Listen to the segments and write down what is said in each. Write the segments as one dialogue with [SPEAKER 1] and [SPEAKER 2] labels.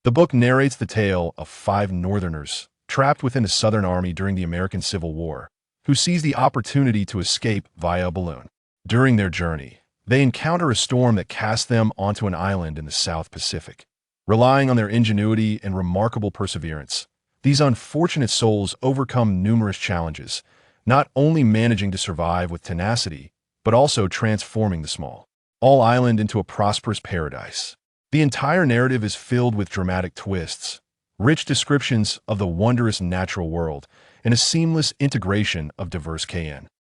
[SPEAKER 1] The book narrates the tale of 5 Northerners trapped within the Southern Army during the American Civil War, who seized the opportunity to escape via a balloon. During their journey, they encounter a storm that casts them onto an island in the South Pacific. Relying on their ingenuity and remarkable perseverance, these unfortunate souls overcome numerous challenges, not only managing to survive with tenacity, but also transforming the small island into a prosperous paradise. The entire narrative is filled with dramatic twists, rich descriptions of the wondrous natural world, and a seamless integration of diverse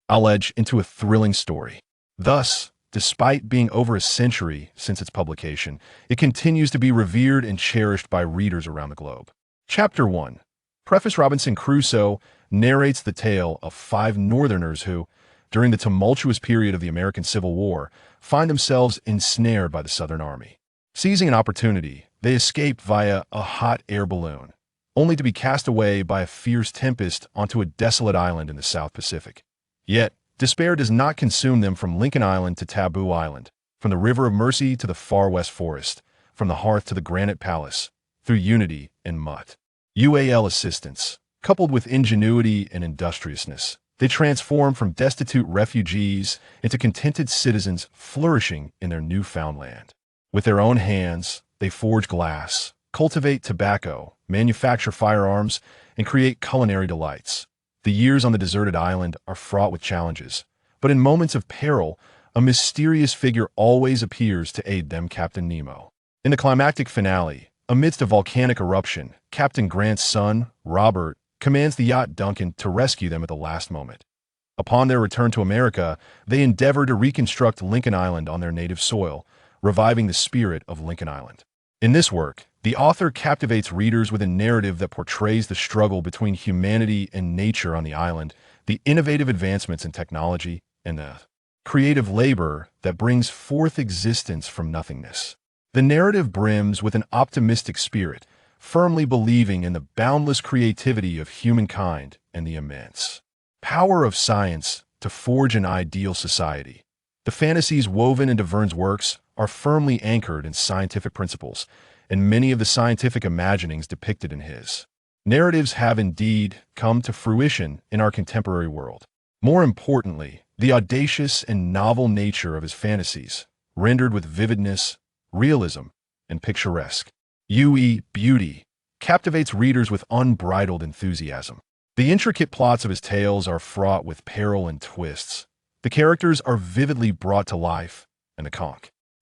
[SPEAKER 1] knowledge into a thrilling story. Thus, despite being over a century since its publication, it continues to be revered and cherished by readers around the globe. Chapter 1. Preface. Robinson Crusoe narrates the tale of 5 Northerners who, during the tumultuous period of the American Civil War, find themselves ensnared by the Southern Army. Seizing an opportunity, they escape via a hot air balloon, only to be cast away by a fierce tempest onto a desolate island in the South Pacific. Yet, despair does not consume them. From Lincoln Island to Taboo Island, from the River of Mercy to the Far West Forest, from the Hearth to the Granite Palace, through unity and mutt UAL assistance, coupled with ingenuity and industriousness, they transform from destitute refugees into contented citizens flourishing in their newfound land. With their own hands, they forge glass, cultivate tobacco, manufacture firearms, and create culinary delights. The years on the deserted island are fraught with challenges, but in moments of peril, a mysterious figure always appears to aid them: Captain Nemo. In the climactic finale, amidst a volcanic eruption, Captain Grant's son, Robert, commands the yacht Duncan to rescue them at the last moment. Upon their return to America, they endeavor to reconstruct Lincoln Island on their native soil, reviving the spirit of Lincoln Island. In this work, the author captivates readers with a narrative that portrays the struggle between humanity and nature on the island, the innovative advancements in technology, and the creative labor that brings forth existence from nothingness. The narrative brims with an optimistic spirit, firmly believing in the boundless creativity of humankind and the immense power of science to forge an ideal society. The fantasies woven into Verne's works are firmly anchored in scientific principles, and many of the scientific imaginings depicted in his narratives have indeed come to fruition in our contemporary world. More importantly, the audacious and novel nature of his fantasies, rendered with vividness, realism, and picturesque beauty, captivates readers with unbridled enthusiasm. The intricate plots of his tales are fraught with peril and twists. The characters are vividly brought to life, and the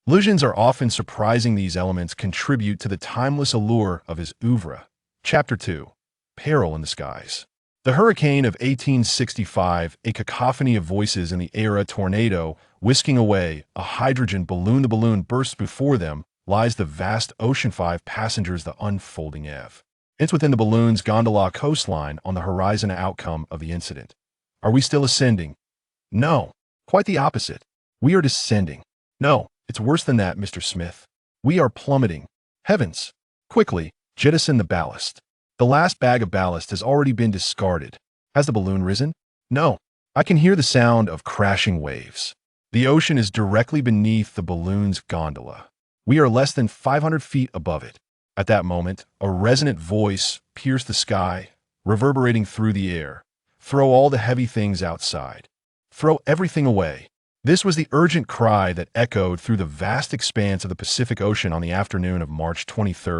[SPEAKER 1] conclusions are often surprising. These elements contribute to the timeless allure of his oeuvre. Chapter 2. Peril in the Skies. The hurricane of 1865, a cacophony of voices in the air, a tornado whisking away a hydrogen balloon. The balloon bursts before them, lies the vast ocean. 5 passengers, the unfolding events within the balloon's gondola coastline on the horizon. Outcome of the incident. Are we still ascending? No, quite the opposite. We are descending. No, it's worse than that, Mr. Smith. We are plummeting. Heavens! Quickly, jettison the ballast. The last bag of ballast has already been discarded. Has the balloon risen? No. I can hear the sound of crashing waves. The ocean is directly beneath the balloon's gondola. We are less than 500 feet above it. At that moment, a resonant voice pierced the sky, reverberating through the air. Throw all the heavy things outside. Throw everything away. This was the urgent cry that echoed through the vast expanse of the Pacific Ocean on the afternoon of March 23,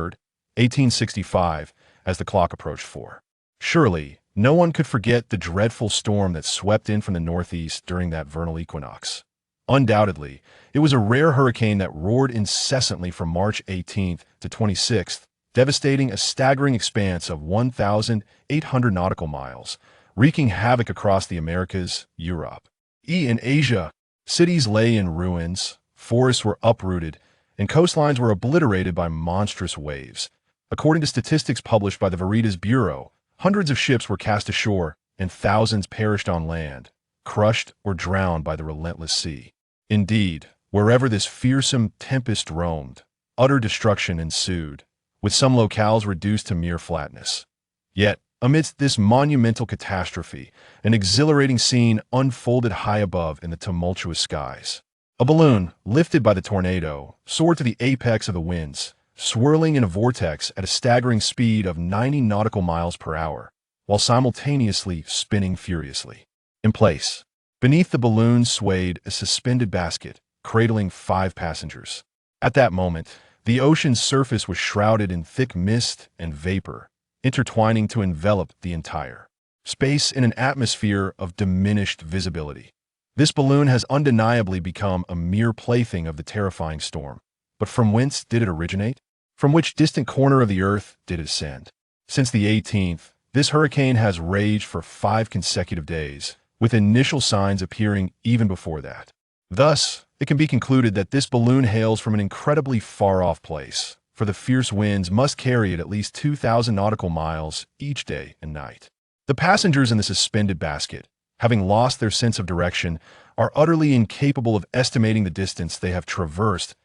[SPEAKER 1] 1865, as the clock approached 4. Surely, no one could forget the dreadful storm that swept in from the northeast during that vernal equinox. Undoubtedly, it was a rare hurricane that roared incessantly from March 18th to 26th, devastating a staggering expanse of 1,800 nautical miles, wreaking havoc across the Americas, Europe, and Asia. Cities lay in ruins, forests were uprooted, and coastlines were obliterated by monstrous waves. According to statistics published by the Veritas Bureau, hundreds of ships were cast ashore and thousands perished on land, crushed or drowned by the relentless sea. Indeed, wherever this fearsome tempest roamed, utter destruction ensued, with some locales reduced to mere flatness. Yet, amidst this monumental catastrophe, an exhilarating scene unfolded high above in the tumultuous skies. A balloon, lifted by the tornado, soared to the apex of the winds, swirling in a vortex at a staggering speed of 90 nautical miles per hour, while simultaneously spinning furiously. In place, beneath the balloon swayed a suspended basket, cradling 5 passengers. At that moment, the ocean's surface was shrouded in thick mist and vapor, intertwining to envelop the entire space in an atmosphere of diminished visibility. This balloon has undeniably become a mere plaything of the terrifying storm. But from whence did it originate? From which distant corner of the earth did it ascend? Since the 18th, this hurricane has raged for 5 consecutive days, with initial signs appearing even before that. Thus, it can be concluded that this balloon hails from an incredibly far-off place, for the fierce winds must carry it at least 2,000 nautical miles each day and night. The passengers in the suspended basket, having lost their sense of direction, are utterly incapable of estimating the distance they have traversed.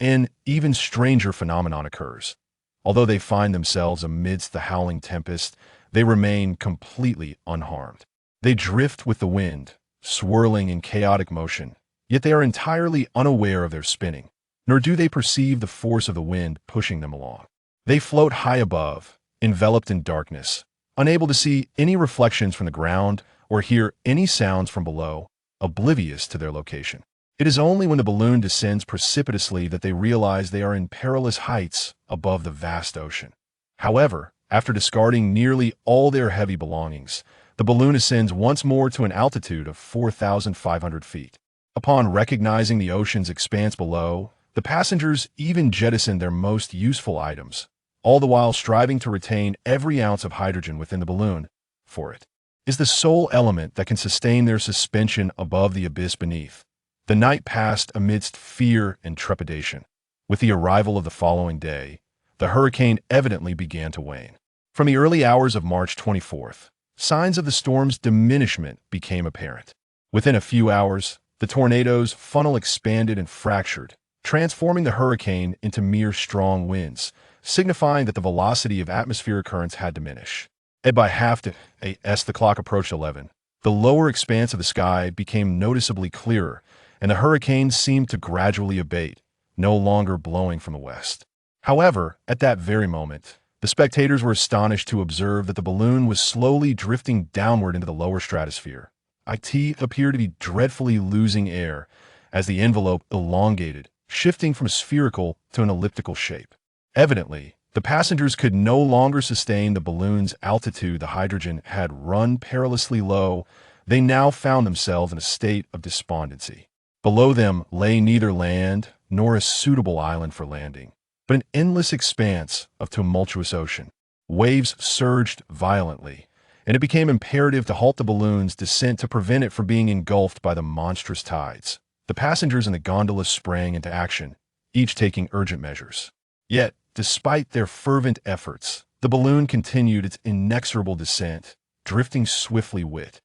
[SPEAKER 1] An even stranger phenomenon occurs. Although they find themselves amidst the howling tempest, they remain completely unharmed. They drift with the wind, swirling in chaotic motion, yet they are entirely unaware of their spinning, nor do they perceive the force of the wind pushing them along. They float high above, enveloped in darkness, unable to see any reflections from the ground or hear any sounds from below, oblivious to their location. It is only when the balloon descends precipitously that they realize they are in perilous heights above the vast ocean. However, after discarding nearly all their heavy belongings, the balloon ascends once more to an altitude of 4,500 feet. Upon recognizing the ocean's expanse below, the passengers even jettison their most useful items, all the while striving to retain every ounce of hydrogen within the balloon, for it is the sole element that can sustain their suspension above the abyss beneath. The night passed amidst fear and trepidation. With the arrival of the following day, the hurricane evidently began to wane. From the early hours of March 24th, signs of the storm's diminishment became apparent. Within a few hours, the tornado's funnel expanded and fractured, transforming the hurricane into mere strong winds, signifying that the velocity of atmospheric currents had diminished. And by half to as the clock approached 11, the lower expanse of the sky became noticeably clearer, and the hurricane seemed to gradually abate, no longer blowing from the west. However, at that very moment, the spectators were astonished to observe that the balloon was slowly drifting downward into the lower stratosphere. It appeared to be dreadfully losing air as the envelope elongated, shifting from a spherical to an elliptical shape. Evidently, the passengers could no longer sustain the balloon's altitude. The hydrogen had run perilously low. They now found themselves in a state of despondency. Below them lay neither land nor a suitable island for landing, but an endless expanse of tumultuous ocean. Waves surged violently, and it became imperative to halt the balloon's descent to prevent it from being engulfed by the monstrous tides. The passengers in the gondola sprang into action, each taking urgent measures. Yet, despite their fervent efforts, the balloon continued its inexorable descent, drifting swiftly with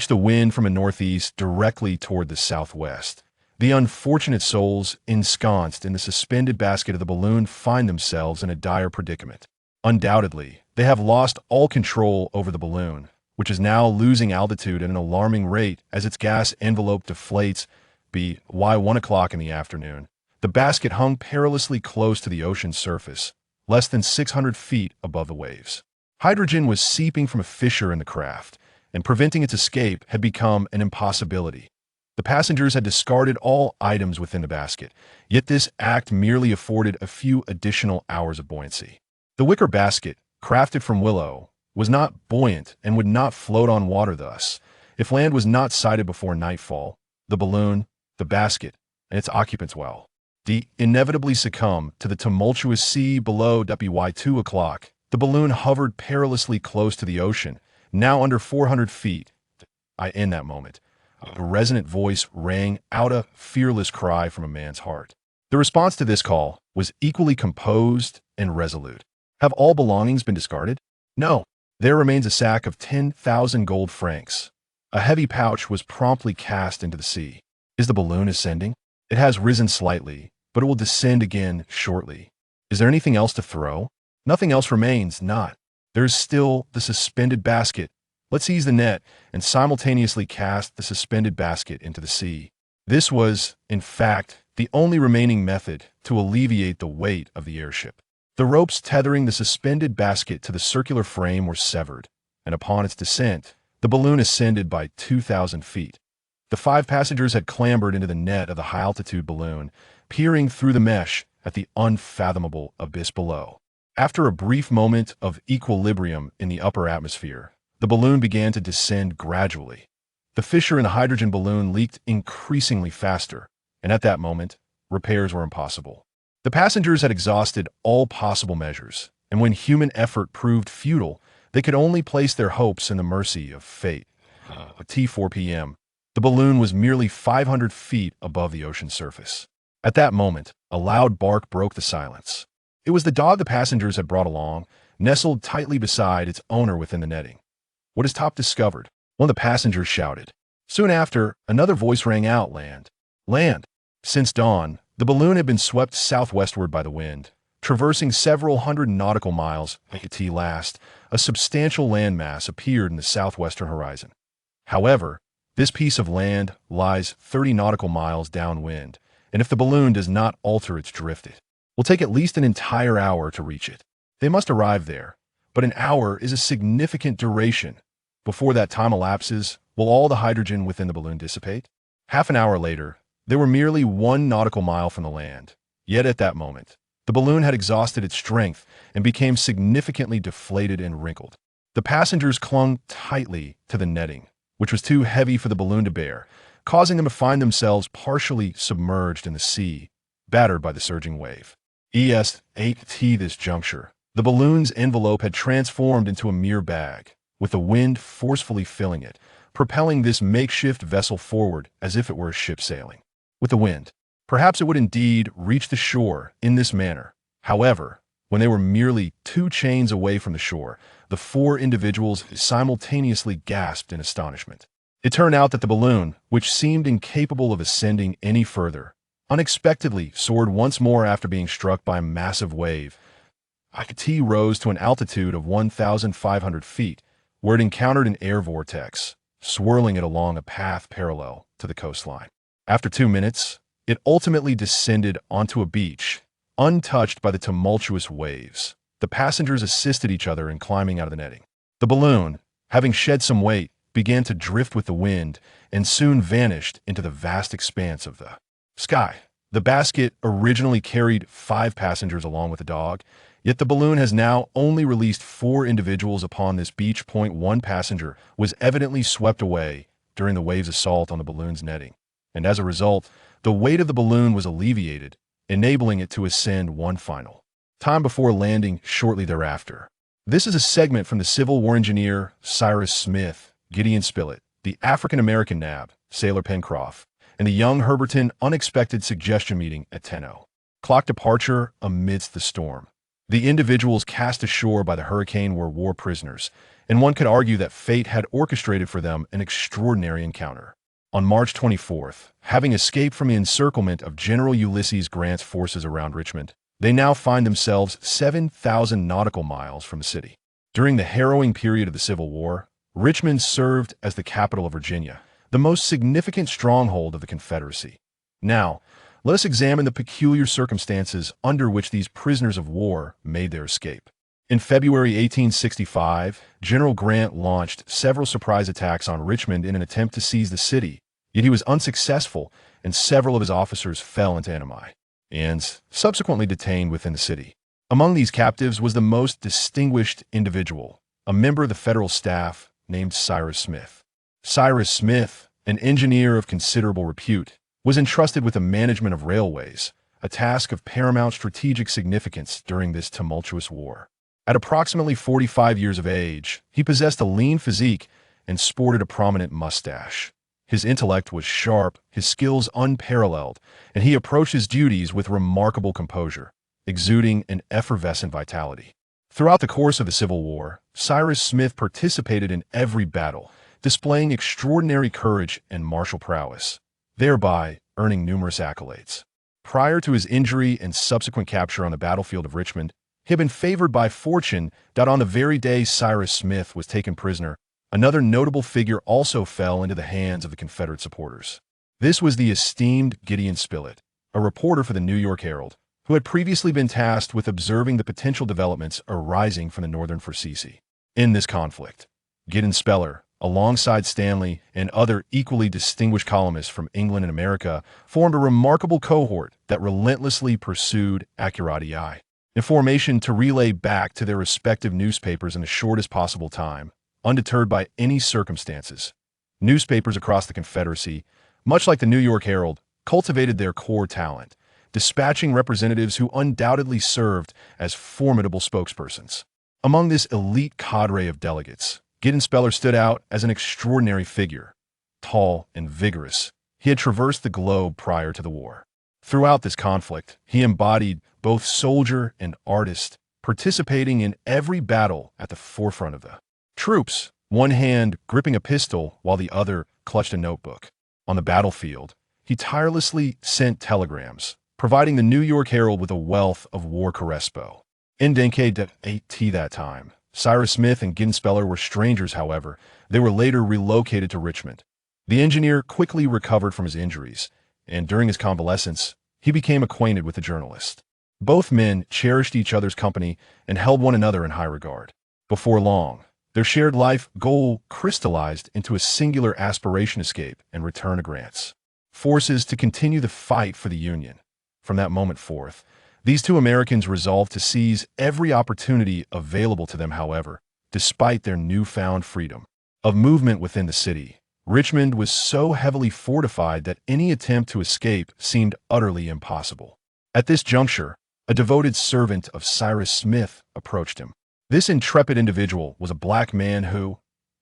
[SPEAKER 1] the wind from a northeast directly toward the southwest. The unfortunate souls ensconced in the suspended basket of the balloon find themselves in a dire predicament. Undoubtedly, they have lost all control over the balloon, which is now losing altitude at an alarming rate as its gas envelope deflates. By 1 o'clock in the afternoon, the basket hung perilously close to the ocean's surface, less than 600 feet above the waves. Hydrogen was seeping from a fissure in the craft, and preventing its escape had become an impossibility. The passengers had discarded all items within the basket, yet this act merely afforded a few additional hours of buoyancy. The wicker basket, crafted from willow, was not buoyant and would not float on water. Thus, if land was not sighted before nightfall, the balloon, the basket, and its occupants inevitably succumb to the tumultuous sea below. By 2 o'clock, the balloon hovered perilously close to the ocean, now under 400 feet. In that moment, a resonant voice rang out, a fearless cry from a man's heart. The response to this call was equally composed and resolute. Have all belongings been discarded? No. There remains a sack of 10,000 gold francs. A heavy pouch was promptly cast into the sea. Is the balloon ascending? It has risen slightly, but it will descend again shortly. Is there anything else to throw? Nothing else remains, not. There is still the suspended basket. Let's seize the net and simultaneously cast the suspended basket into the sea. This was, in fact, the only remaining method to alleviate the weight of the airship. The ropes tethering the suspended basket to the circular frame were severed, and upon its descent, the balloon ascended by 2,000 feet. The 5 passengers had clambered into the net of the high-altitude balloon, peering through the mesh at the unfathomable abyss below. After a brief moment of equilibrium in the upper atmosphere, the balloon began to descend gradually. The fissure in the hydrogen balloon leaked increasingly faster, and at that moment, repairs were impossible. The passengers had exhausted all possible measures, and when human effort proved futile, they could only place their hopes in the mercy of fate. At T4 p.m., the balloon was merely 500 feet above the ocean surface. At that moment, a loud bark broke the silence. It was the dog the passengers had brought along, nestled tightly beside its owner within the netting. "What has Top discovered?" one of the passengers shouted. Soon after, another voice rang out, "Land! Land!" Since dawn, the balloon had been swept southwestward by the wind, traversing several hundred nautical miles. At last, a substantial landmass appeared in the southwestern horizon. However, this piece of land lies 30 nautical miles downwind, and if the balloon does not alter its drift, it will take at least an entire hour to reach it. They must arrive there, but an hour is a significant duration. Before that time elapses, will all the hydrogen within the balloon dissipate? Half an hour later, they were merely 1 nautical mile from the land. Yet at that moment, the balloon had exhausted its strength and became significantly deflated and wrinkled. The passengers clung tightly to the netting, which was too heavy for the balloon to bear, causing them to find themselves partially submerged in the sea, battered by the surging wave. At this juncture, the balloon's envelope had transformed into a mere bag, with the wind forcefully filling it, propelling this makeshift vessel forward as if it were a ship sailing with the wind. Perhaps it would indeed reach the shore in this manner. However, when they were merely 2 chains away from the shore, the 4 individuals simultaneously gasped in astonishment. It turned out that the balloon, which seemed incapable of ascending any further, unexpectedly soared once more after being struck by a massive wave. It rose to an altitude of 1,500 feet, where it encountered an air vortex, swirling it along a path parallel to the coastline. After 2 minutes, it ultimately descended onto a beach, untouched by the tumultuous waves. The passengers assisted each other in climbing out of the netting. The balloon, having shed some weight, began to drift with the wind and soon vanished into the vast expanse of the sky. The basket originally carried 5 passengers along with the dog, yet the balloon has now only released 4 individuals upon this beach. 1 passenger was evidently swept away during the wave's assault on the balloon's netting, and as a result, the weight of the balloon was alleviated, enabling it to ascend one final time before landing shortly thereafter. This is a segment from the Civil War engineer Cyrus Smith, Gideon Spilett, the African-American nab, Sailor Pencroff, and the young Herberton unexpected suggestion meeting at 10:00 o'clock departure amidst the storm. The individuals cast ashore by the hurricane were war prisoners, and one could argue that fate had orchestrated for them an extraordinary encounter. On March 24th, having escaped from the encirclement of General Ulysses Grant's forces around Richmond, they now find themselves 7,000 nautical miles from the city. During the harrowing period of the Civil War, Richmond served as the capital of Virginia, the most significant stronghold of the Confederacy. Now, let us examine the peculiar circumstances under which these prisoners of war made their escape. In February 1865, General Grant launched several surprise attacks on Richmond in an attempt to seize the city, yet he was unsuccessful and several of his officers fell into enemy and subsequently detained within the city. Among these captives was the most distinguished individual, a member of the federal staff named Cyrus Smith. Cyrus Smith, an engineer of considerable repute, was entrusted with the management of railways, a task of paramount strategic significance during this tumultuous war. At approximately 45 years of age, he possessed a lean physique and sported a prominent mustache. His intellect was sharp, his skills unparalleled, and he approached his duties with remarkable composure, exuding an effervescent vitality. Throughout the course of the Civil War, Cyrus Smith participated in every battle, displaying extraordinary courage and martial prowess, thereby earning numerous accolades. Prior to his injury and subsequent capture on the battlefield of Richmond, he had been favored by fortune that on the very day Cyrus Smith was taken prisoner, another notable figure also fell into the hands of the Confederate supporters. This was the esteemed Gideon Spilett, a reporter for the New York Herald, who had previously been tasked with observing the potential developments arising from the northern ferocious. In this conflict, Gideon Speller, alongside Stanley and other equally distinguished columnists from England and America, formed a remarkable cohort that relentlessly pursued accuracy information to relay back to their respective newspapers in the shortest possible time, undeterred by any circumstances. Newspapers across the Confederacy, much like the New York Herald, cultivated their core talent, dispatching representatives who undoubtedly served as formidable spokespersons. Among this elite cadre of delegates, Gideon Speller stood out as an extraordinary figure. Tall and vigorous, he had traversed the globe prior to the war. Throughout this conflict, he embodied both soldier and artist, participating in every battle at the forefront of the troops, one hand gripping a pistol while the other clutched a notebook. On the battlefield, he tirelessly sent telegrams, providing the New York Herald with a wealth of war correspo. In Duncan that time, Cyrus Smith and Gideon Speller were strangers, however. They were later relocated to Richmond. The engineer quickly recovered from his injuries, and during his convalescence, he became acquainted with the journalist. Both men cherished each other's company and held one another in high regard. Before long, their shared life goal crystallized into a singular aspiration: escape and return to Grant's forces to continue the fight for the Union. From that moment forth, these two Americans resolved to seize every opportunity available to them. However, despite their newfound freedom of movement within the city, Richmond was so heavily fortified that any attempt to escape seemed utterly impossible. At this juncture, a devoted servant of Cyrus Smith approached him. This intrepid individual was a black man who,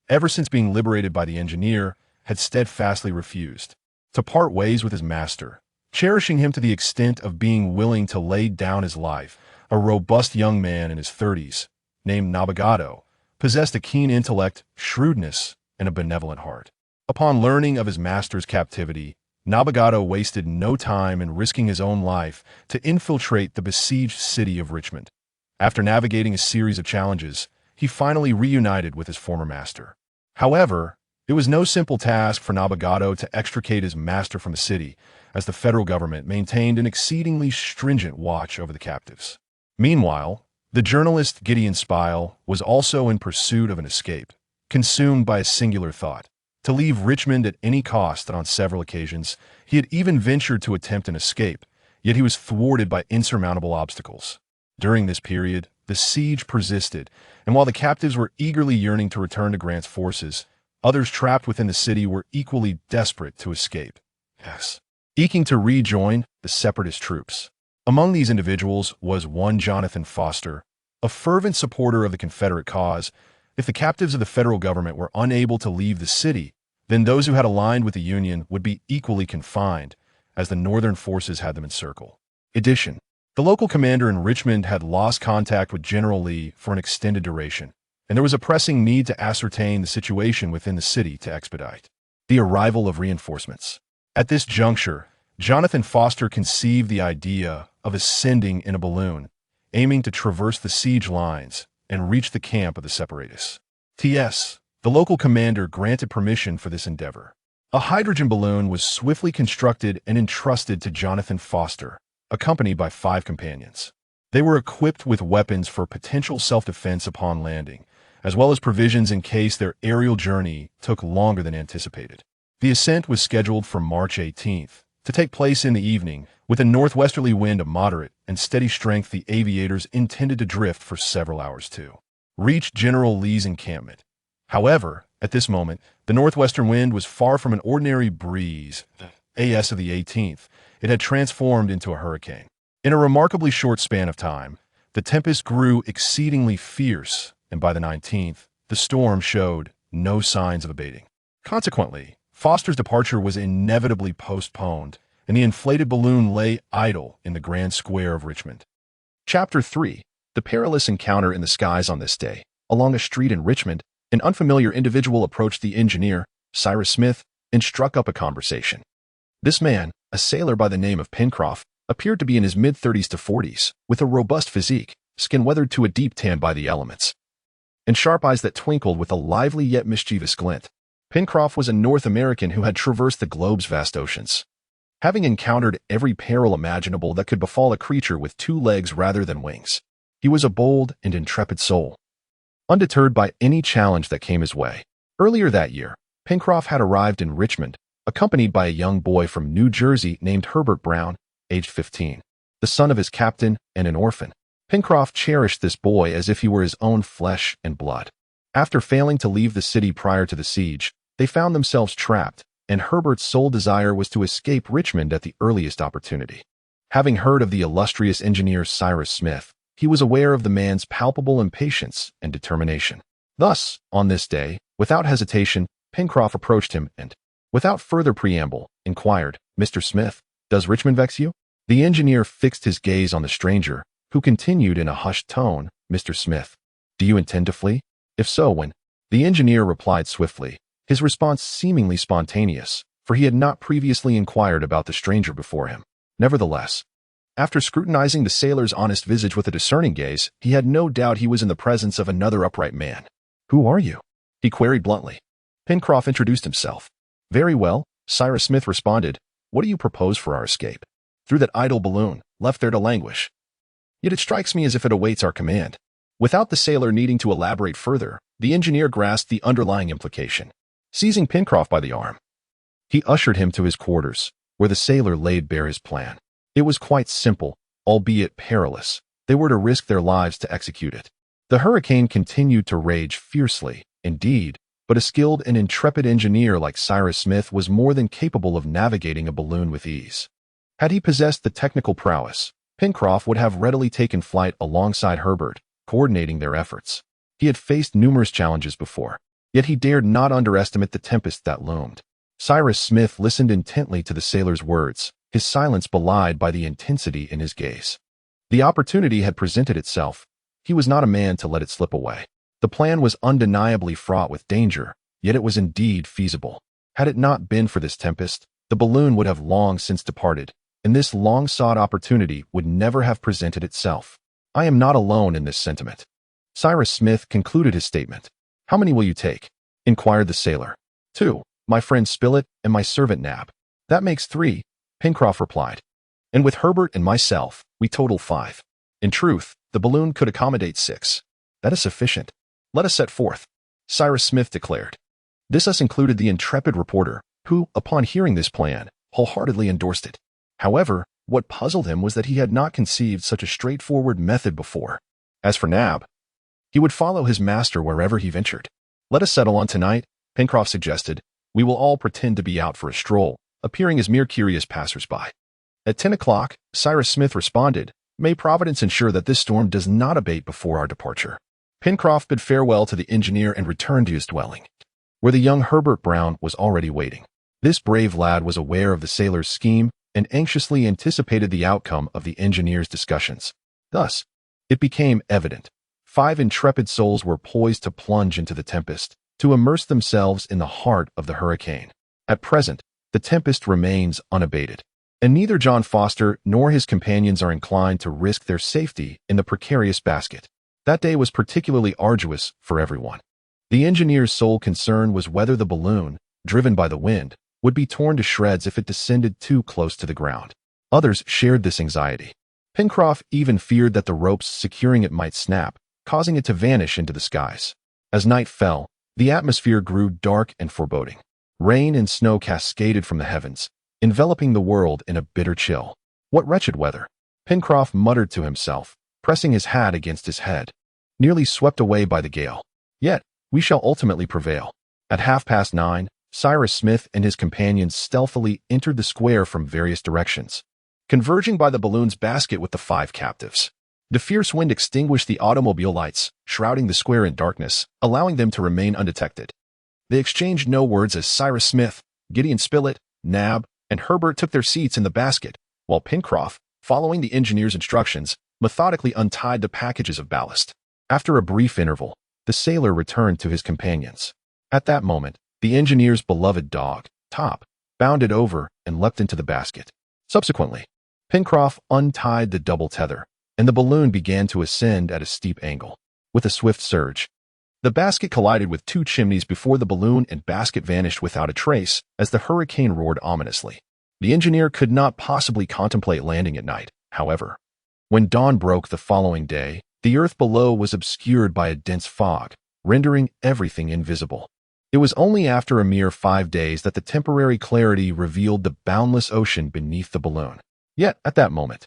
[SPEAKER 1] ever since being liberated by the engineer, had steadfastly refused to part ways with his master, cherishing him to the extent of being willing to lay down his life. A robust young man in his 30s, named Navigado, possessed a keen intellect, shrewdness, and a benevolent heart. Upon learning of his master's captivity, Navigado wasted no time in risking his own life to infiltrate the besieged city of Richmond. After navigating a series of challenges, he finally reunited with his former master. However, it was no simple task for Navigado to extricate his master from the city, as the federal government maintained an exceedingly stringent watch over the captives. Meanwhile, the journalist Gideon Speller was also in pursuit of an escape, consumed by a singular thought: to leave Richmond at any cost. And on several occasions, he had even ventured to attempt an escape, yet he was thwarted by insurmountable obstacles. During this period, the siege persisted, and while the captives were eagerly yearning to return to Grant's forces, others trapped within the city were equally desperate to escape. Seeking to rejoin the separatist troops. Among these individuals was one Jonathan Foster, a fervent supporter of the Confederate cause. If the captives of the federal government were unable to leave the city, then those who had aligned with the Union would be equally confined, as the Northern forces had them encircled. Addition. The local commander in Richmond had lost contact with General Lee for an extended duration, and there was a pressing need to ascertain the situation within the city to expedite the arrival of reinforcements. At this juncture, Jonathan Foster conceived the idea of ascending in a balloon, aiming to traverse the siege lines and reach the camp of the separatists. The local commander granted permission for this endeavor. A hydrogen balloon was swiftly constructed and entrusted to Jonathan Foster, accompanied by 5 companions. They were equipped with weapons for potential self-defense upon landing, as well as provisions in case their aerial journey took longer than anticipated. The ascent was scheduled for March 18th, to take place in the evening. With a northwesterly wind of moderate and steady strength, the aviators intended to drift for several hours to reach General Lee's encampment. However, at this moment, the northwestern wind was far from an ordinary breeze. As of the 18th, it had transformed into a hurricane. In a remarkably short span of time, the tempest grew exceedingly fierce, and by the 19th, the storm showed no signs of abating. Consequently, Foster's departure was inevitably postponed, and the inflated balloon lay idle in the grand square of Richmond. Chapter 3. The perilous encounter in the skies. On this day, along a street in Richmond, an unfamiliar individual approached the engineer, Cyrus Smith, and struck up a conversation. This man, a sailor by the name of Pencroff, appeared to be in his mid-30s to 40s, with a robust physique, skin weathered to a deep tan by the elements, and sharp eyes that twinkled with a lively yet mischievous glint. Pencroff was a North American who had traversed the globe's vast oceans. Having encountered every peril imaginable that could befall a creature with 2 legs rather than wings, he was a bold and intrepid soul, undeterred by any challenge that came his way. Earlier that year, Pencroff had arrived in Richmond, accompanied by a young boy from New Jersey named Herbert Brown, aged 15, the son of his captain and an orphan. Pencroff cherished this boy as if he were his own flesh and blood. After failing to leave the city prior to the siege, they found themselves trapped, and Herbert's sole desire was to escape Richmond at the earliest opportunity. Having heard of the illustrious engineer Cyrus Smith, he was aware of the man's palpable impatience and determination. Thus, on this day, without hesitation, Pencroff approached him and, without further preamble, inquired, "Mr. Smith, does Richmond vex you?" The engineer fixed his gaze on the stranger, who continued in a hushed tone, "Mr. Smith, do you intend to flee? If so, when?" The engineer replied swiftly, his response seemingly spontaneous, for he had not previously inquired about the stranger before him. Nevertheless, after scrutinizing the sailor's honest visage with a discerning gaze, he had no doubt he was in the presence of another upright man. "Who are you?" he queried bluntly. Pencroff introduced himself. "Very well," Cyrus Smith responded. "What do you propose for our escape?" "Through that idle balloon, left there to languish. Yet it strikes me as if it awaits our command." Without the sailor needing to elaborate further, the engineer grasped the underlying implication. Seizing Pencroff by the arm, he ushered him to his quarters, where the sailor laid bare his plan. It was quite simple, albeit perilous. They were to risk their lives to execute it. The hurricane continued to rage fiercely, indeed, but a skilled and intrepid engineer like Cyrus Smith was more than capable of navigating a balloon with ease. Had he possessed the technical prowess, Pencroff would have readily taken flight alongside Herbert, coordinating their efforts. He had faced numerous challenges before, yet he dared not underestimate the tempest that loomed. Cyrus Smith listened intently to the sailor's words, his silence belied by the intensity in his gaze. The opportunity had presented itself. He was not a man to let it slip away. The plan was undeniably fraught with danger, yet it was indeed feasible. Had it not been for this tempest, the balloon would have long since departed, and this long-sought opportunity would never have presented itself. "I am not alone in this sentiment." Cyrus Smith concluded his statement. "How many will you take?" inquired the sailor. "2, my friend Spilett and my servant Nab." "That makes 3, Pencroff replied. "And with Herbert and myself, we total 5. In truth, the balloon could accommodate 6. "That is sufficient. Let us set forth," Cyrus Smith declared. This thus included the intrepid reporter, who, upon hearing this plan, wholeheartedly endorsed it. However, what puzzled him was that he had not conceived such a straightforward method before. As for Nab, he would follow his master wherever he ventured. "Let us settle on tonight," Pencroff suggested. "We will all pretend to be out for a stroll, appearing as mere curious passers-by." At 10 o'clock, Cyrus Smith responded, "May Providence ensure that this storm does not abate before our departure." Pencroff bid farewell to the engineer and returned to his dwelling, where the young Herbert Brown was already waiting. This brave lad was aware of the sailor's scheme and anxiously anticipated the outcome of the engineer's discussions. Thus, it became evident 5 intrepid souls were poised to plunge into the tempest, to immerse themselves in the heart of the hurricane. At present, the tempest remains unabated, and neither John Foster nor his companions are inclined to risk their safety in the precarious basket. That day was particularly arduous for everyone. The engineer's sole concern was whether the balloon, driven by the wind, would be torn to shreds if it descended too close to the ground. Others shared this anxiety. Pencroff even feared that the ropes securing it might snap, causing it to vanish into the skies. As night fell, the atmosphere grew dark and foreboding. Rain and snow cascaded from the heavens, enveloping the world in a bitter chill. "What wretched weather!" Pencroff muttered to himself, pressing his hat against his head. "Nearly swept away by the gale. Yet, we shall ultimately prevail." At 9:30, Cyrus Smith and his companions stealthily entered the square from various directions, converging by the balloon's basket with the 5 captives. The fierce wind extinguished the automobile lights, shrouding the square in darkness, allowing them to remain undetected. They exchanged no words as Cyrus Smith, Gideon Spilett, Nab, and Herbert took their seats in the basket, while Pencroff, following the engineer's instructions, methodically untied the packages of ballast. After a brief interval, the sailor returned to his companions. At that moment, the engineer's beloved dog, Top, bounded over and leapt into the basket. Subsequently, Pencroff untied the double tether, and the balloon began to ascend at a steep angle. With a swift surge, the basket collided with 2 chimneys before the balloon and basket vanished without a trace as the hurricane roared ominously. The engineer could not possibly contemplate landing at night, however. When dawn broke the following day, the earth below was obscured by a dense fog, rendering everything invisible. It was only after a mere 5 days that the temporary clarity revealed the boundless ocean beneath the balloon. Yet, at that moment,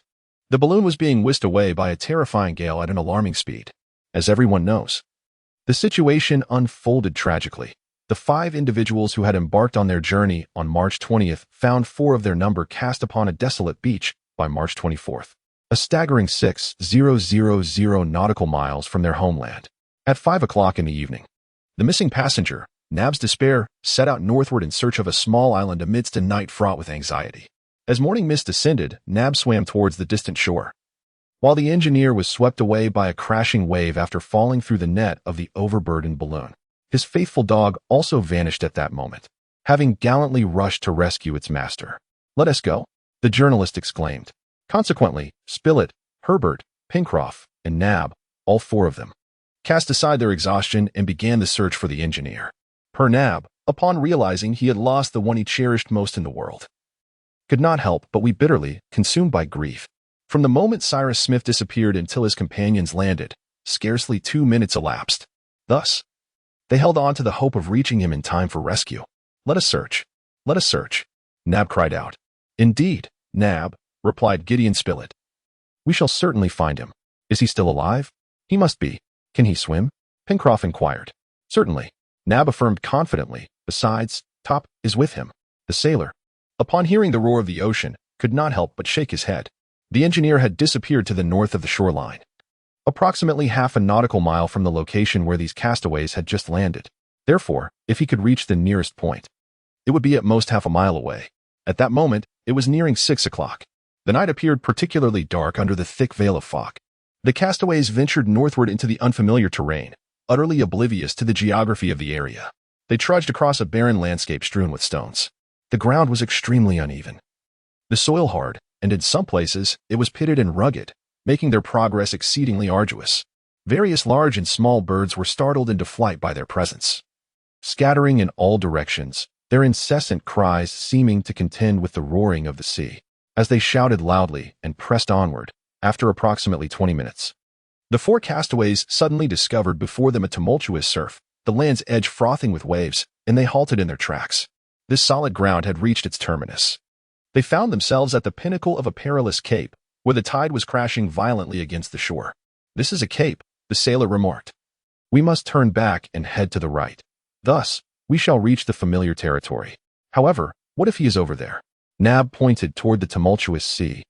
[SPEAKER 1] the balloon was being whisked away by a terrifying gale at an alarming speed. As everyone knows, the situation unfolded tragically. The 5 individuals who had embarked on their journey on March 20th found 4 of their number cast upon a desolate beach by March 24th, a staggering 6,000 nautical miles from their homeland. At 5 o'clock in the evening, the missing passenger, Nab's despair, set out northward in search of a small island amidst a night fraught with anxiety. As morning mist descended, Nab swam towards the distant shore, while the engineer was swept away by a crashing wave after falling through the net of the overburdened balloon. His faithful dog also vanished at that moment, having gallantly rushed to rescue its master. "Let us go," the journalist exclaimed. Consequently, Spilett, Herbert, Pencroff, and Nab, all 4 of them, cast aside their exhaustion and began the search for the engineer. Per Nab, upon realizing he had lost the one he cherished most in the world, could not help but weep bitterly, consumed by grief. From the moment Cyrus Smith disappeared until his companions landed, scarcely 2 minutes elapsed. Thus, they held on to the hope of reaching him in time for rescue. "Let us search. Let us search," Nab cried out. "Indeed, Nab," replied Gideon Spilett. "We shall certainly find him. Is he still alive?" "He must be. Can he swim?" Pencroff inquired. "Certainly," Nab affirmed confidently. "Besides, Top is with him." The sailor, upon hearing the roar of the ocean, could not help but shake his head. The engineer had disappeared to the north of the shoreline, approximately half a nautical mile from the location where these castaways had just landed. Therefore, if he could reach the nearest point, it would be at most half a mile away. At that moment, it was nearing 6 o'clock. The night appeared particularly dark under the thick veil of fog. The castaways ventured northward into the unfamiliar terrain, utterly oblivious to the geography of the area. They trudged across a barren landscape strewn with stones. The ground was extremely uneven, the soil hard, and in some places it was pitted and rugged, making their progress exceedingly arduous. Various large and small birds were startled into flight by their presence, scattering in all directions, their incessant cries seeming to contend with the roaring of the sea. As they shouted loudly and pressed onward, after approximately 20 minutes, the 4 castaways suddenly discovered before them a tumultuous surf, the land's edge frothing with waves, and they halted in their tracks. This solid ground had reached its terminus. They found themselves at the pinnacle of a perilous cape, where the tide was crashing violently against the shore. "This is a cape," the sailor remarked. "We must turn back and head to the right. Thus, we shall reach the familiar territory. However, what if he is over there?" Nab pointed toward the tumultuous sea,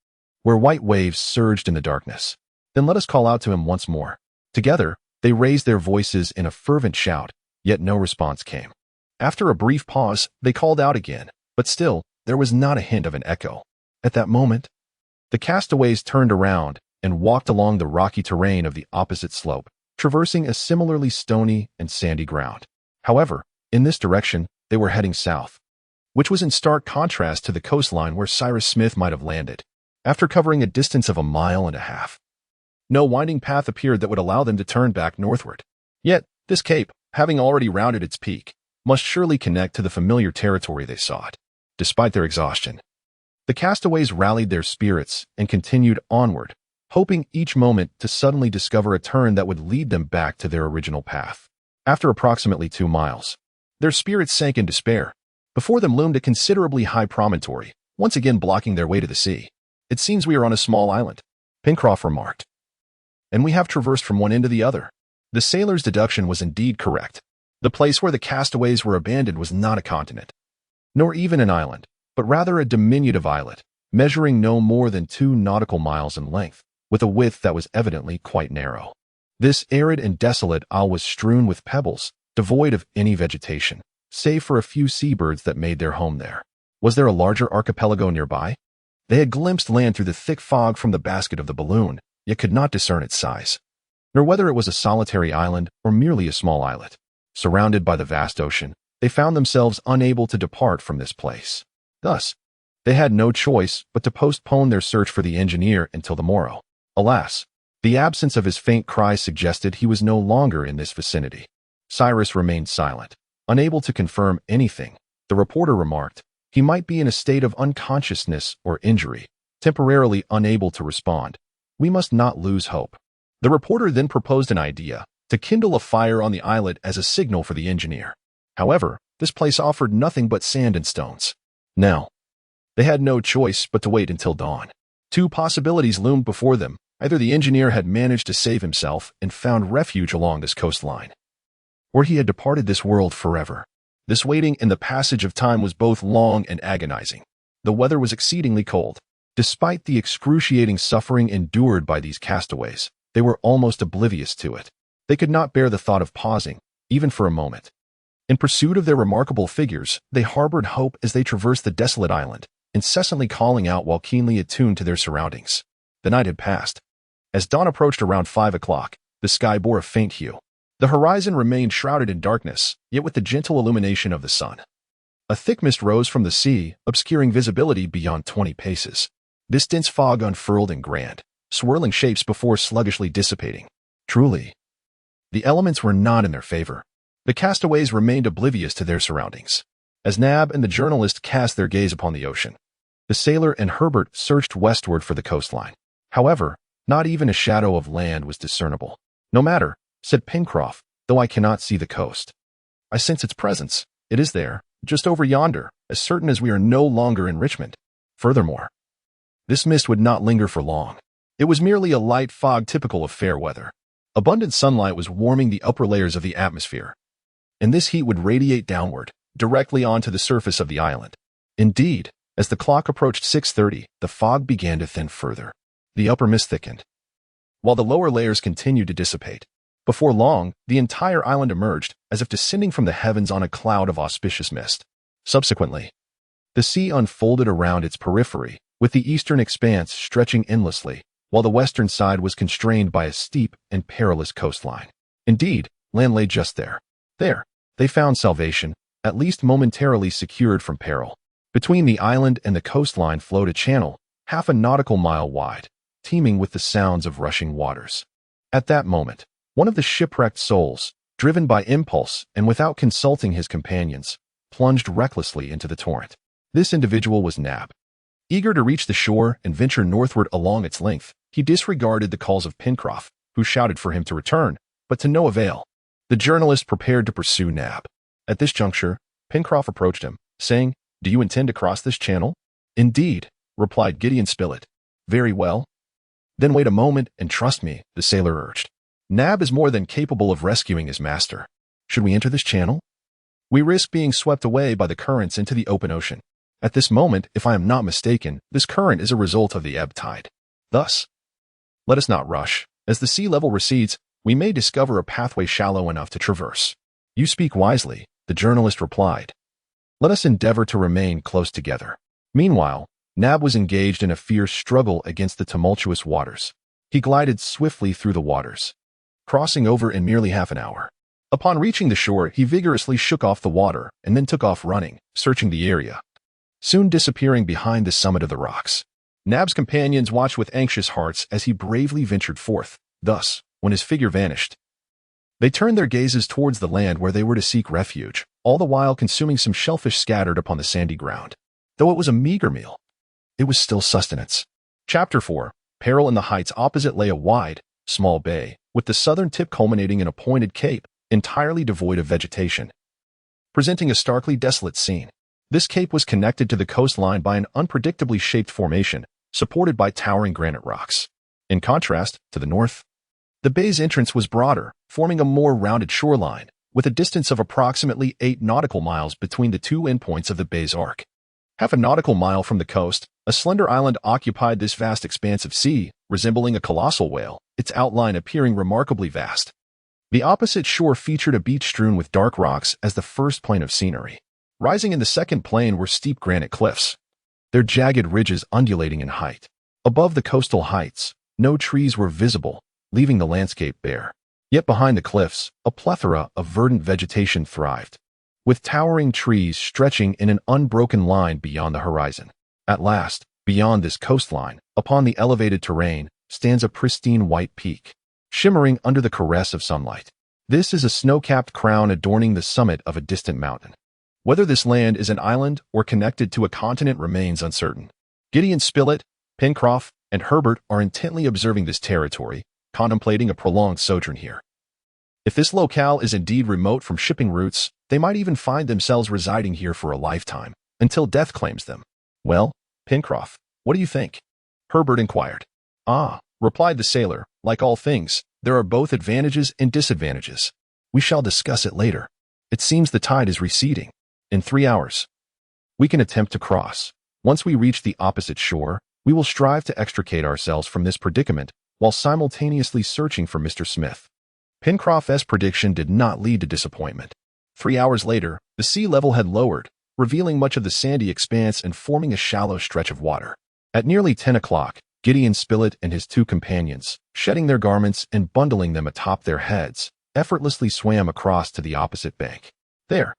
[SPEAKER 1] where white waves surged in the darkness. "Then let us call out to him once more." Together, they raised their voices in a fervent shout, yet no response came. After a brief pause, they called out again, but still, there was not a hint of an echo. At that moment, the castaways turned around and walked along the rocky terrain of the opposite slope, traversing a similarly stony and sandy ground. However, in this direction, they were heading south, which was in stark contrast to the coastline where Cyrus Smith might have landed. After covering a distance of 1.5 miles, no winding path appeared that would allow them to turn back northward. Yet, this cape, having already rounded its peak, must surely connect to the familiar territory they sought. Despite their exhaustion, the castaways rallied their spirits and continued onward, hoping each moment to suddenly discover a turn that would lead them back to their original path. After approximately 2 miles, their spirits sank in despair. Before them loomed a considerably high promontory, once again blocking their way to the sea. "It seems we are on a small island," Pencroff remarked, "and we have traversed from one end to the other." The sailor's deduction was indeed correct. The place where the castaways were abandoned was not a continent, nor even an island, but rather a diminutive islet, measuring no more than 2 nautical miles in length, with a width that was evidently quite narrow. This arid and desolate isle was strewn with pebbles, devoid of any vegetation, save for a few seabirds that made their home there. Was there a larger archipelago nearby? They had glimpsed land through the thick fog from the basket of the balloon, yet could not discern its size, nor whether it was a solitary island or merely a small islet. Surrounded by the vast ocean, they found themselves unable to depart from this place. Thus, they had no choice but to postpone their search for the engineer until the morrow. Alas, the absence of his faint cries suggested he was no longer in this vicinity. Cyrus remained silent, unable to confirm anything. The reporter remarked, He might be in a state of unconsciousness or injury, temporarily unable to respond. We must not lose hope. The reporter then proposed an idea to kindle a fire on the islet as a signal for the engineer. However, this place offered nothing but sand and stones. Now, they had no choice but to wait until dawn. Two possibilities loomed before them. Either the engineer had managed to save himself and found refuge along this coastline, or he had departed this world forever. This waiting and the passage of time was both long and agonizing. The weather was exceedingly cold. Despite the excruciating suffering endured by these castaways, they were almost oblivious to it. They could not bear the thought of pausing, even for a moment. In pursuit of their remarkable figures, they harbored hope as they traversed the desolate island, incessantly calling out while keenly attuned to their surroundings. The night had passed. As dawn approached around 5 o'clock, the sky bore a faint hue. The horizon remained shrouded in darkness, yet with the gentle illumination of the sun. A thick mist rose from the sea, obscuring visibility beyond 20 paces. This dense fog unfurled in grand, swirling shapes before sluggishly dissipating. Truly, the elements were not in their favor. The castaways remained oblivious to their surroundings. As Nab and the journalist cast their gaze upon the ocean, the sailor and Herbert searched westward for the coastline. However, not even a shadow of land was discernible. "No matter," said Pencroff, "though I cannot see the coast. I sense its presence. It is there, just over yonder, as certain as we are no longer in Richmond." Furthermore, this mist would not linger for long. It was merely a light fog typical of fair weather. Abundant sunlight was warming the upper layers of the atmosphere, and this heat would radiate downward, directly onto the surface of the island. Indeed, as the clock approached 6:30, the fog began to thin further. The upper mist thickened, while the lower layers continued to dissipate. Before long, the entire island emerged, as if descending from the heavens on a cloud of auspicious mist. Subsequently, the sea unfolded around its periphery, with the eastern expanse stretching endlessly, while the western side was constrained by a steep and perilous coastline. Indeed, land lay just there. There, they found salvation, at least momentarily secured from peril. Between the island and the coastline flowed a channel, half a nautical mile wide, teeming with the sounds of rushing waters. At that moment, one of the shipwrecked souls, driven by impulse and without consulting his companions, plunged recklessly into the torrent. This individual was Nab. Eager to reach the shore and venture northward along its length, he disregarded the calls of Pencroff, who shouted for him to return, but to no avail. The journalist prepared to pursue Nab. At this juncture, Pencroff approached him, saying, "Do you intend to cross this channel?" "Indeed," replied Gideon Spilett. "Very well. Then wait a moment and trust me," the sailor urged. "Nab is more than capable of rescuing his master. Should we enter this channel? We risk being swept away by the currents into the open ocean. At this moment, if I am not mistaken, this current is a result of the ebb tide. Thus, let us not rush. As the sea level recedes, we may discover a pathway shallow enough to traverse." "You speak wisely," the journalist replied. "Let us endeavor to remain close together." Meanwhile, Nab was engaged in a fierce struggle against the tumultuous waters. He glided swiftly through the waters, crossing over in merely half an hour. Upon reaching the shore, he vigorously shook off the water and then took off running, searching the area, soon disappearing behind the summit of the rocks. Nab's companions watched with anxious hearts as he bravely ventured forth. Thus, when his figure vanished, they turned their gazes towards the land where they were to seek refuge, all the while consuming some shellfish scattered upon the sandy ground. Though it was a meager meal, it was still sustenance. Chapter 4. Peril in the heights. Opposite lay a wide, small bay, with the southern tip culminating in a pointed cape, entirely devoid of vegetation, presenting a starkly desolate scene. This cape was connected to the coastline by an unpredictably shaped formation, supported by towering granite rocks. In contrast, to the north, the bay's entrance was broader, forming a more rounded shoreline, with a distance of approximately 8 nautical miles between the two endpoints of the bay's arc. Half a nautical mile from the coast, a slender island occupied this vast expanse of sea, resembling a colossal whale, its outline appearing remarkably vast. The opposite shore featured a beach strewn with dark rocks as the first plane of scenery. Rising in the second plane were steep granite cliffs, their jagged ridges undulating in height. Above the coastal heights, no trees were visible, leaving the landscape bare. Yet behind the cliffs, a plethora of verdant vegetation thrived, with towering trees stretching in an unbroken line beyond the horizon. At last, beyond this coastline, upon the elevated terrain, stands a pristine white peak, shimmering under the caress of sunlight. This is a snow-capped crown adorning the summit of a distant mountain. Whether this land is an island or connected to a continent remains uncertain. Gideon Spilett, Pencroff, and Herbert are intently observing this territory, contemplating a prolonged sojourn here. If this locale is indeed remote from shipping routes, they might even find themselves residing here for a lifetime, until death claims them. Well, Pencroff, what do you think? Herbert inquired. Ah, replied the sailor, like all things, there are both advantages and disadvantages. We shall discuss it later. It seems the tide is receding. In 3 hours, we can attempt to cross. Once we reach the opposite shore, we will strive to extricate ourselves from this predicament while simultaneously searching for Mr. Smith. Pencroff's prediction did not lead to disappointment. 3 hours later, the sea level had lowered, revealing much of the sandy expanse and forming a shallow stretch of water. At nearly 10 o'clock, Gideon Spilett and his 2 companions, shedding their garments and bundling them atop their heads, effortlessly swam across to the opposite bank. There,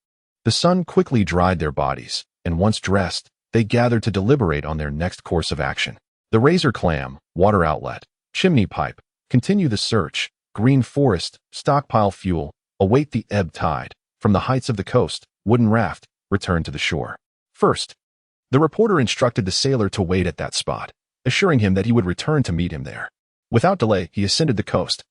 [SPEAKER 1] the sun quickly dried their bodies, and once dressed, they gathered to deliberate on their next course of action. The razor clam, water outlet, chimney pipe, continue the search, green forest, stockpile fuel, await the ebb tide, from the heights of the coast, wooden raft, return to the shore. First, the reporter instructed the sailor to wait at that spot, assuring him that he would return to meet him there. Without delay, he ascended the coast,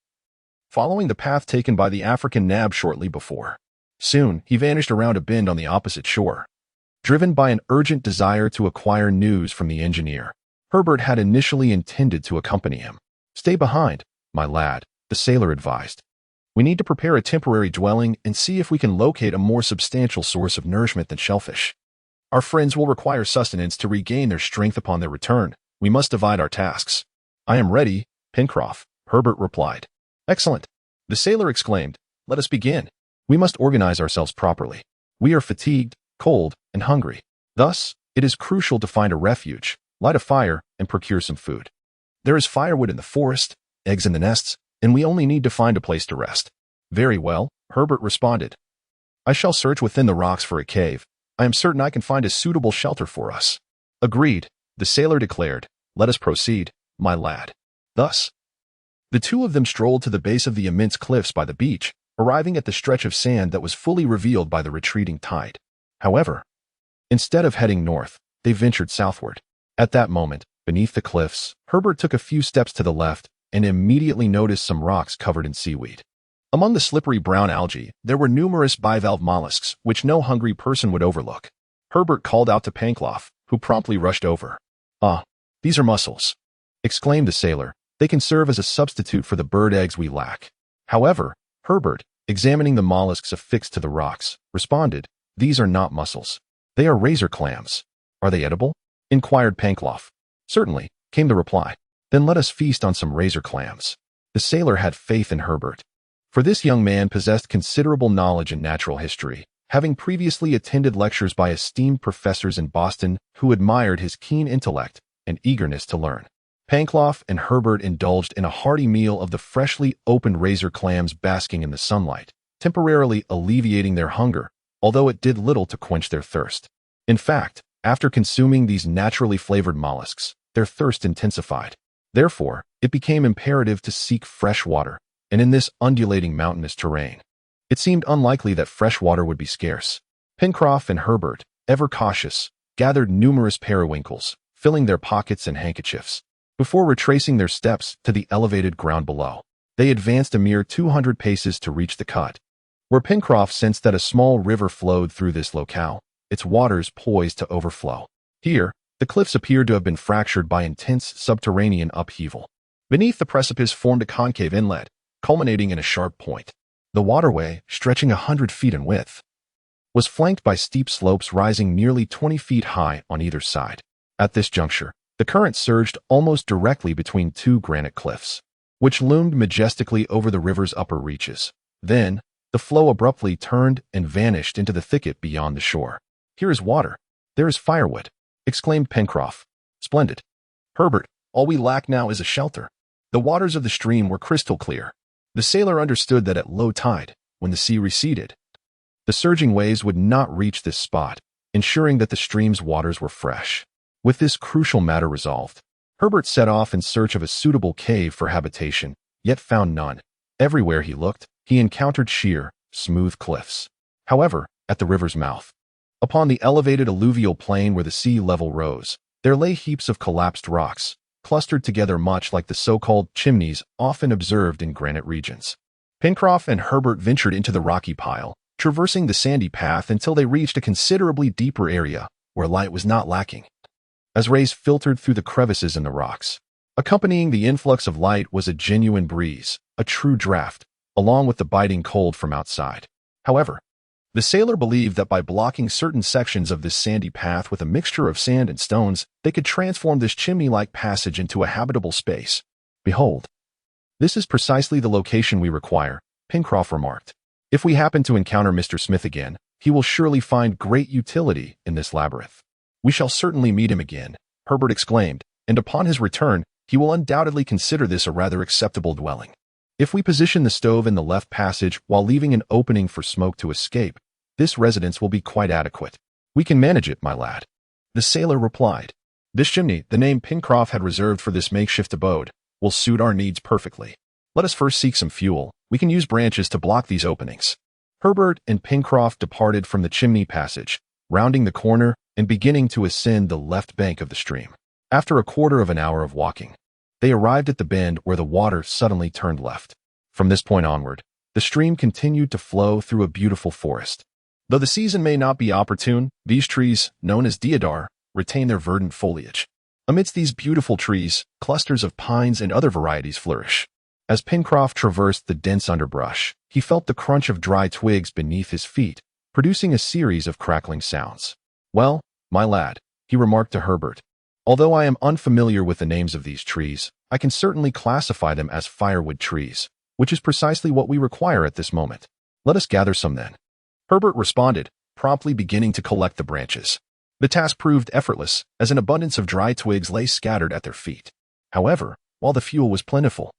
[SPEAKER 1] following the path taken by the African nab shortly before. Soon, he vanished around a bend on the opposite shore. Driven by an urgent desire to acquire news from the engineer, Herbert had initially intended to accompany him. Stay behind, my lad, the sailor advised. We need to prepare a temporary dwelling and see if we can locate a more substantial source of nourishment than shellfish. Our friends will require sustenance to regain their strength upon their return. We must divide our tasks. I am ready, Pencroff, Herbert replied. Excellent, the sailor exclaimed. Let us begin. We must organize ourselves properly. We are fatigued, cold, and hungry. Thus, it is crucial to find a refuge, light a fire, and procure some food. There is firewood in the forest, eggs in the nests, and we only need to find a place to rest. Very well, Herbert responded. I shall search within the rocks for a cave. I am certain I can find a suitable shelter for us. Agreed, the sailor declared. Let us proceed, my lad. Thus, the 2 of them strolled to the base of the immense cliffs by the beach, arriving at the stretch of sand that was fully revealed by the retreating tide. However, instead of heading north, they ventured southward. At that moment, beneath the cliffs, Herbert took a few steps to the left and immediately noticed some rocks covered in seaweed. Among the slippery brown algae, there were numerous bivalve mollusks, which no hungry person would overlook. Herbert called out to Pencroff, who promptly rushed over. Ah, these are mussels, exclaimed the sailor. They can serve as a substitute for the bird eggs we lack. However, Herbert, examining the mollusks affixed to the rocks, responded, These are not mussels. They are razor clams. Are they edible? Inquired Pencroff. Certainly, came the reply. Then let us feast on some razor clams. The sailor had faith in Herbert, for this young man possessed considerable knowledge in natural history, having previously attended lectures by esteemed professors in Boston who admired his keen intellect and eagerness to learn. Pencroff and Herbert indulged in a hearty meal of the freshly opened razor clams basking in the sunlight, temporarily alleviating their hunger, although it did little to quench their thirst. In fact, after consuming these naturally flavored mollusks, their thirst intensified. Therefore, it became imperative to seek fresh water, and in this undulating mountainous terrain, it seemed unlikely that fresh water would be scarce. Pencroff and Herbert, ever cautious, gathered numerous periwinkles, filling their pockets and handkerchiefs. Before retracing their steps to the elevated ground below, they advanced a mere 200 paces to reach the cut, where Pencroff sensed that a small river flowed through this locale, its waters poised to overflow. Here, the cliffs appeared to have been fractured by intense subterranean upheaval. Beneath the precipice formed a concave inlet, culminating in a sharp point. The waterway, stretching 100 feet in width, was flanked by steep slopes rising nearly 20 feet high on either side. At this juncture, the current surged almost directly between 2 granite cliffs, which loomed majestically over the river's upper reaches. Then, the flow abruptly turned and vanished into the thicket beyond the shore. Here is water. There is firewood, exclaimed Pencroff. Splendid. Herbert, all we lack now is a shelter. The waters of the stream were crystal clear. The sailor understood that at low tide, when the sea receded, the surging waves would not reach this spot, ensuring that the stream's waters were fresh. With this crucial matter resolved, Herbert set off in search of a suitable cave for habitation, yet found none. Everywhere he looked, he encountered sheer, smooth cliffs. However, at the river's mouth, Upon the elevated alluvial plain where the sea level rose, there lay heaps of collapsed rocks, clustered together much like the so-called chimneys often observed in granite regions. Pencroff and Herbert ventured into the rocky pile, traversing the sandy path until they reached a considerably deeper area where light was not lacking. As rays filtered through the crevices in the rocks, accompanying the influx of light was a genuine breeze, a true draft, along with the biting cold from outside. However, the sailor believed that by blocking certain sections of this sandy path with a mixture of sand and stones, they could transform this chimney-like passage into a habitable space. Behold, this is precisely the location we require, Pencroff remarked. If we happen to encounter Mr. Smith again, he will surely find great utility in this labyrinth. We shall certainly meet him again, Herbert exclaimed, and upon his return, he will undoubtedly consider this a rather acceptable dwelling. If we position the stove in the left passage while leaving an opening for smoke to escape, this residence will be quite adequate. We can manage it, my lad. The sailor replied. This chimney, the name Pencroff had reserved for this makeshift abode, will suit our needs perfectly. Let us first seek some fuel. We can use branches to block these openings. Herbert and Pencroff departed from the chimney passage, rounding the corner and beginning to ascend the left bank of the stream. After a quarter of an hour of walking, they arrived at the bend where the water suddenly turned left. From this point onward, the stream continued to flow through a beautiful forest. Though the season may not be opportune, these trees, known as deodar, retain their verdant foliage. Amidst these beautiful trees, clusters of pines and other varieties flourish. As Pencroff traversed the dense underbrush, he felt the crunch of dry twigs beneath his feet, producing a series of crackling sounds. Well, my lad, he remarked to Herbert, although I am unfamiliar with the names of these trees, I can certainly classify them as firewood trees, which is precisely what we require at this moment. Let us gather some then. Herbert responded, promptly beginning to collect the branches. The task proved effortless, as an abundance of dry twigs lay scattered at their feet. However, while the fuel was plentiful,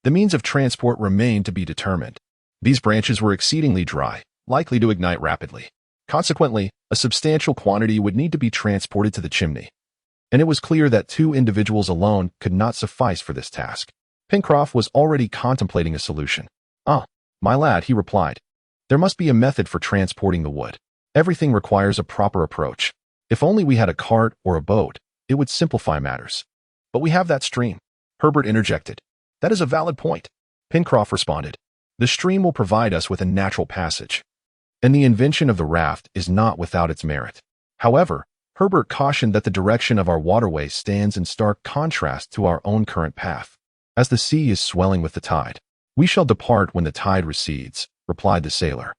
[SPEAKER 1] the means of transport remained to be determined. These branches were exceedingly dry, likely to ignite rapidly. Consequently, a substantial quantity would need to be transported to the chimney, and it was clear that 2 individuals alone could not suffice for this task. Pencroff was already contemplating a solution. Ah, my lad, he replied, there must be a method for transporting the wood. Everything requires a proper approach. If only we had a cart or a boat, it would simplify matters. But we have that stream. Herbert interjected. That is a valid point. Pencroff responded. The stream will provide us with a natural passage, and the invention of the raft is not without its merit. However, Herbert cautioned that the direction of our waterway stands in stark contrast to our own current path, as the sea is swelling with the tide. We shall depart when the tide recedes, replied the sailor,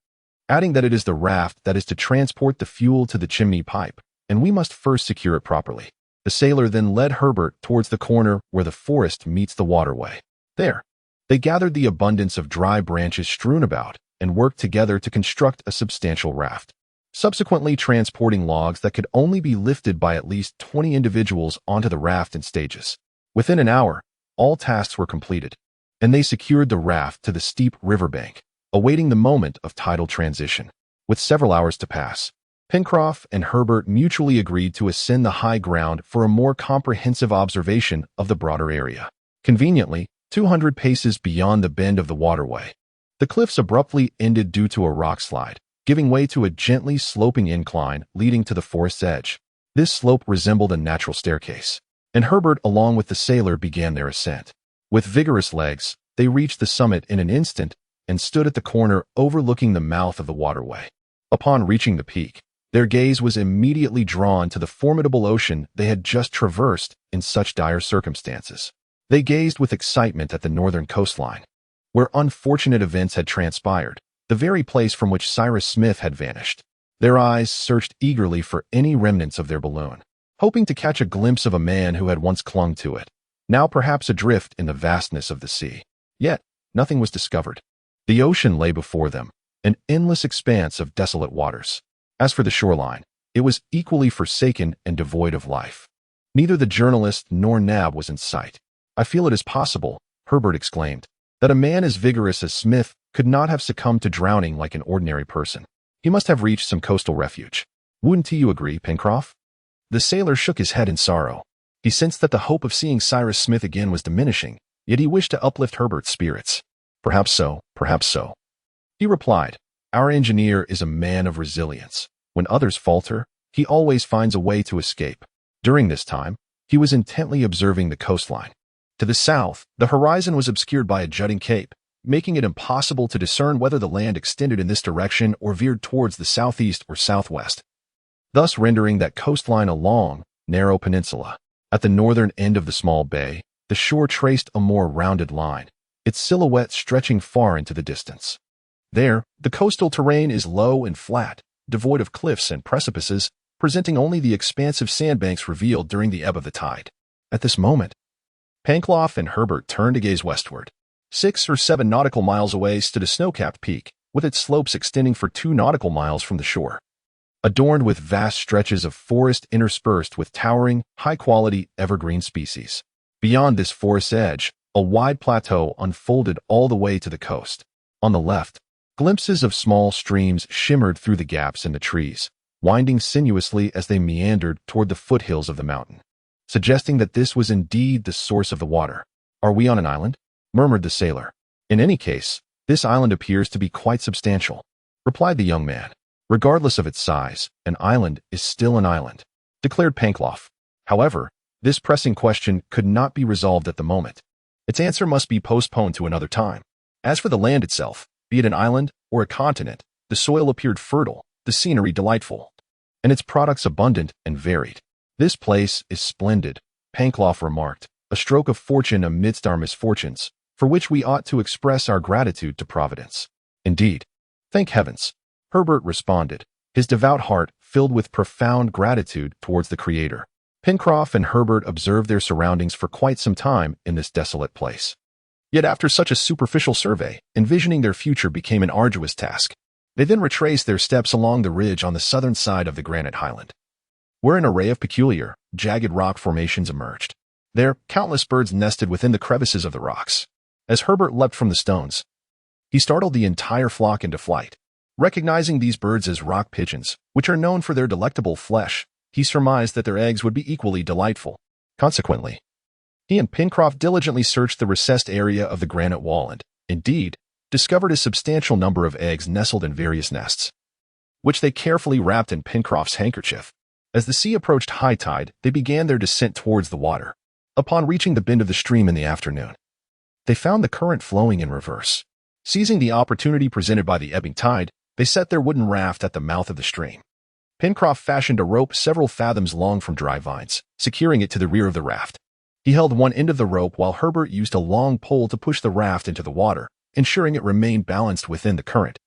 [SPEAKER 1] adding that it is the raft that is to transport the fuel to the chimney pipe, and we must first secure it properly. The sailor then led Herbert towards the corner where the forest meets the waterway. There, they gathered the abundance of dry branches strewn about and worked together to construct a substantial raft, subsequently transporting logs that could only be lifted by at least 20 individuals onto the raft in stages. Within an hour, all tasks were completed, and they secured the raft to the steep riverbank, awaiting the moment of tidal transition. With several hours to pass, Pencroff and Herbert mutually agreed to ascend the high ground for a more comprehensive observation of the broader area. Conveniently, 200 paces beyond the bend of the waterway, the cliffs abruptly ended due to a rock slide, giving way to a gently sloping incline leading to the forest's edge. This slope resembled a natural staircase, and Herbert, along with the sailor, began their ascent. With vigorous legs, they reached the summit in an instant and stood at the corner overlooking the mouth of the waterway. Upon reaching the peak, their gaze was immediately drawn to the formidable ocean they had just traversed in such dire circumstances. They gazed with excitement at the northern coastline, where unfortunate events had transpired, the very place from which Cyrus Smith had vanished. Their eyes searched eagerly for any remnants of their balloon, hoping to catch a glimpse of a man who had once clung to it, now perhaps adrift in the vastness of the sea. Yet, nothing was discovered. The ocean lay before them, an endless expanse of desolate waters. As for the shoreline, it was equally forsaken and devoid of life. Neither the journalist nor Nab was in sight. I feel it is possible, Herbert exclaimed, that a man as vigorous as Smith could not have succumbed to drowning like an ordinary person. He must have reached some coastal refuge. Wouldn't you agree, Pencroff? The sailor shook his head in sorrow. He sensed that the hope of seeing Cyrus Smith again was diminishing, yet he wished to uplift Herbert's spirits. Perhaps so, he replied. Our engineer is a man of resilience. When others falter, he always finds a way to escape. During this time, he was intently observing the coastline. To the south, the horizon was obscured by a jutting cape, making it impossible to discern whether the land extended in this direction or veered towards the southeast or southwest, thus rendering that coastline a long, narrow peninsula. At the northern end of the small bay, the shore traced a more rounded line, its silhouette stretching far into the distance. There, the coastal terrain is low and flat, devoid of cliffs and precipices, presenting only the expansive sandbanks revealed during the ebb of the tide. At this moment, Pencroff and Herbert turned to gaze westward. 6 or 7 nautical miles away stood a snow-capped peak, with its slopes extending for 2 nautical miles from the shore, adorned with vast stretches of forest interspersed with towering, high-quality, evergreen species. Beyond this forest edge, a wide plateau unfolded all the way to the coast. On the left, glimpses of small streams shimmered through the gaps in the trees, winding sinuously as they meandered toward the foothills of the mountain, suggesting that this was indeed the source of the water. "Are we on an island?" murmured the sailor. "In any case, this island appears to be quite substantial," replied the young man. "Regardless of its size, an island is still an island," declared Pencroff. However, this pressing question could not be resolved at the moment. Its answer must be postponed to another time. As for the land itself, be it an island or a continent, the soil appeared fertile, the scenery delightful, and its products abundant and varied. "This place is splendid," Pencroff remarked, "a stroke of fortune amidst our misfortunes, for which we ought to express our gratitude to Providence." "Indeed, thank heavens," Herbert responded, his devout heart filled with profound gratitude towards the Creator. Pencroff and Herbert observed their surroundings for quite some time in this desolate place. Yet after such a superficial survey, envisioning their future became an arduous task. They then retraced their steps along the ridge on the southern side of the granite highland, where an array of peculiar, jagged rock formations emerged. There, countless birds nested within the crevices of the rocks. As Herbert leapt from the stones, he startled the entire flock into flight. Recognizing these birds as rock pigeons, which are known for their delectable flesh, he surmised that their eggs would be equally delightful. Consequently, he and Pencroff diligently searched the recessed area of the granite wall and, indeed, discovered a substantial number of eggs nestled in various nests, which they carefully wrapped in Pencroff's handkerchief. As the sea approached high tide, they began their descent towards the water. Upon reaching the bend of the stream in the afternoon, they found the current flowing in reverse. Seizing the opportunity presented by the ebbing tide, they set their wooden raft at the mouth of the stream. Pencroff fashioned a rope several fathoms long from dry vines, securing it to the rear of the raft. He held one end of the rope while Herbert used a long pole to push the raft into the water, ensuring it remained balanced within the current.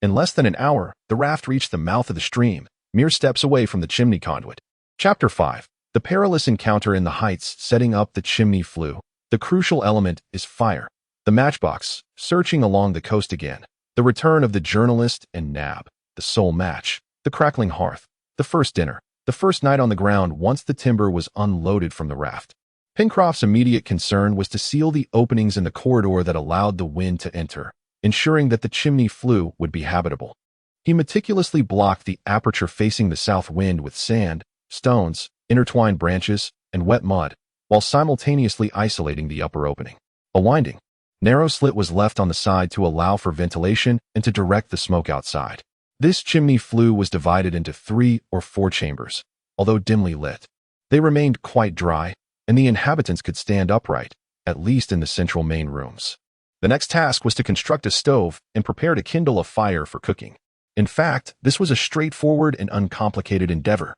[SPEAKER 1] In less than an hour, the raft reached the mouth of the stream, mere steps away from the chimney conduit. Chapter 5. The perilous encounter in the heights setting up the chimney flue. The crucial element is fire. The matchbox, searching along the coast again. The return of the journalist and Nab. The sole match. The crackling hearth. The first dinner. The first night on the ground once the timber was unloaded from the raft. Pencroff's immediate concern was to seal the openings in the corridor that allowed the wind to enter, ensuring that the chimney flue would be habitable. He meticulously blocked the aperture facing the south wind with sand, stones, intertwined branches, and wet mud, while simultaneously isolating the upper opening. A winding, narrow slit was left on the side to allow for ventilation and to direct the smoke outside. This chimney flue was divided into 3 or 4 chambers, although dimly lit. They remained quite dry, and the inhabitants could stand upright, at least in the central main rooms. The next task was to construct a stove and prepare to kindle a fire for cooking. In fact, this was a straightforward and uncomplicated endeavor.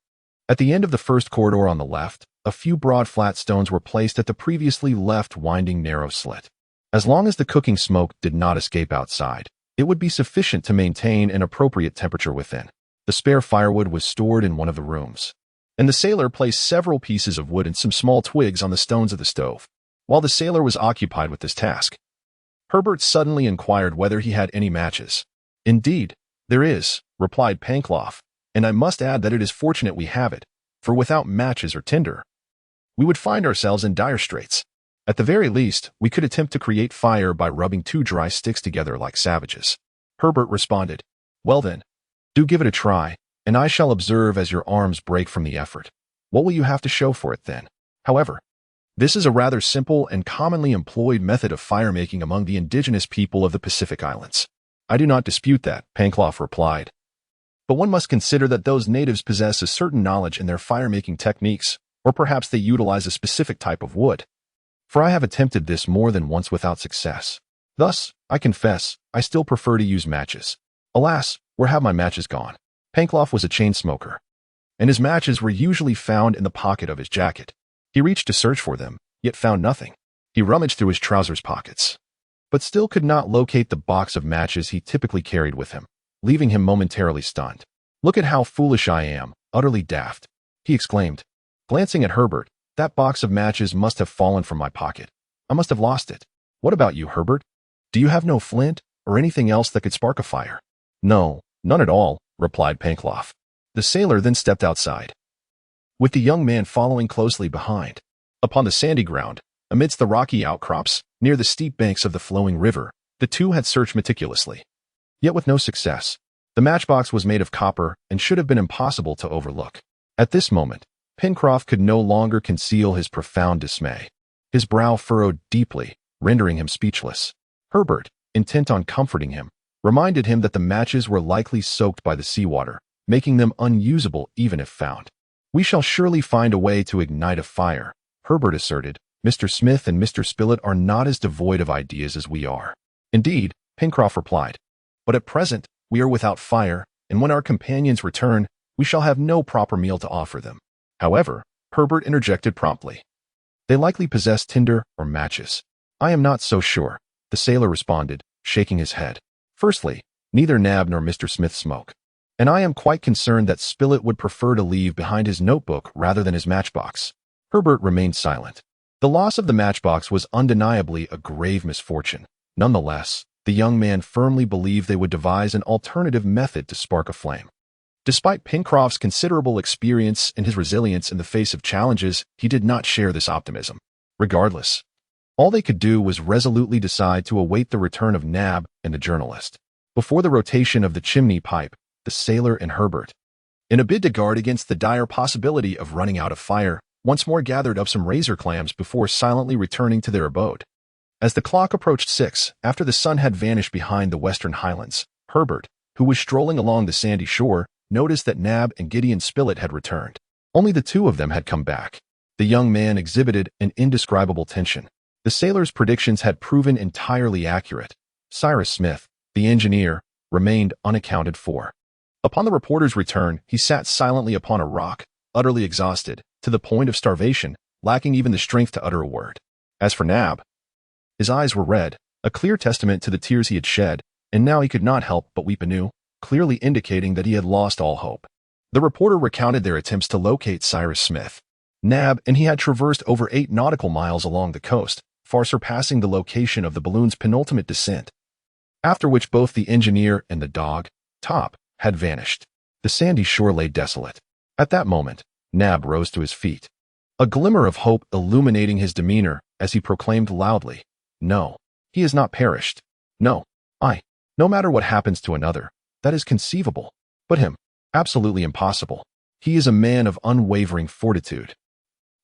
[SPEAKER 1] At the end of the first corridor on the left, a few broad flat stones were placed at the previously left winding narrow slit. As long as the cooking smoke did not escape outside, it would be sufficient to maintain an appropriate temperature within. The spare firewood was stored in one of the rooms, and the sailor placed several pieces of wood and some small twigs on the stones of the stove. While the sailor was occupied with this task, Herbert suddenly inquired whether he had any matches. "Indeed, there is," replied Pencroff, "and I must add that it is fortunate we have it, for without matches or tinder, we would find ourselves in dire straits. At the very least, we could attempt to create fire by rubbing 2 dry sticks together like savages." Herbert responded, "Well then, do give it a try, and I shall observe as your arms break from the effort. What will you have to show for it then? However, this is a rather simple and commonly employed method of fire-making among the indigenous people of the Pacific Islands." "I do not dispute that," Pencroff replied. But one must consider that those natives possess a certain knowledge in their fire-making techniques, or perhaps they utilize a specific type of wood. For I have attempted this more than once without success. Thus, I confess, I still prefer to use matches. Alas, where have my matches gone? Pencroff was a chain smoker, and his matches were usually found in the pocket of his jacket. He reached to search for them, yet found nothing. He rummaged through his trousers pockets, but still could not locate the box of matches he typically carried with him, leaving him momentarily stunned. "Look at how foolish I am, utterly daft," he exclaimed. Glancing at Herbert, "That box of matches must have fallen from my pocket. I must have lost it. What about you, Herbert? Do you have no flint or anything else that could spark a fire?" "No, none at all," replied Pencroff. The sailor then stepped outside, with the young man following closely behind. Upon the sandy ground, amidst the rocky outcrops, near the steep banks of the flowing river, the two had searched meticulously, yet with no success. The matchbox was made of copper and should have been impossible to overlook. At this moment, Pencroff could no longer conceal his profound dismay. His brow furrowed deeply, rendering him speechless. Herbert, intent on comforting him, reminded him that the matches were likely soaked by the seawater, making them unusable even if found. "We shall surely find a way to ignite a fire," Herbert asserted. "Mr. Smith and Mr. Spilett are not as devoid of ideas as we are." "Indeed," Pencroff replied, "but at present we are without fire, and when our companions return, we shall have no proper meal to offer them." However, Herbert interjected promptly, "They likely possess tinder or matches." "I am not so sure," the sailor responded, shaking his head. "Firstly, neither Nab nor Mr. Smith smoke, and I am quite concerned that Spilett would prefer to leave behind his notebook rather than his matchbox." Herbert remained silent. The loss of the matchbox was undeniably a grave misfortune. Nonetheless, the young man firmly believed they would devise an alternative method to spark a flame. Despite Pencroff's considerable experience and his resilience in the face of challenges, he did not share this optimism. Regardless, all they could do was resolutely decide to await the return of Nab and the journalist. Before the rotation of the chimney pipe, the sailor and Herbert, in a bid to guard against the dire possibility of running out of fire, once more gathered up some razor clams before silently returning to their abode. As the clock approached 6, after the sun had vanished behind the western highlands, Herbert, who was strolling along the sandy shore, noticed that Nab and Gideon Spilett had returned. Only the two of them had come back. The young man exhibited an indescribable tension. The sailor's predictions had proven entirely accurate. Cyrus Smith, the engineer, remained unaccounted for. Upon the reporter's return, he sat silently upon a rock, utterly exhausted, to the point of starvation, lacking even the strength to utter a word. As for Nab, his eyes were red, a clear testament to the tears he had shed, and now he could not help but weep anew, clearly indicating that he had lost all hope. The reporter recounted their attempts to locate Cyrus Smith. Nab and he had traversed over 8 nautical miles along the coast, far surpassing the location of the balloon's penultimate descent, after which both the engineer and the dog, Top, had vanished. The sandy shore lay desolate. At that moment, Nab rose to his feet, a glimmer of hope illuminating his demeanor as he proclaimed loudly, "No, he has not perished. No, no matter what happens to another, that is conceivable. But him, absolutely impossible. He is a man of unwavering fortitude."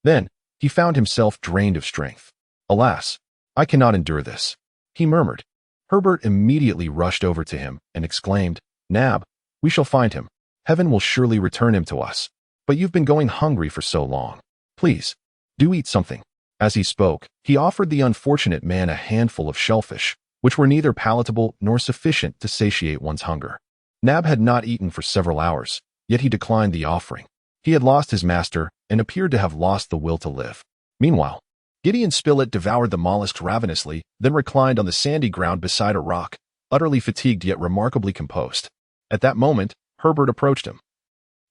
[SPEAKER 1] Then, he found himself drained of strength. "Alas, I cannot endure this," he murmured. Herbert immediately rushed over to him and exclaimed, "Nab, we shall find him. Heaven will surely return him to us. But you've been going hungry for so long. Please, do eat something." As he spoke, he offered the unfortunate man a handful of shellfish, which were neither palatable nor sufficient to satiate one's hunger. Nab had not eaten for several hours, yet he declined the offering. He had lost his master and appeared to have lost the will to live. Meanwhile, Gideon Spilett devoured the mollusks ravenously, then reclined on the sandy ground beside a rock, utterly fatigued yet remarkably composed. At that moment, Herbert approached him,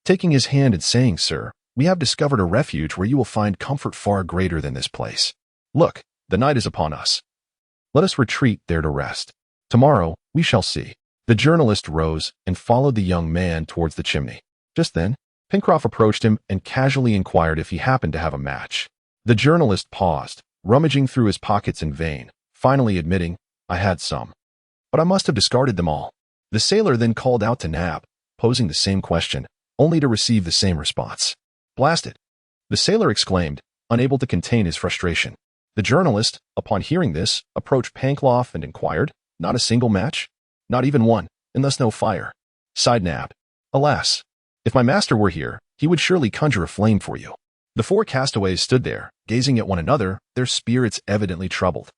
[SPEAKER 1] taking his hand and saying, "Sir, we have discovered a refuge where you will find comfort far greater than this place. Look, the night is upon us. Let us retreat there to rest. Tomorrow, we shall see." The journalist rose and followed the young man towards the chimney. Just then, Pencroff approached him and casually inquired if he happened to have a match. The journalist paused, rummaging through his pockets in vain, finally admitting, "I had some, but I must have discarded them all." The sailor then called out to Nab, posing the same question, only to receive the same response. "Blast it!" the sailor exclaimed, unable to contain his frustration. The journalist, upon hearing this, approached Pencroff and inquired, "Not a single match? Not even one, and thus no fire?" Sighed Nab. Alas, if my master were here, he would surely conjure a flame for you." The four castaways stood there, gazing at one another, their spirits evidently troubled.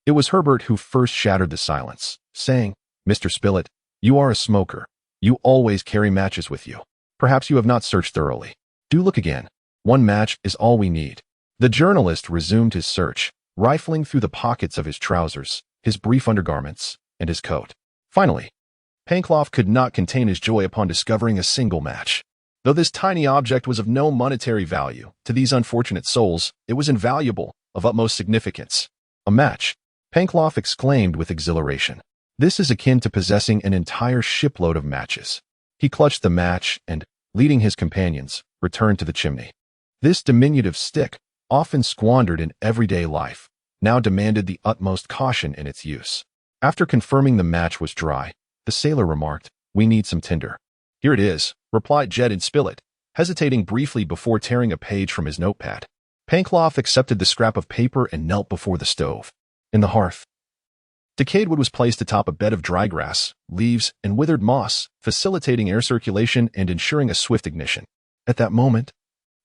[SPEAKER 1] It was Herbert who first shattered the silence, saying, "Mr. Spilett, you are a smoker. You always carry matches with you. Perhaps you have not searched thoroughly. Do look again. One match is all we need." The journalist resumed his search, rifling through the pockets of his trousers, his brief undergarments, and his coat. Finally, Pencroff could not contain his joy upon discovering a single match. Though this tiny object was of no monetary value, to these unfortunate souls, it was invaluable, of utmost significance. "A match!" Pencroff exclaimed with exhilaration. "This is akin to possessing an entire shipload of matches." He clutched the match and, leading his companions, returned to the chimney. This diminutive stick, often squandered in everyday life, now demanded the utmost caution in its use. After confirming the match was dry, the sailor remarked, "We need some tinder." "Here it is," replied Gideon Spilett, hesitating briefly before tearing a page from his notepad. Pencroff accepted the scrap of paper and knelt before the stove. In the hearth, decayed wood was placed atop a bed of dry grass, leaves, and withered moss, facilitating air circulation and ensuring a swift ignition. At that moment,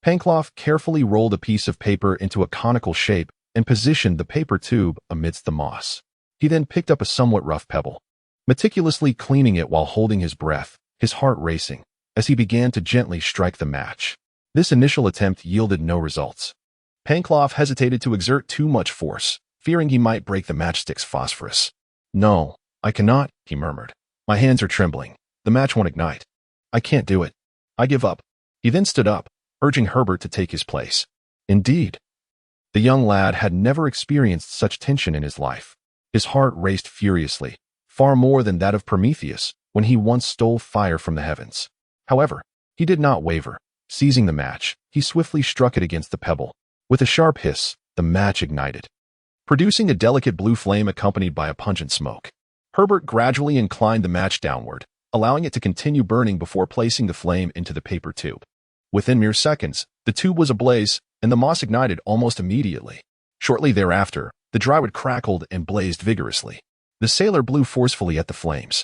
[SPEAKER 1] Pencroff carefully rolled a piece of paper into a conical shape and positioned the paper tube amidst the moss. He then picked up a somewhat rough pebble, meticulously cleaning it while holding his breath, his heart racing, as he began to gently strike the match. This initial attempt yielded no results. Pencroff hesitated to exert too much force, fearing he might break the matchstick's phosphorus. "No, I cannot," he murmured. "My hands are trembling. The match won't ignite. I can't do it. I give up." He then stood up, urging Herbert to take his place. Indeed, the young lad had never experienced such tension in his life. His heart raced furiously, far more than that of Prometheus when he once stole fire from the heavens. However, he did not waver. Seizing the match, he swiftly struck it against the pebble. With a sharp hiss, the match ignited, producing a delicate blue flame accompanied by a pungent smoke. Herbert gradually inclined the match downward, allowing it to continue burning before placing the flame into the paper tube. Within mere seconds, the tube was ablaze, and the moss ignited almost immediately. Shortly thereafter, the drywood crackled and blazed vigorously. The sailor blew forcefully at the flames,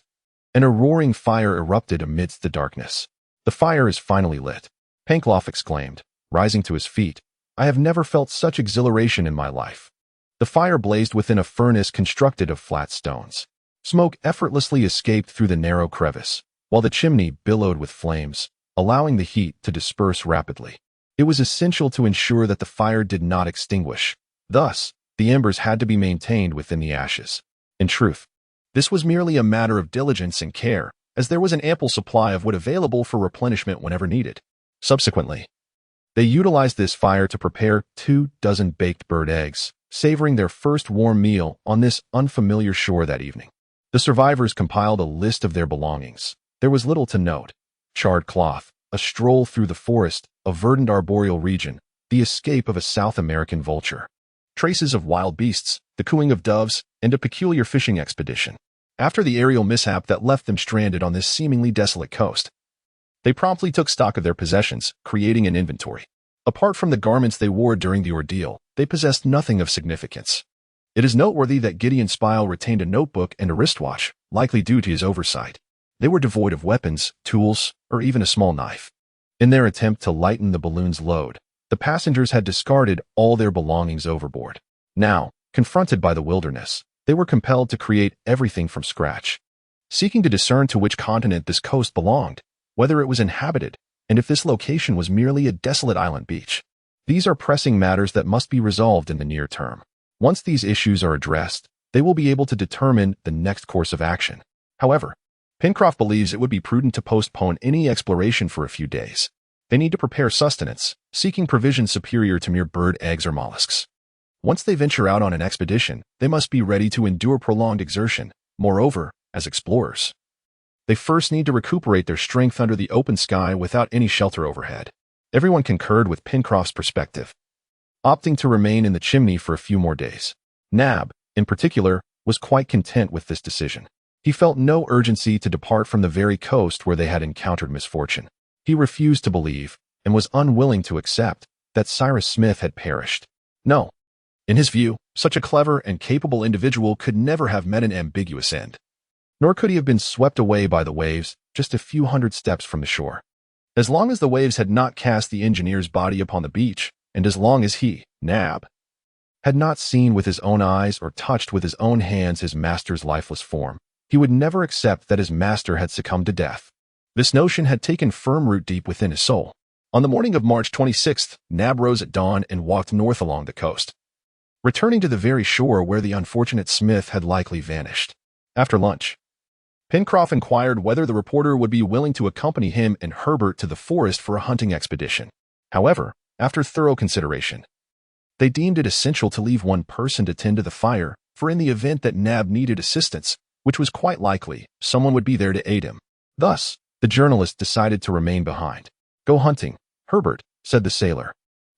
[SPEAKER 1] and a roaring fire erupted amidst the darkness. "The fire is finally lit," Pencroff exclaimed, rising to his feet. "I have never felt such exhilaration in my life." The fire blazed within a furnace constructed of flat stones. Smoke effortlessly escaped through the narrow crevice, while the chimney billowed with flames, allowing the heat to disperse rapidly. It was essential to ensure that the fire did not extinguish. Thus, the embers had to be maintained within the ashes. In truth, this was merely a matter of diligence and care, as there was an ample supply of wood available for replenishment whenever needed. Subsequently, they utilized this fire to prepare 24 baked bird eggs, savoring their first warm meal on this unfamiliar shore that evening. The survivors compiled a list of their belongings. There was little to note: charred cloth, a stroll through the forest, a verdant arboreal region, the escape of a South American vulture, traces of wild beasts, the cooing of doves, and a peculiar fishing expedition. After the aerial mishap that left them stranded on this seemingly desolate coast, they promptly took stock of their possessions, creating an inventory. Apart from the garments they wore during the ordeal, they possessed nothing of significance. It is noteworthy that Gideon Spilett retained a notebook and a wristwatch, likely due to his oversight. They were devoid of weapons, tools, or even a small knife. In their attempt to lighten the balloon's load, the passengers had discarded all their belongings overboard. Now, confronted by the wilderness, they were compelled to create everything from scratch, seeking to discern to which continent this coast belonged, whether it was inhabited, and if this location was merely a desolate island beach. These are pressing matters that must be resolved in the near term. Once these issues are addressed, they will be able to determine the next course of action. However, Pencroff believes it would be prudent to postpone any exploration for a few days. They need to prepare sustenance, seeking provisions superior to mere bird eggs or mollusks. Once they venture out on an expedition, they must be ready to endure prolonged exertion. Moreover, as explorers, they first need to recuperate their strength under the open sky without any shelter overhead. Everyone concurred with Pencroff's perspective, opting to remain in the chimney for a few more days. Nab, in particular, was quite content with this decision. He felt no urgency to depart from the very coast where they had encountered misfortune. He refused to believe, and was unwilling to accept, that Cyrus Smith had perished. No. In his view, such a clever and capable individual could never have met an ambiguous end. nor could he have been swept away by the waves just a few hundred steps from the shore. As long as the waves had not cast the engineer's body upon the beach, and as long as he, Nab, had not seen with his own eyes or touched with his own hands his master's lifeless form, he would never accept that his master had succumbed to death. This notion had taken firm root deep within his soul. On the morning of March 26th, Nab rose at dawn and walked north along the coast, returning to the very shore where the unfortunate Smith had likely vanished. After lunch, Pencroff inquired whether the reporter would be willing to accompany him and Herbert to the forest for a hunting expedition. However, after thorough consideration, they deemed it essential to leave one person to tend to the fire, for in the event that Nab needed assistance, which was quite likely, someone would be there to aid him. Thus, the journalist decided to remain behind. "Go hunting, Herbert," said the sailor.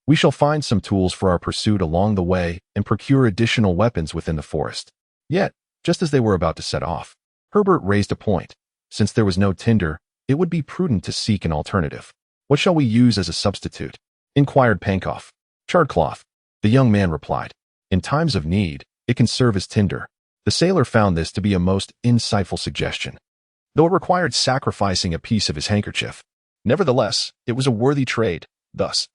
[SPEAKER 1] "We shall find some tools for our pursuit along the way and procure additional weapons within the forest." Yet, just as they were about to set off, Herbert raised a point. Since there was no tinder, it would be prudent to seek an alternative. "What shall we use as a substitute?" inquired Pencroff. "Charred cloth," the young man replied. "In times of need, it can serve as tinder." The sailor found this to be a most insightful suggestion, though it required sacrificing a piece of his handkerchief. Nevertheless, it was a worthy trade. Thus,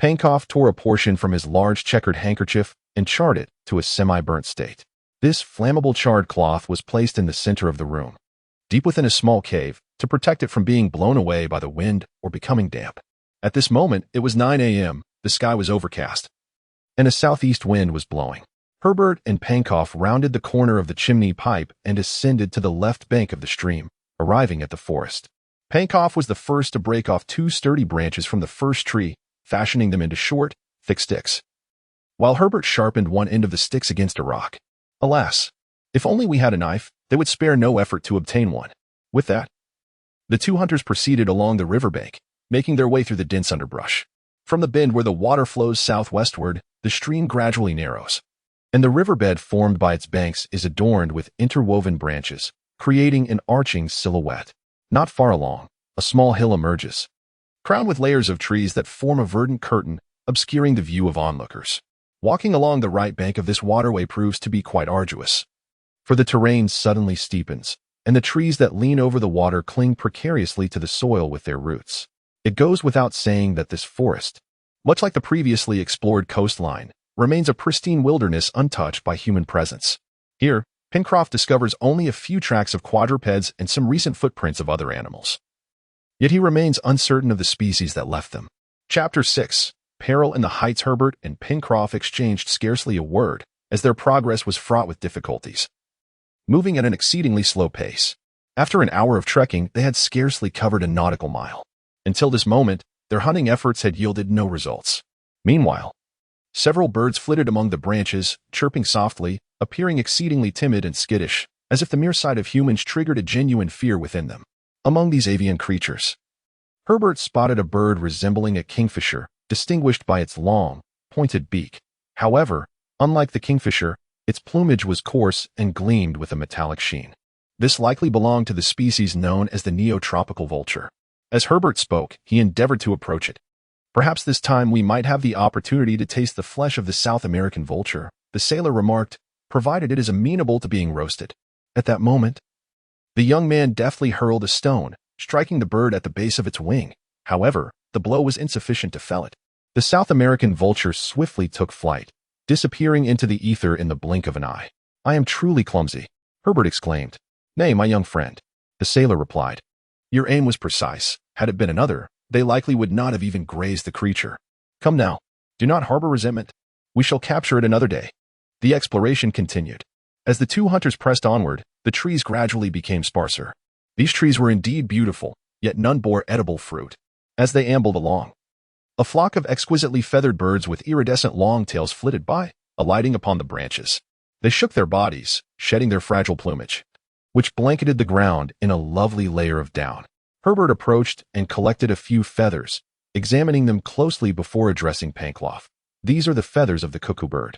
[SPEAKER 1] Pencroff tore a portion from his large checkered handkerchief and charred it to a semi-burnt state. This flammable charred cloth was placed in the center of the room, deep within a small cave, to protect it from being blown away by the wind or becoming damp. At this moment, it was 9 a.m., the sky was overcast, and a southeast wind was blowing. Herbert and Pencroff rounded the corner of the chimney pipe and ascended to the left bank of the stream, arriving at the forest. Pencroff was the first to break off 2 sturdy branches from the first tree, fashioning them into short, thick sticks, while Herbert sharpened one end of the sticks against a rock. Alas, if only we had a knife, they would spare no effort to obtain one. With that, the 2 hunters proceeded along the riverbank, making their way through the dense underbrush. From the bend where the water flows southwestward, the stream gradually narrows, and the riverbed formed by its banks is adorned with interwoven branches, creating an arching silhouette. Not far along, a small hill emerges, crowned with layers of trees that form a verdant curtain, obscuring the view of onlookers. Walking along the right bank of this waterway proves to be quite arduous, for the terrain suddenly steepens, and the trees that lean over the water cling precariously to the soil with their roots. It goes without saying that this forest, much like the previously explored coastline, remains a pristine wilderness untouched by human presence. Here, Pencroff discovers only a few tracks of quadrupeds and some recent footprints of other animals. Yet he remains uncertain of the species that left them. Chapter 6. Peril in the Heights. Herbert and Pencroff exchanged scarcely a word, as their progress was fraught with difficulties, moving at an exceedingly slow pace. After an hour of trekking, they had scarcely covered a nautical mile. Until this moment, their hunting efforts had yielded no results. Meanwhile, several birds flitted among the branches, chirping softly, appearing exceedingly timid and skittish, as if the mere sight of humans triggered a genuine fear within them. Among these avian creatures, Herbert spotted a bird resembling a kingfisher, distinguished by its long, pointed beak. However, unlike the kingfisher, its plumage was coarse and gleamed with a metallic sheen. This likely belonged to the species known as the neotropical vulture. As Herbert spoke, he endeavored to approach it. "Perhaps this time we might have the opportunity to taste the flesh of the South American vulture," the sailor remarked, "provided it is amenable to being roasted." At that moment, the young man deftly hurled a stone, striking the bird at the base of its wing. However, the blow was insufficient to fell it. The South American vulture swiftly took flight, disappearing into the ether in the blink of an eye. "I am truly clumsy," Herbert exclaimed. "Nay, my young friend," the sailor replied. "Your aim was precise. Had it been another, they likely would not have even grazed the creature. Come now, do not harbor resentment. We shall capture it another day." The exploration continued. As the 2 hunters pressed onward, the trees gradually became sparser. These trees were indeed beautiful, yet none bore edible fruit. As they ambled along, a flock of exquisitely feathered birds with iridescent long tails flitted by, alighting upon the branches. They shook their bodies, shedding their fragile plumage, which blanketed the ground in a lovely layer of down. Herbert approached and collected a few feathers, examining them closely before addressing Pencroff. "These are the feathers of the cuckoo bird."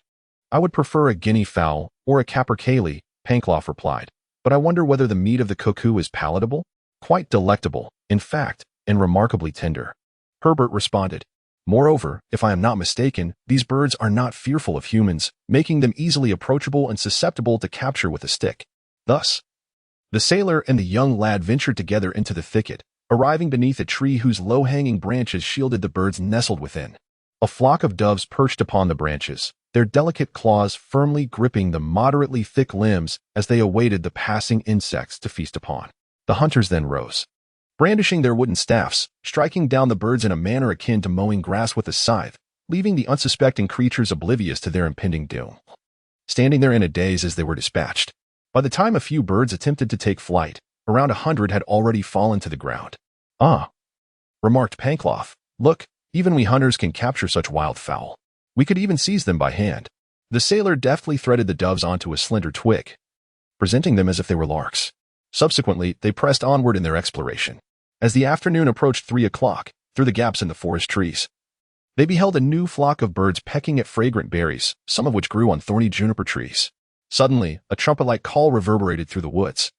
[SPEAKER 1] "I would prefer a guinea fowl or a capercaillie," Pencroff replied, "but I wonder whether the meat of the cuckoo is palatable?" "Quite delectable, in fact, and remarkably tender," Herbert responded. "Moreover, if I am not mistaken, these birds are not fearful of humans, making them easily approachable and susceptible to capture with a stick." Thus, The sailor and the young lad ventured together into the thicket, arriving beneath a tree whose low-hanging branches shielded the birds nestled within. A flock of doves perched upon the branches, their delicate claws firmly gripping the moderately thick limbs as they awaited the passing insects to feast upon. The hunters then rose, brandishing their wooden staffs, striking down the birds in a manner akin to mowing grass with a scythe, leaving the unsuspecting creatures oblivious to their impending doom. Standing there in a daze as they were dispatched, by the time a few birds attempted to take flight, around 100 had already fallen to the ground. "Ah," remarked Pencroff, "look, even we hunters can capture such wild fowl. We could even seize them by hand." The sailor deftly threaded the doves onto a slender twig, presenting them as if they were larks. Subsequently, they pressed onward in their exploration. As the afternoon approached 3 o'clock, through the gaps in the forest trees, they beheld a new flock of birds pecking at fragrant berries, some of which grew on thorny juniper trees. Suddenly, a trumpet-like call reverberated through the woods,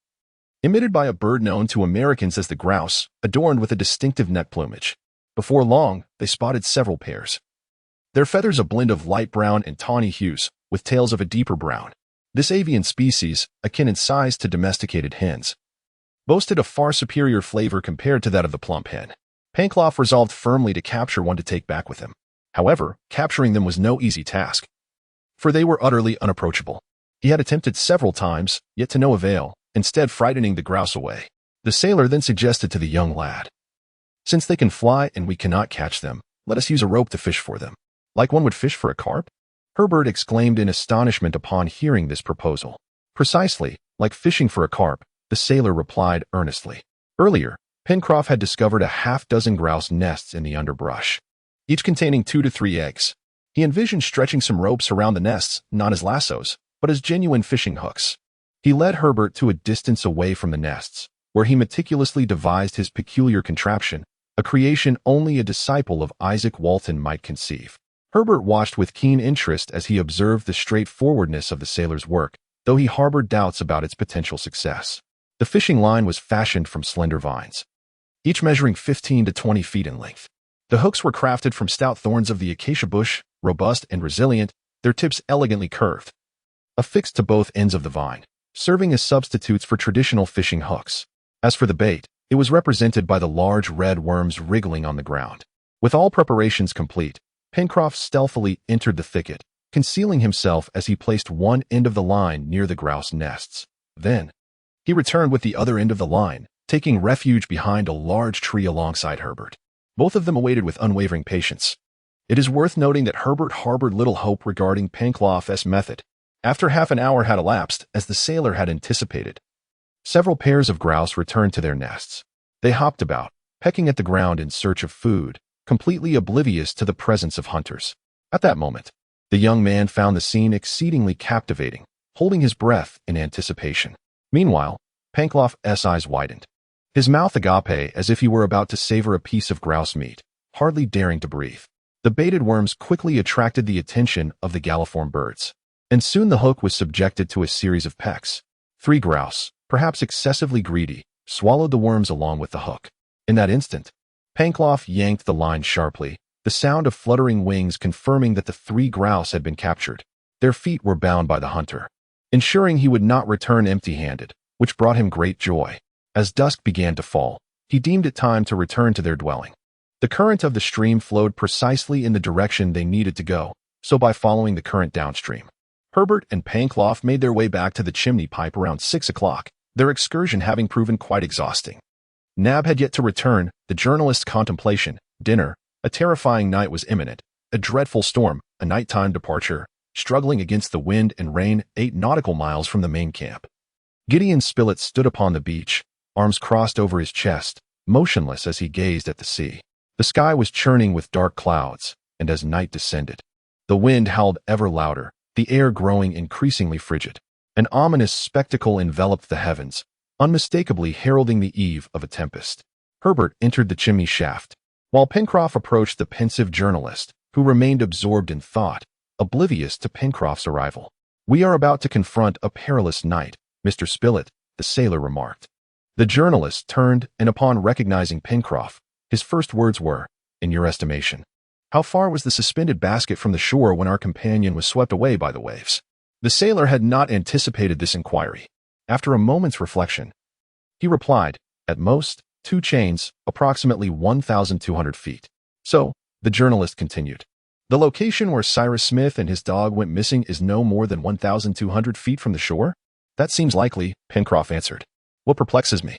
[SPEAKER 1] emitted by a bird known to Americans as the grouse, adorned with a distinctive neck plumage. Before long, they spotted several pairs, their feathers a blend of light brown and tawny hues, with tails of a deeper brown. This avian species, akin in size to domesticated hens, boasted a far superior flavor compared to that of the plump hen. Pencroff resolved firmly to capture one to take back with him. However, capturing them was no easy task, for they were utterly unapproachable. He had attempted several times, yet to no avail, instead frightening the grouse away. The sailor then suggested to the young lad, "Since they can fly and we cannot catch them, let us use a rope to fish for them." "Like one would fish for a carp?" Herbert exclaimed in astonishment upon hearing this proposal. "Precisely, like fishing for a carp," the sailor replied earnestly. Earlier, Pencroff had discovered a half-dozen grouse nests in the underbrush, each containing 2 to 3 eggs. He envisioned stretching some ropes around the nests, not as lassos, but as genuine fishing hooks. He led Herbert to a distance away from the nests, where he meticulously devised his peculiar contraption, a creation only a disciple of Isaac Walton might conceive. Herbert watched with keen interest as he observed the straightforwardness of the sailor's work, though he harbored doubts about its potential success. The fishing line was fashioned from slender vines, each measuring 15 to 20 feet in length. The hooks were crafted from stout thorns of the acacia bush, robust and resilient, their tips elegantly curved, affixed to both ends of the vine, serving as substitutes for traditional fishing hooks. As for the bait, it was represented by the large red worms wriggling on the ground. With all preparations complete, Pencroff stealthily entered the thicket, concealing himself as he placed one end of the line near the grouse nests. Then, he returned with the other end of the line, taking refuge behind a large tree alongside Herbert. Both of them awaited with unwavering patience. It is worth noting that Herbert harbored little hope regarding Pencroff's method. After half an hour had elapsed, as the sailor had anticipated, several pairs of grouse returned to their nests. They hopped about, pecking at the ground in search of food, completely oblivious to the presence of hunters. At that moment, the young man found the scene exceedingly captivating, holding his breath in anticipation. Meanwhile, Pencroff's eyes widened, his mouth agape as if he were about to savor a piece of grouse meat, hardly daring to breathe. The baited worms quickly attracted the attention of the galliform birds, and soon the hook was subjected to a series of pecks. 3 grouse, perhaps excessively greedy, swallowed the worms along with the hook. In that instant, Pencroff yanked the line sharply, the sound of fluttering wings confirming that the 3 grouse had been captured. Their feet were bound by the hunter, ensuring he would not return empty-handed, which brought him great joy. As dusk began to fall, he deemed it time to return to their dwelling. The current of the stream flowed precisely in the direction they needed to go, so by following the current downstream, Herbert and Pencroff made their way back to the chimney pipe around 6 o'clock, their excursion having proven quite exhausting. Nab had yet to return, the journalist's contemplation, dinner, a terrifying night was imminent, a dreadful storm, a nighttime departure, struggling against the wind and rain 8 nautical miles from the main camp. Gideon Spilett stood upon the beach, arms crossed over his chest, motionless as he gazed at the sea. The sky was churning with dark clouds, and as night descended, the wind howled ever louder, the air growing increasingly frigid. An ominous spectacle enveloped the heavens, unmistakably heralding the eve of a tempest. Herbert entered the chimney shaft, while Pencroff approached the pensive journalist, who remained absorbed in thought, oblivious to Pencroff's arrival. "We are about to confront a perilous night, Mr. Spilett," the sailor remarked. The journalist turned, and upon recognizing Pencroff, his first words were, "In your estimation, how far was the suspended basket from the shore when our companion was swept away by the waves?" The sailor had not anticipated this inquiry. After a moment's reflection, He replied, "At most, 2 chains, approximately 1,200 feet." So, the journalist continued, "The location where Cyrus Smith and his dog went missing is no more than 1,200 feet from the shore?" "That seems likely," Pencroff answered. "What perplexes me,"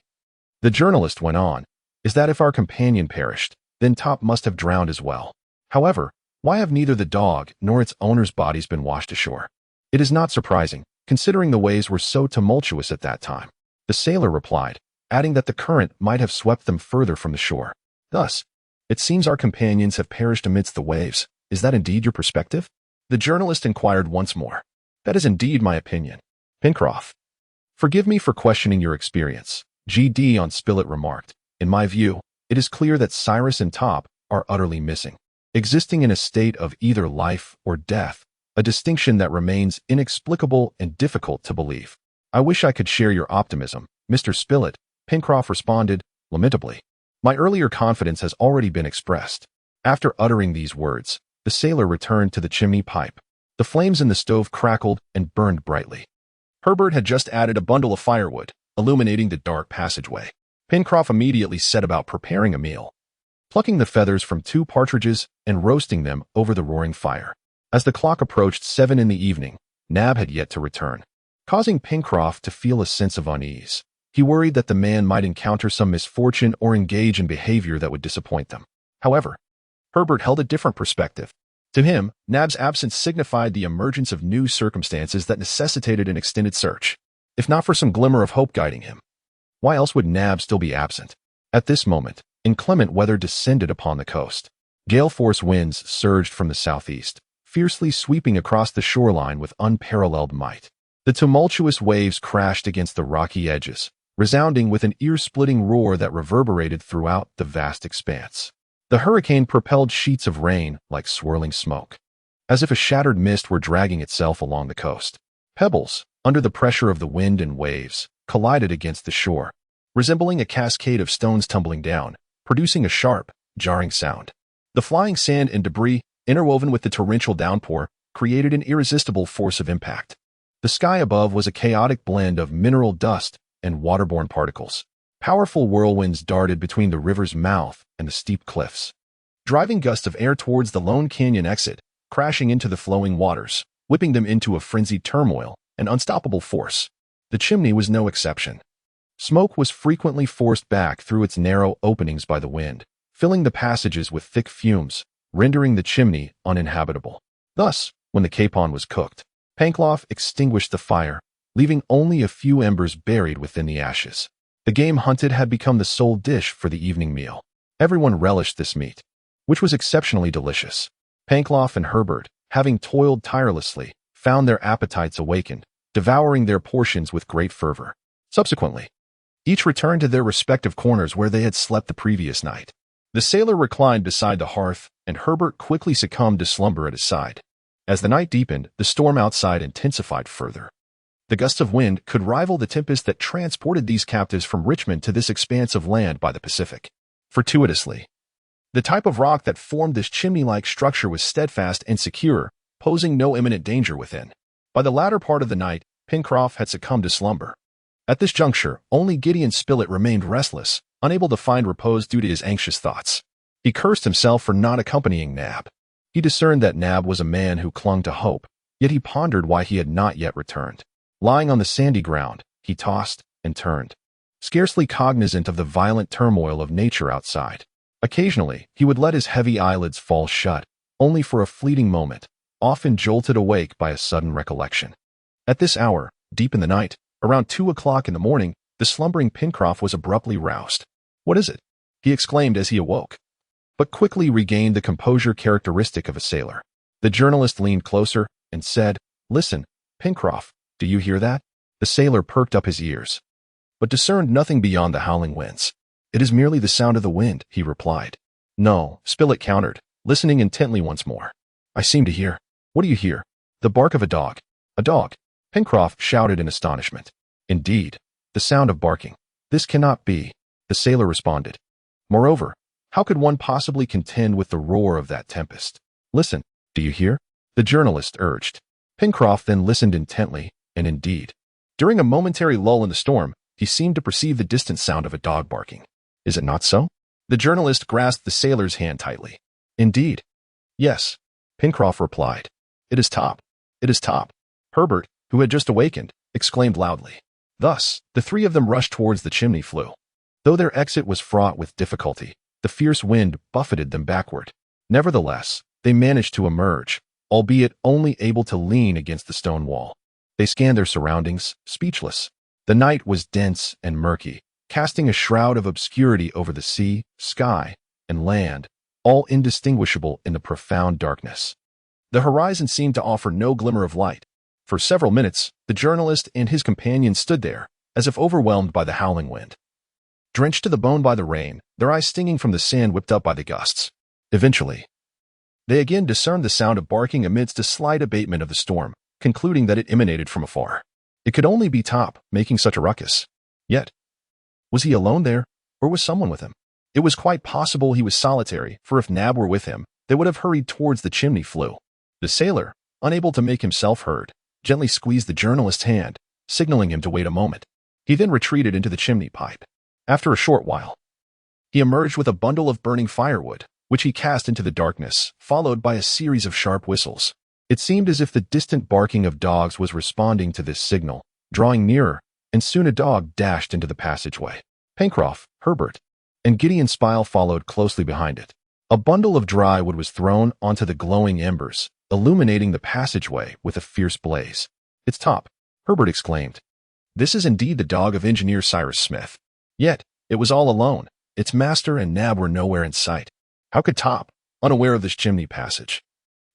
[SPEAKER 1] the journalist went on, "is that if our companion perished, then Top must have drowned as well. However, why have neither the dog nor its owner's bodies been washed ashore? It is not surprising, considering the waves were so tumultuous at that time." The sailor replied, adding that the current might have swept them further from the shore. "Thus, it seems our companions have perished amidst the waves. Is that indeed your perspective?" The journalist inquired once more. "That is indeed my opinion." Pencroff, "Forgive me for questioning your experience," GD on Spilett remarked. "In my view, it is clear that Cyrus and Top are utterly missing, existing in a state of either life or death, a distinction that remains inexplicable and difficult to believe." "I wish I could share your optimism, Mr. Spilett," Pencroff responded, lamentably. "My earlier confidence has already been expressed." After uttering these words, the sailor returned to the chimney pipe. The flames in the stove crackled and burned brightly. Herbert had just added a bundle of firewood, illuminating the dark passageway. Pencroff immediately set about preparing a meal, plucking the feathers from 2 partridges and roasting them over the roaring fire. As the clock approached 7 in the evening, Nab had yet to return, causing Pencroff to feel a sense of unease. He worried that the man might encounter some misfortune or engage in behavior that would disappoint them. However, Herbert held a different perspective. To him, Nab's absence signified the emergence of new circumstances that necessitated an extended search, if not for some glimmer of hope guiding him. Why else would Nab still be absent? At this moment, inclement weather descended upon the coast. Gale-force winds surged from the southeast, fiercely sweeping across the shoreline with unparalleled might. The tumultuous waves crashed against the rocky edges, resounding with an ear-splitting roar that reverberated throughout the vast expanse. The hurricane propelled sheets of rain like swirling smoke, as if a shattered mist were dragging itself along the coast. Pebbles, under the pressure of the wind and waves, collided against the shore, resembling a cascade of stones tumbling down, producing a sharp, jarring sound. The flying sand and debris, interwoven with the torrential downpour, created an irresistible force of impact. The sky above was a chaotic blend of mineral dust and waterborne particles. Powerful whirlwinds darted between the river's mouth and the steep cliffs, driving gusts of air towards the Lone Canyon exit, crashing into the flowing waters, whipping them into a frenzied turmoil, an unstoppable force. The chimney was no exception. Smoke was frequently forced back through its narrow openings by the wind, filling the passages with thick fumes, rendering the chimney uninhabitable. Thus, when the capon was cooked, Pencroff extinguished the fire, leaving only a few embers buried within the ashes. The game hunted had become the sole dish for the evening meal. Everyone relished this meat, which was exceptionally delicious. Pencroff and Herbert, having toiled tirelessly, found their appetites awakened, devouring their portions with great fervor. Subsequently, each returned to their respective corners where they had slept the previous night. The sailor reclined beside the hearth, and Herbert quickly succumbed to slumber at his side. As the night deepened, the storm outside intensified further. The gusts of wind could rival the tempest that transported these captives from Richmond to this expanse of land by the Pacific. Fortuitously, the type of rock that formed this chimney-like structure was steadfast and secure, posing no imminent danger within. By the latter part of the night, Pencroff had succumbed to slumber. At this juncture, only Gideon Spilett remained restless, unable to find repose due to his anxious thoughts. He cursed himself for not accompanying Nab. He discerned that Nab was a man who clung to hope, yet he pondered why he had not yet returned. Lying on the sandy ground, he tossed and turned, scarcely cognizant of the violent turmoil of nature outside. Occasionally, he would let his heavy eyelids fall shut, only for a fleeting moment, often jolted awake by a sudden recollection. At this hour, deep in the night, around 2 o'clock in the morning, the slumbering Pencroff was abruptly roused. "What is it?" he exclaimed as he awoke, but quickly regained the composure characteristic of a sailor. The journalist leaned closer and said, "Listen, Pencroff, do you hear that?" The sailor perked up his ears, but discerned nothing beyond the howling winds. "It is merely the sound of the wind," he replied. "No," Spilett countered, listening intently once more. "I seem to hear—" "What do you hear?" "The bark of a dog." "A dog?" Pencroff shouted in astonishment. "Indeed, the sound of barking. This cannot be," the sailor responded. "Moreover, how could one possibly contend with the roar of that tempest?" "Listen, do you hear?" the journalist urged. Pencroff then listened intently, and indeed, during a momentary lull in the storm, He seemed to perceive the distant sound of a dog barking. Is it not so? The journalist grasped the sailor's hand tightly. Indeed. Yes, Pencroff replied. It is Top. It is Top. Herbert, who had just awakened, exclaimed loudly. Thus, the three of them rushed towards the chimney flue. Though their exit was fraught with difficulty, the fierce wind buffeted them backward. Nevertheless, they managed to emerge, albeit only able to lean against the stone wall. They scanned their surroundings, speechless. The night was dense and murky, casting a shroud of obscurity over the sea, sky, and land, all indistinguishable in the profound darkness. The horizon seemed to offer no glimmer of light. For several minutes, the journalist and his companion stood there, as if overwhelmed by the howling wind. Drenched to the bone by the rain, their eyes stinging from the sand whipped up by the gusts. Eventually, they again discerned the sound of barking amidst a slight abatement of the storm, concluding that it emanated from afar. It could only be Top, making such a ruckus. Yet, was he alone there, or was someone with him? It was quite possible he was solitary, for if Nab were with him, they would have hurried towards the chimney flue. The sailor, unable to make himself heard, gently squeezed the journalist's hand, signaling him to wait a moment. He then retreated into the chimney pipe. After a short while, he emerged with a bundle of burning firewood, which he cast into the darkness, followed by a series of sharp whistles. It seemed as if the distant barking of dogs was responding to this signal, drawing nearer, and soon a dog dashed into the passageway. Pencroff, Herbert, and Gideon Spilett followed closely behind it. A bundle of dry wood was thrown onto the glowing embers, illuminating the passageway with a fierce blaze. It's Top, Herbert exclaimed. This is indeed the dog of Engineer Cyrus Smith. Yet, it was all alone. Its master and Nab were nowhere in sight. How could Top, unaware of this chimney passage,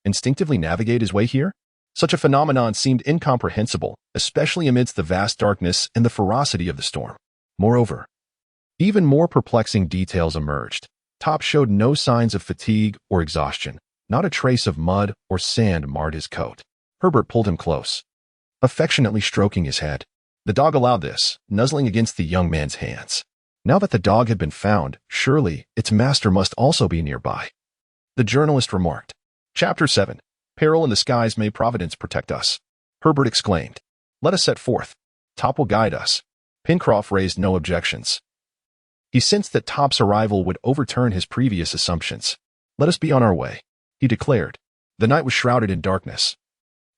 [SPEAKER 1] instinctively navigate his way here? Such a phenomenon seemed incomprehensible, especially amidst the vast darkness and the ferocity of the storm. Moreover, even more perplexing details emerged. Top showed no signs of fatigue or exhaustion. Not a trace of mud or sand marred his coat. Herbert pulled him close, affectionately stroking his head. The dog allowed this, nuzzling against the young man's hands. Now that the dog had been found, surely its master must also be nearby. The journalist remarked. Chapter 7. Peril in the skies, may Providence protect us. Herbert exclaimed. Let us set forth. Top will guide us. Pencroff raised no objections. He sensed that Top's arrival would overturn his previous assumptions. Let us be on our way, he declared. The night was shrouded in darkness,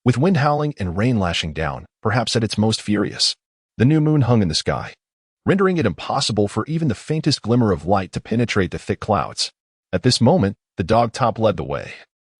[SPEAKER 1] with wind howling and rain lashing down, perhaps at its most furious. The new moon hung in the sky, rendering it impossible for even the faintest glimmer of light to penetrate the thick clouds. At this moment, the dog Top led the way,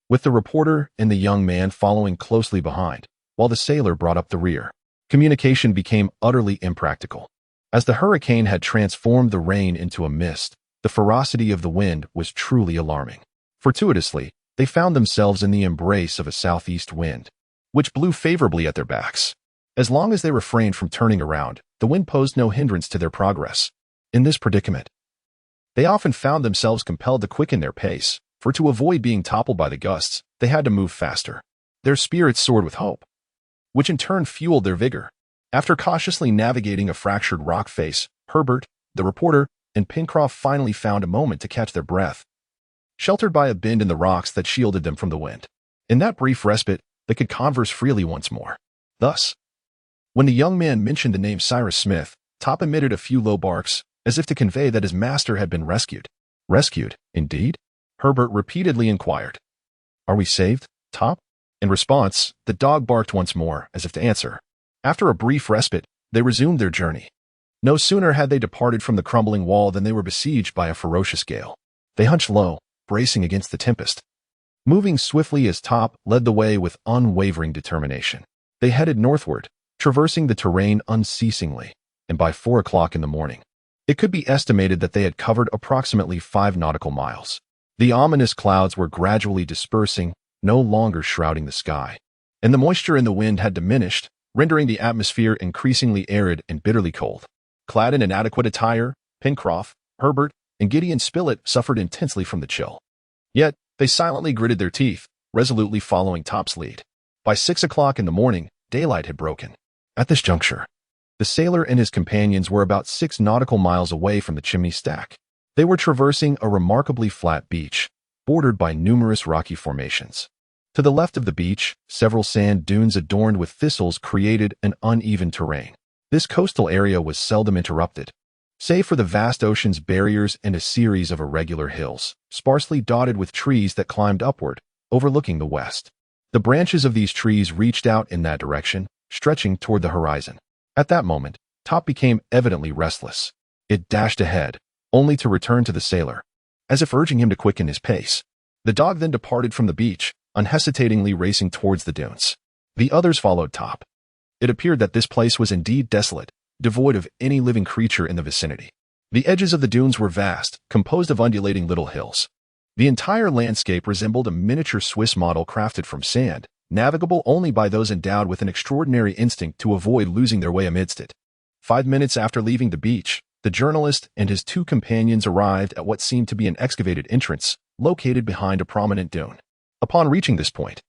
[SPEAKER 1] with the reporter and the young man following closely behind, while the sailor brought up the rear. Communication became utterly impractical. As the hurricane had transformed the rain into a mist, the ferocity of the wind was truly alarming. Fortuitously, they found themselves in the embrace of a southeast wind, which blew favorably at their backs. As long as they refrained from turning around, the wind posed no hindrance to their progress. In this predicament, they often found themselves compelled to quicken their pace, for to avoid being toppled by the gusts, they had to move faster. Their spirits soared with hope, which in turn fueled their vigor. After cautiously navigating a fractured rock face, Herbert, the reporter, and Pencroff finally found a moment to catch their breath, sheltered by a bend in the rocks that shielded them from the wind. In that brief respite, they could converse freely once more. Thus, when the young man mentioned the name Cyrus Smith, Top emitted a few low barks, as if to convey that his master had been rescued. Rescued, indeed? Herbert repeatedly inquired. Are we saved, Top? In response, the dog barked once more, as if to answer. After a brief respite, they resumed their journey. No sooner had they departed from the crumbling wall than they were besieged by a ferocious gale. They hunched low, bracing against the tempest. Moving swiftly as Top led the way with unwavering determination, they headed northward, traversing the terrain unceasingly, and by 4 o'clock in the morning, it could be estimated that they had covered approximately 5 nautical miles. The ominous clouds were gradually dispersing, no longer shrouding the sky, and the moisture in the wind had diminished, rendering the atmosphere increasingly arid and bitterly cold. Clad in inadequate attire, Pencroff, Herbert, and Gideon Spilett suffered intensely from the chill. Yet, they silently gritted their teeth, resolutely following Top's lead. By 6 o'clock in the morning, daylight had broken. At this juncture, the sailor and his companions were about 6 nautical miles away from the chimney stack. They were traversing a remarkably flat beach, bordered by numerous rocky formations. To the left of the beach, several sand dunes adorned with thistles created an uneven terrain. This coastal area was seldom interrupted, save for the vast ocean's barriers and a series of irregular hills, sparsely dotted with trees that climbed upward, overlooking the west. The branches of these trees reached out in that direction, stretching toward the horizon. At that moment, Top became evidently restless. It dashed ahead, only to return to the sailor, as if urging him to quicken his pace. The dog then departed from the beach, unhesitatingly racing towards the dunes. The others followed Top. It appeared that this place was indeed desolate, devoid of any living creature in the vicinity. The edges of the dunes were vast, composed of undulating little hills. The entire landscape resembled a miniature Swiss model crafted from sand, navigable only by those endowed with an extraordinary instinct to avoid losing their way amidst it. 5 minutes after leaving the beach, the journalist and his 2 companions arrived at what seemed to be an excavated entrance, located behind a prominent dune. Upon reaching this point,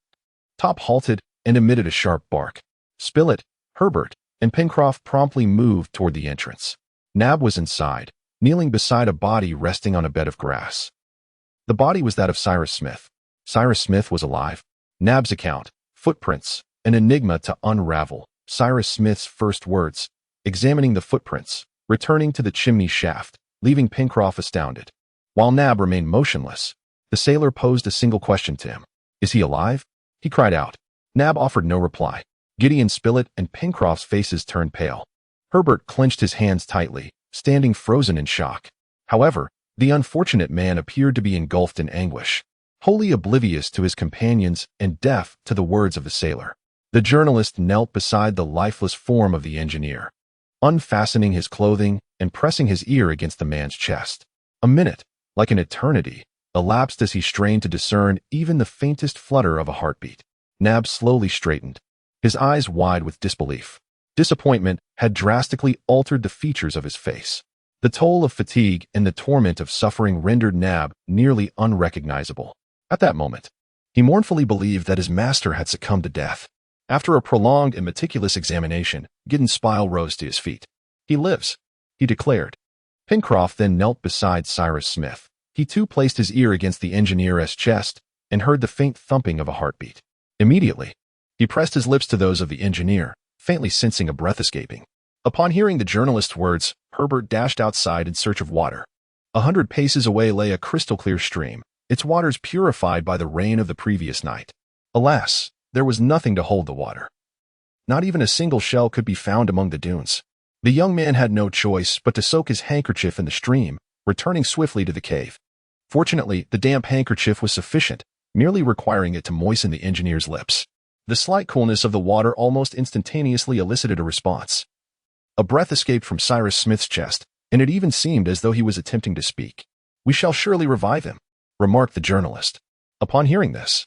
[SPEAKER 1] Top halted and emitted a sharp bark. Spilett, Herbert, and Pencroff promptly moved toward the entrance. Nab was inside, kneeling beside a body resting on a bed of grass. The body was that of Cyrus Smith. Cyrus Smith was alive. Nab's account, footprints, an enigma to unravel. Cyrus Smith's first words, examining the footprints, returning to the chimney shaft, leaving Pencroff astounded. While Nab remained motionless, the sailor posed a single question to him. "Is he alive?" he cried out. Nab offered no reply. Gideon Spilett and Pencroff's faces turned pale. Herbert clenched his hands tightly, standing frozen in shock. However, the unfortunate man appeared to be engulfed in anguish, wholly oblivious to his companions and deaf to the words of the sailor. The journalist knelt beside the lifeless form of the engineer, unfastening his clothing and pressing his ear against the man's chest. A minute, like an eternity, elapsed as he strained to discern even the faintest flutter of a heartbeat. Nab slowly straightened, his eyes wide with disbelief. Disappointment had drastically altered the features of his face. The toll of fatigue and the torment of suffering rendered Nab nearly unrecognizable. At that moment, he mournfully believed that his master had succumbed to death. After a prolonged and meticulous examination, Gideon Spilett rose to his feet. "He lives," he declared. Pencroff then knelt beside Cyrus Smith. He too placed his ear against the engineer's chest and heard the faint thumping of a heartbeat. Immediately, he pressed his lips to those of the engineer, faintly sensing a breath escaping. Upon hearing the journalist's words, Herbert dashed outside in search of water. 100 paces away lay a crystal-clear stream, its waters purified by the rain of the previous night. Alas, there was nothing to hold the water. Not even a single shell could be found among the dunes. The young man had no choice but to soak his handkerchief in the stream, returning swiftly to the cave. Fortunately, the damp handkerchief was sufficient, merely requiring it to moisten the engineer's lips. The slight coolness of the water almost instantaneously elicited a response. A breath escaped from Cyrus Smith's chest, and it even seemed as though he was attempting to speak. "We shall surely revive him," remarked the journalist. Upon hearing this,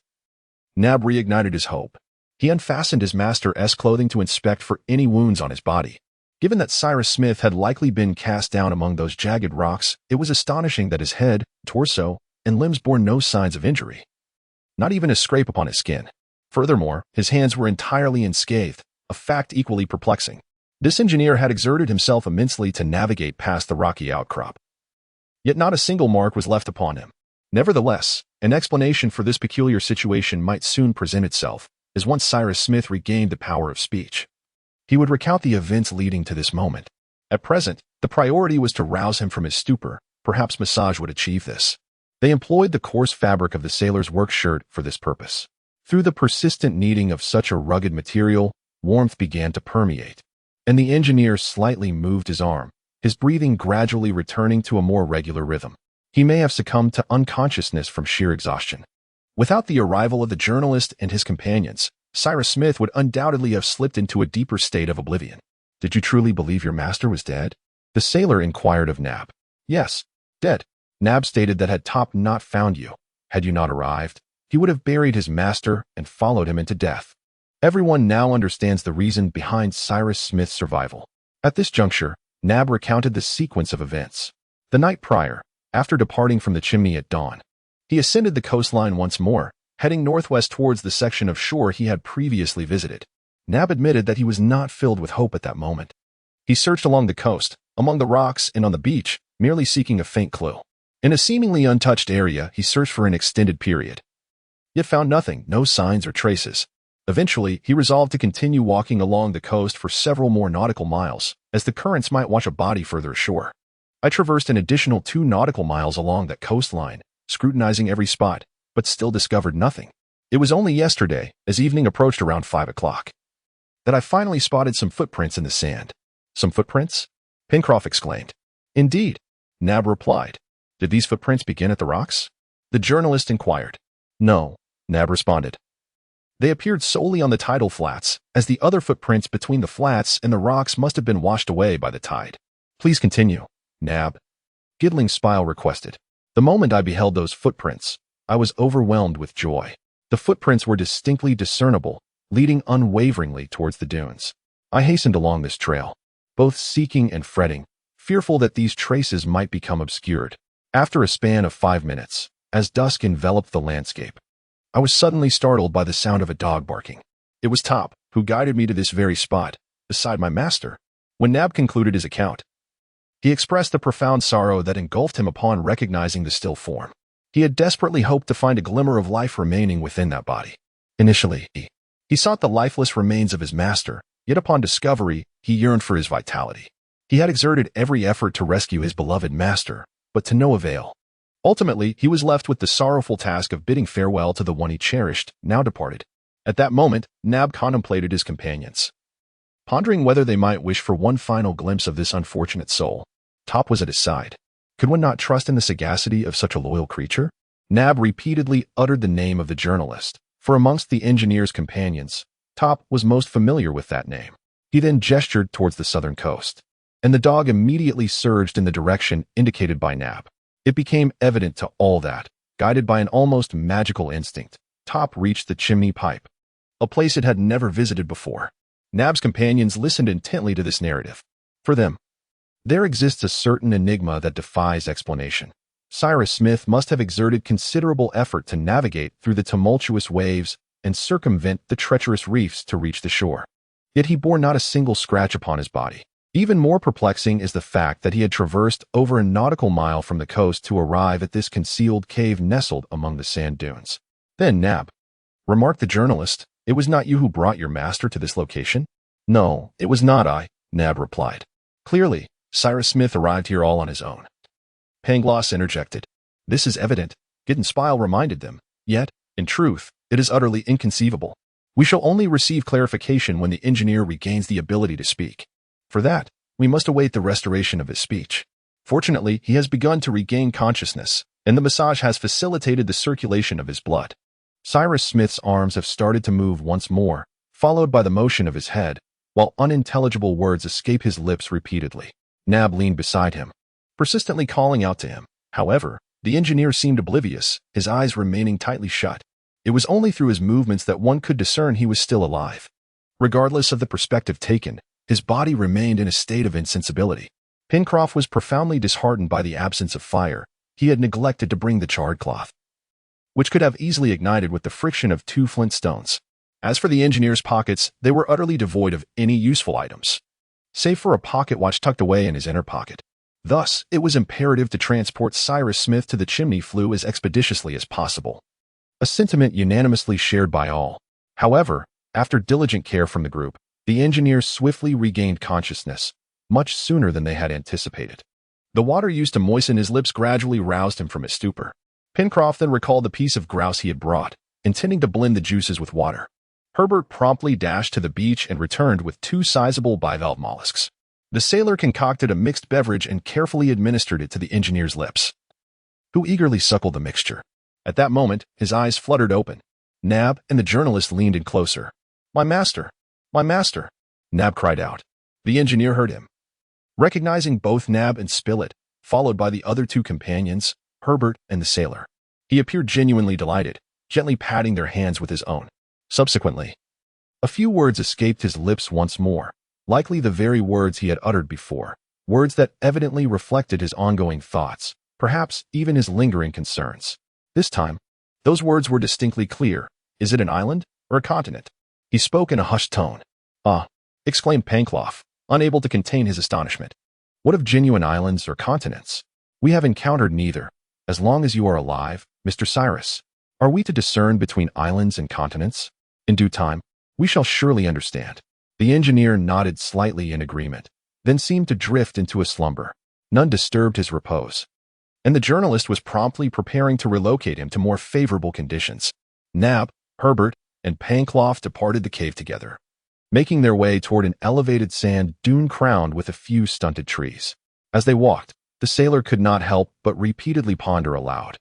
[SPEAKER 1] Nab reignited his hope. He unfastened his master's clothing to inspect for any wounds on his body. Given that Cyrus Smith had likely been cast down among those jagged rocks, it was astonishing that his head, torso, and limbs bore no signs of injury. Not even a scrape upon his skin. Furthermore, his hands were entirely unscathed, a fact equally perplexing. This engineer had exerted himself immensely to navigate past the rocky outcrop. Yet not a single mark was left upon him. Nevertheless, an explanation for this peculiar situation might soon present itself, as once Cyrus Smith regained the power of speech. He would recount the events leading to this moment. At present, the priority was to rouse him from his stupor. Perhaps massage would achieve this. They employed the coarse fabric of the sailor's work shirt for this purpose. Through the persistent kneading of such a rugged material, warmth began to permeate, and the engineer slightly moved his arm, his breathing gradually returning to a more regular rhythm. He may have succumbed to unconsciousness from sheer exhaustion. Without the arrival of the journalist and his companions, Cyrus Smith would undoubtedly have slipped into a deeper state of oblivion. "Did you truly believe your master was dead?" the sailor inquired of Nab. "Yes, dead." Nab stated that had Top not found you, had you not arrived, he would have buried his master and followed him into death. Everyone now understands the reason behind Cyrus Smith's survival. At this juncture, Nab recounted the sequence of events. The night prior, after departing from the chimney at dawn, he ascended the coastline once more, heading northwest towards the section of shore he had previously visited. Nab admitted that he was not filled with hope at that moment. He searched along the coast, among the rocks and on the beach, merely seeking a faint clue. In a seemingly untouched area, he searched for an extended period, yet found nothing, no signs or traces. Eventually, he resolved to continue walking along the coast for several more nautical miles, as the currents might wash a body further ashore. I traversed an additional 2 nautical miles along that coastline, scrutinizing every spot, but still discovered nothing. It was only yesterday, as evening approached around 5 o'clock, that I finally spotted some footprints in the sand. Some footprints? Pencroff exclaimed. Indeed, Nab replied. Did these footprints begin at the rocks? The journalist inquired. No, Nab responded. They appeared solely on the tidal flats, as the other footprints between the flats and the rocks must have been washed away by the tide. Please continue, Nab. Giddling Spile requested. The moment I beheld those footprints, I was overwhelmed with joy. The footprints were distinctly discernible, leading unwaveringly towards the dunes. I hastened along this trail, both seeking and fretting, fearful that these traces might become obscured. After a span of 5 minutes, as dusk enveloped the landscape, I was suddenly startled by the sound of a dog barking. It was Top, who guided me to this very spot, beside my master. When Nab concluded his account, he expressed the profound sorrow that engulfed him upon recognizing the still form. He had desperately hoped to find a glimmer of life remaining within that body. Initially, he sought the lifeless remains of his master, yet upon discovery, he yearned for his vitality. He had exerted every effort to rescue his beloved master, but to no avail. Ultimately, he was left with the sorrowful task of bidding farewell to the one he cherished, now departed. At that moment, Nab contemplated his companions, pondering whether they might wish for one final glimpse of this unfortunate soul. Top was at his side. Could one not trust in the sagacity of such a loyal creature? Nab repeatedly uttered the name of the journalist, for amongst the engineer's companions, Top was most familiar with that name. He then gestured towards the southern coast, and the dog immediately surged in the direction indicated by Nab. It became evident to all that, guided by an almost magical instinct, Top reached the chimney pipe, a place it had never visited before. Nab's companions listened intently to this narrative. For them, there exists a certain enigma that defies explanation. Cyrus Smith must have exerted considerable effort to navigate through the tumultuous waves and circumvent the treacherous reefs to reach the shore. Yet he bore not a single scratch upon his body. Even more perplexing is the fact that he had traversed over a nautical mile from the coast to arrive at this concealed cave nestled among the sand dunes. Then, Nab, remarked the journalist, it was not you who brought your master to this location? No, it was not I, Nab replied. Clearly, Cyrus Smith arrived here all on his own. Pangloss interjected. This is evident, Giddling Spile reminded them. Yet, in truth, it is utterly inconceivable. We shall only receive clarification when the engineer regains the ability to speak. For that, we must await the restoration of his speech. Fortunately, he has begun to regain consciousness, and the massage has facilitated the circulation of his blood. Cyrus Smith's arms have started to move once more, followed by the motion of his head, while unintelligible words escape his lips repeatedly. Nab leaned beside him, persistently calling out to him. However, the engineer seemed oblivious, his eyes remaining tightly shut. It was only through his movements that one could discern he was still alive. Regardless of the perspective taken, his body remained in a state of insensibility. Pencroff was profoundly disheartened by the absence of fire. He had neglected to bring the charred cloth, which could have easily ignited with the friction of 2 flint stones. As for the engineer's pockets, they were utterly devoid of any useful items, save for a pocket watch tucked away in his inner pocket. Thus, it was imperative to transport Cyrus Smith to the chimney flue as expeditiously as possible, a sentiment unanimously shared by all. However, after diligent care from the group, the engineer swiftly regained consciousness, much sooner than they had anticipated. The water used to moisten his lips gradually roused him from his stupor. Pencroff then recalled the piece of grouse he had brought, intending to blend the juices with water. Herbert promptly dashed to the beach and returned with 2 sizable bivalve mollusks. The sailor concocted a mixed beverage and carefully administered it to the engineer's lips, who eagerly suckled the mixture. At that moment, his eyes fluttered open. Nab and the journalist leaned in closer. My master! My master! Nab cried out. The engineer heard him. Recognizing both Nab and Spilett, followed by the other 2 companions, Herbert and the sailor, he appeared genuinely delighted, gently patting their hands with his own. Subsequently, a few words escaped his lips once more, likely the very words he had uttered before, words that evidently reflected his ongoing thoughts, perhaps even his lingering concerns. This time, those words were distinctly clear. Is it an island or a continent? He spoke in a hushed tone. Ah, exclaimed Pencroff, unable to contain his astonishment. What of genuine islands or continents? We have encountered neither. As long as you are alive, Mr. Cyrus, are we to discern between islands and continents? In due time, We shall surely understand. The engineer nodded slightly in agreement, then seemed to drift into a slumber. None disturbed his repose, and the journalist was promptly preparing to relocate him to more favorable conditions. Nab, Herbert, and Pencroff departed the cave together, making their way toward an elevated sand dune crowned with a few stunted trees. As they walked, the sailor could not help but repeatedly ponder aloud.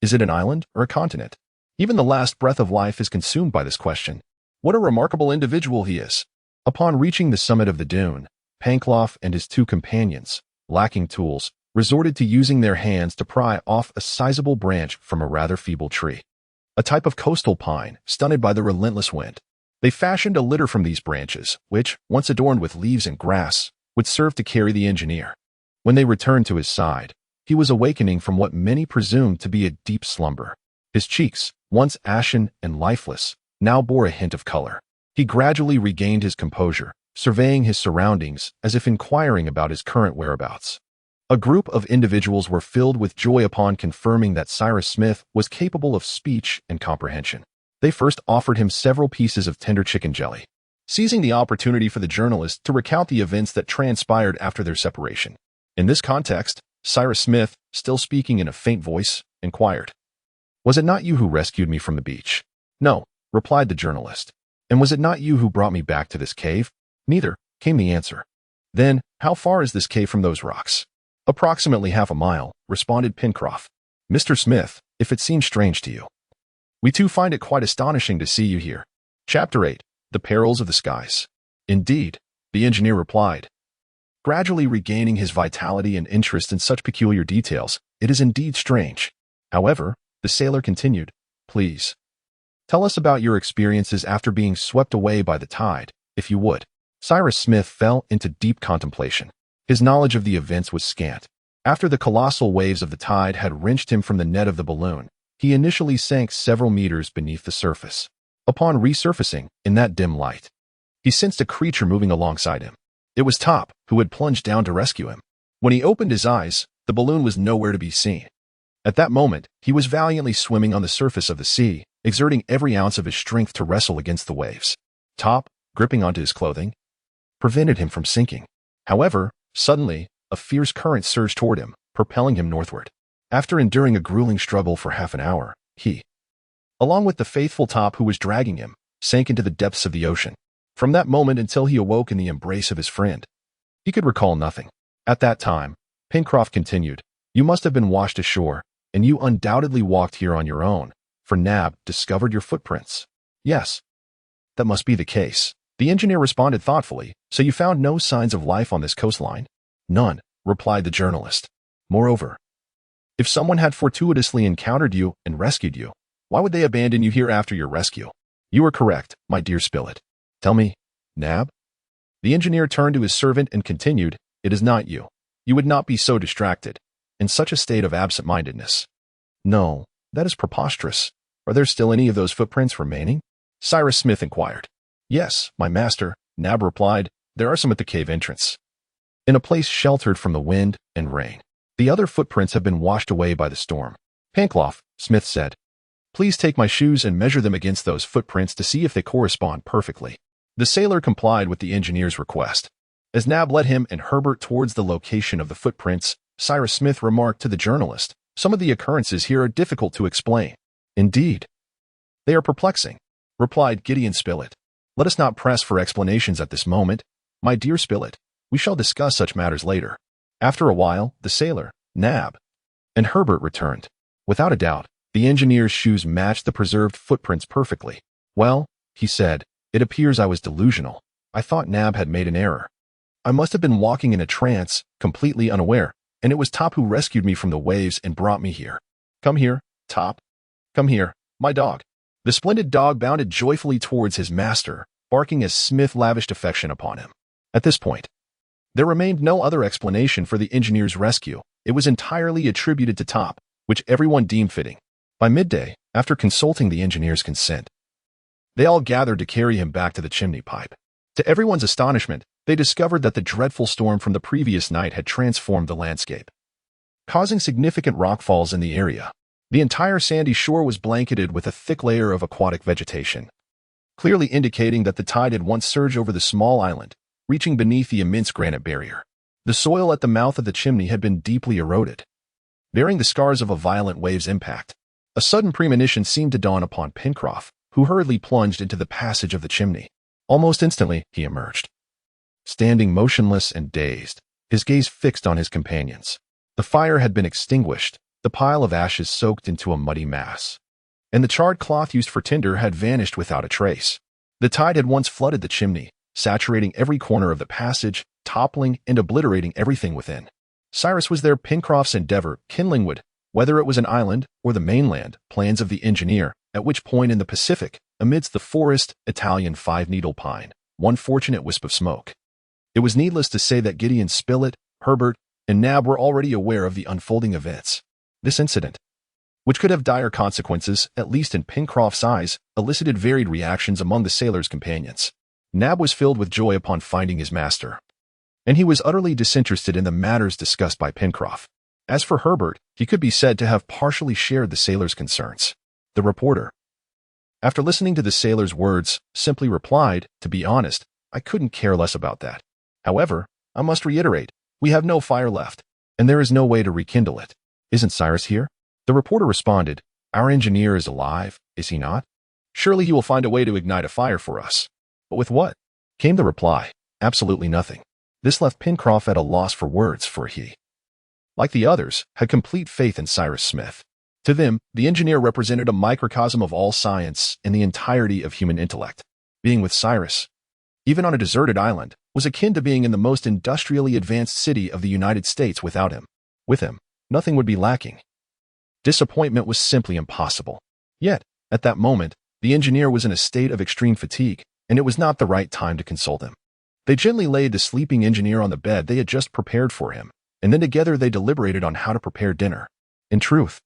[SPEAKER 1] Is it an island or a continent? Even the last breath of life is consumed by this question. What a remarkable individual he is! Upon reaching the summit of the dune, Pencroff and his two companions, lacking tools, resorted to using their hands to pry off a sizable branch from a rather feeble tree, a type of coastal pine stunted by the relentless wind. They fashioned a litter from these branches, which, once adorned with leaves and grass, would serve to carry the engineer. When they returned to his side, he was awakening from what many presumed to be a deep slumber. His cheeks, once ashen and lifeless, now bore a hint of color. He gradually regained his composure, surveying his surroundings as if inquiring about his current whereabouts. A group of individuals were filled with joy upon confirming that Cyrus Smith was capable of speech and comprehension. They first offered him several pieces of tender chicken jelly, seizing the opportunity for the journalist to recount the events that transpired after their separation. In this context, Cyrus Smith, still speaking in a faint voice, inquired, "Was it not you who rescued me from the beach?" "No," replied the journalist. "And was it not you who brought me back to this cave?" "Neither," came the answer. "Then, how far is this cave from those rocks?" "Approximately half a mile," responded Pencroff. "Mr. Smith, if it seems strange to you, we too find it quite astonishing to see you here." Chapter 8. The Perils of the Skies. "Indeed," the engineer replied, gradually regaining his vitality and interest in such peculiar details. "It is indeed strange. However," the sailor continued, "please tell us about your experiences after being swept away by the tide, if you would." Cyrus Smith fell into deep contemplation. His knowledge of the events was scant. After the colossal waves of the tide had wrenched him from the net of the balloon, he initially sank several meters beneath the surface. Upon resurfacing, in that dim light, he sensed a creature moving alongside him. It was Top, who had plunged down to rescue him. When he opened his eyes, the balloon was nowhere to be seen. At that moment, he was valiantly swimming on the surface of the sea, exerting every ounce of his strength to wrestle against the waves. Top, gripping onto his clothing, prevented him from sinking. However, suddenly, a fierce current surged toward him, propelling him northward. After enduring a grueling struggle for half an hour, he, along with the faithful Top who was dragging him, sank into the depths of the ocean. From that moment until he awoke in the embrace of his friend, he could recall nothing. At that time, Pencroff continued, "You must have been washed ashore, and you undoubtedly walked here on your own, for Nab discovered your footprints." "Yes, that must be the case," the engineer responded thoughtfully. "So you found no signs of life on this coastline?" "None," replied the journalist. "Moreover, if someone had fortuitously encountered you and rescued you, why would they abandon you here after your rescue?" "You are correct, my dear Spilett. Tell me, Nab?" The engineer turned to his servant and continued, "It is not you. You would not be so distracted, in such a state of absent-mindedness." "No, that is preposterous. Are there still any of those footprints remaining?" Cyrus Smith inquired. "Yes, my master," Nab replied. "There are some at the cave entrance, in a place sheltered from the wind and rain. The other footprints have been washed away by the storm." "Pencroff," Smith said, "please take my shoes and measure them against those footprints to see if they correspond perfectly." The sailor complied with the engineer's request. As Nab led him and Herbert towards the location of the footprints, Cyrus Smith remarked to the journalist, "Some of the occurrences here are difficult to explain." "Indeed, they are perplexing," replied Gideon Spilett. "Let us not press for explanations at this moment. My dear Spilett, we shall discuss such matters later." After a while, the sailor, Nab, and Herbert returned. Without a doubt, the engineer's shoes matched the preserved footprints perfectly. "Well," he said, "it appears I was delusional. I thought Nab had made an error. I must have been walking in a trance, completely unaware, and it was Top who rescued me from the waves and brought me here. Come here, Top. Come here, my dog." The splendid dog bounded joyfully towards his master, barking as Smith lavished affection upon him. At this point, there remained no other explanation for the engineer's rescue. It was entirely attributed to Top, which everyone deemed fitting. By midday, after consulting the engineer's consent, they all gathered to carry him back to the chimney pipe. To everyone's astonishment, they discovered that the dreadful storm from the previous night had transformed the landscape, causing significant rockfalls in the area. The entire sandy shore was blanketed with a thick layer of aquatic vegetation, clearly indicating that the tide had once surged over the small island, reaching beneath the immense granite barrier. The soil at the mouth of the chimney had been deeply eroded, bearing the scars of a violent wave's impact. A sudden premonition seemed to dawn upon Pencroff, who hurriedly plunged into the passage of the chimney. Almost instantly, he emerged, standing motionless and dazed, his gaze fixed on his companions. The fire had been extinguished, the pile of ashes soaked into a muddy mass, and the charred cloth used for tinder had vanished without a trace. The tide had once flooded the chimney, saturating every corner of the passage, toppling and obliterating everything within. Cyrus was there, Pencroff's endeavor, kindling wood, whether it was an island or the mainland, plans of the engineer, at which point in the Pacific, amidst the forest, Italian five-needle pine, one fortunate wisp of smoke. It was needless to say that Gideon Spilett, Herbert, and Nab were already aware of the unfolding events. This incident, which could have dire consequences, at least in Pencroff's eyes, elicited varied reactions among the sailor's companions. Nab was filled with joy upon finding his master, and he was utterly disinterested in the matters discussed by Pencroff. As for Herbert, he could be said to have partially shared the sailor's concerns. The reporter, after listening to the sailor's words, simply replied, "To be honest, I couldn't care less about that. However, I must reiterate, we have no fire left, and there is no way to rekindle it. Isn't Cyrus here?" The reporter responded, "Our engineer is alive, is he not? Surely he will find a way to ignite a fire for us." "But with what?" came the reply. "Absolutely nothing." This left Pencroff at a loss for words, for he, like the others, had complete faith in Cyrus Smith. To them, the engineer represented a microcosm of all science and the entirety of human intellect. Being with Cyrus, even on a deserted island, was akin to being in the most industrially advanced city of the United States without him. With him, nothing would be lacking. Disappointment was simply impossible. Yet, at that moment, the engineer was in a state of extreme fatigue, and it was not the right time to consult him. They gently laid the sleeping engineer on the bed they had just prepared for him, and then together they deliberated on how to prepare dinner. In truth,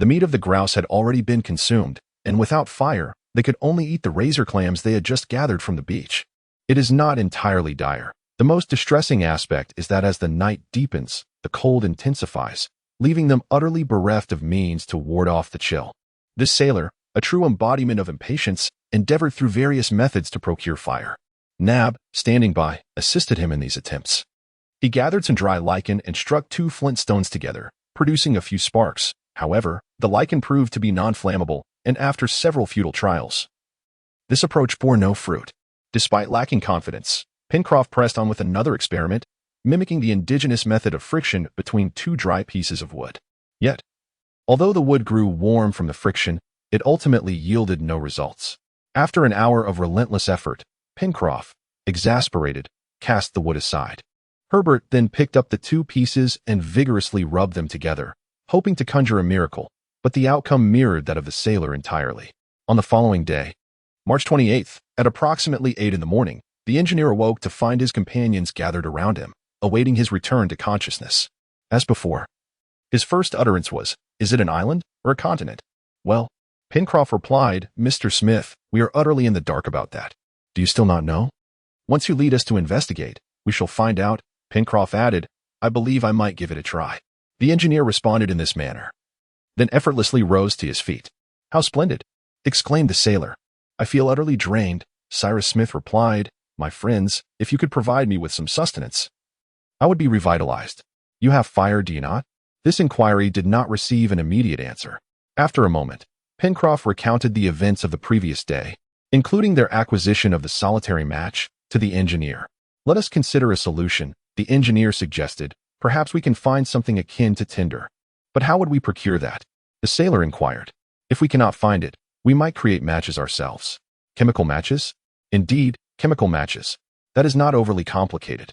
[SPEAKER 1] the meat of the grouse had already been consumed, and without fire, they could only eat the razor clams they had just gathered from the beach. It is not entirely dire. The most distressing aspect is that as the night deepens, the cold intensifies, leaving them utterly bereft of means to ward off the chill. This sailor, a true embodiment of impatience, endeavored through various methods to procure fire. Nab, standing by, assisted him in these attempts. He gathered some dry lichen and struck 2 flint stones together, producing a few sparks. However, the lichen proved to be non-flammable, and after several futile trials, this approach bore no fruit. Despite lacking confidence, Pencroff pressed on with another experiment, mimicking the indigenous method of friction between 2 dry pieces of wood. Yet, although the wood grew warm from the friction, it ultimately yielded no results. After an hour of relentless effort, Pencroff, exasperated, cast the wood aside. Herbert then picked up the 2 pieces and vigorously rubbed them together, hoping to conjure a miracle, but the outcome mirrored that of the sailor entirely. On the following day, March 28th, at approximately 8 in the morning, the engineer awoke to find his companions gathered around him, awaiting his return to consciousness. As before, his first utterance was, "Is it an island or a continent?" "Well," Pencroff replied, "Mr. Smith, we are utterly in the dark about that. Do you still not know? Once you lead us to investigate, we shall find out." Pencroff added, "I believe I might give it a try." The engineer responded in this manner, then effortlessly rose to his feet. "How splendid!" exclaimed the sailor. "I feel utterly drained," Cyrus Smith replied. "My friends, if you could provide me with some sustenance, I would be revitalized. You have fire, do you not?" This inquiry did not receive an immediate answer. After a moment, Pencroff recounted the events of the previous day, including their acquisition of the solitary match, to the engineer. "Let us consider a solution," the engineer suggested. "Perhaps we can find something akin to tinder." "But how would we procure that?" the sailor inquired. "If we cannot find it, we might create matches ourselves." "Chemical matches?" "Indeed, chemical matches. That is not overly complicated,"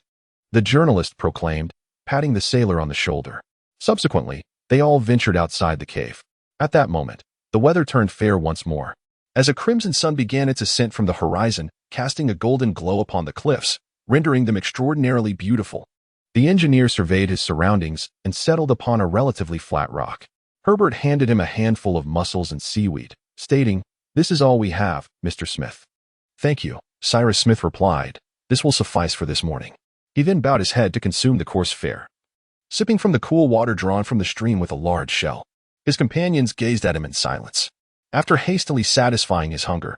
[SPEAKER 1] the journalist proclaimed, patting the sailor on the shoulder. Subsequently, they all ventured outside the cave. At that moment, the weather turned fair once more, as a crimson sun began its ascent from the horizon, casting a golden glow upon the cliffs, rendering them extraordinarily beautiful. The engineer surveyed his surroundings and settled upon a relatively flat rock. Herbert handed him a handful of mussels and seaweed, stating, "This is all we have, Mr. Smith." "Thank you," Cyrus Smith replied. "This will suffice for this morning." He then bowed his head to consume the coarse fare, sipping from the cool water drawn from the stream with a large shell. His companions gazed at him in silence. After hastily satisfying his hunger,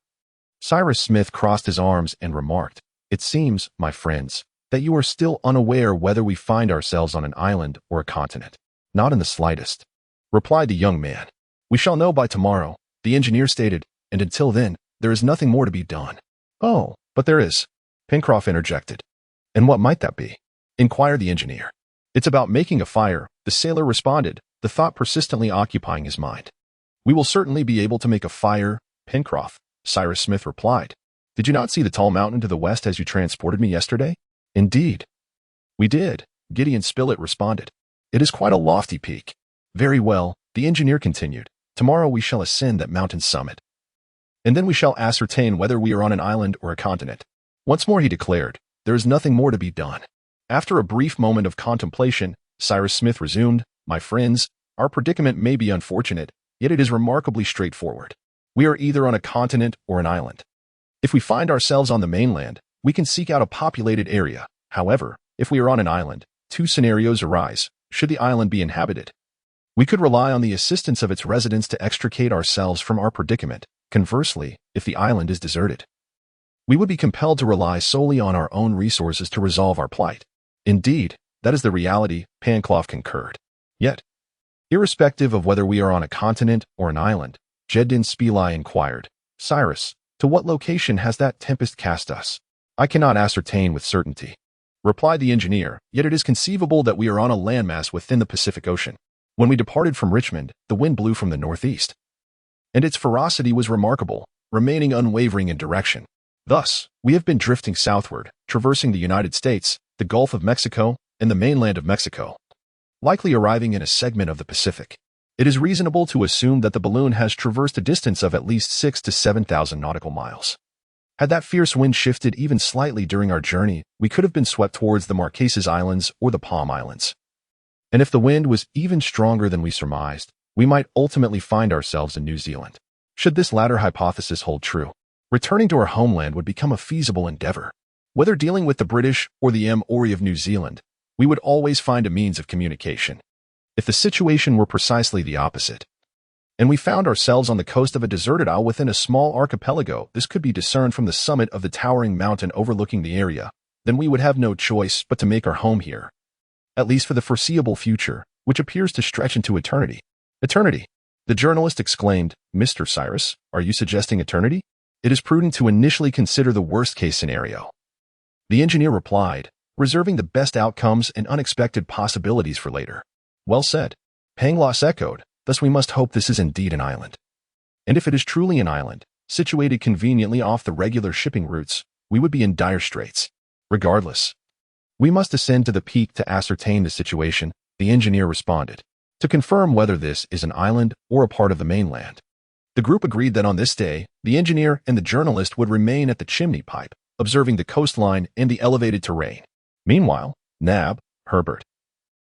[SPEAKER 1] Cyrus Smith crossed his arms and remarked, "It seems, my friends, that you are still unaware whether we find ourselves on an island or a continent." "Not in the slightest," replied the young man. "We shall know by tomorrow," the engineer stated, "and until then, there is nothing more to be done." "Oh, but there is," Pencroff interjected. "And what might that be?" inquired the engineer. "It's about making a fire," the sailor responded, the thought persistently occupying his mind. "We will certainly be able to make a fire, Pencroff," Cyrus Smith replied. "Did you not see the tall mountain to the west as you transported me yesterday?" "Indeed, we did," Gideon Spilett responded. "It is quite a lofty peak." "Very well," the engineer continued. "Tomorrow we shall ascend that mountain's summit, and then we shall ascertain whether we are on an island or a continent." Once more he declared, "There is nothing more to be done." After a brief moment of contemplation, Cyrus Smith resumed, "My friends, our predicament may be unfortunate, yet it is remarkably straightforward. We are either on a continent or an island. If we find ourselves on the mainland, we can seek out a populated area. However, if we are on an island, two scenarios arise. Should the island be inhabited, we could rely on the assistance of its residents to extricate ourselves from our predicament. Conversely, if the island is deserted, we would be compelled to rely solely on our own resources to resolve our plight." "Indeed, that is the reality," Pencroff concurred. "Yet, irrespective of whether we are on a continent or an island," Gideon Spilett inquired, "Cyrus, to what location has that tempest cast us?" "I cannot ascertain with certainty," replied the engineer, "yet it is conceivable that we are on a landmass within the Pacific Ocean. When we departed from Richmond, the wind blew from the northeast, and its ferocity was remarkable, remaining unwavering in direction. Thus, we have been drifting southward, traversing the United States, the Gulf of Mexico, and the mainland of Mexico, likely arriving in a segment of the Pacific. It is reasonable to assume that the balloon has traversed a distance of at least 6,000 to 7,000 nautical miles. Had that fierce wind shifted even slightly during our journey, we could have been swept towards the Marquesas Islands or the Palm Islands. And if the wind was even stronger than we surmised, we might ultimately find ourselves in New Zealand. Should this latter hypothesis hold true, returning to our homeland would become a feasible endeavor. Whether dealing with the British or the Maori of New Zealand, we would always find a means of communication. If the situation were precisely the opposite, and we found ourselves on the coast of a deserted isle within a small archipelago, this could be discerned from the summit of the towering mountain overlooking the area, then we would have no choice but to make our home here, at least for the foreseeable future, which appears to stretch into eternity. "Eternity!" the journalist exclaimed. "Mr. Cyrus, are you suggesting eternity?" "It is prudent to initially consider the worst-case scenario," the engineer replied, "reserving the best outcomes and unexpected possibilities for later." "Well said," Pangloss echoed. "Thus we must hope this is indeed an island. And if it is truly an island, situated conveniently off the regular shipping routes, we would be in dire straits. Regardless, we must ascend to the peak to ascertain the situation," the engineer responded, "to confirm whether this is an island or a part of the mainland." The group agreed that on this day, the engineer and the journalist would remain at the chimney pipe, observing the coastline and the elevated terrain. Meanwhile, Nab, Herbert,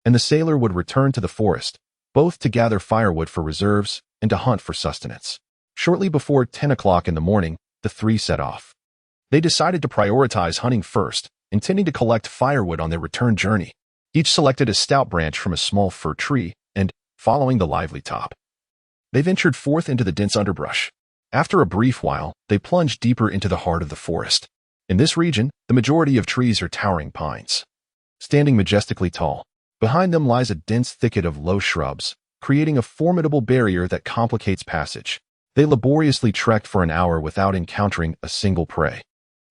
[SPEAKER 1] and the sailor would return to the forest, both to gather firewood for reserves and to hunt for sustenance. Shortly before 10 o'clock in the morning, the three set off. They decided to prioritize hunting first, intending to collect firewood on their return journey. Each selected a stout branch from a small fir tree, and, following the lively top, they ventured forth into the dense underbrush. After a brief while, they plunged deeper into the heart of the forest. In this region, the majority of trees are towering pines, standing majestically tall. Behind them lies a dense thicket of low shrubs, creating a formidable barrier that complicates passage. They laboriously trekked for an hour without encountering a single prey.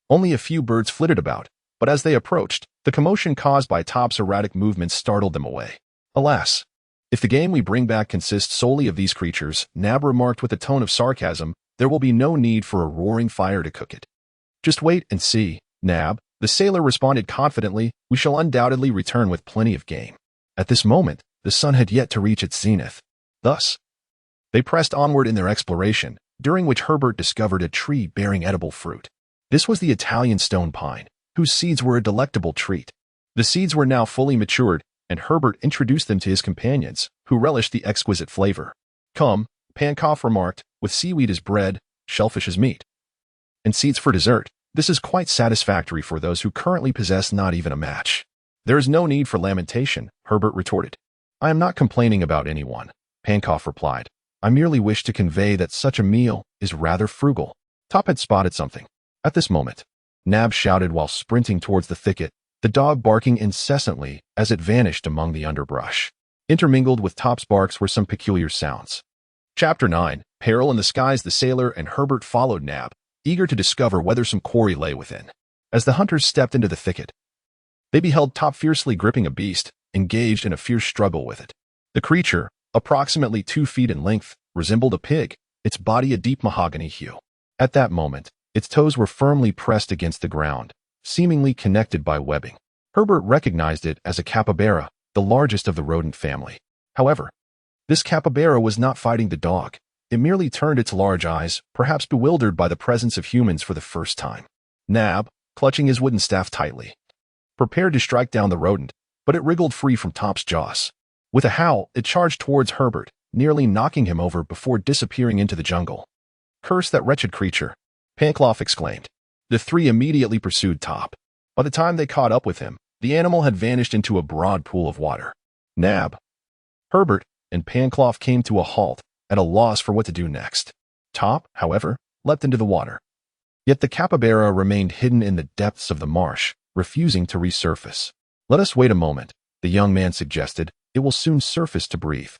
[SPEAKER 1] Only a few birds flitted about, but as they approached, the commotion caused by Top's erratic movements startled them away. "Alas! If the game we bring back consists solely of these creatures," Nab remarked with a tone of sarcasm, "there will be no need for a roaring fire to cook it." "Just wait and see, Nab," the sailor responded confidently. "We shall undoubtedly return with plenty of game." At this moment, the sun had yet to reach its zenith. Thus, they pressed onward in their exploration, during which Herbert discovered a tree bearing edible fruit. This was the Italian stone pine, whose seeds were a delectable treat. The seeds were now fully matured, and Herbert introduced them to his companions, who relished the exquisite flavor. "Come," Pencroff remarked, "with seaweed as bread, shellfish as meat, and seeds for dessert, this is quite satisfactory for those who currently possess not even a match." "There is no need for lamentation," Herbert retorted. "I am not complaining about anyone," Pencroff replied. "I merely wish to convey that such a meal is rather frugal." Top had spotted something. At this moment, Nab shouted while sprinting towards the thicket, the dog barking incessantly as it vanished among the underbrush. Intermingled with Top's barks were some peculiar sounds. Chapter 9, Peril in the Skies. The sailor and Herbert followed Nab, eager to discover whether some quarry lay within. As the hunters stepped into the thicket, they beheld Top fiercely gripping a beast, engaged in a fierce struggle with it. The creature, approximately 2 feet in length, resembled a pig, its body a deep mahogany hue. At that moment, its toes were firmly pressed against the ground, seemingly connected by webbing. Herbert recognized it as a capybara, the largest of the rodent family. However, this capybara was not fighting the dog. It merely turned its large eyes, perhaps bewildered by the presence of humans for the first time. Nab, clutching his wooden staff tightly, prepared to strike down the rodent, but it wriggled free from Top's jaws. With a howl, it charged towards Herbert, nearly knocking him over before disappearing into the jungle. "Curse that wretched creature!" Pencroff exclaimed. The three immediately pursued Top. By the time they caught up with him, the animal had vanished into a broad pool of water. Nab, Herbert, and Pencroff came to a halt, at a loss for what to do next. Top, however, leapt into the water. Yet the capybara remained hidden in the depths of the marsh, refusing to resurface. "Let us wait a moment," the young man suggested. "It will soon surface to breathe."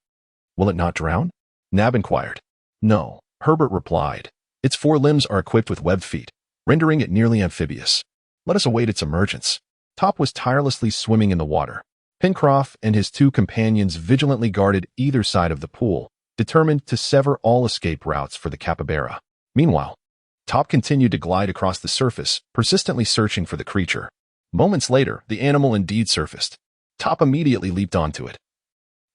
[SPEAKER 1] "Will it not drown?" Nab inquired. "No," Herbert replied. "Its 4 limbs are equipped with webbed feet, rendering it nearly amphibious. Let us await its emergence." Top was tirelessly swimming in the water. Pencroff and his 2 companions vigilantly guarded either side of the pool, determined to sever all escape routes for the capybara. Meanwhile, Top continued to glide across the surface, persistently searching for the creature. Moments later, the animal indeed surfaced. Top immediately leaped onto it,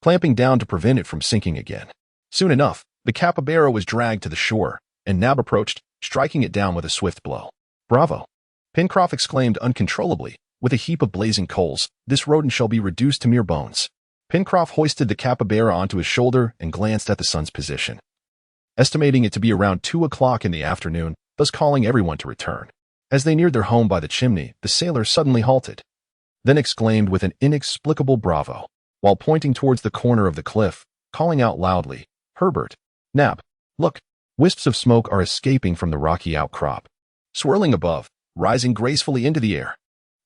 [SPEAKER 1] clamping down to prevent it from sinking again. Soon enough, the capybara was dragged to the shore, and Nab approached, striking it down with a swift blow. "Bravo!" Pencroff exclaimed uncontrollably. "With a heap of blazing coals, this rodent shall be reduced to mere bones." Pencroff hoisted the capybara onto his shoulder and glanced at the sun's position, estimating it to be around 2 o'clock in the afternoon, thus calling everyone to return. As they neared their home by the chimney, the sailor suddenly halted, then exclaimed with an inexplicable bravo, while pointing towards the corner of the cliff, calling out loudly, "Herbert, Nab, look! Wisps of smoke are escaping from the rocky outcrop, swirling above, rising gracefully into the air."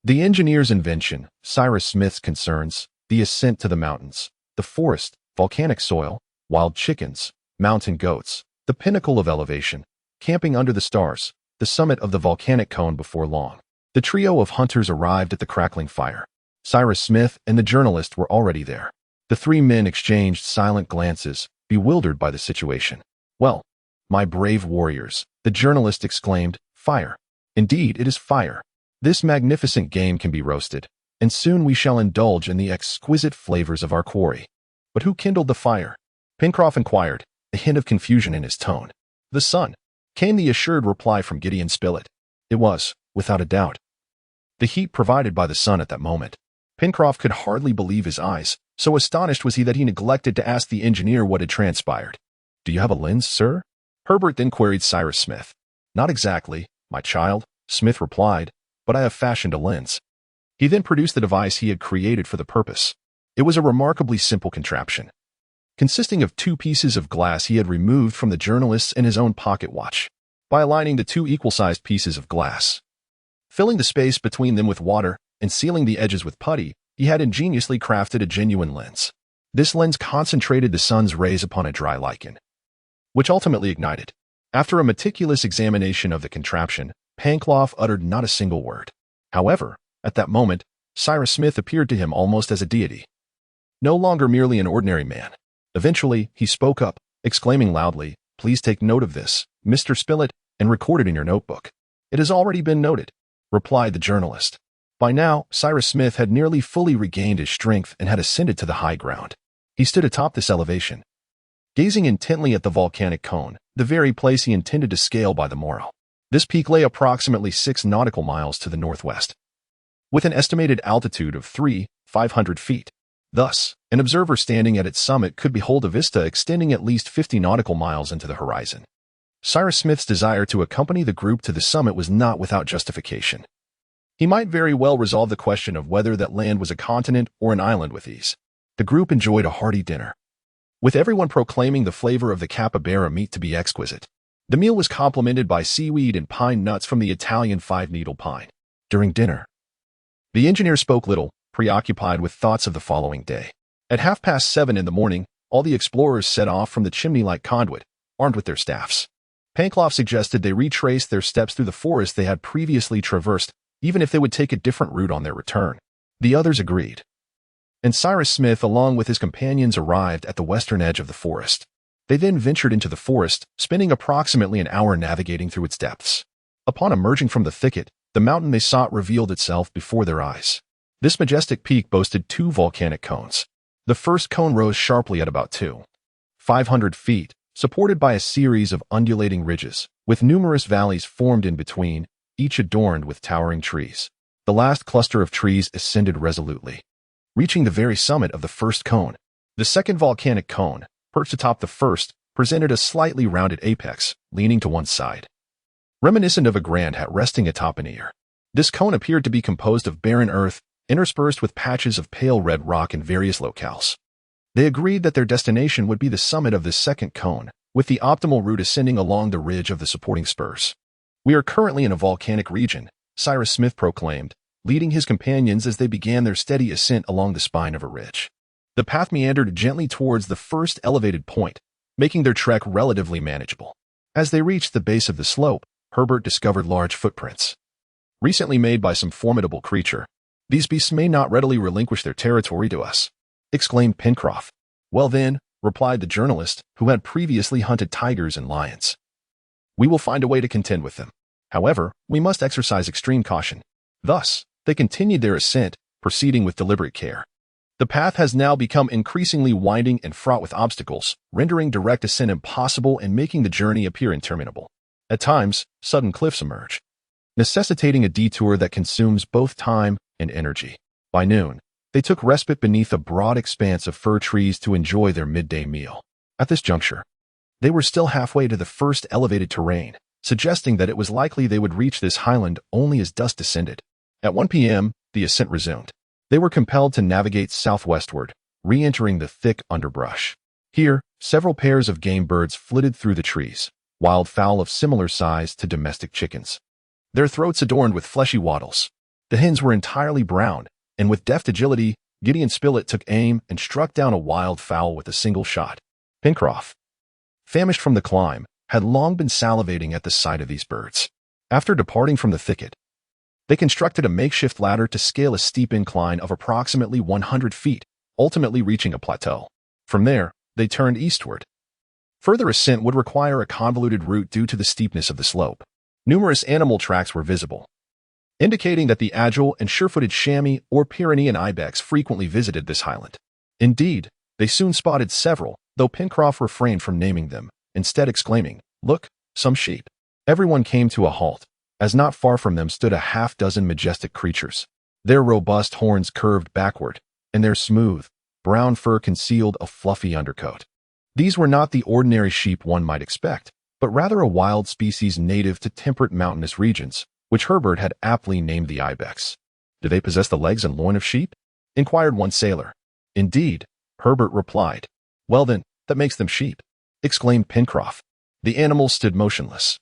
[SPEAKER 1] The engineer's invention, Cyrus Smith's concerns, the ascent to the mountains, the forest, volcanic soil, wild chickens, mountain goats, the pinnacle of elevation, camping under the stars, the summit of the volcanic cone before long. The trio of hunters arrived at the crackling fire. Cyrus Smith and the journalist were already there. The 3 men exchanged silent glances, bewildered by the situation. "Well, my brave warriors," the journalist exclaimed, "fire. Indeed, it is fire. This magnificent game can be roasted, and soon we shall indulge in the exquisite flavors of our quarry." "But who kindled the fire?" Pencroff inquired, a hint of confusion in his tone. "The sun," came the assured reply from Gideon Spilett. It was, without a doubt, the heat provided by the sun at that moment. Pencroff could hardly believe his eyes, so astonished was he that he neglected to ask the engineer what had transpired. "Do you have a lens, sir?" Herbert then queried Cyrus Smith. "Not exactly, my child," Smith replied, "but I have fashioned a lens." He then produced the device he had created for the purpose. It was a remarkably simple contraption, consisting of 2 pieces of glass he had removed from the journalist's and his own pocket watch. By aligning the 2 equal-sized pieces of glass, filling the space between them with water, and sealing the edges with putty, he had ingeniously crafted a genuine lens. This lens concentrated the sun's rays upon a dry lichen, which ultimately ignited. After a meticulous examination of the contraption, Pencroff uttered not a single word. However, at that moment, Cyrus Smith appeared to him almost as a deity, no longer merely an ordinary man. Eventually, he spoke up, exclaiming loudly, "Please take note of this, Mr. Spilett, and record it in your notebook." "It has already been noted," replied the journalist. By now, Cyrus Smith had nearly fully regained his strength and had ascended to the high ground. He stood atop this elevation, gazing intently at the volcanic cone, the very place he intended to scale by the morrow. This peak lay approximately 6 nautical miles to the northwest, with an estimated altitude of 3,500 feet. Thus, an observer standing at its summit could behold a vista extending at least 50 nautical miles into the horizon. Cyrus Smith's desire to accompany the group to the summit was not without justification. He might very well resolve the question of whether that land was a continent or an island with ease. The group enjoyed a hearty dinner, with everyone proclaiming the flavor of the capybara meat to be exquisite. The meal was complemented by seaweed and pine nuts from the Italian five-needle pine. During dinner, the engineer spoke little, preoccupied with thoughts of the following day. At 7:30 in the morning, all the explorers set off from the chimney-like conduit, armed with their staffs. Pencroff suggested they retrace their steps through the forest they had previously traversed, even if they would take a different route on their return. The others agreed, and Cyrus Smith, along with his companions, arrived at the western edge of the forest. They then ventured into the forest, spending approximately an hour navigating through its depths. Upon emerging from the thicket, the mountain they sought revealed itself before their eyes. This majestic peak boasted two volcanic cones. The first cone rose sharply at about 2,500 feet, supported by a series of undulating ridges, with numerous valleys formed in between, each adorned with towering trees. The last cluster of trees ascended resolutely, reaching the very summit of the first cone. The second volcanic cone, perched atop the first, presented a slightly rounded apex, leaning to one side, reminiscent of a grand hat resting atop an ear. This cone appeared to be composed of barren earth, interspersed with patches of pale red rock in various locales. They agreed that their destination would be the summit of this second cone, with the optimal route ascending along the ridge of the supporting spurs. "We are currently in a volcanic region," Cyrus Smith proclaimed, leading his companions as they began their steady ascent along the spine of a ridge. The path meandered gently towards the first elevated point, making their trek relatively manageable. As they reached the base of the slope, Herbert discovered large footprints, recently made by some formidable creature. "These beasts may not readily relinquish their territory to us," exclaimed Pencroff. "Well then," replied the journalist, who had previously hunted tigers and lions, "we will find a way to contend with them. However, we must exercise extreme caution." Thus, they continued their ascent, proceeding with deliberate care. The path has now become increasingly winding and fraught with obstacles, rendering direct ascent impossible and making the journey appear interminable. At times, sudden cliffs emerge, necessitating a detour that consumes both time and energy. By noon, they took respite beneath a broad expanse of fir trees to enjoy their midday meal. At this juncture, they were still halfway to the first elevated terrain, suggesting that it was likely they would reach this highland only as dusk descended. At 1 p.m., the ascent resumed. They were compelled to navigate southwestward, re-entering the thick underbrush. Here, several pairs of game birds flitted through the trees, wild fowl of similar size to domestic chickens, their throats adorned with fleshy wattles. The hens were entirely brown, and with deft agility, Gideon Spilett took aim and struck down a wild fowl with a single shot. Pencroff, famished from the climb, had long been salivating at the sight of these birds. After departing from the thicket, they constructed a makeshift ladder to scale a steep incline of approximately 100 feet, ultimately reaching a plateau. From there, they turned eastward. Further ascent would require a convoluted route due to the steepness of the slope. Numerous animal tracks were visible, indicating that the agile and sure-footed chamois or Pyrenean ibex frequently visited this highland. Indeed, they soon spotted several, though Pencroff refrained from naming them, instead exclaiming, "Look, some sheep." Everyone came to a halt, as not far from them stood a half-dozen majestic creatures. Their robust horns curved backward, and their smooth, brown fur concealed a fluffy undercoat. These were not the ordinary sheep one might expect, but rather a wild species native to temperate mountainous regions, which Herbert had aptly named the ibex. "Do they possess the legs and loin of sheep?" inquired one sailor. "Indeed," Herbert replied. "Well then, that makes them sheep," exclaimed Pencroff. The animals stood motionless,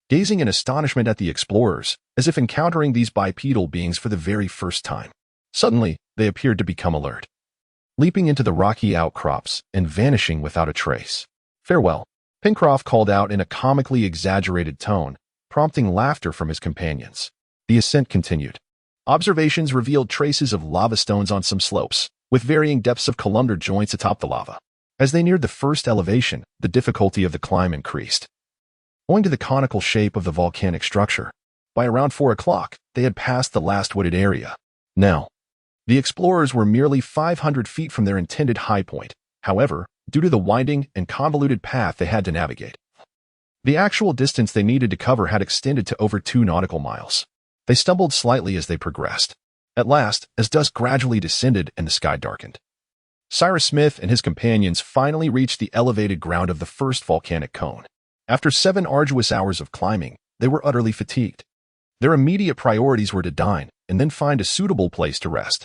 [SPEAKER 1] gazing in astonishment at the explorers, as if encountering these bipedal beings for the very first time. Suddenly, they appeared to become alert, leaping into the rocky outcrops and vanishing without a trace. "Farewell," Pencroff called out in a comically exaggerated tone, prompting laughter from his companions. The ascent continued. Observations revealed traces of lava stones on some slopes, with varying depths of columnar joints atop the lava. As they neared the first elevation, the difficulty of the climb increased, owing to the conical shape of the volcanic structure. By around 4 o'clock, they had passed the last wooded area. Now, the explorers were merely 500 feet from their intended high point. However, due to the winding and convoluted path they had to navigate, the actual distance they needed to cover had extended to over 2 nautical miles. They stumbled slightly as they progressed. At last, as dusk gradually descended and the sky darkened, Cyrus Smith and his companions finally reached the elevated ground of the first volcanic cone. After 7 arduous hours of climbing, they were utterly fatigued. Their immediate priorities were to dine and then find a suitable place to rest.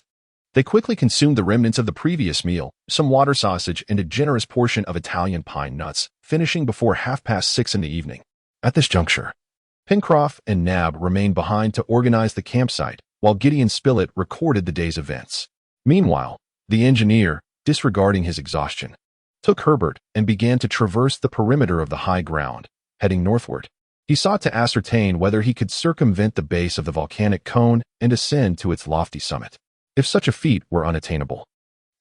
[SPEAKER 1] They quickly consumed the remnants of the previous meal, some water sausage and a generous portion of Italian pine nuts, finishing before 6:30 in the evening. At this juncture, Pencroff and Nab remained behind to organize the campsite, while Gideon Spilett recorded the day's events. Meanwhile, the engineer, disregarding his exhaustion, took Herbert and began to traverse the perimeter of the high ground, heading northward. He sought to ascertain whether he could circumvent the base of the volcanic cone and ascend to its lofty summit. If such a feat were unattainable,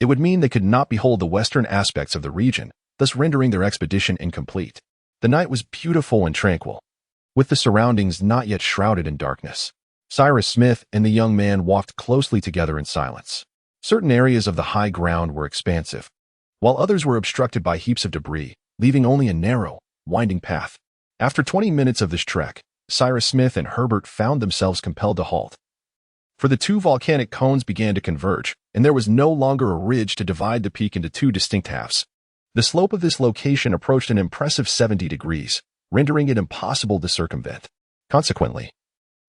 [SPEAKER 1] it would mean they could not behold the western aspects of the region, thus rendering their expedition incomplete. The night was beautiful and tranquil, with the surroundings not yet shrouded in darkness. Cyrus Smith and the young man walked closely together in silence. Certain areas of the high ground were expansive, while others were obstructed by heaps of debris, leaving only a narrow, winding path. After 20 minutes of this trek, Cyrus Smith and Herbert found themselves compelled to halt. For the two volcanic cones began to converge, and there was no longer a ridge to divide the peak into two distinct halves. The slope of this location approached an impressive 70 degrees, rendering it impossible to circumvent. Consequently,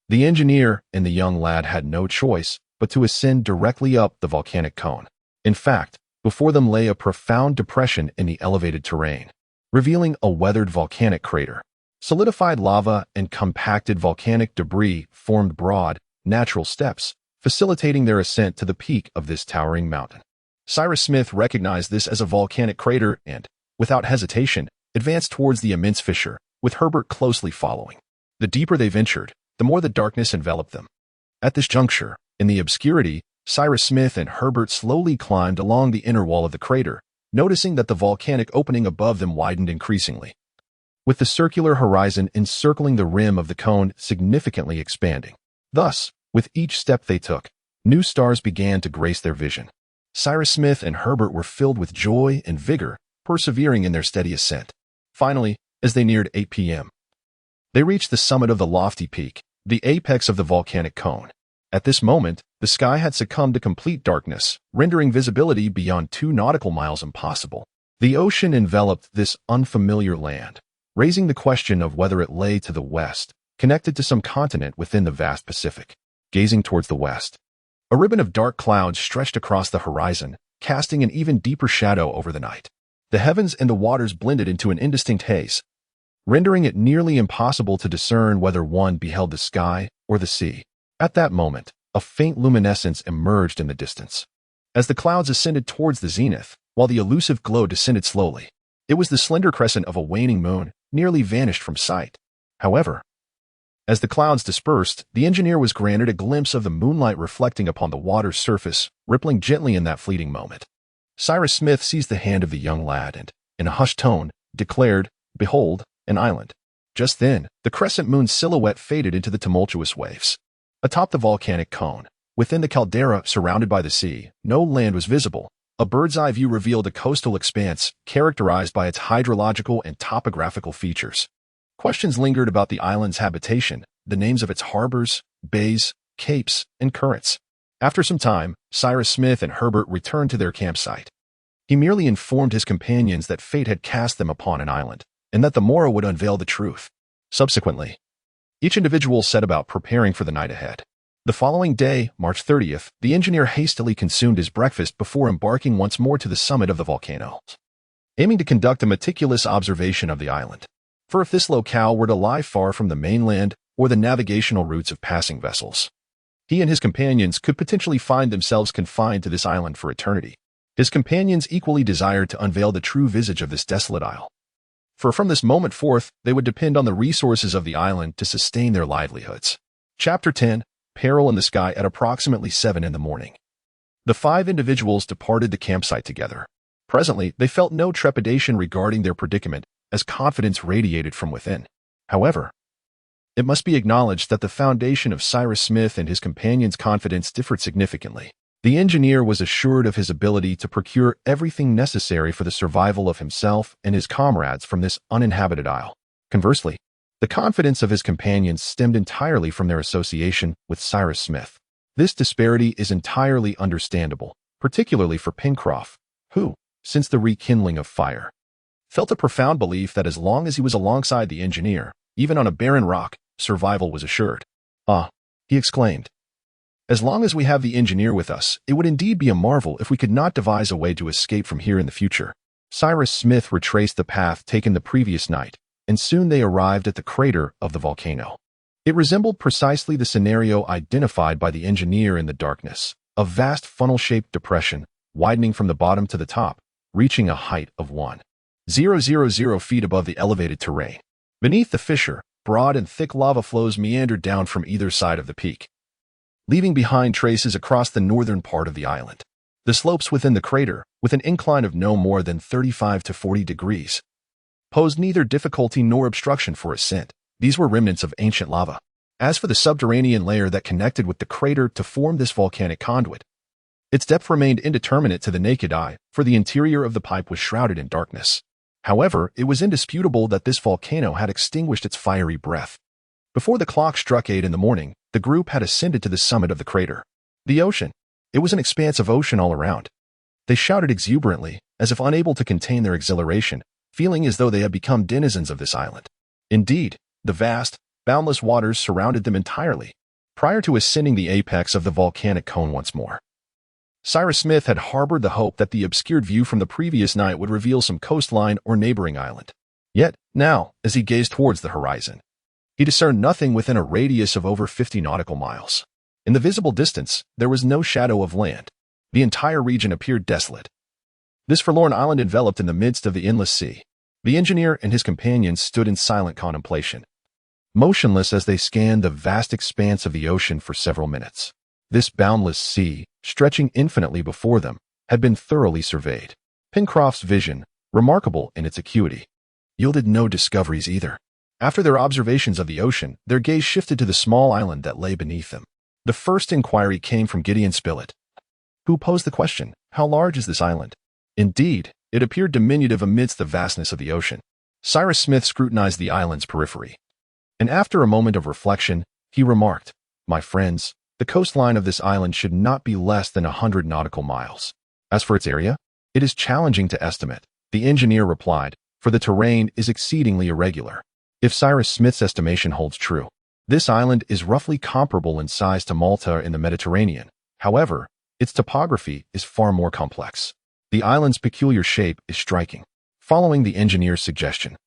[SPEAKER 1] the engineer and the young lad had no choice but to ascend directly up the volcanic cone. In fact, before them lay a profound depression in the elevated terrain, revealing a weathered volcanic crater. Solidified lava and compacted volcanic debris formed broad, natural steps, facilitating their ascent to the peak of this towering mountain. Cyrus Smith recognized this as a volcanic crater and, without hesitation, advanced towards the immense fissure, with Herbert closely following. The deeper they ventured, the more the darkness enveloped them. At this juncture, in the obscurity, Cyrus Smith and Herbert slowly climbed along the inner wall of the crater, noticing that the volcanic opening above them widened increasingly, with the circular horizon encircling the rim of the cone significantly expanding. Thus, with each step they took, new stars began to grace their vision. Cyrus Smith and Herbert were filled with joy and vigor, persevering in their steady ascent. Finally, as they neared 8 p.m., they reached the summit of the lofty peak, the apex of the volcanic cone. At this moment, the sky had succumbed to complete darkness, rendering visibility beyond 2 nautical miles impossible. The ocean enveloped this unfamiliar land, raising the question of whether it lay to the west, connected to some continent within the vast Pacific. Gazing towards the west, a ribbon of dark clouds stretched across the horizon, casting an even deeper shadow over the night. The heavens and the waters blended into an indistinct haze, rendering it nearly impossible to discern whether one beheld the sky or the sea. At that moment, a faint luminescence emerged in the distance. As the clouds ascended towards the zenith, while the elusive glow descended slowly, it was the slender crescent of a waning moon, nearly vanished from sight. However, as the clouds dispersed, the engineer was granted a glimpse of the moonlight reflecting upon the water's surface, rippling gently in that fleeting moment. Cyrus Smith seized the hand of the young lad and, in a hushed tone, declared, "Behold, an island." Just then, the crescent moon's silhouette faded into the tumultuous waves. Atop the volcanic cone, within the caldera surrounded by the sea, no land was visible. A bird's-eye view revealed a coastal expanse characterized by its hydrological and topographical features. Questions lingered about the island's habitation, the names of its harbors, bays, capes, and currents. After some time, Cyrus Smith and Herbert returned to their campsite. He merely informed his companions that fate had cast them upon an island, and that the morrow would unveil the truth. Subsequently, each individual set about preparing for the night ahead. The following day, March 30th, the engineer hastily consumed his breakfast before embarking once more to the summit of the volcano, aiming to conduct a meticulous observation of the island. For if this locale were to lie far from the mainland or the navigational routes of passing vessels, he and his companions could potentially find themselves confined to this island for eternity. His companions equally desired to unveil the true visage of this desolate isle, for from this moment forth, they would depend on the resources of the island to sustain their livelihoods. Chapter 10. Peril in the Sky at approximately 7 in the morning. The 5 individuals departed the campsite together. Presently, they felt no trepidation regarding their predicament, as confidence radiated from within. However, it must be acknowledged that the foundation of Cyrus Smith and his companions' confidence differed significantly. The engineer was assured of his ability to procure everything necessary for the survival of himself and his comrades from this uninhabited isle. Conversely, the confidence of his companions stemmed entirely from their association with Cyrus Smith. This disparity is entirely understandable, particularly for Pencroff, who, since the rekindling of fire, felt a profound belief that as long as he was alongside the engineer, even on a barren rock, survival was assured. "Ah," he exclaimed, "as long as we have the engineer with us, it would indeed be a marvel if we could not devise a way to escape from here in the future." Cyrus Smith retraced the path taken the previous night, and soon they arrived at the crater of the volcano. It resembled precisely the scenario identified by the engineer in the darkness, a vast funnel-shaped depression, widening from the bottom to the top, reaching a height of 1,000 feet above the elevated terrain. Beneath the fissure, broad and thick lava flows meandered down from either side of the peak, leaving behind traces across the northern part of the island. The slopes within the crater, with an incline of no more than 35 to 40 degrees, posed neither difficulty nor obstruction for ascent. These were remnants of ancient lava. As for the subterranean layer that connected with the crater to form this volcanic conduit, its depth remained indeterminate to the naked eye, for the interior of the pipe was shrouded in darkness. However, it was indisputable that this volcano had extinguished its fiery breath. Before the clock struck 8 in the morning, the group had ascended to the summit of the crater. The ocean. It was an expanse of ocean all around. They shouted exuberantly, as if unable to contain their exhilaration, feeling as though they had become denizens of this island. Indeed, the vast, boundless waters surrounded them entirely, prior to ascending the apex of the volcanic cone once more. Cyrus Smith had harbored the hope that the obscured view from the previous night would reveal some coastline or neighboring island. Yet, now, as he gazed towards the horizon, he discerned nothing within a radius of over 50 nautical miles. In the visible distance, there was no shadow of land. The entire region appeared desolate. This forlorn island enveloped in the midst of the endless sea. The engineer and his companions stood in silent contemplation, motionless as they scanned the vast expanse of the ocean for several minutes. This boundless sea, stretching infinitely before them, had been thoroughly surveyed. Pencroft's vision, remarkable in its acuity, yielded no discoveries either. After their observations of the ocean, their gaze shifted to the small island that lay beneath them. The first inquiry came from Gideon Spilett, who posed the question, how large is this island? Indeed, it appeared diminutive amidst the vastness of the ocean. Cyrus Smith scrutinized the island's periphery, and after a moment of reflection, he remarked, "My friends, the coastline of this island should not be less than 100 nautical miles. As for its area, it is challenging to estimate," the engineer replied, "for the terrain is exceedingly irregular. If Cyrus Smith's estimation holds true, this island is roughly comparable in size to Malta in the Mediterranean. However, its topography is far more complex. The island's peculiar shape is striking." Following the engineer's suggestion,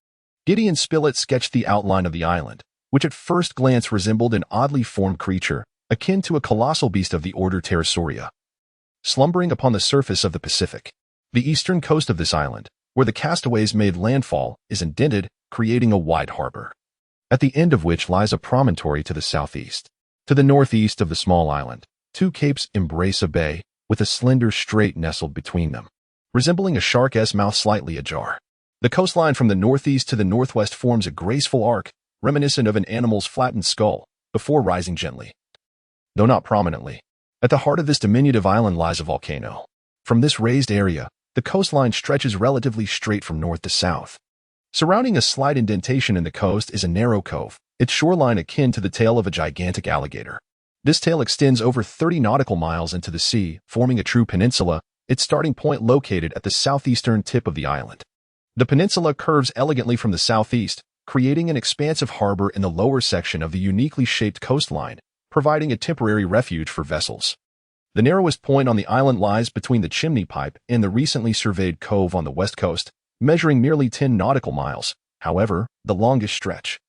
[SPEAKER 1] Gideon Spilett sketched the outline of the island, which at first glance resembled an oddly formed creature, akin to a colossal beast of the order Pterosauria, slumbering upon the surface of the Pacific. The eastern coast of this island, where the castaways made landfall, is indented, creating a wide harbor, at the end of which lies a promontory to the southeast. To the northeast of the small island, two capes embrace a bay, with a slender strait nestled between them, resembling a shark's mouth slightly ajar. The coastline from the northeast to the northwest forms a graceful arc, reminiscent of an animal's flattened skull, before rising gently, though not prominently. At the heart of this diminutive island lies a volcano. From this raised area, the coastline stretches relatively straight from north to south. Surrounding a slight indentation in the coast is a narrow cove, its shoreline akin to the tail of a gigantic alligator. This tail extends over 30 nautical miles into the sea, forming a true peninsula, its starting point located at the southeastern tip of the island. The peninsula curves elegantly from the southeast, creating an expansive harbor in the lower section of the uniquely shaped coastline, providing a temporary refuge for vessels. The narrowest point on the island lies between the chimney pipe and the recently surveyed cove on the west coast, measuring merely 10 nautical miles, however, the longest stretch,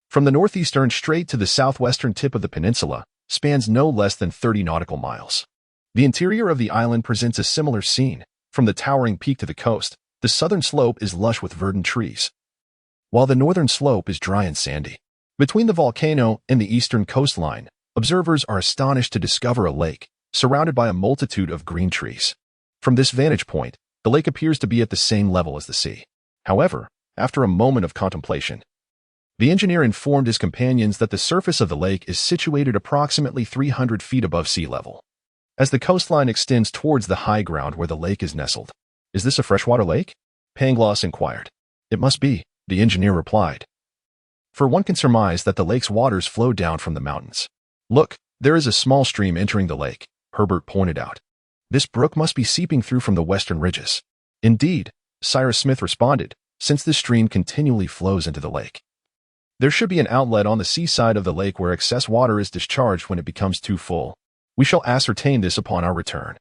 [SPEAKER 1] from the northeastern strait to the southwestern tip of the peninsula, spans no less than 30 nautical miles. The interior of the island presents a similar scene. From the towering peak to the coast, the southern slope is lush with verdant trees, while the northern slope is dry and sandy. Between the volcano and the eastern coastline, observers are astonished to discover a lake, surrounded by a multitude of green trees. From this vantage point, the lake appears to be at the same level as the sea. However, after a moment of contemplation, the engineer informed his companions that the surface of the lake is situated approximately 300 feet above sea level. As the coastline extends towards the high ground where the lake is nestled. "Is this a freshwater lake?" Pangloss inquired. "It must be," the engineer replied, "for one can surmise that the lake's waters flow down from the mountains." "Look, there is a small stream entering the lake," Herbert pointed out. "This brook must be seeping through from the western ridges." "Indeed," Cyrus Smith responded, "since this stream continually flows into the lake. There should be an outlet on the seaside of the lake where excess water is discharged when it becomes too full. We shall ascertain this upon our return."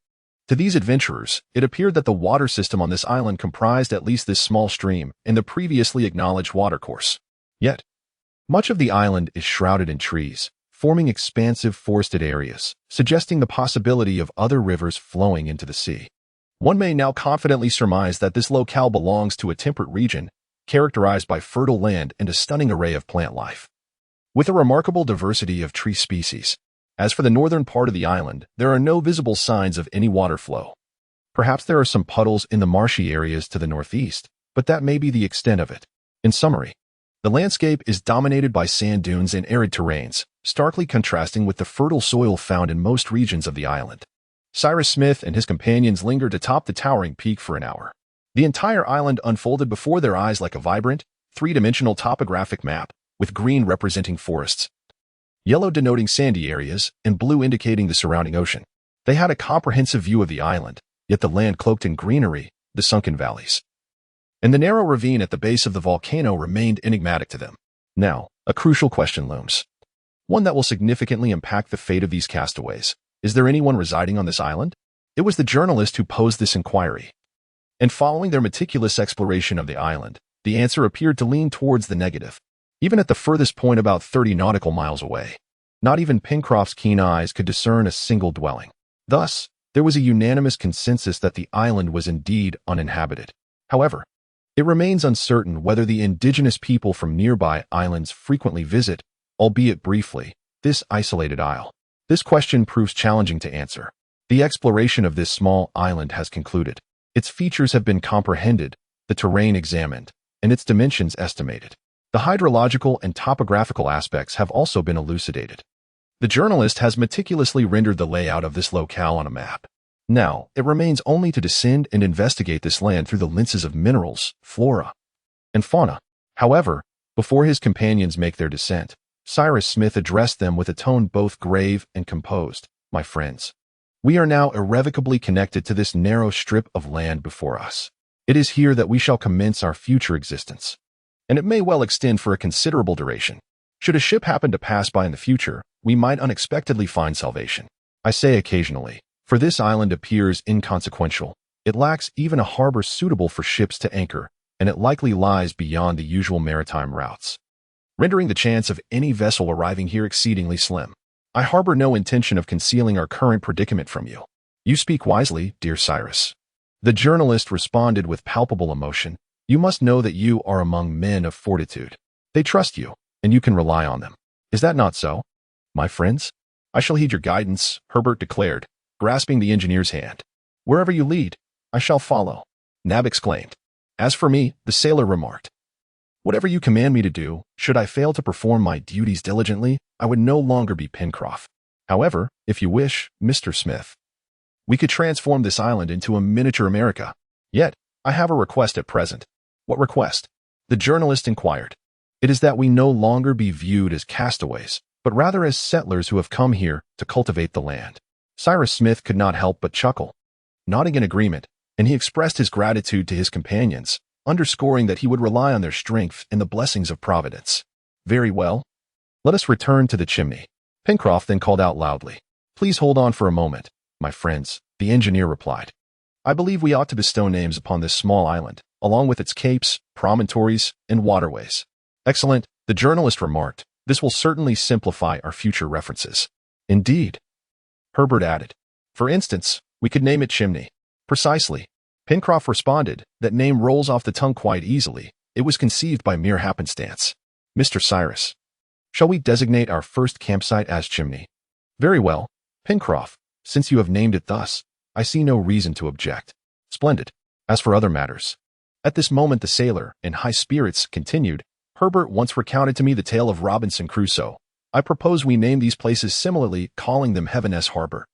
[SPEAKER 1] To these adventurers, it appeared that the water system on this island comprised at least this small stream and the previously acknowledged watercourse. Yet, much of the island is shrouded in trees, forming expansive forested areas, suggesting the possibility of other rivers flowing into the sea. One may now confidently surmise that this locale belongs to a temperate region, characterized by fertile land and a stunning array of plant life, with a remarkable diversity of tree species. As for the northern part of the island, there are no visible signs of any water flow. Perhaps there are some puddles in the marshy areas to the northeast, but that may be the extent of it. In summary, the landscape is dominated by sand dunes and arid terrains, starkly contrasting with the fertile soil found in most regions of the island. Cyrus Smith and his companions lingered atop the towering peak for an hour. The entire island unfolded before their eyes like a vibrant, three-dimensional topographic map, with green representing forests, yellow denoting sandy areas, and blue indicating the surrounding ocean. They had a comprehensive view of the island, yet the land cloaked in greenery, the sunken valleys, and the narrow ravine at the base of the volcano remained enigmatic to them. Now, a crucial question looms. One that will significantly impact the fate of these castaways. Is there anyone residing on this island? It was the journalist who posed this inquiry. And following their meticulous exploration of the island, the answer appeared to lean towards the negative. Even at the furthest point about 30 nautical miles away, not even Pencroft's keen eyes could discern a single dwelling. Thus, there was a unanimous consensus that the island was indeed uninhabited. However, it remains uncertain whether the indigenous people from nearby islands frequently visit, albeit briefly, this isolated isle. This question proves challenging to answer. The exploration of this small island has concluded. Its features have been comprehended, the terrain examined, and its dimensions estimated. The hydrological and topographical aspects have also been elucidated. The journalist has meticulously rendered the layout of this locale on a map. Now, it remains only to descend and investigate this land through the lenses of minerals, flora, and fauna. However, before his companions make their descent, Cyrus Smith addressed them with a tone both grave and composed. My friends, we are now irrevocably connected to this narrow strip of land before us. It is here that we shall commence our future existence, and it may well extend for a considerable duration. Should a ship happen to pass by in the future, we might unexpectedly find salvation. I say occasionally, for this island appears inconsequential. It lacks even a harbor suitable for ships to anchor, and it likely lies beyond the usual maritime routes, rendering the chance of any vessel arriving here exceedingly slim. I harbor no intention of concealing our current predicament from you. You speak wisely, dear Cyrus. The journalist responded with palpable emotion. You must know that you are among men of fortitude. They trust you, and you can rely on them. Is that not so? My friends? I shall heed your guidance, Herbert declared, grasping the engineer's hand. Wherever you lead, I shall follow, Nab exclaimed. As for me, the sailor remarked, whatever you command me to do, should I fail to perform my duties diligently, I would no longer be Pencroft. However, if you wish, Mr. Smith, we could transform this island into a miniature America. Yet, I have a request at present. What request? The journalist inquired. It is that we no longer be viewed as castaways, but rather as settlers who have come here to cultivate the land. Cyrus Smith could not help but chuckle, nodding in agreement, and he expressed his gratitude to his companions, underscoring that he would rely on their strength and the blessings of Providence. Very well. Let us return to the chimney. Pencroft then called out loudly. Please hold on for a moment, my friends, the engineer replied. I believe we ought to bestow names upon this small island, along with its capes, promontories, and waterways. Excellent, the journalist remarked. This will certainly simplify our future references. Indeed, Herbert added. For instance, we could name it Chimney. Precisely. Pencroft responded, that name rolls off the tongue quite easily. It was conceived by mere happenstance. Mr. Cyrus, shall we designate our first campsite as Chimney? Very well, Pencroft, since you have named it thus, I see no reason to object. Splendid. As for other matters. At this moment the sailor, in high spirits, continued, Herbert once recounted to me the tale of Robinson Crusoe. I propose we name these places similarly, calling them Heaven-S Harbor,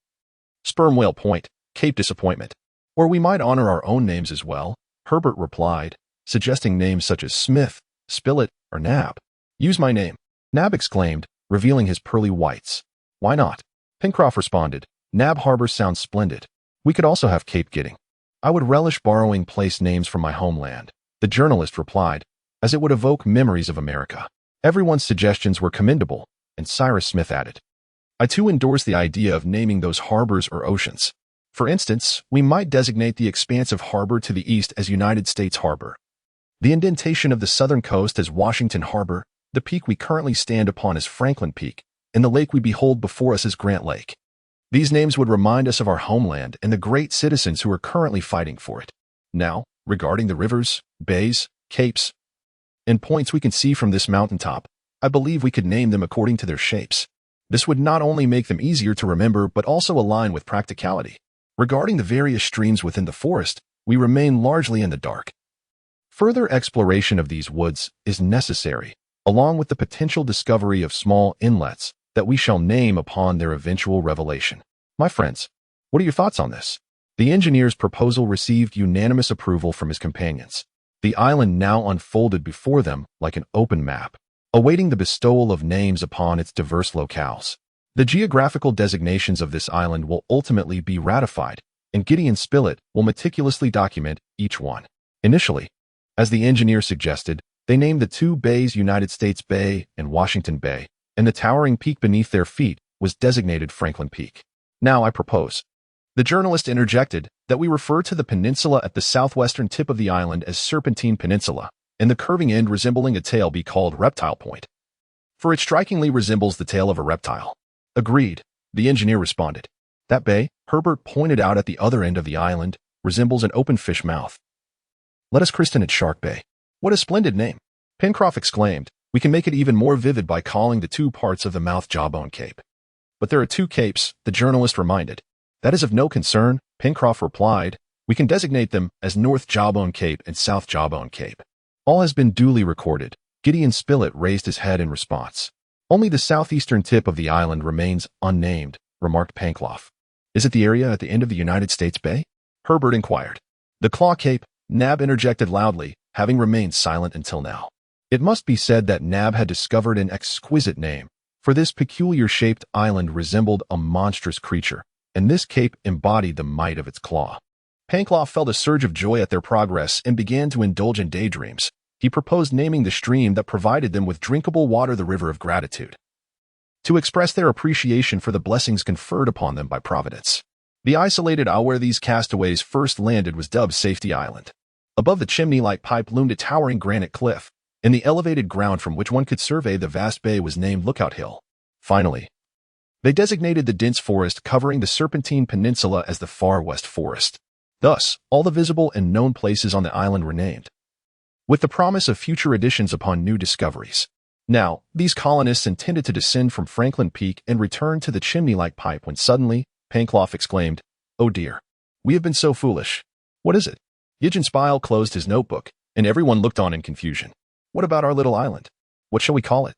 [SPEAKER 1] Sperm Whale Point, Cape Disappointment. Or we might honor our own names as well, Herbert replied, suggesting names such as Smith, Spilett, or Nab. Use my name, Nab exclaimed, revealing his pearly whites. Why not? Pencroft responded, Nab Harbor sounds splendid. We could also have Cape Gidding. I would relish borrowing place names from my homeland, the journalist replied, as it would evoke memories of America. Everyone's suggestions were commendable, and Cyrus Smith added, I too endorse the idea of naming those harbors or oceans. For instance, we might designate the expanse of harbor to the east as United States Harbor, the indentation of the southern coast as Washington Harbor, the peak we currently stand upon as Franklin Peak, and the lake we behold before us as Grant Lake. These names would remind us of our homeland and the great citizens who are currently fighting for it. Now, regarding the rivers, bays, capes, and points we can see from this mountaintop, I believe we could name them according to their shapes. This would not only make them easier to remember but also align with practicality. Regarding the various streams within the forest, we remain largely in the dark. Further exploration of these woods is necessary, along with the potential discovery of small inlets that we shall name upon their eventual revelation. My friends, what are your thoughts on this? The engineer's proposal received unanimous approval from his companions. The island now unfolded before them like an open map, awaiting the bestowal of names upon its diverse locales. The geographical designations of this island will ultimately be ratified, and Gideon Spilett will meticulously document each one. Initially, as the engineer suggested, they named the two bays United States Bay and Washington Bay, and the towering peak beneath their feet was designated Franklin Peak. Now I propose. The journalist interjected that we refer to the peninsula at the southwestern tip of the island as Serpentine Peninsula, and the curving end resembling a tail be called Reptile Point, for it strikingly resembles the tail of a reptile. Agreed, the engineer responded. That bay, Herbert pointed out at the other end of the island, resembles an open fish mouth. Let us christen it Shark Bay. What a splendid name! Pencroff exclaimed. We can make it even more vivid by calling the two parts of the mouth Jawbone Cape. But there are two capes, the journalist reminded. That is of no concern, Pencroff replied. We can designate them as North Jawbone Cape and South Jawbone Cape. All has been duly recorded. Gideon Spilett raised his head in response. Only the southeastern tip of the island remains unnamed, remarked Pencroff. Is it the area at the end of the United States Bay? Herbert inquired. The Claw Cape, Nab interjected loudly, having remained silent until now. It must be said that Nab had discovered an exquisite name, for this peculiar-shaped island resembled a monstrous creature, and this cape embodied the might of its claw. Pencroff felt a surge of joy at their progress and began to indulge in daydreams. He proposed naming the stream that provided them with drinkable water the River of Gratitude, to express their appreciation for the blessings conferred upon them by Providence. The isolated isle where these castaways first landed was dubbed Safety Island. Above the chimney-like pipe loomed a towering granite cliff, and the elevated ground from which one could survey the vast bay was named Lookout Hill. Finally, they designated the dense forest covering the Serpentine Peninsula as the Far West Forest. Thus, all the visible and known places on the island were named, with the promise of future additions upon new discoveries. Now, these colonists intended to descend from Franklin Peak and return to the chimney-like pipe when suddenly, Pencroff exclaimed, "Oh dear, we have been so foolish. What is it?" Gideon Spilett closed his notebook, and everyone looked on in confusion. What about our little island? What shall we call it?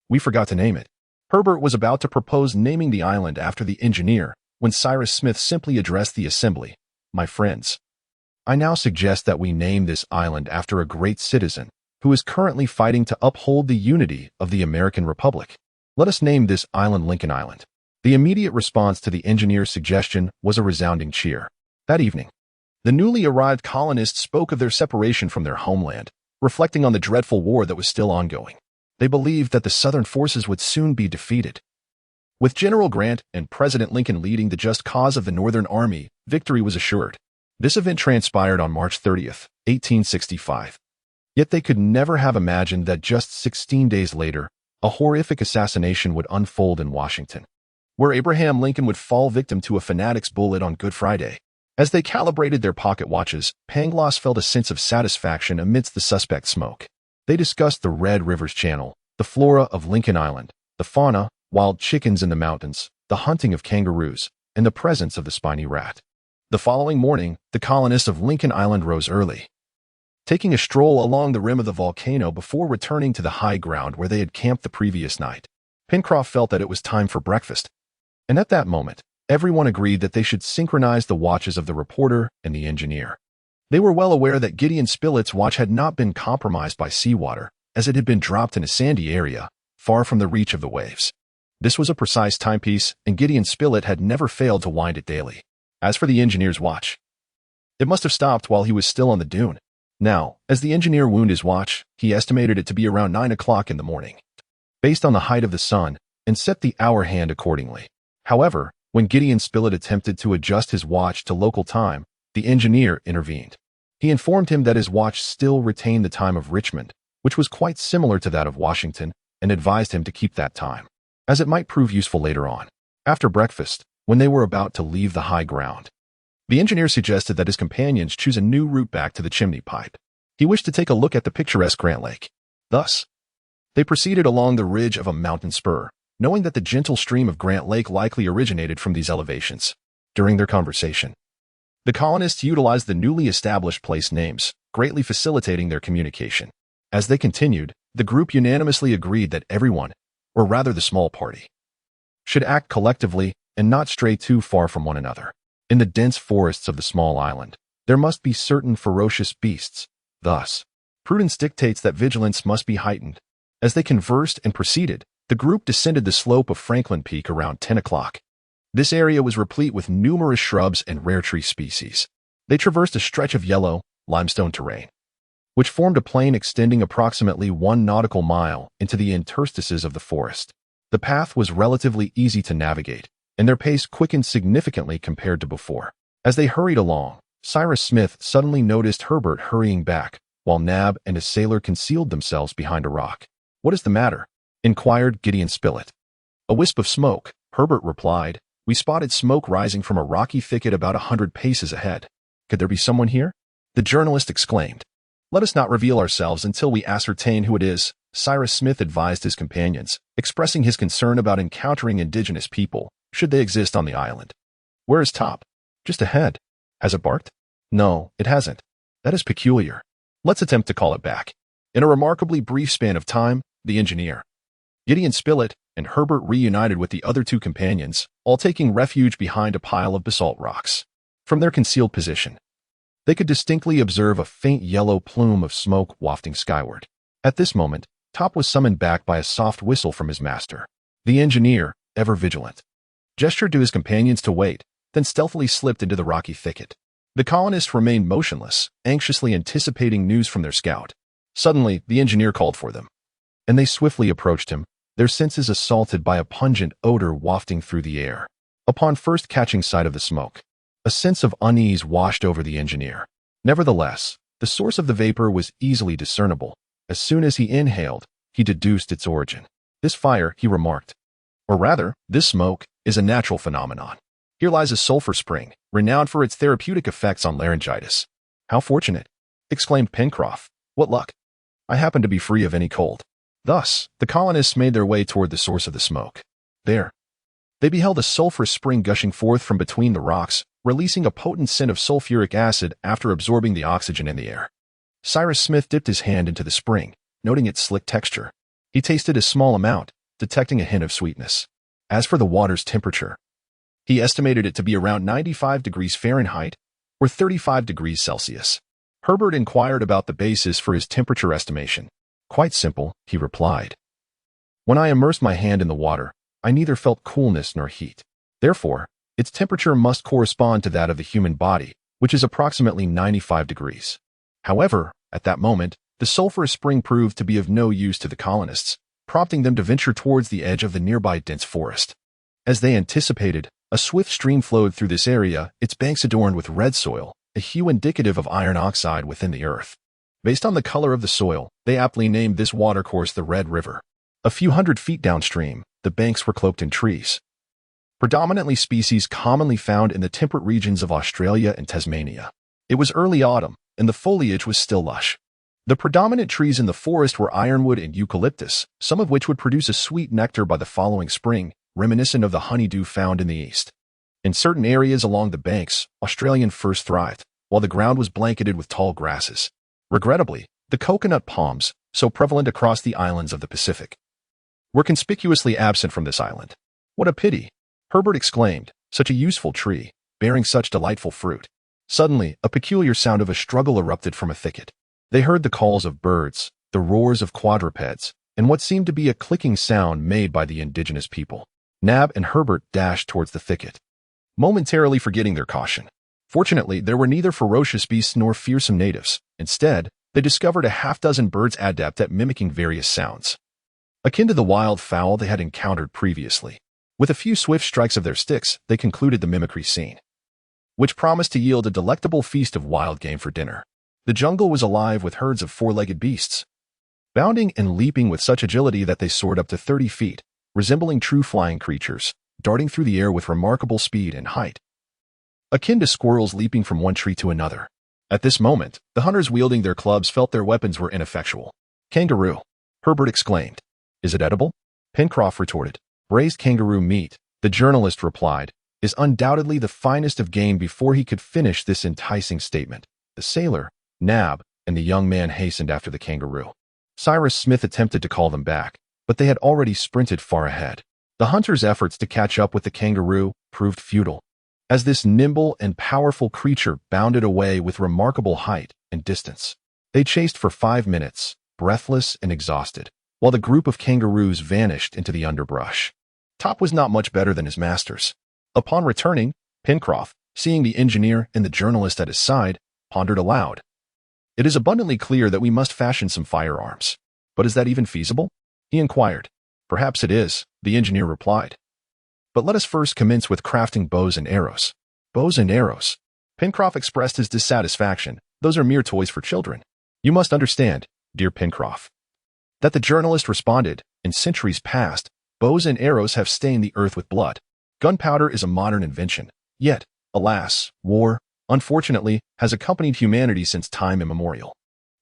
[SPEAKER 1] We forgot to name it. Herbert was about to propose naming the island after the engineer, when Cyrus Smith simply addressed the assembly. My friends, I now suggest that we name this island after a great citizen who is currently fighting to uphold the unity of the American Republic. Let us name this island Lincoln Island. The immediate response to the engineer's suggestion was a resounding cheer. That evening, the newly arrived colonists spoke of their separation from their homeland, reflecting on the dreadful war that was still ongoing. They believed that the Southern forces would soon be defeated. With General Grant and President Lincoln leading the just cause of the Northern Army, victory was assured. This event transpired on March 30th, 1865. Yet they could never have imagined that just 16 days later, a horrific assassination would unfold in Washington, where Abraham Lincoln would fall victim to a fanatic's bullet on Good Friday. As they calibrated their pocket watches, Pangloss felt a sense of satisfaction amidst the suspect smoke. They discussed the Red River's channel, the flora of Lincoln Island, the fauna, wild chickens in the mountains, the hunting of kangaroos, and the presence of the spiny rat. The following morning, the colonists of Lincoln Island rose early, taking a stroll along the rim of the volcano before returning to the high ground where they had camped the previous night. Pencroff felt that it was time for breakfast, and at that moment, everyone agreed that they should synchronize the watches of the reporter and the engineer. They were well aware that Gideon Spilett's watch had not been compromised by seawater, as it had been dropped in a sandy area, far from the reach of the waves. This was a precise timepiece, and Gideon Spilett had never failed to wind it daily. As for the engineer's watch, it must have stopped while he was still on the dune. Now, as the engineer wound his watch, he estimated it to be around 9 o'clock in the morning, based on the height of the sun, and set the hour hand accordingly. However, When Gideon Spilett attempted to adjust his watch to local time, the engineer intervened. He informed him that his watch still retained the time of Richmond, which was quite similar to that of Washington, and advised him to keep that time, as it might prove useful later on. After breakfast, when they were about to leave the high ground, the engineer suggested that his companions choose a new route back to the chimney pipe. He wished to take a look at the picturesque Grant Lake. Thus, they proceeded along the ridge of a mountain spur, knowing that the gentle stream of Grant Lake likely originated from these elevations. During their conversation, the colonists utilized the newly established place names, greatly facilitating their communication. As they continued, the group unanimously agreed that everyone, or rather the small party, should act collectively and not stray too far from one another. In the dense forests of the small island, there must be certain ferocious beasts. Thus, prudence dictates that vigilance must be heightened. As they conversed and proceeded, the group descended the slope of Franklin Peak around 10 o'clock. This area was replete with numerous shrubs and rare tree species. They traversed a stretch of yellow, limestone terrain, which formed a plain extending approximately 1 nautical mile into the interstices of the forest. The path was relatively easy to navigate, and their pace quickened significantly compared to before. As they hurried along, Cyrus Smith suddenly noticed Herbert hurrying back, while Nab and a sailor concealed themselves behind a rock. "What is the matter?" inquired Gideon Spilett. "A wisp of smoke," Herbert replied. "We spotted smoke rising from a rocky thicket about 100 paces ahead." "Could there be someone here?" the journalist exclaimed. "Let us not reveal ourselves until we ascertain who it is," Cyrus Smith advised his companions, expressing his concern about encountering indigenous people, should they exist on the island. "Where is Top?" "Just ahead." "Has it barked?" "No, it hasn't." "That is peculiar. Let's attempt to call it back." In a remarkably brief span of time, the engineer, Gideon Spilett, and Herbert reunited with the other 2 companions, all taking refuge behind a pile of basalt rocks. From their concealed position, they could distinctly observe a faint yellow plume of smoke wafting skyward. At this moment, Top was summoned back by a soft whistle from his master. The engineer, ever vigilant, gestured to his companions to wait, then stealthily slipped into the rocky thicket. The colonists remained motionless, anxiously anticipating news from their scout. Suddenly, the engineer called for them, and they swiftly approached him, their senses assaulted by a pungent odor wafting through the air. Upon first catching sight of the smoke, a sense of unease washed over the engineer. Nevertheless, the source of the vapor was easily discernible. As soon as he inhaled, he deduced its origin. "This fire," he remarked, "or rather, this smoke, is a natural phenomenon. Here lies a sulfur spring, renowned for its therapeutic effects on laryngitis." "How fortunate!" exclaimed Pencroft. "What luck! I happen to be free of any cold." Thus, the colonists made their way toward the source of the smoke. There, they beheld a sulfur spring gushing forth from between the rocks, releasing a potent scent of sulfuric acid after absorbing the oxygen in the air. Cyrus Smith dipped his hand into the spring, noting its slick texture. He tasted a small amount, detecting a hint of sweetness. As for the water's temperature, he estimated it to be around 95 degrees Fahrenheit, or 35 degrees Celsius. Herbert inquired about the basis for his temperature estimation. "Quite simple," he replied. "When I immersed my hand in the water, I neither felt coolness nor heat. Therefore, its temperature must correspond to that of the human body, which is approximately 95 degrees. However, at that moment, the sulfurous spring proved to be of no use to the colonists, prompting them to venture towards the edge of the nearby dense forest. As they anticipated, a swift stream flowed through this area, its banks adorned with red soil, a hue indicative of iron oxide within the earth. Based on the color of the soil, they aptly named this watercourse the Red River. A few hundred feet downstream, the banks were cloaked in trees, predominantly species commonly found in the temperate regions of Australia and Tasmania. It was early autumn, and the foliage was still lush. The predominant trees in the forest were ironwood and eucalyptus, some of which would produce a sweet nectar by the following spring, reminiscent of the honeydew found in the east. In certain areas along the banks, Australian firs thrived, while the ground was blanketed with tall grasses. Regrettably, the coconut palms, so prevalent across the islands of the Pacific, were conspicuously absent from this island. "What a pity!" Herbert exclaimed. "Such a useful tree, bearing such delightful fruit." Suddenly, a peculiar sound of a struggle erupted from a thicket. They heard the calls of birds, the roars of quadrupeds, and what seemed to be a clicking sound made by the indigenous people. Nab and Herbert dashed towards the thicket, momentarily forgetting their caution. Fortunately, there were neither ferocious beasts nor fearsome natives. Instead, they discovered a half-dozen birds adept at mimicking various sounds, akin to the wild fowl they had encountered previously. With a few swift strikes of their sticks, they concluded the mimicry scene, which promised to yield a delectable feast of wild game for dinner. The jungle was alive with herds of four-legged beasts, bounding and leaping with such agility that they soared up to 30 feet, resembling true flying creatures, darting through the air with remarkable speed and height, akin to squirrels leaping from one tree to another. At this moment, the hunters wielding their clubs felt their weapons were ineffectual. Kangaroo, Herbert exclaimed. Is it edible? Pencroff retorted. Braised kangaroo meat, the journalist replied, is undoubtedly the finest of game. Before he could finish this enticing statement, the sailor, Nab, and the young man hastened after the kangaroo. Cyrus Smith attempted to call them back, but they had already sprinted far ahead. The hunters' efforts to catch up with the kangaroo proved futile, as this nimble and powerful creature bounded away with remarkable height and distance. They chased for 5 minutes, breathless and exhausted, while the group of kangaroos vanished into the underbrush. Top was not much better than his masters. Upon returning, Pencroff, seeing the engineer and the journalist at his side, pondered aloud. It is abundantly clear that we must fashion some firearms. But is that even feasible? He inquired. Perhaps it is, the engineer replied. But let us first commence with crafting bows and arrows. Bows and arrows. Pencroff expressed his dissatisfaction. Those are mere toys for children. You must understand, dear Pencroff, that the journalist responded, in centuries past, bows and arrows have stained the earth with blood. Gunpowder is a modern invention. Yet, alas, war, unfortunately, has accompanied humanity since time immemorial.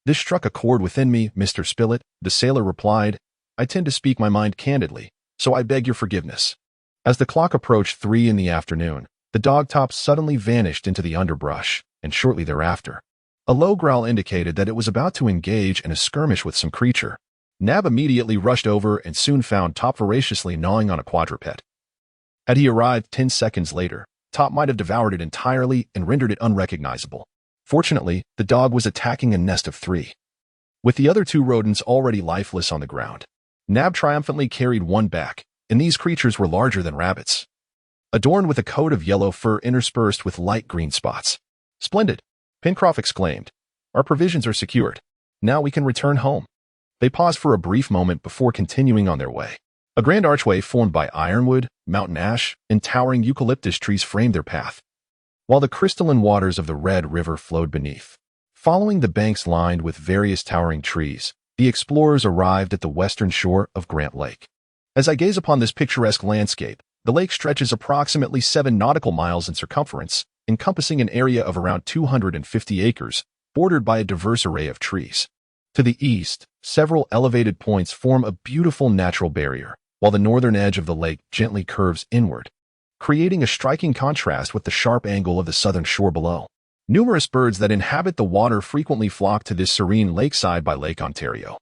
[SPEAKER 1] This struck a chord within me, Mr. Spilett, the sailor replied. I tend to speak my mind candidly, so I beg your forgiveness. As the clock approached 3 in the afternoon, the dogtop suddenly vanished into the underbrush, and shortly thereafter, a low growl indicated that it was about to engage in a skirmish with some creature. Nab immediately rushed over and soon found Top voraciously gnawing on a quadruped. Had he arrived 10 seconds later, Top might have devoured it entirely and rendered it unrecognizable. Fortunately, the dog was attacking a nest of 3, with the other 2 rodents already lifeless on the ground. Nab triumphantly carried one back, and these creatures were larger than rabbits, adorned with a coat of yellow fur interspersed with light green spots. Splendid, Pencroff exclaimed. Our provisions are secured. Now we can return home. They paused for a brief moment before continuing on their way. A grand archway formed by ironwood, mountain ash, and towering eucalyptus trees framed their path, while the crystalline waters of the Red River flowed beneath. Following the banks lined with various towering trees, the explorers arrived at the western shore of Grant Lake. As I gaze upon this picturesque landscape, the lake stretches approximately 7 nautical miles in circumference, encompassing an area of around 250 acres, bordered by a diverse array of trees. To the east, several elevated points form a beautiful natural barrier, while the northern edge of the lake gently curves inward, creating a striking contrast with the sharp angle of the southern shore below. Numerous birds that inhabit the water frequently flock to this serene lakeside by Lake Ontario.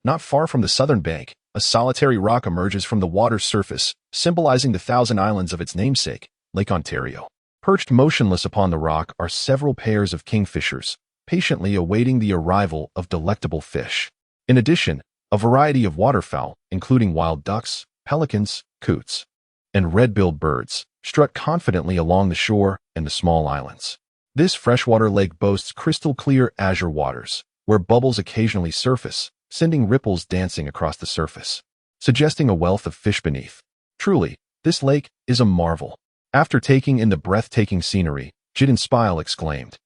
[SPEAKER 1] Not far from the southern bank, a solitary rock emerges from the water's surface, symbolizing the 1,000 islands of its namesake, Lake Ontario. Perched motionless upon the rock are several pairs of kingfishers, patiently awaiting the arrival of delectable fish. In addition, a variety of waterfowl, including wild ducks, pelicans, coots, and red-billed birds, strut confidently along the shore and the small islands. This freshwater lake boasts crystal-clear azure waters, where bubbles occasionally surface, sending ripples dancing across the surface, suggesting a wealth of fish beneath. Truly, this lake is a marvel. After taking in the breathtaking scenery, Gideon Spilett exclaimed,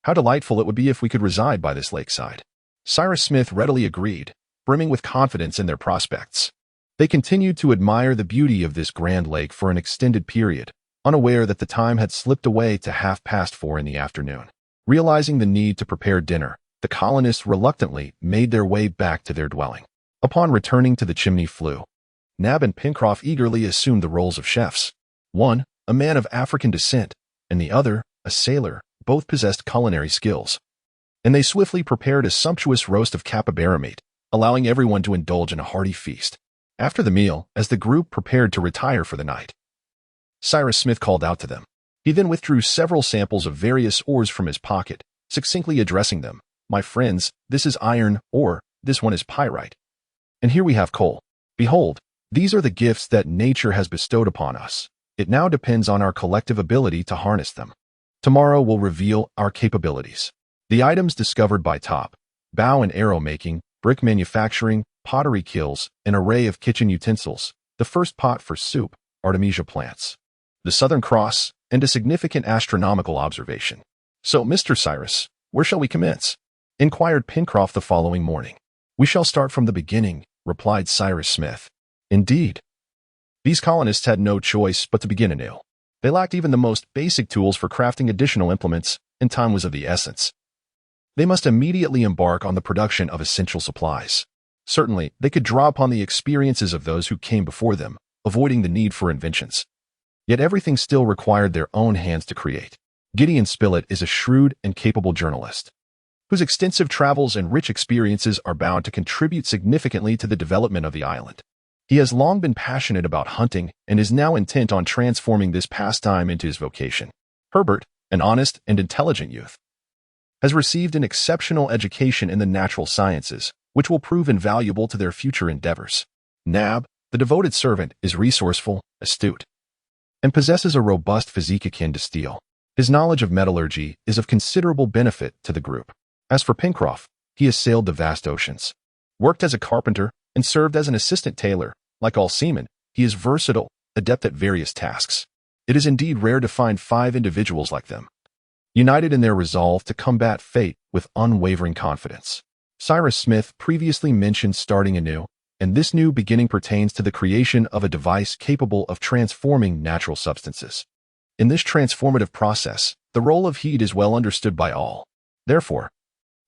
[SPEAKER 1] "How delightful it would be if we could reside by this lakeside." Cyrus Smith readily agreed, brimming with confidence in their prospects. They continued to admire the beauty of this grand lake for an extended period, unaware that the time had slipped away to 4:30 in the afternoon. Realizing the need to prepare dinner, the colonists reluctantly made their way back to their dwelling. Upon returning to the chimney flue, Nab and Pencroff eagerly assumed the roles of chefs. One, a man of African descent, and the other, a sailor, both possessed culinary skills. And they swiftly prepared a sumptuous roast of capybara meat, allowing everyone to indulge in a hearty feast. After the meal, as the group prepared to retire for the night, Cyrus Smith called out to them. He then withdrew several samples of various ores from his pocket, succinctly addressing them. My friends, this is iron ore, this one is pyrite. And here we have coal. Behold, these are the gifts that nature has bestowed upon us. It now depends on our collective ability to harness them. Tomorrow will reveal our capabilities. The items discovered by Top, bow and arrow making, brick manufacturing, pottery kilns, an array of kitchen utensils, the first pot for soup, Artemisia plants, the Southern Cross, and a significant astronomical observation. "So, Mr. Cyrus, where shall we commence?" inquired Pencroff the following morning. "We shall start from the beginning," replied Cyrus Smith. Indeed, these colonists had no choice but to begin anew. They lacked even the most basic tools for crafting additional implements, and time was of the essence. They must immediately embark on the production of essential supplies. Certainly, they could draw upon the experiences of those who came before them, avoiding the need for inventions. Yet everything still required their own hands to create. Gideon Spilett is a shrewd and capable journalist, whose extensive travels and rich experiences are bound to contribute significantly to the development of the island. He has long been passionate about hunting and is now intent on transforming this pastime into his vocation. Herbert, an honest and intelligent youth, has received an exceptional education in the natural sciences, which will prove invaluable to their future endeavors. Nab, the devoted servant, is resourceful, astute, and possesses a robust physique akin to steel. His knowledge of metallurgy is of considerable benefit to the group. As for Pencroff, he has sailed the vast oceans, worked as a carpenter, and served as an assistant tailor. Like all seamen, he is versatile, adept at various tasks. It is indeed rare to find 5 individuals like them, united in their resolve to combat fate with unwavering confidence. Cyrus Smith previously mentioned starting anew, and this new beginning pertains to the creation of a device capable of transforming natural substances. In this transformative process, the role of heat is well understood by all. Therefore,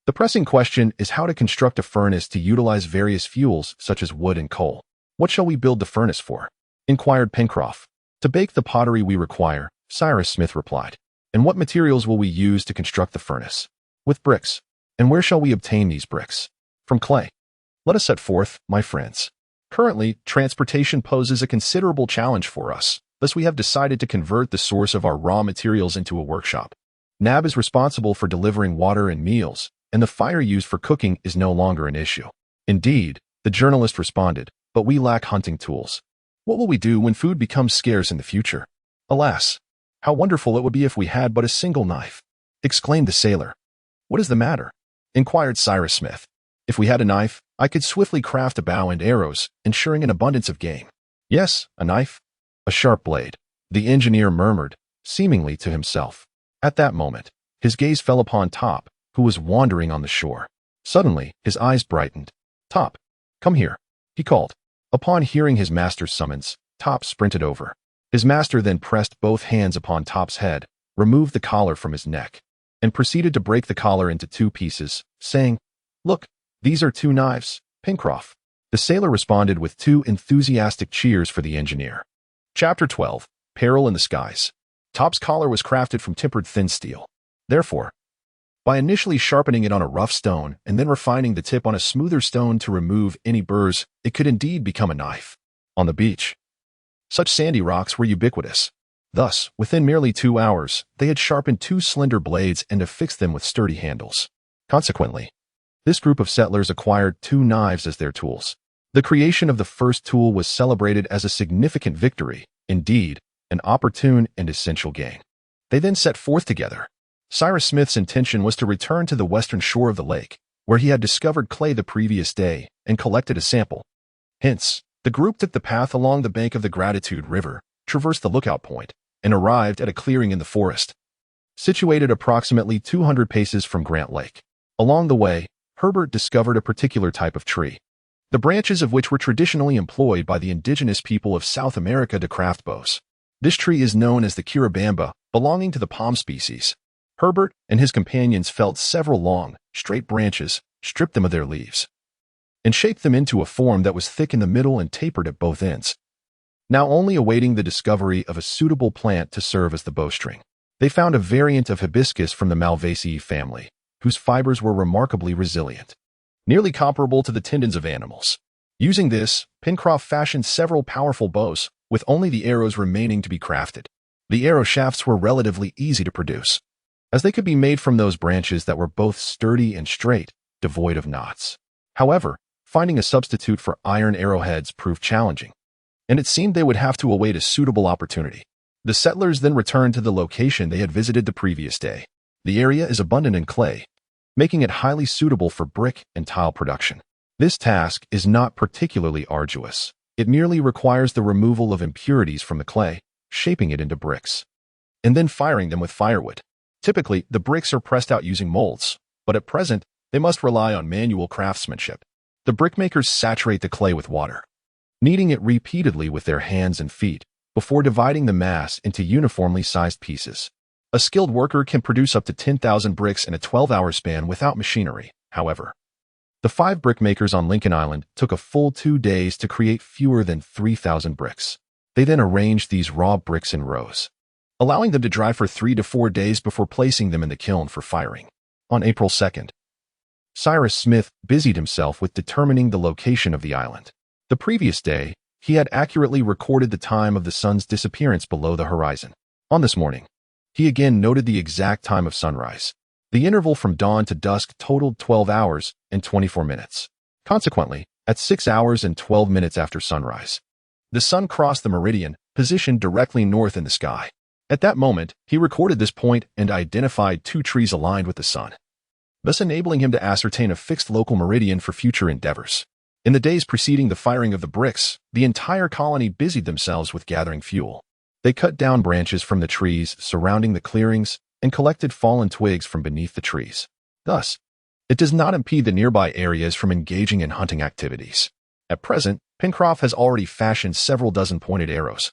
[SPEAKER 1] the pressing question is how to construct a furnace to utilize various fuels such as wood and coal. "What shall we build the furnace for?" inquired Pencroff. "To bake the pottery we require," Cyrus Smith replied. "And what materials will we use to construct the furnace?" "With bricks." "And where shall we obtain these bricks?" "From clay." "Let us set forth, my friends. Currently, transportation poses a considerable challenge for us. Thus we have decided to convert the source of our raw materials into a workshop. Nab is responsible for delivering water and meals, and the fire used for cooking is no longer an issue. Indeed, the journalist responded, but we lack hunting tools. What will we do when food becomes scarce in the future? Alas, how wonderful it would be if we had but a single knife, exclaimed the sailor. What is the matter? Inquired Cyrus Smith. If we had a knife, I could swiftly craft a bow and arrows, ensuring an abundance of game. Yes, a knife, a sharp blade, the engineer murmured, seemingly to himself. At that moment, his gaze fell upon Top, who was wandering on the shore. Suddenly, his eyes brightened. Top, come here, he called. Upon hearing his master's summons, Top sprinted over. His master then pressed both hands upon Top's head, removed the collar from his neck, and proceeded to break the collar into 2 pieces, saying, Look, these are 2 knives, Pencroff. The sailor responded with 2 enthusiastic cheers for the engineer. Chapter 12. Peril in the Skies. Top's collar was crafted from tempered thin steel. Therefore, by initially sharpening it on a rough stone and then refining the tip on a smoother stone to remove any burrs, it could indeed become a knife. On the beach, such sandy rocks were ubiquitous. Thus, within merely 2 hours, they had sharpened 2 slender blades and affixed them with sturdy handles. Consequently, this group of settlers acquired 2 knives as their tools. The creation of the first tool was celebrated as a significant victory, indeed, an opportune and essential gain. They then set forth together. Cyrus Smith's intention was to return to the western shore of the lake, where he had discovered clay the previous day and collected a sample. Hence, the group took the path along the bank of the Gratitude River, traversed the lookout point, and arrived at a clearing in the forest, situated approximately 200 paces from Grant Lake. Along the way, Herbert discovered a particular type of tree, the branches of which were traditionally employed by the indigenous people of South America to craft bows. This tree is known as the Curibamba, belonging to the palm species. Herbert and his companions felled several long, straight branches, stripped them of their leaves, and shaped them into a form that was thick in the middle and tapered at both ends. Now only awaiting the discovery of a suitable plant to serve as the bowstring, they found a variant of hibiscus from the Malvaceae family, whose fibers were remarkably resilient, nearly comparable to the tendons of animals. Using this, Pencroff fashioned several powerful bows, with only the arrows remaining to be crafted. The arrow shafts were relatively easy to produce, as they could be made from those branches that were both sturdy and straight, devoid of knots. However, finding a substitute for iron arrowheads proved challenging, and it seemed they would have to await a suitable opportunity. The settlers then returned to the location they had visited the previous day. The area is abundant in clay, making it highly suitable for brick and tile production. This task is not particularly arduous. It merely requires the removal of impurities from the clay, shaping it into bricks, and then firing them with firewood. Typically, the bricks are pressed out using molds, but at present, they must rely on manual craftsmanship. The brickmakers saturate the clay with water, kneading it repeatedly with their hands and feet before dividing the mass into uniformly sized pieces. A skilled worker can produce up to 10,000 bricks in a 12-hour span without machinery, however. The 5 brickmakers on Lincoln Island took a full 2 days to create fewer than 3,000 bricks. They then arranged these raw bricks in rows, allowing them to dry for 3 to 4 days before placing them in the kiln for firing. On April 2nd, Cyrus Smith busied himself with determining the location of the island. The previous day, he had accurately recorded the time of the sun's disappearance below the horizon. On this morning, he again noted the exact time of sunrise. The interval from dawn to dusk totaled 12 hours and 24 minutes. Consequently, at 6 hours and 12 minutes after sunrise, the sun crossed the meridian, positioned directly north in the sky. At that moment, he recorded this point and identified 2 trees aligned with the sun, thus enabling him to ascertain a fixed local meridian for future endeavors. In the days preceding the firing of the bricks, the entire colony busied themselves with gathering fuel. They cut down branches from the trees surrounding the clearings and collected fallen twigs from beneath the trees. Thus, it does not impede the nearby areas from engaging in hunting activities. At present, Pencroff has already fashioned several dozen pointed arrows,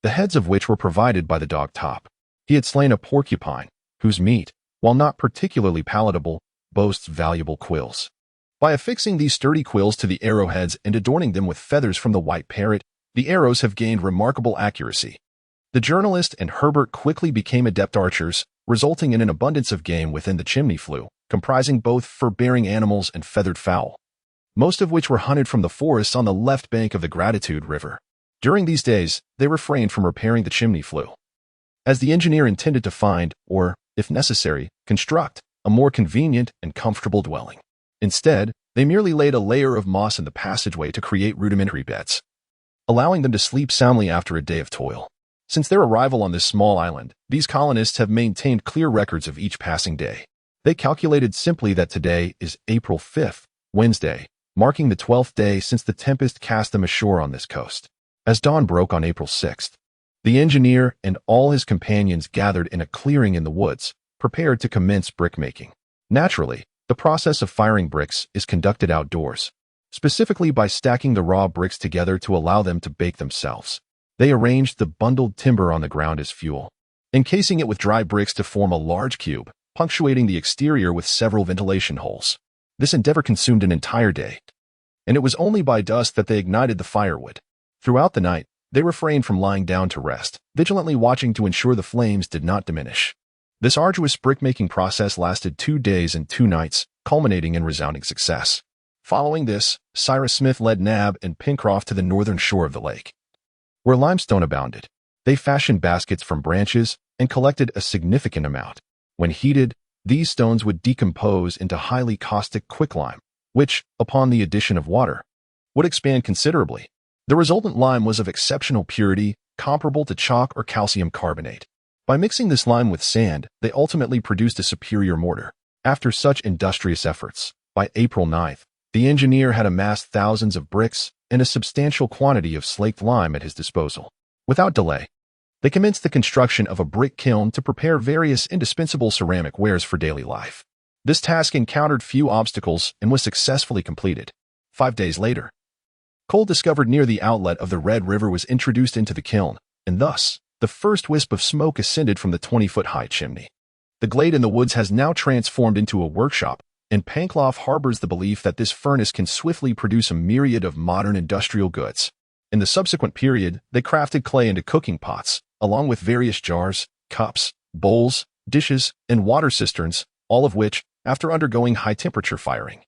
[SPEAKER 1] the heads of which were provided by the dog Top. He had slain a porcupine, whose meat, while not particularly palatable, boasts valuable quills. By affixing these sturdy quills to the arrowheads and adorning them with feathers from the white parrot, the arrows have gained remarkable accuracy. The journalist and Herbert quickly became adept archers, resulting in an abundance of game within the chimney flue, comprising both fur-bearing animals and feathered fowl, most of which were hunted from the forests on the left bank of the Gratitude River. During these days, they refrained from repairing the chimney flue, as the engineer intended to find, or, if necessary, construct, a more convenient and comfortable dwelling. Instead, they merely laid a layer of moss in the passageway to create rudimentary beds, allowing them to sleep soundly after a day of toil. Since their arrival on this small island, these colonists have maintained clear records of each passing day. They calculated simply that today is April 5th, Wednesday, marking the 12th day since the tempest cast them ashore on this coast. As dawn broke on April 6th, the engineer and all his companions gathered in a clearing in the woods, prepared to commence brickmaking. Naturally, the process of firing bricks is conducted outdoors, specifically by stacking the raw bricks together to allow them to bake themselves. They arranged the bundled timber on the ground as fuel, encasing it with dry bricks to form a large cube, punctuating the exterior with several ventilation holes. This endeavor consumed an entire day, and it was only by dusk that they ignited the firewood. Throughout the night, they refrained from lying down to rest, vigilantly watching to ensure the flames did not diminish. This arduous brickmaking process lasted 2 days and 2 nights, culminating in resounding success. Following this, Cyrus Smith led Nab and Pencroff to the northern shore of the lake, where limestone abounded. They fashioned baskets from branches and collected a significant amount. When heated, these stones would decompose into highly caustic quicklime, which, upon the addition of water, would expand considerably. The resultant lime was of exceptional purity, comparable to chalk or calcium carbonate. By mixing this lime with sand, they ultimately produced a superior mortar. After such industrious efforts, by April 9th, the engineer had amassed thousands of bricks and a substantial quantity of slaked lime at his disposal. Without delay, they commenced the construction of a brick kiln to prepare various indispensable ceramic wares for daily life. This task encountered few obstacles and was successfully completed. 5 days later, coal discovered near the outlet of the Red River was introduced into the kiln, and thus, the first wisp of smoke ascended from the 20-foot-high chimney. The glade in the woods has now transformed into a workshop, and Pencroff harbors the belief that this furnace can swiftly produce a myriad of modern industrial goods. In the subsequent period, they crafted clay into cooking pots, along with various jars, cups, bowls, dishes, and water cisterns, all of which, after undergoing high-temperature firing,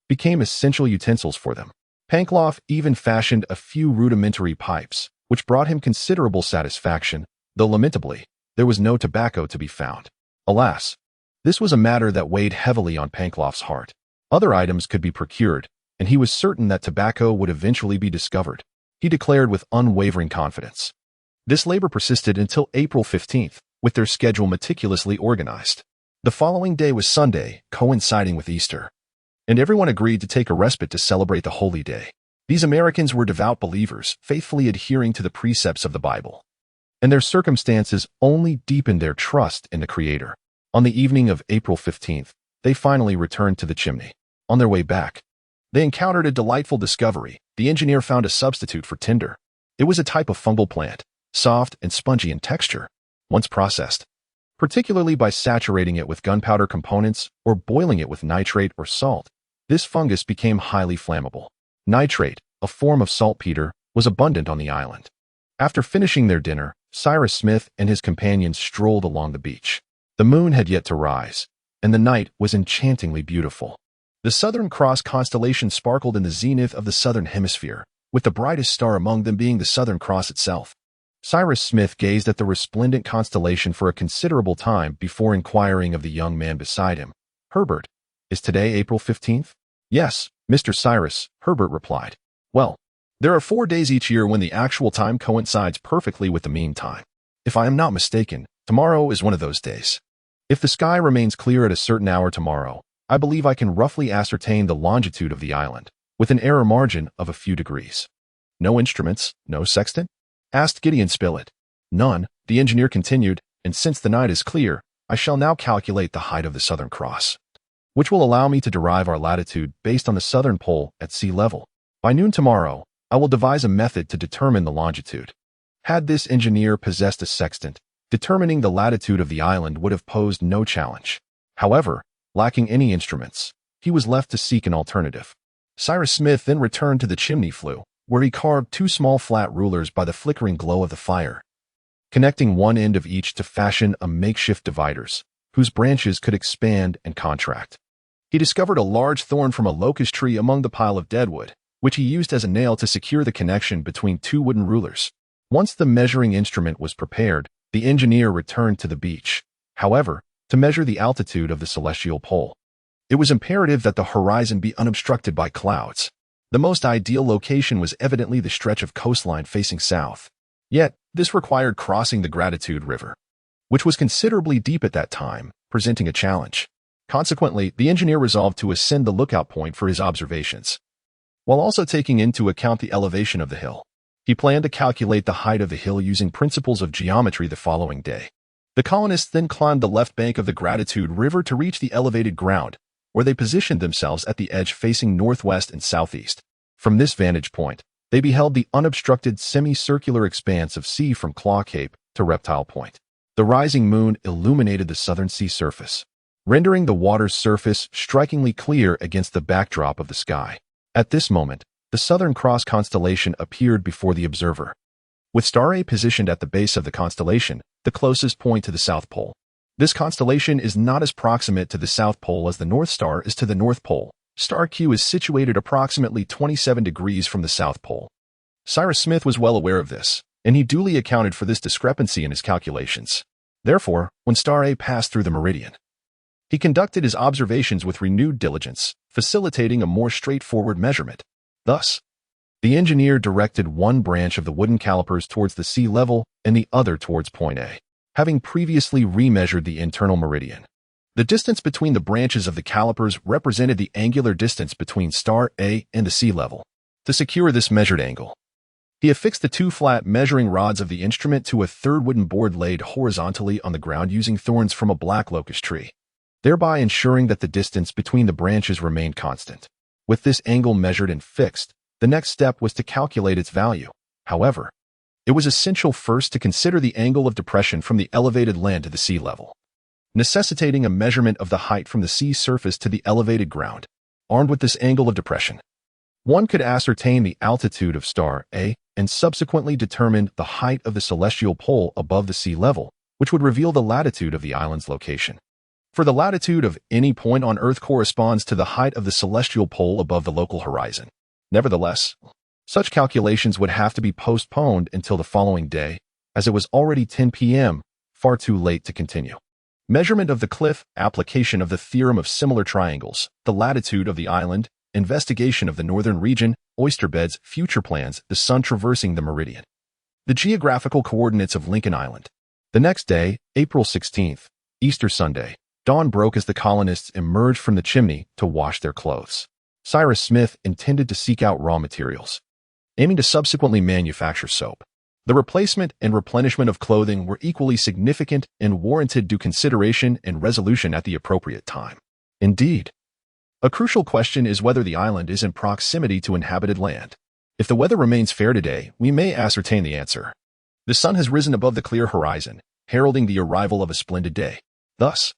[SPEAKER 1] became essential utensils for them. Pencroff even fashioned a few rudimentary pipes, which brought him considerable satisfaction, though lamentably, there was no tobacco to be found. Alas, this was a matter that weighed heavily on Pencroff's heart. Other items could be procured, and he was certain that tobacco would eventually be discovered, he declared with unwavering confidence. This labor persisted until April 15th, with their schedule meticulously organized. The following day was Sunday, coinciding with Easter, and everyone agreed to take a respite to celebrate the holy day. These Americans were devout believers, faithfully adhering to the precepts of the Bible, and their circumstances only deepened their trust in the Creator. On the evening of April 15th, they finally returned to the chimney. On their way back, they encountered a delightful discovery. The engineer found a substitute for tinder. It was a type of fungal plant, soft and spongy in texture. Once processed, particularly by saturating it with gunpowder components or boiling it with nitrate or salt, this fungus became highly flammable. Nitrate, a form of saltpeter, was abundant on the island. After finishing their dinner, Cyrus Smith and his companions strolled along the beach. The moon had yet to rise, and the night was enchantingly beautiful. The Southern Cross constellation sparkled in the zenith of the southern hemisphere, with the brightest star among them being the Southern Cross itself. Cyrus Smith gazed at the resplendent constellation for a considerable time before inquiring of the young man beside him, "Herbert, is today April 15th? "Yes, Mr. Cyrus," Herbert replied. "Well, there are 4 days each year when the actual time coincides perfectly with the mean time. If I am not mistaken, tomorrow is one of those days. If the sky remains clear at a certain hour tomorrow, I believe I can roughly ascertain the longitude of the island, with an error margin of a few degrees." "No instruments, no sextant?" asked Gideon Spilett. "None," the engineer continued, "and since the night is clear, I shall now calculate the height of the Southern Cross, which will allow me to derive our latitude based on the southern pole at sea level. By noon tomorrow, I will devise a method to determine the longitude." Had this engineer possessed a sextant, determining the latitude of the island would have posed no challenge. However, lacking any instruments, he was left to seek an alternative. Cyrus Smith then returned to the chimney flue, where he carved 2 small flat rulers by the flickering glow of the fire, connecting one end of each to fashion a makeshift dividers, whose branches could expand and contract. He discovered a large thorn from a locust tree among the pile of deadwood, which he used as a nail to secure the connection between 2 wooden rulers. Once the measuring instrument was prepared, the engineer returned to the beach. However, to measure the altitude of the celestial pole, it was imperative that the horizon be unobstructed by clouds. The most ideal location was evidently the stretch of coastline facing south. Yet, this required crossing the Gratitude River, which was considerably deep at that time, presenting a challenge. Consequently, the engineer resolved to ascend the lookout point for his observations, while also taking into account the elevation of the hill. He planned to calculate the height of the hill using principles of geometry the following day. The colonists then climbed the left bank of the Gratitude River to reach the elevated ground, where they positioned themselves at the edge facing northwest and southeast. From this vantage point, they beheld the unobstructed semicircular expanse of sea from Claw Cape to Reptile Point. The rising moon illuminated the southern sea surface, rendering the water's surface strikingly clear against the backdrop of the sky. At this moment, the Southern Cross constellation appeared before the observer, with Star A positioned at the base of the constellation, the closest point to the South Pole. This constellation is not as proximate to the South Pole as the North Star is to the North Pole. Star Q is situated approximately 27 degrees from the South Pole. Cyrus Smith was well aware of this, and he duly accounted for this discrepancy in his calculations. Therefore, when Star A passed through the meridian, he conducted his observations with renewed diligence, facilitating a more straightforward measurement. Thus, the engineer directed one branch of the wooden calipers towards the sea level and the other towards point A, having previously remeasured the internal meridian. The distance between the branches of the calipers represented the angular distance between Star A and the sea level. To secure this measured angle, he affixed the 2 flat measuring rods of the instrument to a third wooden board laid horizontally on the ground using thorns from a black locust tree, thereby ensuring that the distance between the branches remained constant. With this angle measured and fixed, the next step was to calculate its value. However, it was essential first to consider the angle of depression from the elevated land to the sea level, necessitating a measurement of the height from the sea surface to the elevated ground. Armed with this angle of depression, one could ascertain the altitude of Star A and subsequently determine the height of the celestial pole above the sea level, which would reveal the latitude of the island's location. For the latitude of any point on Earth corresponds to the height of the celestial pole above the local horizon. Nevertheless, such calculations would have to be postponed until the following day, as it was already 10 p.m., far too late to continue. Measurement of the cliff, application of the theorem of similar triangles, the latitude of the island, investigation of the northern region, oyster beds, future plans, the sun traversing the meridian. The geographical coordinates of Lincoln Island. The next day, April 16th, Easter Sunday, dawn broke as the colonists emerged from the chimney to wash their clothes. Cyrus Smith intended to seek out raw materials, aiming to subsequently manufacture soap. The replacement and replenishment of clothing were equally significant and warranted due consideration and resolution at the appropriate time. Indeed, a crucial question is whether the island is in proximity to inhabited land. If the weather remains fair today, we may ascertain the answer. The sun has risen above the clear horizon, heralding the arrival of a splendid day. Thus,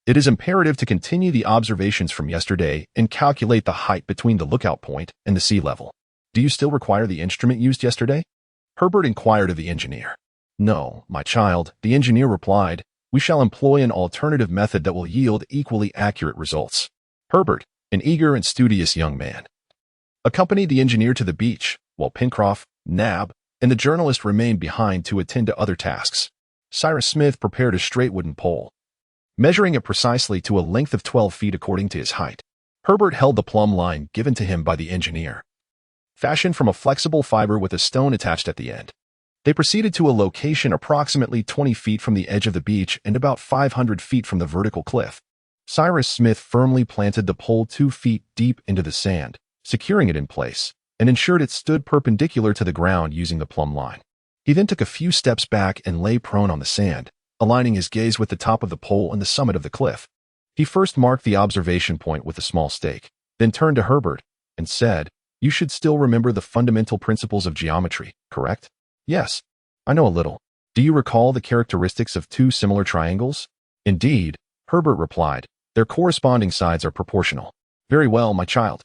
[SPEAKER 1] it is imperative to continue the observations from yesterday and calculate the height between the lookout point and the sea level. Do you still require the instrument used yesterday? Herbert inquired of the engineer. No, my child, the engineer replied. We shall employ an alternative method that will yield equally accurate results. Herbert, an eager and studious young man, accompanied the engineer to the beach, while Pencroff, Nab, and the journalist remained behind to attend to other tasks. Cyrus Smith prepared a straight wooden pole, measuring it precisely to a length of 12 feet according to his height. Herbert held the plumb line given to him by the engineer, fashioned from a flexible fiber with a stone attached at the end. They proceeded to a location approximately 20 feet from the edge of the beach and about 500 feet from the vertical cliff. Cyrus Smith firmly planted the pole 2 feet deep into the sand, securing it in place, and ensured it stood perpendicular to the ground using the plumb line. He then took a few steps back and lay prone on the sand, aligning his gaze with the top of the pole and the summit of the cliff. He first marked the observation point with a small stake, then turned to Herbert and said, "You should still remember the fundamental principles of geometry, correct?" "Yes, I know a little. Do you recall the characteristics of two similar triangles?" "Indeed," Herbert replied. "Their corresponding sides are proportional." "Very well, my child.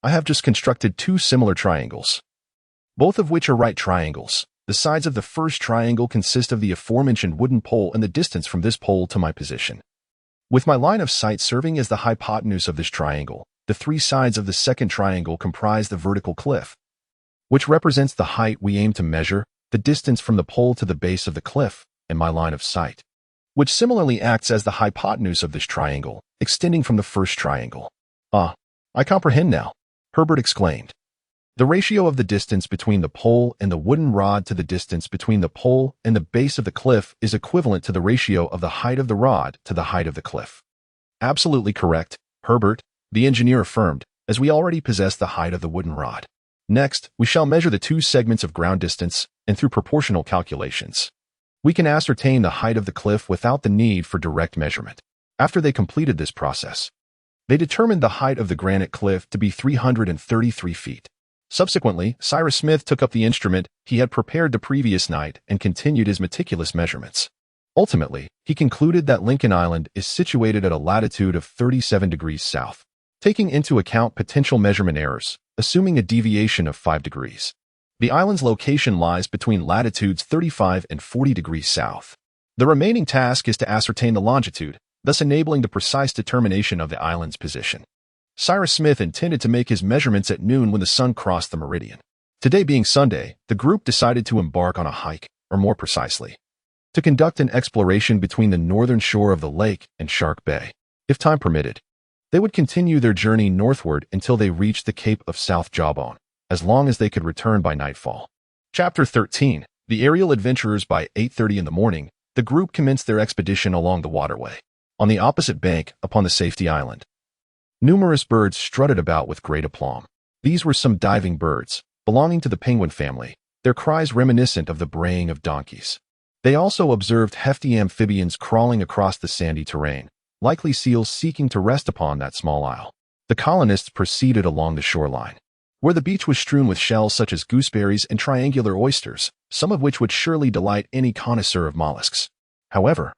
[SPEAKER 1] I have just constructed two similar triangles, both of which are right triangles. The sides of the first triangle consist of the aforementioned wooden pole and the distance from this pole to my position, with my line of sight serving as the hypotenuse of this triangle. The three sides of the second triangle comprise the vertical cliff, which represents the height we aim to measure, the distance from the pole to the base of the cliff, and my line of sight, which similarly acts as the hypotenuse of this triangle, extending from the first triangle." "Ah, I comprehend now," Herbert exclaimed. "The ratio of the distance between the pole and the wooden rod to the distance between the pole and the base of the cliff is equivalent to the ratio of the height of the rod to the height of the cliff." "Absolutely correct, Herbert," the engineer affirmed, "as we already possess the height of the wooden rod. Next, we shall measure the two segments of ground distance, and through proportional calculations, we can ascertain the height of the cliff without the need for direct measurement." After they completed this process, they determined the height of the granite cliff to be 333 feet. Subsequently, Cyrus Smith took up the instrument he had prepared the previous night and continued his meticulous measurements. Ultimately, he concluded that Lincoln Island is situated at a latitude of 37 degrees south, taking into account potential measurement errors, assuming a deviation of 5 degrees. The island's location lies between latitudes 35 and 40 degrees south. The remaining task is to ascertain the longitude, thus enabling the precise determination of the island's position. Cyrus Smith intended to make his measurements at noon when the sun crossed the meridian. Today being Sunday, the group decided to embark on a hike, or more precisely, to conduct an exploration between the northern shore of the lake and Shark Bay. If time permitted, they would continue their journey northward until they reached the Cape of South Jawbone, as long as they could return by nightfall. Chapter 13. The aerial adventurers. By 8:30 in the morning, the group commenced their expedition along the waterway. On the opposite bank, upon the Safety Island, numerous birds strutted about with great aplomb. These were some diving birds, belonging to the penguin family, their cries reminiscent of the braying of donkeys. They also observed hefty amphibians crawling across the sandy terrain, likely seals seeking to rest upon that small isle. The colonists proceeded along the shoreline, where the beach was strewn with shells such as gooseberries and triangular oysters, some of which would surely delight any connoisseur of mollusks. However,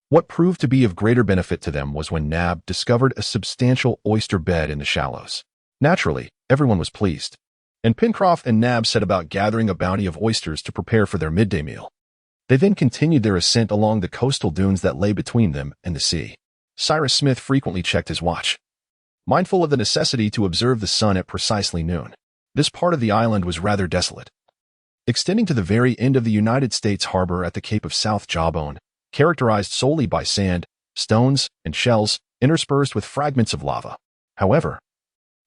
[SPEAKER 1] what proved to be of greater benefit to them was when Nab discovered a substantial oyster bed in the shallows. Naturally, everyone was pleased, and Pencroff and Nab set about gathering a bounty of oysters to prepare for their midday meal. They then continued their ascent along the coastal dunes that lay between them and the sea. Cyrus Smith frequently checked his watch, mindful of the necessity to observe the sun at precisely noon. This part of the island was rather desolate, extending to the very end of the United States harbor at the Cape of South Jawbone, characterized solely by sand, stones, and shells, interspersed with fragments of lava. However,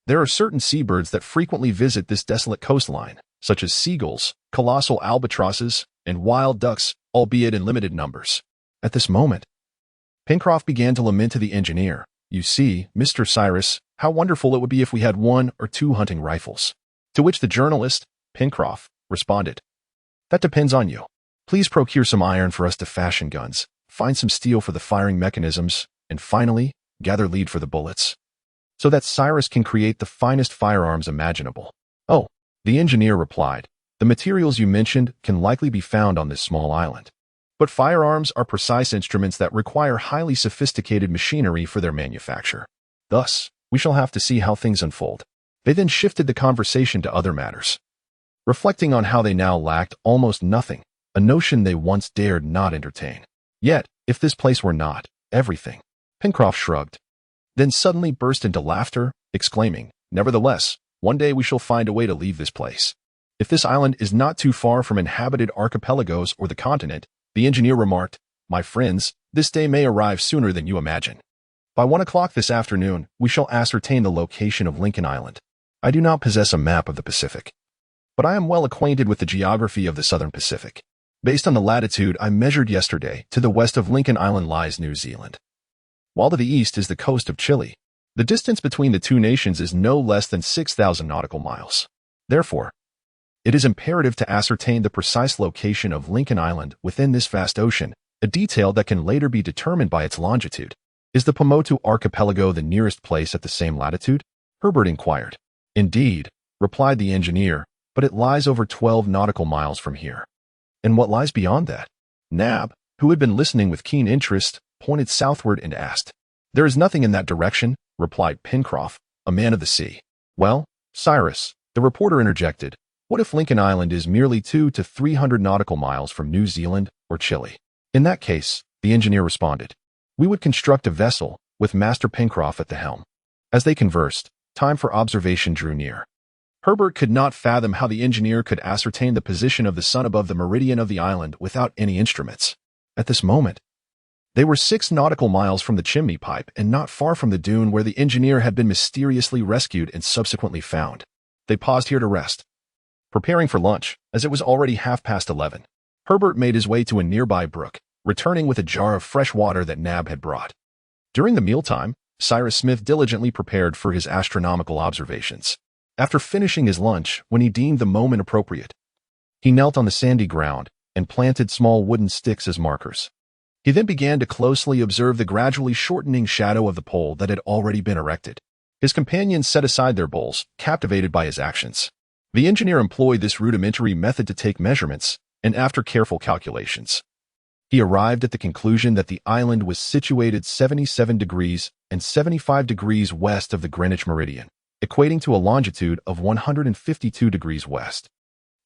[SPEAKER 1] there are certain seabirds that frequently visit this desolate coastline, such as seagulls, colossal albatrosses, and wild ducks, albeit in limited numbers. At this moment, Pencroff began to lament to the engineer. "You see, Mr. Cyrus, How wonderful it would be if we had 1 or 2 hunting rifles. To which the journalist, Pencroff, responded, That depends on you. Please procure some iron for us to fashion guns, find some steel for the firing mechanisms, and finally, gather lead for the bullets, so that Cyrus can create the finest firearms imaginable. Oh, the engineer replied, the materials you mentioned can likely be found on this small island. But firearms are precise instruments that require highly sophisticated machinery for their manufacture. Thus, we shall have to see how things unfold. They then shifted the conversation to other matters, reflecting on how they now lacked almost nothing, a notion they once dared not entertain. Yet, if this place were not everything, Pencroff shrugged, then suddenly burst into laughter, exclaiming, Nevertheless, one day we shall find a way to leave this place. If this island is not too far from inhabited archipelagos or the continent, the engineer remarked, My friends, this day may arrive sooner than you imagine. By 1 o'clock this afternoon, we shall ascertain the location of Lincoln Island. I do not possess a map of the Pacific, but I am well acquainted with the geography of the southern Pacific. Based on the latitude I measured yesterday, to the west of Lincoln Island lies New Zealand, while to the east is the coast of Chile. The distance between the two nations is no less than 6,000 nautical miles. Therefore, it is imperative to ascertain the precise location of Lincoln Island within this vast ocean, a detail that can later be determined by its longitude. Is the Pomotu archipelago the nearest place at the same latitude? Herbert inquired. Indeed, replied the engineer, but it lies over 12 nautical miles from here. And what lies beyond that? Nab, who had been listening with keen interest, pointed southward and asked. There is nothing in that direction, replied Pencroff, a man of the sea. Well, Cyrus, the reporter interjected, what if Lincoln Island is merely 200 to 300 nautical miles from New Zealand or Chile? In that case, the engineer responded, we would construct a vessel with Master Pencroff at the helm. As they conversed, time for observation drew near. Herbert could not fathom how the engineer could ascertain the position of the sun above the meridian of the island without any instruments. At this moment, they were 6 nautical miles from the chimney pipe and not far from the dune where the engineer had been mysteriously rescued and subsequently found. They paused here to rest, preparing for lunch, as it was already 11:30. Herbert made his way to a nearby brook, returning with a jar of fresh water that Nab had brought. During the mealtime, Cyrus Smith diligently prepared for his astronomical observations. After finishing his lunch, when he deemed the moment appropriate, he knelt on the sandy ground and planted small wooden sticks as markers. He then began to closely observe the gradually shortening shadow of the pole that had already been erected. His companions set aside their bowls, captivated by his actions. The engineer employed this rudimentary method to take measurements, and after careful calculations, he arrived at the conclusion that the island was situated 77 degrees and 75 degrees west of the Greenwich meridian, equating to a longitude of 152 degrees west.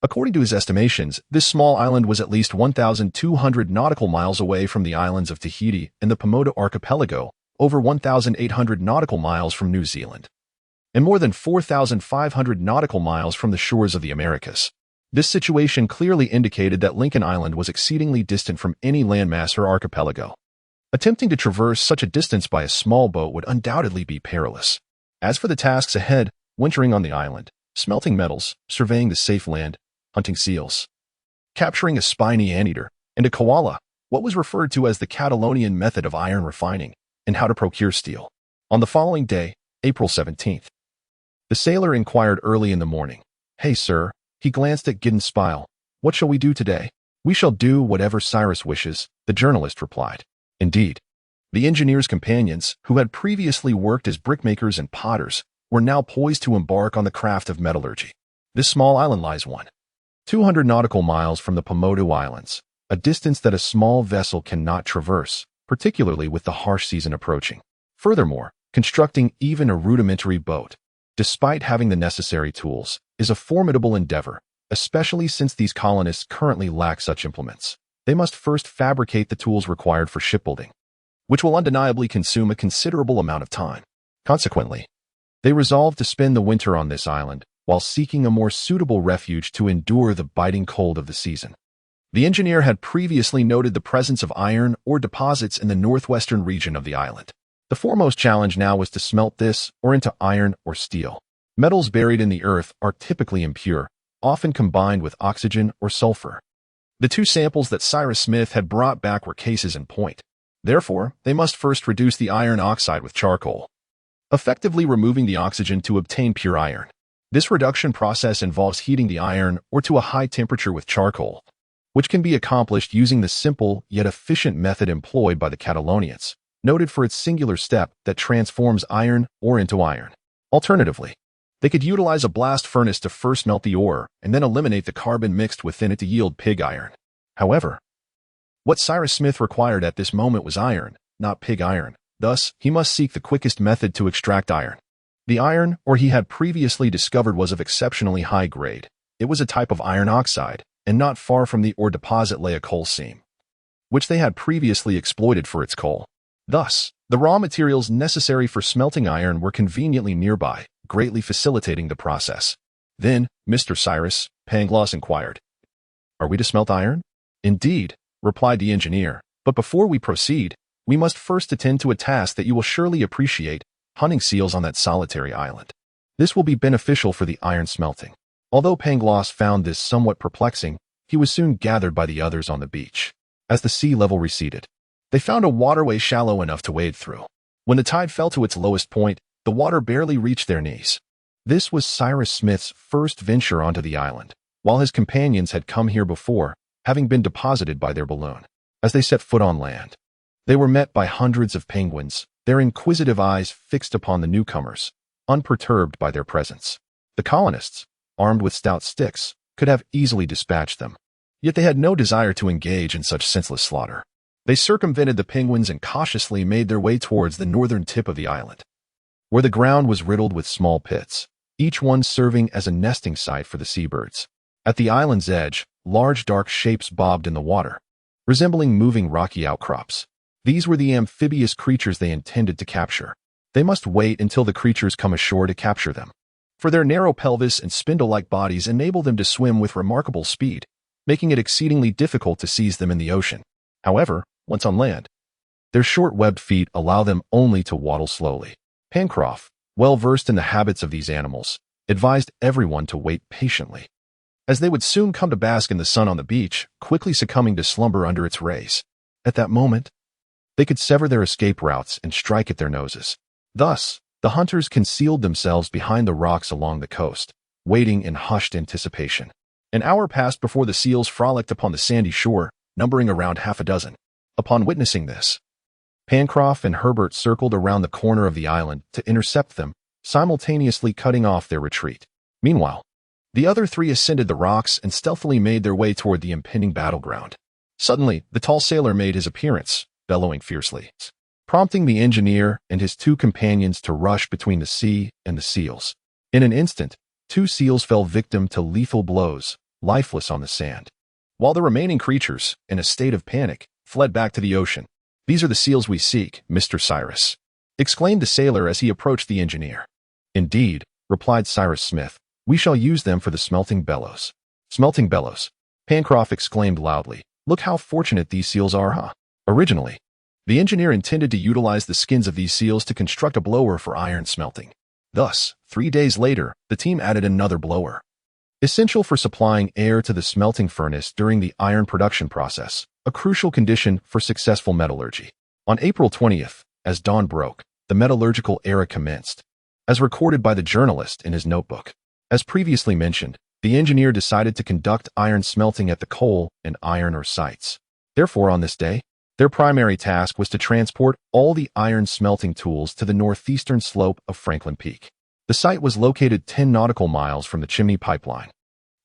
[SPEAKER 1] According to his estimations, this small island was at least 1,200 nautical miles away from the islands of Tahiti and the Pomotu archipelago, over 1,800 nautical miles from New Zealand, and more than 4,500 nautical miles from the shores of the Americas. This situation clearly indicated that Lincoln Island was exceedingly distant from any landmass or archipelago. Attempting to traverse such a distance by a small boat would undoubtedly be perilous. As for the tasks ahead, wintering on the island, smelting metals, surveying the safe land, hunting seals, capturing a spiny anteater, and a koala, what was referred to as the Catalonian method of iron refining, and how to procure steel. On the following day, April 17th, the sailor inquired early in the morning, Hey, sir. He glanced at Gideon's spile. What shall we do today? We shall do whatever Cyrus wishes, the journalist replied. Indeed, the engineer's companions, who had previously worked as brickmakers and potters, were now poised to embark on the craft of metallurgy. This small island lies 200 nautical miles from the Pomotu Islands, a distance that a small vessel cannot traverse, particularly with the harsh season approaching. Furthermore, constructing even a rudimentary boat, despite having the necessary tools, is a formidable endeavor, especially since these colonists currently lack such implements. They must first fabricate the tools required for shipbuilding, which will undeniably consume a considerable amount of time. Consequently, they resolved to spend the winter on this island, while seeking a more suitable refuge to endure the biting cold of the season. The engineer had previously noted the presence of iron ore deposits in the northwestern region of the island. The foremost challenge now was to smelt this ore into iron or steel. Metals buried in the earth are typically impure, often combined with oxygen or sulfur. The 2 samples that Cyrus Smith had brought back were cases in point. Therefore, they must first reduce the iron oxide with charcoal. effectively removing the oxygen to obtain pure iron. This reduction process involves heating the iron ore to a high temperature with charcoal, which can be accomplished using the simple yet efficient method employed by the Catalonians, noted for its singular step that transforms iron ore into iron. Alternatively, they could utilize a blast furnace to first melt the ore and then eliminate the carbon mixed within it to yield pig iron. However, what Cyrus Smith required at this moment was iron, not pig iron. Thus, he must seek the quickest method to extract iron. The iron ore he had previously discovered was of exceptionally high grade. It was a type of iron oxide, and not far from the ore deposit lay a coal seam, which they had previously exploited for its coal. Thus, the raw materials necessary for smelting iron were conveniently nearby, greatly facilitating the process. Then, Mr. Cyrus, Pangloss inquired, "Are we to smelt iron?" "Indeed," replied the engineer, "but before we proceed, we must first attend to a task that you will surely appreciate, hunting seals on that solitary island. This will be beneficial for the iron smelting." Although Pangloss found this somewhat perplexing, he was soon gathered by the others on the beach. As the sea level receded, they found a waterway shallow enough to wade through. When the tide fell to its lowest point, the water barely reached their knees. This was Cyrus Smith's first venture onto the island, while his companions had come here before, having been deposited by their balloon. As they set foot on land, they were met by hundreds of penguins, their inquisitive eyes fixed upon the newcomers, unperturbed by their presence. The colonists, armed with stout sticks, could have easily dispatched them. Yet they had no desire to engage in such senseless slaughter. They circumvented the penguins and cautiously made their way towards the northern tip of the island, where the ground was riddled with small pits, each one serving as a nesting site for the seabirds. At the island's edge, large dark shapes bobbed in the water, resembling moving rocky outcrops. These were the amphibious creatures they intended to capture. They must wait until the creatures come ashore to capture them, for their narrow pelvis and spindle-like bodies enable them to swim with remarkable speed, making it exceedingly difficult to seize them in the ocean. However, once on land, their short-webbed feet allow them only to waddle slowly. Pencroff, well versed in the habits of these animals, advised everyone to wait patiently, as they would soon come to bask in the sun on the beach, quickly succumbing to slumber under its rays. At that moment, they could sever their escape routes and strike at their noses. Thus, the hunters concealed themselves behind the rocks along the coast, waiting in hushed anticipation. An hour passed before the seals frolicked upon the sandy shore, numbering around half a dozen. Upon witnessing this, Pencroff and Herbert circled around the corner of the island to intercept them, simultaneously cutting off their retreat. Meanwhile, the other three ascended the rocks and stealthily made their way toward the impending battleground. Suddenly, the tall sailor made his appearance, bellowing fiercely, prompting the engineer and his two companions to rush between the sea and the seals. In an instant, two seals fell victim to lethal blows, lifeless on the sand, while the remaining creatures, in a state of panic, fled back to the ocean. "These are the seals we seek, Mr. Cyrus," exclaimed the sailor as he approached the engineer. "Indeed," replied Cyrus Smith, "we shall use them for the smelting bellows." "Smelting bellows," Pencroff exclaimed loudly. "Look how fortunate these seals are, huh?" Originally, the engineer intended to utilize the skins of these seals to construct a blower for iron smelting. Thus, 3 days later, the team added another blower, essential for supplying air to the smelting furnace during the iron production process, a crucial condition for successful metallurgy. On April 20th, as dawn broke, the metallurgical era commenced, as recorded by the journalist in his notebook. As previously mentioned, the engineer decided to conduct iron smelting at the coal and iron ore sites. Therefore, on this day, their primary task was to transport all the iron smelting tools to the northeastern slope of Franklin Peak. The site was located 10 nautical miles from the Chimney Pipeline,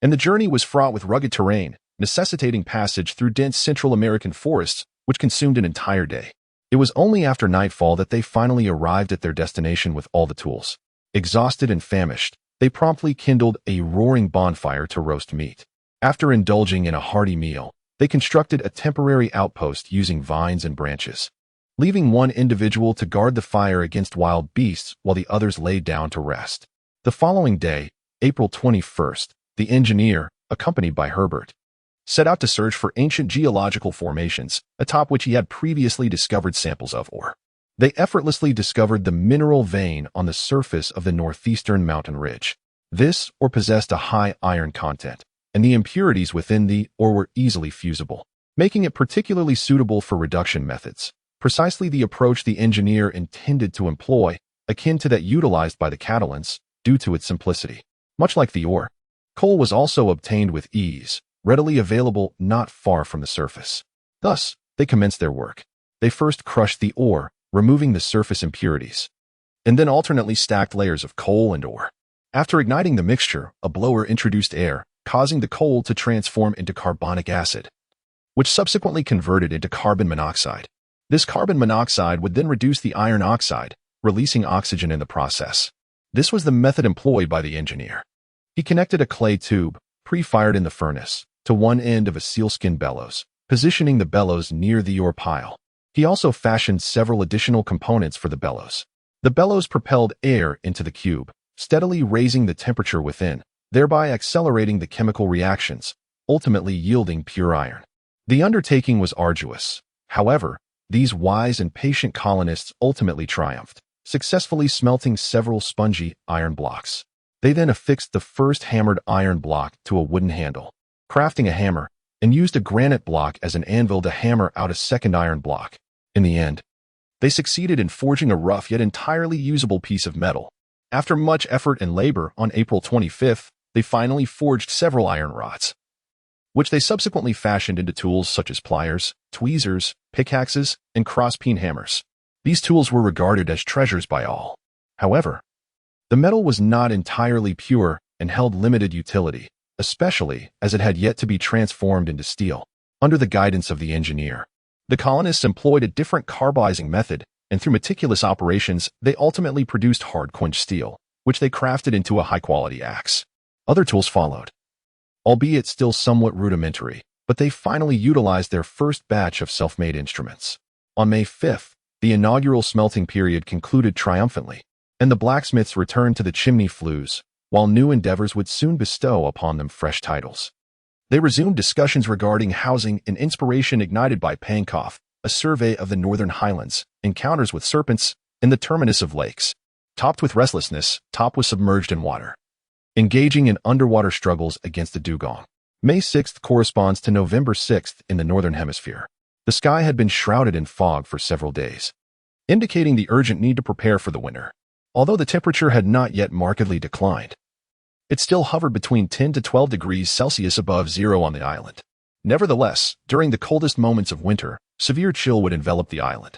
[SPEAKER 1] and the journey was fraught with rugged terrain, necessitating passage through dense Central American forests, which consumed an entire day. It was only after nightfall that they finally arrived at their destination with all the tools. Exhausted and famished, they promptly kindled a roaring bonfire to roast meat. After indulging in a hearty meal, they constructed a temporary outpost using vines and branches, leaving one individual to guard the fire against wild beasts while the others laid down to rest. The following day, April 21st, the engineer, accompanied by Herbert, set out to search for ancient geological formations, atop which he had previously discovered samples of ore. They effortlessly discovered the mineral vein on the surface of the northeastern mountain ridge. This ore possessed a high iron content, and the impurities within the ore were easily fusible, making it particularly suitable for reduction methods, precisely the approach the engineer intended to employ akin to that utilized by the Catalans due to its simplicity. Much like the ore, coal was also obtained with ease, readily available not far from the surface. Thus, they commenced their work. They first crushed the ore, removing the surface impurities, and then alternately stacked layers of coal and ore. After igniting the mixture, a blower introduced air, causing the coal to transform into carbonic acid, which subsequently converted into carbon monoxide. This carbon monoxide would then reduce the iron oxide, releasing oxygen in the process. This was the method employed by the engineer. He connected a clay tube, pre-fired in the furnace, to one end of a sealskin bellows, positioning the bellows near the ore pile. He also fashioned several additional components for the bellows. The bellows propelled air into the cube, steadily raising the temperature within, thereby accelerating the chemical reactions, ultimately yielding pure iron. The undertaking was arduous. However, these wise and patient colonists ultimately triumphed, successfully smelting several spongy iron blocks. They then affixed the first hammered iron block to a wooden handle, crafting a hammer, and used a granite block as an anvil to hammer out a second iron block. In the end, they succeeded in forging a rough yet entirely usable piece of metal. After much effort and labor, on April 25th, they finally forged several iron rods, which they subsequently fashioned into tools such as pliers, tweezers, pickaxes, and cross-peen hammers. These tools were regarded as treasures by all. However, the metal was not entirely pure and held limited utility, especially as it had yet to be transformed into steel. Under the guidance of the engineer, the colonists employed a different carbizing method, and through meticulous operations, they ultimately produced hard-quenched steel, which they crafted into a high-quality axe. Other tools followed, albeit still somewhat rudimentary, but they finally utilized their first batch of self-made instruments. On May 5th, the inaugural smelting period concluded triumphantly, and the blacksmiths returned to the chimney flues, while new endeavors would soon bestow upon them fresh titles. They resumed discussions regarding housing and inspiration ignited by Pankow, a survey of the northern highlands, encounters with serpents, and the terminus of lakes. Topped with restlessness, Top was submerged in water, engaging in underwater struggles against the dugong. May 6th corresponds to November 6th in the northern hemisphere. The sky had been shrouded in fog for several days, indicating the urgent need to prepare for the winter. Although the temperature had not yet markedly declined, it still hovered between 10 to 12 degrees Celsius above zero on the island. Nevertheless, during the coldest moments of winter, severe chill would envelop the island.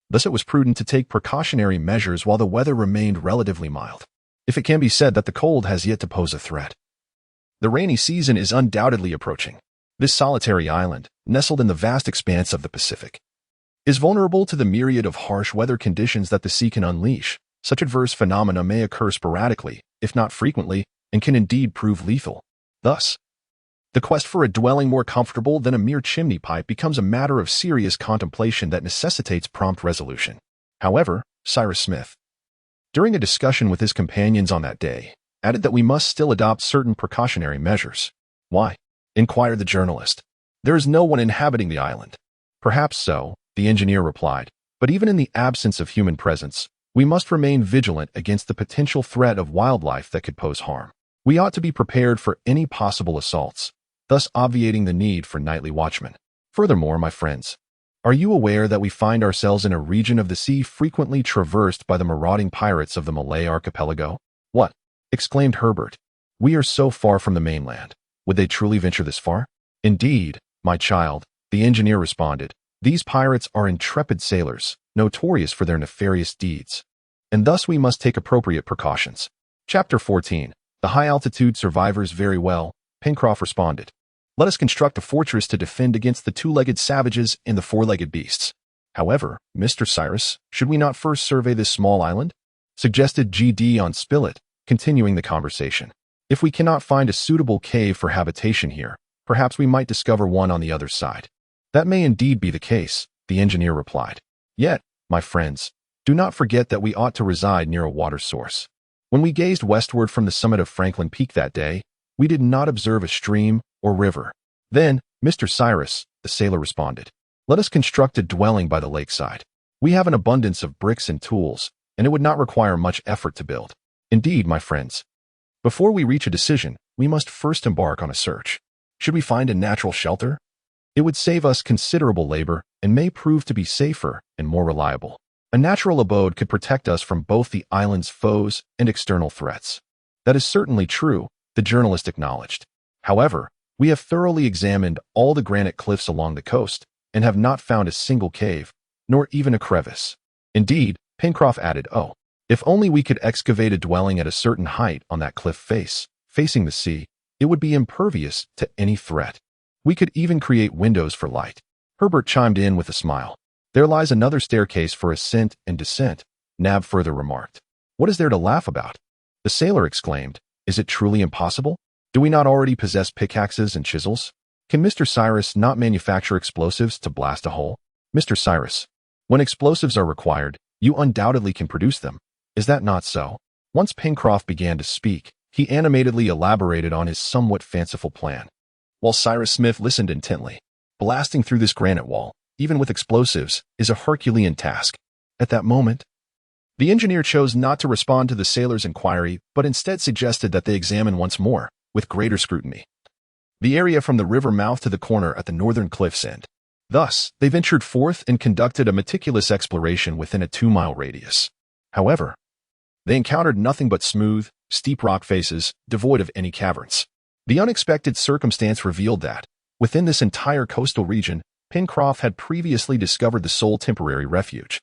[SPEAKER 1] Thus it was prudent to take precautionary measures while the weather remained relatively mild, if it can be said that the cold has yet to pose a threat. The rainy season is undoubtedly approaching. This solitary island, nestled in the vast expanse of the Pacific, is vulnerable to the myriad of harsh weather conditions that the sea can unleash. Such adverse phenomena may occur sporadically, if not frequently, and can indeed prove lethal. Thus, the quest for a dwelling more comfortable than a mere chimney pipe becomes a matter of serious contemplation that necessitates prompt resolution. However, Cyrus Smith, during a discussion with his companions on that day, added that we must still adopt certain precautionary measures. Why? Inquired the journalist. There is no one inhabiting the island. Perhaps so, the engineer replied, but even in the absence of human presence, we must remain vigilant against the potential threat of wildlife that could pose harm. We ought to be prepared for any possible assaults, thus obviating the need for nightly watchmen. Furthermore, my friends, are you aware that we find ourselves in a region of the sea frequently traversed by the marauding pirates of the Malay archipelago? What? Exclaimed Herbert. We are so far from the mainland. Would they truly venture this far? Indeed, my child, the engineer responded. These pirates are intrepid sailors, notorious for their nefarious deeds, and thus we must take appropriate precautions. Chapter 14. The high-altitude survivors. Very well, Pencroff responded. Let us construct a fortress to defend against the two-legged savages and the four-legged beasts. However, Mr. Cyrus, should we not first survey this small island? Suggested G.D. Spilett, continuing the conversation. If we cannot find a suitable cave for habitation here, perhaps we might discover one on the other side. That may indeed be the case, the engineer replied. Yet, my friends, do not forget that we ought to reside near a water source. When we gazed westward from the summit of Franklin Peak that day, we did not observe a stream or river. Then, Mr. Cyrus, the sailor responded, let us construct a dwelling by the lakeside. We have an abundance of bricks and tools, and it would not require much effort to build. Indeed, my friends, before we reach a decision, we must first embark on a search. Should we find a natural shelter? It would save us considerable labor and may prove to be safer and more reliable. A natural abode could protect us from both the island's foes and external threats. That is certainly true, the journalist acknowledged. However, we have thoroughly examined all the granite cliffs along the coast and have not found a single cave, nor even a crevice. Indeed, Pencroff added, oh, if only we could excavate a dwelling at a certain height on that cliff face, facing the sea, it would be impervious to any threat. We could even create windows for light. Herbert chimed in with a smile. There lies another staircase for ascent and descent, Nab further remarked. What is there to laugh about? The sailor exclaimed. Is it truly impossible? Do we not already possess pickaxes and chisels? Can Mr. Cyrus not manufacture explosives to blast a hole? Mr. Cyrus, when explosives are required, you undoubtedly can produce them. Is that not so? Once Pencroff began to speak, he animatedly elaborated on his somewhat fanciful plan. While Cyrus Smith listened intently, blasting through this granite wall, even with explosives, is a Herculean task. At that moment, the engineer chose not to respond to the sailor's inquiry, but instead suggested that they examine once more, with greater scrutiny, the area from the river mouth to the corner at the northern cliff's end. Thus, they ventured forth and conducted a meticulous exploration within a 2-mile radius. However, they encountered nothing but smooth, steep rock faces, devoid of any caverns. The unexpected circumstance revealed that, within this entire coastal region, Pencroff had previously discovered the sole temporary refuge,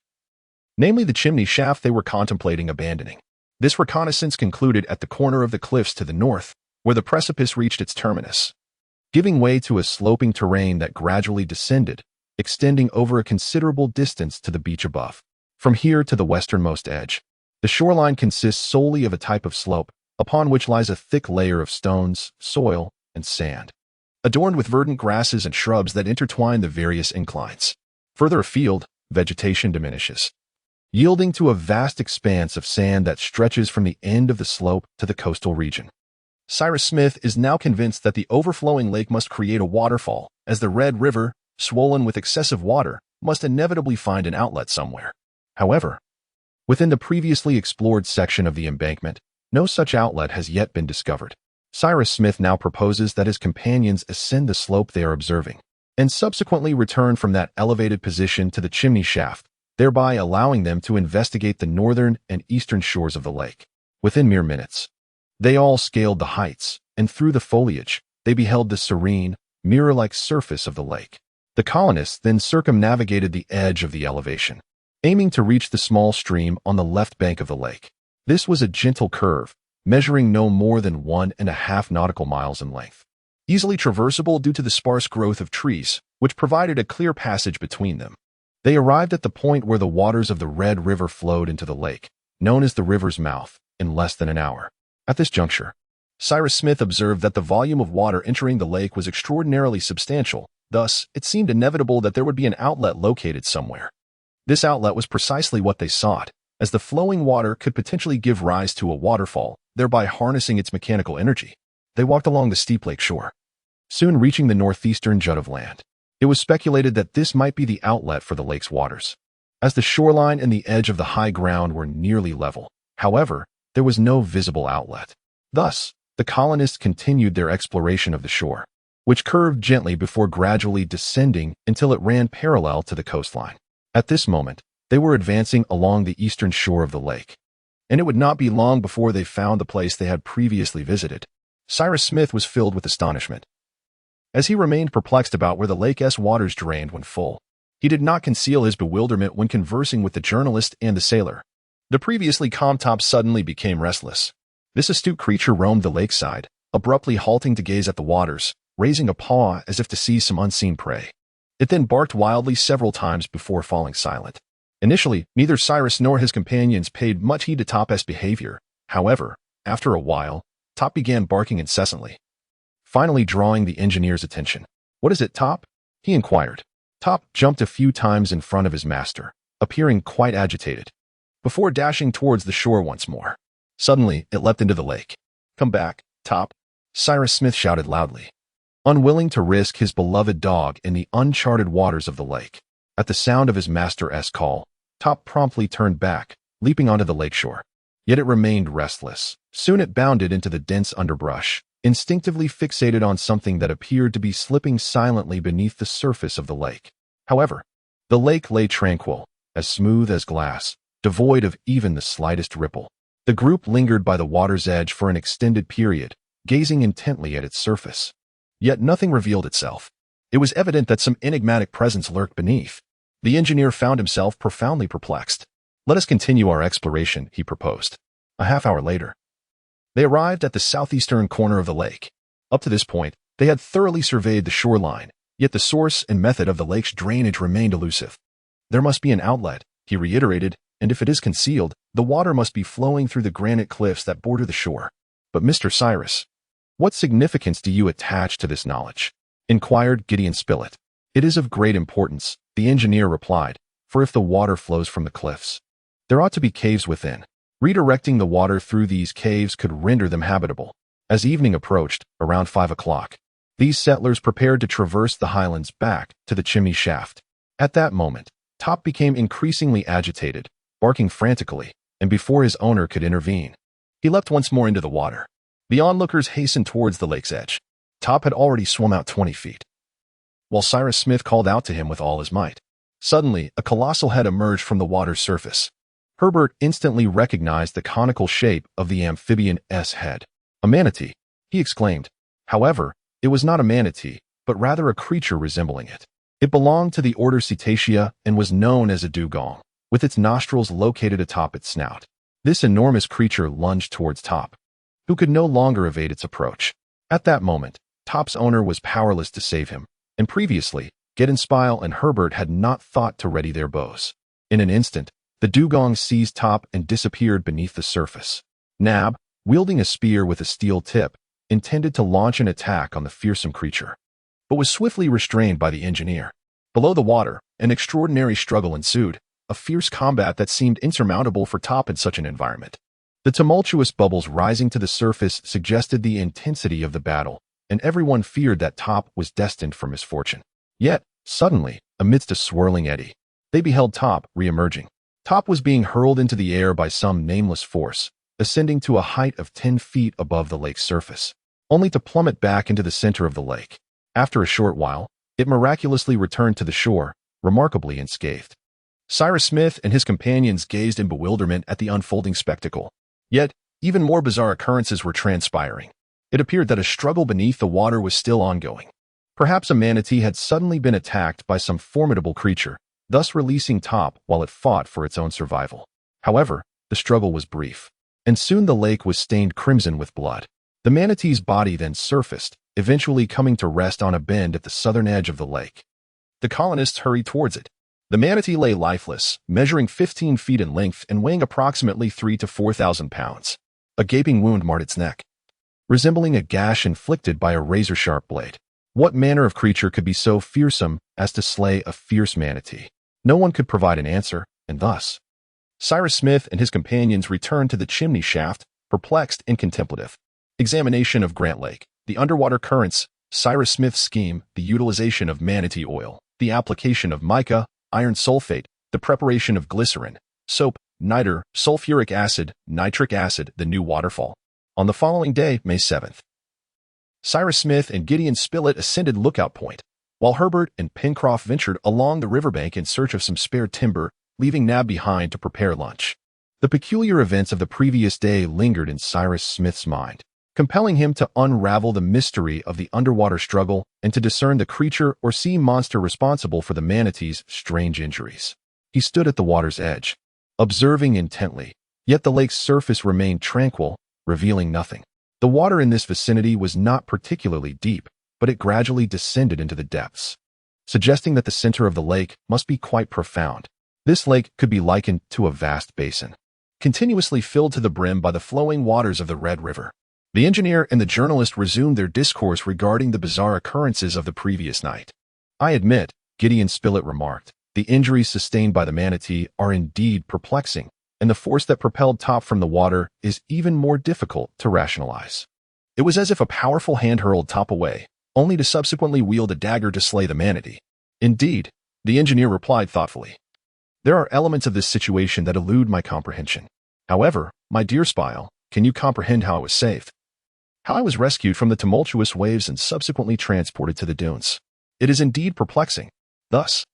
[SPEAKER 1] namely the chimney shaft they were contemplating abandoning. This reconnaissance concluded at the corner of the cliffs to the north, where the precipice reached its terminus, giving way to a sloping terrain that gradually descended, extending over a considerable distance to the beach above. From here to the westernmost edge, the shoreline consists solely of a type of slope, upon which lies a thick layer of stones, soil, and sand, adorned with verdant grasses and shrubs that intertwine the various inclines. Further afield, vegetation diminishes, yielding to a vast expanse of sand that stretches from the end of the slope to the coastal region. Cyrus Smith is now convinced that the overflowing lake must create a waterfall, as the Red River, swollen with excessive water, must inevitably find an outlet somewhere. However, within the previously explored section of the embankment, no such outlet has yet been discovered. Cyrus Smith now proposes that his companions ascend the slope they are observing, and subsequently return from that elevated position to the chimney shaft, thereby allowing them to investigate the northern and eastern shores of the lake. Within mere minutes, they all scaled the heights, and through the foliage, they beheld the serene, mirror-like surface of the lake. The colonists then circumnavigated the edge of the elevation, aiming to reach the small stream on the left bank of the lake. This was a gentle curve, measuring no more than 1.5 nautical miles in length, easily traversable due to the sparse growth of trees, which provided a clear passage between them. They arrived at the point where the waters of the Red River flowed into the lake, known as the river's mouth, in less than an hour. At this juncture, Cyrus Smith observed that the volume of water entering the lake was extraordinarily substantial. Thus, it seemed inevitable that there would be an outlet located somewhere. This outlet was precisely what they sought, as the flowing water could potentially give rise to a waterfall, thereby harnessing its mechanical energy. They walked along the steep lake shore, soon reaching the northeastern jut of land. It was speculated that this might be the outlet for the lake's waters, as the shoreline and the edge of the high ground were nearly level. However, there was no visible outlet. Thus, the colonists continued their exploration of the shore, which curved gently before gradually descending until it ran parallel to the coastline. At this moment, they were advancing along the eastern shore of the lake, and it would not be long before they found the place they had previously visited. Cyrus Smith was filled with astonishment, as he remained perplexed about where the lake's waters drained when full. He did not conceal his bewilderment when conversing with the journalist and the sailor. The previously calm Top suddenly became restless. This astute creature roamed the lakeside, abruptly halting to gaze at the waters, raising a paw as if to seize some unseen prey. It then barked wildly several times before falling silent. Initially, neither Cyrus nor his companions paid much heed to Top's behavior. However, after a while, Top began barking incessantly, finally drawing the engineer's attention. "What is it, Top?" he inquired. Top jumped a few times in front of his master, appearing quite agitated, before dashing towards the shore once more. Suddenly, it leapt into the lake. "Come back, Top," Cyrus Smith shouted loudly, unwilling to risk his beloved dog in the uncharted waters of the lake. At the sound of his master's call, Top promptly turned back, leaping onto the lakeshore. Yet it remained restless. Soon it bounded into the dense underbrush, instinctively fixated on something that appeared to be slipping silently beneath the surface of the lake. However, the lake lay tranquil, as smooth as glass, devoid of even the slightest ripple. The group lingered by the water's edge for an extended period, gazing intently at its surface. Yet nothing revealed itself. It was evident that some enigmatic presence lurked beneath. The engineer found himself profoundly perplexed. "Let us continue our exploration," he proposed. A half-hour later, they arrived at the southeastern corner of the lake. Up to this point, they had thoroughly surveyed the shoreline, yet the source and method of the lake's drainage remained elusive. "There must be an outlet," he reiterated, "and if it is concealed, the water must be flowing through the granite cliffs that border the shore." "But Mr. Cyrus, what significance do you attach to this knowledge?" inquired Gideon Spilett. "It is of great importance," the engineer replied, "for if the water flows from the cliffs, there ought to be caves within. Redirecting the water through these caves could render them habitable." As evening approached, around 5 o'clock, these settlers prepared to traverse the highlands back to the chimney shaft. At that moment, Top became increasingly agitated, barking frantically, and before his owner could intervene, he leapt once more into the water. The onlookers hastened towards the lake's edge. Top had already swum out 20 feet, while Cyrus Smith called out to him with all his might. Suddenly, a colossal head emerged from the water's surface. Herbert instantly recognized the conical shape of the amphibian's head. "A manatee," he exclaimed. However, it was not a manatee, but rather a creature resembling it. It belonged to the order Cetacea and was known as a dugong, with its nostrils located atop its snout. This enormous creature lunged towards Top, who could no longer evade its approach. At that moment, Top's owner was powerless to save him, and previously, Gideon Spilett and Herbert had not thought to ready their bows. In an instant, the dugong seized Top and disappeared beneath the surface. Nab, wielding a spear with a steel tip, intended to launch an attack on the fearsome creature, but was swiftly restrained by the engineer. Below the water, an extraordinary struggle ensued, a fierce combat that seemed insurmountable for Top in such an environment. The tumultuous bubbles rising to the surface suggested the intensity of the battle, and everyone feared that Top was destined for misfortune. Yet, suddenly, amidst a swirling eddy, they beheld Top re-emerging. Top was being hurled into the air by some nameless force, ascending to a height of 10 feet above the lake's surface, only to plummet back into the center of the lake. After a short while, it miraculously returned to the shore, remarkably unscathed. Cyrus Smith and his companions gazed in bewilderment at the unfolding spectacle. Yet, even more bizarre occurrences were transpiring. It appeared that a struggle beneath the water was still ongoing. Perhaps a manatee had suddenly been attacked by some formidable creature, thus releasing Top while it fought for its own survival. However, the struggle was brief, and soon the lake was stained crimson with blood. The manatee's body then surfaced, eventually coming to rest on a bend at the southern edge of the lake. The colonists hurried towards it. The manatee lay lifeless, measuring 15 feet in length and weighing approximately 3,000 to 4,000 pounds. A gaping wound marred its neck, resembling a gash inflicted by a razor-sharp blade. What manner of creature could be so fearsome as to slay a fierce manatee? No one could provide an answer, and thus, Cyrus Smith and his companions returned to the chimney shaft, perplexed and contemplative. Examination of Grant Lake, the underwater currents, Cyrus Smith's scheme, the utilization of manatee oil, the application of mica, iron sulfate, the preparation of glycerin, soap, niter, sulfuric acid, nitric acid, the new waterfall. On the following day, May 7th, Cyrus Smith and Gideon Spilett ascended Lookout Point, while Herbert and Pencroff ventured along the riverbank in search of some spare timber, leaving Nab behind to prepare lunch. The peculiar events of the previous day lingered in Cyrus Smith's mind, compelling him to unravel the mystery of the underwater struggle and to discern the creature or sea monster responsible for the manatee's strange injuries. He stood at the water's edge, observing intently, yet the lake's surface remained tranquil, revealing nothing. The water in this vicinity was not particularly deep, but it gradually descended into the depths, suggesting that the center of the lake must be quite profound. This lake could be likened to a vast basin, continuously filled to the brim by the flowing waters of the Red River. The engineer and the journalist resumed their discourse regarding the bizarre occurrences of the previous night. "I admit," Gideon Spilett remarked, "the injuries sustained by the manatee are indeed perplexing, and the force that propelled Top from the water is even more difficult to rationalize. It was as if a powerful hand hurled Top away, only to subsequently wield a dagger to slay the manatee." "Indeed," the engineer replied thoughtfully, "there are elements of this situation that elude my comprehension. However, my dear Spile, can you comprehend how I was saved? How I was rescued from the tumultuous waves and subsequently transported to the dunes? It is indeed perplexing. Thus,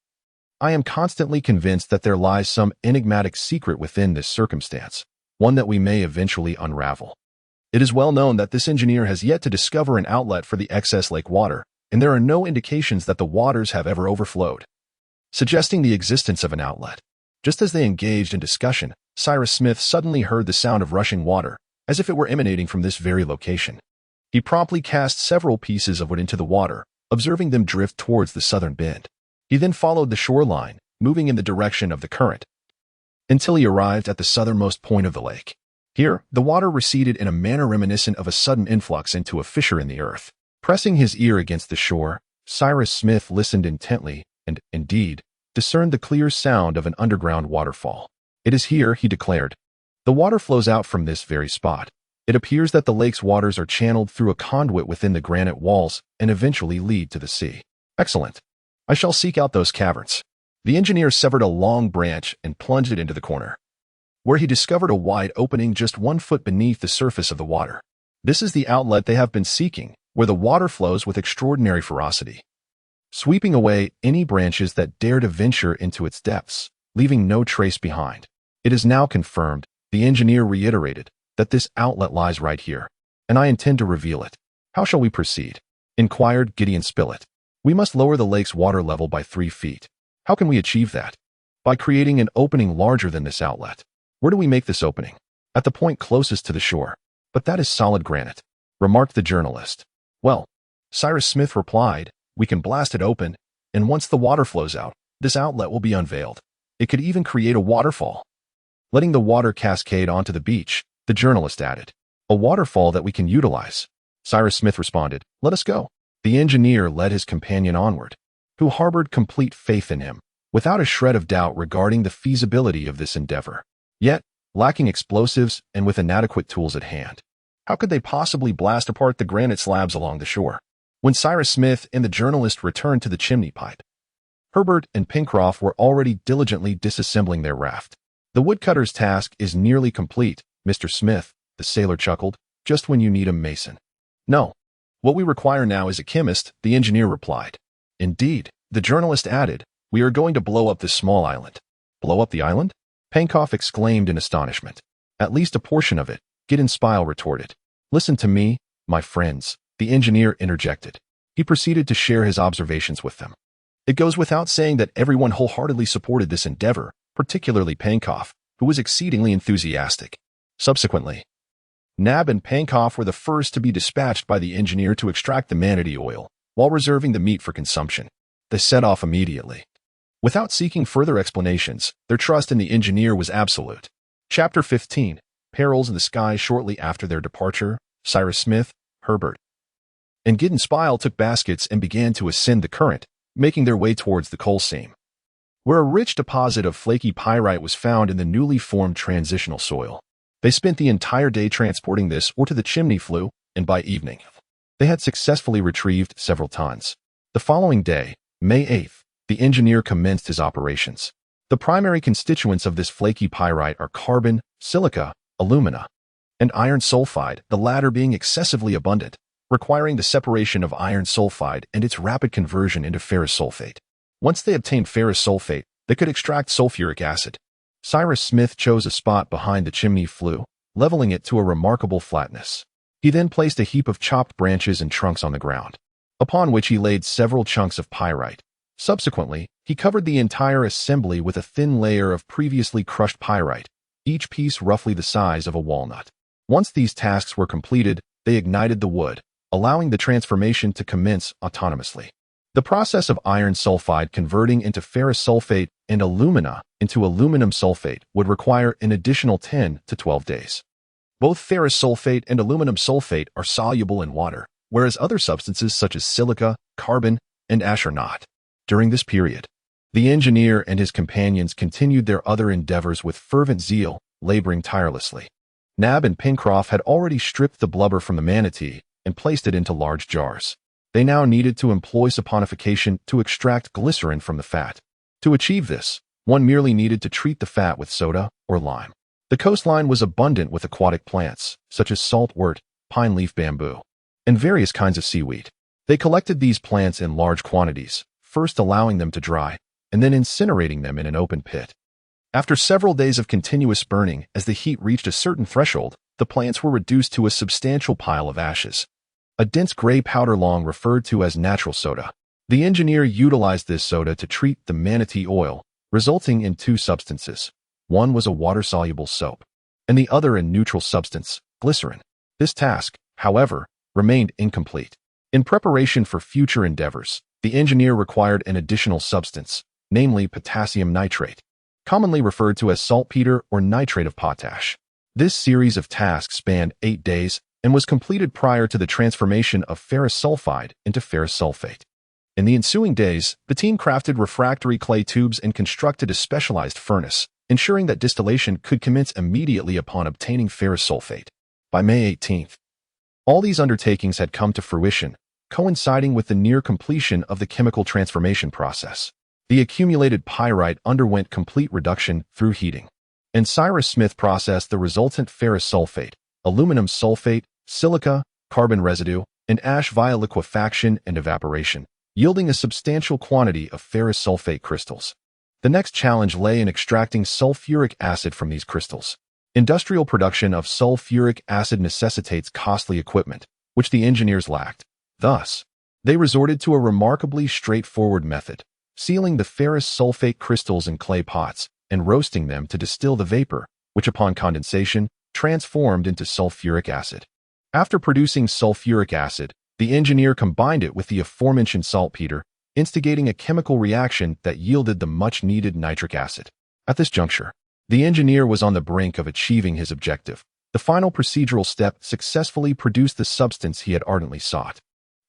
[SPEAKER 1] I am constantly convinced that there lies some enigmatic secret within this circumstance, one that we may eventually unravel. It is well known that this engineer has yet to discover an outlet for the excess lake water, and there are no indications that the waters have ever overflowed, suggesting the existence of an outlet. Just as they engaged in discussion, Cyrus Smith suddenly heard the sound of rushing water, as if it were emanating from this very location. He promptly cast several pieces of wood into the water, observing them drift towards the southern bend. He then followed the shoreline, moving in the direction of the current, until he arrived at the southernmost point of the lake. Here, the water receded in a manner reminiscent of a sudden influx into a fissure in the earth. Pressing his ear against the shore, Cyrus Smith listened intently and, indeed, discerned the clear sound of an underground waterfall. "It is here," he declared. "The water flows out from this very spot. It appears that the lake's waters are channeled through a conduit within the granite walls and eventually lead to the sea. Excellent. I shall seek out those caverns." The engineer severed a long branch and plunged it into the corner, where he discovered a wide opening just 1 foot beneath the surface of the water. This is the outlet they have been seeking, where the water flows with extraordinary ferocity, sweeping away any branches that dare to venture into its depths, leaving no trace behind. "It is now confirmed," the engineer reiterated, "that this outlet lies right here, and I intend to reveal it." "How shall we proceed?" inquired Gideon Spilett. "We must lower the lake's water level by 3 feet. How can we achieve that?" "By creating an opening larger than this outlet." "Where do we make this opening?" "At the point closest to the shore." "But that is solid granite," remarked the journalist. "Well," Cyrus Smith replied, "we can blast it open, and once the water flows out, this outlet will be unveiled. It could even create a waterfall, letting the water cascade onto the beach," the journalist added. "A waterfall that we can utilize." Cyrus Smith responded, "Let us go." The engineer led his companion onward, who harbored complete faith in him, without a shred of doubt regarding the feasibility of this endeavor. Yet, lacking explosives and with inadequate tools at hand, how could they possibly blast apart the granite slabs along the shore? When Cyrus Smith and the journalist returned to the chimney pipe, Herbert and Pencroff were already diligently disassembling their raft. "The woodcutter's task is nearly complete, Mr. Smith," the sailor chuckled, "just when you need a mason." "No. What we require now is a chemist," the engineer replied. "Indeed," the journalist added, "we are going to blow up this small island." "Blow up the island?" Pencroff exclaimed in astonishment. "At least a portion of it," Gideon Spilett retorted. "Listen to me, my friends," the engineer interjected. He proceeded to share his observations with them. It goes without saying that everyone wholeheartedly supported this endeavor, particularly Pencroff, who was exceedingly enthusiastic. Subsequently, Nab and Pencroff were the first to be dispatched by the engineer to extract the manatee oil, while reserving the meat for consumption. They set off immediately. Without seeking further explanations, their trust in the engineer was absolute. Chapter 15. Perils in the Sky. Shortly after their departure, Cyrus Smith, Herbert, and Gideon Spilett took baskets and began to ascend the current, making their way towards the coal seam, where a rich deposit of flaky pyrite was found in the newly formed transitional soil. They spent the entire day transporting this ore to the chimney flue, and by evening, they had successfully retrieved several tons. The following day, May 8th, the engineer commenced his operations. The primary constituents of this flaky pyrite are carbon, silica, alumina, and iron sulfide, the latter being excessively abundant, requiring the separation of iron sulfide and its rapid conversion into ferrous sulfate. Once they obtained ferrous sulfate, they could extract sulfuric acid. Cyrus Smith chose a spot behind the chimney flue, leveling it to a remarkable flatness. He then placed a heap of chopped branches and trunks on the ground, upon which he laid several chunks of pyrite. Subsequently, he covered the entire assembly with a thin layer of previously crushed pyrite, each piece roughly the size of a walnut. Once these tasks were completed, they ignited the wood, allowing the transformation to commence autonomously. The process of iron sulfide converting into ferrous sulfate and alumina into aluminum sulfate would require an additional 10 to 12 days. Both ferrous sulfate and aluminum sulfate are soluble in water, whereas other substances such as silica, carbon, and ash are not. During this period, the engineer and his companions continued their other endeavors with fervent zeal, laboring tirelessly. Nab and Pencroff had already stripped the blubber from the manatee and placed it into large jars. They now needed to employ saponification to extract glycerin from the fat. To achieve this, one merely needed to treat the fat with soda or lime. The coastline was abundant with aquatic plants, such as saltwort, pine leaf bamboo, and various kinds of seaweed. They collected these plants in large quantities, first allowing them to dry, and then incinerating them in an open pit. After several days of continuous burning, as the heat reached a certain threshold, the plants were reduced to a substantial pile of ashes. A dense gray powder long referred to as natural soda. The engineer utilized this soda to treat the manatee oil, resulting in two substances. One was a water-soluble soap, and the other a neutral substance, glycerin. This task, however, remained incomplete. In preparation for future endeavors, the engineer required an additional substance, namely potassium nitrate, commonly referred to as saltpeter or nitrate of potash. This series of tasks spanned 8 days and was completed prior to the transformation of ferrous sulfide into ferrous sulfate. In the ensuing days, the team crafted refractory clay tubes and constructed a specialized furnace, ensuring that distillation could commence immediately upon obtaining ferrous sulfate. By May 18th, all these undertakings had come to fruition, coinciding with the near completion of the chemical transformation process. The accumulated pyrite underwent complete reduction through heating, and Cyrus Smith processed the resultant ferrous sulfate, aluminum sulfate, silica, carbon residue, and ash via liquefaction and evaporation, yielding a substantial quantity of ferrous sulfate crystals. The next challenge lay in extracting sulfuric acid from these crystals. Industrial production of sulfuric acid necessitates costly equipment, which the engineers lacked. Thus, they resorted to a remarkably straightforward method, sealing the ferrous sulfate crystals in clay pots and roasting them to distill the vapor, which upon condensation, transformed into sulfuric acid. After producing sulfuric acid, the engineer combined it with the aforementioned saltpeter, instigating a chemical reaction that yielded the much-needed nitric acid. At this juncture, the engineer was on the brink of achieving his objective. The final procedural step successfully produced the substance he had ardently sought.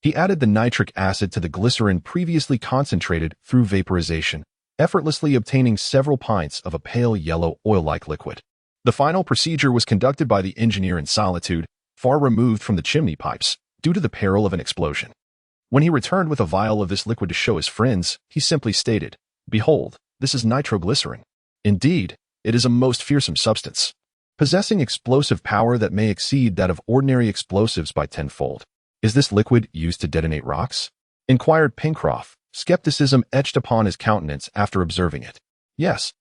[SPEAKER 1] He added the nitric acid to the glycerin previously concentrated through vaporization, effortlessly obtaining several pints of a pale yellow oil-like liquid. The final procedure was conducted by the engineer in solitude, far removed from the chimney pipes, due to the peril of an explosion. When he returned with a vial of this liquid to show his friends, he simply stated, "Behold, this is nitroglycerin. Indeed, it is a most fearsome substance, possessing explosive power that may exceed that of ordinary explosives by tenfold." "Is this liquid used to detonate rocks?" inquired Pencroff, skepticism etched upon his countenance after observing it. "Yes,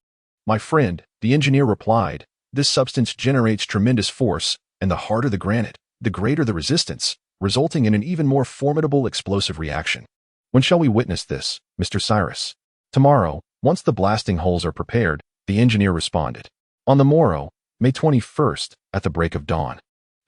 [SPEAKER 1] my friend," the engineer replied, "this substance generates tremendous force, and the harder the granite, the greater the resistance, resulting in an even more formidable explosive reaction." "When shall we witness this, Mr. Cyrus?" "Tomorrow, once the blasting holes are prepared," the engineer responded. On the morrow, May 21st, at the break of dawn,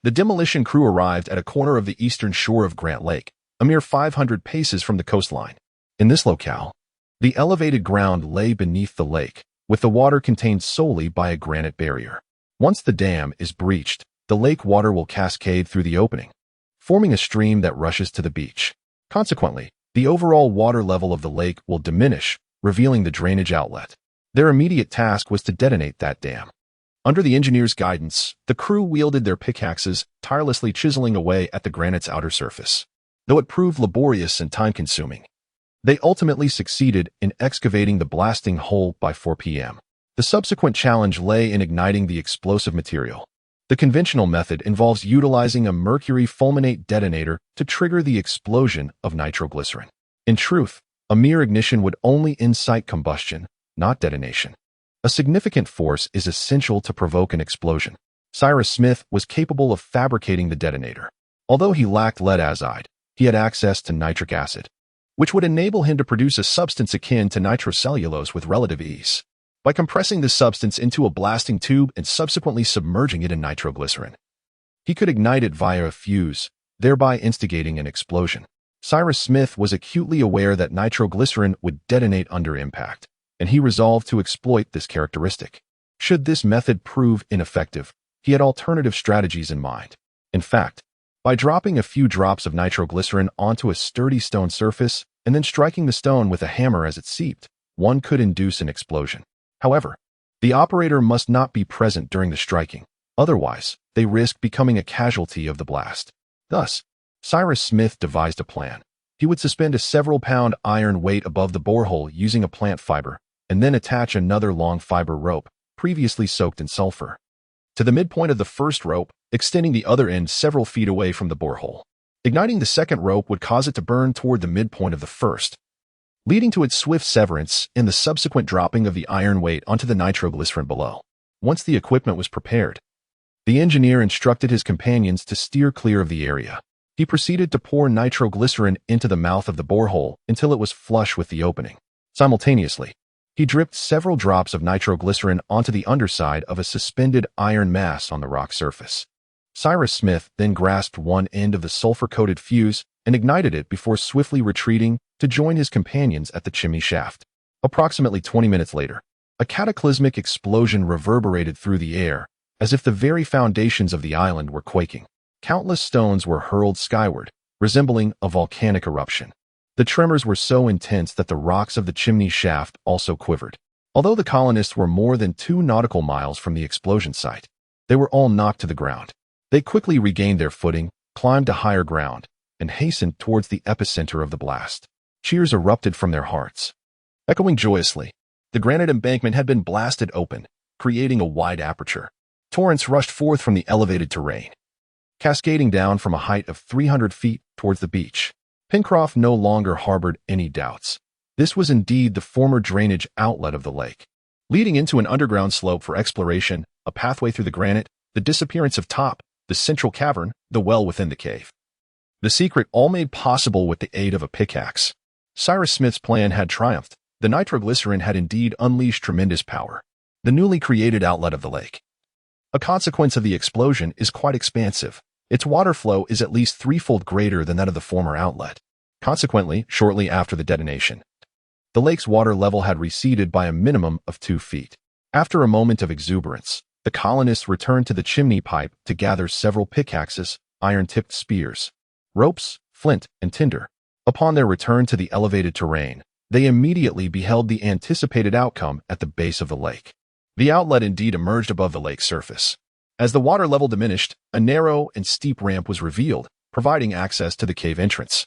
[SPEAKER 1] the demolition crew arrived at a corner of the eastern shore of Grant Lake, a mere 500 paces from the coastline. In this locale, the elevated ground lay beneath the lake, with the water contained solely by a granite barrier. Once the dam is breached, the lake water will cascade through the opening, forming a stream that rushes to the beach. Consequently, the overall water level of the lake will diminish, revealing the drainage outlet. Their immediate task was to detonate that dam. Under the engineer's guidance, the crew wielded their pickaxes, tirelessly chiseling away at the granite's outer surface. Though it proved laborious and time-consuming, they ultimately succeeded in excavating the blasting hole by 4 p.m. The subsequent challenge lay in igniting the explosive material. The conventional method involves utilizing a mercury fulminate detonator to trigger the explosion of nitroglycerin. In truth, a mere ignition would only incite combustion, not detonation. A significant force is essential to provoke an explosion. Cyrus Smith was capable of fabricating the detonator. Although he lacked lead azide, he had access to nitric acid, which would enable him to produce a substance akin to nitrocellulose with relative ease. By compressing this substance into a blasting tube and subsequently submerging it in nitroglycerin, he could ignite it via a fuse, thereby instigating an explosion. Cyrus Smith was acutely aware that nitroglycerin would detonate under impact, and he resolved to exploit this characteristic. Should this method prove ineffective, he had alternative strategies in mind. In fact, by dropping a few drops of nitroglycerin onto a sturdy stone surface and then striking the stone with a hammer as it seeped, one could induce an explosion. However, the operator must not be present during the striking, otherwise they risk becoming a casualty of the blast. Thus, Cyrus Smith devised a plan. He would suspend a several-pound iron weight above the borehole using a plant fiber, and then attach another long fiber rope, previously soaked in sulfur, to the midpoint of the first rope, extending the other end several feet away from the borehole. Igniting the second rope would cause it to burn toward the midpoint of the first. leading to its swift severance and the subsequent dropping of the iron weight onto the nitroglycerin below. Once the equipment was prepared, the engineer instructed his companions to steer clear of the area. He proceeded to pour nitroglycerin into the mouth of the borehole until it was flush with the opening. Simultaneously, he dripped several drops of nitroglycerin onto the underside of a suspended iron mass on the rock surface. Cyrus Smith then grasped one end of the sulfur-coated fuse and ignited it before swiftly retreating to join his companions at the chimney shaft. Approximately 20 minutes later, a cataclysmic explosion reverberated through the air, as if the very foundations of the island were quaking. Countless stones were hurled skyward, resembling a volcanic eruption. The tremors were so intense that the rocks of the chimney shaft also quivered. Although the colonists were more than 2 nautical miles from the explosion site, they were all knocked to the ground. They quickly regained their footing, climbed to higher ground, and hastened towards the epicenter of the blast. Cheers erupted from their hearts. Echoing joyously, the granite embankment had been blasted open, creating a wide aperture. Torrents rushed forth from the elevated terrain, cascading down from a height of 300 feet towards the beach. Pencroff no longer harbored any doubts. This was indeed the former drainage outlet of the lake, leading into an underground slope for exploration, a pathway through the granite, the disappearance of Top, the central cavern, the well within the cave. The secret all made possible with the aid of a pickaxe. Cyrus Smith's plan had triumphed. The nitroglycerin had indeed unleashed tremendous power. The newly created outlet of the lake, a consequence of the explosion, is quite expansive. Its water flow is at least 3-fold greater than that of the former outlet. Consequently, shortly after the detonation, the lake's water level had receded by a minimum of 2 feet. After a moment of exuberance, the colonists returned to the chimney pipe to gather several pickaxes, iron-tipped spears, ropes, flint, and tinder. Upon their return to the elevated terrain, they immediately beheld the anticipated outcome at the base of the lake. The outlet indeed emerged above the lake's surface. As the water level diminished, a narrow and steep ramp was revealed, providing access to the cave entrance.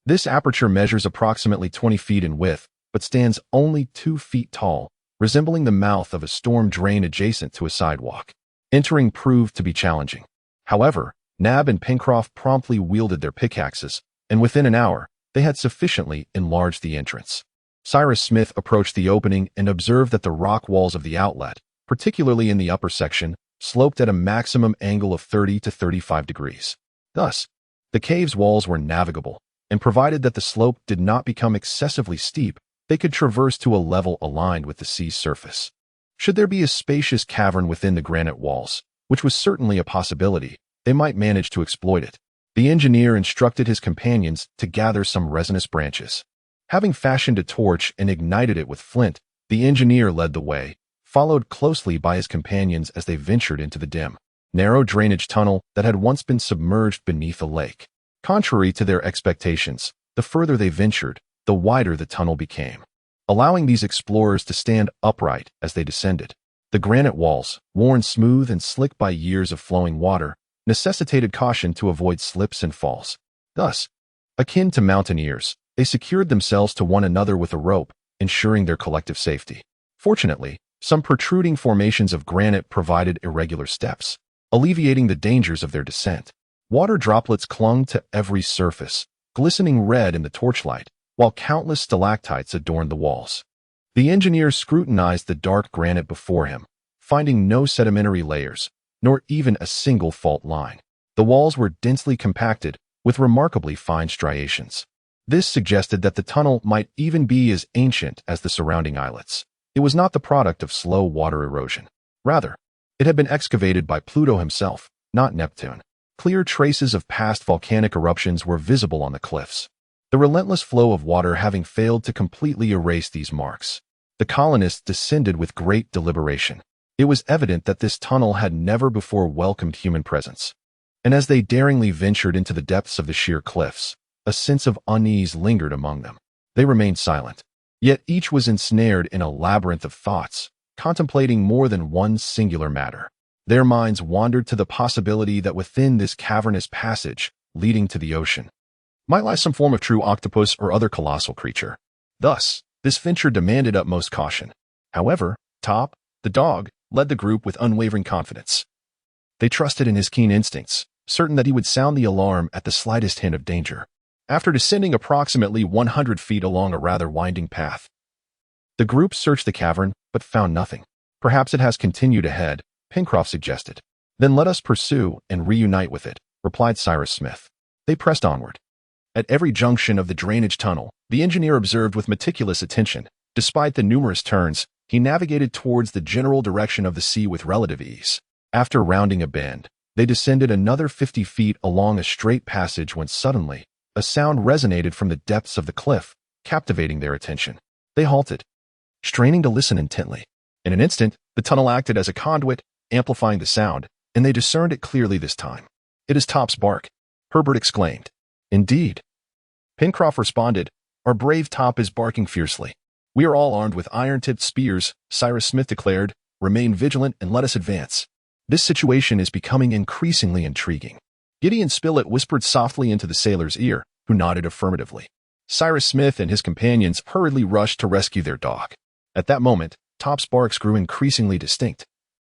[SPEAKER 1] This aperture measures approximately 20 feet in width, but stands only 2 feet tall, resembling the mouth of a storm drain adjacent to a sidewalk. Entering proved to be challenging. However, Nab and Pencroff promptly wielded their pickaxes, and within an hour, they had sufficiently enlarged the entrance. Cyrus Smith approached the opening and observed that the rock walls of the outlet, particularly in the upper section, sloped at a maximum angle of 30 to 35 degrees. Thus, the cave's walls were navigable, and provided that the slope did not become excessively steep, they could traverse to a level aligned with the sea's surface. Should there be a spacious cavern within the granite walls, which was certainly a possibility, they might manage to exploit it. The engineer instructed his companions to gather some resinous branches. Having fashioned a torch and ignited it with flint, the engineer led the way, followed closely by his companions as they ventured into the dim, narrow drainage tunnel that had once been submerged beneath a lake. Contrary to their expectations, the further they ventured, the wider the tunnel became, allowing these explorers to stand upright as they descended. The granite walls, worn smooth and slick by years of flowing water, necessitated caution to avoid slips and falls. Thus, akin to mountaineers, they secured themselves to one another with a rope, ensuring their collective safety. Fortunately, some protruding formations of granite provided irregular steps, alleviating the dangers of their descent. Water droplets clung to every surface, glistening red in the torchlight, while countless stalactites adorned the walls. The engineer scrutinized the dark granite before him, finding no sedimentary layers, nor even a single fault line. The walls were densely compacted, with remarkably fine striations. This suggested that the tunnel might even be as ancient as the surrounding islets. It was not the product of slow water erosion. Rather, it had been excavated by Pluto himself, not Neptune. Clear traces of past volcanic eruptions were visible on the cliffs, the relentless flow of water having failed to completely erase these marks. The colonists descended with great deliberation. It was evident that this tunnel had never before welcomed human presence. And as they daringly ventured into the depths of the sheer cliffs, a sense of unease lingered among them. They remained silent, yet each was ensnared in a labyrinth of thoughts, contemplating more than one singular matter. Their minds wandered to the possibility that within this cavernous passage, leading to the ocean, might lie some form of true octopus or other colossal creature. Thus, this venture demanded utmost caution. However, Top, the dog, led the group with unwavering confidence. They trusted in his keen instincts, certain that he would sound the alarm at the slightest hint of danger. After descending approximately 100 feet along a rather winding path, the group searched the cavern but found nothing. Perhaps it has continued ahead, Pencroff suggested. Then let us pursue and reunite with it, replied Cyrus Smith. They pressed onward. At every junction of the drainage tunnel, the engineer observed with meticulous attention. Despite the numerous turns, he navigated towards the general direction of the sea with relative ease. After rounding a bend, they descended another 50 feet along a straight passage when suddenly, a sound resonated from the depths of the cliff, captivating their attention. They halted, straining to listen intently. In an instant, the tunnel acted as a conduit, amplifying the sound, and they discerned it clearly this time. "It is Top's bark," Herbert exclaimed. "Indeed," Pencroff responded. "Our brave Top is barking fiercely." "We are all armed with iron-tipped spears," Cyrus Smith declared. "Remain vigilant and let us advance. This situation is becoming increasingly intriguing." Gideon Spilett whispered softly into the sailor's ear, who nodded affirmatively. Cyrus Smith and his companions hurriedly rushed to rescue their dog. At that moment, Top's barks grew increasingly distinct,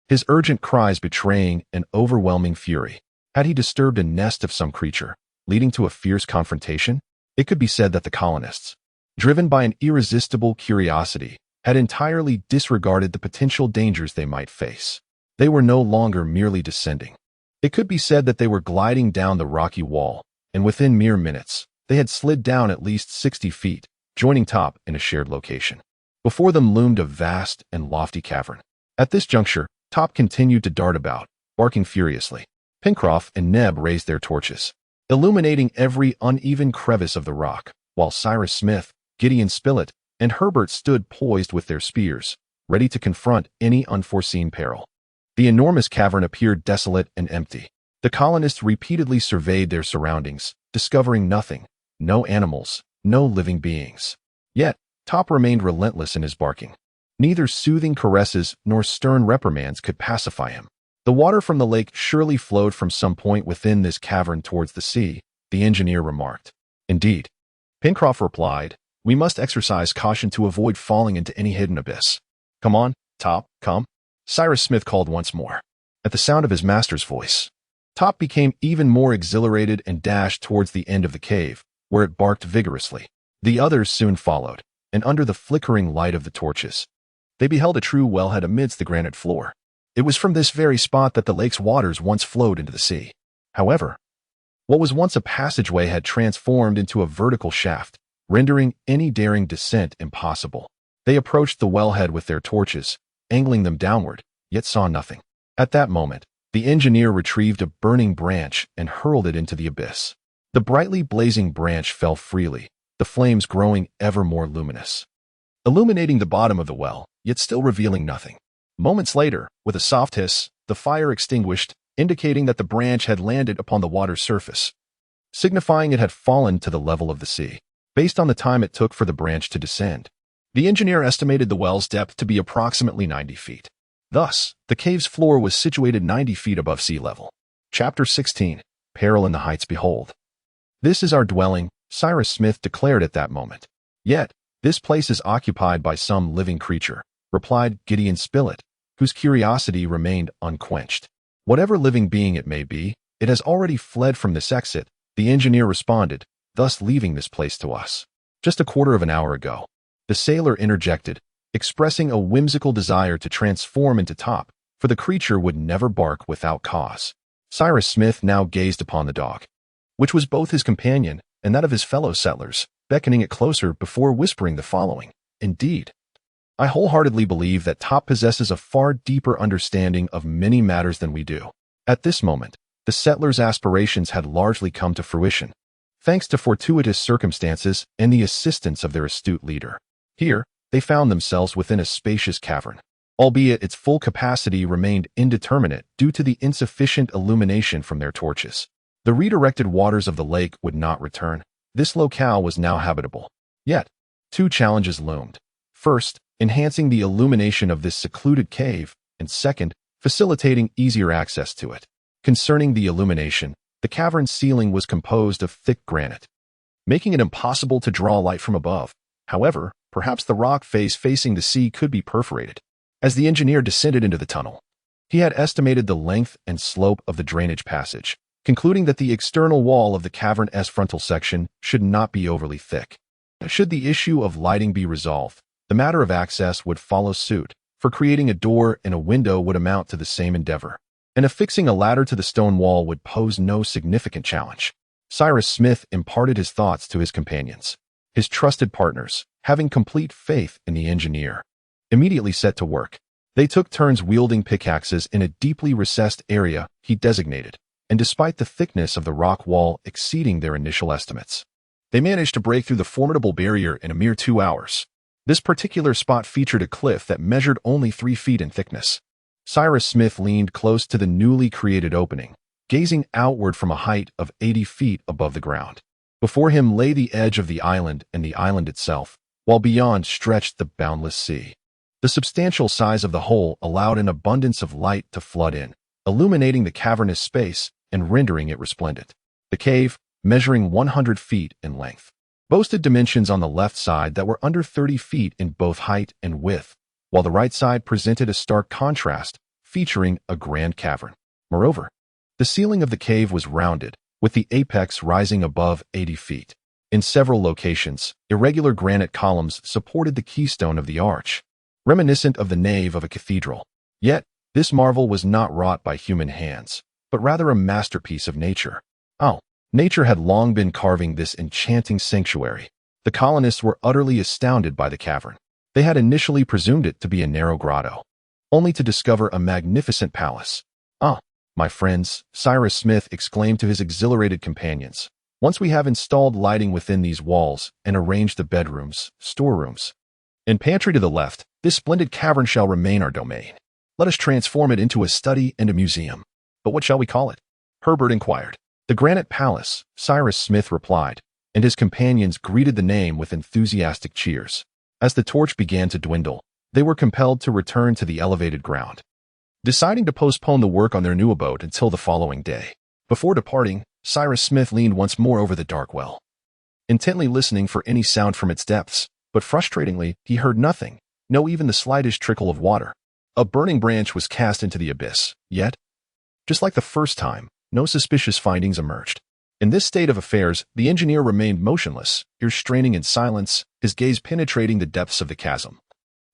[SPEAKER 1] his urgent cries betraying an overwhelming fury. Had he disturbed a nest of some creature, leading to a fierce confrontation? It could be said that the colonists, driven by an irresistible curiosity, had entirely disregarded the potential dangers they might face. They were no longer merely descending. It could be said that they were gliding down the rocky wall, and within mere minutes, they had slid down at least 60 feet, joining Top in a shared location. Before them loomed a vast and lofty cavern. At this juncture, Top continued to dart about, barking furiously. Pencroff and Neb raised their torches, illuminating every uneven crevice of the rock, while Cyrus Smith, Gideon Spilett, and Herbert stood poised with their spears, ready to confront any unforeseen peril. The enormous cavern appeared desolate and empty. The colonists repeatedly surveyed their surroundings, discovering nothing, no animals, no living beings. Yet, Top remained relentless in his barking. Neither soothing caresses nor stern reprimands could pacify him. The water from the lake surely flowed from some point within this cavern towards the sea, the engineer remarked. "Indeed," Pencroff replied, "we must exercise caution to avoid falling into any hidden abyss. Come on, Top, come." Cyrus Smith called once more. At the sound of his master's voice, Top became even more exhilarated and dashed towards the end of the cave, where it barked vigorously. The others soon followed, and under the flickering light of the torches, they beheld a true wellhead amidst the granite floor. It was from this very spot that the lake's waters once flowed into the sea. However, what was once a passageway had transformed into a vertical shaft, rendering any daring descent impossible. They approached the wellhead with their torches, angling them downward, yet saw nothing. At that moment, the engineer retrieved a burning branch and hurled it into the abyss. The brightly blazing branch fell freely, the flames growing ever more luminous, illuminating the bottom of the well, yet still revealing nothing. Moments later, with a soft hiss, the fire extinguished, indicating that the branch had landed upon the water's surface, signifying it had fallen to the level of the sea. Based on the time it took for the branch to descend, the engineer estimated the well's depth to be approximately 90 feet. Thus, the cave's floor was situated 90 feet above sea level. Chapter 16. Peril in the Heights. Behold, this is our dwelling, Cyrus Smith declared at that moment. Yet, this place is occupied by some living creature, replied Gideon Spilett, whose curiosity remained unquenched. Whatever living being it may be, it has already fled from this exit, the engineer responded, thus leaving this place to us. Just a quarter of an hour ago, the sailor interjected, expressing a whimsical desire to transform into Top, for the creature would never bark without cause. Cyrus Smith now gazed upon the dog, which was both his companion and that of his fellow settlers, beckoning it closer before whispering the following. Indeed, I wholeheartedly believe that Top possesses a far deeper understanding of many matters than we do. At this moment, the settlers' aspirations had largely come to fruition, thanks to fortuitous circumstances and the assistance of their astute leader. Here, they found themselves within a spacious cavern, albeit its full capacity remained indeterminate due to the insufficient illumination from their torches. The redirected waters of the lake would not return. This locale was now habitable. Yet, two challenges loomed. First, enhancing the illumination of this secluded cave, and second, facilitating easier access to it. Concerning the illumination, the cavern's ceiling was composed of thick granite, making it impossible to draw light from above. However, perhaps the rock face facing the sea could be perforated. As the engineer descended into the tunnel, he had estimated the length and slope of the drainage passage, concluding that the external wall of the cavern's frontal section should not be overly thick. Should the issue of lighting be resolved, the matter of access would follow suit, for creating a door and a window would amount to the same endeavor, and affixing a ladder to the stone wall would pose no significant challenge. Cyrus Smith imparted his thoughts to his companions. His trusted partners, having complete faith in the engineer, immediately set to work. They took turns wielding pickaxes in a deeply recessed area he designated, and despite the thickness of the rock wall exceeding their initial estimates, they managed to break through the formidable barrier in a mere 2 hours. This particular spot featured a cliff that measured only 3 feet in thickness. Cyrus Smith leaned close to the newly created opening, gazing outward from a height of 80 feet above the ground. Before him lay the edge of the island and the island itself, while beyond stretched the boundless sea. The substantial size of the hole allowed an abundance of light to flood in, illuminating the cavernous space and rendering it resplendent. The cave, measuring 100 feet in length, boasted dimensions on the left side that were under 30 feet in both height and width, while the right side presented a stark contrast, featuring a grand cavern. Moreover, the ceiling of the cave was rounded, with the apex rising above 80 feet. In several locations, irregular granite columns supported the keystone of the arch, reminiscent of the nave of a cathedral. Yet, this marvel was not wrought by human hands, but rather a masterpiece of nature. Nature had long been carving this enchanting sanctuary. The colonists were utterly astounded by the cavern. They had initially presumed it to be a narrow grotto, only to discover a magnificent palace. My friends, Cyrus Smith exclaimed to his exhilarated companions, once we have installed lighting within these walls and arranged the bedrooms, storerooms, and pantry to the left, this splendid cavern shall remain our domain. Let us transform it into a study and a museum. But what shall we call it? Herbert inquired. The Granite Palace, Cyrus Smith replied, and his companions greeted the name with enthusiastic cheers. As the torch began to dwindle, they were compelled to return to the elevated ground, deciding to postpone the work on their new abode until the following day. Before departing, Cyrus Smith leaned once more over the dark well, intently listening for any sound from its depths, but frustratingly, he heard nothing, no even the slightest trickle of water. A burning branch was cast into the abyss, yet, just like the first time, no suspicious findings emerged. In this state of affairs, the engineer remained motionless, ears straining in silence, his gaze penetrating the depths of the chasm,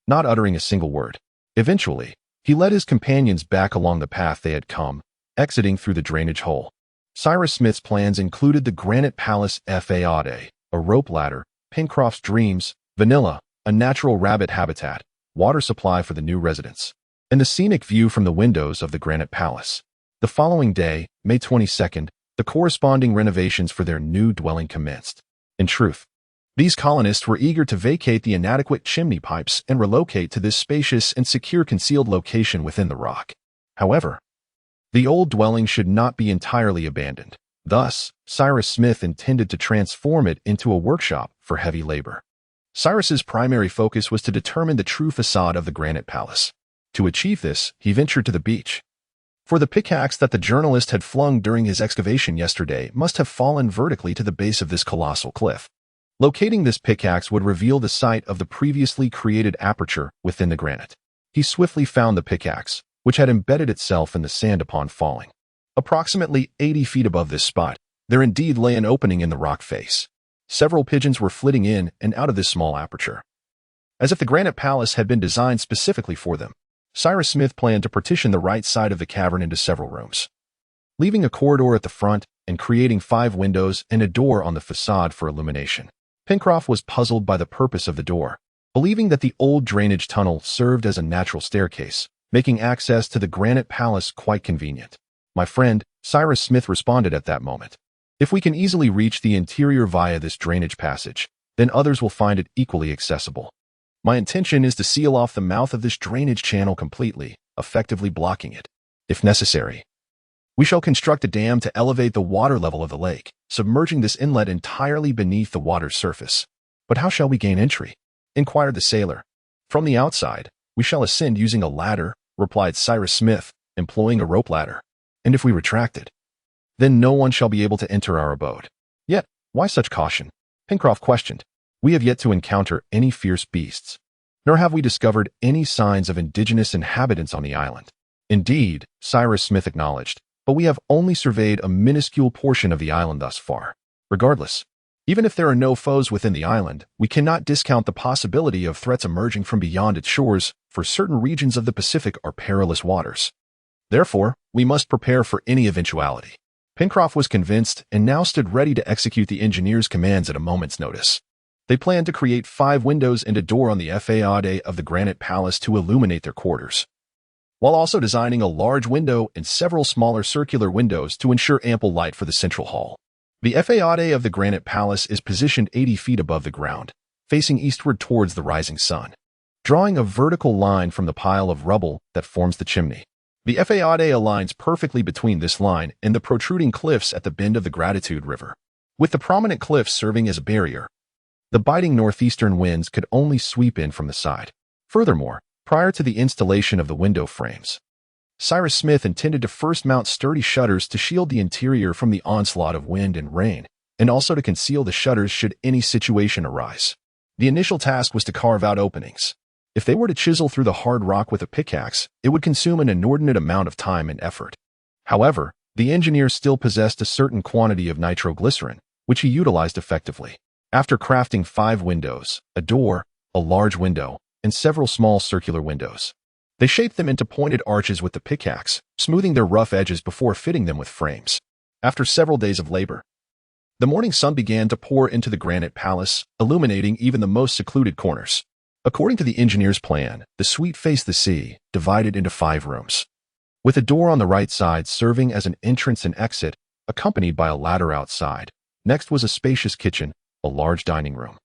[SPEAKER 1] not uttering a single word. Eventually, he led his companions back along the path they had come, exiting through the drainage hole. Cyrus Smith's plans included the Granite Palace Fade, a rope ladder, Pencroft's dreams, vanilla, a natural rabbit habitat, water supply for the new residents, and the scenic view from the windows of the Granite Palace. The following day, May 22nd, the corresponding renovations for their new dwelling commenced. In truth, these colonists were eager to vacate the inadequate chimney pipes and relocate to this spacious and secure concealed location within the rock. However, the old dwelling should not be entirely abandoned. Thus, Cyrus Smith intended to transform it into a workshop for heavy labor. Cyrus's primary focus was to determine the true facade of the Granite Palace. To achieve this, he ventured to the beach. For the pickaxe that the journalist had flung during his excavation yesterday must have fallen vertically to the base of this colossal cliff. Locating this pickaxe would reveal the site of the previously created aperture within the granite. He swiftly found the pickaxe, which had embedded itself in the sand upon falling. Approximately 80 feet above this spot, there indeed lay an opening in the rock face. Several pigeons were flitting in and out of this small aperture, as if the Granite Palace had been designed specifically for them. Cyrus Smith planned to partition the right side of the cavern into several rooms, leaving a corridor at the front and creating 5 windows and a door on the facade for illumination. Pencroft was puzzled by the purpose of the door, believing that the old drainage tunnel served as a natural staircase, making access to the Granite Palace quite convenient. My friend, Cyrus Smith responded at that moment. If we can easily reach the interior via this drainage passage, then others will find it equally accessible. My intention is to seal off the mouth of this drainage channel completely, effectively blocking it. If necessary, we shall construct a dam to elevate the water level of the lake, submerging this inlet entirely beneath the water's surface. But how shall we gain entry? Inquired the sailor. From the outside, we shall ascend using a ladder, replied Cyrus Smith, employing a rope ladder. And if we retract it, then no one shall be able to enter our abode. Yet, why such caution? Pencroft questioned. We have yet to encounter any fierce beasts, nor have we discovered any signs of indigenous inhabitants on the island. Indeed, Cyrus Smith acknowledged, but we have only surveyed a minuscule portion of the island thus far. Regardless, even if there are no foes within the island, we cannot discount the possibility of threats emerging from beyond its shores, for certain regions of the Pacific are perilous waters. Therefore, we must prepare for any eventuality. Pencroff was convinced and now stood ready to execute the engineer's commands at a moment's notice. They planned to create 5 windows and a door on the façade of the Granite Palace to illuminate their quarters, while also designing a large window and several smaller circular windows to ensure ample light for the central hall. The façade of the Granite Palace is positioned 80 feet above the ground, facing eastward towards the rising sun, drawing a vertical line from the pile of rubble that forms the chimney. The façade aligns perfectly between this line and the protruding cliffs at the bend of the Gratitude River, with the prominent cliffs serving as a barrier. The biting northeastern winds could only sweep in from the side. Furthermore, prior to the installation of the window frames, Cyrus Smith intended to first mount sturdy shutters to shield the interior from the onslaught of wind and rain, and also to conceal the shutters should any situation arise. The initial task was to carve out openings. If they were to chisel through the hard rock with a pickaxe, it would consume an inordinate amount of time and effort. However, the engineer still possessed a certain quantity of nitroglycerin, which he utilized effectively. After crafting 5 windows, a door, a large window, and several small circular windows, they shaped them into pointed arches with the pickaxe, smoothing their rough edges before fitting them with frames. After several days of labor, the morning sun began to pour into the Granite Palace, illuminating even the most secluded corners. According to the engineer's plan, the suite faced the sea, divided into 5 rooms, with a door on the right side serving as an entrance and exit, accompanied by a ladder outside. Next was a spacious kitchen, a large dining room,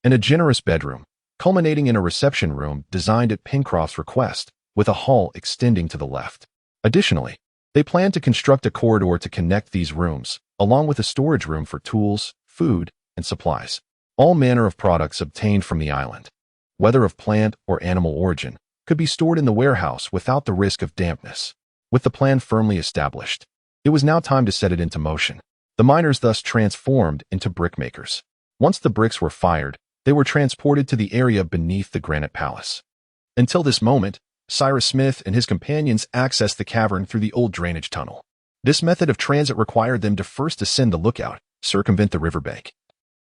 [SPEAKER 1] and a generous bedroom, culminating in a reception room designed at Pencroff's request, with a hall extending to the left. Additionally, they planned to construct a corridor to connect these rooms, along with a storage room for tools, food, and supplies. All manner of products obtained from the island, whether of plant or animal origin, could be stored in the warehouse without the risk of dampness. With the plan firmly established, it was now time to set it into motion. The miners thus transformed into brickmakers. Once the bricks were fired, they were transported to the area beneath the Granite Palace. Until this moment, Cyrus Smith and his companions accessed the cavern through the old drainage tunnel. This method of transit required them to first ascend the lookout, circumvent the riverbank,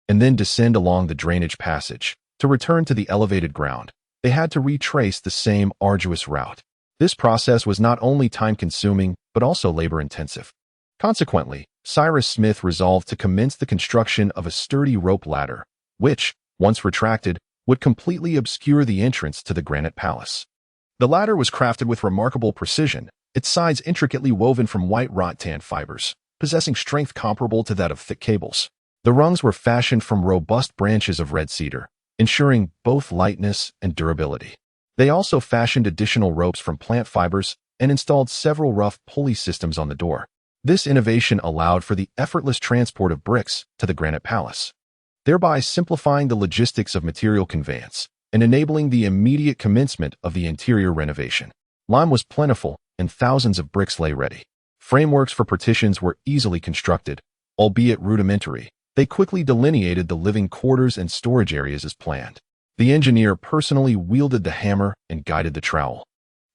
[SPEAKER 1] and then descend along the drainage passage. To return to the elevated ground, they had to retrace the same arduous route. This process was not only time-consuming, but also labor-intensive. Consequently, Cyrus Smith resolved to commence the construction of a sturdy rope ladder, which, once retracted, would completely obscure the entrance to the Granite Palace. The ladder was crafted with remarkable precision, its sides intricately woven from white rattan fibers, possessing strength comparable to that of thick cables. The rungs were fashioned from robust branches of red cedar, ensuring both lightness and durability. They also fashioned additional ropes from plant fibers and installed several rough pulley systems on the door. This innovation allowed for the effortless transport of bricks to the Granite Palace, thereby simplifying the logistics of material conveyance and enabling the immediate commencement of the interior renovation. Lime was plentiful, and thousands of bricks lay ready. Frameworks for partitions were easily constructed, albeit rudimentary. They quickly delineated the living quarters and storage areas as planned. The engineer personally wielded the hammer and guided the trowel.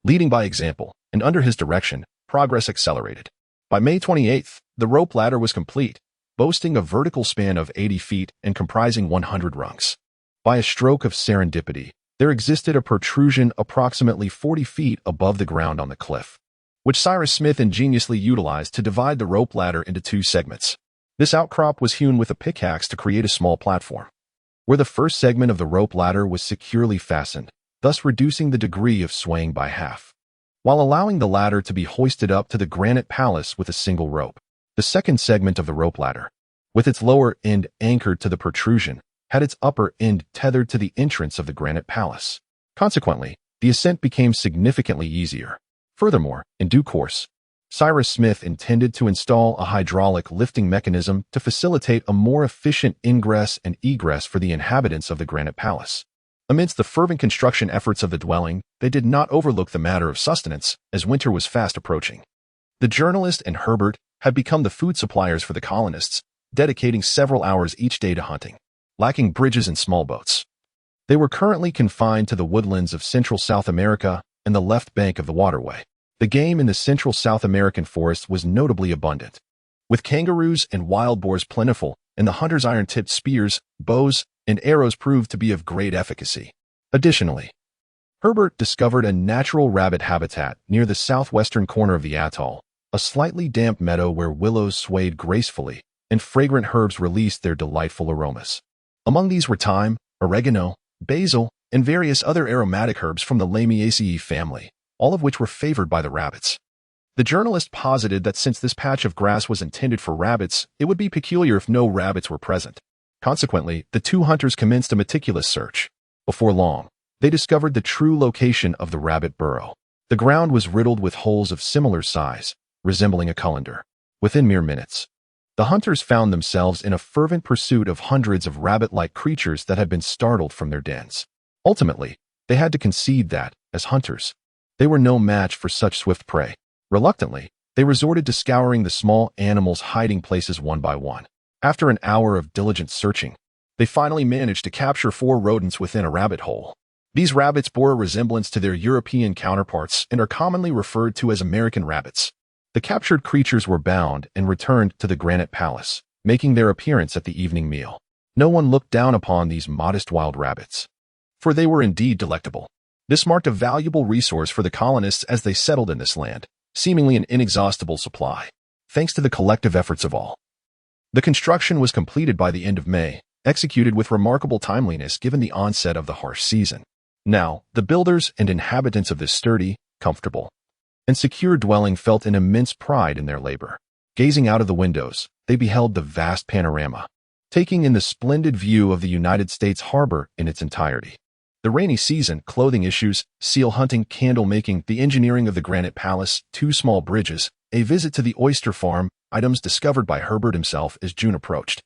[SPEAKER 1] Leading by example, and under his direction, progress accelerated. By May 28th, the rope ladder was complete, boasting a vertical span of 80 feet and comprising 100 rungs. By a stroke of serendipity, there existed a protrusion approximately 40 feet above the ground on the cliff, which Cyrus Smith ingeniously utilized to divide the rope ladder into 2 segments. This outcrop was hewn with a pickaxe to create a small platform, where the first segment of the rope ladder was securely fastened, thus reducing the degree of swaying by half, while allowing the ladder to be hoisted up to the Granite Palace with a single rope. The second segment of the rope ladder, with its lower end anchored to the protrusion, had its upper end tethered to the entrance of the Granite Palace. Consequently, the ascent became significantly easier. Furthermore, in due course, Cyrus Smith intended to install a hydraulic lifting mechanism to facilitate a more efficient ingress and egress for the inhabitants of the Granite Palace. Amidst the fervent construction efforts of the dwelling, they did not overlook the matter of sustenance, as winter was fast approaching. The journalist and Herbert had become the food suppliers for the colonists, dedicating several hours each day to hunting. Lacking bridges and small boats, they were currently confined to the woodlands of Central South America and the left bank of the waterway. The game in the central South American forests was notably abundant, with kangaroos and wild boars plentiful, and the hunters' iron-tipped spears, bows, and arrows proved to be of great efficacy. Additionally, Herbert discovered a natural rabbit habitat near the southwestern corner of the atoll, a slightly damp meadow where willows swayed gracefully and fragrant herbs released their delightful aromas. Among these were thyme, oregano, basil, and various other aromatic herbs from the Lamiaceae family, all of which were favored by the rabbits. The journalist posited that since this patch of grass was intended for rabbits, it would be peculiar if no rabbits were present. Consequently, the two hunters commenced a meticulous search. Before long, they discovered the true location of the rabbit burrow. The ground was riddled with holes of similar size, resembling a colander. Within mere minutes, the hunters found themselves in a fervent pursuit of hundreds of rabbit-like creatures that had been startled from their dens. Ultimately, they had to concede that, as hunters, they were no match for such swift prey. Reluctantly, they resorted to scouring the small animals' hiding places one by one. After an hour of diligent searching, they finally managed to capture 4 rodents within a rabbit hole. These rabbits bore a resemblance to their European counterparts and are commonly referred to as American rabbits. The captured creatures were bound and returned to the Granite Palace, making their appearance at the evening meal. No one looked down upon these modest wild rabbits, for they were indeed delectable. This marked a valuable resource for the colonists as they settled in this land, seemingly an inexhaustible supply, thanks to the collective efforts of all. The construction was completed by the end of May, executed with remarkable timeliness given the onset of the harsh season. Now, the builders and inhabitants of this sturdy, comfortable, and secure dwelling felt an immense pride in their labor. Gazing out of the windows, they beheld the vast panorama, taking in the splendid view of the United States harbor in its entirety. The rainy season, clothing issues, seal hunting, candle making, the engineering of the Granite Palace, 2 small bridges, a visit to the oyster farm, items discovered by Herbert himself as June approached.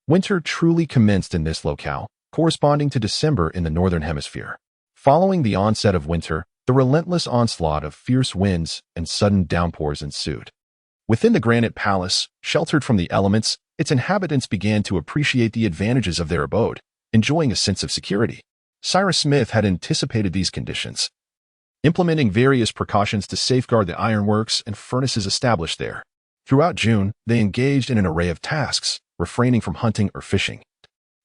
[SPEAKER 1] Winter truly commenced in this locale, corresponding to December in the Northern Hemisphere. Following the onset of winter, the relentless onslaught of fierce winds and sudden downpours ensued. Within the Granite Palace, sheltered from the elements, its inhabitants began to appreciate the advantages of their abode, enjoying a sense of security. Cyrus Smith had anticipated these conditions, implementing various precautions to safeguard the ironworks and furnaces established there. Throughout June, they engaged in an array of tasks, refraining from hunting or fishing,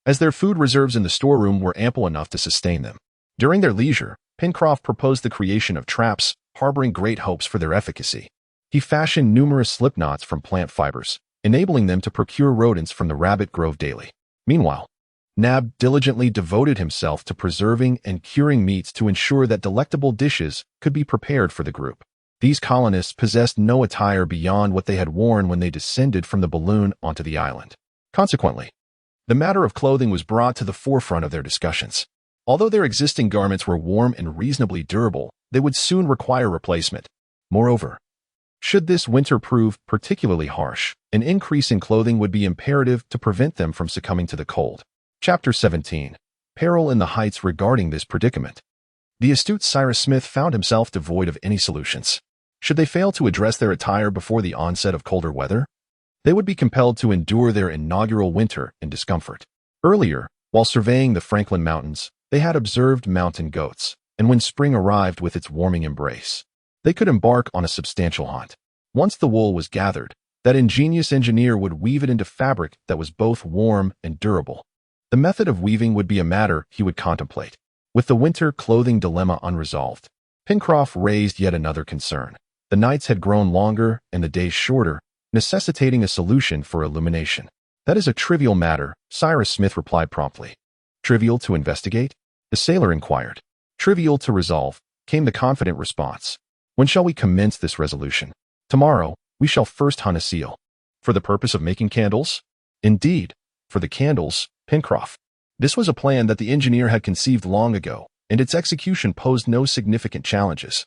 [SPEAKER 1] as their food reserves in the storeroom were ample enough to sustain them. During their leisure, Pencroff proposed the creation of traps, harboring great hopes for their efficacy. He fashioned numerous slip knots from plant fibers, enabling them to procure rodents from the rabbit grove daily. Meanwhile, Nab diligently devoted himself to preserving and curing meats to ensure that delectable dishes could be prepared for the group. These colonists possessed no attire beyond what they had worn when they descended from the balloon onto the island. Consequently, the matter of clothing was brought to the forefront of their discussions. Although their existing garments were warm and reasonably durable, they would soon require replacement. Moreover, should this winter prove particularly harsh, an increase in clothing would be imperative to prevent them from succumbing to the cold. Chapter 17. Peril in the Heights. Regarding this predicament, the astute Cyrus Smith found himself devoid of any solutions. Should they fail to address their attire before the onset of colder weather, they would be compelled to endure their inaugural winter in discomfort. Earlier, while surveying the Franklin Mountains, they had observed mountain goats, and when spring arrived with its warming embrace, they could embark on a substantial hunt. Once the wool was gathered, that ingenious engineer would weave it into fabric that was both warm and durable. The method of weaving would be a matter he would contemplate. With the winter clothing dilemma unresolved, Pencroff raised yet another concern. The nights had grown longer and the days shorter, necessitating a solution for illumination. That is a trivial matter, Cyrus Smith replied promptly. Trivial to investigate? The sailor inquired. Trivial to resolve, came the confident response. When shall we commence this resolution? Tomorrow, we shall first hunt a seal. For the purpose of making candles? Indeed, for the candles, Pencroff. This was a plan that the engineer had conceived long ago, and its execution posed no significant challenges,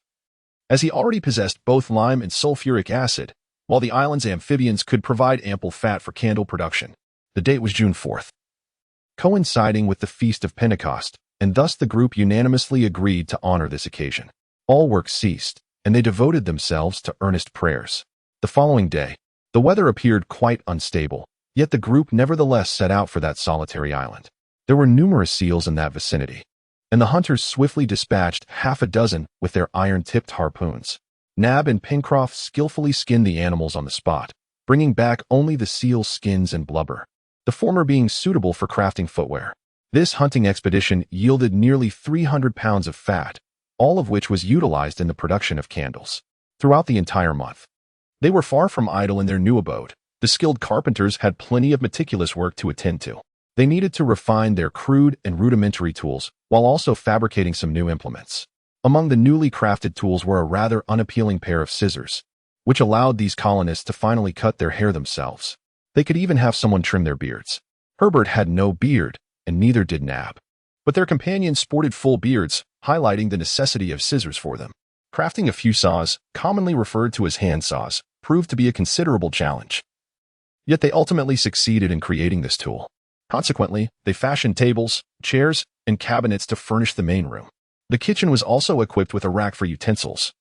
[SPEAKER 1] as he already possessed both lime and sulfuric acid, while the island's amphibians could provide ample fat for candle production. The date was June 4th, coinciding with the Feast of Pentecost, and thus the group unanimously agreed to honor this occasion. All work ceased, and they devoted themselves to earnest prayers. The following day, the weather appeared quite unstable, yet the group nevertheless set out for that solitary island. There were numerous seals in that vicinity, and the hunters swiftly dispatched half a dozen with their iron-tipped harpoons. Nab and Pencroff skillfully skinned the animals on the spot, bringing back only the seal's skins and blubber, the former being suitable for crafting footwear. This hunting expedition yielded nearly 300 pounds of fat, all of which was utilized in the production of candles. Throughout the entire month, they were far from idle in their new abode. The skilled carpenters had plenty of meticulous work to attend to. They needed to refine their crude and rudimentary tools while also fabricating some new implements. Among the newly crafted tools were a rather unappealing pair of scissors, which allowed these colonists to finally cut their hair themselves. They could even have someone trim their beards. Herbert had no beard, and neither did Nab. But their companions sported full beards, highlighting the necessity of scissors for them. Crafting a few saws, commonly referred to as hand saws, proved to be a considerable challenge. Yet they ultimately succeeded in creating this tool. Consequently, they fashioned tables, chairs, and cabinets to furnish the main room. The kitchen was also equipped with a rack for utensils,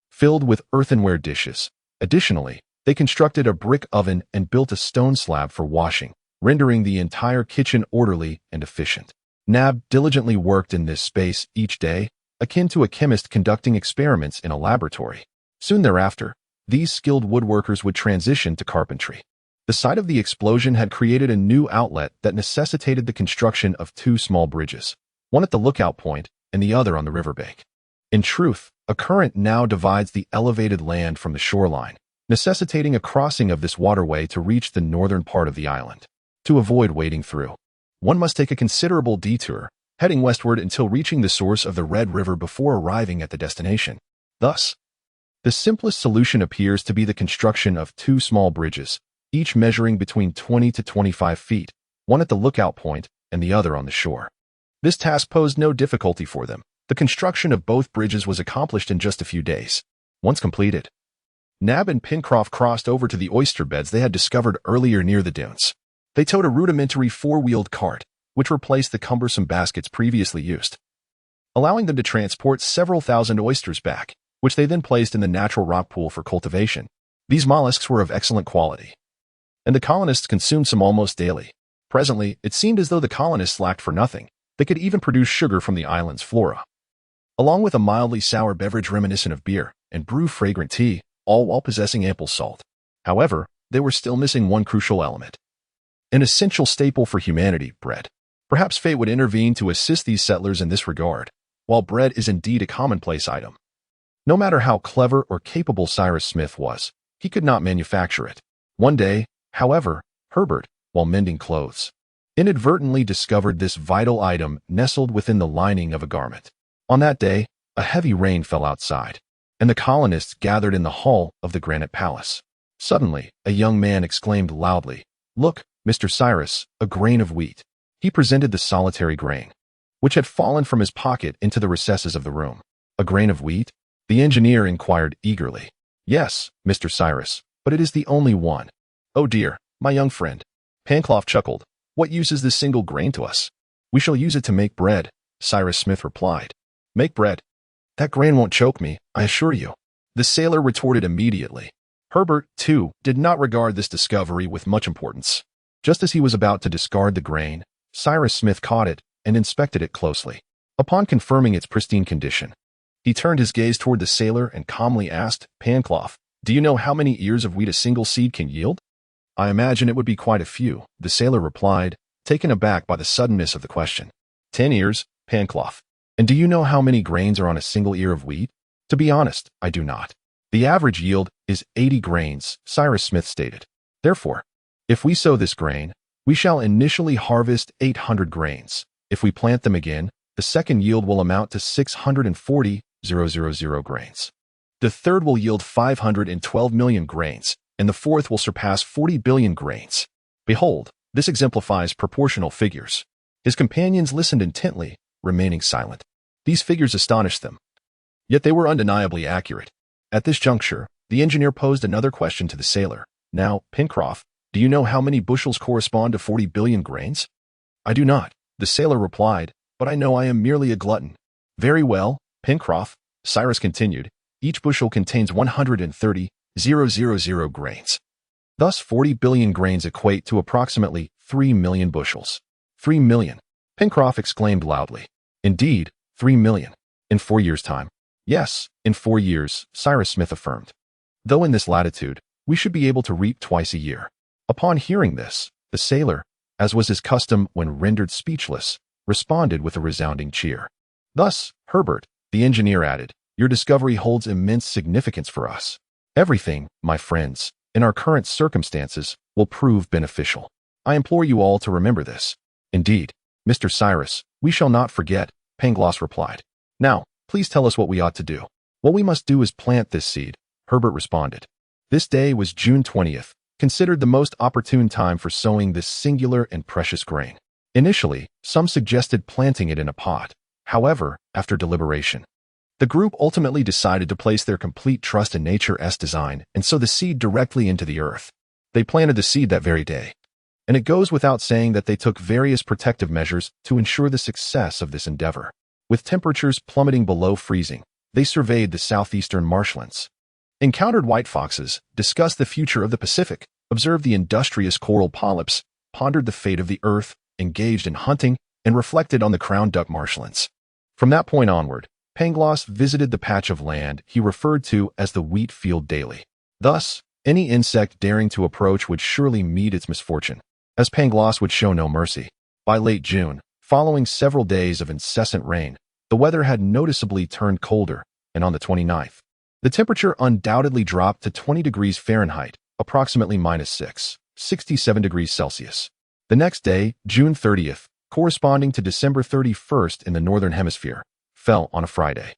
[SPEAKER 1] filled with earthenware dishes. Additionally, they constructed a brick oven and built a stone slab for washing, rendering the entire kitchen orderly and efficient. Nab diligently worked in this space each day, akin to a chemist conducting experiments in a laboratory. Soon thereafter, these skilled woodworkers would transition to carpentry. The sight of the explosion had created a new outlet that necessitated the construction of two small bridges, one at the lookout point and the other on the riverbank. In truth, a current now divides the elevated land from the shoreline, necessitating a crossing of this waterway to reach the northern part of the island. To avoid wading through, one must take a considerable detour, heading westward until reaching the source of the Red River before arriving at the destination. Thus, the simplest solution appears to be the construction of two small bridges, each measuring between 20 to 25 feet, one at the lookout point and the other on the shore. This task posed no difficulty for them. The construction of both bridges was accomplished in just a few days. Once completed, Nab and Pencroff crossed over to the oyster beds they had discovered earlier near the dunes. They towed a rudimentary four-wheeled cart, which replaced the cumbersome baskets previously used, allowing them to transport several thousand oysters back, which they then placed in the natural rock pool for cultivation. These mollusks were of excellent quality, and the colonists consumed some almost daily. Presently, it seemed as though the colonists lacked for nothing. They could even produce sugar from the island's flora, along with a mildly sour beverage reminiscent of beer, and brew fragrant tea, all while possessing ample salt. However, they were still missing one crucial element, an essential staple for humanity, bread. Perhaps fate would intervene to assist these settlers in this regard. While bread is indeed a commonplace item, no matter how clever or capable Cyrus Smith was, he could not manufacture it. One day, however, Herbert, while mending clothes, inadvertently discovered this vital item nestled within the lining of a garment. On that day, a heavy rain fell outside, and the colonists gathered in the hall of the granite palace. Suddenly, a young man exclaimed loudly, "Look, Mr. Cyrus, a grain of wheat." He presented the solitary grain, which had fallen from his pocket into the recesses of the room. "A grain of wheat?" the engineer inquired eagerly. "Yes, Mr. Cyrus, but it is the only one." "Oh dear, my young friend," Pencroff chuckled. "What use is this single grain to us?" "We shall use it to make bread," Cyrus Smith replied. "Make bread? That grain won't choke me, I assure you," the sailor retorted immediately. Herbert, too, did not regard this discovery with much importance. Just as he was about to discard the grain, Cyrus Smith caught it and inspected it closely. Upon confirming its pristine condition, he turned his gaze toward the sailor and calmly asked, "Pencroff, do you know how many ears of wheat a single seed can yield?" "I imagine it would be quite a few," the sailor replied, taken aback by the suddenness of the question. "10 ears, Pencroff. And do you know how many grains are on a single ear of wheat?" "To be honest, I do not." "The average yield is 80 grains, Cyrus Smith stated. "Therefore, if we sow this grain, we shall initially harvest 800 grains. If we plant them again, the second yield will amount to 640,000 grains. The third will yield 512 million grains, and the fourth will surpass 40 billion grains. Behold, this exemplifies proportional figures." His companions listened intently, remaining silent. These figures astonished them, yet they were undeniably accurate. At this juncture, the engineer posed another question to the sailor. "Now, Pencroff, do you know how many bushels correspond to 40 billion grains?" "I do not," the sailor replied, "but I know I am merely a glutton." "Very well, Pencroff," Cyrus continued, "each bushel contains 130,000 grains. Thus 40 billion grains equate to approximately 3 million bushels. 3 million! Pencroff exclaimed loudly. "Indeed, 3 million. In 4 years' time." Yes, in 4 years, Cyrus Smith affirmed. Though in this latitude, we should be able to reap twice a year. Upon hearing this, the sailor, as was his custom when rendered speechless, responded with a resounding cheer. Thus, Herbert, the engineer added, your discovery holds immense significance for us. Everything, my friends, in our current circumstances, will prove beneficial. I implore you all to remember this. Indeed, Mr. Cyrus, we shall not forget, Pangloss replied. Now, please tell us what we ought to do. What we must do is plant this seed, Herbert responded. This day was June 20th, considered the most opportune time for sowing this singular and precious grain. Initially, some suggested planting it in a pot. However, after deliberation, the group ultimately decided to place their complete trust in nature's design and sow the seed directly into the earth. They planted the seed that very day. And it goes without saying that they took various protective measures to ensure the success of this endeavor. With temperatures plummeting below freezing, they surveyed the southeastern marshlands, encountered white foxes, discussed the future of the Pacific, observed the industrious coral polyps, pondered the fate of the earth, engaged in hunting, and reflected on the crown duck marshlands. From that point onward, Pangloss visited the patch of land he referred to as the wheat field daily. Thus, any insect daring to approach would surely meet its misfortune, as Pangloss would show no mercy. By late June, following several days of incessant rain, the weather had noticeably turned colder, and on the 29th, the temperature undoubtedly dropped to 20 degrees Fahrenheit, approximately -67 degrees Celsius. The next day, June 30th, corresponding to December 31st in the Northern Hemisphere, fell on a Friday.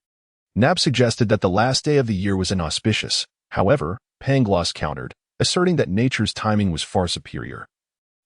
[SPEAKER 1] Nab suggested that the last day of the year was inauspicious. However, Pangloss countered, asserting that nature's timing was far superior,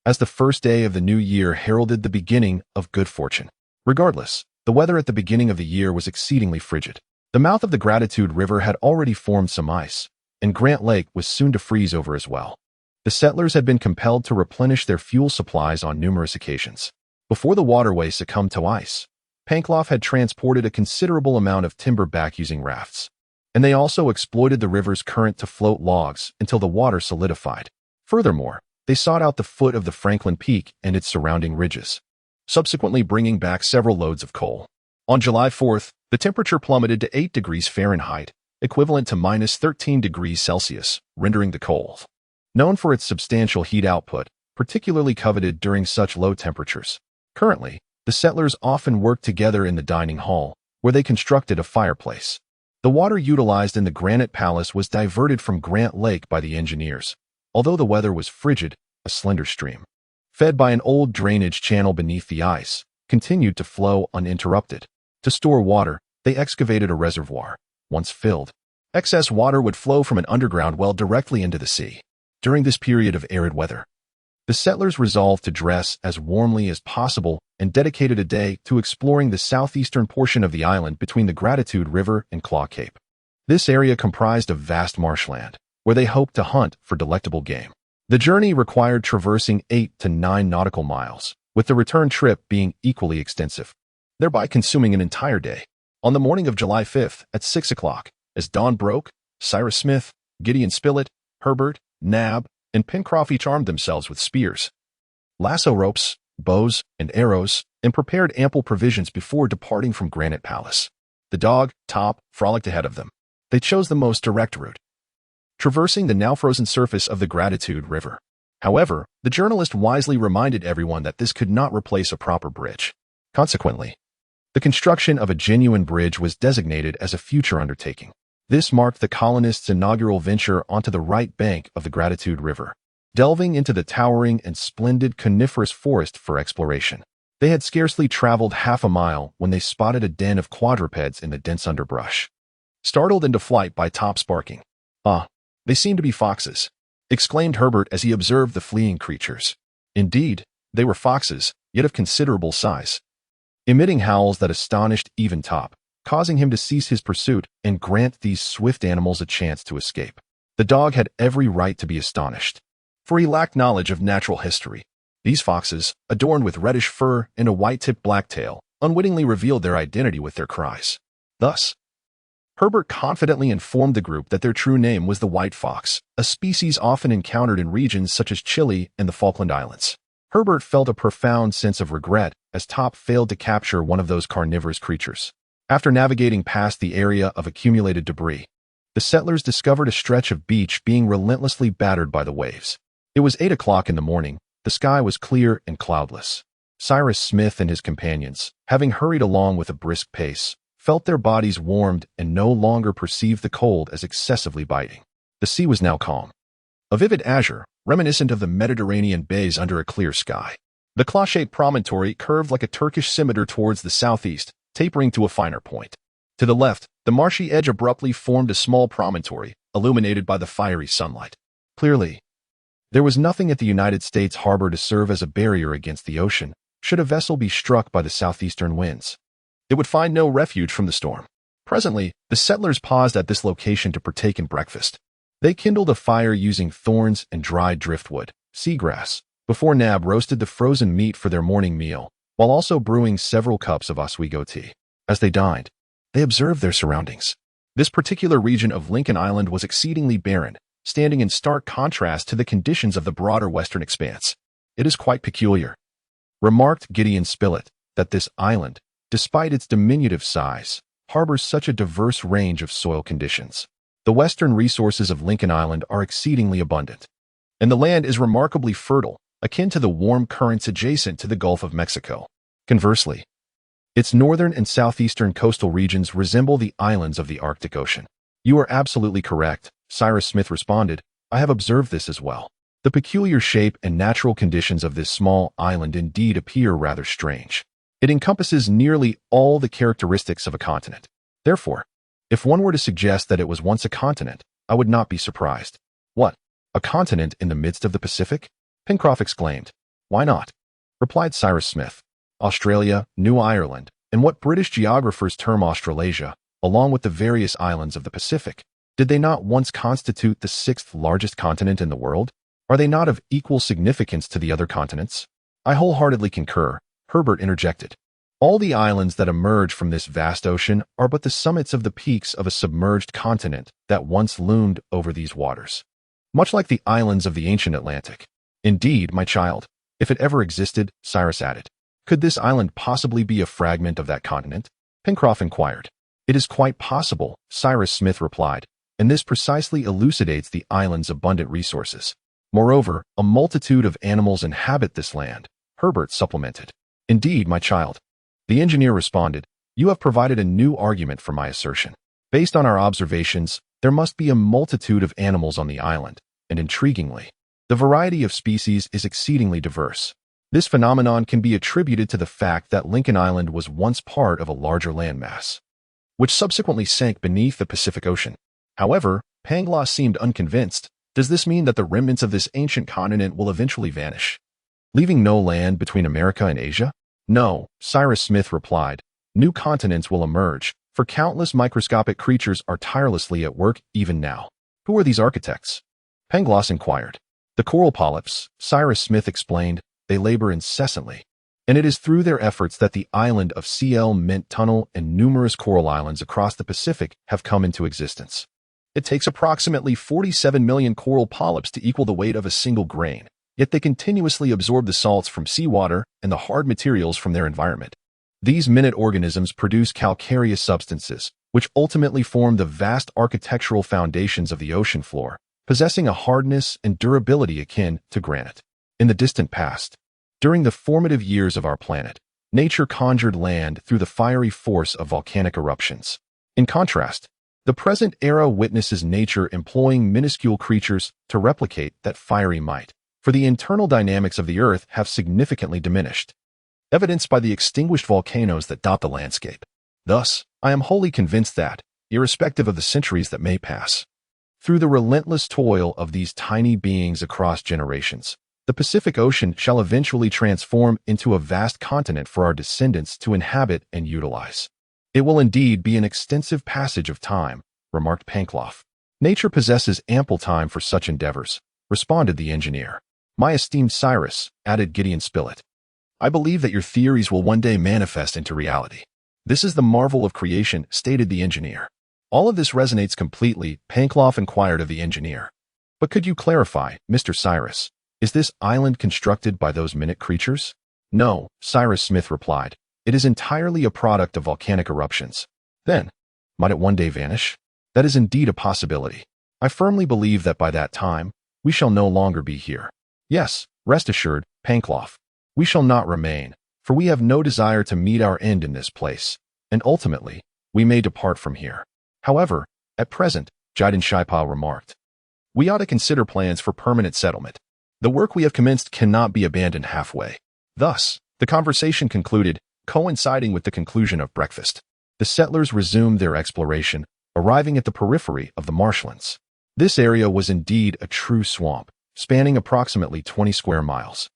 [SPEAKER 1] as the first day of the new year heralded the beginning of good fortune. Regardless, the weather at the beginning of the year was exceedingly frigid. The mouth of the Gratitude River had already formed some ice, and Grant Lake was soon to freeze over as well. The settlers had been compelled to replenish their fuel supplies on numerous occasions. Before the waterway succumbed to ice, Pangloss had transported a considerable amount of timber back using rafts, and they also exploited the river's current to float logs until the water solidified. Furthermore, they sought out the foot of the Franklin Peak and its surrounding ridges, subsequently bringing back several loads of coal. On July 4th, the temperature plummeted to 8 degrees Fahrenheit, equivalent to -13 degrees Celsius, rendering the coal, known for its substantial heat output, particularly coveted during such low temperatures. Currently, the settlers often worked together in the dining hall, where they constructed a fireplace. The water utilized in the Granite Palace was diverted from Grant Lake by the engineers. Although the weather was frigid, a slender stream, fed by an old drainage channel beneath the ice, continued to flow uninterrupted. To store water, they excavated a reservoir. Once filled, excess water would flow from an underground well directly into the sea. During this period of arid weather, the settlers resolved to dress as warmly as possible and dedicated a day to exploring the southeastern portion of the island between the Gratitude River and Claw Cape. This area comprised a vast marshland, where they hoped to hunt for delectable game. The journey required traversing 8 to 9 nautical miles, with the return trip being equally extensive, thereby consuming an entire day. On the morning of July 5th at 6 o'clock, as dawn broke, Cyrus Smith, Gideon Spilett, Herbert, Nab, and Pencroff each armed themselves with spears, lasso ropes, bows, and arrows, and prepared ample provisions before departing from Granite Palace. The dog, Top, frolicked ahead of them. They chose the most direct route, traversing the now frozen surface of the Gratitude River. However, the journalist wisely reminded everyone that this could not replace a proper bridge. Consequently, the construction of a genuine bridge was designated as a future undertaking. This marked the colonists' inaugural venture onto the right bank of the Gratitude River, delving into the towering and splendid coniferous forest for exploration. They had scarcely traveled half a mile when they spotted a den of quadrupeds in the dense underbrush. Startled into flight by Top's barking, "Ah, they seem to be foxes," exclaimed Herbert as he observed the fleeing creatures. Indeed, they were foxes, yet of considerable size, emitting howls that astonished even Top, causing him to cease his pursuit and grant these swift animals a chance to escape. The dog had every right to be astonished, for he lacked knowledge of natural history. These foxes, adorned with reddish fur and a white-tipped black tail, unwittingly revealed their identity with their cries. Thus, Herbert confidently informed the group that their true name was the white fox, a species often encountered in regions such as Chile and the Falkland Islands. Herbert felt a profound sense of regret as Top failed to capture one of those carnivorous creatures. After navigating past the area of accumulated debris, the settlers discovered a stretch of beach being relentlessly battered by the waves. It was 8 o'clock in the morning. The sky was clear and cloudless. Cyrus Smith and his companions, having hurried along with a brisk pace, felt their bodies warmed and no longer perceived the cold as excessively biting. The sea was now calm, a vivid azure, reminiscent of the Mediterranean bays under a clear sky. The claw-shaped promontory curved like a Turkish scimitar towards the southeast, tapering to a finer point. To the left, the marshy edge abruptly formed a small promontory, illuminated by the fiery sunlight. Clearly, there was nothing at the United States harbor to serve as a barrier against the ocean, should a vessel be struck by the southeastern winds. It would find no refuge from the storm. Presently, the settlers paused at this location to partake in breakfast. They kindled a fire using thorns and dried driftwood, seagrass, before Nab roasted the frozen meat for their morning meal, while also brewing several cups of Oswego tea. As they dined, they observed their surroundings. This particular region of Lincoln Island was exceedingly barren, standing in stark contrast to the conditions of the broader western expanse. "It is quite peculiar," remarked Gideon Spilett, "that this island, despite its diminutive size, harbors such a diverse range of soil conditions. The western resources of Lincoln Island are exceedingly abundant, and the land is remarkably fertile, akin to the warm currents adjacent to the Gulf of Mexico. Conversely, its northern and southeastern coastal regions resemble the islands of the Arctic Ocean." "You are absolutely correct," Cyrus Smith responded. "I have observed this as well. The peculiar shape and natural conditions of this small island indeed appear rather strange. It encompasses nearly all the characteristics of a continent. Therefore, if one were to suggest that it was once a continent, I would not be surprised." "What? A continent in the midst of the Pacific?" Pencroff exclaimed. "Why not?" replied Cyrus Smith. "Australia, New Ireland, and what British geographers term Australasia, along with the various islands of the Pacific, did they not once constitute the sixth largest continent in the world? Are they not of equal significance to the other continents?" "I wholeheartedly concur," Herbert interjected. "All the islands that emerge from this vast ocean are but the summits of the peaks of a submerged continent that once loomed over these waters, much like the islands of the ancient Atlantic." "Indeed, my child, if it ever existed," Cyrus added. "Could this island possibly be a fragment of that continent?" Pencroff inquired. "It is quite possible," Cyrus Smith replied, "and this precisely elucidates the island's abundant resources. Moreover, a multitude of animals inhabit this land," Herbert supplemented. "Indeed, my child," the engineer responded, "you have provided a new argument for my assertion. Based on our observations, there must be a multitude of animals on the island, and intriguingly, the variety of species is exceedingly diverse. This phenomenon can be attributed to the fact that Lincoln Island was once part of a larger landmass, which subsequently sank beneath the Pacific Ocean." However, Pangloss seemed unconvinced. "Does this mean that the remnants of this ancient continent will eventually vanish, leaving no land between America and Asia?" "No," Cyrus Smith replied. "New continents will emerge, for countless microscopic creatures are tirelessly at work even now." "Who are these architects?" Pangloss inquired. "The coral polyps," Cyrus Smith explained. "They labor incessantly, and it is through their efforts that the island of CL Mint Tunnel and numerous coral islands across the Pacific have come into existence. It takes approximately 47 million coral polyps to equal the weight of a single grain, yet they continuously absorb the salts from seawater and the hard materials from their environment. These minute organisms produce calcareous substances, which ultimately form the vast architectural foundations of the ocean floor, possessing a hardness and durability akin to granite. In the distant past, during the formative years of our planet, nature conjured land through the fiery force of volcanic eruptions. In contrast, the present era witnesses nature employing minuscule creatures to replicate that fiery might, for the internal dynamics of the Earth have significantly diminished, evidenced by the extinguished volcanoes that dot the landscape. Thus, I am wholly convinced that, irrespective of the centuries that may pass, through the relentless toil of these tiny beings across generations, the Pacific Ocean shall eventually transform into a vast continent for our descendants to inhabit and utilize. "It will indeed be an extensive passage of time," remarked Pencroff. "Nature possesses ample time for such endeavors," responded the engineer. "My esteemed Cyrus," added Gideon Spilett, "I believe that your theories will one day manifest into reality. This is the marvel of creation," stated the engineer. "All of this resonates completely," Pencroff inquired of the engineer. "But could you clarify, Mr. Cyrus, is this island constructed by those minute creatures?" "No," Cyrus Smith replied. "It is entirely a product of volcanic eruptions. Then, might it one day vanish? That is indeed a possibility. I firmly believe that by that time, we shall no longer be here. Yes, rest assured, Pencroff, we shall not remain, for we have no desire to meet our end in this place, and ultimately, we may depart from here. However, at present, Jiden Shaipa remarked, we ought to consider plans for permanent settlement. The work we have commenced cannot be abandoned halfway. Thus, the conversation concluded, coinciding with the conclusion of breakfast. The settlers resumed their exploration, arriving at the periphery of the marshlands. This area was indeed a true swamp, spanning approximately 20 square miles,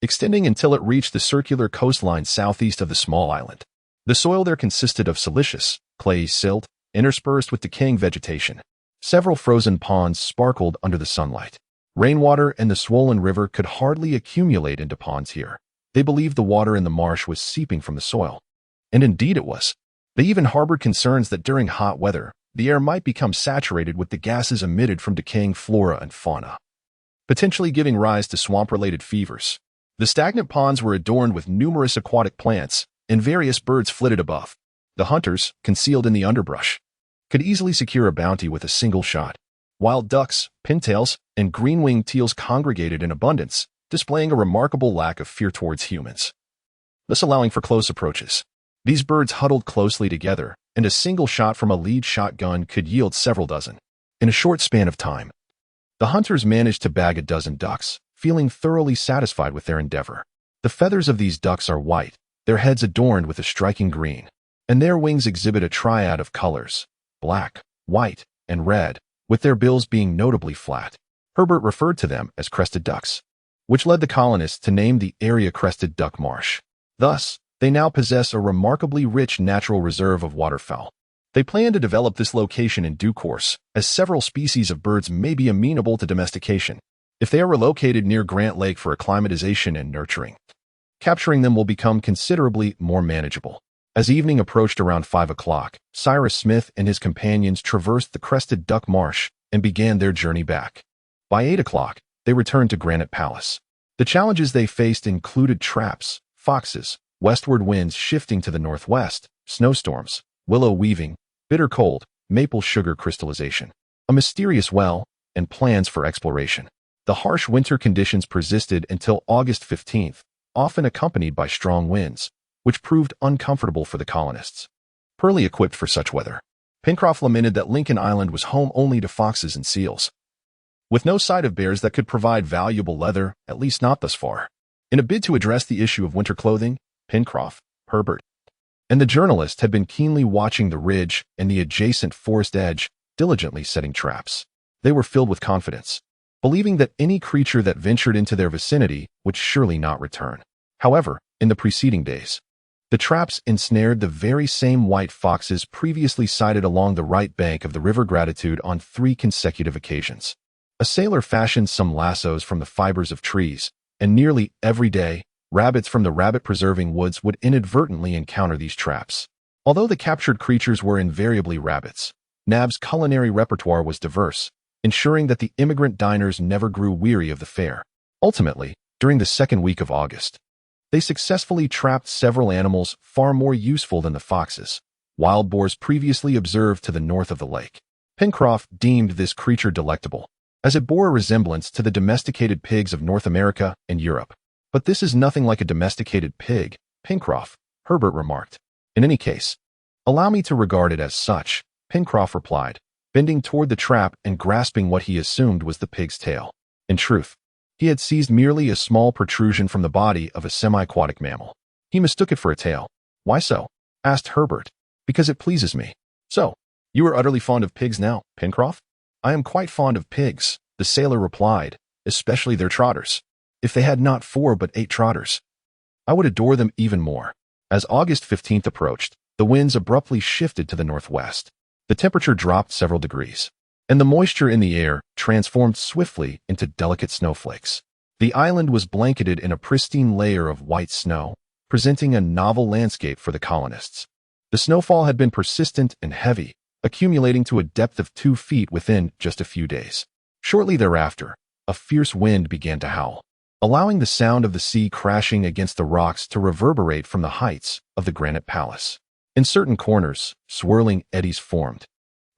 [SPEAKER 1] extending until it reached the circular coastline southeast of the small island. The soil there consisted of silicious, clayey silt, interspersed with decaying vegetation. Several frozen ponds sparkled under the sunlight. Rainwater and the swollen river could hardly accumulate into ponds here. They believed the water in the marsh was seeping from the soil. And indeed it was. They even harbored concerns that during hot weather, the air might become saturated with the gases emitted from decaying flora and fauna, potentially giving rise to swamp-related fevers. The stagnant ponds were adorned with numerous aquatic plants, and various birds flitted above. The hunters, concealed in the underbrush, could easily secure a bounty with a single shot. Wild ducks, pintails, and green-winged teals congregated in abundance, displaying a remarkable lack of fear towards humans, thus allowing for close approaches. These birds huddled closely together, and a single shot from a lead shotgun could yield several dozen. In a short span of time, the hunters managed to bag a dozen ducks, feeling thoroughly satisfied with their endeavor. The feathers of these ducks are white, their heads adorned with a striking green, and their wings exhibit a triad of colors, black, white, and red, with their bills being notably flat. Herbert referred to them as crested ducks, which led the colonists to name the area Crested Duck Marsh. Thus, they now possess a remarkably rich natural reserve of waterfowl. They plan to develop this location in due course, as several species of birds may be amenable to domestication. If they are relocated near Grant Lake for acclimatization and nurturing, capturing them will become considerably more manageable. As evening approached around 5 o'clock, Cyrus Smith and his companions traversed the Crested Duck Marsh and began their journey back. By 8 o'clock, they returned to Granite Palace. The challenges they faced included traps, foxes, westward winds shifting to the northwest, snowstorms, willow weaving, bitter cold, maple sugar crystallization, a mysterious well, and plans for exploration. The harsh winter conditions persisted until August 15th, often accompanied by strong winds, which proved uncomfortable for the colonists. Poorly equipped for such weather, Pencroff lamented that Lincoln Island was home only to foxes and seals, with no sight of bears that could provide valuable leather, at least not thus far. In a bid to address the issue of winter clothing, Pencroff, Herbert, and the journalist had been keenly watching the ridge and the adjacent forest edge, diligently setting traps. They were filled with confidence, believing that any creature that ventured into their vicinity would surely not return. However, in the preceding days, the traps ensnared the very same white foxes previously sighted along the right bank of the River Gratitude on 3 consecutive occasions. A sailor fashioned some lassos from the fibers of trees, and nearly every day, rabbits from the rabbit-preserving woods would inadvertently encounter these traps. Although the captured creatures were invariably rabbits, Nab's culinary repertoire was diverse, ensuring that the immigrant diners never grew weary of the fare. Ultimately, during the second week of August, they successfully trapped several animals far more useful than the foxes, wild boars previously observed to the north of the lake. Pencroff deemed this creature delectable, as it bore a resemblance to the domesticated pigs of North America and Europe. But this is nothing like a domesticated pig, Pencroff, Herbert remarked. In any case, allow me to regard it as such, Pencroff replied, bending toward the trap and grasping what he assumed was the pig's tail. In truth, he had seized merely a small protrusion from the body of a semi-aquatic mammal. He mistook it for a tail. Why so? Asked Herbert. Because it pleases me. So, you are utterly fond of pigs now, Pencroff? I am quite fond of pigs, the sailor replied, especially their trotters. If they had not 4 but 8 trotters, I would adore them even more. As August 15th approached, the winds abruptly shifted to the northwest. The temperature dropped several degrees, and the moisture in the air transformed swiftly into delicate snowflakes. The island was blanketed in a pristine layer of white snow, presenting a novel landscape for the colonists. The snowfall had been persistent and heavy, accumulating to a depth of 2 feet within just a few days. Shortly thereafter, a fierce wind began to howl, allowing the sound of the sea crashing against the rocks to reverberate from the heights of the Granite Palace. In certain corners, swirling eddies formed,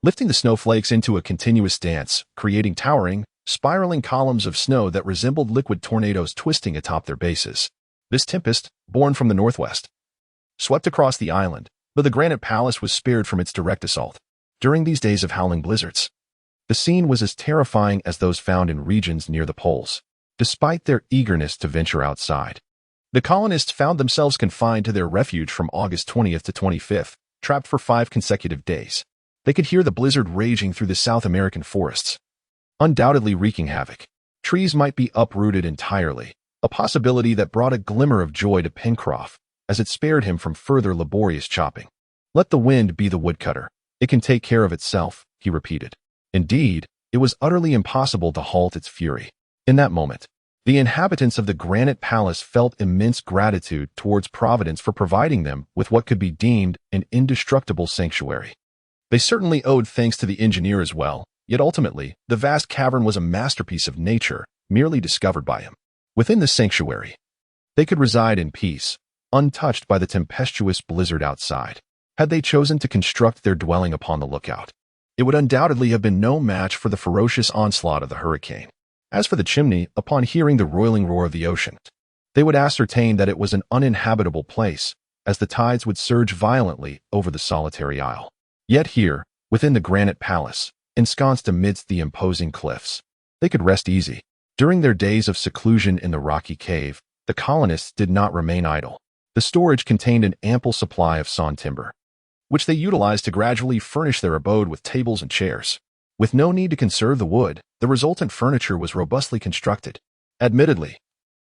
[SPEAKER 1] lifting the snowflakes into a continuous dance, creating towering, spiraling columns of snow that resembled liquid tornadoes twisting atop their bases. This tempest, born from the northwest, swept across the island, though the granite palace was spared from its direct assault. During these days of howling blizzards, the scene was as terrifying as those found in regions near the poles. Despite their eagerness to venture outside, the colonists found themselves confined to their refuge from August 20th to 25th, trapped for 5 consecutive days. They could hear the blizzard raging through the South American forests, undoubtedly wreaking havoc. Trees might be uprooted entirely, a possibility that brought a glimmer of joy to Pencroff, as it spared him from further laborious chopping. "Let the wind be the woodcutter. It can take care of itself," he repeated. Indeed, it was utterly impossible to halt its fury. In that moment, the inhabitants of the granite palace felt immense gratitude towards Providence for providing them with what could be deemed an indestructible sanctuary. They certainly owed thanks to the engineer as well, yet ultimately, the vast cavern was a masterpiece of nature, merely discovered by him. Within the sanctuary, they could reside in peace, untouched by the tempestuous blizzard outside. Had they chosen to construct their dwelling upon the lookout, it would undoubtedly have been no match for the ferocious onslaught of the hurricane. As for the chimney, upon hearing the roiling roar of the ocean, they would ascertain that it was an uninhabitable place, as the tides would surge violently over the solitary isle. Yet here, within the granite palace, ensconced amidst the imposing cliffs, they could rest easy. During their days of seclusion in the rocky cave, the colonists did not remain idle. The storage contained an ample supply of sawn timber, which they utilized to gradually furnish their abode with tables and chairs. With no need to conserve the wood, the resultant furniture was robustly constructed. Admittedly,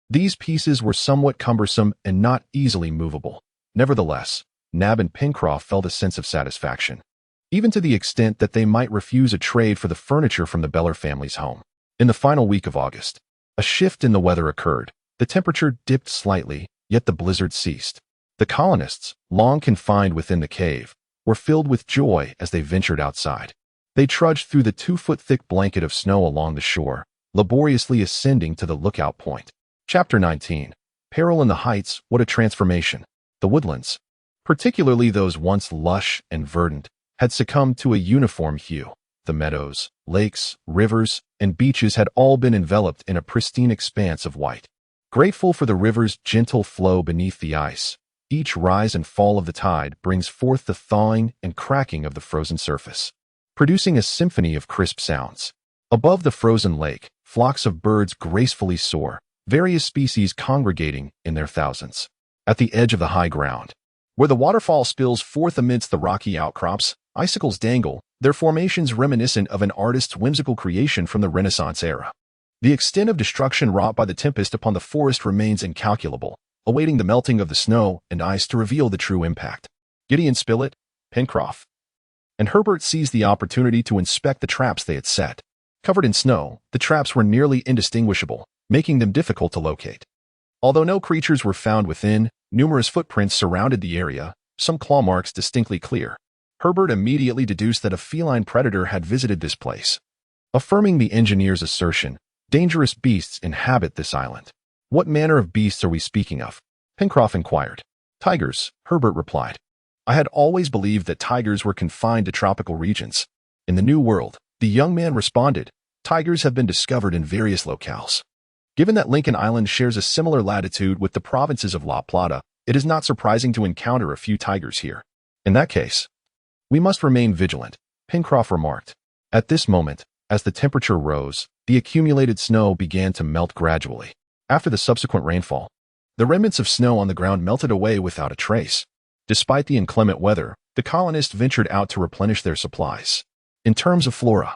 [SPEAKER 1] these pieces were somewhat cumbersome and not easily movable. Nevertheless, Nab and Pencroff felt a sense of satisfaction, even to the extent that they might refuse a trade for the furniture from the Beller family's home. In the final week of August, a shift in the weather occurred. The temperature dipped slightly, yet the blizzard ceased. The colonists, long confined within the cave, were filled with joy as they ventured outside. They trudged through the 2-foot-thick blanket of snow along the shore, laboriously ascending to the lookout point. Chapter 19. Peril in the Heights. What a transformation! The woodlands, particularly those once lush and verdant, had succumbed to a uniform hue. The meadows, lakes, rivers, and beaches had all been enveloped in a pristine expanse of white. Grateful for the river's gentle flow beneath the ice, each rise and fall of the tide brings forth the thawing and cracking of the frozen surface, producing a symphony of crisp sounds. Above the frozen lake, flocks of birds gracefully soar, various species congregating in their thousands. At the edge of the high ground, where the waterfall spills forth amidst the rocky outcrops, icicles dangle, their formations reminiscent of an artist's whimsical creation from the Renaissance era. The extent of destruction wrought by the tempest upon the forest remains incalculable, awaiting the melting of the snow and ice to reveal the true impact. Gideon Spilett, Pencroff, and Herbert seized the opportunity to inspect the traps they had set. Covered in snow, the traps were nearly indistinguishable, making them difficult to locate. Although no creatures were found within, numerous footprints surrounded the area, some claw marks distinctly clear. Herbert immediately deduced that a feline predator had visited this place. Affirming the engineer's assertion, dangerous beasts inhabit this island. What manner of beasts are we speaking of? Pencroff inquired. Tigers, Herbert replied. I had always believed that tigers were confined to tropical regions. In the New World, the young man responded, tigers have been discovered in various locales. Given that Lincoln Island shares a similar latitude with the provinces of La Plata, it is not surprising to encounter a few tigers here. In that case, we must remain vigilant, Pencroff remarked. At this moment, as the temperature rose, the accumulated snow began to melt gradually. After the subsequent rainfall, the remnants of snow on the ground melted away without a trace. Despite the inclement weather, the colonists ventured out to replenish their supplies. In terms of flora,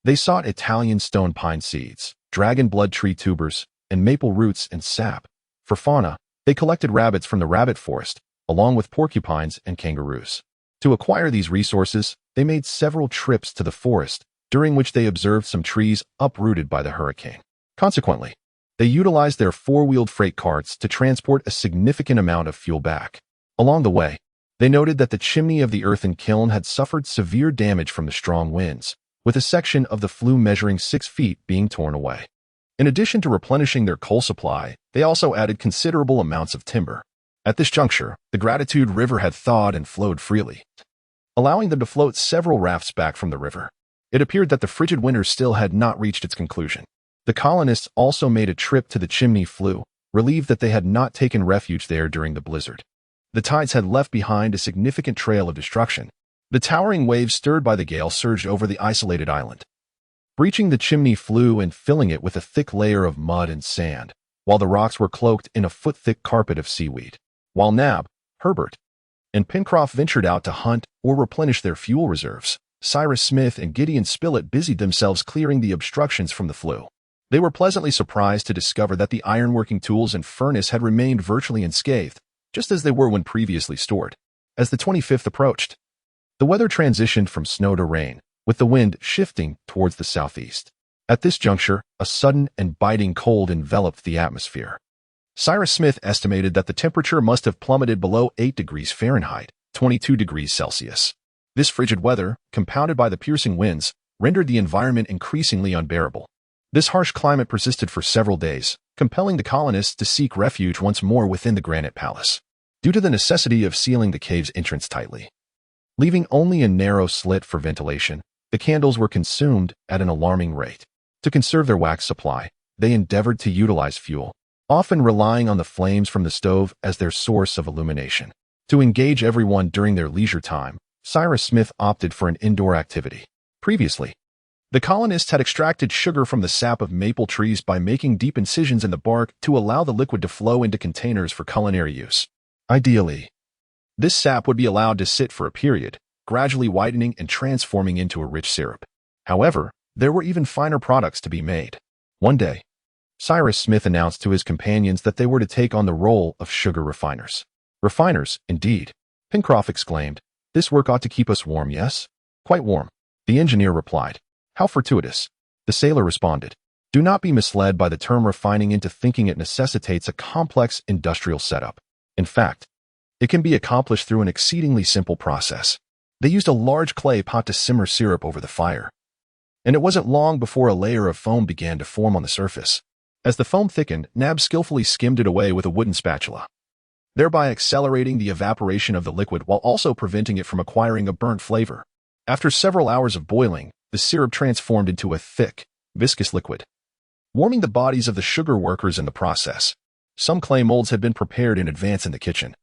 [SPEAKER 1] they sought Italian stone pine seeds, dragon blood tree tubers, and maple roots and sap. For fauna, they collected rabbits from the rabbit forest, along with porcupines and kangaroos. To acquire these resources, they made several trips to the forest, during which they observed some trees uprooted by the hurricane. Consequently, they utilized their four-wheeled freight carts to transport a significant amount of fuel back. Along the way, they noted that the chimney of the earthen kiln had suffered severe damage from the strong winds, with a section of the flue measuring 6 feet being torn away. In addition to replenishing their coal supply, they also added considerable amounts of timber. At this juncture, the Gratitude River had thawed and flowed freely, allowing them to float several rafts back from the river. It appeared that the frigid winter still had not reached its conclusion. The colonists also made a trip to the Chimney Flue, relieved that they had not taken refuge there during the blizzard. The tides had left behind a significant trail of destruction. The towering waves stirred by the gale surged over the isolated island, breaching the Chimney Flue and filling it with a thick layer of mud and sand, while the rocks were cloaked in a foot-thick carpet of seaweed. While Nab, Herbert, and Pencroff ventured out to hunt or replenish their fuel reserves, Cyrus Smith and Gideon Spilett busied themselves clearing the obstructions from the flue. They were pleasantly surprised to discover that the ironworking tools and furnace had remained virtually unscathed, just as they were when previously stored. As the 25th approached, the weather transitioned from snow to rain, with the wind shifting towards the southeast. At this juncture, a sudden and biting cold enveloped the atmosphere. Cyrus Smith estimated that the temperature must have plummeted below 8 degrees Fahrenheit, 22 degrees Celsius. This frigid weather, compounded by the piercing winds, rendered the environment increasingly unbearable. This harsh climate persisted for several days, compelling the colonists to seek refuge once more within the granite palace, due to the necessity of sealing the cave's entrance tightly. Leaving only a narrow slit for ventilation, the candles were consumed at an alarming rate. To conserve their wax supply, they endeavored to utilize fuel, often relying on the flames from the stove as their source of illumination. To engage everyone during their leisure time, Cyrus Smith opted for an indoor activity. Previously, the colonists had extracted sugar from the sap of maple trees by making deep incisions in the bark to allow the liquid to flow into containers for culinary use. Ideally, this sap would be allowed to sit for a period, gradually widening and transforming into a rich syrup. However, there were even finer products to be made. One day, Cyrus Smith announced to his companions that they were to take on the role of sugar refiners. Refiners, indeed, Pencroff exclaimed. This work ought to keep us warm, yes? Quite warm, the engineer replied. How fortuitous. The sailor responded. Do not be misled by the term refining into thinking it necessitates a complex industrial setup. In fact, it can be accomplished through an exceedingly simple process. They used a large clay pot to simmer syrup over the fire, and it wasn't long before a layer of foam began to form on the surface. As the foam thickened, Nab skillfully skimmed it away with a wooden spatula, thereby accelerating the evaporation of the liquid while also preventing it from acquiring a burnt flavor. After several hours of boiling, the syrup transformed into a thick, viscous liquid, warming the bodies of the sugar workers in the process. Some clay molds had been prepared in advance in the kitchen,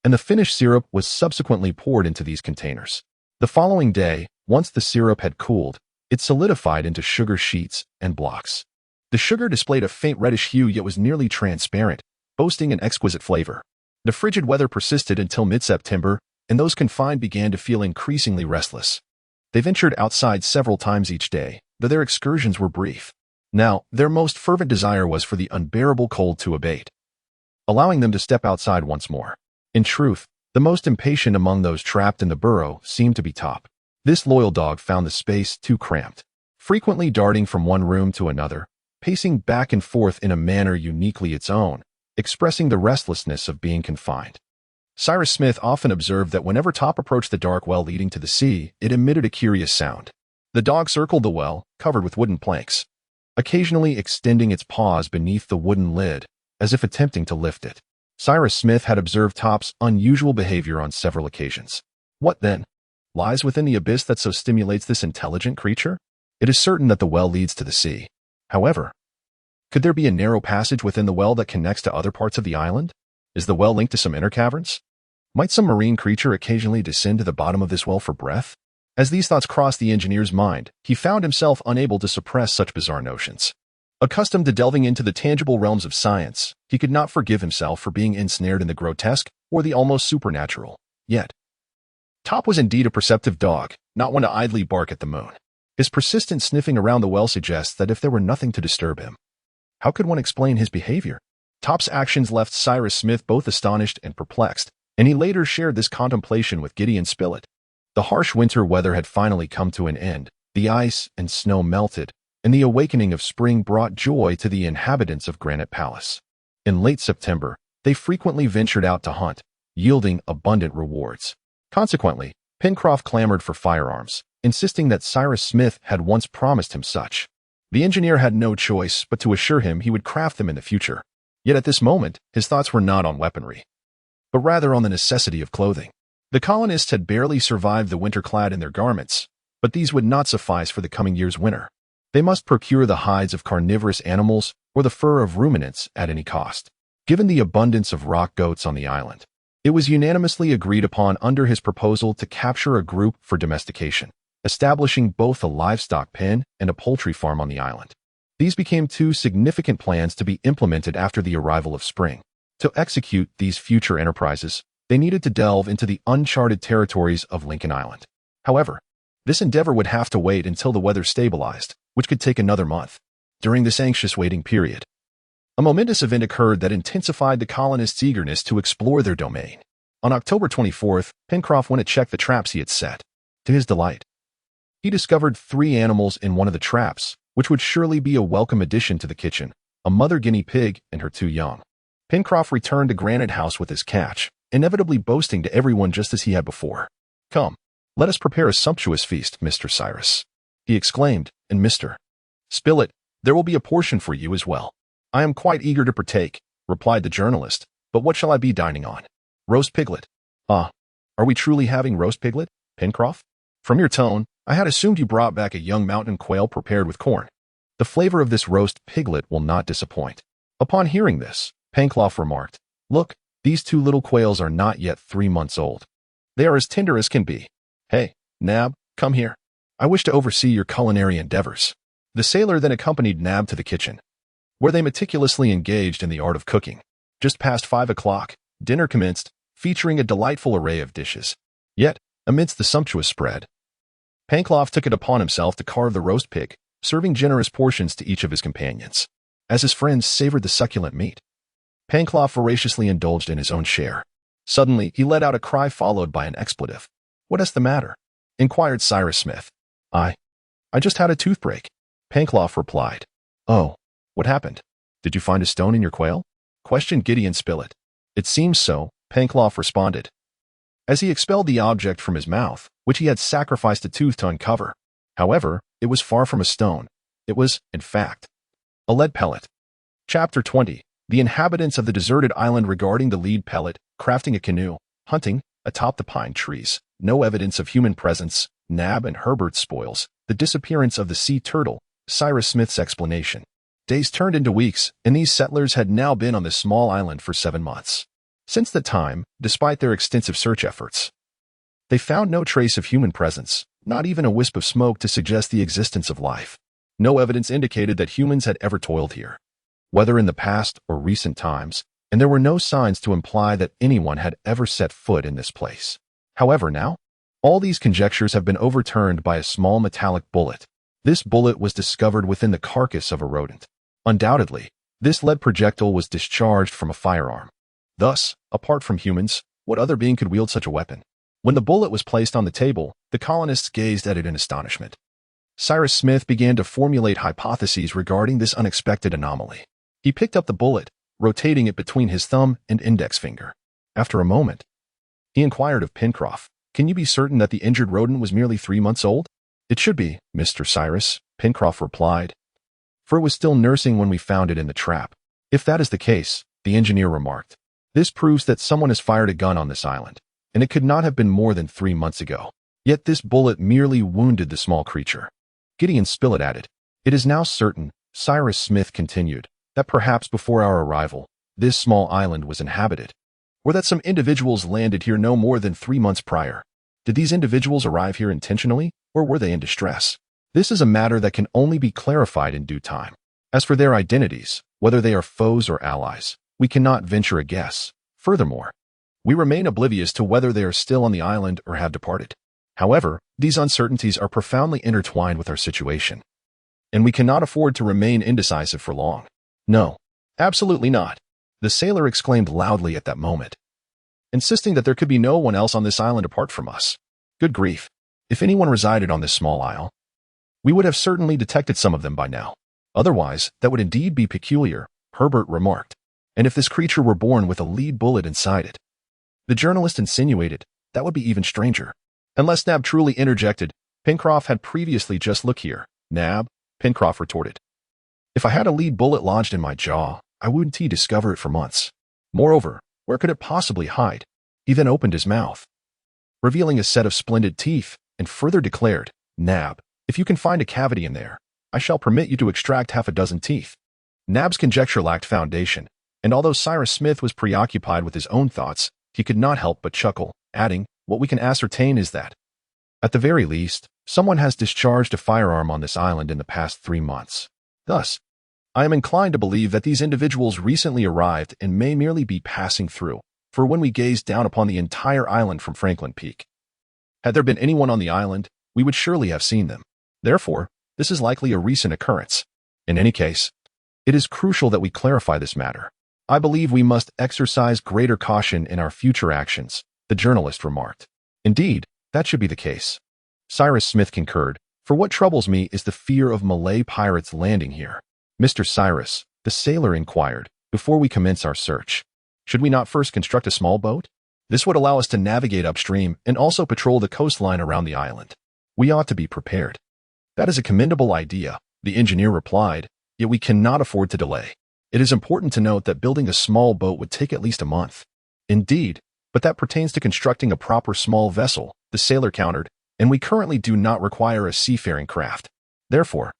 [SPEAKER 1] and the finished syrup was subsequently poured into these containers. The following day, once the syrup had cooled, it solidified into sugar sheets and blocks. The sugar displayed a faint reddish hue yet was nearly transparent, boasting an exquisite flavor. The frigid weather persisted until mid-September, and those confined began to feel increasingly restless. They ventured outside several times each day, though their excursions were brief. Now, their most fervent desire was for the unbearable cold to abate, allowing them to step outside once more. In truth, the most impatient among those trapped in the burrow seemed to be Top. This loyal dog found the space too cramped, frequently darting from one room to another, pacing back and forth in a manner uniquely its own, expressing the restlessness of being confined. Cyrus Smith often observed that whenever Top approached the dark well leading to the sea, it emitted a curious sound. The dog circled the well, covered with wooden planks, occasionally extending its paws beneath the wooden lid, as if attempting to lift it. Cyrus Smith had observed Top's unusual behavior on several occasions. What, then, lies within the abyss that so stimulates this intelligent creature? It is certain that the well leads to the sea. However, could there be a narrow passage within the well that connects to other parts of the island? Is the well linked to some inner caverns? Might some marine creature occasionally descend to the bottom of this well for breath? As these thoughts crossed the engineer's mind, he found himself unable to suppress such bizarre notions. Accustomed to delving into the tangible realms of science, he could not forgive himself for being ensnared in the grotesque or the almost supernatural. Yet, Top was indeed a perceptive dog, not one to idly bark at the moon. His persistent sniffing around the well suggests that if there were nothing to disturb him, how could one explain his behavior? Top's actions left Cyrus Smith both astonished and perplexed, and he later shared this contemplation with Gideon Spilett. The harsh winter weather had finally come to an end, the ice and snow melted, and the awakening of spring brought joy to the inhabitants of Granite Palace. In late September, they frequently ventured out to hunt, yielding abundant rewards. Consequently, Pencroff clamored for firearms, insisting that Cyrus Smith had once promised him such. The engineer had no choice but to assure him he would craft them in the future. Yet at this moment, his thoughts were not on weaponry. but rather on the necessity of clothing. The colonists had barely survived the winter clad in their garments, but these would not suffice for the coming year's winter. They must procure the hides of carnivorous animals or the fur of ruminants at any cost. Given the abundance of rock goats on the island, it was unanimously agreed upon under his proposal to capture a group for domestication, establishing both a livestock pen and a poultry farm on the island. These became two significant plans to be implemented after the arrival of spring. To execute these future enterprises, they needed to delve into the uncharted territories of Lincoln Island. However, this endeavor would have to wait until the weather stabilized, which could take another month. During this anxious waiting period, a momentous event occurred that intensified the colonists' eagerness to explore their domain. On October 24th, Pencroff went to check the traps he had set. To his delight, he discovered 3 animals in one of the traps, which would surely be a welcome addition to the kitchen: a mother guinea pig and her 2 young. Pencroff returned to Granite House with his catch, inevitably boasting to everyone just as he had before. "Come, let us prepare a sumptuous feast, Mr. Cyrus," he exclaimed, "and Mr. Spilett, there will be a portion for you as well." "I am quite eager to partake," replied the journalist, "but what shall I be dining on?" "Roast piglet." "Ah, are we truly having roast piglet, Pencroff? From your tone, I had assumed you brought back a young mountain quail prepared with corn. The flavor of this roast piglet will not disappoint." Upon hearing this, Pencroff remarked, "Look, these 2 little quails are not yet 3 months old. They are as tender as can be. Hey, Nab, come here. I wish to oversee your culinary endeavors." The sailor then accompanied Nab to the kitchen, where they meticulously engaged in the art of cooking. Just past 5 o'clock, dinner commenced, featuring a delightful array of dishes. Yet, amidst the sumptuous spread, Pencroff took it upon himself to carve the roast pig, serving generous portions to each of his companions. As his friends savored the succulent meat, Pencroff voraciously indulged in his own share. Suddenly, he let out a cry followed by an expletive. "What is the matter?" inquired Cyrus Smith. I just had a tooth break," Pencroff replied. "Oh, what happened? Did you find a stone in your quail?" questioned Gideon Spilett. "It seems so," Pencroff responded, as he expelled the object from his mouth, which he had sacrificed a tooth to uncover. However, it was far from a stone. It was, in fact, a lead pellet. Chapter 20. The inhabitants of the deserted island regarding the lead pellet, crafting a canoe, hunting atop the pine trees, no evidence of human presence, Nab and Herbert's spoils, the disappearance of the sea turtle, Cyrus Smith's explanation. Days turned into weeks, and these settlers had now been on this small island for 7 months. Since that time, despite their extensive search efforts, they found no trace of human presence, not even a wisp of smoke to suggest the existence of life. No evidence indicated that humans had ever toiled here, whether in the past or recent times, and there were no signs to imply that anyone had ever set foot in this place. However, now, all these conjectures have been overturned by a small metallic bullet. This bullet was discovered within the carcass of a rodent. Undoubtedly, this lead projectile was discharged from a firearm. Thus, apart from humans, what other being could wield such a weapon? When the bullet was placed on the table, the colonists gazed at it in astonishment. Cyrus Smith began to formulate hypotheses regarding this unexpected anomaly. He picked up the bullet, rotating it between his thumb and index finger. After a moment, he inquired of Pencroff, "Can you be certain that the injured rodent was merely 3 months old?" "It should be, Mr. Cyrus," Pencroff replied, "for it was still nursing when we found it in the trap." "If that is the case," the engineer remarked, "this proves that someone has fired a gun on this island, and it could not have been more than 3 months ago. Yet this bullet merely wounded the small creature." Gideon Spilett added, "It is now certain," Cyrus Smith continued, "that perhaps before our arrival, this small island was inhabited, or that some individuals landed here no more than 3 months prior. Did these individuals arrive here intentionally, or were they in distress? This is a matter that can only be clarified in due time. As for their identities, whether they are foes or allies, we cannot venture a guess. Furthermore, we remain oblivious to whether they are still on the island or have departed. However, these uncertainties are profoundly intertwined with our situation, and we cannot afford to remain indecisive for long." "No, absolutely not," the sailor exclaimed loudly at that moment, insisting that there could be no one else on this island apart from us. "Good grief, if anyone resided on this small isle, we would have certainly detected some of them by now. Otherwise, that would indeed be peculiar," Herbert remarked. "And if this creature were born with a lead bullet inside it," the journalist insinuated, "that would be even stranger." Unless Nab truly interjected, Pencroff had previously just look here, Nab, Pencroff retorted. "If I had a lead bullet lodged in my jaw, I wouldn't discover it for months. Moreover, Where could it possibly hide? He then opened his mouth, revealing a set of splendid teeth, and further declared, "Nab, if you can find a cavity in there, I shall permit you to extract half a dozen teeth." Nab's conjecture lacked foundation, and although Cyrus Smith was preoccupied with his own thoughts, he could not help but chuckle, adding, "What we can ascertain is that, at the very least, someone has discharged a firearm on this island in the past 3 months. Thus, I am inclined to believe that these individuals recently arrived and may merely be passing through, for when we gazed down upon the entire island from Franklin Peak, had there been anyone on the island, we would surely have seen them. Therefore, this is likely a recent occurrence. In any case, it is crucial that we clarify this matter. I believe we must exercise greater caution in our future actions," the journalist remarked. "Indeed, that should be the case." Cyrus Smith concurred, "For what troubles me is the fear of Malay pirates landing here." "Mr. Cyrus," the sailor inquired, "before we commence our search, should we not first construct a small boat? This would allow us to navigate upstream and also patrol the coastline around the island. We ought to be prepared." "That is a commendable idea," the engineer replied, "yet we cannot afford to delay. It is important to note that building a small boat would take at least a month." "Indeed, but that pertains to constructing a proper small vessel," the sailor countered, "and we currently do not require a seafaring craft. Therefore,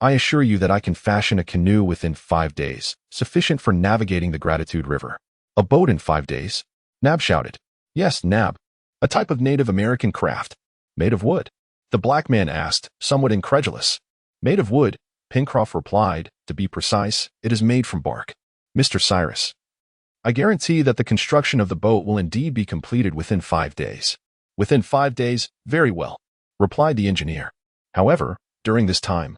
[SPEAKER 1] I assure you that I can fashion a canoe within 5 days, sufficient for navigating the Gratitude River." "A boat in 5 days?" Nab shouted. "Yes, Nab. A type of Native American craft. Made of wood?" the black man asked, somewhat incredulous. "Made of wood," Pencroff replied. "To be precise, it is made from bark." "Mr. Cyrus, I guarantee that the construction of the boat will indeed be completed within 5 days." "Within 5 days, very well," replied the engineer. "However, during this time,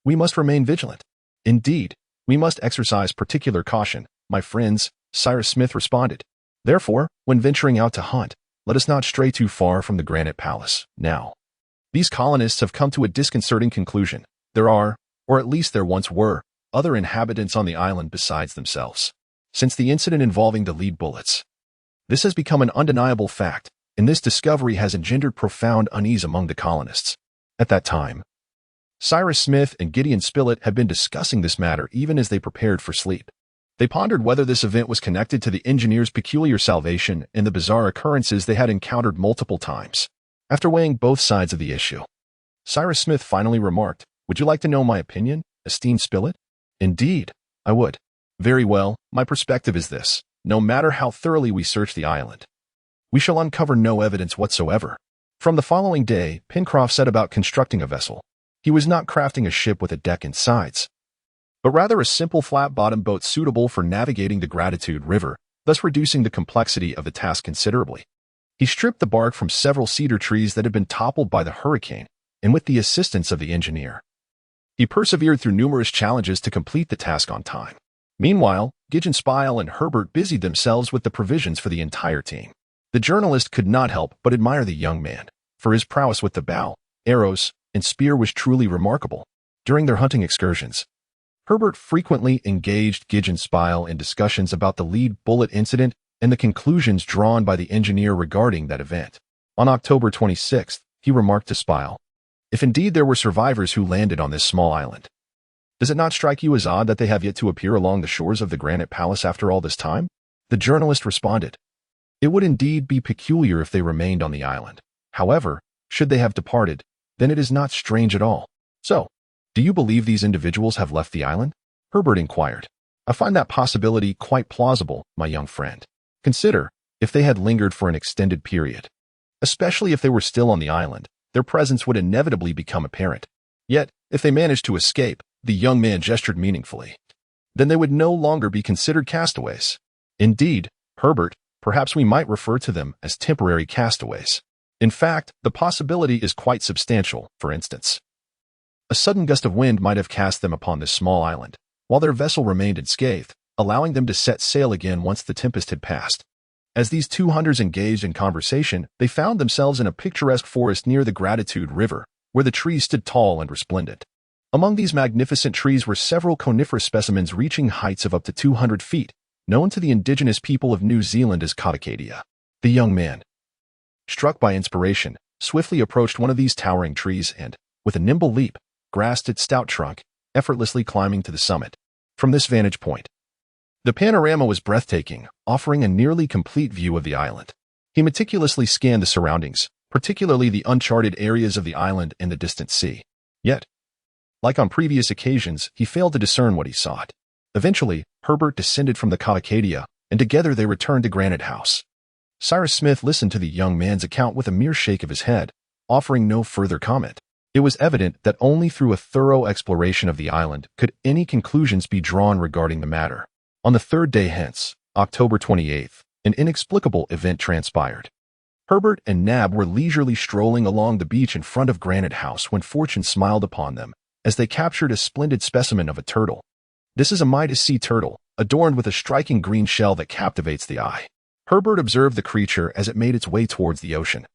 [SPEAKER 1] we must remain vigilant." "Indeed, we must exercise particular caution, my friends," Cyrus Smith responded. "Therefore, when venturing out to hunt, let us not stray too far from the Granite Palace. Now, these colonists have come to a disconcerting conclusion. There are, or at least there once were, other inhabitants on the island besides themselves. Since the incident involving the lead bullets, this has become an undeniable fact, and this discovery has engendered profound unease among the colonists. At that time, Cyrus Smith and Gideon Spilett had been discussing this matter even as they prepared for sleep. They pondered whether this event was connected to the engineer's peculiar salvation and the bizarre occurrences they had encountered multiple times. After weighing both sides of the issue, Cyrus Smith finally remarked, "Would you like to know my opinion, esteemed Spilett?" "Indeed, I would." "Very well, my perspective is this. No matter how thoroughly we search the island, we shall uncover no evidence whatsoever." From the following day, Pencroff set about constructing a vessel. He was not crafting a ship with a deck and sides, but rather a simple flat-bottomed boat suitable for navigating the Gratitude River, thus reducing the complexity of the task considerably. He stripped the bark from several cedar trees that had been toppled by the hurricane, and with the assistance of the engineer, he persevered through numerous challenges to complete the task on time. Meanwhile, Gideon Spilett and Herbert busied themselves with the provisions for the entire team. The journalist could not help but admire the young man, for his prowess with the bow, arrows, and spear was truly remarkable. During their hunting excursions, Herbert frequently engaged Gideon Spilett in discussions about the lead bullet incident and the conclusions drawn by the engineer regarding that event. On October 26th, he remarked to Spilett, "If indeed there were survivors who landed on this small island, does it not strike you as odd that they have yet to appear along the shores of the Granite Palace after all this time?" The journalist responded, "It would indeed be peculiar if they remained on the island. However, should they have departed, then it is not strange at all." "So, do you believe these individuals have left the island?" Herbert inquired. "I find that possibility quite plausible, my young friend. Consider, if they had lingered for an extended period, especially if they were still on the island, their presence would inevitably become apparent. Yet, if they managed to escape," the young man gestured meaningfully, "then they would no longer be considered castaways." "Indeed, Herbert, perhaps we might refer to them as temporary castaways. In fact, the possibility is quite substantial. For instance, a sudden gust of wind might have cast them upon this small island, while their vessel remained unscathed, allowing them to set sail again once the tempest had passed. As these two hunters engaged in conversation, they found themselves in a picturesque forest near the Gratitude River, where the trees stood tall and resplendent. Among these magnificent trees were several coniferous specimens reaching heights of up to 200 feet, known to the indigenous people of New Zealand as Caudicadia. The young man, struck by inspiration, swiftly approached one of these towering trees and, with a nimble leap, grasped its stout trunk, effortlessly climbing to the summit. From this vantage point, The panorama was breathtaking, offering a nearly complete view of the island. He meticulously scanned the surroundings, particularly the uncharted areas of the island and the distant sea. Yet, like on previous occasions, he failed to discern what he sought. Eventually, Herbert descended from the Cavacadia, and together they returned to Granite House. Cyrus Smith listened to the young man's account with a mere shake of his head, offering no further comment. It was evident that only through a thorough exploration of the island could any conclusions be drawn regarding the matter. On the third day hence, October 28th, an inexplicable event transpired. Herbert and Nab were leisurely strolling along the beach in front of Granite House when fortune smiled upon them, as they captured a splendid specimen of a turtle. This is a Midas sea turtle, adorned with a striking green shell that captivates the eye. Herbert observed the creature as it made its way towards the ocean,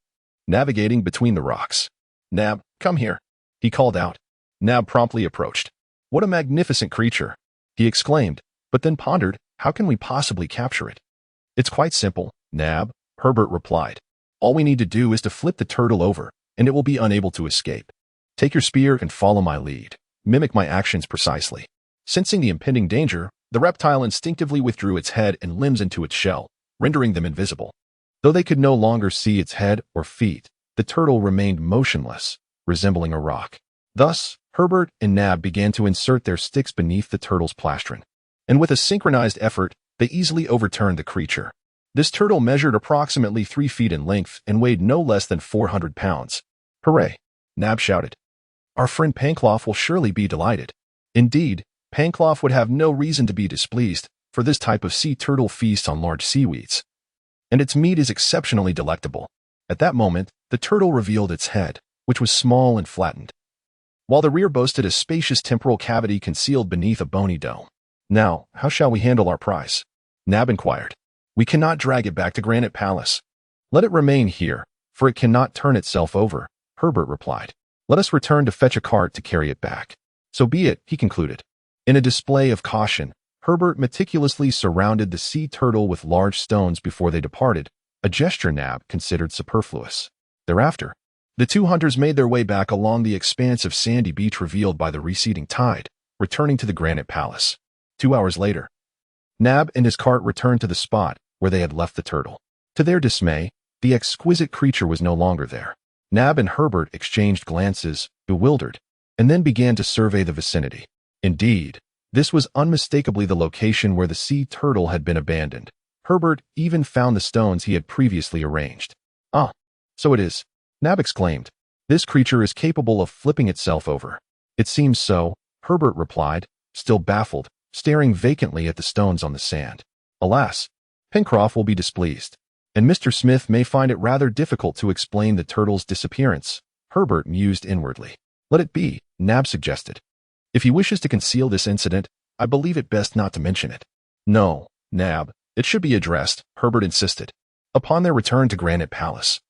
[SPEAKER 1] navigating between the rocks. "Nab, come here," he called out. Nab promptly approached. "What a magnificent creature," he exclaimed, but then pondered, "How can we possibly capture it?" "It's quite simple, Nab," Herbert replied. "All we need to do is to flip the turtle over, and it will be unable to escape. Take your spear and follow my lead. Mimic my actions precisely." Sensing the impending danger, the reptile instinctively withdrew its head and limbs into its shell, rendering them invisible. Though they could no longer see its head or feet, the turtle remained motionless, resembling a rock. Thus, Herbert and Nab began to insert their sticks beneath the turtle's plastron, and with a synchronized effort, they easily overturned the creature. This turtle measured approximately 3 feet in length and weighed no less than 400 pounds. "Hooray!" Nab shouted. "Our friend Pencroff will surely be delighted." Indeed, Pencroff would have no reason to be displeased, for this type of sea turtle feasts on large seaweeds, and its meat is exceptionally delectable. At that moment, the turtle revealed its head, which was small and flattened, while the rear boasted a spacious temporal cavity concealed beneath a bony dome. "Now, how shall we handle our prize?" Nab inquired. "We cannot drag it back to Granite Palace. Let it remain here, for it cannot turn itself over," Herbert replied. "Let us return to fetch a cart to carry it back." "So be it," he concluded. In a display of caution, Herbert meticulously surrounded the sea turtle with large stones before they departed, a gesture Nab considered superfluous. Thereafter, the two hunters made their way back along the expanse of sandy beach revealed by the receding tide, returning to the Granite Palace. 2 hours later, Nab and his cart returned to the spot where they had left the turtle. To their dismay, the exquisite creature was no longer there. Nab and Herbert exchanged glances, bewildered, and then began to survey the vicinity. Indeed, this was unmistakably the location where the sea turtle had been abandoned. Herbert even found the stones he had previously arranged. "Ah, so it is," Nab exclaimed. "This creature is capable of flipping itself over." "It seems so," Herbert replied, still baffled, staring vacantly at the stones on the sand. "Alas, Pencroff will be displeased, and Mr. Smith may find it rather difficult to explain the turtle's disappearance," Herbert mused inwardly. "Let it be," Nab suggested. "If he wishes to conceal this incident, I believe it best not to mention it." "No, Nab, it should be addressed," Herbert insisted. Upon their return to Granite Palace,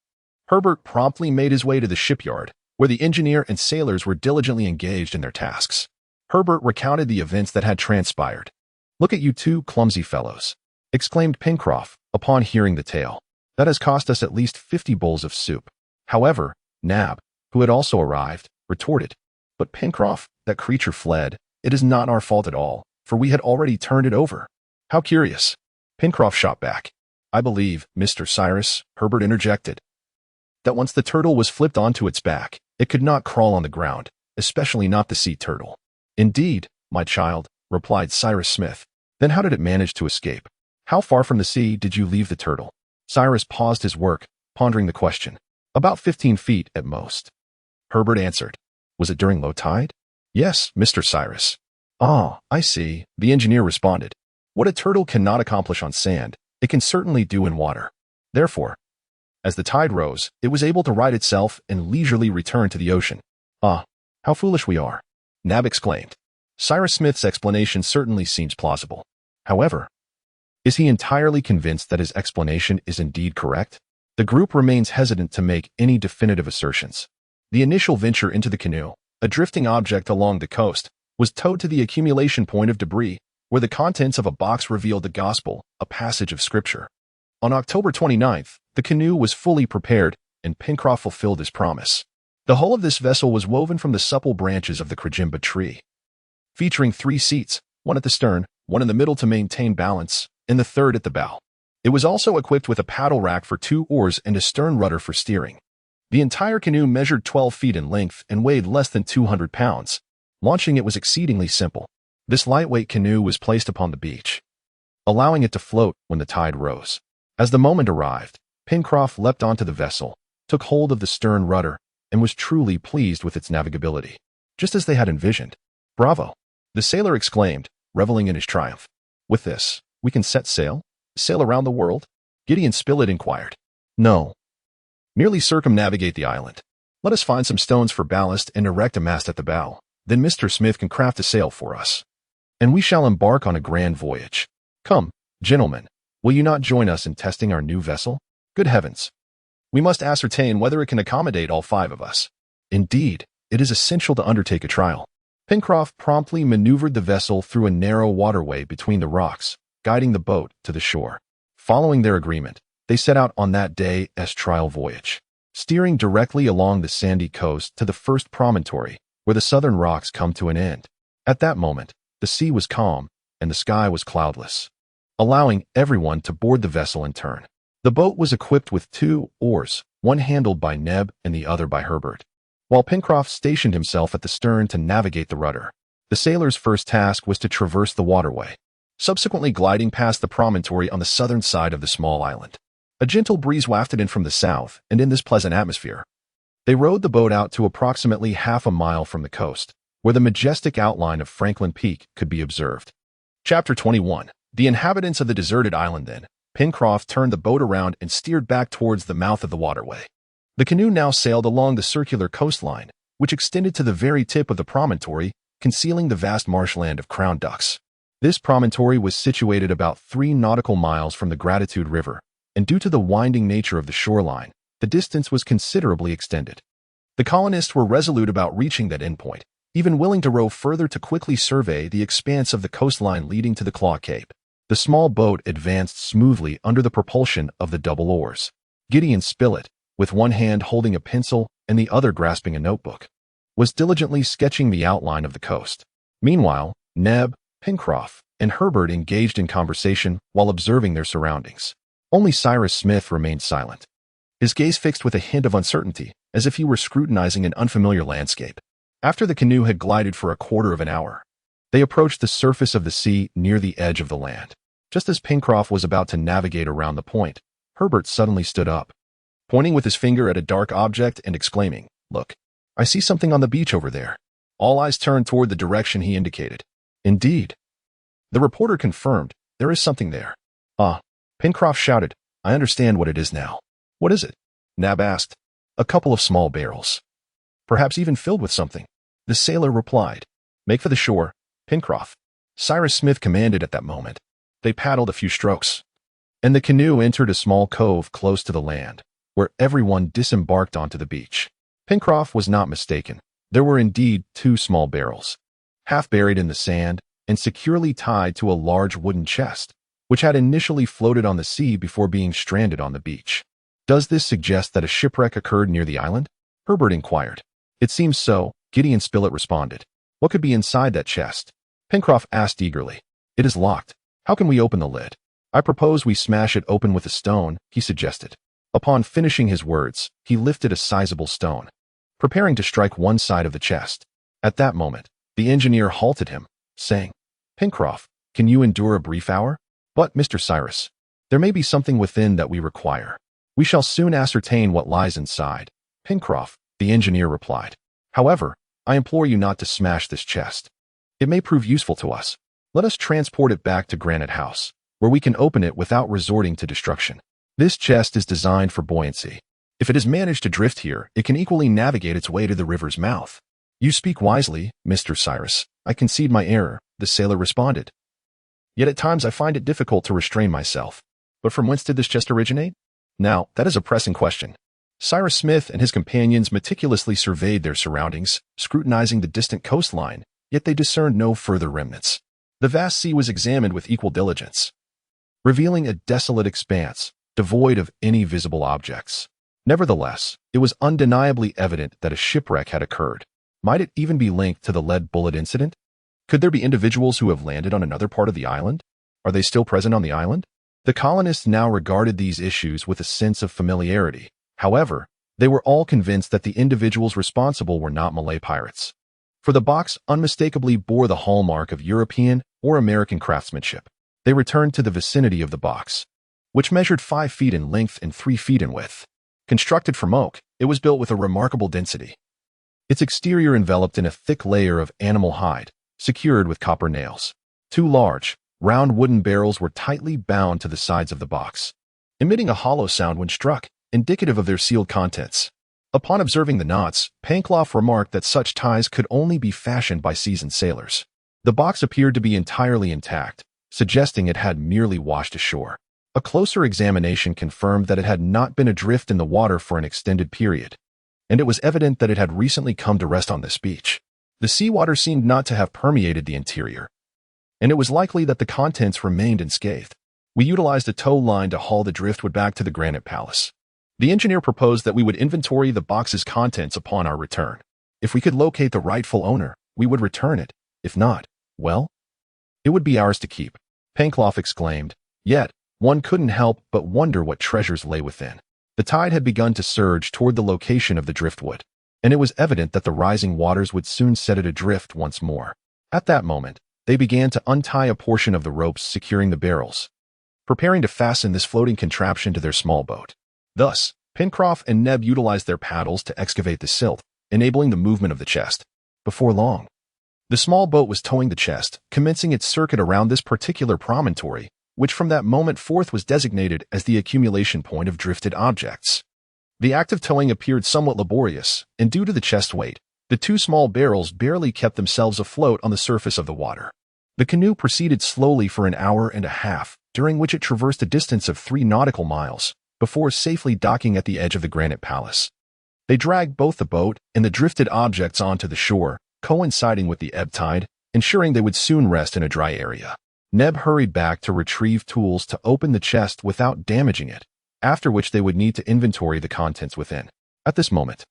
[SPEAKER 1] Herbert promptly made his way to the shipyard, where the engineer and sailors were diligently engaged in their tasks. Herbert recounted the events that had transpired. "Look at you two clumsy fellows," exclaimed Pencroff upon hearing the tale. "That has cost us at least 50 bowls of soup." However, Nab, who had also arrived, retorted, "But Pencroff, that creature fled. It is not our fault at all, for we had already turned it over." "How curious," Pencroff shot back. "I believe, Mr. Cyrus," Herbert interjected, "that once the turtle was flipped onto its back, it could not crawl on the ground, especially not the sea turtle." "Indeed, my child," replied Cyrus Smith. "Then how did it manage to escape? How far from the sea did you leave the turtle?" Cyrus paused his work, pondering the question. "About 15 feet at most," Herbert answered. "Was it during low tide?" "Yes, Mr. Cyrus." "Ah, I see," the engineer responded. "What a turtle cannot accomplish on sand, it can certainly do in water. Therefore, as the tide rose, it was able to right itself and leisurely return to the ocean." "Ah, how foolish we are," Nab exclaimed. Cyrus Smith's explanation certainly seems plausible. However, is he entirely convinced that his explanation is indeed correct? The group remains hesitant to make any definitive assertions. The initial venture into the canoe, a drifting object along the coast, was towed to the accumulation point of debris, where the contents of a box revealed the gospel, a passage of scripture. On October 29th, the canoe was fully prepared, and Pencroff fulfilled his promise. The hull of this vessel was woven from the supple branches of the crejimba tree, featuring 3 seats, one at the stern, one in the middle to maintain balance, and the third at the bow. It was also equipped with a paddle rack for 2 oars and a stern rudder for steering. The entire canoe measured 12 feet in length and weighed less than 200 pounds. Launching it was exceedingly simple. This lightweight canoe was placed upon the beach, allowing it to float when the tide rose. As the moment arrived, Pencroff leapt onto the vessel, took hold of the stern rudder, and was truly pleased with its navigability, just as they had envisioned. "Bravo!" the sailor exclaimed, reveling in his triumph. "With this, we can set sail? Sail around the world?" Gideon Spilett inquired. "No. Merely circumnavigate the island. Let us find some stones for ballast and erect a mast at the bow. Then Mr. Smith can craft a sail for us, and we shall embark on a grand voyage. Come, gentlemen, will you not join us in testing our new vessel? Good heavens! We must ascertain whether it can accommodate all 5 of us. Indeed, it is essential to undertake a trial." Pencroff promptly maneuvered the vessel through a narrow waterway between the rocks, guiding the boat to the shore. Following their agreement, they set out on that day as trial voyage, steering directly along the sandy coast to the first promontory, where the southern rocks come to an end. At that moment, the sea was calm and the sky was cloudless, allowing everyone to board the vessel in turn. The boat was equipped with 2 oars, one handled by Neb and the other by Herbert, while Pencroff stationed himself at the stern to navigate the rudder. The sailor's first task was to traverse the waterway, subsequently gliding past the promontory on the southern side of the small island. A gentle breeze wafted in from the south, and in this pleasant atmosphere, they rowed the boat out to approximately half a mile from the coast, where the majestic outline of Franklin Peak could be observed. Chapter 21. The inhabitants of the deserted island. Then Pencroff turned the boat around and steered back towards the mouth of the waterway. The canoe now sailed along the circular coastline, which extended to the very tip of the promontory, concealing the vast marshland of crown ducks. This promontory was situated about 3 nautical miles from the Gratitude River, and due to the winding nature of the shoreline, the distance was considerably extended. The colonists were resolute about reaching that endpoint, even willing to row further to quickly survey the expanse of the coastline leading to the Claw Cape. The small boat advanced smoothly under the propulsion of the double oars. Gideon Spilett, with one hand holding a pencil and the other grasping a notebook, was diligently sketching the outline of the coast. Meanwhile, Neb, Pencroff, and Herbert engaged in conversation while observing their surroundings. Only Cyrus Smith remained silent, his gaze fixed with a hint of uncertainty, as if he were scrutinizing an unfamiliar landscape. After the canoe had glided for a quarter of an hour, they approached the surface of the sea near the edge of the land. Just as Pencroff was about to navigate around the point, Herbert suddenly stood up, pointing with his finger at a dark object and exclaiming, "Look, I see something on the beach over there." All eyes turned toward the direction he indicated. Indeed, the reporter confirmed, "There is something there." "Ah," Pencroff shouted, "I understand what it is now." "What is it?" Nab asked. "A couple of small barrels, perhaps even filled with something," the sailor replied. "Make for the shore, Pencroff," Cyrus Smith commanded at that moment. They paddled a few strokes, and the canoe entered a small cove close to the land, where everyone disembarked onto the beach. Pencroff was not mistaken. There were indeed 2 small barrels, half buried in the sand and securely tied to a large wooden chest, which had initially floated on the sea before being stranded on the beach. "Does this suggest that a shipwreck occurred near the island?" Herbert inquired. "It seems so," Gideon Spilett responded. "What could be inside that chest?" Pencroff asked eagerly. "It is locked. How can we open the lid?" "I propose we smash it open with a stone," he suggested. Upon finishing his words, he lifted a sizable stone, preparing to strike one side of the chest. At that moment, the engineer halted him, saying, "Pencroff, can you endure a brief hour?" "But, Mr. Cyrus, there may be something within that we require." "We shall soon ascertain what lies inside, Pencroff," the engineer replied. "However, I implore you not to smash this chest. It may prove useful to us. Let us transport it back to Granite House, where we can open it without resorting to destruction. This chest is designed for buoyancy. If it is managed to drift here, it can equally navigate its way to the river's mouth." "You speak wisely, Mr. Cyrus. I concede my error," the sailor responded. "Yet at times I find it difficult to restrain myself. But from whence did this chest originate? Now, that is a pressing question." Cyrus Smith and his companions meticulously surveyed their surroundings, scrutinizing the distant coastline, yet they discerned no further remnants. The vast sea was examined with equal diligence, revealing a desolate expanse, devoid of any visible objects. Nevertheless, it was undeniably evident that a shipwreck had occurred. Might it even be linked to the lead bullet incident? Could there be individuals who have landed on another part of the island? Are they still present on the island? The colonists now regarded these issues with a sense of familiarity. However, they were all convinced that the individuals responsible were not Malay pirates. For the box unmistakably bore the hallmark of European or American craftsmanship. They returned to the vicinity of the box, which measured 5 feet in length and 3 feet in width. Constructed from oak, it was built with a remarkable density. Its exterior enveloped in a thick layer of animal hide, secured with copper nails. 2 large, round wooden barrels were tightly bound to the sides of the box, emitting a hollow sound when struck, indicative of their sealed contents. Upon observing the knots, Pencroff remarked that such ties could only be fashioned by seasoned sailors. The box appeared to be entirely intact, suggesting it had merely washed ashore. A closer examination confirmed that it had not been adrift in the water for an extended period, and it was evident that it had recently come to rest on this beach. The seawater seemed not to have permeated the interior, and it was likely that the contents remained unscathed. We utilized a tow line to haul the driftwood back to the granite palace. The engineer proposed that we would inventory the box's contents upon our return. If we could locate the rightful owner, we would return it. If not, well, it would be ours to keep. Pencroff exclaimed. Yet, one couldn't help but wonder what treasures lay within. The tide had begun to surge toward the location of the driftwood, and it was evident that the rising waters would soon set it adrift once more. At that moment, they began to untie a portion of the ropes securing the barrels, preparing to fasten this floating contraption to their small boat. Thus, Pencroff and Neb utilized their paddles to excavate the silt, enabling the movement of the chest. Before long, the small boat was towing the chest, commencing its circuit around this particular promontory, which from that moment forth was designated as the accumulation point of drifted objects. The act of towing appeared somewhat laborious, and due to the chest weight, the 2 small barrels barely kept themselves afloat on the surface of the water. The canoe proceeded slowly for an hour and a half, during which it traversed a distance of 3 nautical miles, before safely docking at the edge of the granite palace. They dragged both the boat and the drifted objects onto the shore, coinciding with the ebb tide, ensuring they would soon rest in a dry area. Neb hurried back to retrieve tools to open the chest without damaging it, after which they would need to inventory the contents within. At this moment,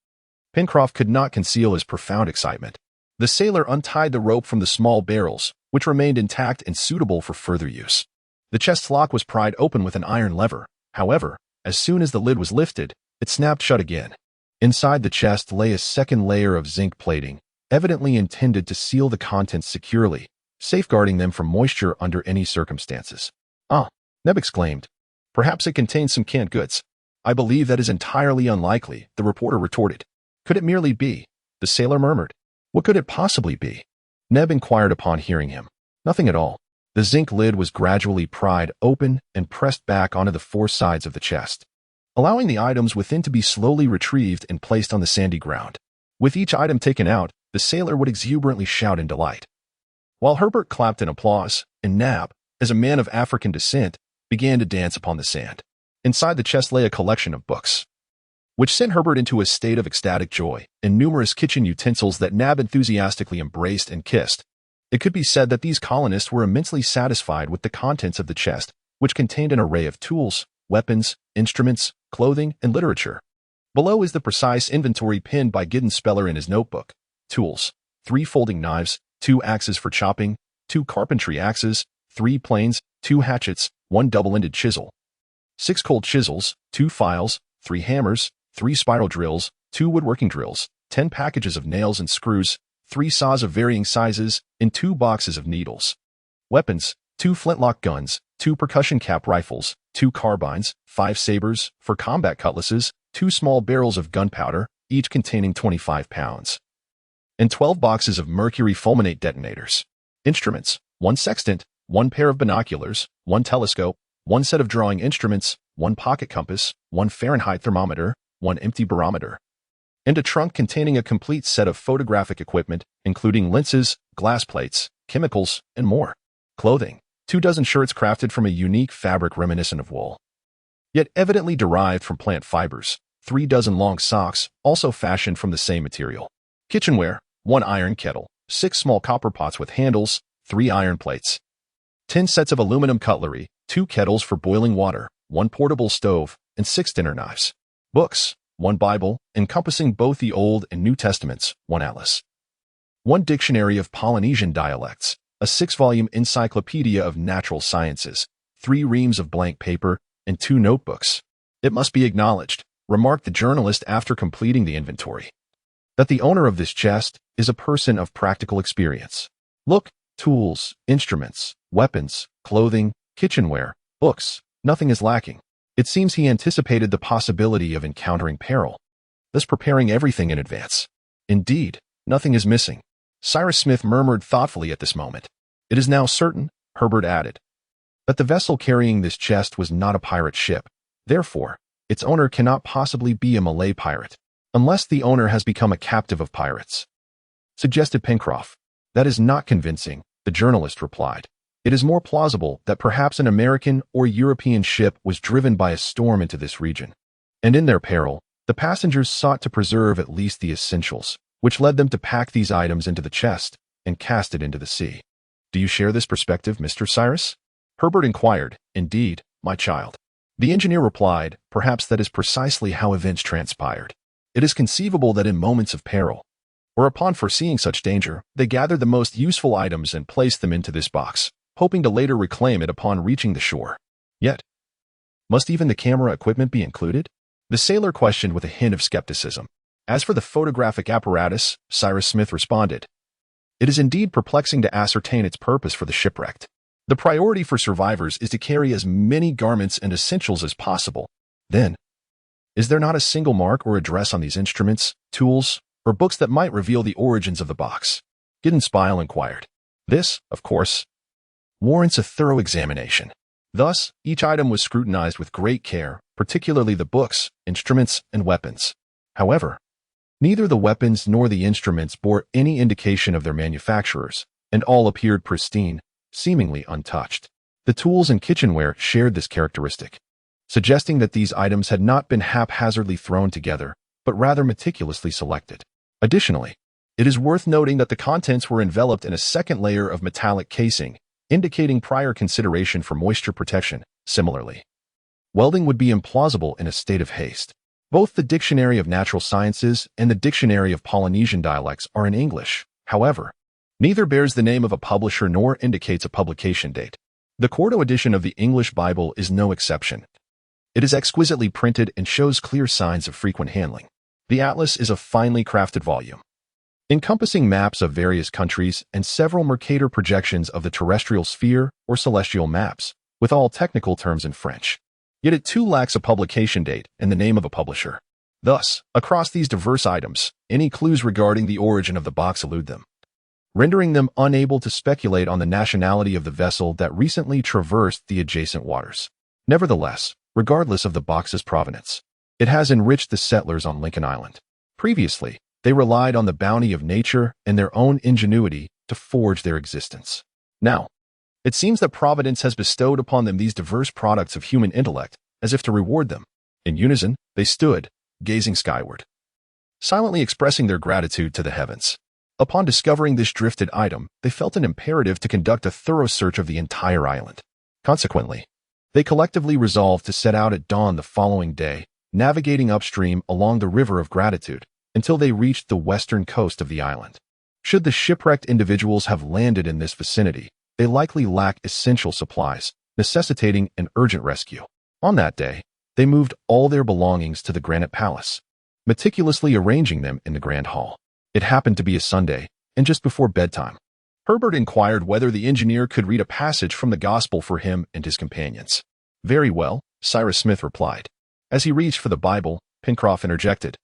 [SPEAKER 1] Pencroff could not conceal his profound excitement. The sailor untied the rope from the small barrels, which remained intact and suitable for further use. The chest's lock was pried open with an iron lever. However, as soon as the lid was lifted, it snapped shut again. Inside the chest lay a second layer of zinc plating, evidently intended to seal the contents securely, safeguarding them from moisture under any circumstances. Ah, Neb exclaimed. Perhaps it contains some canned goods. I believe that is entirely unlikely, the reporter retorted. Could it merely be? The sailor murmured. What could it possibly be? Neb inquired upon hearing him. Nothing at all. The zinc lid was gradually pried open and pressed back onto the 4 sides of the chest, allowing the items within to be slowly retrieved and placed on the sandy ground. With each item taken out, the sailor would exuberantly shout in delight, while Herbert clapped in applause, and Nab, as a man of African descent, began to dance upon the sand. Inside the chest lay a collection of books, which sent Herbert into a state of ecstatic joy, and numerous kitchen utensils that Nab enthusiastically embraced and kissed. It could be said that these colonists were immensely satisfied with the contents of the chest, which contained an array of tools, weapons, instruments, clothing, and literature. Below is the precise inventory penned by Gideon Speller in his notebook. Tools: 3 folding knives, 2 axes for chopping, 2 carpentry axes, 3 planes, 2 hatchets, 1 double-ended chisel, 6 cold chisels, 2 files, 3 hammers, 3 spiral drills, 2 woodworking drills, 10 packages of nails and screws, 3 saws of varying sizes, and 2 boxes of needles. Weapons: 2 flintlock guns, 2 percussion cap rifles, 2 carbines, 5 sabers for combat cutlasses, 2 small barrels of gunpowder, each containing 25 pounds, and 12 boxes of mercury fulminate detonators. Instruments: 1 sextant, 1 pair of binoculars, 1 telescope, 1 set of drawing instruments, 1 pocket compass, 1 Fahrenheit thermometer, 1 empty barometer, and a trunk containing a complete set of photographic equipment, including lenses, glass plates, chemicals, and more. Clothing: 2 dozen shirts crafted from a unique fabric reminiscent of wool, yet evidently derived from plant fibers, 3 dozen long socks, also fashioned from the same material. Kitchenware: 1 iron kettle, 6 small copper pots with handles, 3 iron plates, 10 sets of aluminum cutlery, 2 kettles for boiling water, 1 portable stove, and 6 dinner knives. Books: 1 Bible, encompassing both the Old and New Testaments, 1 atlas, one dictionary of Polynesian dialects, a 6-volume encyclopedia of natural sciences, 3 reams of blank paper, and 2 notebooks. It must be acknowledged, remarked the journalist after completing the inventory, that the owner of this chest is a person of practical experience. Look, tools, instruments, weapons, clothing, kitchenware, books, nothing is lacking. It seems he anticipated the possibility of encountering peril, thus preparing everything in advance. Indeed, nothing is missing. Cyrus Smith murmured thoughtfully at this moment. It is now certain, Herbert added, that the vessel carrying this chest was not a pirate ship. Therefore, its owner cannot possibly be a Malay pirate, unless the owner has become a captive of pirates, suggested Pencroff. That is not convincing, the journalist replied. It is more plausible that perhaps an American or European ship was driven by a storm into this region, and in their peril, the passengers sought to preserve at least the essentials, which led them to pack these items into the chest and cast it into the sea. Do you share this perspective, Mr. Cyrus? Herbert inquired. Indeed, my child. The engineer replied, perhaps that is precisely how events transpired. It is conceivable that in moments of peril, or upon foreseeing such danger, they gathered the most useful items and placed them into this box, hoping to later reclaim it upon reaching the shore. Yet, must even the camera equipment be included? The sailor questioned with a hint of skepticism. As for the photographic apparatus, Cyrus Smith responded, it is indeed perplexing to ascertain its purpose for the shipwrecked. The priority for survivors is to carry as many garments and essentials as possible. Then, is there not a single mark or address on these instruments, tools, or books that might reveal the origins of the box? Gideon Spilett inquired. This, of course, warrants a thorough examination. Thus, each item was scrutinized with great care, particularly the books, instruments, and weapons. However, neither the weapons nor the instruments bore any indication of their manufacturers, and all appeared pristine, seemingly untouched. The tools and kitchenware shared this characteristic, suggesting that these items had not been haphazardly thrown together, but rather meticulously selected. Additionally, it is worth noting that the contents were enveloped in a second layer of metallic casing, indicating prior consideration for moisture protection. Similarly, welding would be implausible in a state of haste. Both the Dictionary of Natural Sciences and the Dictionary of Polynesian Dialects are in English. However, neither bears the name of a publisher nor indicates a publication date. The quarto edition of the English Bible is no exception. It is exquisitely printed and shows clear signs of frequent handling. The atlas is a finely crafted volume, encompassing maps of various countries and several Mercator projections of the terrestrial sphere or celestial maps, with all technical terms in French. Yet it too lacks a publication date and the name of a publisher. Thus, across these diverse items, any clues regarding the origin of the box elude them, rendering them unable to speculate on the nationality of the vessel that recently traversed the adjacent waters. Nevertheless, regardless of the box's provenance, it has enriched the settlers on Lincoln Island. Previously, they relied on the bounty of nature and their own ingenuity to forge their existence. Now, it seems that Providence has bestowed upon them these diverse products of human intellect, as if to reward them. In unison, they stood, gazing skyward, silently expressing their gratitude to the heavens. Upon discovering this drifted item, they felt an imperative to conduct a thorough search of the entire island. Consequently, they collectively resolved to set out at dawn the following day, navigating upstream along the River of Gratitude, until they reached the western coast of the island. Should the shipwrecked individuals have landed in this vicinity, they likely lack essential supplies, necessitating an urgent rescue. On that day, they moved all their belongings to the Granite Palace, meticulously arranging them in the Grand Hall. It happened to be a Sunday, and just before bedtime, Herbert inquired whether the engineer could read a passage from the Gospel for him and his companions. Very well, Cyrus Smith replied. As he reached for the Bible, Pencroff interjected,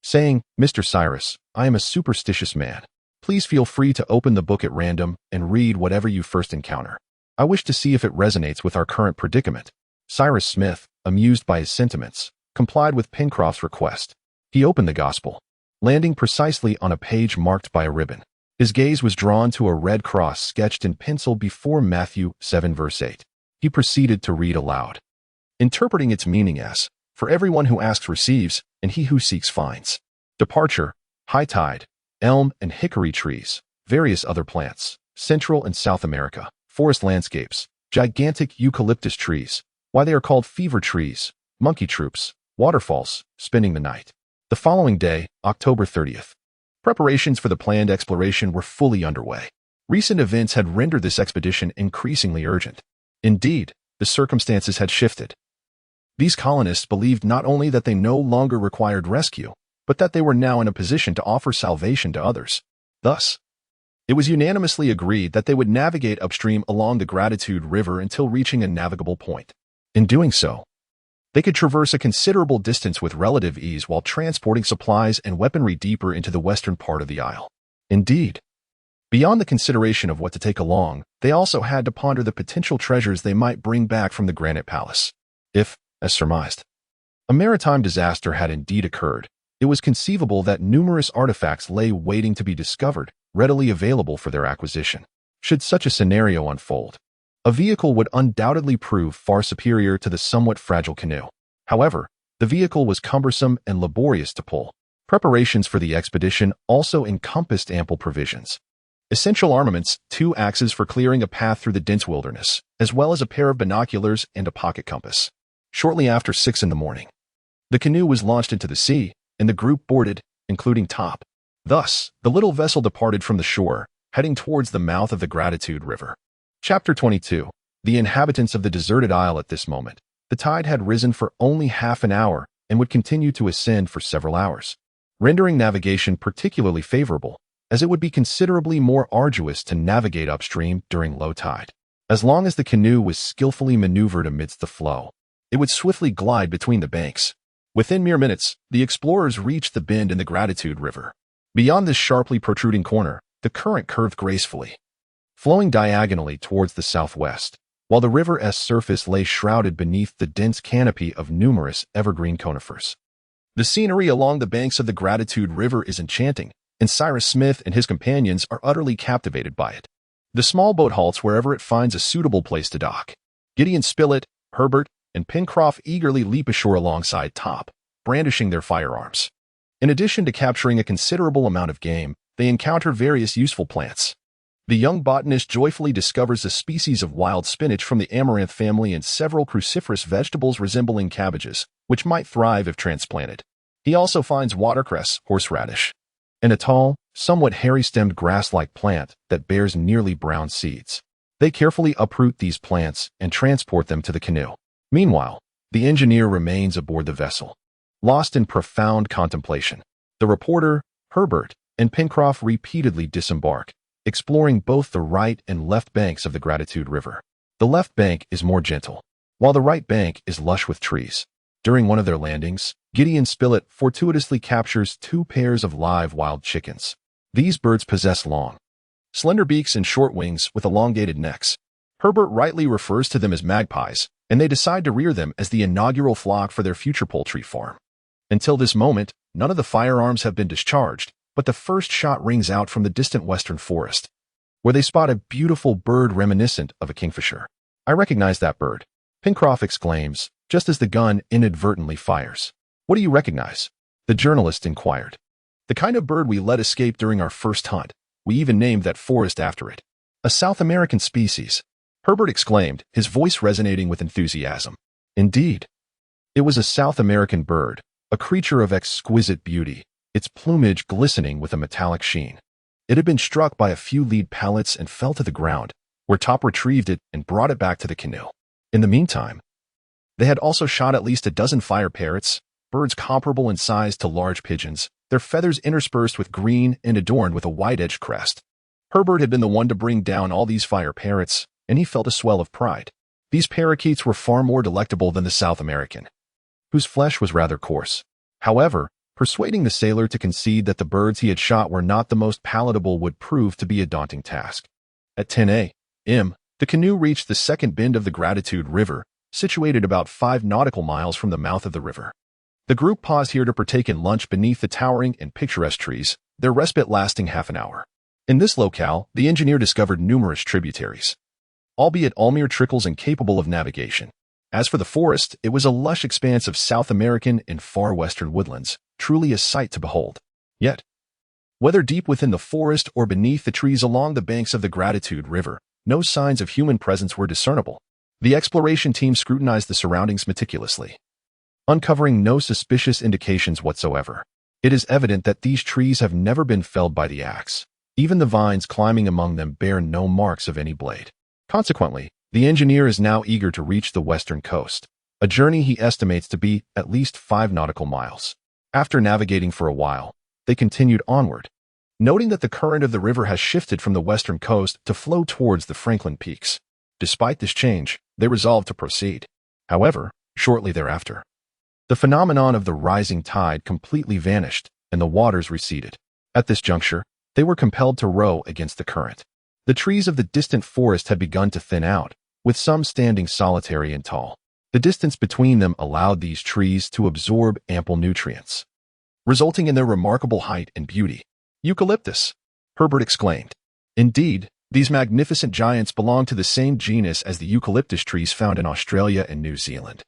[SPEAKER 1] saying, Mr. Cyrus, I am a superstitious man. Please feel free to open the book at random and read whatever you first encounter. I wish to see if it resonates with our current predicament. Cyrus Smith, amused by his sentiments, complied with Pencroff's request. He opened the Gospel, landing precisely on a page marked by a ribbon. His gaze was drawn to a red cross sketched in pencil before Matthew 7 verse 8. He proceeded to read aloud, interpreting its meaning as, for everyone who asks receives, and he who seeks finds. Departure, high tide, elm and hickory trees, various other plants, Central and South America, forest landscapes, gigantic eucalyptus trees, why they are called fever trees, monkey troops, waterfalls, spending the night. The following day, October 30th, Preparations for the planned exploration were fully underway. Recent events had rendered this expedition increasingly urgent. Indeed, the circumstances had shifted. These colonists believed not only that they no longer required rescue, but that they were now in a position to offer salvation to others. Thus, it was unanimously agreed that they would navigate upstream along the Gratitude River until reaching a navigable point. In doing so, they could traverse a considerable distance with relative ease while transporting supplies and weaponry deeper into the western part of the isle. Indeed, beyond the consideration of what to take along, they also had to ponder the potential treasures they might bring back from the Granite Palace. If, as surmised, a maritime disaster had indeed occurred, it was conceivable that numerous artifacts lay waiting to be discovered, readily available for their acquisition. Should such a scenario unfold, a vehicle would undoubtedly prove far superior to the somewhat fragile canoe. However, the vehicle was cumbersome and laborious to pull. Preparations for the expedition also encompassed ample provisions. Essential armaments, 2 axes for clearing a path through the dense wilderness, as well as a pair of binoculars and a pocket compass. Shortly after 6 in the morning, the canoe was launched into the sea, and the group boarded, including Top. Thus, the little vessel departed from the shore, heading towards the mouth of the Gratitude River. Chapter 22. The inhabitants of the deserted isle at this moment. The tide had risen for only half an hour and would continue to ascend for several hours, rendering navigation particularly favorable, as it would be considerably more arduous to navigate upstream during low tide. As long as the canoe was skillfully maneuvered amidst the flow, it would swiftly glide between the banks. Within mere minutes, the explorers reached the bend in the Gratitude River. Beyond this sharply protruding corner, the current curved gracefully, flowing diagonally towards the southwest, while the river's surface lay shrouded beneath the dense canopy of numerous evergreen conifers. The scenery along the banks of the Gratitude River is enchanting, and Cyrus Smith and his companions are utterly captivated by it. The small boat halts wherever it finds a suitable place to dock. Gideon Spilett, Herbert, and Pencroff eagerly leap ashore alongside Top, brandishing their firearms. In addition to capturing a considerable amount of game, they encounter various useful plants. The young botanist joyfully discovers a species of wild spinach from the amaranth family and several cruciferous vegetables resembling cabbages, which might thrive if transplanted. He also finds watercress, horseradish, and a tall, somewhat hairy-stemmed grass-like plant that bears nearly brown seeds. They carefully uproot these plants and transport them to the canoe. Meanwhile, the engineer remains aboard the vessel, lost in profound contemplation. The reporter, Herbert, and Pencroff repeatedly disembark, exploring both the right and left banks of the Gratitude River. The left bank is more gentle, while the right bank is lush with trees. During one of their landings, Gideon Spilett fortuitously captures 2 pairs of live wild chickens. These birds possess long, slender beaks and short wings with elongated necks. Herbert rightly refers to them as magpies, and they decide to rear them as the inaugural flock for their future poultry farm. Until this moment, none of the firearms have been discharged, but the first shot rings out from the distant western forest, where they spot a beautiful bird reminiscent of a kingfisher. "I recognize that bird," Pencroff exclaims, just as the gun inadvertently fires. "What do you recognize?" the journalist inquired. "The kind of bird we let escape during our first hunt. We even named that forest after it. A South American species," Herbert exclaimed, his voice resonating with enthusiasm. Indeed, it was a South American bird, a creature of exquisite beauty, its plumage glistening with a metallic sheen. It had been struck by a few lead pellets and fell to the ground, where Top retrieved it and brought it back to the canoe. In the meantime, they had also shot at least a dozen fire parrots, birds comparable in size to large pigeons, their feathers interspersed with green and adorned with a white-edged crest. Herbert had been the one to bring down all these fire parrots, and he felt a swell of pride. These parakeets were far more delectable than the South American, whose flesh was rather coarse. However, persuading the sailor to concede that the birds he had shot were not the most palatable would prove to be a daunting task. At 10 a.m., the canoe reached the second bend of the Gratitude River, situated about 5 nautical miles from the mouth of the river. The group paused here to partake in lunch beneath the towering and picturesque trees, their respite lasting half an hour. In this locale, the engineer discovered numerous tributaries, albeit all mere trickles and capable of navigation. As for the forest, it was a lush expanse of South American and far western woodlands, truly a sight to behold. Yet, whether deep within the forest or beneath the trees along the banks of the Gratitude River, no signs of human presence were discernible. The exploration team scrutinized the surroundings meticulously, uncovering no suspicious indications whatsoever. It is evident that these trees have never been felled by the axe. Even the vines climbing among them bear no marks of any blade. Consequently, the engineer is now eager to reach the western coast, a journey he estimates to be at least 5 nautical miles. After navigating for a while, they continued onward, noting that the current of the river has shifted from the western coast to flow towards the Franklin Peaks. Despite this change, they resolved to proceed. However, shortly thereafter, the phenomenon of the rising tide completely vanished and the waters receded. At this juncture, they were compelled to row against the current. The trees of the distant forest had begun to thin out, with some standing solitary and tall. The distance between them allowed these trees to absorb ample nutrients, resulting in their remarkable height and beauty. Eucalyptus, Herbert exclaimed. Indeed, these magnificent giants belong to the same genus as the eucalyptus trees found in Australia and New Zealand,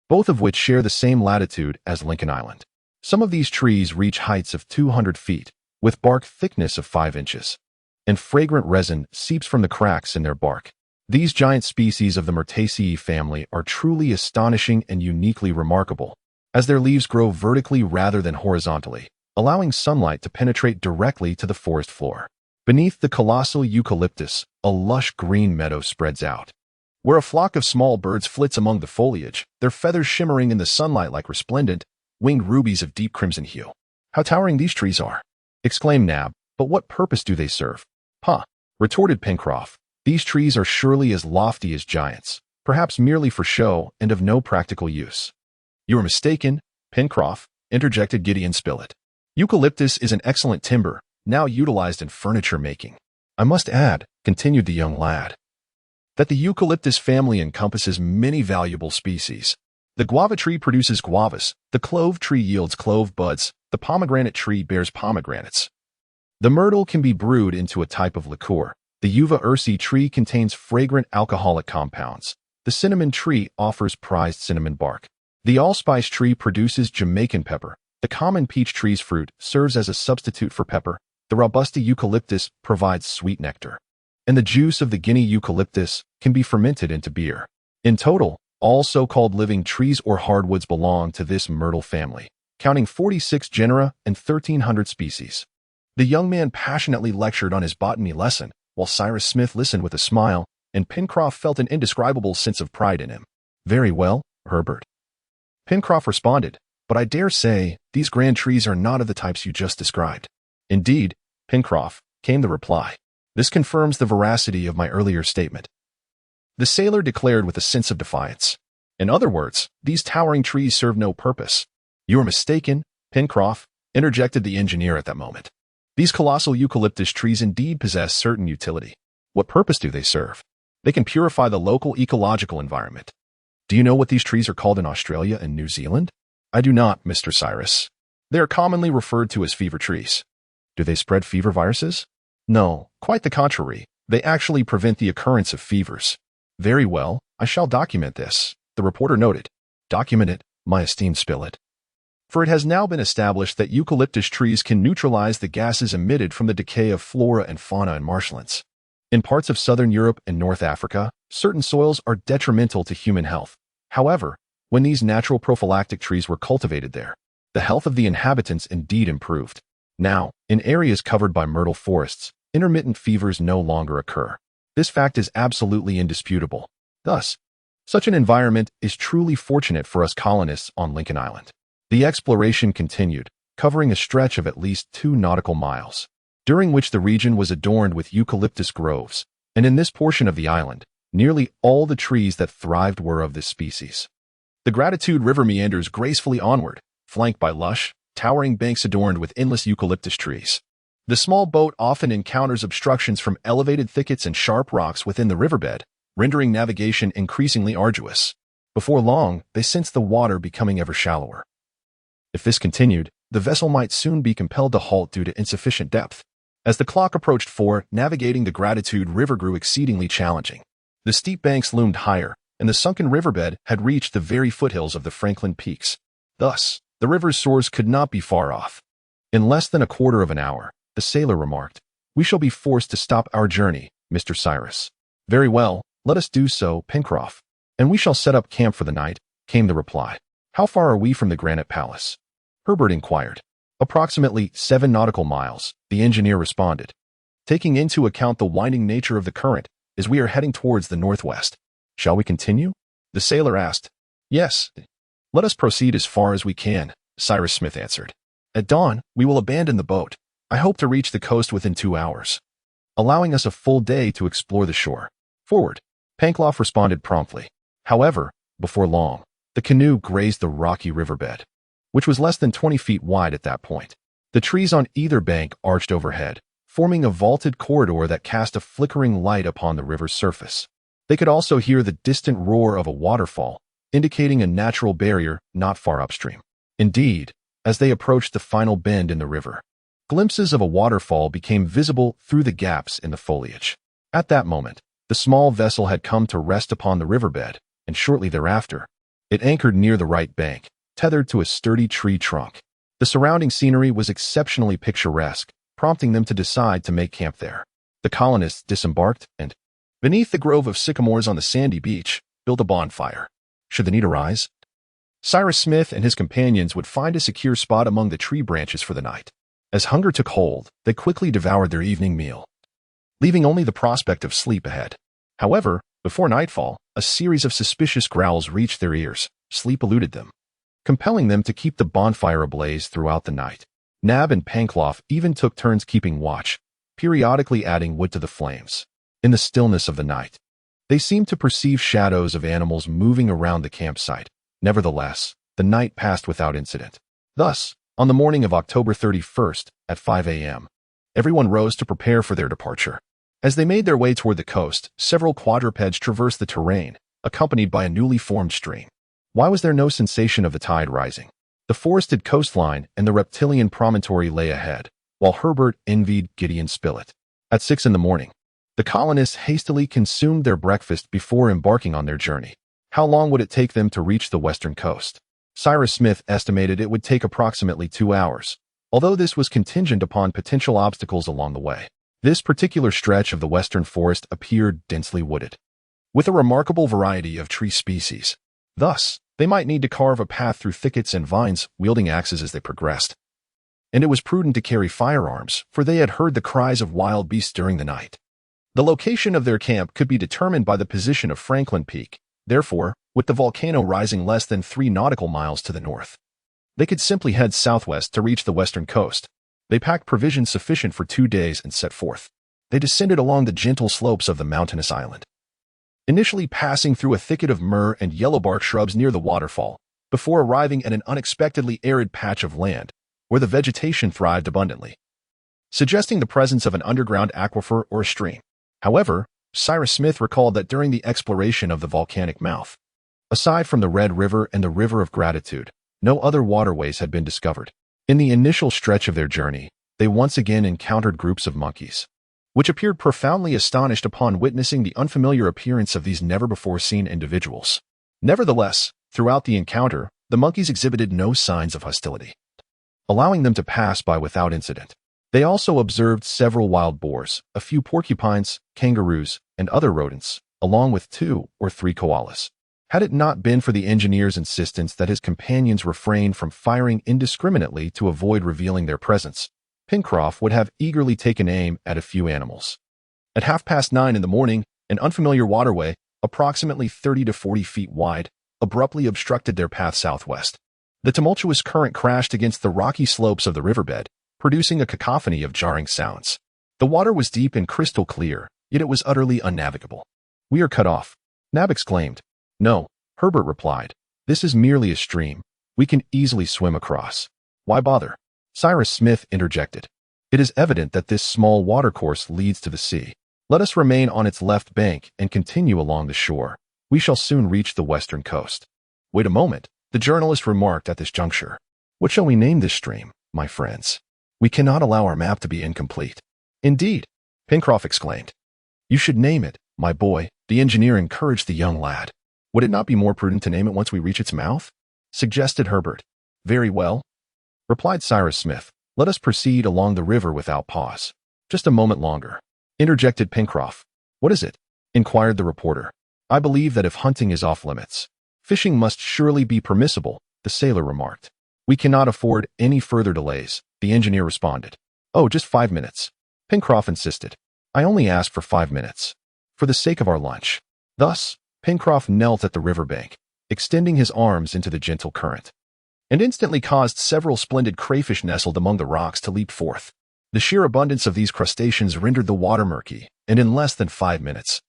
[SPEAKER 1] both of which share the same latitude as Lincoln Island. Some of these trees reach heights of 200 feet, with bark thickness of 5 inches, and fragrant resin seeps from the cracks in their bark. These giant species of the Myrtaceae family are truly astonishing and uniquely remarkable, as their leaves grow vertically rather than horizontally, allowing sunlight to penetrate directly to the forest floor. Beneath the colossal eucalyptus, a lush green meadow spreads out, where a flock of small birds flits among the foliage, their feathers shimmering in the sunlight like resplendent, winged rubies of deep crimson hue. "How towering these trees are!" exclaimed Nab. "But what purpose do they serve?" "Huh," retorted Pencroff. "These trees are surely as lofty as giants, perhaps merely for show and of no practical use." "You are mistaken, Pencroff," interjected Gideon Spilett. "Eucalyptus is an excellent timber, now utilized in furniture making. I must add," continued the young lad, "that the eucalyptus family encompasses many valuable species. The guava tree produces guavas, the clove tree yields clove buds, the pomegranate tree bears pomegranates. The myrtle can be brewed into a type of liqueur. The uva ursi tree contains fragrant alcoholic compounds. The cinnamon tree offers prized cinnamon bark. The allspice tree produces Jamaican pepper. The common peach tree's fruit serves as a substitute for pepper. The robusta eucalyptus provides sweet nectar, and the juice of the Guinea eucalyptus can be fermented into beer. In total, all so-called living trees or hardwoods belong to this myrtle family, counting 46 genera and 1,300 species." The young man passionately lectured on his botany lesson, while Cyrus Smith listened with a smile, and Pencroff felt an indescribable sense of pride in him. "Very well, Herbert," Pencroff responded, "but I dare say these grand trees are not of the types you just described." "Indeed, Pencroff," came the reply. "This confirms the veracity of my earlier statement," the sailor declared with a sense of defiance. "In other words, these towering trees serve no purpose." "You are mistaken, Pencroff," interjected the engineer at that moment. "These colossal eucalyptus trees indeed possess certain utility." "What purpose do they serve?" "They can purify the local ecological environment." "Do you know what these trees are called in Australia and New Zealand?" "I do not, Mr. Cyrus. They are commonly referred to as fever trees." "Do they spread fever viruses?" "No, quite the contrary. They actually prevent the occurrence of fevers." "Very well, I shall document this," the reporter noted. "Document it, my esteemed Spilett. For it has now been established that eucalyptus trees can neutralize the gases emitted from the decay of flora and fauna in marshlands. In parts of southern Europe and North Africa, certain soils are detrimental to human health. However, when these natural prophylactic trees were cultivated there, the health of the inhabitants indeed improved. Now, in areas covered by myrtle forests, intermittent fevers no longer occur. This fact is absolutely indisputable. Thus, such an environment is truly fortunate for us colonists on Lincoln Island. The exploration continued, covering a stretch of at least 2 nautical miles, during which the region was adorned with eucalyptus groves, and in this portion of the island, nearly all the trees that thrived were of this species. The Gratitude River meanders gracefully onward, flanked by lush, towering banks adorned with endless eucalyptus trees. The small boat often encounters obstructions from elevated thickets and sharp rocks within the riverbed, rendering navigation increasingly arduous. Before long, they sensed the water becoming ever shallower. If this continued, the vessel might soon be compelled to halt due to insufficient depth. As the clock approached 4, navigating the Gratitude River grew exceedingly challenging. The steep banks loomed higher, and the sunken riverbed had reached the very foothills of the Franklin Peaks. Thus, the river's source could not be far off. "In less than a quarter of an hour," the sailor remarked, "we shall be forced to stop our journey, Mr. Cyrus." "Very well, let us do so, Pencroff, and we shall set up camp for the night," came the reply. "How far are we from the Granite Palace?" Herbert inquired. Approximately 7 nautical miles, the engineer responded. Taking into account the winding nature of the current, as we are heading towards the northwest. Shall we continue? The sailor asked. Yes. Let us proceed as far as we can, Cyrus Smith answered. At dawn, we will abandon the boat. I hope to reach the coast within 2 hours, allowing us a full day to explore the shore. Forward, Pencroff responded promptly. However, before long, the canoe grazed the rocky riverbed, which was less than 20 feet wide at that point. The trees on either bank arched overhead, forming a vaulted corridor that cast a flickering light upon the river's surface. They could also hear the distant roar of a waterfall, indicating a natural barrier not far upstream. Indeed, as they approached the final bend in the river, glimpses of a waterfall became visible through the gaps in the foliage. At that moment, the small vessel had come to rest upon the riverbed, and shortly thereafter, it anchored near the right bank, tethered to a sturdy tree trunk. The surrounding scenery was exceptionally picturesque, prompting them to decide to make camp there. The colonists disembarked and, beneath the grove of sycamores on the sandy beach, built a bonfire. Should the need arise, Cyrus Smith and his companions would find a secure spot among the tree branches for the night. As hunger took hold, they quickly devoured their evening meal, leaving only the prospect of sleep ahead. However, before nightfall, a series of suspicious growls reached their ears. Sleep eluded them, compelling them to keep the bonfire ablaze throughout the night. Nab and Pencroff even took turns keeping watch, periodically adding wood to the flames. In the stillness of the night, they seemed to perceive shadows of animals moving around the campsite. Nevertheless, the night passed without incident. Thus, on the morning of October 31st, at 5 a.m., everyone rose to prepare for their departure. As they made their way toward the coast, several quadrupeds traversed the terrain, accompanied by a newly formed stream. Why was there no sensation of the tide rising? The forested coastline and the reptilian promontory lay ahead, while Herbert envied Gideon Spilett. At 6 in the morning, the colonists hastily consumed their breakfast before embarking on their journey. How long would it take them to reach the western coast? Cyrus Smith estimated it would take approximately 2 hours, although this was contingent upon potential obstacles along the way. This particular stretch of the western forest appeared densely wooded, with a remarkable variety of tree species. Thus, they might need to carve a path through thickets and vines, wielding axes as they progressed. And it was prudent to carry firearms, for they had heard the cries of wild beasts during the night. The location of their camp could be determined by the position of Franklin Peak. Therefore, with the volcano rising less than 3 nautical miles to the north, they could simply head southwest to reach the western coast. They packed provisions sufficient for 2 days and set forth. They descended along the gentle slopes of the mountainous island, initially passing through a thicket of myrrh and yellowbark shrubs near the waterfall, before arriving at an unexpectedly arid patch of land, where the vegetation thrived abundantly, suggesting the presence of an underground aquifer or a stream. However, Cyrus Smith recalled that during the exploration of the volcanic mouth, aside from the Red River and the River of Gratitude, no other waterways had been discovered. In the initial stretch of their journey, they once again encountered groups of monkeys, which appeared profoundly astonished upon witnessing the unfamiliar appearance of these never-before-seen individuals. Nevertheless, throughout the encounter, the monkeys exhibited no signs of hostility, allowing them to pass by without incident. They also observed several wild boars, a few porcupines, kangaroos, and other rodents, along with 2 or 3 koalas. Had it not been for the engineer's insistence that his companions refrain from firing indiscriminately to avoid revealing their presence, Pencroff would have eagerly taken aim at a few animals. At 9:30 in the morning, an unfamiliar waterway, approximately 30 to 40 feet wide, abruptly obstructed their path southwest. The tumultuous current crashed against the rocky slopes of the riverbed, producing a cacophony of jarring sounds. The water was deep and crystal clear, yet it was utterly unnavigable. "We are cut off," Nab exclaimed. "No," Herbert replied. "This is merely a stream. We can easily swim across. Why bother?" Cyrus Smith interjected. "It is evident that this small watercourse leads to the sea. Let us remain on its left bank and continue along the shore. We shall soon reach the western coast." "Wait a moment," the journalist remarked at this juncture. "What shall we name this stream, my friends? We cannot allow our map to be incomplete." "Indeed," Pencroff exclaimed. "You should name it, my boy," the engineer encouraged the young lad. "Would it not be more prudent to name it once we reach its mouth?" suggested Herbert. "Very well," replied Cyrus Smith. "Let us proceed along the river without pause." "Just a moment longer," interjected Pencroff. "What is it?" inquired the reporter. "I believe that if hunting is off limits, fishing must surely be permissible," the sailor remarked. "We cannot afford any further delays. the engineer responded. "Oh, just 5 minutes." Pencroff insisted. "I only asked for 5 minutes. For the sake of our lunch." Thus, Pencroff knelt at the riverbank, extending his arms into the gentle current, and instantly caused several splendid crayfish nestled among the rocks to leap forth. The sheer abundance of these crustaceans rendered the water murky, and in less than 5 minutes,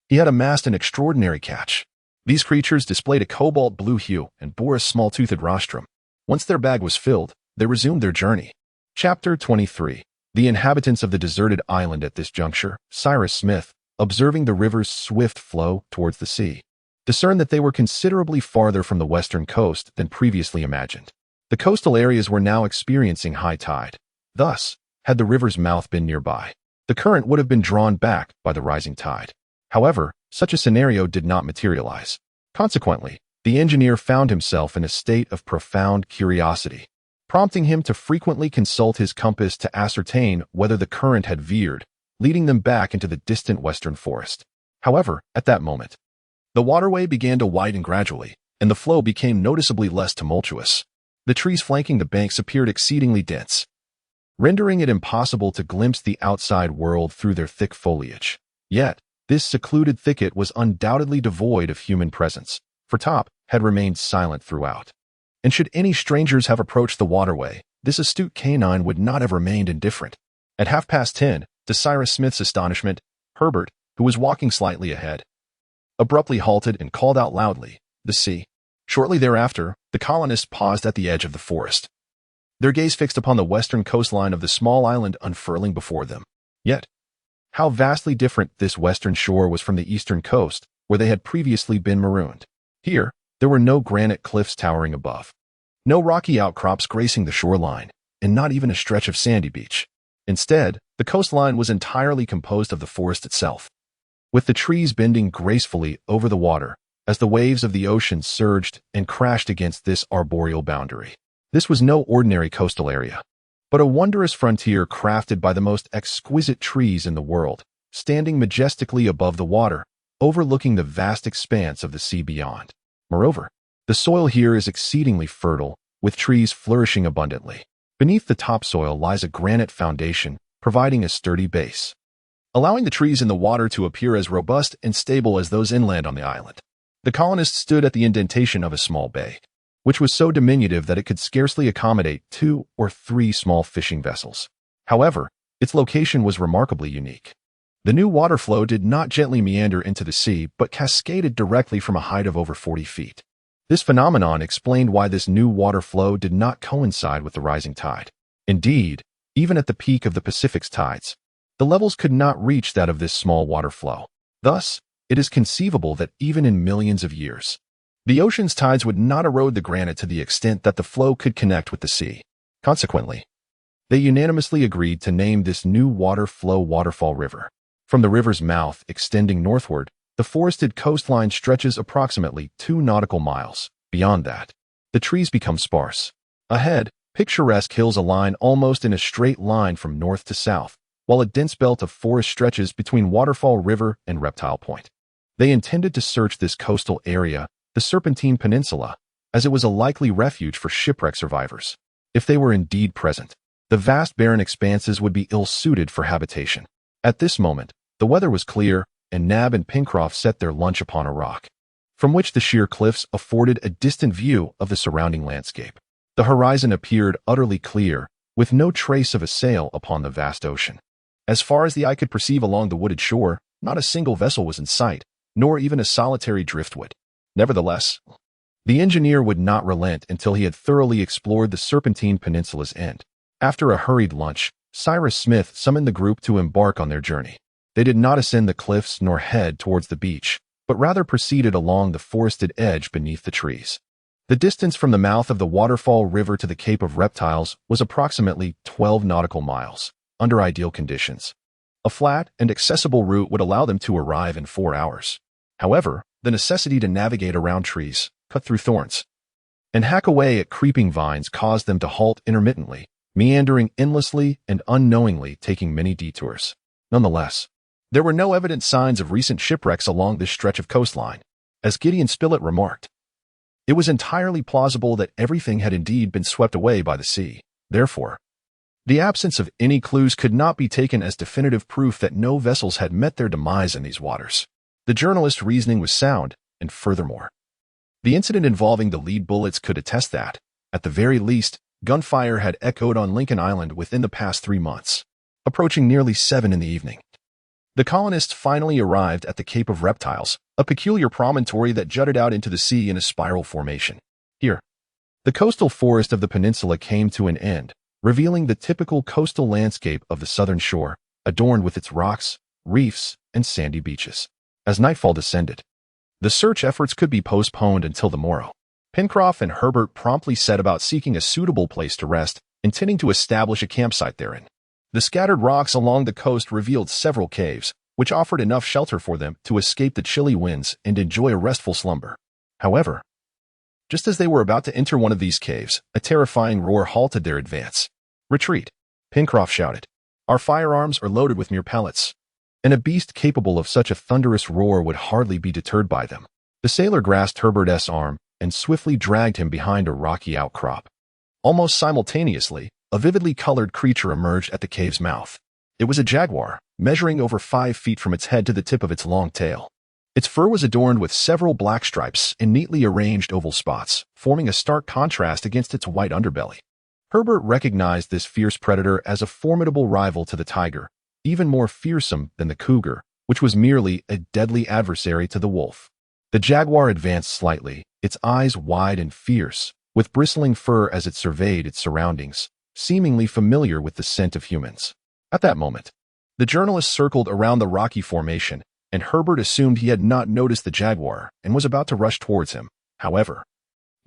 [SPEAKER 1] he had amassed an extraordinary catch. These creatures displayed a cobalt blue hue and bore a small-toothed rostrum. Once their bag was filled, they resumed their journey. Chapter 23. The inhabitants of the deserted island at this juncture, Cyrus Smith, observing the river's swift flow towards the sea, discerned that they were considerably farther from the western coast than previously imagined. The coastal areas were now experiencing high tide. Thus, had the river's mouth been nearby, the current would have been drawn back by the rising tide. However, such a scenario did not materialize. Consequently, the engineer found himself in a state of profound curiosity, prompting him to frequently consult his compass to ascertain whether the current had veered, leading them back into the distant western forest. However, at that moment, the waterway began to widen gradually, and the flow became noticeably less tumultuous. The trees flanking the banks appeared exceedingly dense, rendering it impossible to glimpse the outside world through their thick foliage. Yet, this secluded thicket was undoubtedly devoid of human presence, for Top had remained silent throughout. And should any strangers have approached the waterway, this astute canine would not have remained indifferent. At 10:30, to Cyrus Smith's astonishment, Herbert, who was walking slightly ahead, abruptly halted and called out loudly, "The sea!" Shortly thereafter, the colonists paused at the edge of the forest, their gaze fixed upon the western coastline of the small island unfurling before them. Yet, how vastly different this western shore was from the eastern coast, where they had previously been marooned. Here, there were no granite cliffs towering above, no rocky outcrops gracing the shoreline, and not even a stretch of sandy beach. Instead, the coastline was entirely composed of the forest itself, with the trees bending gracefully over the water as the waves of the ocean surged and crashed against this arboreal boundary. This was no ordinary coastal area, but a wondrous frontier crafted by the most exquisite trees in the world, standing majestically above the water, overlooking the vast expanse of the sea beyond. Moreover, the soil here is exceedingly fertile, with trees flourishing abundantly. Beneath the topsoil lies a granite foundation, providing a sturdy base, allowing the trees in the water to appear as robust and stable as those inland on the island. The colonists stood at the indentation of a small bay, which was so diminutive that it could scarcely accommodate 2 or 3 small fishing vessels. However, its location was remarkably unique. The new water flow did not gently meander into the sea, but cascaded directly from a height of over 40 feet. This phenomenon explained why this new water flow did not coincide with the rising tide. Indeed, even at the peak of the Pacific's tides, the levels could not reach that of this small water flow. Thus, it is conceivable that even in millions of years, the ocean's tides would not erode the granite to the extent that the flow could connect with the sea. Consequently, they unanimously agreed to name this new water flow Waterfall River. From the river's mouth extending northward, the forested coastline stretches approximately 2 nautical miles. Beyond that, the trees become sparse. Ahead, picturesque hills align almost in a straight line from north to south, while a dense belt of forest stretches between Waterfall River and Reptile Point. They intended to search this coastal area, the Serpentine Peninsula, as it was a likely refuge for shipwreck survivors. If they were indeed present, the vast barren expanses would be ill-suited for habitation. At this moment, the weather was clear, and Nab and Pencroff set their lunch upon a rock, from which the sheer cliffs afforded a distant view of the surrounding landscape. The horizon appeared utterly clear, with no trace of a sail upon the vast ocean. As far as the eye could perceive along the wooded shore, not a single vessel was in sight, nor even a solitary driftwood. Nevertheless, the engineer would not relent until he had thoroughly explored the Serpentine Peninsula's end. After a hurried lunch, Cyrus Smith summoned the group to embark on their journey. They did not ascend the cliffs nor head towards the beach, but rather proceeded along the forested edge beneath the trees. The distance from the mouth of the Waterfall River to the Cape of Reptiles was approximately 12 nautical miles. Under ideal conditions, a flat and accessible route would allow them to arrive in 4 hours. However, the necessity to navigate around trees, cut through thorns, and hack away at creeping vines caused them to halt intermittently, meandering endlessly and unknowingly taking many detours. Nonetheless, there were no evident signs of recent shipwrecks along this stretch of coastline. As Gideon Spilett remarked, it was entirely plausible that everything had indeed been swept away by the sea. Therefore, The absence of any clues could not be taken as definitive proof that no vessels had met their demise in these waters. The journalist's reasoning was sound, and furthermore, the incident involving the lead bullets could attest that, at the very least, gunfire had echoed on Lincoln Island within the past 3 months, approaching nearly 7 in the evening. The colonists finally arrived at the Cape of Reptiles, a peculiar promontory that jutted out into the sea in a spiral formation. Here, the coastal forest of the peninsula came to an end, revealing the typical coastal landscape of the southern shore, adorned with its rocks, reefs, and sandy beaches. As nightfall descended, the search efforts could be postponed until the morrow. Pencroff and Herbert promptly set about seeking a suitable place to rest, intending to establish a campsite therein. The scattered rocks along the coast revealed several caves, which offered enough shelter for them to escape the chilly winds and enjoy a restful slumber. However, just as they were about to enter one of these caves, a terrifying roar halted their advance. "Retreat!" Pencroff shouted. "Our firearms are loaded with mere pellets." And a beast capable of such a thunderous roar would hardly be deterred by them. The sailor grasped Herbert's arm and swiftly dragged him behind a rocky outcrop. Almost simultaneously, a vividly colored creature emerged at the cave's mouth. It was a jaguar, measuring over 5 feet from its head to the tip of its long tail. Its fur was adorned with several black stripes and neatly arranged oval spots, forming a stark contrast against its white underbelly. Herbert recognized this fierce predator as a formidable rival to the tiger, even more fearsome than the cougar, which was merely a deadly adversary to the wolf. The jaguar advanced slightly, its eyes wide and fierce, with bristling fur as it surveyed its surroundings, seemingly familiar with the scent of humans. At that moment, the journalist circled around the rocky formation, and Herbert assumed he had not noticed the jaguar and was about to rush towards him. However,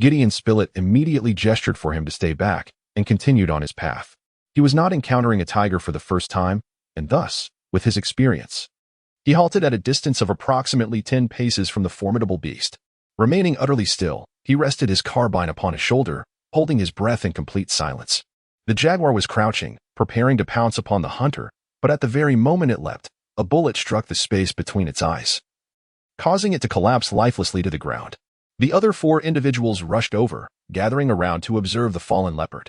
[SPEAKER 1] Gideon Spilett immediately gestured for him to stay back and continued on his path. He was not encountering a tiger for the first time, and thus, with his experience, he halted at a distance of approximately 10 paces from the formidable beast. Remaining utterly still, he rested his carbine upon his shoulder, holding his breath in complete silence. The jaguar was crouching, preparing to pounce upon the hunter, but at the very moment it leapt, a bullet struck the space between its eyes, causing it to collapse lifelessly to the ground. The other 4 individuals rushed over, gathering around to observe the fallen leopard,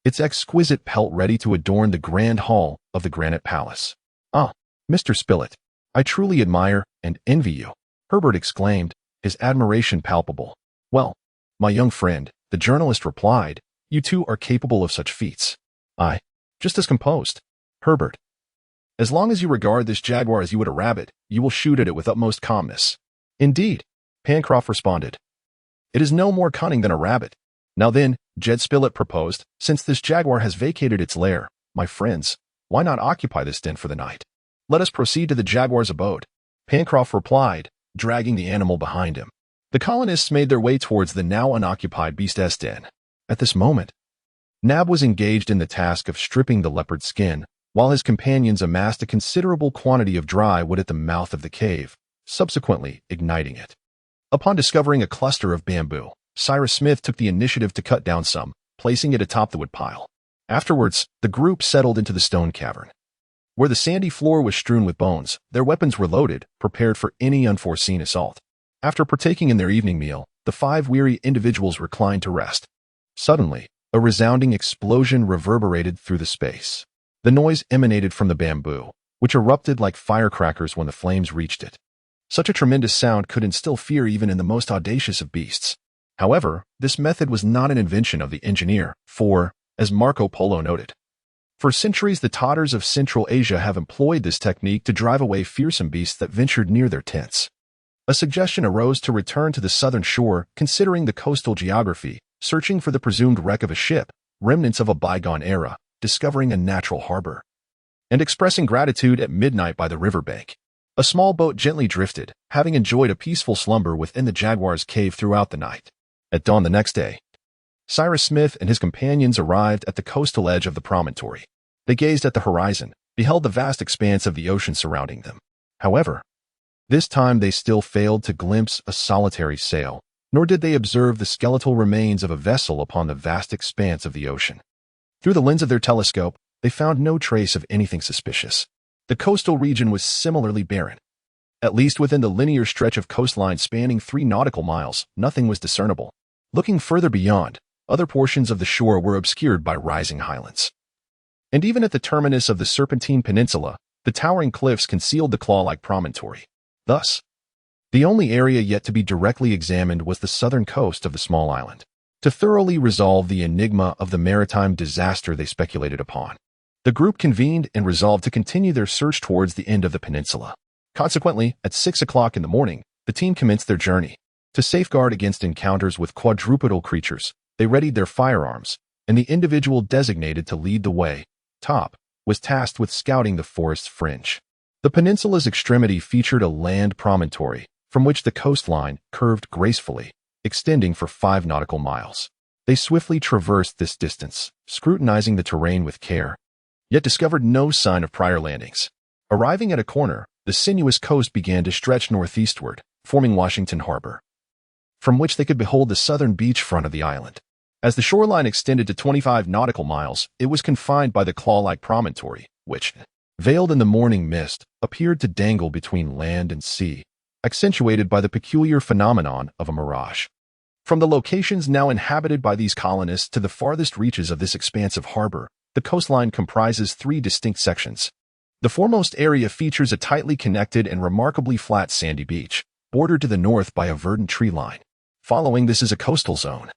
[SPEAKER 1] its exquisite pelt ready to adorn the grand hall of the granite palace. "Ah, Mr. Spilett, I truly admire and envy you," Herbert exclaimed, his admiration palpable. "Well, my young friend," the journalist replied, "you too are capable of such feats." "I, just as composed, Herbert. As long as you regard this jaguar as you would a rabbit, you will shoot at it with utmost calmness." "Indeed," Pencroff responded. "It is no more cunning than a rabbit." "Now then," Jed Spilett proposed, "since this jaguar has vacated its lair, my friends, why not occupy this den for the night? Let us proceed to the jaguar's abode," Pencroff replied, dragging the animal behind him. The colonists made their way towards the now unoccupied beast's den. At this moment, Nab was engaged in the task of stripping the leopard's skin, while his companions amassed a considerable quantity of dry wood at the mouth of the cave, subsequently igniting it. Upon discovering a cluster of bamboo, Cyrus Smith took the initiative to cut down some, placing it atop the woodpile. Afterwards, the group settled into the stone cavern. Where the sandy floor was strewn with bones, their weapons were loaded, prepared for any unforeseen assault. After partaking in their evening meal, the 5 weary individuals reclined to rest. Suddenly, a resounding explosion reverberated through the space. The noise emanated from the bamboo, which erupted like firecrackers when the flames reached it. Such a tremendous sound could instill fear even in the most audacious of beasts. However, this method was not an invention of the engineer, for, as Marco Polo noted, for centuries the Tatars of Central Asia have employed this technique to drive away fearsome beasts that ventured near their tents. A suggestion arose to return to the southern shore, considering the coastal geography, searching for the presumed wreck of a ship, remnants of a bygone era, discovering a natural harbor, and expressing gratitude at midnight by the riverbank. A small boat gently drifted, having enjoyed a peaceful slumber within the jaguar's cave throughout the night. At dawn the next day, Cyrus Smith and his companions arrived at the coastal edge of the promontory. They gazed at the horizon, beheld the vast expanse of the ocean surrounding them. However, this time they still failed to glimpse a solitary sail, nor did they observe the skeletal remains of a vessel upon the vast expanse of the ocean. Through the lens of their telescope, they found no trace of anything suspicious. The coastal region was similarly barren. At least within the linear stretch of coastline spanning 3 nautical miles, nothing was discernible. Looking further beyond, other portions of the shore were obscured by rising highlands. And even at the terminus of the Serpentine Peninsula, the towering cliffs concealed the claw-like promontory. Thus, the only area yet to be directly examined was the southern coast of the small island. To thoroughly resolve the enigma of the maritime disaster they speculated upon, the group convened and resolved to continue their search towards the end of the peninsula. Consequently, at 6 o'clock in the morning, the team commenced their journey. To safeguard against encounters with quadrupedal creatures, they readied their firearms, and the individual designated to lead the way, Top, was tasked with scouting the forest's fringe. The peninsula's extremity featured a land promontory, from which the coastline curved gracefully, extending for 5 nautical miles. They swiftly traversed this distance, scrutinizing the terrain with care, yet discovered no sign of prior landings. Arriving at a corner, the sinuous coast began to stretch northeastward, forming Washington Harbor, from which they could behold the southern beachfront of the island. As the shoreline extended to 25 nautical miles, it was confined by the claw-like promontory, which, veiled in the morning mist, appeared to dangle between land and sea, accentuated by the peculiar phenomenon of a mirage. From the locations now inhabited by these colonists to the farthest reaches of this expansive harbor, the coastline comprises 3 distinct sections. The foremost area features a tightly connected and remarkably flat sandy beach, bordered to the north by a verdant tree line. Following this is a coastal zone,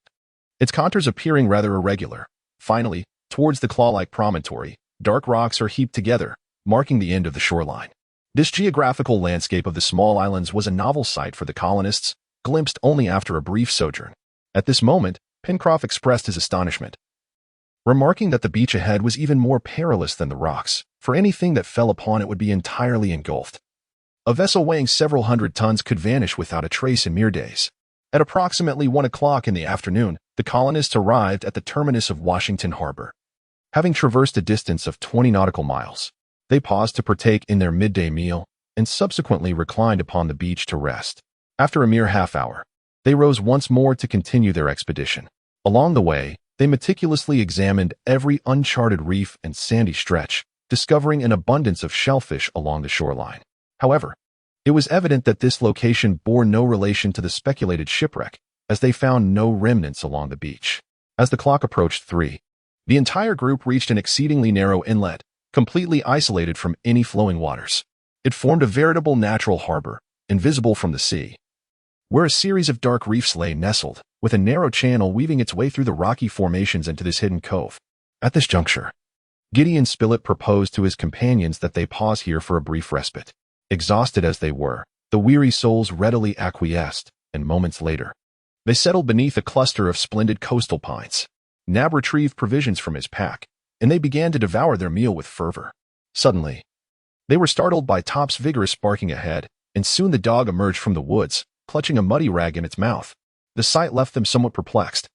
[SPEAKER 1] its contours appearing rather irregular. Finally, towards the claw-like promontory, dark rocks are heaped together, marking the end of the shoreline. This geographical landscape of the small islands was a novel sight for the colonists, glimpsed only after a brief sojourn. At this moment, Pencroff expressed his astonishment, remarking that the beach ahead was even more perilous than the rocks, for anything that fell upon it would be entirely engulfed. A vessel weighing several hundred tons could vanish without a trace in mere days. At approximately 1 o'clock in the afternoon, the colonists arrived at the terminus of Washington Harbor. Having traversed a distance of 20 nautical miles, they paused to partake in their midday meal and subsequently reclined upon the beach to rest. After a mere half-hour, they rose once more to continue their expedition. Along the way, they meticulously examined every uncharted reef and sandy stretch, discovering an abundance of shellfish along the shoreline. However, it was evident that this location bore no relation to the speculated shipwreck, as they found no remnants along the beach. As the clock approached 3, the entire group reached an exceedingly narrow inlet, completely isolated from any flowing waters. It formed a veritable natural harbor, invisible from the sea, where a series of dark reefs lay nestled, with a narrow channel weaving its way through the rocky formations into this hidden cove. At this juncture, Gideon Spilett proposed to his companions that they pause here for a brief respite. Exhausted as they were, the weary souls readily acquiesced, and moments later, they settled beneath a cluster of splendid coastal pines. Nab retrieved provisions from his pack, and they began to devour their meal with fervor. Suddenly, they were startled by Top's vigorous barking ahead, and soon the dog emerged from the woods, clutching a muddy rag in its mouth. The sight left them somewhat perplexed,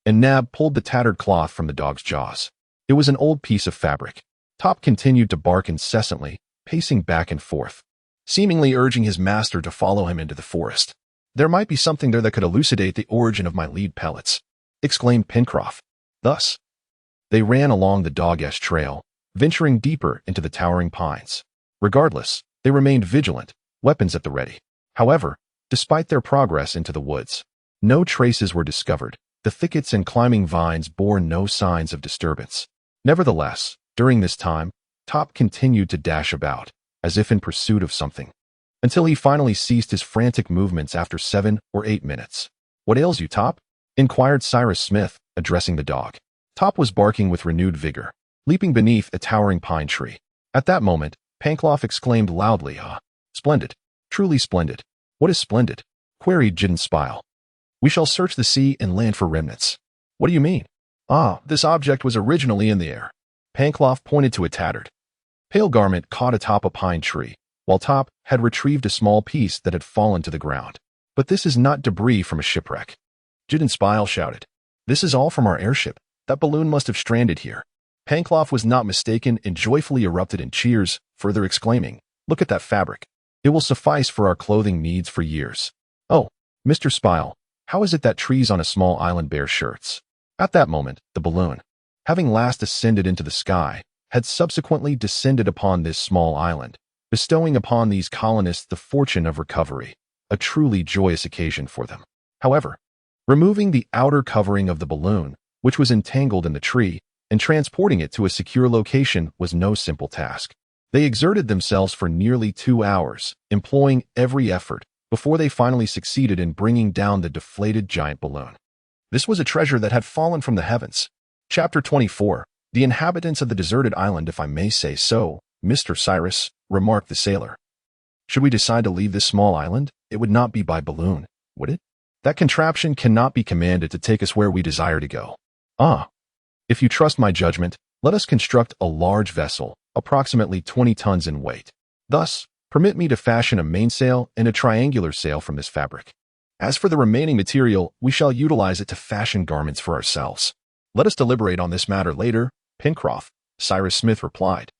[SPEAKER 1] and Nab pulled the tattered cloth from the dog's jaws. It was an old piece of fabric. Top continued to bark incessantly, pacing back and forth, seemingly urging his master to follow him into the forest. "There might be something there that could elucidate the origin of my lead pellets," exclaimed Pencroff. Thus, they ran along the dog-esk trail, venturing deeper into the towering pines. Regardless, they remained vigilant, weapons at the ready. However, despite their progress into the woods, no traces were discovered. The thickets and climbing vines bore no signs of disturbance. Nevertheless, during this time, Top continued to dash about, as if in pursuit of something, until he finally ceased his frantic movements after 7 or 8 minutes. "What ails you, Top?" inquired Cyrus Smith, addressing the dog. Top was barking with renewed vigor, leaping beneath a towering pine tree. At that moment, Pencroff exclaimed loudly, "Ah, splendid! Truly splendid!" "What is splendid?" queried Gideon Spilett. "We shall search the sea and land for remnants." "What do you mean?" "Ah, this object was originally in the air." Pencroff pointed to a tattered, pale garment caught atop a pine tree, while Top had retrieved a small piece that had fallen to the ground. "But this is not debris from a shipwreck," Gideon Spilett shouted. "This is all from our airship. That balloon must have stranded here." Pencroff was not mistaken and joyfully erupted in cheers, further exclaiming, "Look at that fabric. It will suffice for our clothing needs for years." "Oh, Mr. Spilett, how is it that trees on a small island bear shirts?" At that moment, the balloon, having last ascended into the sky, had subsequently descended upon this small island, bestowing upon these colonists the fortune of recovery, a truly joyous occasion for them. However, removing the outer covering of the balloon, which was entangled in the tree, and transporting it to a secure location was no simple task. They exerted themselves for nearly 2 hours, employing every effort, before they finally succeeded in bringing down the deflated giant balloon. This was a treasure that had fallen from the heavens. Chapter 24. The inhabitants of the deserted island, if I may say so, Mr. Cyrus, remarked the sailor. Should we decide to leave this small island, it would not be by balloon, would it? That contraption cannot be commanded to take us where we desire to go. Ah. If you trust my judgment, let us construct a large vessel, approximately 20 tons in weight. Thus, permit me to fashion a mainsail and a triangular sail from this fabric. As for the remaining material, we shall utilize it to fashion garments for ourselves. Let us deliberate on this matter later, Pencroff, Cyrus Smith replied.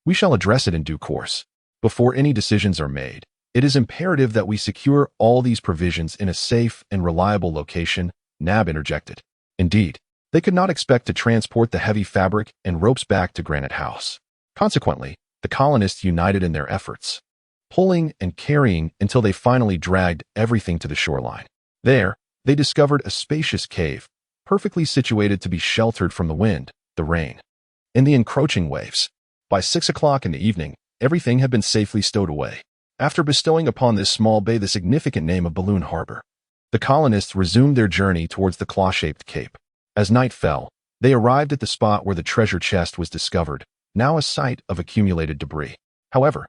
[SPEAKER 1] We shall address it in due course. Before any decisions are made, it is imperative that we secure all these provisions in a safe and reliable location, Nab interjected. Indeed, they could not expect to transport the heavy fabric and ropes back to Granite House. Consequently, the colonists united in their efforts, pulling and carrying until they finally dragged everything to the shoreline. There, they discovered a spacious cave, perfectly situated to be sheltered from the wind, the rain, and the encroaching waves. By 6 o'clock in the evening, everything had been safely stowed away. After bestowing upon this small bay the significant name of Balloon Harbor, the colonists resumed their journey towards the claw-shaped cape. As night fell, they arrived at the spot where the treasure chest was discovered, now a site of accumulated debris. However,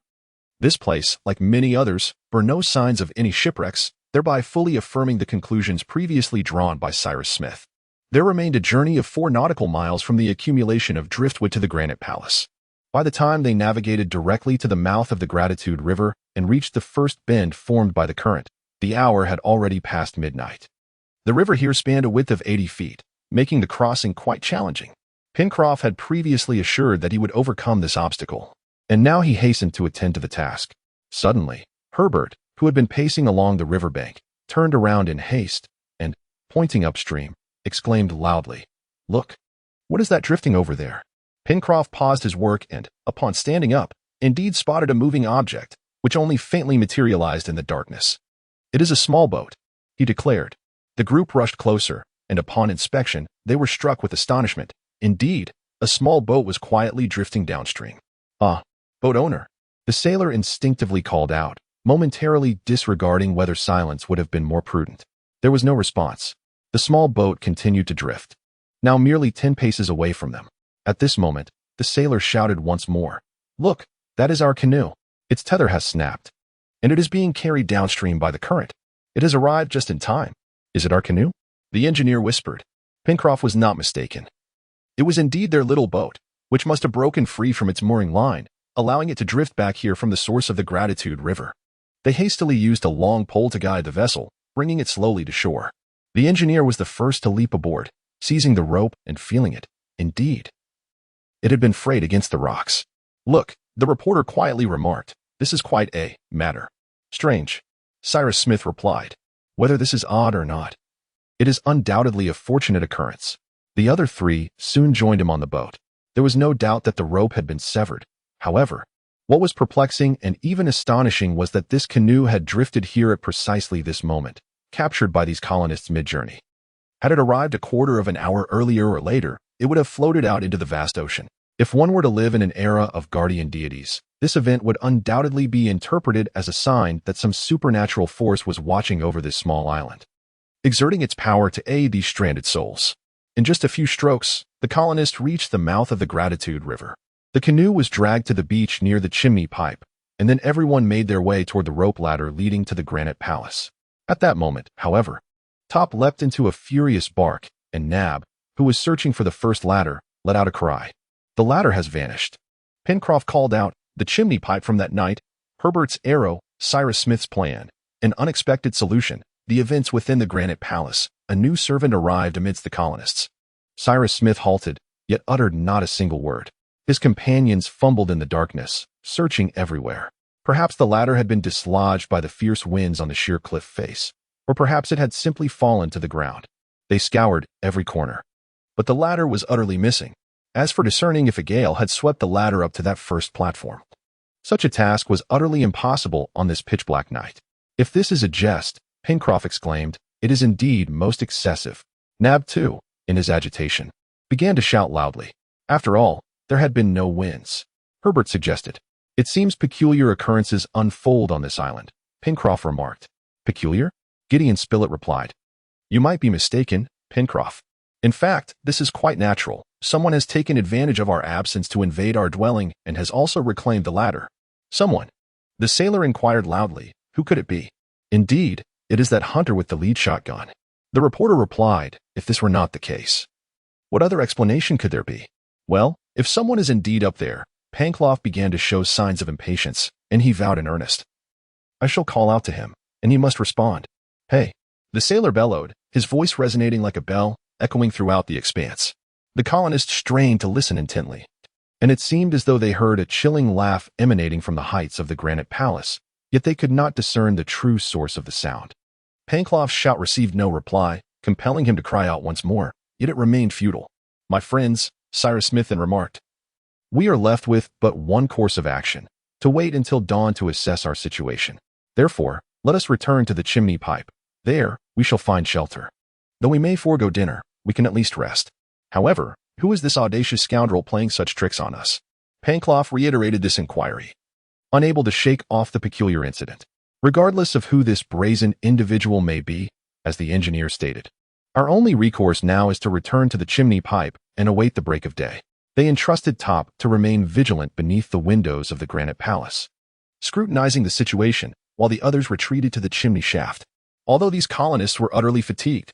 [SPEAKER 1] this place, like many others, bore no signs of any shipwrecks, thereby fully affirming the conclusions previously drawn by Cyrus Smith. There remained a journey of 4 nautical miles from the accumulation of driftwood to the Granite Palace. By the time they navigated directly to the mouth of the Gratitude River and reached the first bend formed by the current, the hour had already passed midnight. The river here spanned a width of 80 feet, making the crossing quite challenging. Pencroff had previously assured that he would overcome this obstacle, and now he hastened to attend to the task. Suddenly, Herbert, who had been pacing along the riverbank, turned around in haste and, pointing upstream, exclaimed loudly, "Look! What is that drifting over there?" Pencroff paused his work and, upon standing up, indeed spotted a moving object, which only faintly materialized in the darkness. "It is a small boat," he declared. The group rushed closer, and upon inspection, they were struck with astonishment. Indeed, a small boat was quietly drifting downstream. "Ah, boat owner!" the sailor instinctively called out, momentarily disregarding whether silence would have been more prudent. There was no response. The small boat continued to drift, now merely 10 paces away from them. At this moment, the sailor shouted once more, "Look, that is our canoe. Its tether has snapped, and it is being carried downstream by the current. It has arrived just in time. Is it our canoe?" The engineer whispered. Pencroff was not mistaken. It was indeed their little boat, which must have broken free from its mooring line, allowing it to drift back here from the source of the Gratitude River. They hastily used a long pole to guide the vessel, bringing it slowly to shore. The engineer was the first to leap aboard, seizing the rope and feeling it. Indeed, it had been frayed against the rocks. "Look," the reporter quietly remarked, "this is quite a matter." "Strange," Cyrus Smith replied. "Whether this is odd or not, it is undoubtedly a fortunate occurrence." The other 3 soon joined him on the boat. There was no doubt that the rope had been severed. However, what was perplexing and even astonishing was that this canoe had drifted here at precisely this moment, captured by these colonists mid-journey. Had it arrived a quarter of an hour earlier or later, it would have floated out into the vast ocean. If one were to live in an era of guardian deities, this event would undoubtedly be interpreted as a sign that some supernatural force was watching over this small island, exerting its power to aid these stranded souls. In just a few strokes, the colonists reached the mouth of the Gratitude River. The canoe was dragged to the beach near the chimney pipe, and then everyone made their way toward the rope ladder leading to the Granite Palace. At that moment, however, Top leapt into a furious bark, and Nab, who was searching for the first ladder, let out a cry. "The ladder has vanished." Pencroff called out, "The chimney pipe from that night, Herbert's arrow, Cyrus Smith's plan, an unexpected solution, the events within the Granite Palace." A new servant arrived amidst the colonists. Cyrus Smith halted, yet uttered not a single word. His companions fumbled in the darkness, searching everywhere. Perhaps the ladder had been dislodged by the fierce winds on the sheer cliff face, or perhaps it had simply fallen to the ground. They scoured every corner, but the ladder was utterly missing. As for discerning if a gale had swept the ladder up to that first platform, such a task was utterly impossible on this pitch-black night. "If this is a jest," Pencroff exclaimed, "it is indeed most excessive." Nab, too, in his agitation, began to shout loudly. After all, there had been no winds. Herbert suggested. It seems peculiar occurrences unfold on this island, Pencroff remarked. Peculiar? Gideon Spilett replied. You might be mistaken, Pencroff. In fact, this is quite natural. Someone has taken advantage of our absence to invade our dwelling and has also reclaimed the ladder. Someone. The sailor inquired loudly. Who could it be? Indeed, it is that hunter with the lead shotgun. The reporter replied, if this were not the case. What other explanation could there be? Well, if someone is indeed up there, Pencroff began to show signs of impatience, and he vowed in earnest. I shall call out to him, and he must respond. Hey! The sailor bellowed, his voice resonating like a bell, echoing throughout the expanse. The colonists strained to listen intently, and it seemed as though they heard a chilling laugh emanating from the heights of the granite palace, yet they could not discern the true source of the sound. Pencroff's shout received no reply, compelling him to cry out once more, yet it remained futile. My friends, Cyrus Smith remarked, we are left with but one course of action, to wait until dawn to assess our situation. Therefore, let us return to the chimney pipe. There, we shall find shelter. Though we may forego dinner, we can at least rest. However, who is this audacious scoundrel playing such tricks on us? Pencroff reiterated this inquiry, unable to shake off the peculiar incident. Regardless of who this brazen individual may be, as the engineer stated, our only recourse now is to return to the chimney pipe and await the break of day. They entrusted Top to remain vigilant beneath the windows of the granite palace, scrutinizing the situation while the others retreated to the chimney shaft. Although these colonists were utterly fatigued,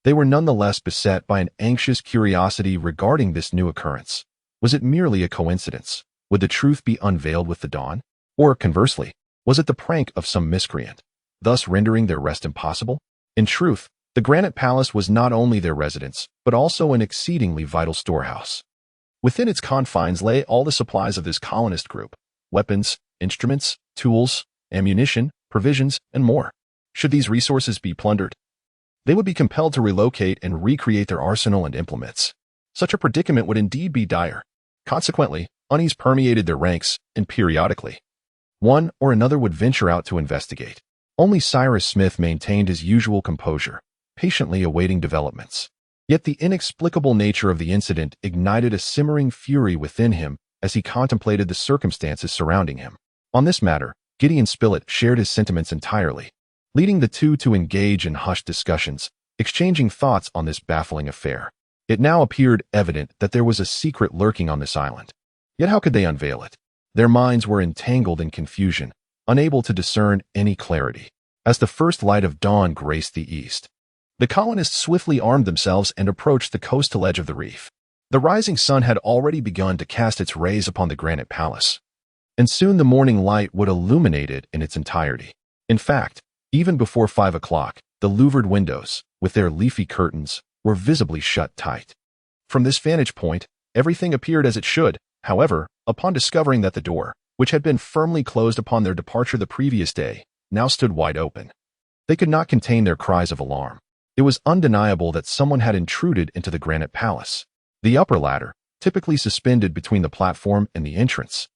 [SPEAKER 1] they were nonetheless beset by an anxious curiosity regarding this new occurrence. Was it merely a coincidence? Would the truth be unveiled with the dawn? Or, conversely, was it the prank of some miscreant, thus rendering their rest impossible? In truth, the granite palace was not only their residence, but also an exceedingly vital storehouse. Within its confines lay all the supplies of this colonist group: weapons, instruments, tools, ammunition, provisions, and more. Should these resources be plundered, they would be compelled to relocate and recreate their arsenal and implements. Such a predicament would indeed be dire. Consequently, unease permeated their ranks, and periodically, one or another would venture out to investigate. Only Cyrus Smith maintained his usual composure, patiently awaiting developments. Yet the inexplicable nature of the incident ignited a simmering fury within him as he contemplated the circumstances surrounding him. On this matter, Gideon Spilett shared his sentiments entirely, leading the two to engage in hushed discussions, exchanging thoughts on this baffling affair. It now appeared evident that there was a secret lurking on this island. Yet how could they unveil it? Their minds were entangled in confusion, unable to discern any clarity. As the first light of dawn graced the east, the colonists swiftly armed themselves and approached the coastal edge of the reef. The rising sun had already begun to cast its rays upon the granite palace, and soon the morning light would illuminate it in its entirety. In fact, even before 5 o'clock, the louvered windows, with their leafy curtains, were visibly shut tight. From this vantage point, everything appeared as it should. However, upon discovering that the door, which had been firmly closed upon their departure the previous day, now stood wide open, they could not contain their cries of alarm. It was undeniable that someone had intruded into the granite palace. The upper ladder, typically suspended between the platform and the entrance,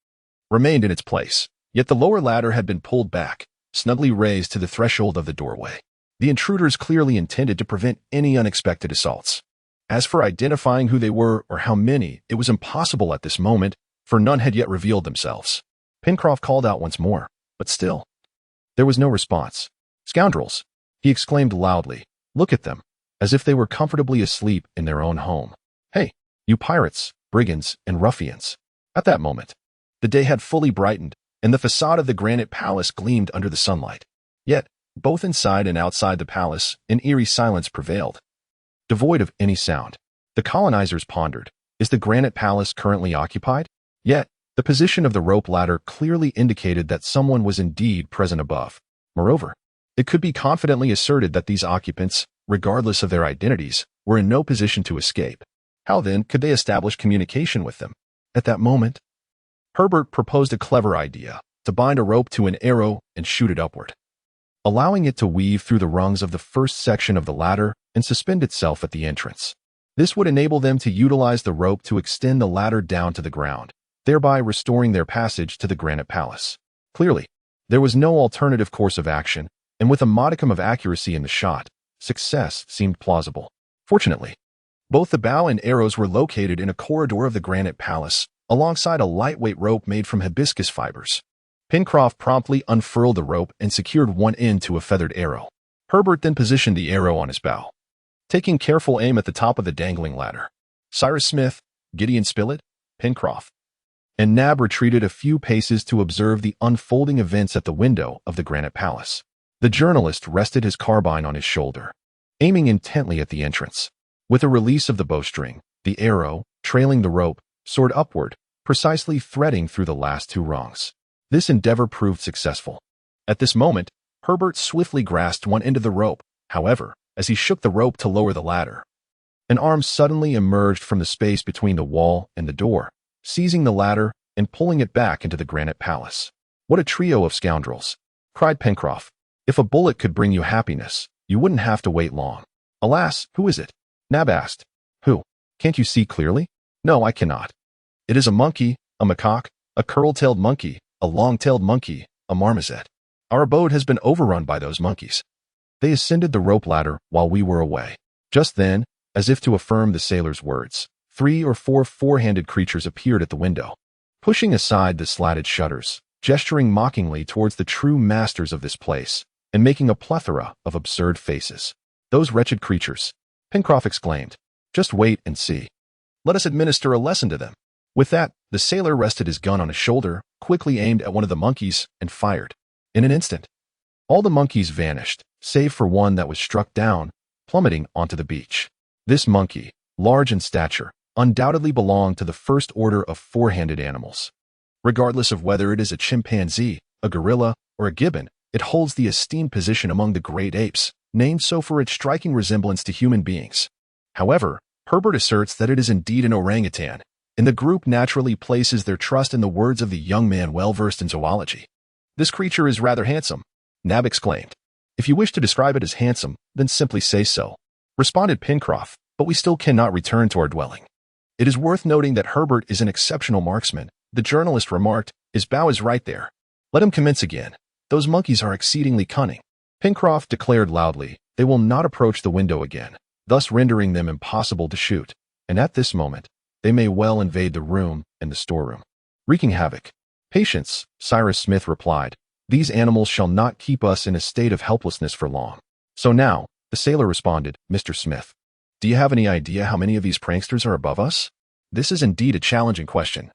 [SPEAKER 1] remained in its place, yet the lower ladder had been pulled back, snugly raised to the threshold of the doorway. The intruders clearly intended to prevent any unexpected assaults. As for identifying who they were or how many, it was impossible at this moment, for none had yet revealed themselves. Pencroff called out once more, but still, there was no response. Scoundrels! He exclaimed loudly. Look at them, as if they were comfortably asleep in their own home. Hey, you pirates, brigands, and ruffians! At that moment, the day had fully brightened, and the facade of the granite palace gleamed under the sunlight. Yet, both inside and outside the palace, an eerie silence prevailed, devoid of any sound. The colonizers pondered, is the granite palace currently occupied? Yet, the position of the rope ladder clearly indicated that someone was indeed present above. Moreover, it could be confidently asserted that these occupants, regardless of their identities, were in no position to escape. How then could they establish communication with them? At that moment, Herbert proposed a clever idea: to bind a rope to an arrow and shoot it upward, allowing it to weave through the rungs of the first section of the ladder and suspend itself at the entrance. This would enable them to utilize the rope to extend the ladder down to the ground, thereby restoring their passage to the granite palace. Clearly, there was no alternative course of action, and with a modicum of accuracy in the shot, success seemed plausible. Fortunately, Both the bow and arrows were located in a corridor of the granite palace, alongside a lightweight rope made from hibiscus fibers. Pencroff promptly unfurled the rope and secured one end to a feathered arrow. Herbert then positioned the arrow on his bow, taking careful aim at the top of the dangling ladder. Cyrus Smith, Gideon Spilett, Pencroff, and Nab retreated a few paces to observe the unfolding events at the window of the granite palace. The journalist rested his carbine on his shoulder, aiming intently at the entrance. With a release of the bowstring, the arrow, trailing the rope, soared upward, precisely threading through the last two rungs. This endeavor proved successful. At this moment, Herbert swiftly grasped one end of the rope. However, as he shook the rope to lower the ladder, an arm suddenly emerged from the space between the wall and the door, seizing the ladder and pulling it back into the granite palace. "What a trio of scoundrels!" cried Pencroff. "If a bullet could bring you happiness, you wouldn't have to wait long." "Alas, who is it?" Nab asked. "Who? Can't you see clearly?" "No, I cannot. It is a monkey, a macaque, a curl-tailed monkey, a long-tailed monkey, a marmoset. Our abode has been overrun by those monkeys. They ascended the rope ladder while we were away." Just then, as if to affirm the sailor's words, 3 or 4 four-handed creatures appeared at the window, pushing aside the slatted shutters, gesturing mockingly towards the true masters of this place, and making a plethora of absurd faces. "Those wretched creatures!" Pencroff exclaimed. "Just wait and see. Let us administer a lesson to them." With that, the sailor rested his gun on his shoulder, quickly aimed at one of the monkeys, and fired. In an instant, all the monkeys vanished, save for one that was struck down, plummeting onto the beach. This monkey, large in stature, undoubtedly belonged to the first order of four-handed animals. Regardless of whether it is a chimpanzee, a gorilla, or a gibbon, it holds the esteemed position among the great apes, named so for its striking resemblance to human beings. However, Herbert asserts that it is indeed an orangutan, and the group naturally places their trust in the words of the young man well-versed in zoology. "This creature is rather handsome," Nab exclaimed. "If you wish to describe it as handsome, then simply say so," responded Pencroff, "but we still cannot return to our dwelling." "It is worth noting that Herbert is an exceptional marksman," the journalist remarked. "His bow is right there. Let him commence again. Those monkeys are exceedingly cunning." Pencroff declared loudly, "They will not approach the window again," thus rendering them impossible to shoot, and at this moment, they may well invade the room and the storeroom, wreaking havoc. "Patience," Cyrus Smith replied. "These animals shall not keep us in a state of helplessness for long." "So now," the sailor responded, "Mr. Smith, do you have any idea how many of these pranksters are above us? This is indeed a challenging question,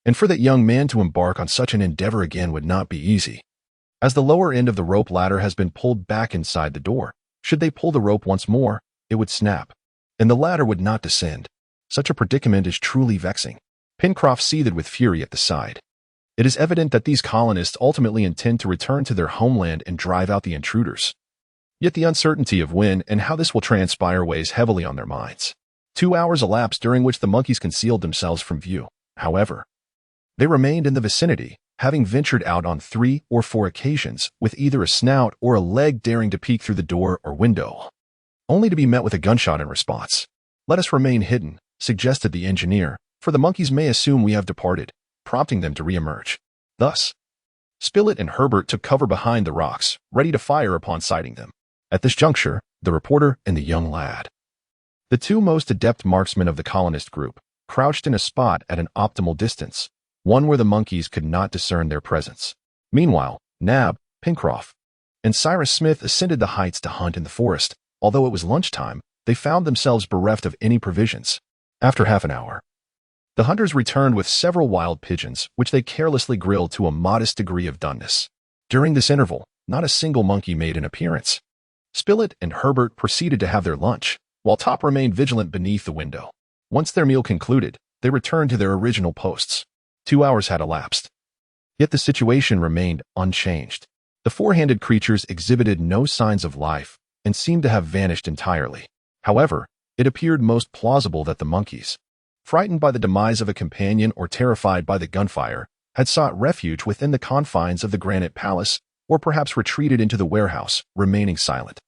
[SPEAKER 1] and for that young man to embark on such an endeavor again would not be easy. As the lower end of the rope ladder has been pulled back inside the door, should they pull the rope once more, it would snap, and the ladder would not descend. Such a predicament is truly vexing." Pencroff seethed with fury at the sight. It is evident that these colonists ultimately intend to return to their homeland and drive out the intruders. Yet the uncertainty of when and how this will transpire weighs heavily on their minds. 2 hours elapsed during which the monkeys concealed themselves from view. However, they remained in the vicinity, having ventured out on 3 or 4 occasions with either a snout or a leg daring to peek through the door or window, only to be met with a gunshot in response. "Let us remain hidden," suggested the engineer, "for the monkeys may assume we have departed," prompting them to re-emerge. Thus, Spilett and Herbert took cover behind the rocks, ready to fire upon sighting them. At this juncture, the reporter and the young lad, the two most adept marksmen of the colonist group, crouched in a spot at an optimal distance, one where the monkeys could not discern their presence. Meanwhile, Nab, Pencroff, and Cyrus Smith ascended the heights to hunt in the forest. Although it was lunchtime, they found themselves bereft of any provisions. After half an hour, the hunters returned with several wild pigeons, which they carelessly grilled to a modest degree of doneness. During this interval, not a single monkey made an appearance. Spilett and Herbert proceeded to have their lunch, while Top remained vigilant beneath the window. Once their meal concluded, they returned to their original posts. 2 hours had elapsed. Yet the situation remained unchanged. The four-handed creatures exhibited no signs of life and seemed to have vanished entirely. However, it appeared most plausible that the monkeys, frightened by the demise of a companion or terrified by the gunfire, had sought refuge within the confines of the granite palace, or perhaps retreated into the warehouse, remaining silent.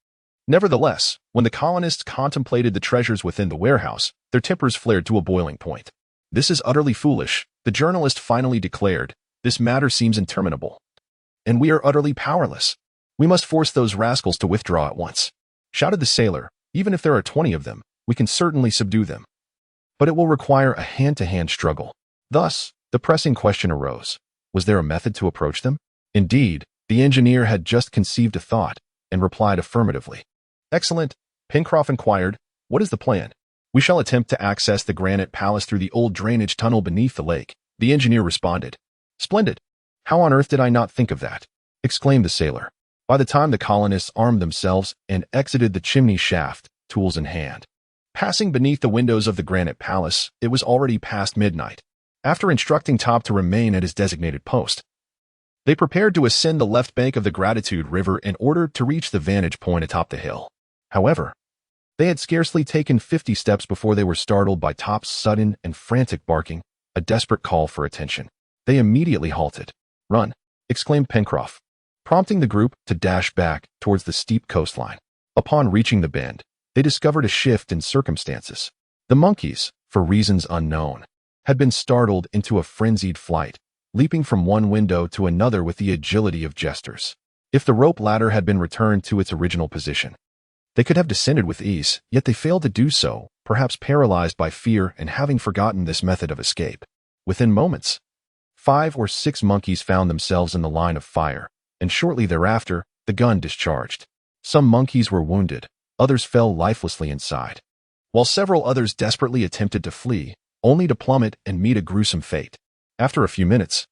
[SPEAKER 1] Nevertheless, when the colonists contemplated the treasures within the warehouse, their tempers flared to a boiling point. "This is utterly foolish," the journalist finally declared. "This matter seems interminable, and we are utterly powerless. We must force those rascals to withdraw at once," shouted the sailor. "Even if there are 20 of them, we can certainly subdue them. But it will require a hand-to-hand struggle. Thus, the pressing question arose. Was there a method to approach them? Indeed, the engineer had just conceived a thought and replied affirmatively. Excellent, Pencroff inquired. What is the plan? We shall attempt to access the granite palace through the old drainage tunnel beneath the lake, the engineer responded. Splendid. How on earth did I not think of that? Exclaimed the sailor. By the time the colonists armed themselves and exited the chimney shaft, tools in hand. Passing beneath the windows of the granite palace, it was already past midnight. After instructing Top to remain at his designated post, they prepared to ascend the left bank of the Gratitude River in order to reach the vantage point atop the hill. However, they had scarcely taken 50 steps before they were startled by Top's sudden and frantic barking, a desperate call for attention. They immediately halted. Run, exclaimed Pencroff, prompting the group to dash back towards the steep coastline. Upon reaching the bend, they discovered a shift in circumstances. The monkeys, for reasons unknown, had been startled into a frenzied flight, leaping from one window to another with the agility of jesters. If the rope ladder had been returned to its original position, they could have descended with ease, yet they failed to do so, perhaps paralyzed by fear and having forgotten this method of escape. Within moments, 5 or 6 monkeys found themselves in the line of fire, and shortly thereafter, the gun discharged. Some monkeys were wounded, others fell lifelessly inside, while several others desperately attempted to flee, only to plummet and meet a gruesome fate. After a few minutes,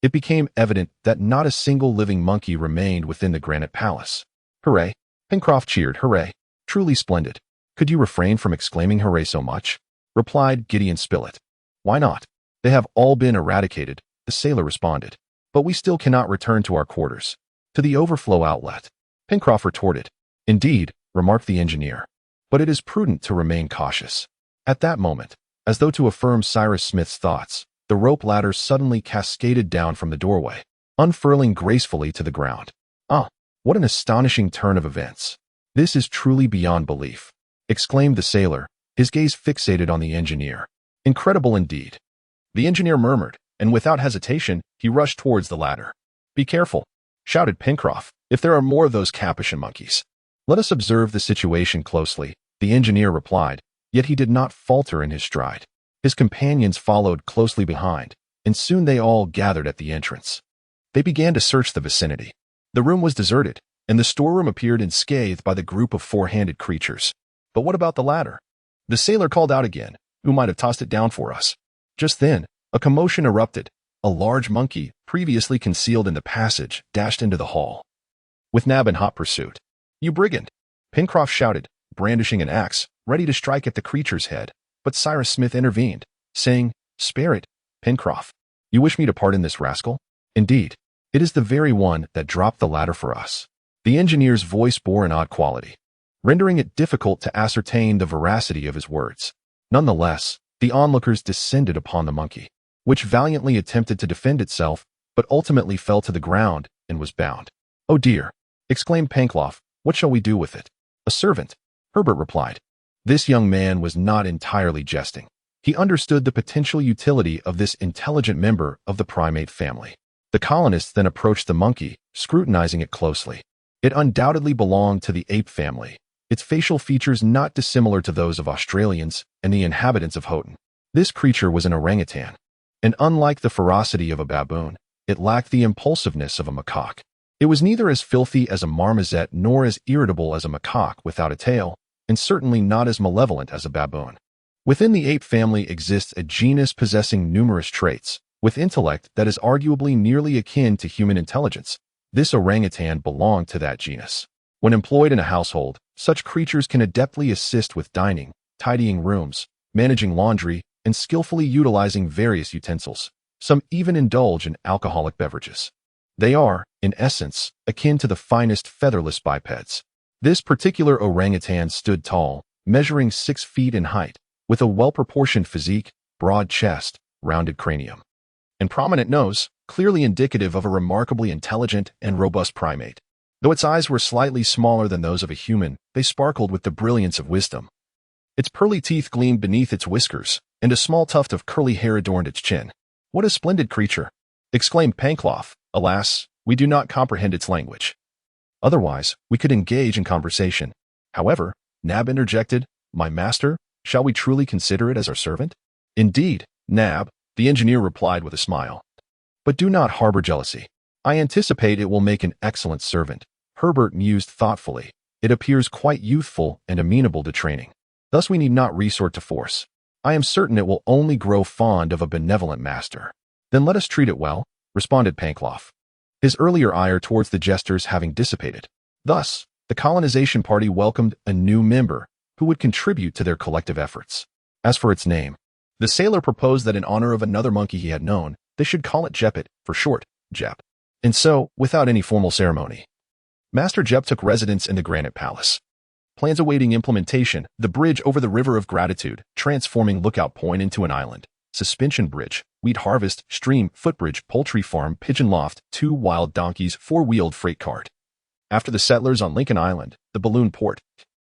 [SPEAKER 1] it became evident that not a single living monkey remained within the granite palace. Hooray! Pencroff cheered. Hooray! Truly splendid. Could you refrain from exclaiming hooray so much? Replied Gideon Spilett. Why not? They have all been eradicated, the sailor responded. But we still cannot return to our quarters. To the overflow outlet. Pencroff retorted. Indeed, remarked the engineer. But it is prudent to remain cautious. At that moment, as though to affirm Cyrus Smith's thoughts, the rope ladder suddenly cascaded down from the doorway, unfurling gracefully to the ground. Ah, what an astonishing turn of events. This is truly beyond belief, exclaimed the sailor, his gaze fixated on the engineer. Incredible indeed. The engineer murmured, and without hesitation, he rushed towards the ladder. Be careful, shouted Pencroff, if there are more of those Capuchin monkeys. Let us observe the situation closely, the engineer replied, yet he did not falter in his stride. His companions followed closely behind, and soon they all gathered at the entrance. They began to search the vicinity. The room was deserted, and the storeroom appeared unscathed by the group of four-handed creatures. But what about the ladder? The sailor called out again. Who might have tossed it down for us? Just then, a commotion erupted. A large monkey, previously concealed in the passage, dashed into the hall, with Nab in hot pursuit. You brigand! Pencroff shouted, brandishing an axe, ready to strike at the creature's head. But Cyrus Smith intervened, saying, Spare it, Pencroff. You wish me to pardon this rascal? Indeed, it is the very one that dropped the ladder for us. The engineer's voice bore an odd quality, rendering it difficult to ascertain the veracity of his words. Nonetheless, the onlookers descended upon the monkey, which valiantly attempted to defend itself, but ultimately fell to the ground and was bound. Oh dear, exclaimed Pencroff, what shall we do with it? A servant, Herbert replied. This young man was not entirely jesting. He understood the potential utility of this intelligent member of the primate family. The colonists then approached the monkey, scrutinizing it closely. It undoubtedly belonged to the ape family, its facial features not dissimilar to those of Australians and the inhabitants of Houghton. This creature was an orangutan, and unlike the ferocity of a baboon, it lacked the impulsiveness of a macaque. It was neither as filthy as a marmoset nor as irritable as a macaque without a tail, and certainly not as malevolent as a baboon. Within the ape family exists a genus possessing numerous traits, with intellect that is arguably nearly akin to human intelligence. This orangutan belonged to that genus. When employed in a household, such creatures can adeptly assist with dining, tidying rooms, managing laundry, and skillfully utilizing various utensils. Some even indulge in alcoholic beverages. They are, in essence, akin to the finest featherless bipeds. This particular orangutan stood tall, measuring 6 feet in height, with a well-proportioned physique, broad chest, rounded cranium, and prominent nose, clearly indicative of a remarkably intelligent and robust primate. Though its eyes were slightly smaller than those of a human, they sparkled with the brilliance of wisdom. Its pearly teeth gleamed beneath its whiskers, and a small tuft of curly hair adorned its chin. What a splendid creature! Exclaimed Pencroff. Alas, we do not comprehend its language. Otherwise, we could engage in conversation. However, Nab interjected, My master, shall we truly consider it as our servant? Indeed, Nab, the engineer replied with a smile. But do not harbor jealousy. I anticipate it will make an excellent servant. Herbert mused thoughtfully. It appears quite youthful and amenable to training. Thus we need not resort to force. I am certain it will only grow fond of a benevolent master. Then let us treat it well, responded Pencroff, his earlier ire towards the jesters having dissipated. Thus, the colonization party welcomed a new member who would contribute to their collective efforts. As for its name, the sailor proposed that in honor of another monkey he had known, they should call it Jepet, for short, Jep. And so, without any formal ceremony, Master Jep took residence in the Granite Palace. Plans awaiting implementation, the bridge over the River of Gratitude, transforming Lookout Point into an island, suspension bridge, wheat harvest, stream, footbridge, poultry farm, pigeon loft, 2 wild donkeys, 4-wheeled freight cart. After the settlers on Lincoln Island, the balloon port,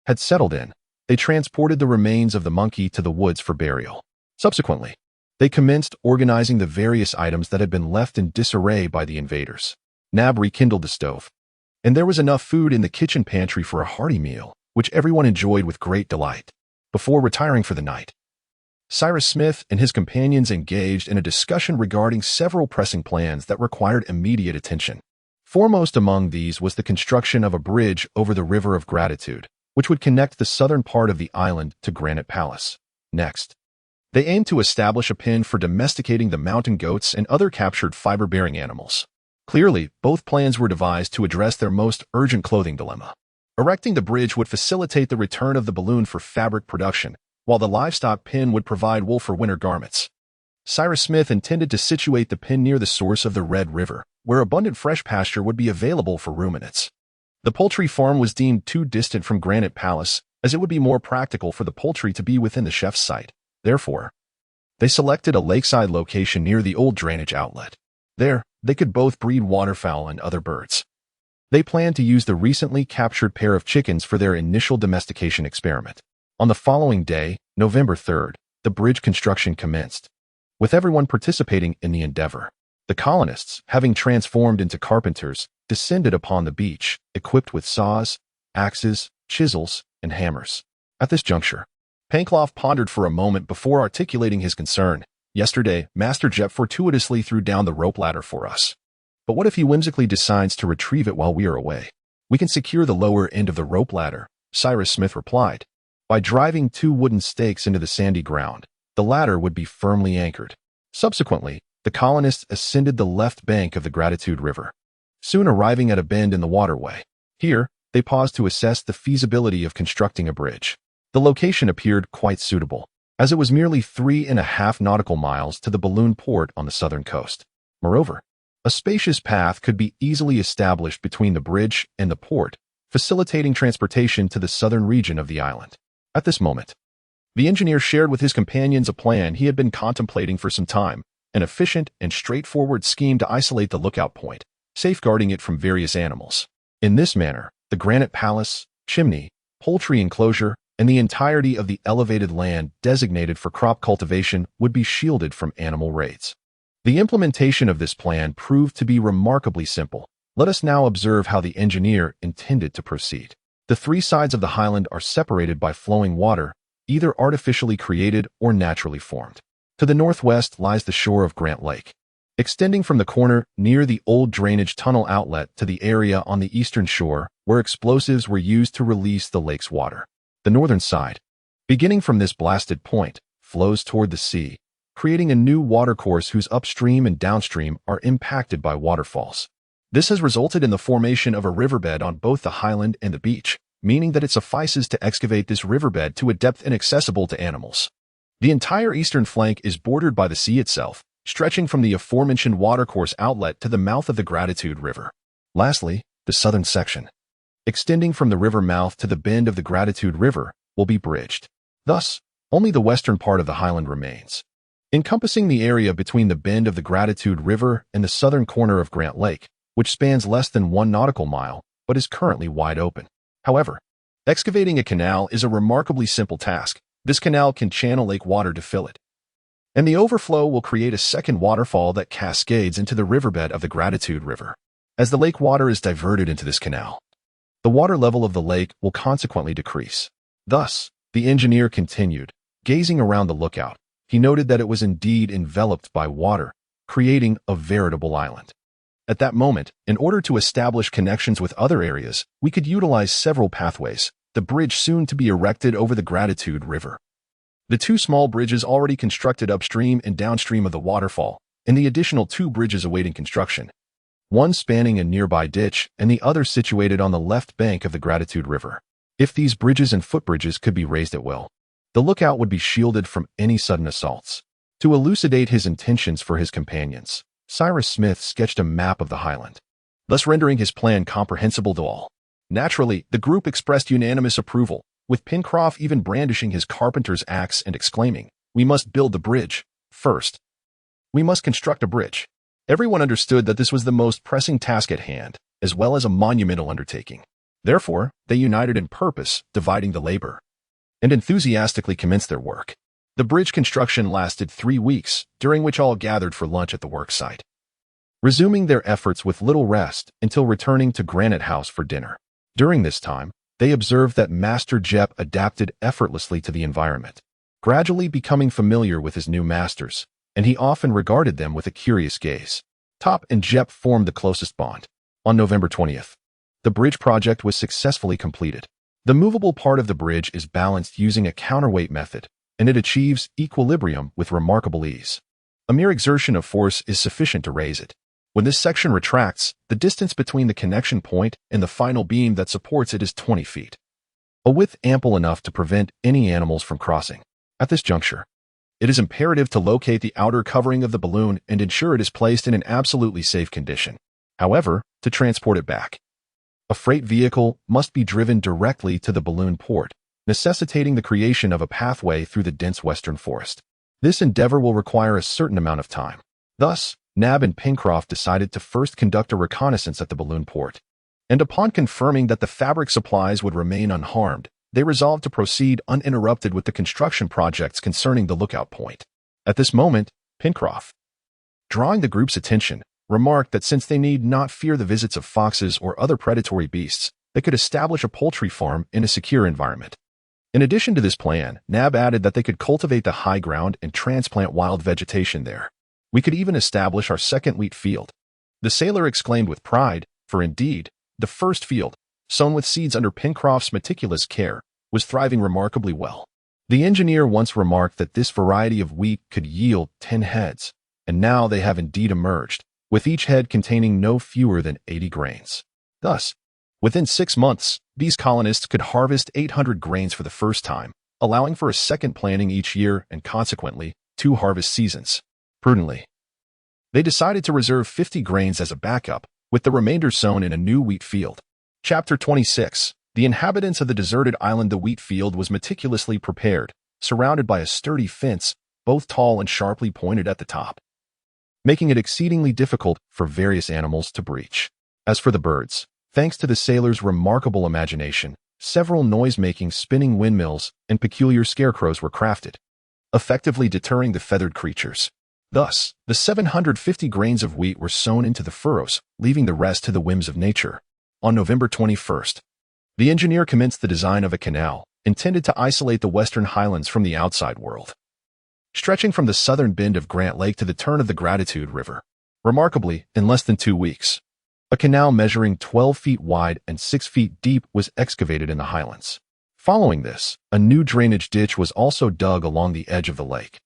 [SPEAKER 1] had settled in, they transported the remains of the monkey to the woods for burial. Subsequently, they commenced organizing the various items that had been left in disarray by the invaders. Nab rekindled the stove, and there was enough food in the kitchen pantry for a hearty meal, which everyone enjoyed with great delight. Before retiring for the night, Cyrus Smith and his companions engaged in a discussion regarding several pressing plans that required immediate attention. Foremost among these was the construction of a bridge over the River of Gratitude, which would connect the southern part of the island to Granite Palace. Next, they aimed to establish a pen for domesticating the mountain goats and other captured fiber-bearing animals. Clearly, both plans were devised to address their most urgent clothing dilemma. Erecting the bridge would facilitate the return of the balloon for fabric production, while the livestock pen would provide wool for winter garments. Cyrus Smith intended to situate the pen near the source of the Red River, where abundant fresh pasture would be available for ruminants. The poultry farm was deemed too distant from Granite Palace, as it would be more practical for the poultry to be within the chef's sight. Therefore, they selected a lakeside location near the old drainage outlet. There, they could both breed waterfowl and other birds. They planned to use the recently captured pair of chickens for their initial domestication experiment. On the following day, November 3rd, the bridge construction commenced, with everyone participating in the endeavor. The colonists, having transformed into carpenters, descended upon the beach, equipped with saws, axes, chisels, and hammers. At this juncture, Pencroff pondered for a moment before articulating his concern. Yesterday, Master Jep fortuitously threw down the rope ladder for us. But what if he whimsically decides to retrieve it while we are away? We can secure the lower end of the rope ladder, Cyrus Smith replied. By driving 2 wooden stakes into the sandy ground, the ladder would be firmly anchored. Subsequently, the colonists ascended the left bank of the Gratitude River, soon arriving at a bend in the waterway. Here, they paused to assess the feasibility of constructing a bridge. The location appeared quite suitable, as it was merely 3.5 nautical miles to the balloon port on the southern coast. Moreover, a spacious path could be easily established between the bridge and the port, facilitating transportation to the southern region of the island. At this moment, the engineer shared with his companions a plan he had been contemplating for some time, an efficient and straightforward scheme to isolate the lookout point, safeguarding it from various animals. In this manner, the Granite Palace, chimney, poultry enclosure, and the entirety of the elevated land designated for crop cultivation would be shielded from animal raids. The implementation of this plan proved to be remarkably simple. Let us now observe how the engineer intended to proceed. The 3 sides of the highland are separated by flowing water, either artificially created or naturally formed. To the northwest lies the shore of Grant Lake, extending from the corner near the old drainage tunnel outlet to the area on the eastern shore where explosives were used to release the lake's water. The northern side, beginning from this blasted point, flows toward the sea, creating a new watercourse whose upstream and downstream are impacted by waterfalls. This has resulted in the formation of a riverbed on both the highland and the beach, meaning that it suffices to excavate this riverbed to a depth inaccessible to animals. The entire eastern flank is bordered by the sea itself, stretching from the aforementioned watercourse outlet to the mouth of the Gratitude River. Lastly, the southern section, extending from the river mouth to the bend of the Gratitude River, will be bridged. Thus, only the western part of the highland remains, encompassing the area between the bend of the Gratitude River and the southern corner of Grant Lake, which spans less than 1 nautical mile, but is currently wide open. However, excavating a canal is a remarkably simple task. This canal can channel lake water to fill it, and the overflow will create a second waterfall that cascades into the riverbed of the Gratitude River. As the lake water is diverted into this canal, the water level of the lake will consequently decrease. Thus, The engineer continued, gazing around the lookout. He noted that it was indeed enveloped by water, creating a veritable island. At that moment, in order to establish connections with other areas, we could utilize several pathways, the bridge soon to be erected over the Gratitude River. The two small bridges already constructed upstream and downstream of the waterfall, and the additional two bridges awaiting construction, one spanning a nearby ditch and the other situated on the left bank of the Gratitude River. If these bridges and footbridges could be raised at will, the lookout would be shielded from any sudden assaults. To elucidate his intentions for his companions, Cyrus Smith sketched a map of the highland, thus rendering his plan comprehensible to all. Naturally, the group expressed unanimous approval, with Pencroff even brandishing his carpenter's axe and exclaiming, "We must build the bridge. First, we must construct a bridge." Everyone understood that this was the most pressing task at hand, as well as a monumental undertaking. Therefore, they united in purpose, dividing the labor, and enthusiastically commenced their work. The bridge construction lasted 3 weeks, during which all gathered for lunch at the work site, resuming their efforts with little rest until returning to Granite House for dinner. During this time, they observed that Master Jep adapted effortlessly to the environment, gradually becoming familiar with his new masters, and he often regarded them with a curious gaze. Top and Jep formed the closest bond. On November 20th, the bridge project was successfully completed. The movable part of the bridge is balanced using a counterweight method, and it achieves equilibrium with remarkable ease. A mere exertion of force is sufficient to raise it. When this section retracts, the distance between the connection point and the final beam that supports it is 20 feet, a width ample enough to prevent any animals from crossing. At this juncture, it is imperative to locate the outer covering of the balloon and ensure it is placed in an absolutely safe condition. However, to transport it back, a freight vehicle must be driven directly to the balloon port, necessitating the creation of a pathway through the dense western forest. This endeavor will require a certain amount of time. Thus, Nab and Pencroff decided to first conduct a reconnaissance at the balloon port, and upon confirming that the fabric supplies would remain unharmed, they resolved to proceed uninterrupted with the construction projects concerning the lookout point. At this moment, Pencroff, drawing the group's attention, remarked that since they need not fear the visits of foxes or other predatory beasts, they could establish a poultry farm in a secure environment. In addition to this plan, Nab added that they could cultivate the high ground and transplant wild vegetation there. "We could even establish our second wheat field," the sailor exclaimed with pride, for indeed, the first field, sown with seeds under Pencroff's meticulous care, was thriving remarkably well. The engineer once remarked that this variety of wheat could yield 10 heads, and now they have indeed emerged, with each head containing no fewer than 80 grains. Thus, within 6 months, these colonists could harvest 800 grains for the first time, allowing for a second planting each year and consequently 2 harvest seasons. Prudently, they decided to reserve 50 grains as a backup, with the remainder sown in a new wheat field. Chapter 26. The inhabitants of the deserted island. The wheat field was meticulously prepared, surrounded by a sturdy fence, both tall and sharply pointed at the top, making it exceedingly difficult for various animals to breach. As for the birds, thanks to the sailor's remarkable imagination, several noise-making spinning windmills and peculiar scarecrows were crafted, effectively deterring the feathered creatures. Thus, the 750 grains of wheat were sown into the furrows, leaving the rest to the whims of nature. On November 21st, the engineer commenced the design of a canal, intended to isolate the western highlands from the outside world, stretching from the southern bend of Grant Lake to the turn of the Gratitude River. Remarkably, in less than 2 weeks, a canal measuring 12 feet wide and 6 feet deep was excavated in the highlands. Following this, a new drainage ditch was also dug along the edge of the lake,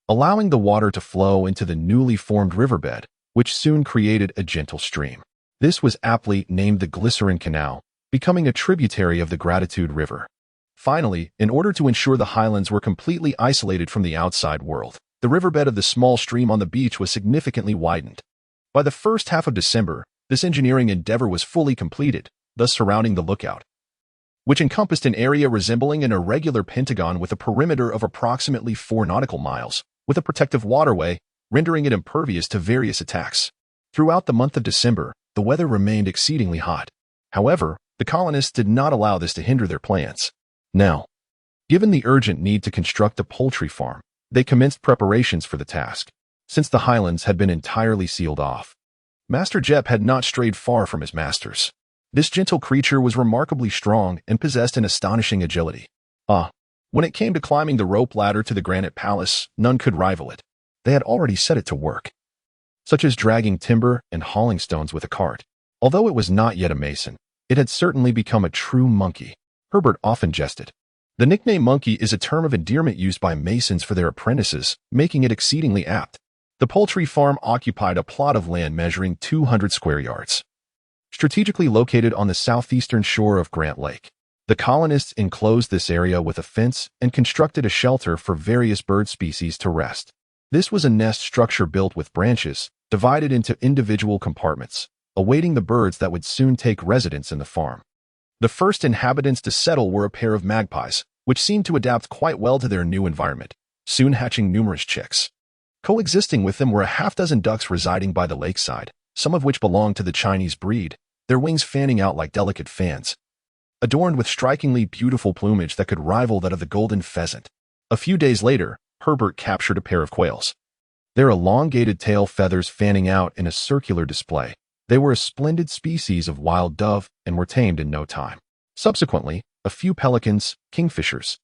[SPEAKER 1] allowing the water to flow into the newly formed riverbed, which soon created a gentle stream. This was aptly named the Glycerin Canal, becoming a tributary of the Gratitude River. Finally, in order to ensure the highlands were completely isolated from the outside world, the riverbed of the small stream on the beach was significantly widened. By the first half of December, this engineering endeavor was fully completed, thus surrounding the lookout, which encompassed an area resembling an irregular pentagon with a perimeter of approximately 4 nautical miles, with a protective waterway, rendering it impervious to various attacks. Throughout the month of December, the weather remained exceedingly hot. However, the colonists did not allow this to hinder their plans. Now, given the urgent need to construct a poultry farm, they commenced preparations for the task. Since the highlands had been entirely sealed off, Master Jep had not strayed far from his masters. This gentle creature was remarkably strong and possessed an astonishing agility. When it came to climbing the rope ladder to the granite palace, none could rival it. They had already set it to work, such as dragging timber and hauling stones with a cart. Although it was not yet a mason, it had certainly become a true monkey. Herbert often jested. The nickname monkey is a term of endearment used by masons for their apprentices, making it exceedingly apt. The poultry farm occupied a plot of land measuring 200 square yards, strategically located on the southeastern shore of Grant Lake. The colonists enclosed this area with a fence and constructed a shelter for various bird species to rest. This was a nest structure built with branches, divided into individual compartments, awaiting the birds that would soon take residence in the farm. The first inhabitants to settle were a pair of magpies, which seemed to adapt quite well to their new environment, soon hatching numerous chicks. Coexisting with them were a half-dozen ducks residing by the lakeside, some of which belonged to the Chinese breed, their wings fanning out like delicate fans, adorned with strikingly beautiful plumage that could rival that of the golden pheasant. A few days later, Herbert captured a pair of quails, their elongated tail feathers fanning out in a circular display. They were a splendid species of wild dove and were tamed in no time. Subsequently, a few pelicans, kingfishers,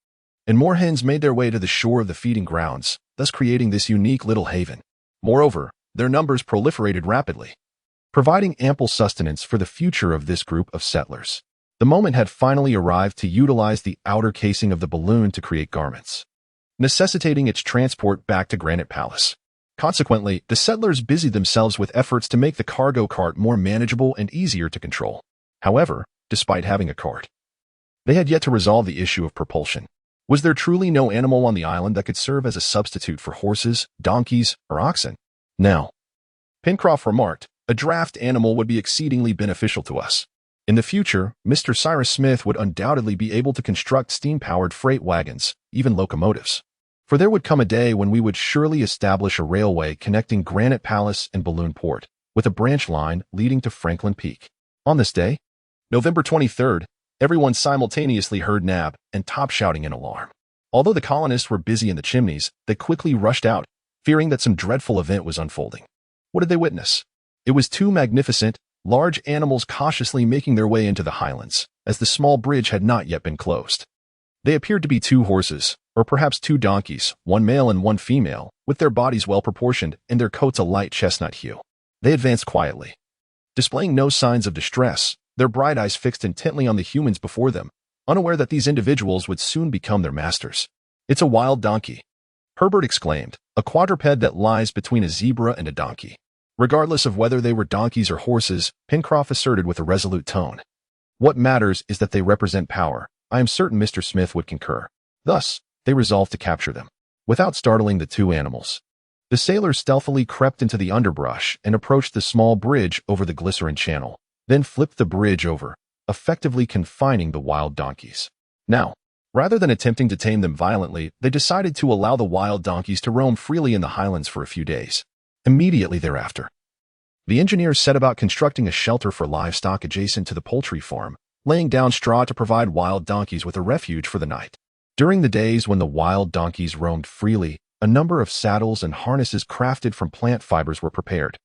[SPEAKER 1] and moorhens made their way to the shore of the feeding grounds, thus creating this unique little haven. Moreover, their numbers proliferated rapidly, providing ample sustenance for the future of this group of settlers. The moment had finally arrived to utilize the outer casing of the balloon to create garments, necessitating its transport back to Granite Palace. Consequently, the settlers busied themselves with efforts to make the cargo cart more manageable and easier to control. However, despite having a cart, they had yet to resolve the issue of propulsion. Was there truly no animal on the island that could serve as a substitute for horses, donkeys, or oxen? Now, Pencroff remarked, a draft animal would be exceedingly beneficial to us. In the future, Mr. Cyrus Smith would undoubtedly be able to construct steam-powered freight wagons, even locomotives. For there would come a day when we would surely establish a railway connecting Granite Palace and Balloon Port, with a branch line leading to Franklin Peak. On this day, November 23rd, everyone simultaneously heard Nab and Top shouting in alarm. Although the colonists were busy in the chimneys, they quickly rushed out, fearing that some dreadful event was unfolding. What did they witness? It was two magnificent, large animals cautiously making their way into the highlands, as the small bridge had not yet been closed. They appeared to be two horses, or perhaps two donkeys, one male and one female, with their bodies well proportioned and their coats a light chestnut hue. They advanced quietly, displaying no signs of distress, their bright eyes fixed intently on the humans before them, unaware that these individuals would soon become their masters. "It's a wild donkey," Herbert exclaimed, "a quadruped that lies between a zebra and a donkey." Regardless of whether they were donkeys or horses, Pencroff asserted with a resolute tone, "What matters is that they represent power. I am certain Mr. Smith would concur." Thus, they resolved to capture them. Without startling the two animals, the sailors stealthily crept into the underbrush and approached the small bridge over the glycerine channel, then flipped the bridge over, effectively confining the wild donkeys. Now, rather than attempting to tame them violently, they decided to allow the wild donkeys to roam freely in the highlands for a few days. Immediately thereafter, the engineers set about constructing a shelter for livestock adjacent to the poultry farm, laying down straw to provide wild donkeys with a refuge for the night. During the days when the wild donkeys roamed freely, a number of saddles and harnesses crafted from plant fibers were prepared,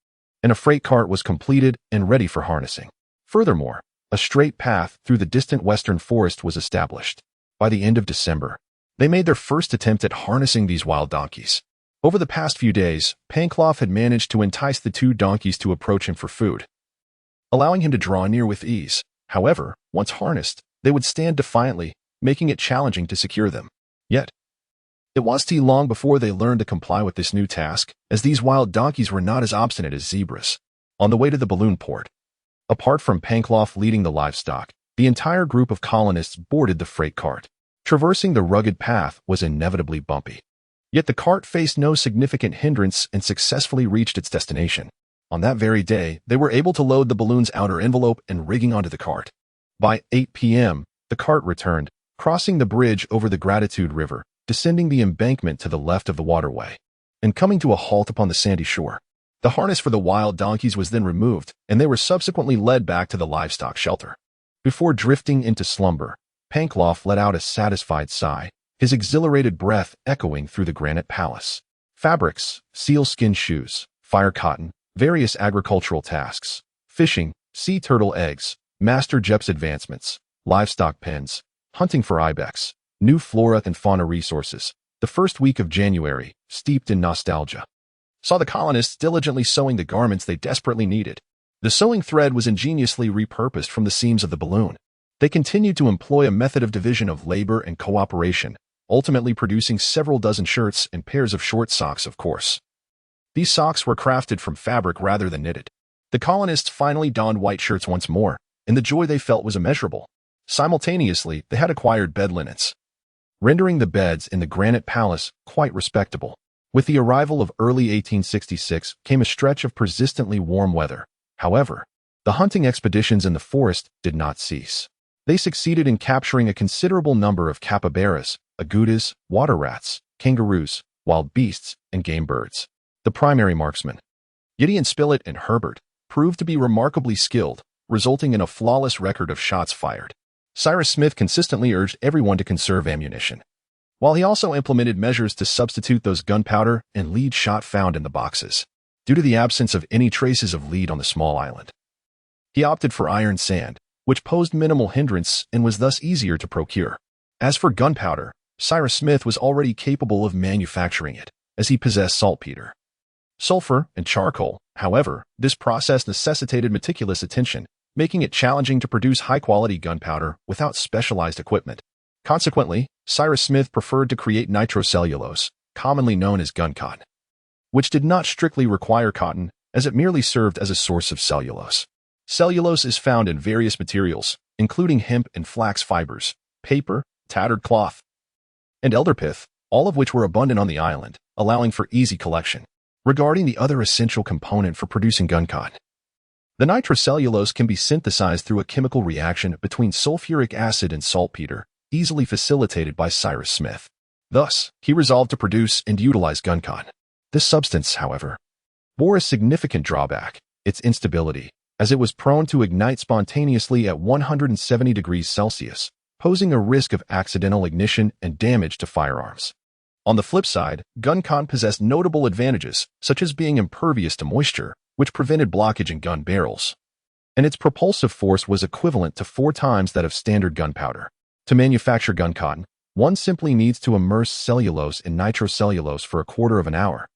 [SPEAKER 1] and a freight cart was completed and ready for harnessing. Furthermore, a straight path through the distant western forest was established. By the end of December, they made their first attempt at harnessing these wild donkeys. Over the past few days, Pencroff had managed to entice the two donkeys to approach him for food, allowing him to draw near with ease. However, once harnessed, they would stand defiantly, making it challenging to secure them. Yet, it wasn't too long before they learned to comply with this new task, as these wild donkeys were not as obstinate as zebras. On the way to the balloon port, apart from Pencroff leading the livestock, the entire group of colonists boarded the freight cart. Traversing the rugged path was inevitably bumpy. Yet the cart faced no significant hindrance and successfully reached its destination. On that very day, they were able to load the balloon's outer envelope and rigging onto the cart. By 8 p.m., the cart returned, crossing the bridge over the Gratitude River, descending the embankment to the left of the waterway, and coming to a halt upon the sandy shore. The harness for the wild donkeys was then removed, and they were subsequently led back to the livestock shelter. Before drifting into slumber, Pencroff let out a satisfied sigh, his exhilarated breath echoing through the Granite Palace. Fabrics, sealskin shoes, fire cotton, various agricultural tasks, fishing, sea turtle eggs, Master Jep's advancements, livestock pens, hunting for ibex, New flora and fauna resources. The first week of January, steeped in nostalgia, saw the colonists diligently sewing the garments they desperately needed. The sewing thread was ingeniously repurposed from the seams of the balloon. They continued to employ a method of division of labor and cooperation, ultimately producing several dozen shirts and pairs of short socks, of course. These socks were crafted from fabric rather than knitted. The colonists finally donned white shirts once more, and the joy they felt was immeasurable. Simultaneously, they had acquired bed linens, rendering the beds in the granite palace quite respectable. With the arrival of early 1866 came a stretch of persistently warm weather. However, the hunting expeditions in the forest did not cease. They succeeded in capturing a considerable number of capybaras, agoutis, water rats, kangaroos, wild beasts, and game birds. The primary marksmen, Gideon Spilett and Herbert, proved to be remarkably skilled, resulting in a flawless record of shots fired. Cyrus Smith consistently urged everyone to conserve ammunition, while he also implemented measures to substitute those gunpowder and lead shot found in the boxes. Due to the absence of any traces of lead on the small island, he opted for iron sand, which posed minimal hindrance and was thus easier to procure. As for gunpowder, Cyrus Smith was already capable of manufacturing it, as he possessed saltpeter, sulfur, and charcoal. However, this process necessitated meticulous attention, making it challenging to produce high-quality gunpowder without specialized equipment. Consequently, Cyrus Smith preferred to create nitrocellulose, commonly known as gun cotton, which did not strictly require cotton, as it merely served as a source of cellulose. Cellulose is found in various materials, including hemp and flax fibers, paper, tattered cloth, and elderpith, all of which were abundant on the island, allowing for easy collection. Regarding the other essential component for producing gun cotton, the nitrocellulose can be synthesized through a chemical reaction between sulfuric acid and saltpeter, easily facilitated by Cyrus Smith. Thus, he resolved to produce and utilize gun cotton. This substance, however, bore a significant drawback: its instability, as it was prone to ignite spontaneously at 170 degrees Celsius, posing a risk of accidental ignition and damage to firearms. On the flip side, gun cotton possessed notable advantages, such as being impervious to moisture, which prevented blockage in gun barrels, and its propulsive force was equivalent to 4 times that of standard gunpowder. To manufacture gun cotton, one simply needs to immerse cellulose in nitrocellulose for a quarter of an hour,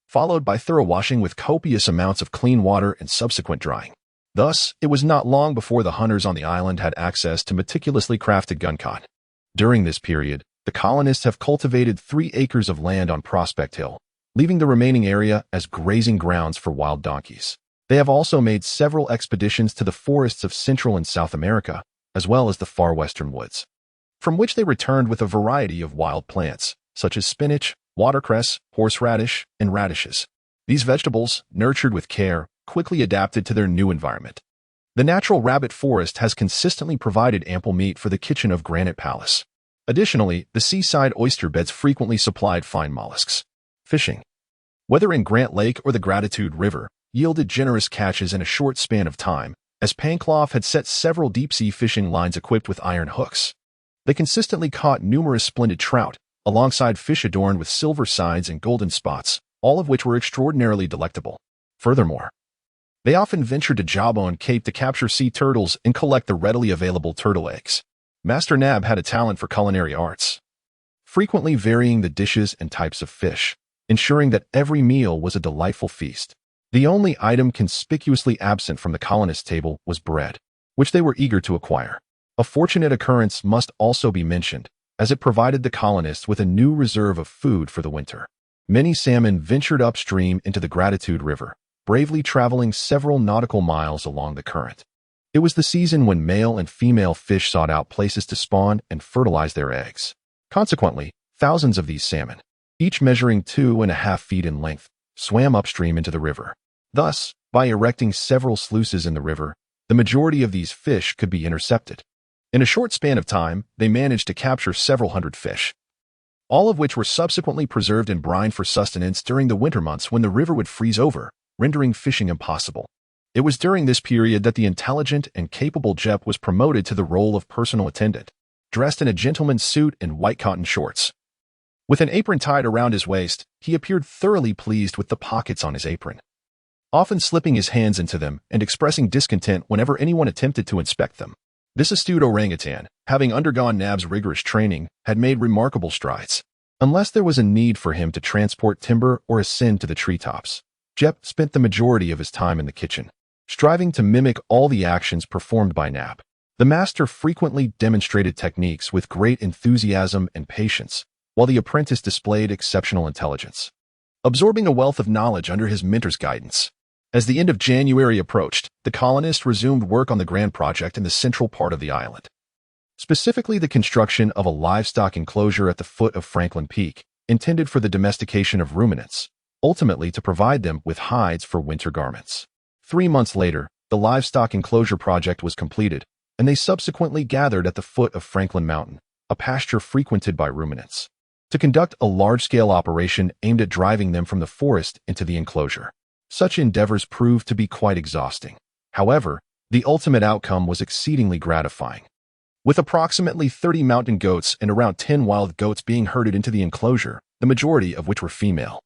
[SPEAKER 1] followed by thorough washing with copious amounts of clean water and subsequent drying. Thus, it was not long before the hunters on the island had access to meticulously crafted gun cotton. During this period, the colonists have cultivated 3 acres of land on Prospect Hill, leaving the remaining area as grazing grounds for wild donkeys. They have also made several expeditions to the forests of Central and South America, as well as the far western woods, from which they returned with a variety of wild plants, such as spinach, watercress, horseradish, and radishes. These vegetables, nurtured with care, quickly adapted to their new environment. The natural rabbit forest has consistently provided ample meat for the kitchen of Granite Palace. Additionally, the seaside oyster beds frequently supplied fine mollusks. Fishing, whether in Grant Lake or the Gratitude River, yielded generous catches in a short span of time, as Panclough had set several deep-sea fishing lines equipped with iron hooks. They consistently caught numerous splendid trout, alongside fish adorned with silver sides and golden spots, all of which were extraordinarily delectable. Furthermore, they often ventured to Jawbone Cape to capture sea turtles and collect the readily available turtle eggs. Master Nab had a talent for culinary arts, frequently varying the dishes and types of fish, ensuring that every meal was a delightful feast. The only item conspicuously absent from the colonists' table was bread, which they were eager to acquire. A fortunate occurrence must also be mentioned, as it provided the colonists with a new reserve of food for the winter. Many salmon ventured upstream into the Gratitude River, bravely traveling several nautical miles along the current. It was the season when male and female fish sought out places to spawn and fertilize their eggs. Consequently, thousands of these salmon, each measuring 2.5 feet in length, swam upstream into the river. Thus, by erecting several sluices in the river, the majority of these fish could be intercepted. In a short span of time, they managed to capture several hundred fish, all of which were subsequently preserved in brine for sustenance during the winter months when the river would freeze over, rendering fishing impossible. It was during this period that the intelligent and capable Jep was promoted to the role of personal attendant, dressed in a gentleman's suit and white cotton shorts. With an apron tied around his waist, he appeared thoroughly pleased with the pockets on his apron, often slipping his hands into them and expressing discontent whenever anyone attempted to inspect them. This astute orangutan, having undergone Nab's rigorous training, had made remarkable strides. Unless there was a need for him to transport timber or ascend to the treetops, Jep spent the majority of his time in the kitchen, striving to mimic all the actions performed by Nab. The master frequently demonstrated techniques with great enthusiasm and patience, while the apprentice displayed exceptional intelligence, absorbing a wealth of knowledge under his mentor's guidance. As the end of January approached, the colonists resumed work on the grand project in the central part of the island, specifically the construction of a livestock enclosure at the foot of Franklin Peak, intended for the domestication of ruminants, ultimately to provide them with hides for winter garments. 3 months later, the livestock enclosure project was completed, and they subsequently gathered at the foot of Franklin Mountain, a pasture frequented by ruminants, to conduct a large-scale operation aimed at driving them from the forest into the enclosure. Such endeavors proved to be quite exhausting. However, the ultimate outcome was exceedingly gratifying. With approximately 30 mountain goats and around 10 wild goats being herded into the enclosure, the majority of which were female,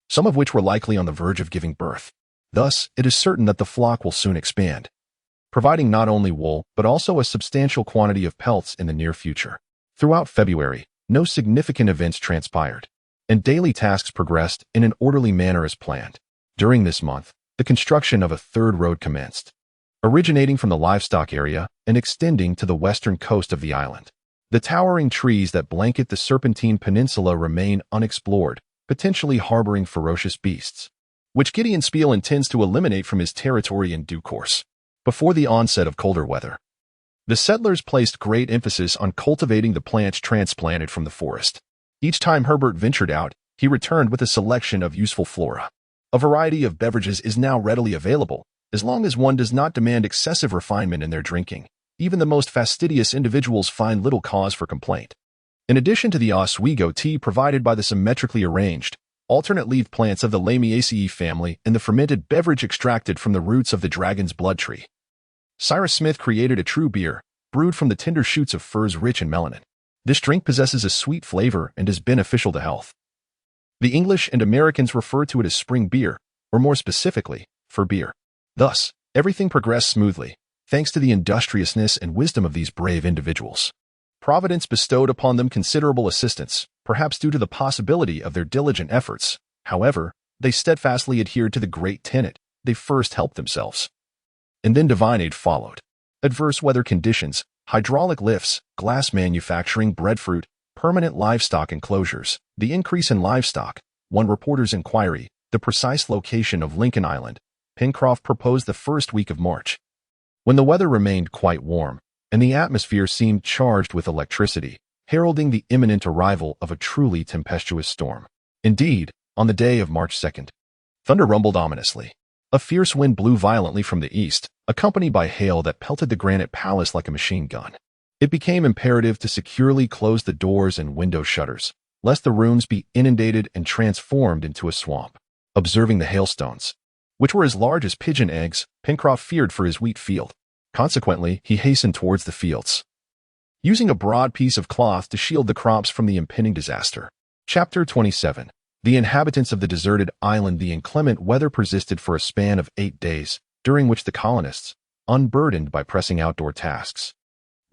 [SPEAKER 1] some of which were likely on the verge of giving birth. Thus, it is certain that the flock will soon expand, providing not only wool but also a substantial quantity of pelts in the near future. Throughout February, no significant events transpired, and daily tasks progressed in an orderly manner as planned. During this month, the construction of a third road commenced, originating from the livestock area and extending to the western coast of the island. The towering trees that blanket the Serpentine Peninsula remain unexplored, potentially harboring ferocious beasts, which Gideon Spiel intends to eliminate from his territory in due course. Before the onset of colder weather, the settlers placed great emphasis on cultivating the plants transplanted from the forest. Each time Herbert ventured out, he returned with a selection of useful flora. A variety of beverages is now readily available, as long as one does not demand excessive refinement in their drinking. Even the most fastidious individuals find little cause for complaint. In addition to the Oswego tea provided by the symmetrically arranged, alternate-leaf plants of the Lamiaceae family and the fermented beverage extracted from the roots of the dragon's blood tree, Cyrus Smith created a true beer, brewed from the tender shoots of firs rich in melanin. This drink possesses a sweet flavor and is beneficial to health. The English and Americans refer to it as spring beer, or more specifically, fir beer. Thus, everything progressed smoothly, thanks to the industriousness and wisdom of these brave individuals. Providence bestowed upon them considerable assistance, perhaps due to the possibility of their diligent efforts. However, they steadfastly adhered to the great tenet: they first helped themselves, and then divine aid followed. Adverse weather conditions, hydraulic lifts, glass manufacturing, breadfruit, permanent livestock enclosures, the increase in livestock, one reporter's inquiry, the precise location of Lincoln Island. Pencroff proposed the first week of March, when the weather remained quite warm, and the atmosphere seemed charged with electricity, heralding the imminent arrival of a truly tempestuous storm. Indeed, on the day of March 2nd, thunder rumbled ominously. A fierce wind blew violently from the east, accompanied by hail that pelted the granite palace like a machine gun. It became imperative to securely close the doors and window shutters, lest the rooms be inundated and transformed into a swamp. Observing the hailstones, which were as large as pigeon eggs, Pencroff feared for his wheat field. Consequently, he hastened towards the fields, using a broad piece of cloth to shield the crops from the impending disaster. Chapter 27. The inhabitants of the deserted island. The inclement weather persisted for a span of 8 days, during which the colonists, unburdened by pressing outdoor tasks,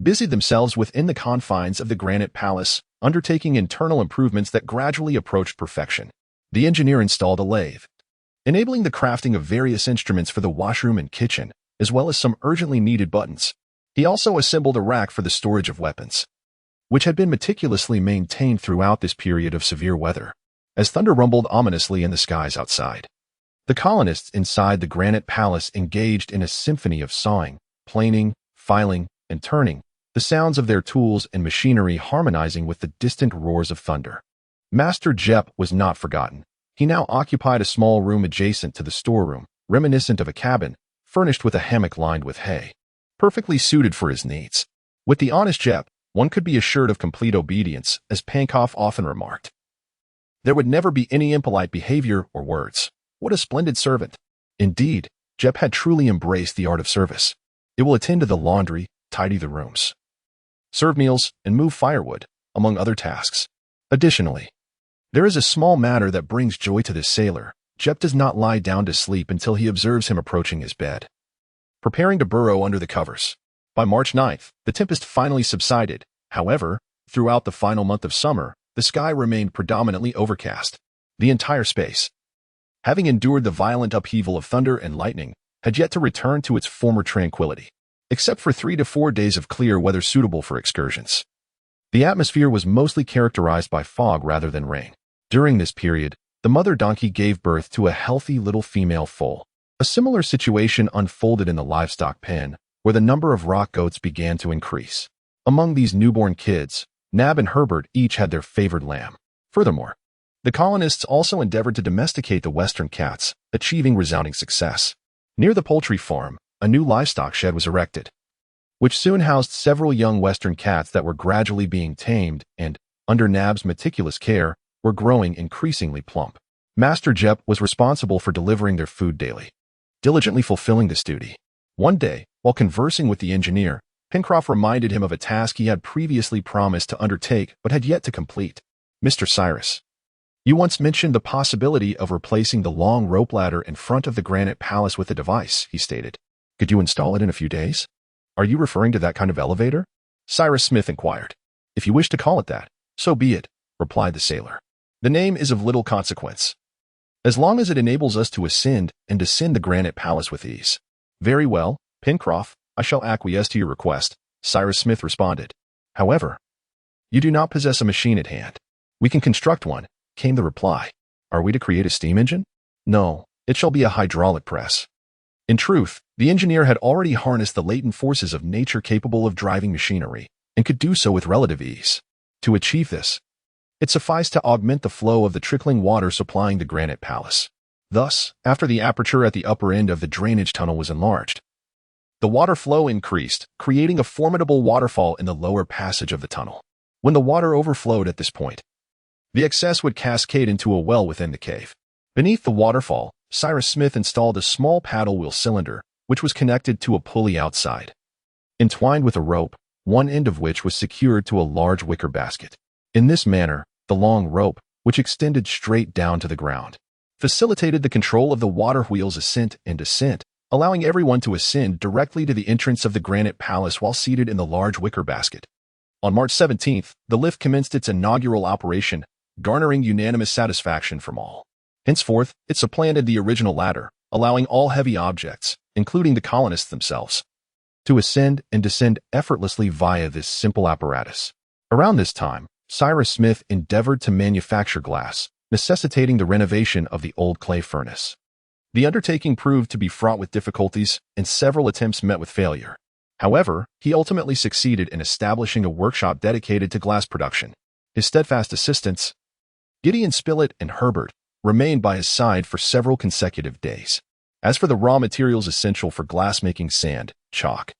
[SPEAKER 1] busied themselves within the confines of the granite palace, undertaking internal improvements that gradually approached perfection. The engineer installed a lathe, enabling the crafting of various instruments for the washroom and kitchen, as well as some urgently needed buttons. He also assembled a rack for the storage of weapons, which had been meticulously maintained throughout this period of severe weather. As thunder rumbled ominously in the skies outside, the colonists inside the granite palace engaged in a symphony of sawing, planing, filing, and turning, the sounds of their tools and machinery harmonizing with the distant roars of thunder. Master Jep was not forgotten. He now occupied a small room adjacent to the storeroom, reminiscent of a cabin, furnished with a hammock lined with hay, perfectly suited for his needs. With the honest Jep, one could be assured of complete obedience, as Pencroff often remarked. There would never be any impolite behavior or words. What a splendid servant! Indeed, Jep had truly embraced the art of service. It will attend to the laundry, tidy the rooms, serve meals, and move firewood, among other tasks. Additionally, there is a small matter that brings joy to this sailor. Jep does not lie down to sleep until he observes him approaching his bed, preparing to burrow under the covers. By March 9th, the tempest finally subsided. However, throughout the final month of summer, the sky remained predominantly overcast. The entire space, having endured the violent upheaval of thunder and lightning, had yet to return to its former tranquility, except for 3 to 4 days of clear weather suitable for excursions. The atmosphere was mostly characterized by fog rather than rain. During this period, the mother donkey gave birth to a healthy little female foal. A similar situation unfolded in the livestock pen, where the number of rock goats began to increase. Among these newborn kids, Nab and Herbert each had their favored lamb. Furthermore, the colonists also endeavored to domesticate the western cats, achieving resounding success. Near the poultry farm, a new livestock shed was erected, which soon housed several young western cats that were gradually being tamed and, under Nab's meticulous care, were growing increasingly plump. Master Jep was responsible for delivering their food daily, diligently fulfilling this duty. One day, while conversing with the engineer, Pencroff reminded him of a task he had previously promised to undertake but had yet to complete. "Mr. Cyrus, you once mentioned the possibility of replacing the long rope ladder in front of the granite palace with a device," he stated. "Could you install it in a few days?" "Are you referring to that kind of elevator?" Cyrus Smith inquired. "If you wish to call it that, so be it," replied the sailor. "The name is of little consequence, as long as it enables us to ascend and descend the granite palace with ease." "Very well, Pencroff, I shall acquiesce to your request," Cyrus Smith responded. "However, you do not possess a machine at hand." "We can construct one," came the reply. "Are we to create a steam engine?" "No, it shall be a hydraulic press." In truth, the engineer had already harnessed the latent forces of nature capable of driving machinery, and could do so with relative ease. To achieve this, it sufficed to augment the flow of the trickling water supplying the granite palace. Thus, after the aperture at the upper end of the drainage tunnel was enlarged, the water flow increased, creating a formidable waterfall in the lower passage of the tunnel. When the water overflowed at this point, the excess would cascade into a well within the cave. Beneath the waterfall, Cyrus Smith installed a small paddle wheel cylinder, which was connected to a pulley outside, entwined with a rope, one end of which was secured to a large wicker basket. In this manner, the long rope, which extended straight down to the ground, facilitated the control of the water wheel's ascent and descent, allowing everyone to ascend directly to the entrance of the granite palace while seated in the large wicker basket. On March 17th, the lift commenced its inaugural operation, garnering unanimous satisfaction from all. Henceforth, it supplanted the original ladder, allowing all heavy objects, including the colonists themselves, to ascend and descend effortlessly via this simple apparatus. Around this time, Cyrus Smith endeavored to manufacture glass, necessitating the renovation of the old clay furnace. The undertaking proved to be fraught with difficulties, and several attempts met with failure. However, he ultimately succeeded in establishing a workshop dedicated to glass production. His steadfast assistants, Gideon Spilett and Herbert, remained by his side for several consecutive days. As for the raw materials essential for glass-making, sand, chalk,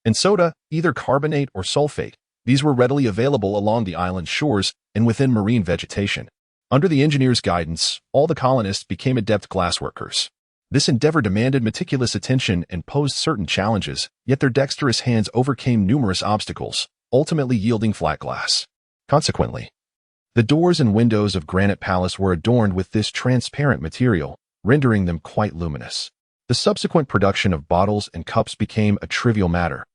[SPEAKER 1] and soda, either carbonate or sulfate, these were readily available along the island's shores and within marine vegetation. Under the engineer's guidance, all the colonists became adept glassworkers. This endeavor demanded meticulous attention and posed certain challenges, yet their dexterous hands overcame numerous obstacles, ultimately yielding flat glass. Consequently, the doors and windows of Granite Palace were adorned with this transparent material, rendering them quite luminous. The subsequent production of bottles and cups became a trivial matter,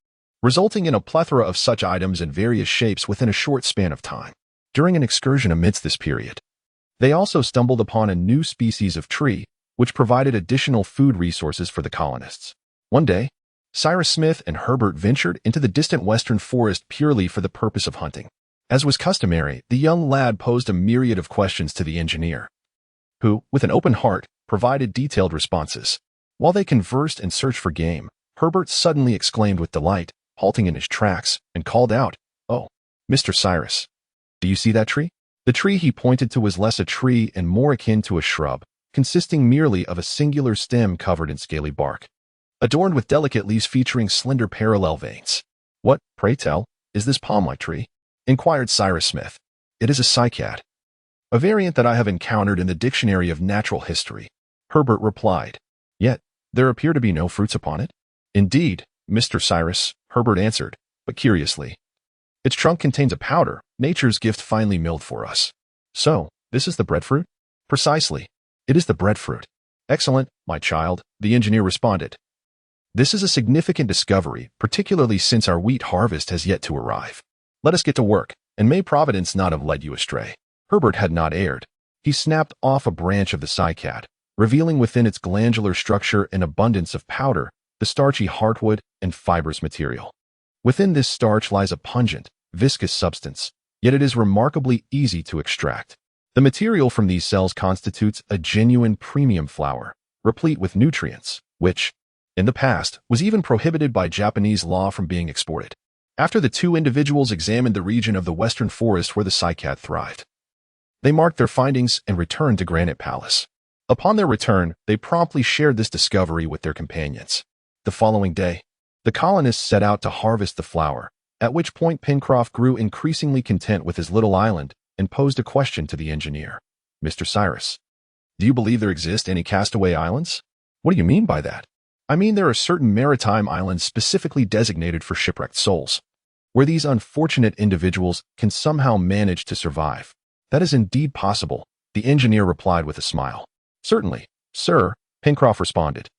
[SPEAKER 1] resulting in a plethora of such items in various shapes within a short span of time. During an excursion amidst this period, they also stumbled upon a new species of tree, which provided additional food resources for the colonists. One day, Cyrus Smith and Herbert ventured into the distant western forest purely for the purpose of hunting. As was customary, the young lad posed a myriad of questions to the engineer, who, with an open heart, provided detailed responses. While they conversed and searched for game, Herbert suddenly exclaimed with delight, halting in his tracks, and called out, "Oh, Mr. Cyrus, do you see that tree?" The tree he pointed to was less a tree and more akin to a shrub, consisting merely of a singular stem covered in scaly bark, adorned with delicate leaves featuring slender parallel veins. "What, pray tell, is this palm-like tree?" inquired Cyrus Smith. "It is a cycad, a variant that I have encountered in the Dictionary of Natural History," Herbert replied. "Yet, there appear to be no fruits upon it." "Indeed, Mr. Cyrus," Herbert answered, "but curiously, its trunk contains a powder, nature's gift finely milled for us." "So, this is the breadfruit?" "Precisely. It is the breadfruit." "Excellent, my child," the engineer responded. This is a significant discovery, particularly since our wheat harvest has yet to arrive. Let us get to work, and may Providence not have led you astray. Herbert had not erred. He snapped off a branch of the cycad, revealing within its glandular structure an abundance of powder, the starchy heartwood and fibrous material. Within this starch lies a pungent, viscous substance, yet it is remarkably easy to extract. The material from these cells constitutes a genuine premium flour, replete with nutrients, which, in the past, was even prohibited by Japanese law from being exported. After the two individuals examined the region of the western forest where the cycad thrived, they marked their findings and returned to Granite Palace. Upon their return, they promptly shared this discovery with their companions. The following day, the colonists set out to harvest the flour, at which point Pencroff grew increasingly content with his little island and posed a question to the engineer. Mr. Cyrus, do you believe there exist any castaway islands? What do you mean by that? I mean there are certain maritime islands specifically designated for shipwrecked souls, where these unfortunate individuals can somehow manage to survive. That is indeed possible, the engineer replied with a smile. Certainly, sir, Pencroff responded.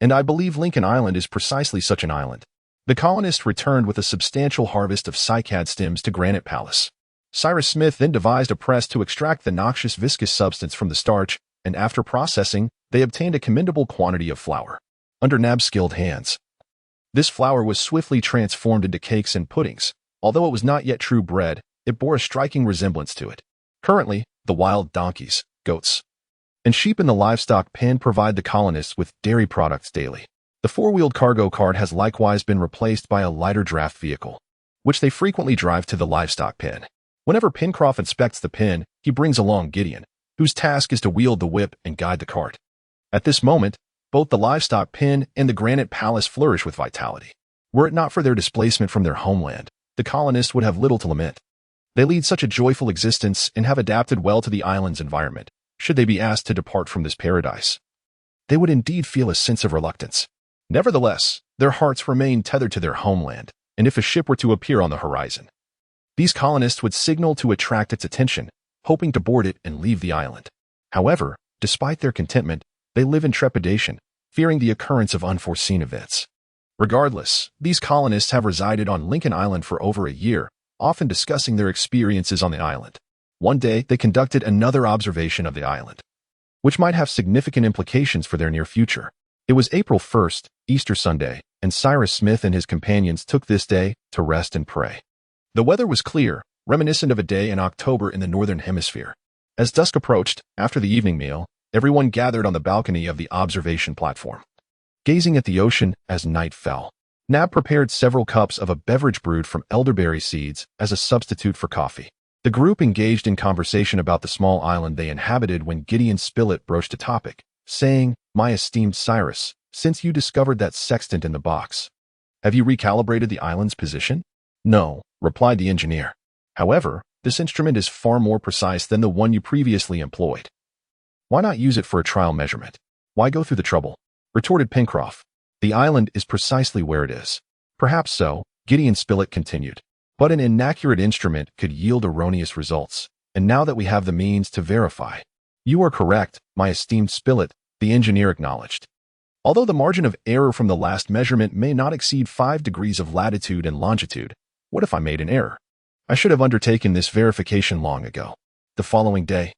[SPEAKER 1] And I believe Lincoln Island is precisely such an island. The colonists returned with a substantial harvest of cycad stems to Granite Palace. Cyrus Smith then devised a press to extract the noxious viscous substance from the starch, and after processing, they obtained a commendable quantity of flour. Under Nab's skilled hands, this flour was swiftly transformed into cakes and puddings. Although it was not yet true bread, it bore a striking resemblance to it. Currently, the wild donkeys, goats, and sheep in the livestock pen provide the colonists with dairy products daily. The four-wheeled cargo cart has likewise been replaced by a lighter draft vehicle, which they frequently drive to the livestock pen. Whenever Pencroff inspects the pen, he brings along Gideon, whose task is to wield the whip and guide the cart. At this moment, both the livestock pen and the Granite Palace flourish with vitality. Were it not for their displacement from their homeland, the colonists would have little to lament. They lead such a joyful existence and have adapted well to the island's environment. Should they be asked to depart from this paradise, they would indeed feel a sense of reluctance. Nevertheless, their hearts remain tethered to their homeland, and if a ship were to appear on the horizon, these colonists would signal to attract its attention, hoping to board it and leave the island. However, despite their contentment, they live in trepidation, fearing the occurrence of unforeseen events. Regardless, these colonists have resided on Lincoln Island for over a year, often discussing their experiences on the island. One day, they conducted another observation of the island, which might have significant implications for their near future. It was April 1st, Easter Sunday, and Cyrus Smith and his companions took this day to rest and pray. The weather was clear, reminiscent of a day in October in the Northern Hemisphere. As dusk approached, after the evening meal, everyone gathered on the balcony of the observation platform, gazing at the ocean as night fell. Nab prepared several cups of a beverage brewed from elderberry seeds as a substitute for coffee. The group engaged in conversation about the small island they inhabited when Gideon Spilett broached a topic, saying, "My esteemed Cyrus, since you discovered that sextant in the box, have you recalibrated the island's position?" "No," replied the engineer. "However, this instrument is far more precise than the one you previously employed. Why not use it for a trial measurement? Why go through the trouble?" retorted Pencroff. "The island is precisely where it is." "Perhaps so," Gideon Spilett continued. "But an inaccurate instrument could yield erroneous results, and now that we have the means to verify—" "You are correct, my esteemed Spilett," the engineer acknowledged. "Although the margin of error from the last measurement may not exceed 5 degrees of latitude and longitude, what if I made an error? I should have undertaken this verification long ago." The following day,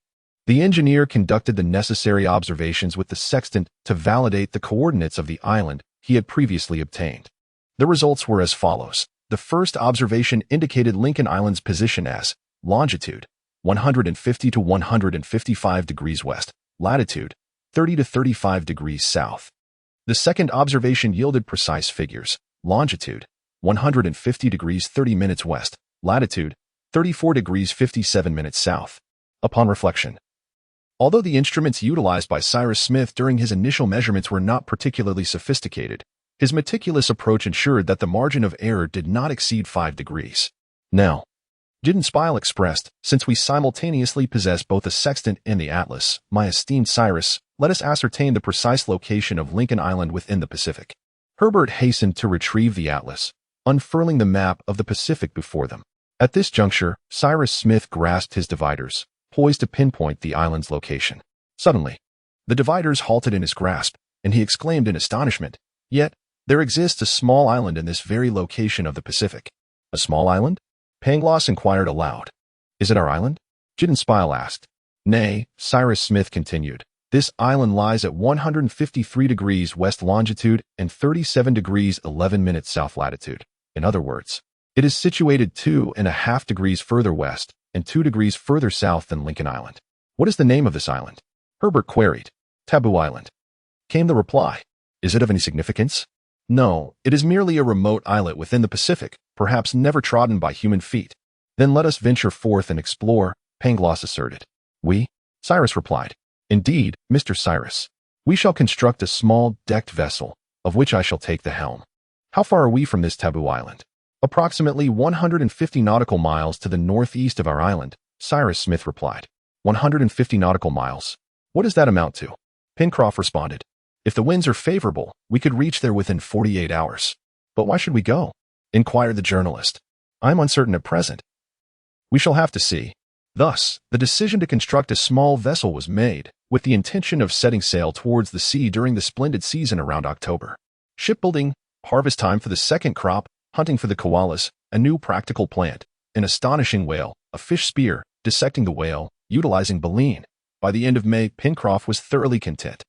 [SPEAKER 1] the engineer conducted the necessary observations with the sextant to validate the coordinates of the island he had previously obtained. The results were as follows. The first observation indicated Lincoln Island's position as longitude 150 to 155 degrees west, latitude 30 to 35 degrees south. The second observation yielded precise figures: longitude 150 degrees 30 minutes west, latitude 34 degrees 57 minutes south. Upon reflection, although the instruments utilized by Cyrus Smith during his initial measurements were not particularly sophisticated, his meticulous approach ensured that the margin of error did not exceed 5 degrees. "Now," Gideon Spilett expressed, "since we simultaneously possess both the sextant and the atlas, my esteemed Cyrus, let us ascertain the precise location of Lincoln Island within the Pacific." Herbert hastened to retrieve the atlas, unfurling the map of the Pacific before them. At this juncture, Cyrus Smith grasped his dividers, poised to pinpoint the island's location. Suddenly, the dividers halted in his grasp, and he exclaimed in astonishment, "Yet, There exists a small island in this very location of the Pacific. A small island? Pangloss inquired aloud. Is it our island? Gideonspile asked. Nay, Cyrus Smith continued. This island lies at 153 degrees west longitude and 37 degrees 11 minutes south latitude. In other words, it is situated 2.5 degrees further west and 2 degrees further south than Lincoln Island. What is the name of this island? Herbert queried. Taboo Island. Came the reply. Is it of any significance? No, it is merely a remote islet within the Pacific, perhaps never trodden by human feet. Then let us venture forth and explore, Pangloss asserted. We? Cyrus replied. Indeed, Mr. Cyrus. We shall construct a small, decked vessel, of which I shall take the helm. How far are we from this taboo island? Approximately 150 nautical miles to the northeast of our island, Cyrus Smith replied. 150 nautical miles. What does that amount to? Pencroff responded. If the winds are favorable, we could reach there within 48 hours. But why should we go? Inquired the journalist. I'm uncertain at present. We shall have to see. Thus, the decision to construct a small vessel was made, with the intention of setting sail towards the sea during the splendid season around October. Shipbuilding, harvest time for the second crop, hunting for the koalas, a new practical plant, an astonishing whale, a fish spear, dissecting the whale, utilizing baleen. By the end of May, Pencroff was thoroughly content.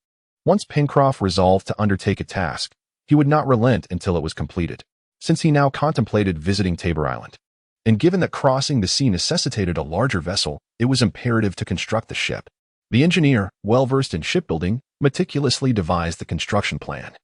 [SPEAKER 1] Once Pencroff resolved to undertake a task, he would not relent until it was completed, since he now contemplated visiting Tabor Island. And given that crossing the sea necessitated a larger vessel, it was imperative to construct the ship. The engineer, well-versed in shipbuilding, meticulously devised the construction plan,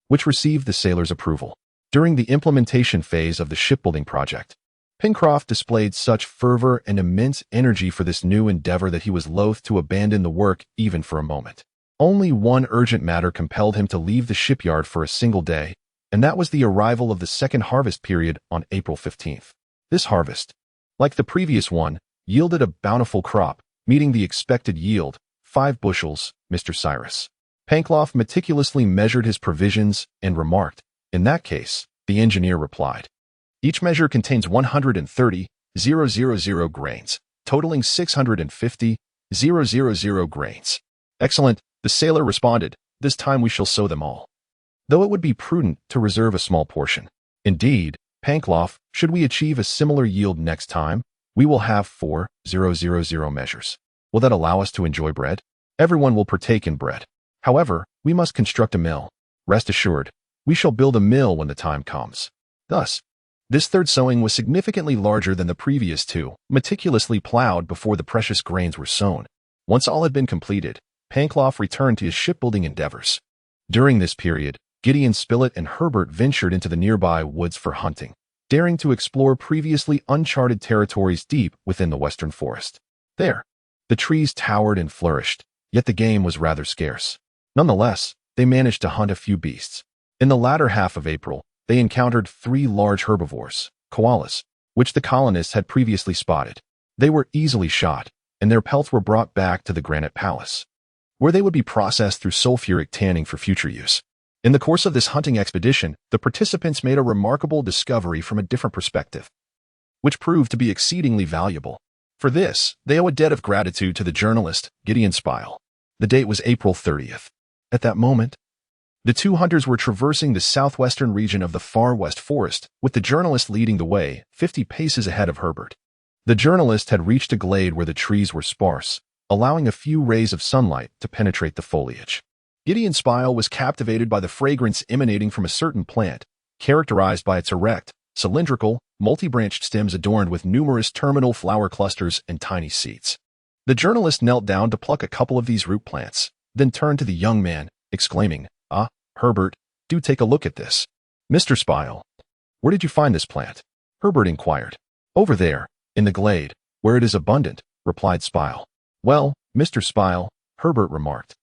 [SPEAKER 1] which received the sailors' approval. During the implementation phase of the shipbuilding project, Pencroff displayed such fervor and immense energy for this new endeavor that he was loath to abandon the work even for a moment. Only one urgent matter compelled him to leave the shipyard for a single day, and that was the arrival of the second harvest period on April 15th. This harvest, like the previous one, yielded a bountiful crop, meeting the expected yield, 5 bushels, Mr. Cyrus. Pencroff meticulously measured his provisions and remarked, in that case, the engineer replied. Each measure contains 130,000 grains, totaling 650,000 grains. Excellent, the sailor responded. This time we shall sow them all, though it would be prudent to reserve a small portion. Indeed, Pencroff, should we achieve a similar yield next time, we will have 4,000 measures. Will that allow us to enjoy bread? Everyone will partake in bread. However, we must construct a mill. Rest assured, we shall build a mill when the time comes. Thus, this third sowing was significantly larger than the previous two, meticulously plowed before the precious grains were sown. Once all had been completed, Pencroff returned to his shipbuilding endeavors. During this period, Gideon Spilett and Herbert ventured into the nearby woods for hunting, daring to explore previously uncharted territories deep within the western forest. There, the trees towered and flourished, yet the game was rather scarce. Nonetheless, they managed to hunt a few beasts. In the latter half of April, they encountered 3 large herbivores, koalas, which the colonists had previously spotted. They were easily shot, and their pelts were brought back to the Granite Palace, where they would be processed through sulfuric tanning for future use. In the course of this hunting expedition, the participants made a remarkable discovery from a different perspective, which proved to be exceedingly valuable. For this, they owe a debt of gratitude to the journalist, Gideon Spilett. The date was April 30th. At that moment, the 2 hunters were traversing the southwestern region of the far west forest, with the journalist leading the way, 50 paces ahead of Herbert. The journalist had reached a glade where the trees were sparse, allowing a few rays of sunlight to penetrate the foliage. Gideon Spilett was captivated by the fragrance emanating from a certain plant, characterized by its erect, cylindrical, multi-branched stems adorned with numerous terminal flower clusters and tiny seeds. The journalist knelt down to pluck a couple of these root plants, then turned to the young man, exclaiming, "Ah, Herbert, do take a look at this." "Mr. Spilett, where did you find this plant?" Herbert inquired. "Over there, in the glade, where it is abundant," replied Spilett. "Well, Mr. Spilett," Herbert remarked,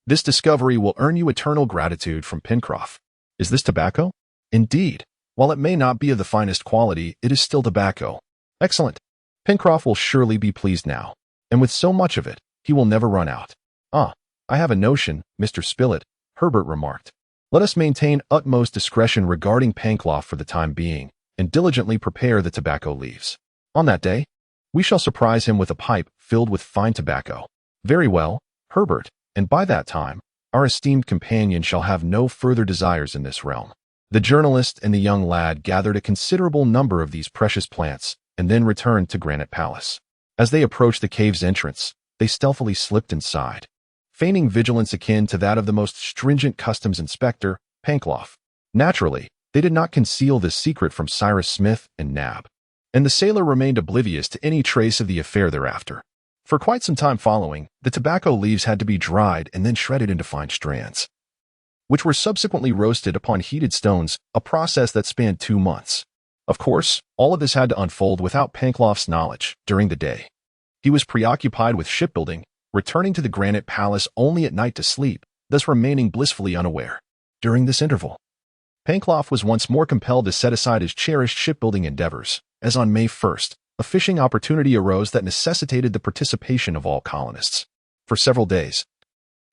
[SPEAKER 1] "this discovery will earn you eternal gratitude from Pencroff. Is this tobacco?" "Indeed. While it may not be of the finest quality, it is still tobacco." "Excellent. Pencroff will surely be pleased now, and with so much of it, he will never run out." "Ah, I have a notion, Mr. Spilett," Herbert remarked. "Let us maintain utmost discretion regarding Pencroff for the time being, and diligently prepare the tobacco leaves. On that day, we shall surprise him with a pipe filled with fine tobacco." "Very well, Herbert, and by that time, our esteemed companion shall have no further desires in this realm." The journalist and the young lad gathered a considerable number of these precious plants and then returned to Granite Palace. As they approached the cave's entrance, they stealthily slipped inside, feigning vigilance akin to that of the most stringent customs inspector, Pencroff. Naturally, they did not conceal this secret from Cyrus Smith and Nab, and the sailor remained oblivious to any trace of the affair thereafter. For quite some time following, the tobacco leaves had to be dried and then shredded into fine strands, which were subsequently roasted upon heated stones, a process that spanned 2 months. Of course, all of this had to unfold without Pencroff's knowledge during the day. He was preoccupied with shipbuilding, returning to the Granite Palace only at night to sleep, thus remaining blissfully unaware. During this interval, Pencroff was once more compelled to set aside his cherished shipbuilding endeavors, as on May 1st, a fishing opportunity arose that necessitated the participation of all colonists. For several days,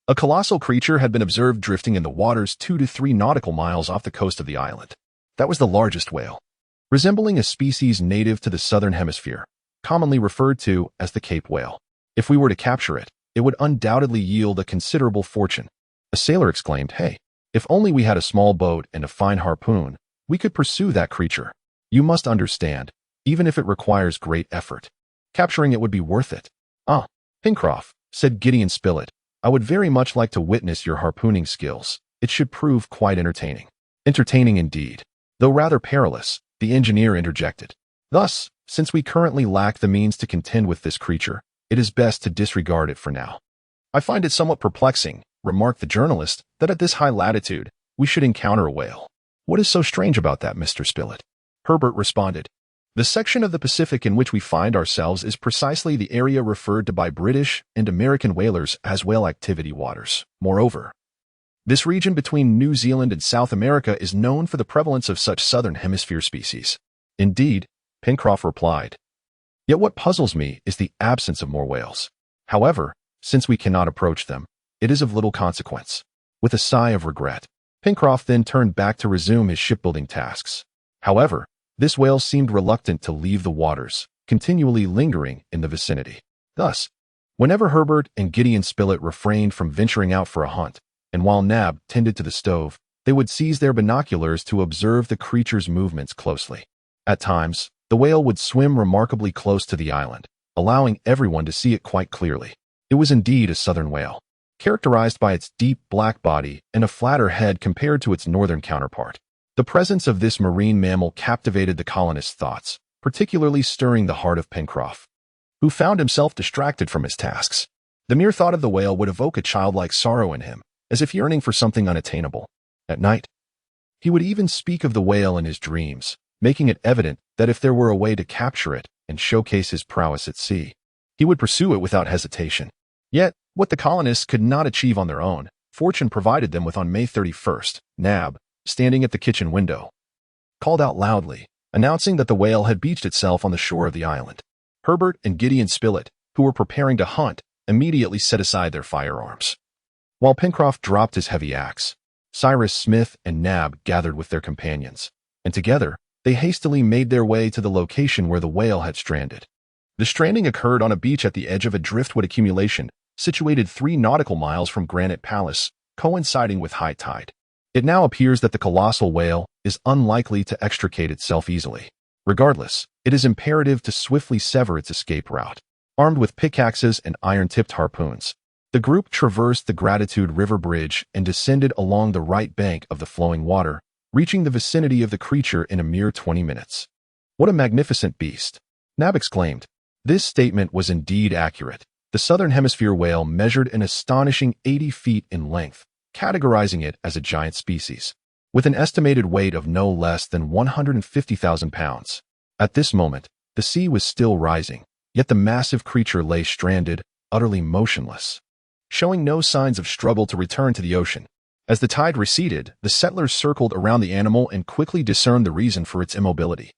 [SPEAKER 1] a colossal creature had been observed drifting in the waters 2 to 3 nautical miles off the coast of the island. That was the largest whale, resembling a species native to the southern hemisphere, commonly referred to as the Cape whale. If we were to capture it, it would undoubtedly yield a considerable fortune. A sailor exclaimed, "Hey, if only we had a small boat and a fine harpoon, we could pursue that creature. You must understand, even if it requires great effort, capturing it would be worth it." "Ah, Pencroff," said Gideon Spilett, "I would very much like to witness your harpooning skills. It should prove quite entertaining." "Entertaining indeed, though rather perilous," the engineer interjected. "Thus, since we currently lack the means to contend with this creature, it is best to disregard it for now." "I find it somewhat perplexing," remarked the journalist, "that at this high latitude, we should encounter a whale." "What is so strange about that, Mr. Spilett?" Herbert responded. "The section of the Pacific in which we find ourselves is precisely the area referred to by British and American whalers as whale activity waters. Moreover, this region between New Zealand and South America is known for the prevalence of such southern hemisphere species." "Indeed," Pencroff replied. "Yet what puzzles me is the absence of more whales. However, since we cannot approach them, it is of little consequence." With a sigh of regret, Pencroff then turned back to resume his shipbuilding tasks. However, this whale seemed reluctant to leave the waters, continually lingering in the vicinity. Thus, whenever Herbert and Gideon Spilett refrained from venturing out for a hunt, and while Nab tended to the stove, they would seize their binoculars to observe the creature's movements closely. At times, the whale would swim remarkably close to the island, allowing everyone to see it quite clearly. It was indeed a southern whale, characterized by its deep black body and a flatter head compared to its northern counterpart. The presence of this marine mammal captivated the colonists' thoughts, particularly stirring the heart of Pencroff, who found himself distracted from his tasks. The mere thought of the whale would evoke a childlike sorrow in him, as if yearning for something unattainable. At night, he would even speak of the whale in his dreams, making it evident that if there were a way to capture it and showcase his prowess at sea, he would pursue it without hesitation. Yet, what the colonists could not achieve on their own, fortune provided them with on May 31st. Nab, standing at the kitchen window, called out loudly, announcing that the whale had beached itself on the shore of the island. Herbert and Gideon Spilett, who were preparing to hunt, immediately set aside their firearms, while Pencroff dropped his heavy axe. Cyrus Smith and Nab gathered with their companions, and together, they hastily made their way to the location where the whale had stranded. The stranding occurred on a beach at the edge of a driftwood accumulation, situated 3 nautical miles from Granite Palace, coinciding with high tide. It now appears that the colossal whale is unlikely to extricate itself easily. Regardless, it is imperative to swiftly sever its escape route. Armed with pickaxes and iron-tipped harpoons, the group traversed the Gratitude River Bridge and descended along the right bank of the flowing water, reaching the vicinity of the creature in a mere 20 minutes. "What a magnificent beast!" Nab exclaimed. This statement was indeed accurate. The southern hemisphere whale measured an astonishing 80 feet in length, categorizing it as a giant species, with an estimated weight of no less than 150,000 pounds. At this moment, the sea was still rising, yet the massive creature lay stranded, utterly motionless, showing no signs of struggle to return to the ocean. As the tide receded, the settlers circled around the animal and quickly discerned the reason for its immobility.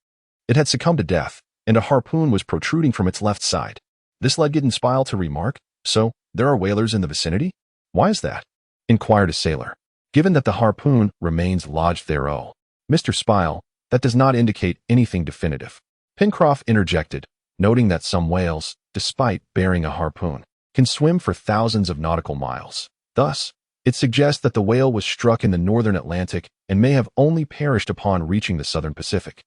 [SPEAKER 1] It had succumbed to death, and a harpoon was protruding from its left side. This led Gideon Spilett to remark, "So, there are whalers in the vicinity? Why is that?" inquired a sailor. "Given that the harpoon remains lodged thereof, Mr. Spilett, that does not indicate anything definitive." Pencroff interjected, noting that some whales, despite bearing a harpoon, can swim for thousands of nautical miles. Thus, It suggests that the whale was struck in the northern Atlantic and may have only perished upon reaching the southern Pacific,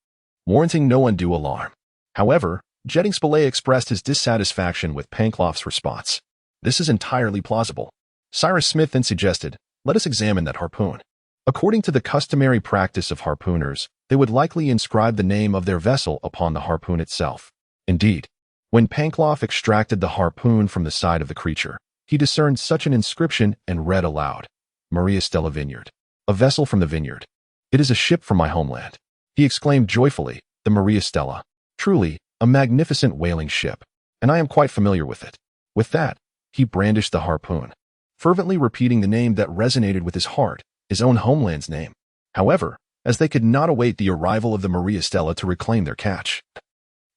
[SPEAKER 1] warranting no undue alarm. However, Jetting Spilett expressed his dissatisfaction with Pencroff's response. This is entirely plausible. Cyrus Smith then suggested, let us examine that harpoon. According to the customary practice of harpooners, they would likely inscribe the name of their vessel upon the harpoon itself. Indeed, when Pencroff extracted the harpoon from the side of the creature, he discerned such an inscription and read aloud, Maria Stella Vineyard, a vessel from the vineyard. It is a ship from my homeland. He exclaimed joyfully, the Maria Stella. Truly, a magnificent whaling ship, and I am quite familiar with it. With that, he brandished the harpoon, fervently repeating the name that resonated with his heart, his own homeland's name. However, as they could not await the arrival of the Maria Stella to reclaim their catch,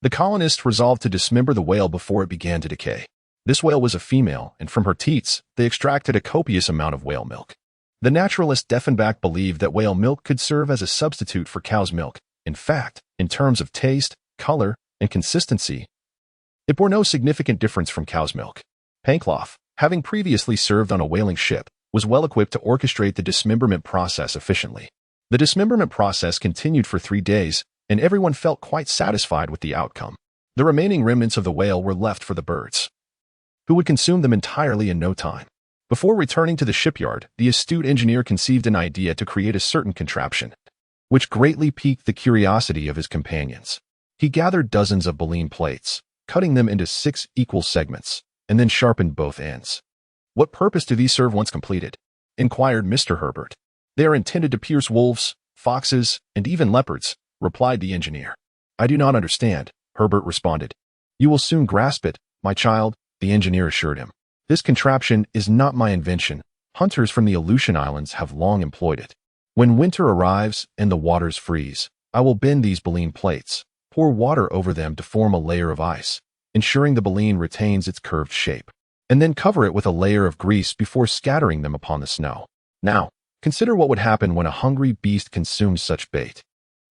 [SPEAKER 1] the colonists resolved to dismember the whale before it began to decay. This whale was a female, and from her teats, they extracted a copious amount of whale milk. The naturalist Diefenbach believed that whale milk could serve as a substitute for cow's milk. In fact, in terms of taste, color, and consistency, it bore no significant difference from cow's milk. Pencroff, having previously served on a whaling ship, was well equipped to orchestrate the dismemberment process efficiently. The dismemberment process continued for 3 days, and everyone felt quite satisfied with the outcome. The remaining remnants of the whale were left for the birds, who would consume them entirely in no time. Before returning to the shipyard, the astute engineer conceived an idea to create a certain contraption, which greatly piqued the curiosity of his companions. He gathered dozens of baleen plates, cutting them into 6 equal segments, and then sharpened both ends. What purpose do these serve once completed? Inquired Mr. Herbert. They are intended to pierce wolves, foxes, and even leopards, replied the engineer. I do not understand, Herbert responded. You will soon grasp it, my child, the engineer assured him. This contraption is not my invention. Hunters from the Aleutian Islands have long employed it. When winter arrives and the waters freeze, I will bend these baleen plates, pour water over them to form a layer of ice, ensuring the baleen retains its curved shape, and then cover it with a layer of grease before scattering them upon the snow. Now, consider what would happen when a hungry beast consumes such bait.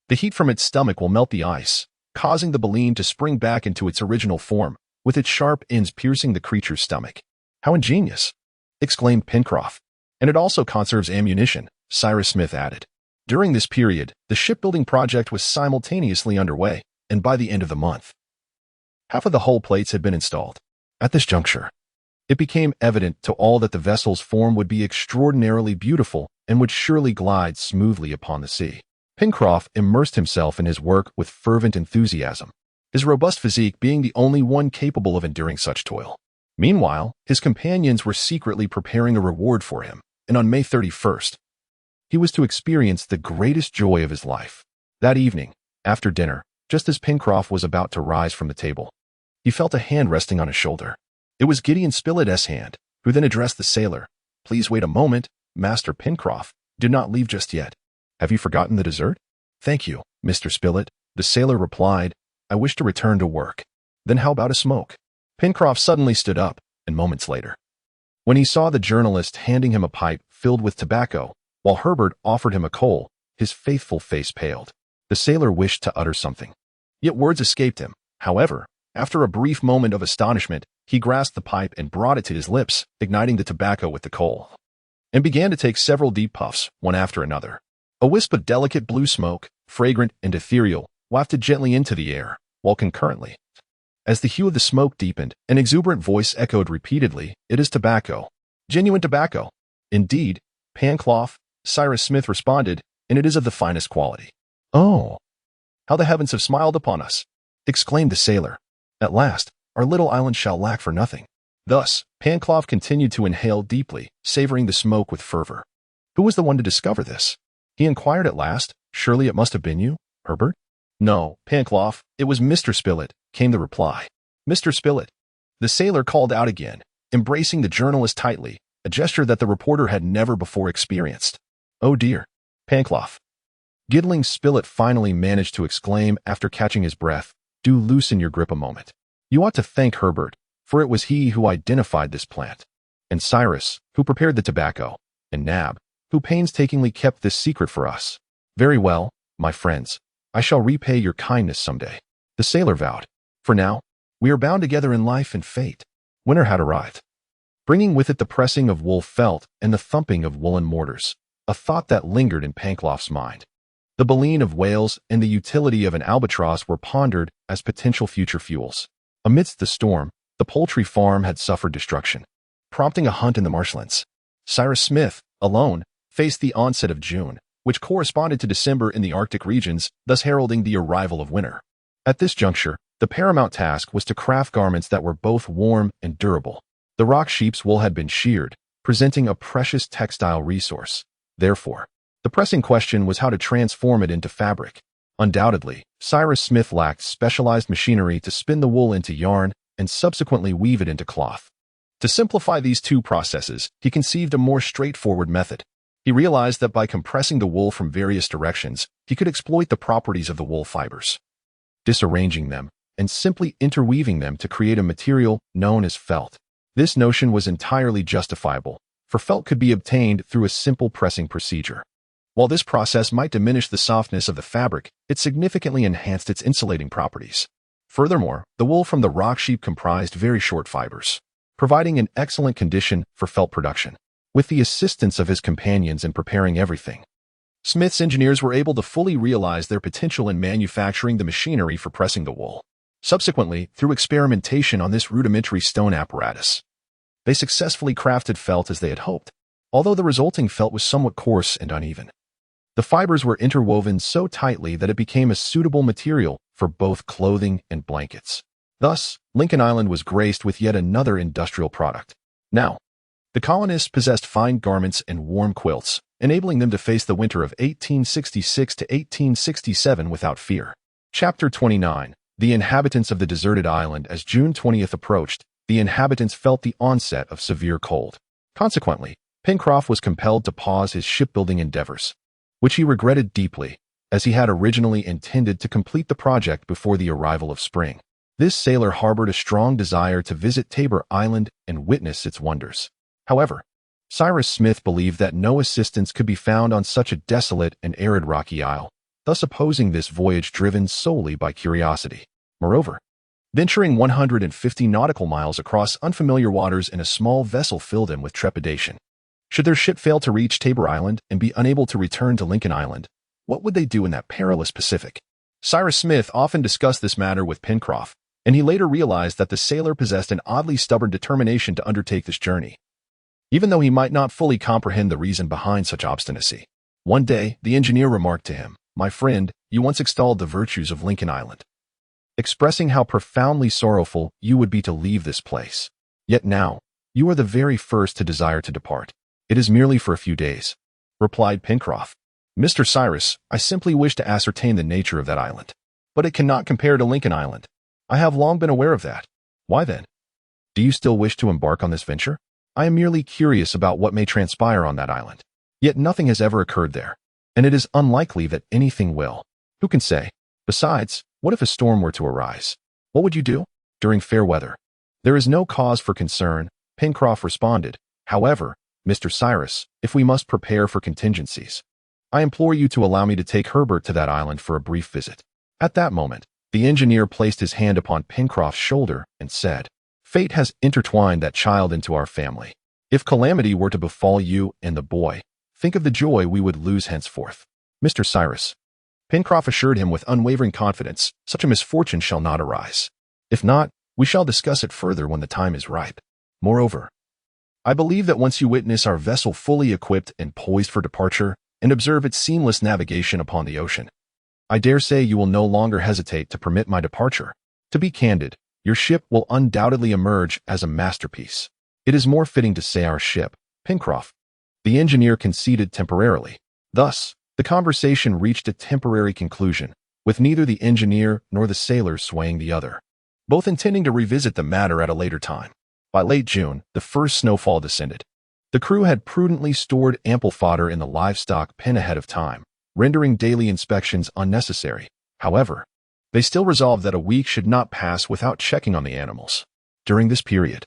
[SPEAKER 1] The heat from its stomach will melt the ice, causing the baleen to spring back into its original form, with its sharp ends piercing the creature's stomach. How ingenious! Exclaimed Pencroff. And it also conserves ammunition, Cyrus Smith added. During this period, the shipbuilding project was simultaneously underway, and by the end of the month, half of the hull plates had been installed. At this juncture, it became evident to all that the vessel's form would be extraordinarily beautiful and would surely glide smoothly upon the sea. Pencroff immersed himself in his work with fervent enthusiasm, his robust physique being the only one capable of enduring such toil. Meanwhile, his companions were secretly preparing a reward for him, and on May 31st, he was to experience the greatest joy of his life. That evening, after dinner, just as Pencroff was about to rise from the table, he felt a hand resting on his shoulder. It was Gideon Spilett's hand, who then addressed the sailor. Please wait a moment, Master Pencroff. Do not leave just yet. Have you forgotten the dessert? Thank you, Mr. Spilett, the sailor replied. I wish to return to work. Then how about a smoke? Pencroff suddenly stood up, and moments later, when he saw the journalist handing him a pipe filled with tobacco, while Herbert offered him a coal, his faithful face paled. The sailor wished to utter something, yet words escaped him. However, after a brief moment of astonishment, he grasped the pipe and brought it to his lips, igniting the tobacco with the coal, and began to take several deep puffs, one after another. A wisp of delicate blue smoke, fragrant and ethereal, wafted gently into the air, while concurrently, as the hue of the smoke deepened, an exuberant voice echoed repeatedly, "It is tobacco. Genuine tobacco." "Indeed, Pencroff," Cyrus Smith responded, "and it is of the finest quality." "Oh, how the heavens have smiled upon us!" exclaimed the sailor. "At last, our little island shall lack for nothing." Thus, Pencroff continued to inhale deeply, savoring the smoke with fervor. "Who was the one to discover this?" he inquired at last. "Surely it must have been you, Herbert?" "No, Pencroff, it was Mr. Spilett," came the reply. "Mr. Spilett." The sailor called out again, embracing the journalist tightly, a gesture that the reporter had never before experienced. "Oh dear, Pencroff." Giddling Spilett finally managed to exclaim after catching his breath, "Do loosen your grip a moment. You ought to thank Herbert, for it was he who identified this plant, and Cyrus, who prepared the tobacco, and Nab, who painstakingly kept this secret for us. Very well, my friends, I shall repay your kindness someday," the sailor vowed. "For now, we are bound together in life and fate." Winter had arrived. bringing with it the pressing of wool felt and the thumping of woolen mortars, a thought that lingered in Pencroff's mind. The baleen of whales and the utility of an albatross were pondered as potential future fuels. Amidst the storm, the poultry farm had suffered destruction, prompting a hunt in the marshlands. Cyrus Smith, alone, faced the onset of June, which corresponded to December in the Arctic regions, thus heralding the arrival of winter. At this juncture, the paramount task was to craft garments that were both warm and durable. The rock sheep's wool had been sheared, presenting a precious textile resource. Therefore, the pressing question was how to transform it into fabric. Undoubtedly, Cyrus Smith lacked specialized machinery to spin the wool into yarn and subsequently weave it into cloth. To simplify these two processes, he conceived a more straightforward method. He realized that by compressing the wool from various directions, he could exploit the properties of the wool fibers, disarranging them, and simply interweaving them to create a material known as felt. This notion was entirely justifiable, for felt could be obtained through a simple pressing procedure. While this process might diminish the softness of the fabric, it significantly enhanced its insulating properties. Furthermore, the wool from the rock sheep comprised very short fibers, providing an excellent condition for felt production. With the assistance of his companions in preparing everything, Smith's engineers were able to fully realize their potential in manufacturing the machinery for pressing the wool. Subsequently, through experimentation on this rudimentary stone apparatus, they successfully crafted felt as they had hoped, although the resulting felt was somewhat coarse and uneven. The fibers were interwoven so tightly that it became a suitable material for both clothing and blankets. Thus, Lincoln Island was graced with yet another industrial product. Now, the colonists possessed fine garments and warm quilts, enabling them to face the winter of 1866 to 1867 without fear. Chapter 29. The inhabitants of the deserted island. As June 20th approached, the inhabitants felt the onset of severe cold. Consequently, Pencroff was compelled to pause his shipbuilding endeavors, which he regretted deeply, as he had originally intended to complete the project before the arrival of spring. This sailor harbored a strong desire to visit Tabor Island and witness its wonders. However, Cyrus Smith believed that no assistance could be found on such a desolate and arid rocky isle, thus opposing this voyage driven solely by curiosity. Moreover, venturing 150 nautical miles across unfamiliar waters in a small vessel filled him with trepidation. Should their ship fail to reach Tabor Island and be unable to return to Lincoln Island, what would they do in that perilous Pacific? Cyrus Smith often discussed this matter with Pencroff, and he later realized that the sailor possessed an oddly stubborn determination to undertake this journey, even though he might not fully comprehend the reason behind such obstinacy. One day, the engineer remarked to him, "My friend, you once extolled the virtues of Lincoln Island, expressing how profoundly sorrowful you would be to leave this place. Yet now, you are the very first to desire to depart." "It is merely for a few days," replied Pencroff. "Mr. Cyrus, I simply wish to ascertain the nature of that island. But it cannot compare to Lincoln Island. I have long been aware of that." "Why then? Do you still wish to embark on this venture?" "I am merely curious about what may transpire on that island. Yet nothing has ever occurred there, and it is unlikely that anything will. Who can say? Besides, what if a storm were to arise? What would you do?" "During fair weather, there is no cause for concern," Pencroff responded. "However, Mr. Cyrus, if we must prepare for contingencies, I implore you to allow me to take Herbert to that island for a brief visit." At that moment, the engineer placed his hand upon Pencroff's shoulder and said, "Fate has intertwined that child into our family. If calamity were to befall you and the boy, think of the joy we would lose henceforth." "Mr. Cyrus," Pencroff assured him with unwavering confidence, "such a misfortune shall not arise. If not, we shall discuss it further when the time is ripe. Moreover, I believe that once you witness our vessel fully equipped and poised for departure, and observe its seamless navigation upon the ocean, I dare say you will no longer hesitate to permit my departure. To be candid, your ship will undoubtedly emerge as a masterpiece." "It is more fitting to say our ship, Pencroff," the engineer conceded temporarily. Thus, the conversation reached a temporary conclusion, with neither the engineer nor the sailor swaying the other, both intending to revisit the matter at a later time. By late June, the first snowfall descended. The crew had prudently stored ample fodder in the livestock pen ahead of time, rendering daily inspections unnecessary. However, they still resolved that a week should not pass without checking on the animals. During this period,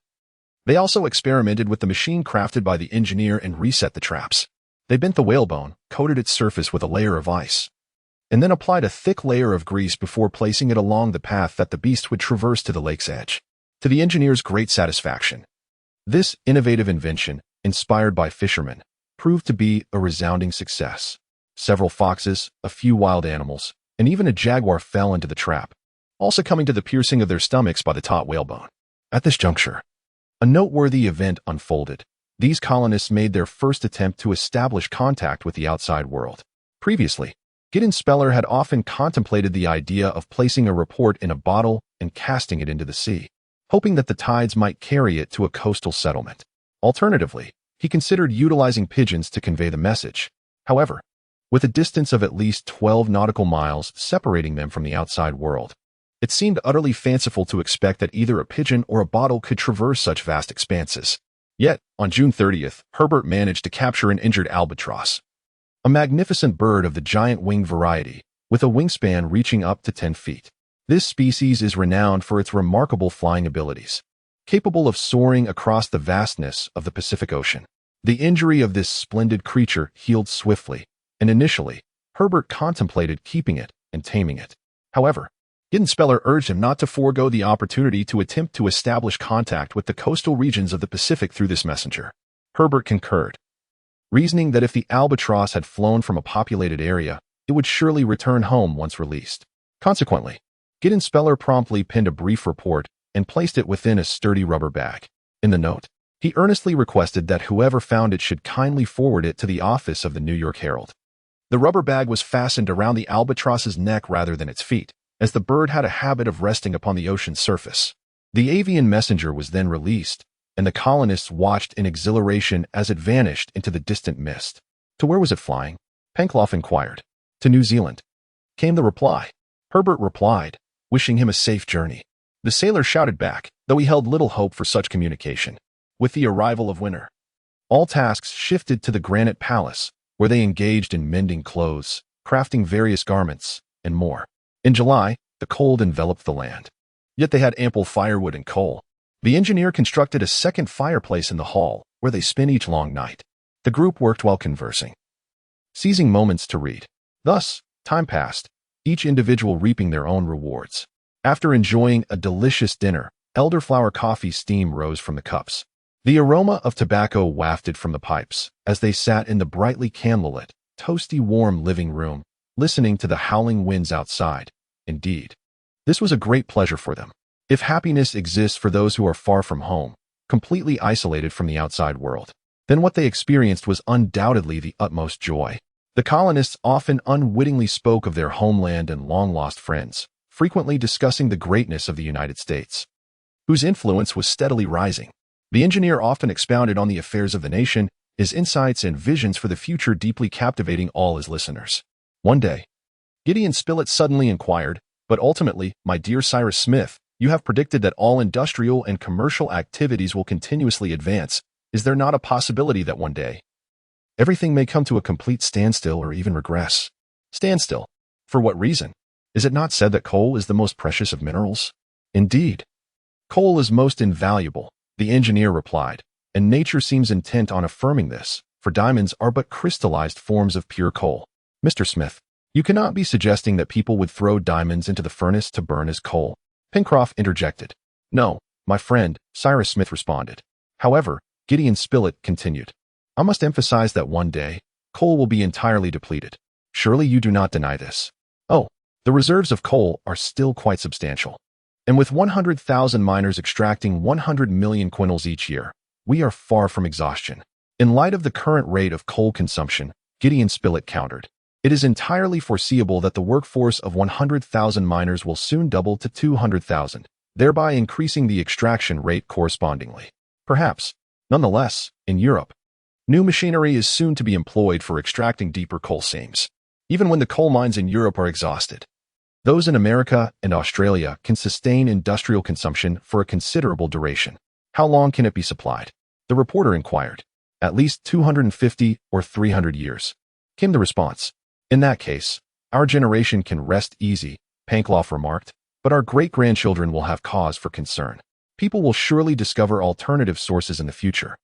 [SPEAKER 1] they also experimented with the machine crafted by the engineer and reset the traps. They bent the whalebone, coated its surface with a layer of ice, and then applied a thick layer of grease before placing it along the path that the beast would traverse to the lake's edge. To the engineer's great satisfaction, This innovative invention, inspired by fishermen, proved to be a resounding success. Several foxes, a few wild animals, and even a jaguar fell into the trap, all succumbing to the piercing of their stomachs by the taut whalebone. At this juncture, a noteworthy event unfolded. These colonists made their first attempt to establish contact with the outside world. Previously, Gideon Speller had often contemplated the idea of placing a report in a bottle and casting it into the sea, hoping that the tides might carry it to a coastal settlement. Alternatively, he considered utilizing pigeons to convey the message. However, with a distance of at least 12 nautical miles separating them from the outside world, it seemed utterly fanciful to expect that either a pigeon or a bottle could traverse such vast expanses. Yet, on June 30th, Herbert managed to capture an injured albatross, a magnificent bird of the giant wing variety, with a wingspan reaching up to 10 feet. This species is renowned for its remarkable flying abilities, capable of soaring across the vastness of the Pacific Ocean. The injury of this splendid creature healed swiftly, and initially, Herbert contemplated keeping it and taming it. However, Gideon Speller urged him not to forego the opportunity to attempt to establish contact with the coastal regions of the Pacific through this messenger. Herbert concurred, reasoning that if the albatross had flown from a populated area, it would surely return home once released. Consequently, Gideon Speller promptly penned a brief report and placed it within a sturdy rubber bag. In the note, he earnestly requested that whoever found it should kindly forward it to the office of the New York Herald. The rubber bag was fastened around the albatross's neck rather than its feet, as the bird had a habit of resting upon the ocean's surface. The avian messenger was then released, and the colonists watched in exhilaration as it vanished into the distant mist. To where was it flying? Pencroff inquired. To New Zealand, came the reply. Herbert replied, wishing him a safe journey. The sailor shouted back, though he held little hope for such communication. With the arrival of winter, all tasks shifted to the granite palace, where they engaged in mending clothes, crafting various garments, and more. In July, the cold enveloped the land. Yet they had ample firewood and coal. The engineer constructed a second fireplace in the hall, where they spent each long night. The group worked while conversing, seizing moments to read. Thus, time passed, each individual reaping their own rewards. After enjoying a delicious dinner, elderflower coffee steam rose from the cups. The aroma of tobacco wafted from the pipes as they sat in the brightly candlelit, toasty warm living room, listening to the howling winds outside. Indeed, this was a great pleasure for them. If happiness exists for those who are far from home, completely isolated from the outside world, then what they experienced was undoubtedly the utmost joy. The colonists often unwittingly spoke of their homeland and long-lost friends, frequently discussing the greatness of the United States, whose influence was steadily rising. The engineer often expounded on the affairs of the nation, his insights and visions for the future deeply captivating all his listeners. One day, Gideon Spilett suddenly inquired, "But ultimately, my dear Cyrus Smith, you have predicted that all industrial and commercial activities will continuously advance. Is there not a possibility that one day everything may come to a complete standstill or even regress?" Standstill? For what reason? Is it not said that coal is the most precious of minerals? Indeed, coal is most invaluable, the engineer replied, and nature seems intent on affirming this, for diamonds are but crystallized forms of pure coal. Mr. Smith, you cannot be suggesting that people would throw diamonds into the furnace to burn as coal. Pencroff interjected. No, my friend, Cyrus Smith responded. However, Gideon Spilett continued, I must emphasize that one day, coal will be entirely depleted. Surely you do not deny this. Oh, the reserves of coal are still quite substantial. And with 100,000 miners extracting 100 million quintals each year, we are far from exhaustion. In light of the current rate of coal consumption, Gideon Spilett countered, it is entirely foreseeable that the workforce of 100,000 miners will soon double to 200,000, thereby increasing the extraction rate correspondingly. Perhaps, nonetheless, in Europe, new machinery is soon to be employed for extracting deeper coal seams. Even when the coal mines in Europe are exhausted, those in America and Australia can sustain industrial consumption for a considerable duration. How long can it be supplied? The reporter inquired. At least 250 or 300 years, came the response. In that case, our generation can rest easy, Pencroff remarked, but our great-grandchildren will have cause for concern. People will surely discover alternative sources in the future.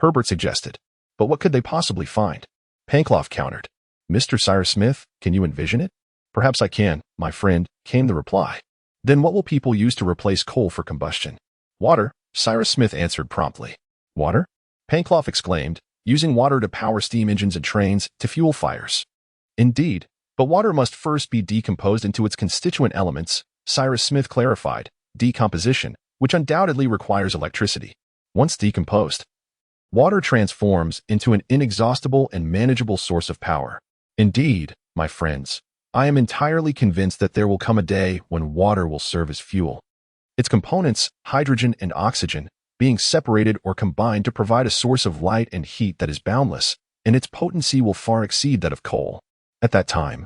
[SPEAKER 1] Herbert suggested. But what could they possibly find? Pencroff countered. Mr. Cyrus Smith, can you envision it? Perhaps I can, my friend, came the reply. Then what will people use to replace coal for combustion? Water, Cyrus Smith answered promptly. Water? Pencroff exclaimed, using water to power steam engines and trains to fuel fires. Indeed, but water must first be decomposed into its constituent elements, Cyrus Smith clarified, decomposition, which undoubtedly requires electricity. Once decomposed, water transforms into an inexhaustible and manageable source of power. Indeed, my friends, I am entirely convinced that there will come a day when water will serve as fuel. Its components, hydrogen and oxygen, being separated or combined to provide a source of light and heat that is boundless, and its potency will far exceed that of coal. At that time,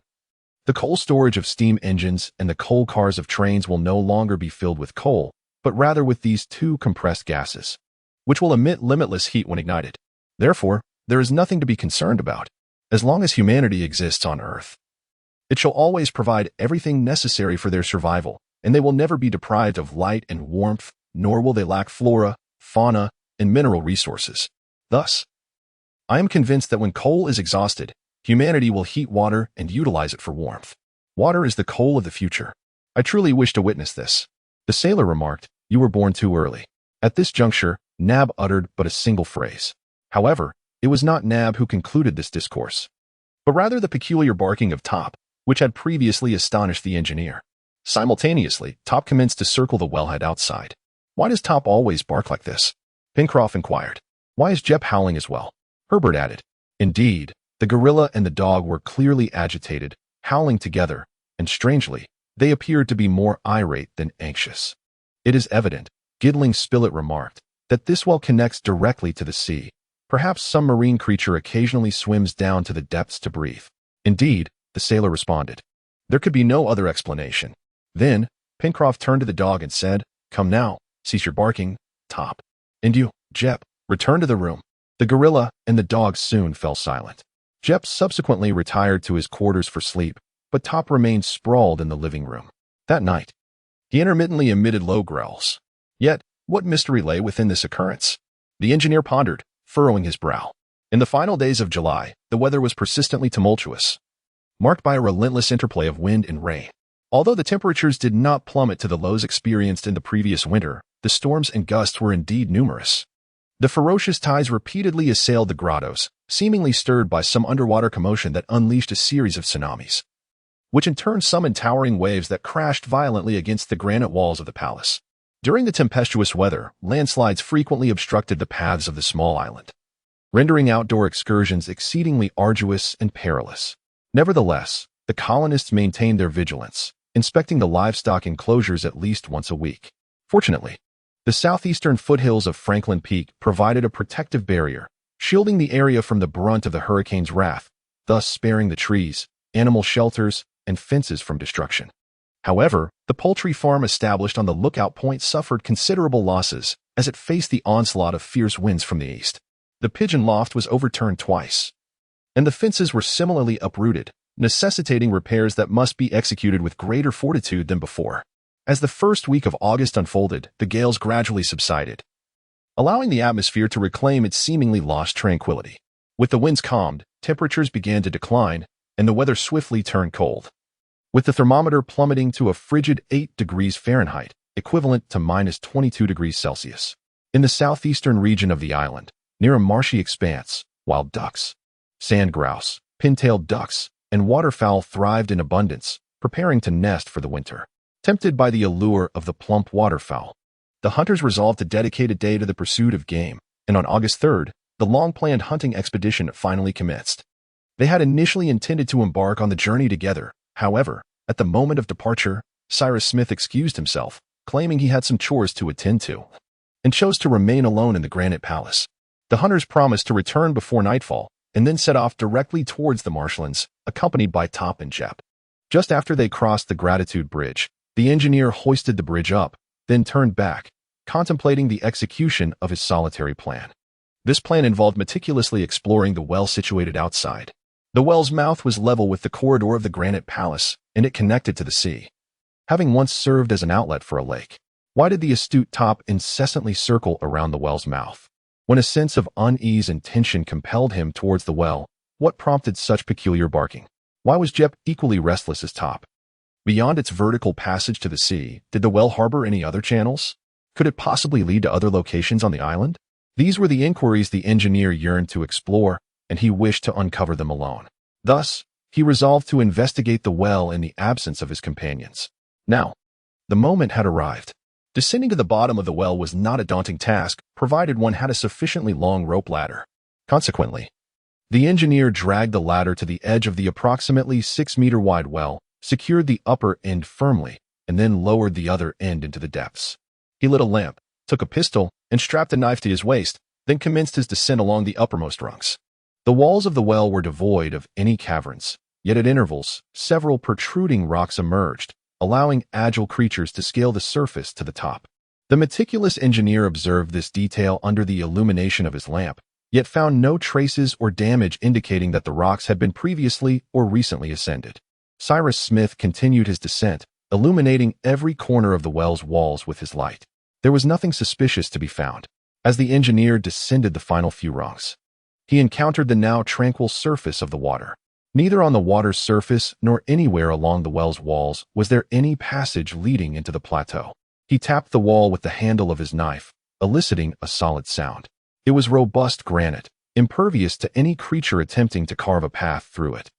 [SPEAKER 1] the coal storage of steam engines and the coal cars of trains will no longer be filled with coal, but rather with these two compressed gases, which will emit limitless heat when ignited. Therefore, there is nothing to be concerned about. As long as humanity exists on Earth, it shall always provide everything necessary for their survival, and they will never be deprived of light and warmth, nor will they lack flora, fauna, and mineral resources. Thus, I am convinced that when coal is exhausted, humanity will heat water and utilize it for warmth. Water is the coal of the future. I truly wish to witness this. The sailor remarked, "You were born too early." At this juncture, Nab uttered but a single phrase. However, it was not Nab who concluded this discourse, but rather the peculiar barking of Top, which had previously astonished the engineer. Simultaneously, Top commenced to circle the wellhead outside. "Why does Top always bark like this?" Pencroff inquired. "Why is Jep howling as well?" Herbert added. Indeed, the gorilla and the dog were clearly agitated, howling together, and strangely, they appeared to be more irate than anxious. "It is evident," Giddling Spilett remarked, "that this well connects directly to the sea. Perhaps some marine creature occasionally swims down to the depths to breathe." "Indeed," the sailor responded. "There could be no other explanation." Then, Pencroff turned to the dog and said, "Come now, cease your barking, Top. And you, Jep, return to the room." The gorilla and the dog soon fell silent. Jep subsequently retired to his quarters for sleep, but Top remained sprawled in the living room. That night, he intermittently emitted low growls. Yet, what mystery lay within this occurrence? The engineer pondered, furrowing his brow. In the final days of July, the weather was persistently tumultuous, marked by a relentless interplay of wind and rain. Although the temperatures did not plummet to the lows experienced in the previous winter, the storms and gusts were indeed numerous. The ferocious tides repeatedly assailed the grottos, seemingly stirred by some underwater commotion that unleashed a series of tsunamis, which in turn summoned towering waves that crashed violently against the granite walls of the palace. During the tempestuous weather, landslides frequently obstructed the paths of the small island, rendering outdoor excursions exceedingly arduous and perilous. Nevertheless, the colonists maintained their vigilance, inspecting the livestock enclosures at least once a week. Fortunately, the southeastern foothills of Franklin Peak provided a protective barrier, shielding the area from the brunt of the hurricane's wrath, thus sparing the trees, animal shelters, and fences from destruction. However, the poultry farm established on the lookout point suffered considerable losses as it faced the onslaught of fierce winds from the east. The pigeon loft was overturned twice, and the fences were similarly uprooted, necessitating repairs that must be executed with greater fortitude than before. As the first week of August unfolded, the gales gradually subsided, allowing the atmosphere to reclaim its seemingly lost tranquility. With the winds calmed, temperatures began to decline, and the weather swiftly turned cold, with the thermometer plummeting to a frigid 8 degrees Fahrenheit, equivalent to minus 22 degrees Celsius. In the southeastern region of the island, near a marshy expanse, wild ducks, sand grouse, pin-tailed ducks, and waterfowl thrived in abundance, preparing to nest for the winter. Tempted by the allure of the plump waterfowl, the hunters resolved to dedicate a day to the pursuit of game, and on August 3rd, the long-planned hunting expedition finally commenced. They had initially intended to embark on the journey together. However, at the moment of departure, Cyrus Smith excused himself, claiming he had some chores to attend to, and chose to remain alone in the granite palace. The hunters promised to return before nightfall, and then set off directly towards the marshlands, accompanied by Top and Jep. Just after they crossed the Gratitude Bridge, the engineer hoisted the bridge up, then turned back, contemplating the execution of his solitary plan. This plan involved meticulously exploring the well situated outside. The well's mouth was level with the corridor of the granite palace, and it connected to the sea, having once served as an outlet for a lake. Why did the astute Top incessantly circle around the well's mouth? When a sense of unease and tension compelled him towards the well, what prompted such peculiar barking? Why was Jep equally restless as Top? Beyond its vertical passage to the sea, did the well harbor any other channels? Could it possibly lead to other locations on the island? These were the inquiries the engineer yearned to explore, and he wished to uncover them alone. Thus, he resolved to investigate the well in the absence of his companions. Now, the moment had arrived. Descending to the bottom of the well was not a daunting task, provided one had a sufficiently long rope ladder. Consequently, the engineer dragged the ladder to the edge of the approximately 6-meter wide well, secured the upper end firmly, and then lowered the other end into the depths. He lit a lamp, took a pistol, and strapped a knife to his waist, then commenced his descent along the uppermost rungs. The walls of the well were devoid of any caverns, yet at intervals, several protruding rocks emerged, allowing agile creatures to scale the surface to the top. The meticulous engineer observed this detail under the illumination of his lamp, yet found no traces or damage indicating that the rocks had been previously or recently ascended. Cyrus Smith continued his descent, illuminating every corner of the well's walls with his light. There was nothing suspicious to be found. As the engineer descended the final few rungs, he encountered the now tranquil surface of the water. Neither on the water's surface nor anywhere along the well's walls was there any passage leading into the plateau. He tapped the wall with the handle of his knife, eliciting a solid sound. It was robust granite, impervious to any creature attempting to carve a path through it.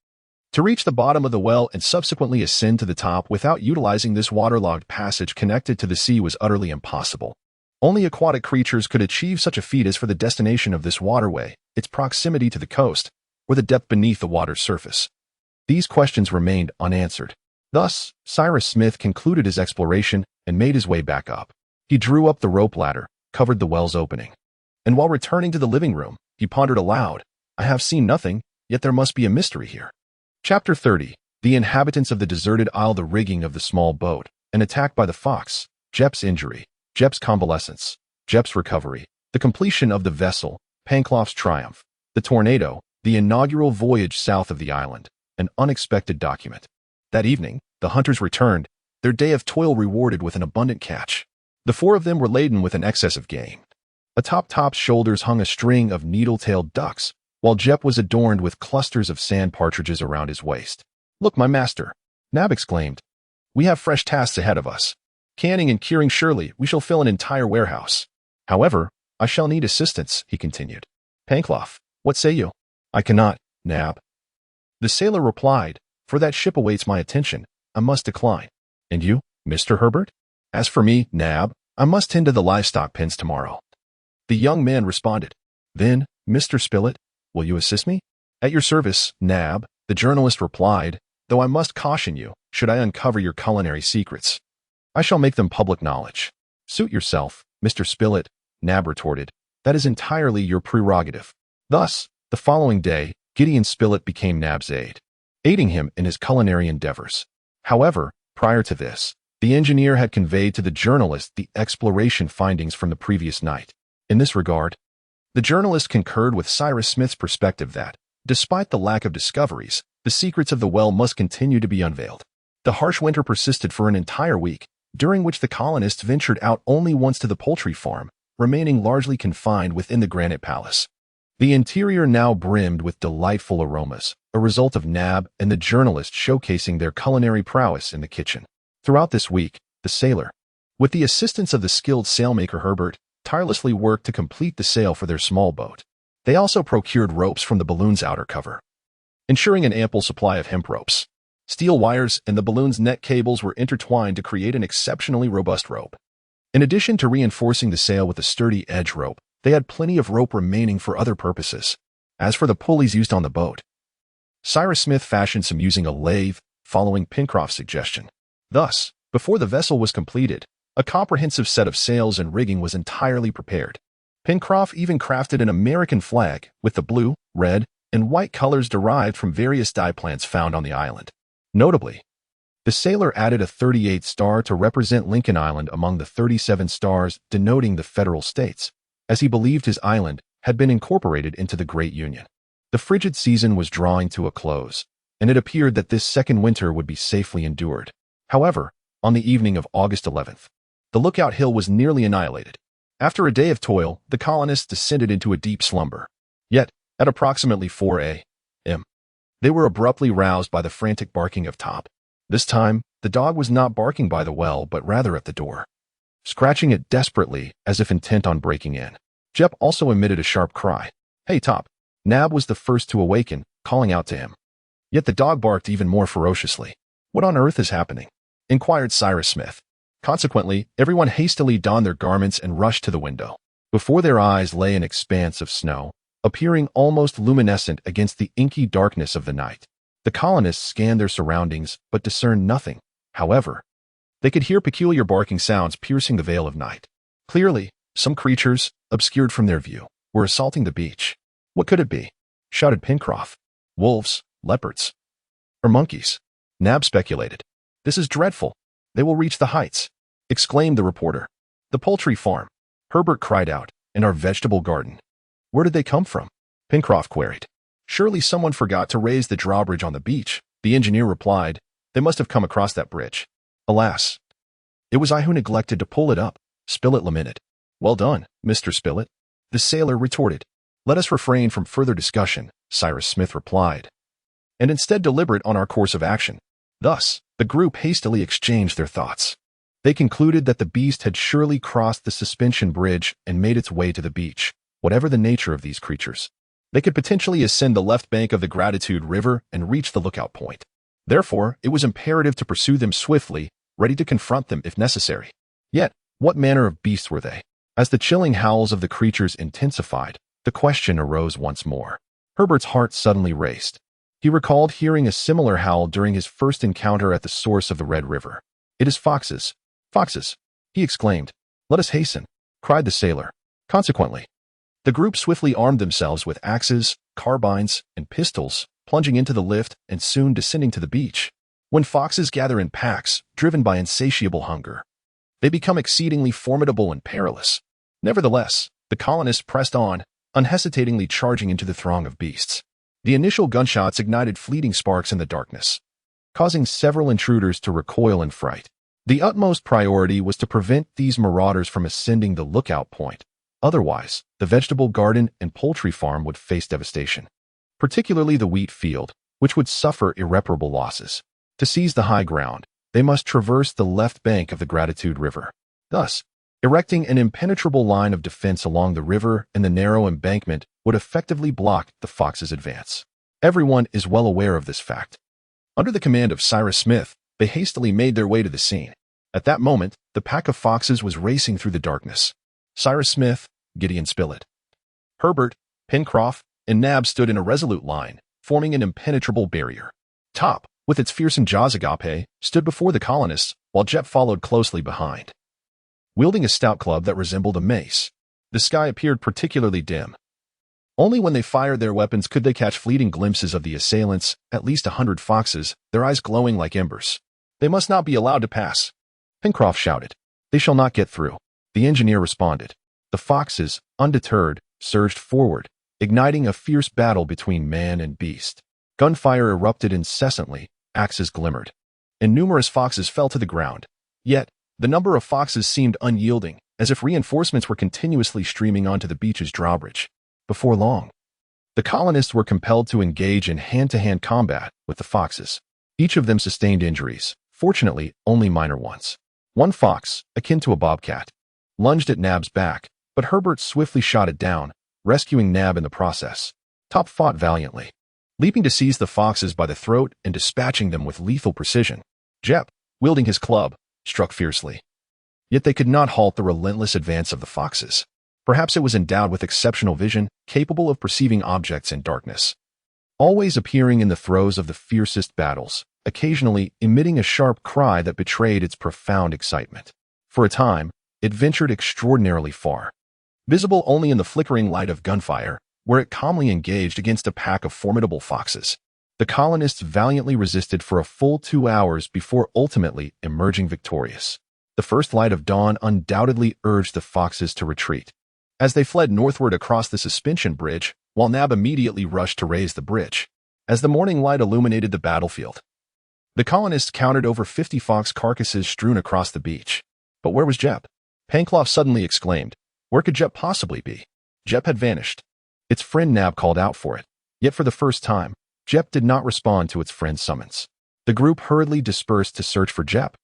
[SPEAKER 1] To reach the bottom of the well and subsequently ascend to the top without utilizing this waterlogged passage connected to the sea was utterly impossible. Only aquatic creatures could achieve such a feat as for the destination of this waterway, its proximity to the coast, or the depth beneath the water's surface. These questions remained unanswered. Thus, Cyrus Smith concluded his exploration and made his way back up. He drew up the rope ladder, covered the well's opening. And while returning to the living room, he pondered aloud, "I have seen nothing, yet there must be a mystery here." Chapter 30. The inhabitants of the deserted isle. The rigging of the small boat, an attack by the fox, Jep's injury, Jep's convalescence, Jep's recovery, the completion of the vessel, Pencroff's triumph, the tornado, the inaugural voyage south of the island, an unexpected document. That evening, the hunters returned, their day of toil rewarded with an abundant catch. The 4 of them were laden with an excess of game. Atop Top's shoulders hung a string of needle-tailed ducks, while Jep was adorned with clusters of sand partridges around his waist. "Look, my master," Nab exclaimed. "We have fresh tasks ahead of us. Canning and curing, surely we shall fill an entire warehouse. However, I shall need assistance," he continued. "Pencroff, what say you?" "I cannot, Nab," the sailor replied, "for that ship awaits my attention. I must decline." "And you, Mr. Herbert?" "As for me, Nab, I must tend to the livestock pens tomorrow." The young man responded. "Then, Mr. Spilett, will you assist me?" "At your service, Nab," the journalist replied, "though I must caution you, should I uncover your culinary secrets, I shall make them public knowledge." "Suit yourself, Mr. Spilett," Nab retorted. "That is entirely your prerogative." Thus, the following day, Gideon Spilett became Nab's aide, aiding him in his culinary endeavors. However, prior to this, the engineer had conveyed to the journalist the exploration findings from the previous night. In this regard, the journalist concurred with Cyrus Smith's perspective that, despite the lack of discoveries, the secrets of the well must continue to be unveiled. The harsh winter persisted for an entire week, during which the colonists ventured out only once to the poultry farm, remaining largely confined within the granite palace. The interior now brimmed with delightful aromas, a result of Nab and the journalist showcasing their culinary prowess in the kitchen. Throughout this week, the sailor, with the assistance of the skilled sailmaker Herbert, tirelessly worked to complete the sail for their small boat. They also procured ropes from the balloon's outer cover, ensuring an ample supply of hemp ropes. Steel wires and the balloon's net cables were intertwined to create an exceptionally robust rope. In addition to reinforcing the sail with a sturdy edge rope, they had plenty of rope remaining for other purposes. As for the pulleys used on the boat, Cyrus Smith fashioned some using a lathe, following Pencroff's suggestion. Thus, before the vessel was completed, a comprehensive set of sails and rigging was entirely prepared. Pencroff even crafted an American flag with the blue, red, and white colors derived from various dye plants found on the island. Notably, the sailor added a 38th star to represent Lincoln Island among the 37 stars denoting the federal states, as he believed his island had been incorporated into the Great Union. The frigid season was drawing to a close, and it appeared that this second winter would be safely endured. However, on the evening of August 11th, the lookout hill was nearly annihilated. After a day of toil, the colonists descended into a deep slumber. Yet, at approximately 4 a.m., they were abruptly roused by the frantic barking of Top. This time, the dog was not barking by the well, but rather at the door, scratching it desperately as if intent on breaking in. Jep also emitted a sharp cry. "Hey, Top!" Nab was the first to awaken, calling out to him. Yet the dog barked even more ferociously. "What on earth is happening?" inquired Cyrus Smith. Consequently, everyone hastily donned their garments and rushed to the window. Before their eyes lay an expanse of snow, appearing almost luminescent against the inky darkness of the night. The colonists scanned their surroundings but discerned nothing. However, they could hear peculiar barking sounds piercing the veil of night. Clearly, some creatures, obscured from their view, were assaulting the beach. "What could it be?" shouted Pencroff. "Wolves, leopards, or monkeys?" Nab speculated. "This is dreadful. They will reach the heights," exclaimed the reporter. "The poultry farm," Herbert cried out, "and our vegetable garden." "Where did they come from?" Pencroff queried. "Surely someone forgot to raise the drawbridge on the beach," the engineer replied. "They must have come across that bridge." "Alas, it was I who neglected to pull it up," Spilett lamented. "Well done, Mr. Spilett," the sailor retorted. "Let us refrain from further discussion," Cyrus Smith replied, "and instead deliberate on our course of action." Thus, the group hastily exchanged their thoughts. They concluded that the beast had surely crossed the suspension bridge and made its way to the beach. Whatever the nature of these creatures, they could potentially ascend the left bank of the Gratitude River and reach the lookout point. Therefore, it was imperative to pursue them swiftly, ready to confront them if necessary. Yet, what manner of beasts were they? As the chilling howls of the creatures intensified, the question arose once more. Herbert's heart suddenly raced. He recalled hearing a similar howl during his first encounter at the source of the Red River. "It is foxes! Foxes!" he exclaimed. "Let us hasten!" cried the sailor. Consequently, the group swiftly armed themselves with axes, carbines, and pistols, plunging into the lift and soon descending to the beach. When foxes gather in packs, driven by insatiable hunger, they become exceedingly formidable and perilous. Nevertheless, the colonists pressed on, unhesitatingly charging into the throng of beasts. The initial gunshots ignited fleeting sparks in the darkness, causing several intruders to recoil in fright. The utmost priority was to prevent these marauders from ascending the lookout point. Otherwise, the vegetable garden and poultry farm would face devastation, particularly the wheat field, which would suffer irreparable losses. To seize the high ground, they must traverse the left bank of the Gratitude River. Thus, erecting an impenetrable line of defense along the river and the narrow embankment would effectively block the fox's advance. Everyone is well aware of this fact. Under the command of Cyrus Smith, they hastily made their way to the scene. At that moment, the pack of foxes was racing through the darkness. Cyrus Smith, Gideon Spilett, Herbert, Pencroff, and Nab stood in a resolute line, forming an impenetrable barrier. Top, with its fearsome jaws agape, stood before the colonists, while Jep followed closely behind, wielding a stout club that resembled a mace. The sky appeared particularly dim. Only when they fired their weapons could they catch fleeting glimpses of the assailants, at least 100 foxes, their eyes glowing like embers. "They must not be allowed to pass," Pencroff shouted. "They shall not get through," the engineer responded. The foxes, undeterred, surged forward, igniting a fierce battle between man and beast. Gunfire erupted incessantly, axes glimmered, and numerous foxes fell to the ground. Yet, the number of foxes seemed unyielding, as if reinforcements were continuously streaming onto the beach's drawbridge. Before long, the colonists were compelled to engage in hand-to-hand combat with the foxes. Each of them sustained injuries, fortunately only minor ones. One fox, akin to a bobcat, lunged at Nab's back, but Herbert swiftly shot it down, rescuing Nab in the process. Top fought valiantly, leaping to seize the foxes by the throat and dispatching them with lethal precision. Jep, wielding his club, struck fiercely. Yet they could not halt the relentless advance of the foxes. Perhaps it was endowed with exceptional vision, capable of perceiving objects in darkness. Always appearing in the throes of the fiercest battles, occasionally emitting a sharp cry that betrayed its profound excitement. For a time, it ventured extraordinarily far. Visible only in the flickering light of gunfire, where it calmly engaged against a pack of formidable foxes. The colonists valiantly resisted for a full 2 hours before ultimately emerging victorious. The first light of dawn undoubtedly urged the foxes to retreat, as they fled northward across the suspension bridge, while Nab immediately rushed to raise the bridge. As the morning light illuminated the battlefield, the colonists counted over 50 fox carcasses strewn across the beach. But where was Jep? Pencroff suddenly exclaimed. Where could Jep possibly be? Jep had vanished. Its friend Nab called out for it. Yet for the first time, Jep did not respond to its friend's summons. The group hurriedly dispersed to search for Jep,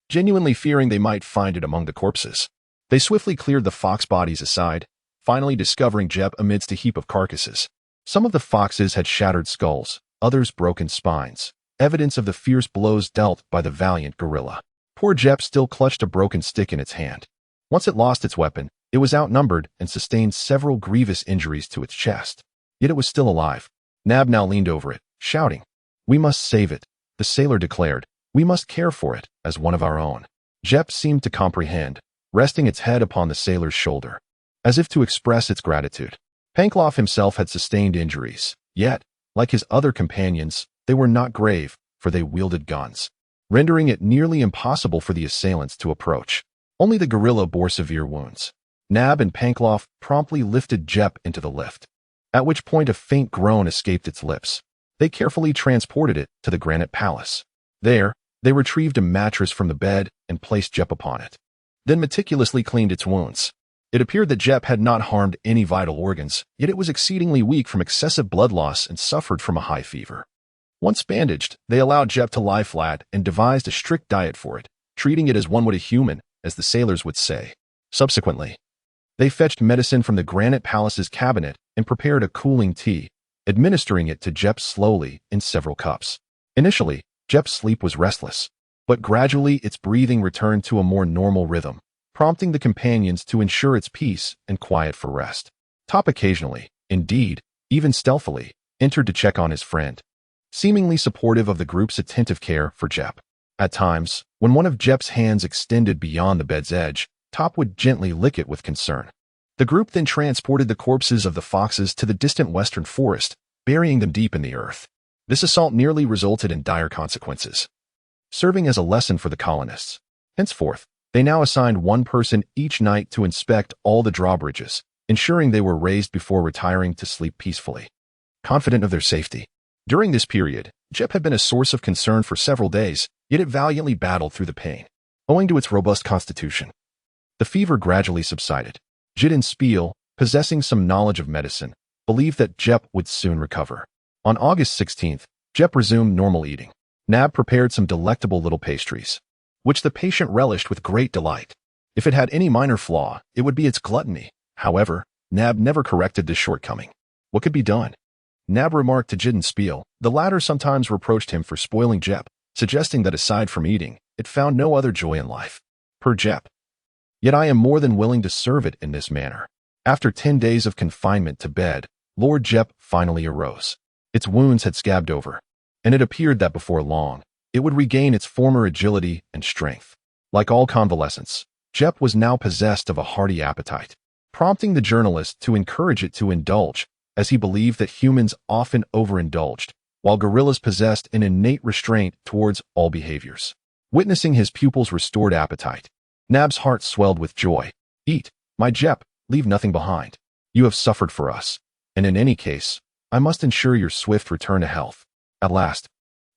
[SPEAKER 1] genuinely fearing they might find it among the corpses. They swiftly cleared the fox bodies aside, finally discovering Jep amidst a heap of carcasses. Some of the foxes had shattered skulls, others broken spines, evidence of the fierce blows dealt by the valiant gorilla. Poor Jep still clutched a broken stick in its hand. Once it lost its weapon, it was outnumbered and sustained several grievous injuries to its chest. Yet it was still alive. Nab now leaned over it, shouting, "We must save it," the sailor declared. "We must care for it as one of our own." Jep seemed to comprehend, resting its head upon the sailor's shoulder, as if to express its gratitude. Pencroff himself had sustained injuries, yet, like his other companions, they were not grave, for they wielded guns, rendering it nearly impossible for the assailants to approach. Only the gorilla bore severe wounds. Nab and Pencroff promptly lifted Jep into the lift, at which point a faint groan escaped its lips. They carefully transported it to the granite palace. There, they retrieved a mattress from the bed and placed Jep upon it, then meticulously cleaned its wounds. It appeared that Jep had not harmed any vital organs, yet it was exceedingly weak from excessive blood loss and suffered from a high fever. Once bandaged, they allowed Jep to lie flat and devised a strict diet for it, treating it as one would a human, as the sailors would say. Subsequently, they fetched medicine from the granite palace's cabinet and prepared a cooling tea, administering it to Jep slowly in several cups. Initially, Jep's sleep was restless, but gradually its breathing returned to a more normal rhythm, prompting the companions to ensure its peace and quiet for rest. Top occasionally, indeed, even stealthily, entered to check on his friend, seemingly supportive of the group's attentive care for Jep. At times, when one of Jep's hands extended beyond the bed's edge, Top would gently lick it with concern. The group then transported the corpses of the foxes to the distant western forest, burying them deep in the earth. This assault nearly resulted in dire consequences, serving as a lesson for the colonists. Henceforth, they now assigned one person each night to inspect all the drawbridges, ensuring they were raised before retiring to sleep peacefully, confident of their safety. During this period, Jep had been a source of concern for several days, yet it valiantly battled through the pain, owing to its robust constitution. The fever gradually subsided. Gideon Spiel, possessing some knowledge of medicine, believed that Jep would soon recover. On August 16th, Jep resumed normal eating. Nab prepared some delectable little pastries, which the patient relished with great delight. If it had any minor flaw, it would be its gluttony. However, Nab never corrected this shortcoming. What could be done? Nab remarked to Gideon Spiel. The latter sometimes reproached him for spoiling Jep, suggesting that aside from eating, it found no other joy in life. Per Jep. Yet I am more than willing to serve it in this manner. After 10 days of confinement to bed, Lord Jep finally arose. Its wounds had scabbed over, and it appeared that before long, it would regain its former agility and strength. Like all convalescents, Jep was now possessed of a hearty appetite, prompting the journalist to encourage it to indulge, as he believed that humans often overindulged, while gorillas possessed an innate restraint towards all behaviors. Witnessing his pupil's restored appetite, Nab's heart swelled with joy. "Eat, my Jep, leave nothing behind. You have suffered for us, and in any case, I must ensure your swift return to health." At last,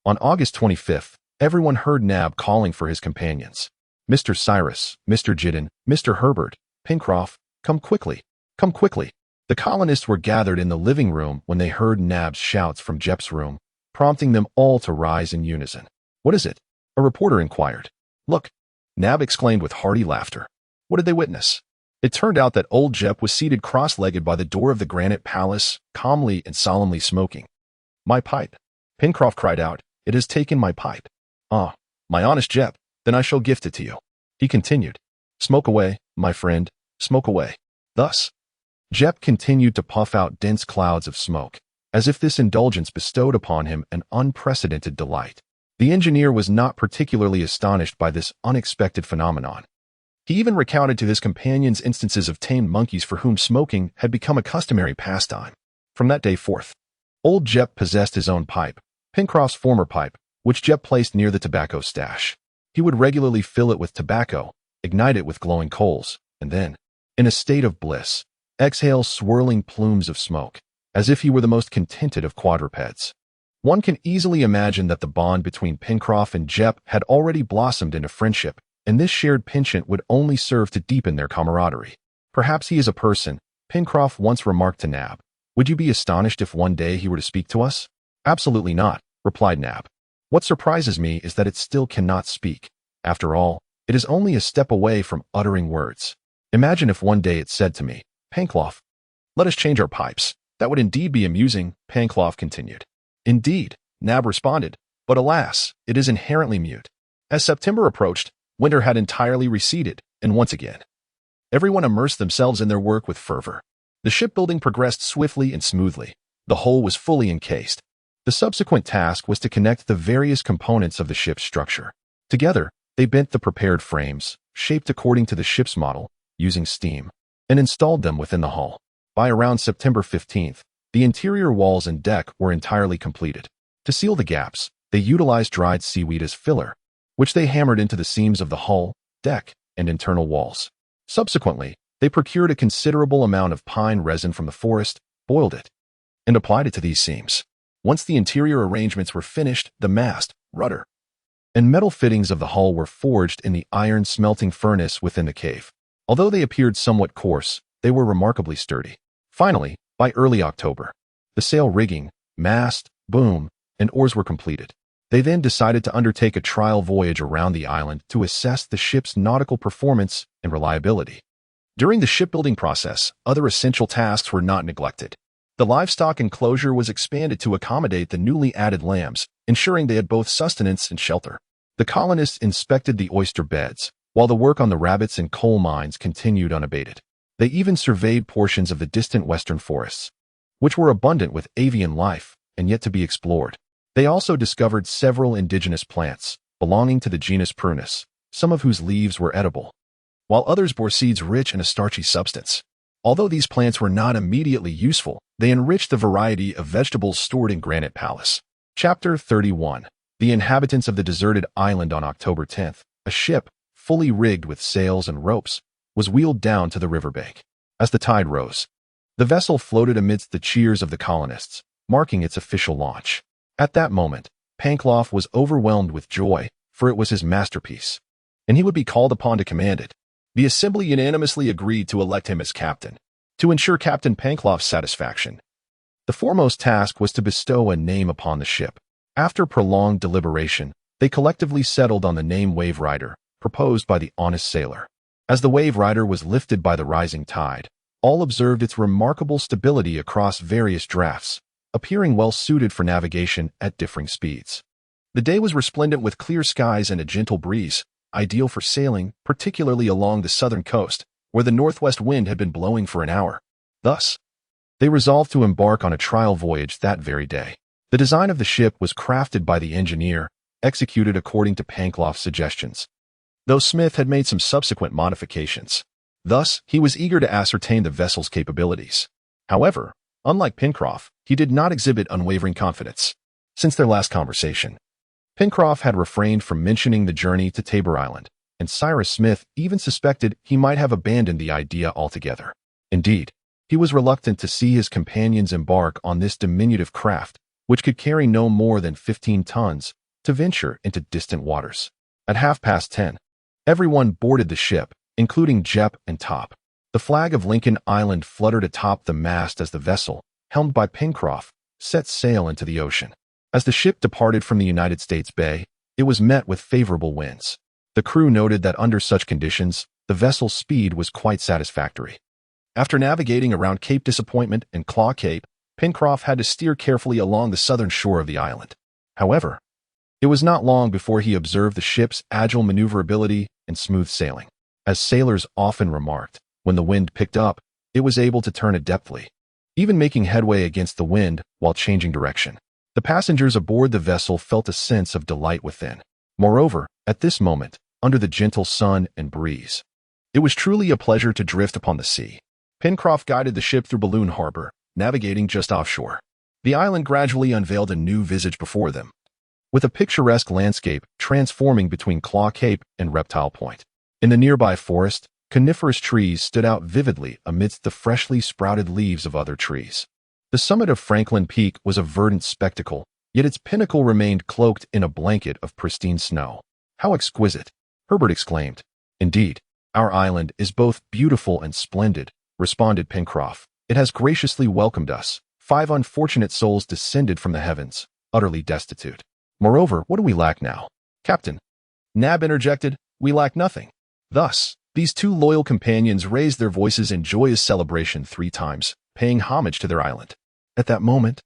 [SPEAKER 1] on August 25th, everyone heard Nab calling for his companions. "Mr. Cyrus, Mr. Gideon, Mr. Herbert, Pencroff, come quickly, come quickly." The colonists were gathered in the living room when they heard Nab's shouts from Jep's room, prompting them all to rise in unison. "What is it?" a reporter inquired. "Look," Nab exclaimed with hearty laughter. What did they witness? It turned out that old Jep was seated cross-legged by the door of the granite palace, calmly and solemnly smoking. "My pipe," Pencroff cried out. "It has taken my pipe." "Ah, my honest Jep, then I shall gift it to you," he continued. "Smoke away, my friend, smoke away." Thus, Jep continued to puff out dense clouds of smoke, as if this indulgence bestowed upon him an unprecedented delight. The engineer was not particularly astonished by this unexpected phenomenon. He even recounted to his companions instances of tamed monkeys for whom smoking had become a customary pastime. From that day forth, old Jep possessed his own pipe, Pencroff's former pipe, which Jep placed near the tobacco stash. He would regularly fill it with tobacco, ignite it with glowing coals, and then, in a state of bliss, exhale swirling plumes of smoke, as if he were the most contented of quadrupeds. One can easily imagine that the bond between Pencroff and Jep had already blossomed into friendship, and this shared penchant would only serve to deepen their camaraderie. "Perhaps he is a person," Pencroff once remarked to Nab. "Would you be astonished if one day he were to speak to us?" "Absolutely not," replied Nab. "What surprises me is that it still cannot speak. After all, it is only a step away from uttering words. Imagine if one day it said to me, Pencroff. Let us change our pipes. That would indeed be amusing, Pencroff continued. Indeed, Nab responded, but alas, it is inherently mute. As September approached, winter had entirely receded, and once again, everyone immersed themselves in their work with fervor. The shipbuilding progressed swiftly and smoothly. The hull was fully encased. The subsequent task was to connect the various components of the ship's structure. Together, they bent the prepared frames, shaped according to the ship's model, using steam, and installed them within the hull. By around September 15th, the interior walls and deck were entirely completed. To seal the gaps, they utilized dried seaweed as filler, which they hammered into the seams of the hull, deck, and internal walls. Subsequently, they procured a considerable amount of pine resin from the forest, boiled it, and applied it to these seams. Once the interior arrangements were finished, the mast, rudder, and metal fittings of the hull were forged in the iron smelting furnace within the cave. Although they appeared somewhat coarse, they were remarkably sturdy. Finally, by early October, the sail rigging, mast, boom, and oars were completed. They then decided to undertake a trial voyage around the island to assess the ship's nautical performance and reliability. During the shipbuilding process, other essential tasks were not neglected. The livestock enclosure was expanded to accommodate the newly added lambs, ensuring they had both sustenance and shelter. The colonists inspected the oyster beds, while the work on the rabbits and coal mines continued unabated. They even surveyed portions of the distant western forests, which were abundant with avian life and yet to be explored. They also discovered several indigenous plants, belonging to the genus Prunus, some of whose leaves were edible, while others bore seeds rich in a starchy substance. Although these plants were not immediately useful, they enriched the variety of vegetables stored in Granite Palace. Chapter 31. The inhabitants of the deserted island. On October 10th, a ship, fully rigged with sails and ropes, was wheeled down to the riverbank. As the tide rose, the vessel floated amidst the cheers of the colonists, marking its official launch. At that moment, Pencroff was overwhelmed with joy, for it was his masterpiece, and he would be called upon to command it. The assembly unanimously agreed to elect him as captain. To ensure Captain Pencroff's satisfaction, the foremost task was to bestow a name upon the ship. After prolonged deliberation, they collectively settled on the name Wave Rider, proposed by the honest sailor. As the Wave Rider was lifted by the rising tide, all observed its remarkable stability across various drafts, appearing well suited for navigation at differing speeds. The day was resplendent with clear skies and a gentle breeze, ideal for sailing, particularly along the southern coast, where the northwest wind had been blowing for an hour. Thus, they resolved to embark on a trial voyage that very day. The design of the ship was crafted by the engineer, executed according to Pencroff's suggestions, though Smith had made some subsequent modifications. Thus, he was eager to ascertain the vessel's capabilities. However, unlike Pencroff, he did not exhibit unwavering confidence. Since their last conversation, Pencroff had refrained from mentioning the journey to Tabor Island, and Cyrus Smith even suspected he might have abandoned the idea altogether. Indeed, he was reluctant to see his companions embark on this diminutive craft, which could carry no more than 15 tons, to venture into distant waters. At 10:30, everyone boarded the ship, including Jep and Top. The flag of Lincoln Island fluttered atop the mast as the vessel, helmed by Pencroff, set sail into the ocean. As the ship departed from the United States Bay, it was met with favorable winds. The crew noted that under such conditions, the vessel's speed was quite satisfactory. After navigating around Cape Disappointment and Claw Cape, Pencroff had to steer carefully along the southern shore of the island. However, it was not long before he observed the ship's agile maneuverability and smooth sailing. As sailors often remarked, when the wind picked up, it was able to turn adeptly, even making headway against the wind while changing direction. The passengers aboard the vessel felt a sense of delight within. Moreover, at this moment, under the gentle sun and breeze, it was truly a pleasure to drift upon the sea. Pencroff guided the ship through Balloon Harbor, navigating just offshore. The island gradually unveiled a new visage before them, with a picturesque landscape transforming between Claw Cape and Reptile Point. In the nearby forest, coniferous trees stood out vividly amidst the freshly sprouted leaves of other trees. The summit of Franklin Peak was a verdant spectacle, yet its pinnacle remained cloaked in a blanket of pristine snow. "How exquisite!" Herbert exclaimed. "Indeed, our island is both beautiful and splendid," responded Pencroff. "It has graciously welcomed us, 5 unfortunate souls descended from the heavens, utterly destitute. Moreover, what do we lack now?" "Captain," Nab interjected, "we lack nothing." Thus, These two loyal companions raised their voices in joyous celebration 3 times, paying homage to their island. At that moment,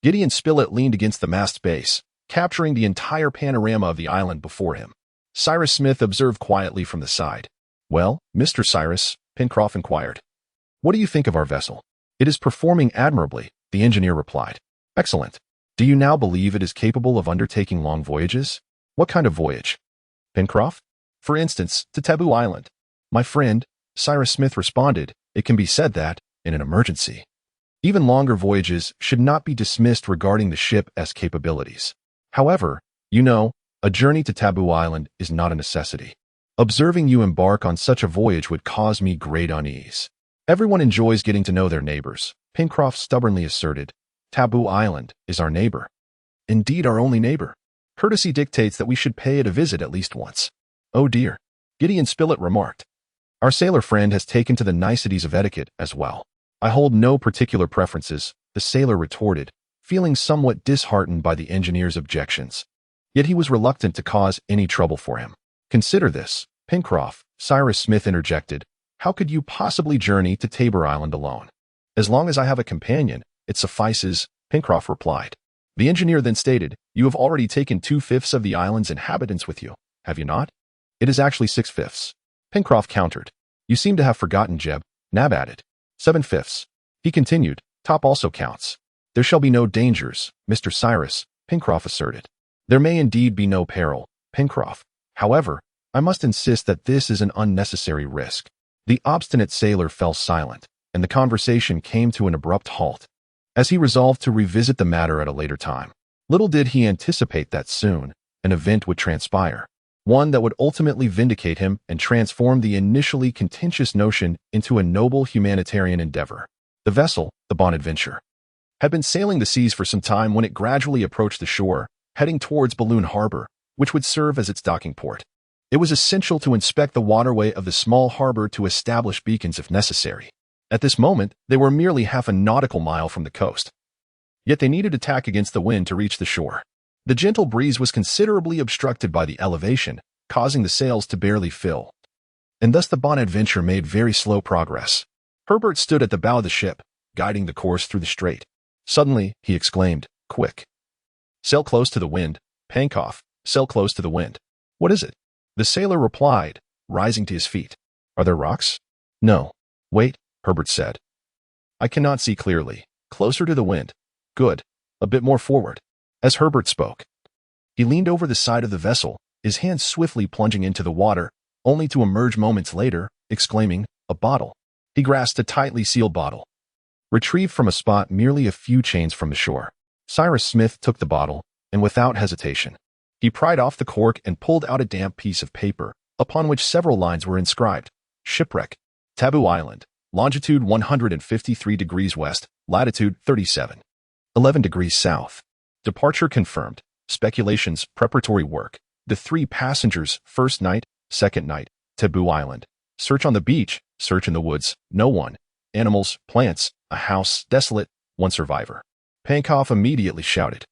[SPEAKER 1] Gideon Spilett leaned against the mast's base, capturing the entire panorama of the island before him. Cyrus Smith observed quietly from the side. "Well, Mr. Cyrus," Pencroff inquired, "what do you think of our vessel?" "It is performing admirably," the engineer replied. "Excellent. Do you now believe it is capable of undertaking long voyages?" "What kind of voyage?" "Pencroff?" "For instance, to Taboo Island." "My friend," Cyrus Smith responded, "it can be said that, in an emergency, even longer voyages should not be dismissed regarding the ship's capabilities. However, you know, a journey to Taboo Island is not a necessity. Observing you embark on such a voyage would cause me great unease. Everyone enjoys getting to know their neighbors," Pencroff stubbornly asserted. "Taboo Island is our neighbor. Indeed, our only neighbor. Courtesy dictates that we should pay it a visit at least once." "Oh dear," Gideon Spilett remarked. "Our sailor friend has taken to the niceties of etiquette as well." "I hold no particular preferences," the sailor retorted, feeling somewhat disheartened by the engineer's objections. Yet he was reluctant to cause any trouble for him. "Consider this, Pencroff," Cyrus Smith interjected. "How could you possibly journey to Tabor Island alone?" "As long as I have a companion, it suffices," Pencroff replied. The engineer then stated, "You have already taken 2/5 of the island's inhabitants with you, have you not?" "It is actually 6/5. Pencroff countered. "You seem to have forgotten, Jeb," Nab added. 7/5. He continued, "Top also counts." "There shall be no dangers, Mr. Cyrus," Pencroff asserted. "There may indeed be no peril, Pencroff. However, I must insist that this is an unnecessary risk." The obstinate sailor fell silent, and the conversation came to an abrupt halt, as he resolved to revisit the matter at a later time. Little did he anticipate that soon an event would transpire, one that would ultimately vindicate him and transform the initially contentious notion into a noble humanitarian endeavor. The vessel, the Bonadventure, had been sailing the seas for some time when it gradually approached the shore, heading towards Balloon Harbor, which would serve as its docking port. It was essential to inspect the waterway of the small harbor to establish beacons if necessary. At this moment, they were merely half a nautical mile from the coast. Yet they needed to tack against the wind to reach the shore. The gentle breeze was considerably obstructed by the elevation, causing the sails to barely fill, and thus the Bonadventure made very slow progress. Herbert stood at the bow of the ship, guiding the course through the strait. Suddenly, he exclaimed, "Quick! Sail close to the wind, Pencroff, sail close to the wind." "What is it?" The sailor replied, rising to his feet. "Are there rocks?" "No." "Wait," Herbert said. "I cannot see clearly. Closer to the wind. Good. A bit more forward." As Herbert spoke, he leaned over the side of the vessel, his hand swiftly plunging into the water, only to emerge moments later, exclaiming, "A bottle." He grasped a tightly sealed bottle, retrieved from a spot merely a few chains from the shore. Cyrus Smith took the bottle, and without hesitation, he pried off the cork and pulled out a damp piece of paper, upon which several lines were inscribed. "Shipwreck. Taboo Island. Longitude 153 degrees west, latitude 37.11 degrees south. Departure confirmed. Speculations, preparatory work. The 3 passengers, first night, second night, Taboo Island. Search on the beach, search in the woods, no one. Animals, plants, a house, desolate, 1 survivor." Pencroff immediately shouted.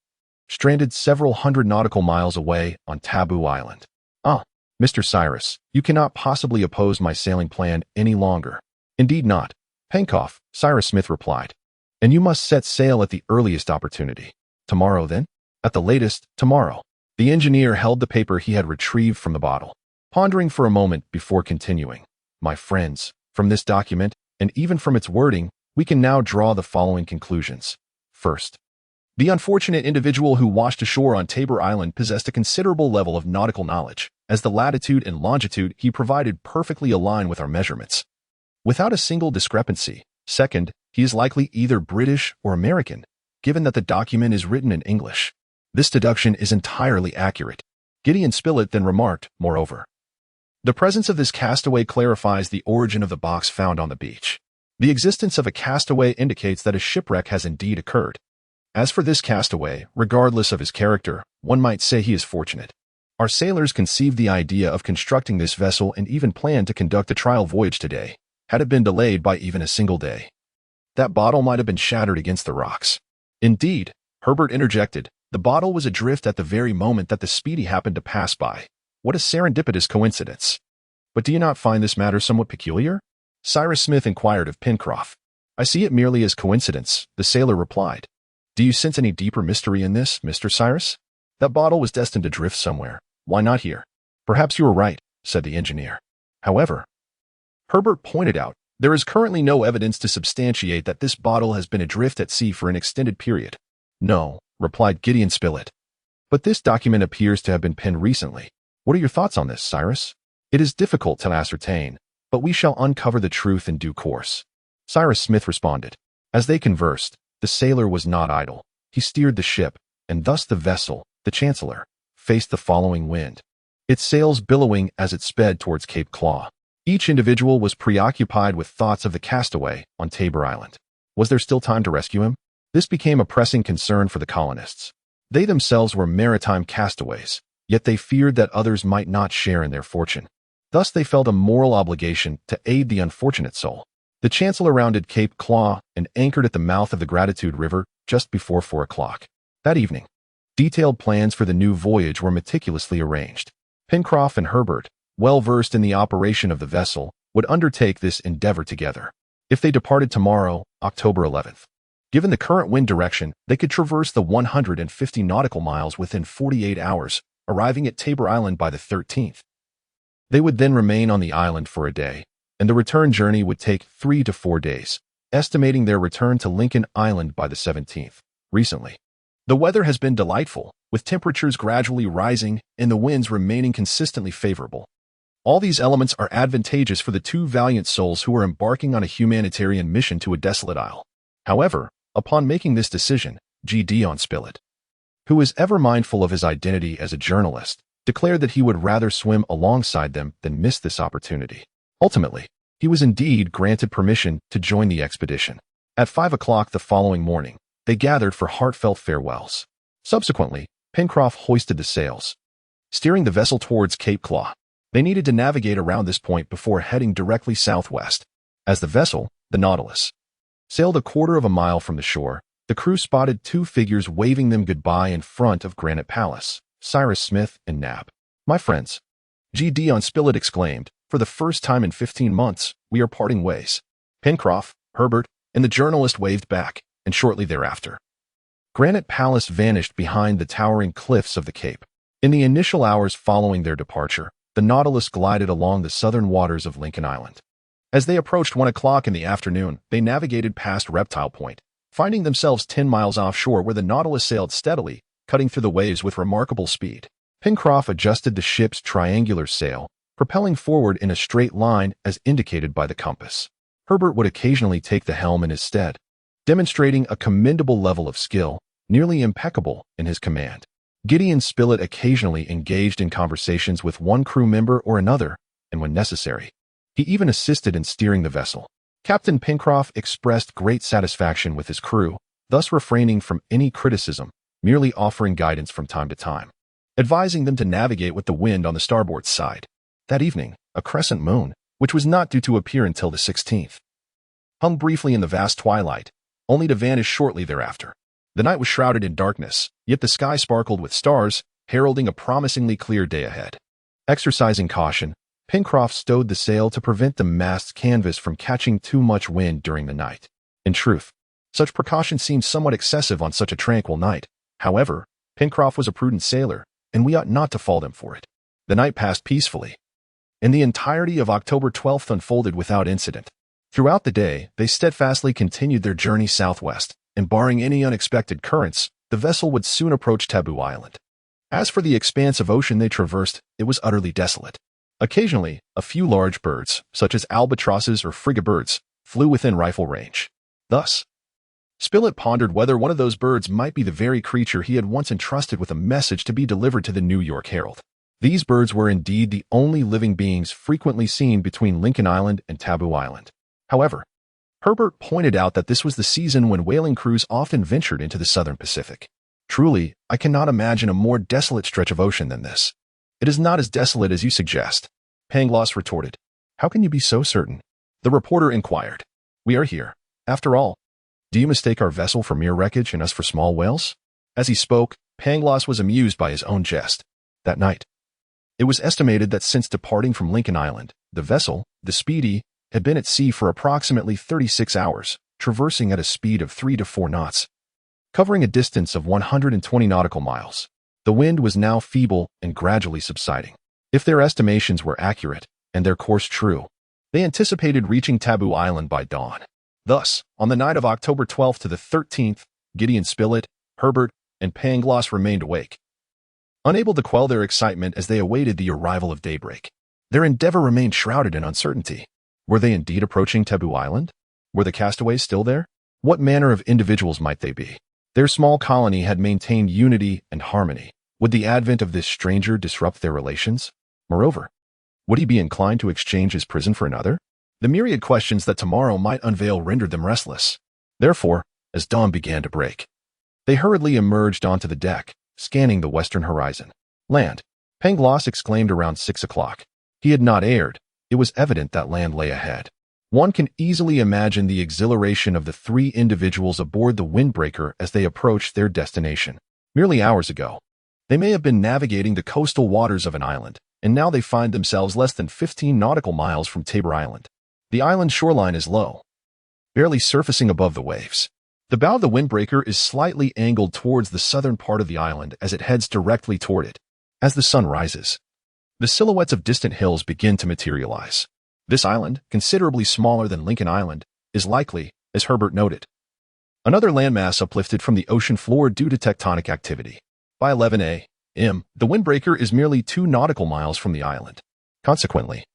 [SPEAKER 1] "Stranded several hundred nautical miles away on Taboo Island." "Ah, Mr. Cyrus, you cannot possibly oppose my sailing plan any longer." "Indeed not, Pencroff," Cyrus Smith replied. "And you must set sail at the earliest opportunity." "Tomorrow, then?" "At the latest, tomorrow." The engineer held the paper he had retrieved from the bottle, pondering for a moment before continuing. "My friends, from this document, and even from its wording, we can now draw the following conclusions. First, the unfortunate individual who washed ashore on Tabor Island possessed a considerable level of nautical knowledge, as the latitude and longitude he provided perfectly align with our measurements, without a single discrepancy. Second, he is likely either British or American, given that the document is written in English. This deduction is entirely accurate. Gideon Spilett then remarked, moreover, "The presence of this castaway clarifies the origin of the box found on the beach. The existence of a castaway indicates that a shipwreck has indeed occurred. As for this castaway, regardless of his character, one might say he is fortunate. Our sailors conceived the idea of constructing this vessel and even planned to conduct a trial voyage today, had it been delayed by even a single day. That bottle might have been shattered against the rocks." "Indeed," Herbert interjected, "the bottle was adrift at the very moment that the Speedy happened to pass by. What a serendipitous coincidence." But do you not find this matter somewhat peculiar? Cyrus Smith inquired of Pencroff. I see it merely as coincidence, the sailor replied. Do you sense any deeper mystery in this, Mr. Cyrus? That bottle was destined to drift somewhere. Why not here? Perhaps you are right, said the engineer. However, Herbert pointed out, there is currently no evidence to substantiate that this bottle has been adrift at sea for an extended period. No, replied Gideon Spilett. But this document appears to have been penned recently. What are your thoughts on this, Cyrus? It is difficult to ascertain, but we shall uncover the truth in due course. Cyrus Smith responded. As they conversed, the sailor was not idle. He steered the ship, and thus the vessel, the Chancellor, faced the following wind, its sails billowing as it sped towards Cape Claw. Each individual was preoccupied with thoughts of the castaway on Tabor Island. Was there still time to rescue him? This became a pressing concern for the colonists. They themselves were maritime castaways, yet they feared that others might not share in their fortune. Thus they felt a moral obligation to aid the unfortunate soul. The Chancellor rounded Cape Claw and anchored at the mouth of the Gratitude River just before 4 o'clock. That evening, detailed plans for the new voyage were meticulously arranged. Pencroff and Herbert, well versed in the operation of the vessel, would undertake this endeavor together. If they departed tomorrow, October 11th, given the current wind direction, they could traverse the 150 nautical miles within 48 hours, arriving at Tabor Island by the 13th. They would then remain on the island for a day, and the return journey would take 3 to 4 days, estimating their return to Lincoln Island by the 17th. Recently, the weather has been delightful, with temperatures gradually rising and the winds remaining consistently favorable. All these elements are advantageous for the two valiant souls who are embarking on a humanitarian mission to a desolate isle. However, upon making this decision, Gideon Spilett, who is ever mindful of his identity as a journalist, declared that he would rather swim alongside them than miss this opportunity. Ultimately, he was indeed granted permission to join the expedition. At 5 o'clock the following morning, they gathered for heartfelt farewells. Subsequently, Pencroff hoisted the sails, steering the vessel towards Cape Claw. They needed to navigate around this point before heading directly southwest. As the vessel, the Nautilus, sailed a quarter of a mile from the shore, the crew spotted two figures waving them goodbye in front of Granite Palace, Cyrus Smith and Nab. My friends, Gideon Spilett exclaimed, for the first time in 15 months, we are parting ways. Pencroff, Herbert, and the journalist waved back, and shortly thereafter, Granite Palace vanished behind the towering cliffs of the cape. In the initial hours following their departure, the Nautilus glided along the southern waters of Lincoln Island. As they approached 1 o'clock in the afternoon, they navigated past Reptile Point, finding themselves 10 miles offshore where the Nautilus sailed steadily, cutting through the waves with remarkable speed. Pencroff adjusted the ship's triangular sail, propelling forward in a straight line as indicated by the compass. Herbert would occasionally take the helm in his stead, demonstrating a commendable level of skill, nearly impeccable in his command. Gideon Spilett occasionally engaged in conversations with one crew member or another, and when necessary, he even assisted in steering the vessel. Captain Pencroff expressed great satisfaction with his crew, thus refraining from any criticism, merely offering guidance from time to time, advising them to navigate with the wind on the starboard side. That evening, a crescent moon, which was not due to appear until the 16th, hung briefly in the vast twilight, only to vanish shortly thereafter. The night was shrouded in darkness, yet the sky sparkled with stars, heralding a promisingly clear day ahead. Exercising caution, Pencroff stowed the sail to prevent the mast's canvas from catching too much wind during the night. In truth, such precaution seemed somewhat excessive on such a tranquil night. However, Pencroff was a prudent sailor, and we ought not to fault him for it. The night passed peacefully, and the entirety of October 12th unfolded without incident. Throughout the day, they steadfastly continued their journey southwest, and barring any unexpected currents, the vessel would soon approach Taboo Island. As for the expanse of ocean they traversed, it was utterly desolate. Occasionally, a few large birds, such as albatrosses or frigate-birds, flew within rifle range. Thus, Spilett pondered whether one of those birds might be the very creature he had once entrusted with a message to be delivered to the New York Herald. These birds were indeed the only living beings frequently seen between Lincoln Island and Taboo Island. However, Herbert pointed out that this was the season when whaling crews often ventured into the southern Pacific. Truly, I cannot imagine a more desolate stretch of ocean than this. It is not as desolate as you suggest, Pangloss retorted. How can you be so certain? The reporter inquired. We are here. After all, do you mistake our vessel for mere wreckage and us for small whales? As he spoke, Pangloss was amused by his own jest. That night, it was estimated that since departing from Lincoln Island, The vessel, the Speedy, had been at sea for approximately 36 hours, traversing at a speed of 3 to 4 knots, covering a distance of 120 nautical miles. The wind was now feeble and gradually subsiding. If their estimations were accurate, and their course true, they anticipated reaching Taboo Island by dawn. Thus, on the night of October 12th to the 13th, Gideon Spilett, Herbert, and Pangloss remained awake, unable to quell their excitement as they awaited the arrival of daybreak. Their endeavor remained shrouded in uncertainty. Were they indeed approaching Taboo Island? Were the castaways still there? What manner of individuals might they be? Their small colony had maintained unity and harmony. Would the advent of this stranger disrupt their relations? Moreover, would he be inclined to exchange his prison for another? The myriad questions that tomorrow might unveil rendered them restless. Therefore, as dawn began to break, they hurriedly emerged onto the deck, scanning the western horizon. Land, Pangloss exclaimed around 6 o'clock. He had not erred. It was evident that land lay ahead. One can easily imagine the exhilaration of the three individuals aboard the windbreaker as they approached their destination. Merely hours ago, they may have been navigating the coastal waters of an island, and now they find themselves less than 15 nautical miles from Tabor Island. The island's shoreline is low, barely surfacing above the waves. The bow of the windbreaker is slightly angled towards the southern part of the island as it heads directly toward it. As the sun rises, the silhouettes of distant hills begin to materialize. This island, considerably smaller than Lincoln Island, is likely, as Herbert noted, another landmass uplifted from the ocean floor due to tectonic activity. By 11 a.m., the windbreaker is merely 2 nautical miles from the island. Consequently,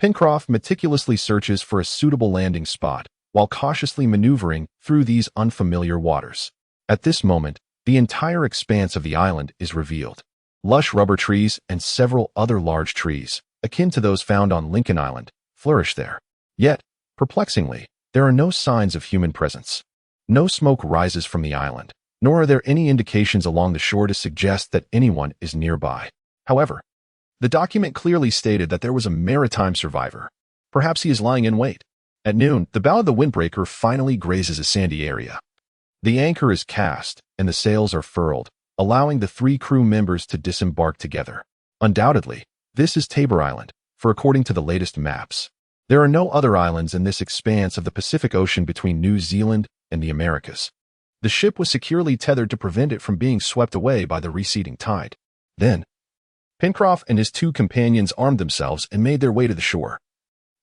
[SPEAKER 1] Pencroff meticulously searches for a suitable landing spot while cautiously maneuvering through these unfamiliar waters. At this moment, the entire expanse of the island is revealed. Lush rubber trees and several other large trees, akin to those found on Lincoln Island, flourish there. Yet, perplexingly, there are no signs of human presence. No smoke rises from the island, nor are there any indications along the shore to suggest that anyone is nearby. However, the document clearly stated that there was a maritime survivor. Perhaps he is lying in wait. At noon, the bow of the windbreaker finally grazes a sandy area. The anchor is cast, and the sails are furled, allowing the 3 crew members to disembark together. Undoubtedly, this is Tabor Island, for according to the latest maps, there are no other islands in this expanse of the Pacific Ocean between New Zealand and the Americas. The ship was securely tethered to prevent it from being swept away by the receding tide. Then, Pencroff and his 2 companions armed themselves and made their way to the shore,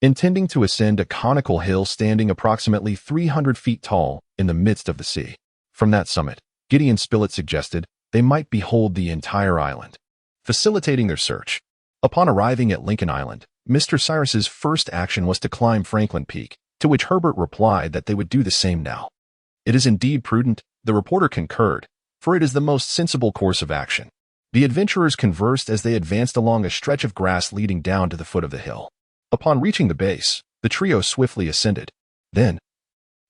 [SPEAKER 1] intending to ascend a conical hill standing approximately 300 feet tall in the midst of the sea. From that summit, Gideon Spilett suggested they might behold the entire island, facilitating their search. Upon arriving at Lincoln Island, Mr. Cyrus's first action was to climb Franklin Peak, to which Herbert replied that they would do the same now. It is indeed prudent, the reporter concurred, for it is the most sensible course of action. The adventurers conversed as they advanced along a stretch of grass leading down to the foot of the hill. Upon reaching the base, the trio swiftly ascended. Then,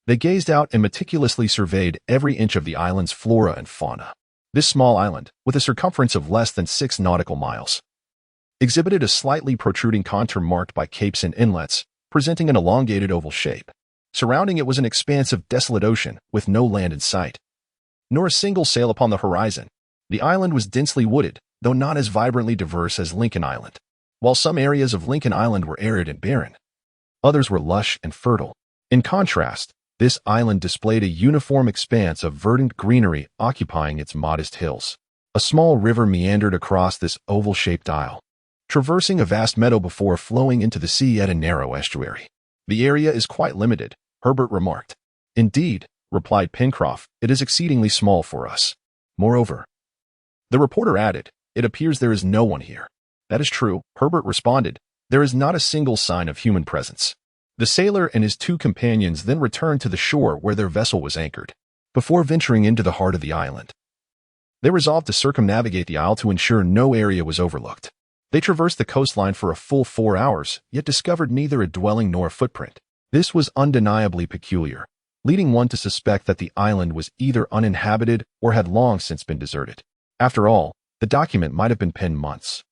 [SPEAKER 1] they gazed out and meticulously surveyed every inch of the island's flora and fauna. This small island, with a circumference of less than 6 nautical miles, exhibited a slightly protruding contour marked by capes and inlets, presenting an elongated oval shape. Surrounding it was an expanse of desolate ocean, with no land in sight, nor a single sail upon the horizon. The island was densely wooded, though not as vibrantly diverse as Lincoln Island. While some areas of Lincoln Island were arid and barren, others were lush and fertile. In contrast, this island displayed a uniform expanse of verdant greenery occupying its modest hills. A small river meandered across this oval-shaped isle, traversing a vast meadow before flowing into the sea at a narrow estuary. The area is quite limited, Herbert remarked. Indeed, replied Pencroff, it is exceedingly small for us. Moreover, the reporter added, it appears there is no one here. That is true, Herbert responded. There is not a single sign of human presence. The sailor and his 2 companions then returned to the shore where their vessel was anchored. Before venturing into the heart of the island, they resolved to circumnavigate the isle to ensure no area was overlooked. They traversed the coastline for a full 4 hours, yet discovered neither a dwelling nor a footprint. This was undeniably peculiar, leading one to suspect that the island was either uninhabited or had long since been deserted. After all, the document might have been penned months,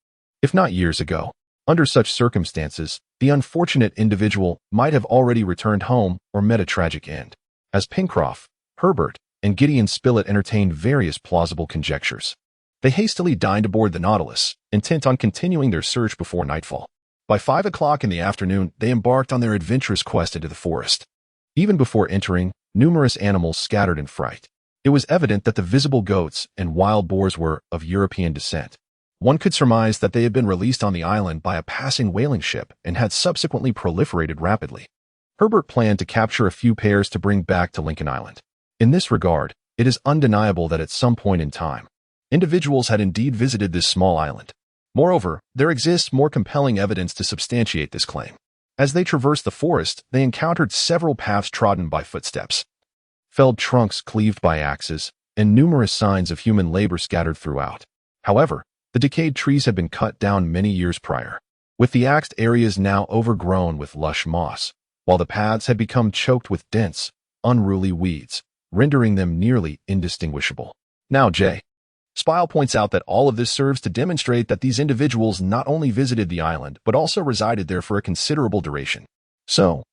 [SPEAKER 1] if not years ago. Under such circumstances, the unfortunate individual might have already returned home or met a tragic end. As Pencroff, Herbert, and Gideon Spilett entertained various plausible conjectures, they hastily dined aboard the Nautilus, intent on continuing their search before nightfall. By 5 o'clock in the afternoon, they embarked on their adventurous quest into the forest. Even before entering, numerous animals scattered in fright. It was evident that the visible goats and wild boars were of European descent. One could surmise that they had been released on the island by a passing whaling ship and had subsequently proliferated rapidly. Herbert planned to capture a few pairs to bring back to Lincoln Island. In this regard, it is undeniable that at some point in time, individuals had indeed visited this small island. Moreover, there exists more compelling evidence to substantiate this claim. As they traversed the forest, they encountered several paths trodden by footsteps, felled trunks cleaved by axes, and numerous signs of human labor scattered throughout. However, the decayed trees had been cut down many years prior, with the axed areas now overgrown with lush moss, while the paths had become choked with dense, unruly weeds, rendering them nearly indistinguishable. Now, J. Spile points out that all of this serves to demonstrate that these individuals not only visited the island, but also resided there for a considerable duration. So,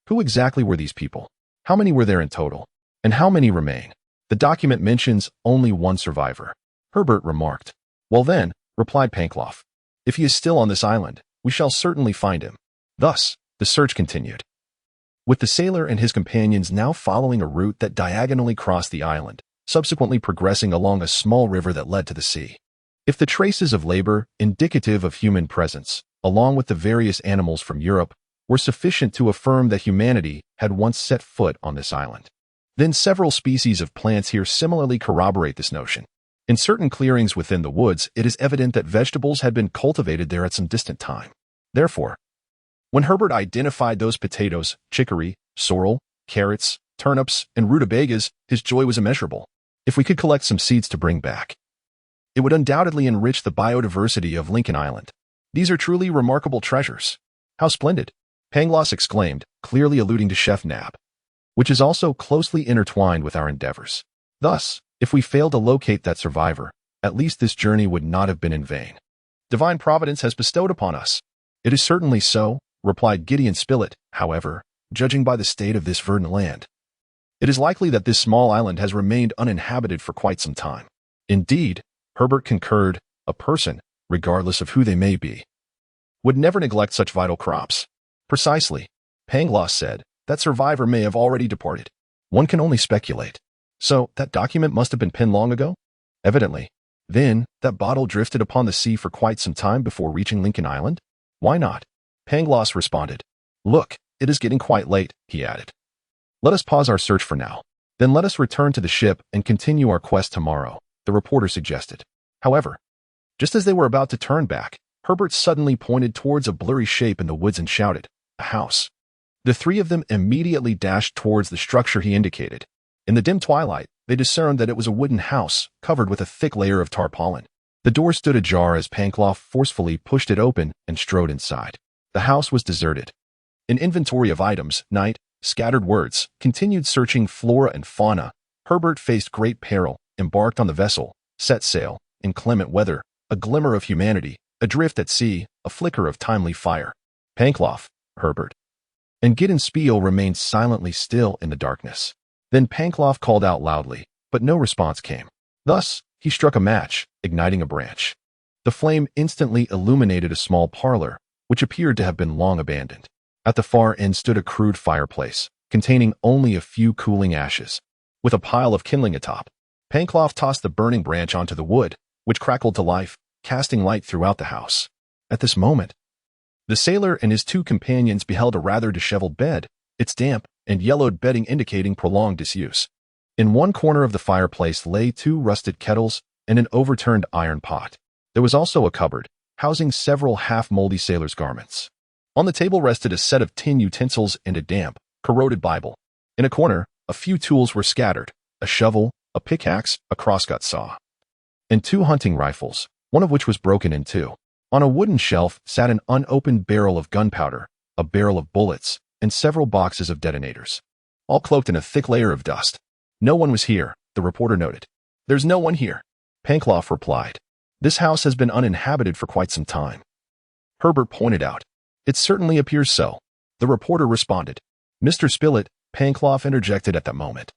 [SPEAKER 1] who exactly were these people? How many were there in total? And how many remain? The document mentions only one survivor. Herbert remarked. Well then, replied Pencroff, if he is still on this island, we shall certainly find him. Thus, the search continued, with the sailor and his companions now following a route that diagonally crossed the island, subsequently progressing along a small river that led to the sea. If the traces of labor, indicative of human presence, along with the various animals from Europe, were sufficient to affirm that humanity had once set foot on this island, then several species of plants here similarly corroborate this notion. In certain clearings within the woods, it is evident that vegetables had been cultivated there at some distant time. Therefore, when Herbert identified those potatoes, chicory, sorrel, carrots, turnips, and rutabagas, his joy was immeasurable. If we could collect some seeds to bring back, it would undoubtedly enrich the biodiversity of Lincoln Island. These are truly remarkable treasures. How splendid! Pangloss exclaimed, clearly alluding to Chef Nab, which is also closely intertwined with our endeavors. Thus, if we fail to locate that survivor, at least this journey would not have been in vain. Divine Providence has bestowed upon us. It is certainly so, replied Gideon Spilett. However, judging by the state of this verdant land, it is likely that this small island has remained uninhabited for quite some time. Indeed, Herbert concurred, a person, regardless of who they may be, would never neglect such vital crops. Precisely, Pangloss said, that survivor may have already departed. One can only speculate. So, that document must have been penned long ago? Evidently. Then, that bottle drifted upon the sea for quite some time before reaching Lincoln Island? Why not? Pangloss responded. Look, it is getting quite late, he added. Let us pause our search for now. Then let us return to the ship and continue our quest tomorrow, the reporter suggested. However, just as they were about to turn back, Herbert suddenly pointed towards a blurry shape in the woods and shouted, a house. The three of them immediately dashed towards the structure he indicated. In the dim twilight, they discerned that it was a wooden house covered with a thick layer of tarpaulin. The door stood ajar as Pencroff forcefully pushed it open and strode inside. The house was deserted. An inventory of items, night, scattered words, continued searching flora and fauna. Herbert faced great peril, embarked on the vessel, set sail, inclement weather, a glimmer of humanity, adrift at sea, a flicker of timely fire. Pencroff, Herbert, and Gideon Spilett remained silently still in the darkness. Then Pencroff called out loudly, but no response came. Thus, he struck a match, igniting a branch. The flame instantly illuminated a small parlor, which appeared to have been long abandoned. At the far end stood a crude fireplace, containing only a few cooling ashes, with a pile of kindling atop. Pencroff tossed the burning branch onto the wood, which crackled to life, casting light throughout the house. At this moment, the sailor and his two companions beheld a rather disheveled bed, its damp and yellowed bedding indicating prolonged disuse. In one corner of the fireplace lay 2 rusted kettles and an overturned iron pot. There was also a cupboard, housing several half-moldy sailors' garments. On the table rested a set of tin utensils and a damp, corroded Bible. In a corner, a few tools were scattered, a shovel, a pickaxe, a crosscut saw, and 2 hunting rifles, one of which was broken in 2. On a wooden shelf sat an unopened barrel of gunpowder, a barrel of bullets, and several boxes of detonators, all cloaked in a thick layer of dust. No one was here, the reporter noted. There's no one here, Pencroff replied. This house has been uninhabited for quite some time. Herbert pointed out. It certainly appears so, the reporter responded. Mr. Spilett, Pencroff interjected at that moment.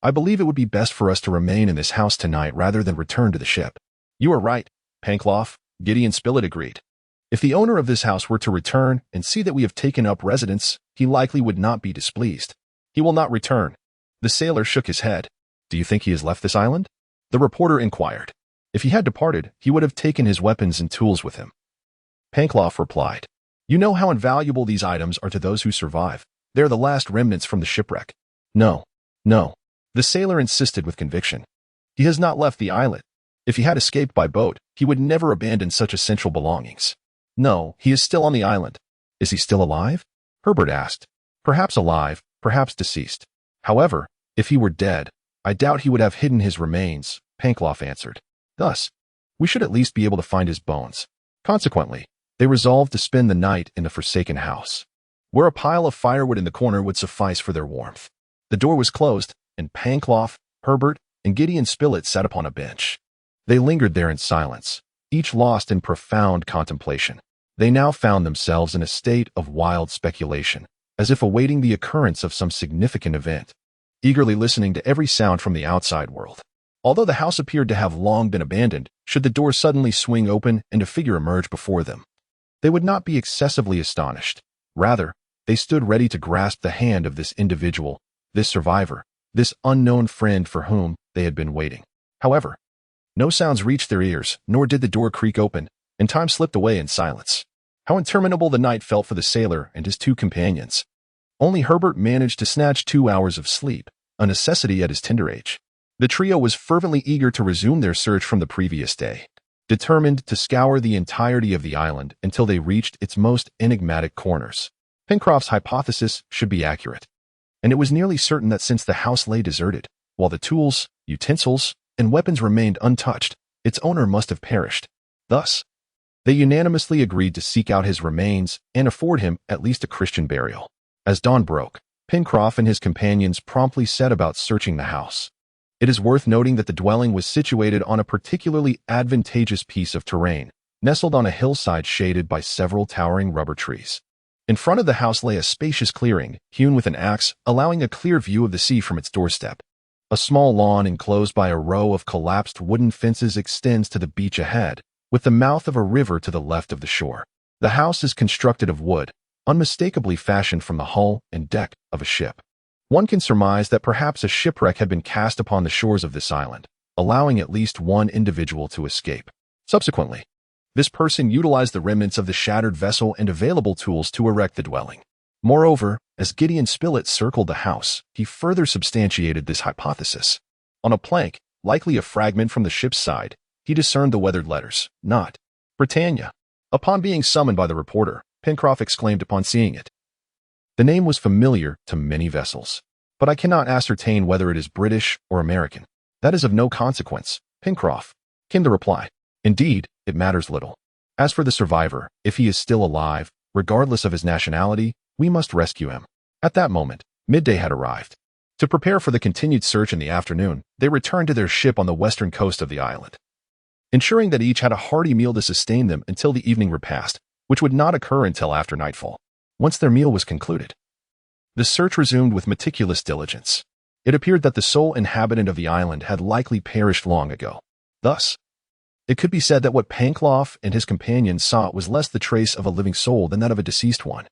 [SPEAKER 1] I believe it would be best for us to remain in this house tonight rather than return to the ship. You are right, Pencroff, Gideon Spilett agreed. If the owner of this house were to return and see that we have taken up residence, he likely would not be displeased. He will not return. The sailor shook his head. Do you think he has left this island? The reporter inquired. If he had departed, he would have taken his weapons and tools with him. Pencroff replied. You know how invaluable these items are to those who survive. They are the last remnants from the shipwreck. No. The sailor insisted with conviction. He has not left the island. If he had escaped by boat, he would never abandon such essential belongings. No, he is still on the island. Is he still alive? Herbert asked. Perhaps alive, perhaps deceased. However, if he were dead, I doubt he would have hidden his remains, Pencroff answered. Thus, we should at least be able to find his bones. Consequently, they resolved to spend the night in the forsaken house, where a pile of firewood in the corner would suffice for their warmth. The door was closed, and Pencroff, Herbert, and Gideon Spilett sat upon a bench. They lingered there in silence, each lost in profound contemplation. They now found themselves in a state of wild speculation, as if awaiting the occurrence of some significant event, eagerly listening to every sound from the outside world. Although the house appeared to have long been abandoned, should the door suddenly swing open and a figure emerge before them, they would not be excessively astonished. Rather, they stood ready to grasp the hand of this individual, this survivor, this unknown friend for whom they had been waiting. However, no sounds reached their ears, nor did the door creak open, and time slipped away in silence. How interminable the night felt for the sailor and his two companions. Only Herbert managed to snatch 2 hours of sleep, a necessity at his tender age. The trio was fervently eager to resume their search from the previous day, determined to scour the entirety of the island until they reached its most enigmatic corners. Pencroff's hypothesis should be accurate, and it was nearly certain that since the house lay deserted, while the tools, utensils, and weapons remained untouched, its owner must have perished. Thus, they unanimously agreed to seek out his remains and afford him at least a Christian burial. As dawn broke, Pencroff and his companions promptly set about searching the house. It is worth noting that the dwelling was situated on a particularly advantageous piece of terrain, nestled on a hillside shaded by several towering rubber trees. In front of the house lay a spacious clearing, hewn with an axe, allowing a clear view of the sea from its doorstep. A small lawn enclosed by a row of collapsed wooden fences extends to the beach ahead, with the mouth of a river to the left of the shore. The house is constructed of wood, unmistakably fashioned from the hull and deck of a ship. One can surmise that perhaps a shipwreck had been cast upon the shores of this island, allowing at least one individual to escape. Subsequently, this person utilized the remnants of the shattered vessel and available tools to erect the dwelling. Moreover, as Gideon Spilett circled the house, he further substantiated this hypothesis. On a plank, likely a fragment from the ship's side, he discerned the weathered letters, not Britannia. Upon being summoned by the reporter, Pencroff exclaimed upon seeing it. The name was familiar to many vessels, but I cannot ascertain whether it is British or American. That is of no consequence, Pencroff, came the reply. Indeed, it matters little. As for the survivor, if he is still alive, regardless of his nationality, we must rescue him. At that moment, midday had arrived. To prepare for the continued search in the afternoon, they returned to their ship on the western coast of the island, ensuring that each had a hearty meal to sustain them until the evening repast, which would not occur until after nightfall. Once their meal was concluded, the search resumed with meticulous diligence. It appeared that the sole inhabitant of the island had likely perished long ago. Thus, it could be said that what Pencroff and his companions sought was less the trace of a living soul than that of a deceased one.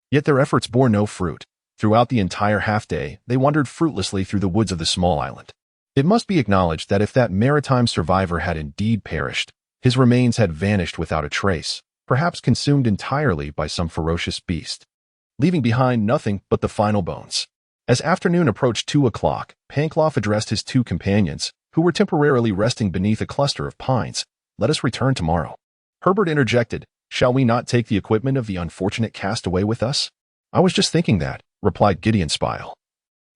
[SPEAKER 1] Yet their efforts bore no fruit. Throughout the entire half-day, they wandered fruitlessly through the woods of the small island. It must be acknowledged that if that maritime survivor had indeed perished, his remains had vanished without a trace, perhaps consumed entirely by some ferocious beast, leaving behind nothing but the final bones. As afternoon approached 2 o'clock, Pencroff addressed his two companions, who were temporarily resting beneath a cluster of pines. Let us return tomorrow. Herbert interjected, shall we not take the equipment of the unfortunate castaway with us? I was just thinking that, replied Gideon Spilett.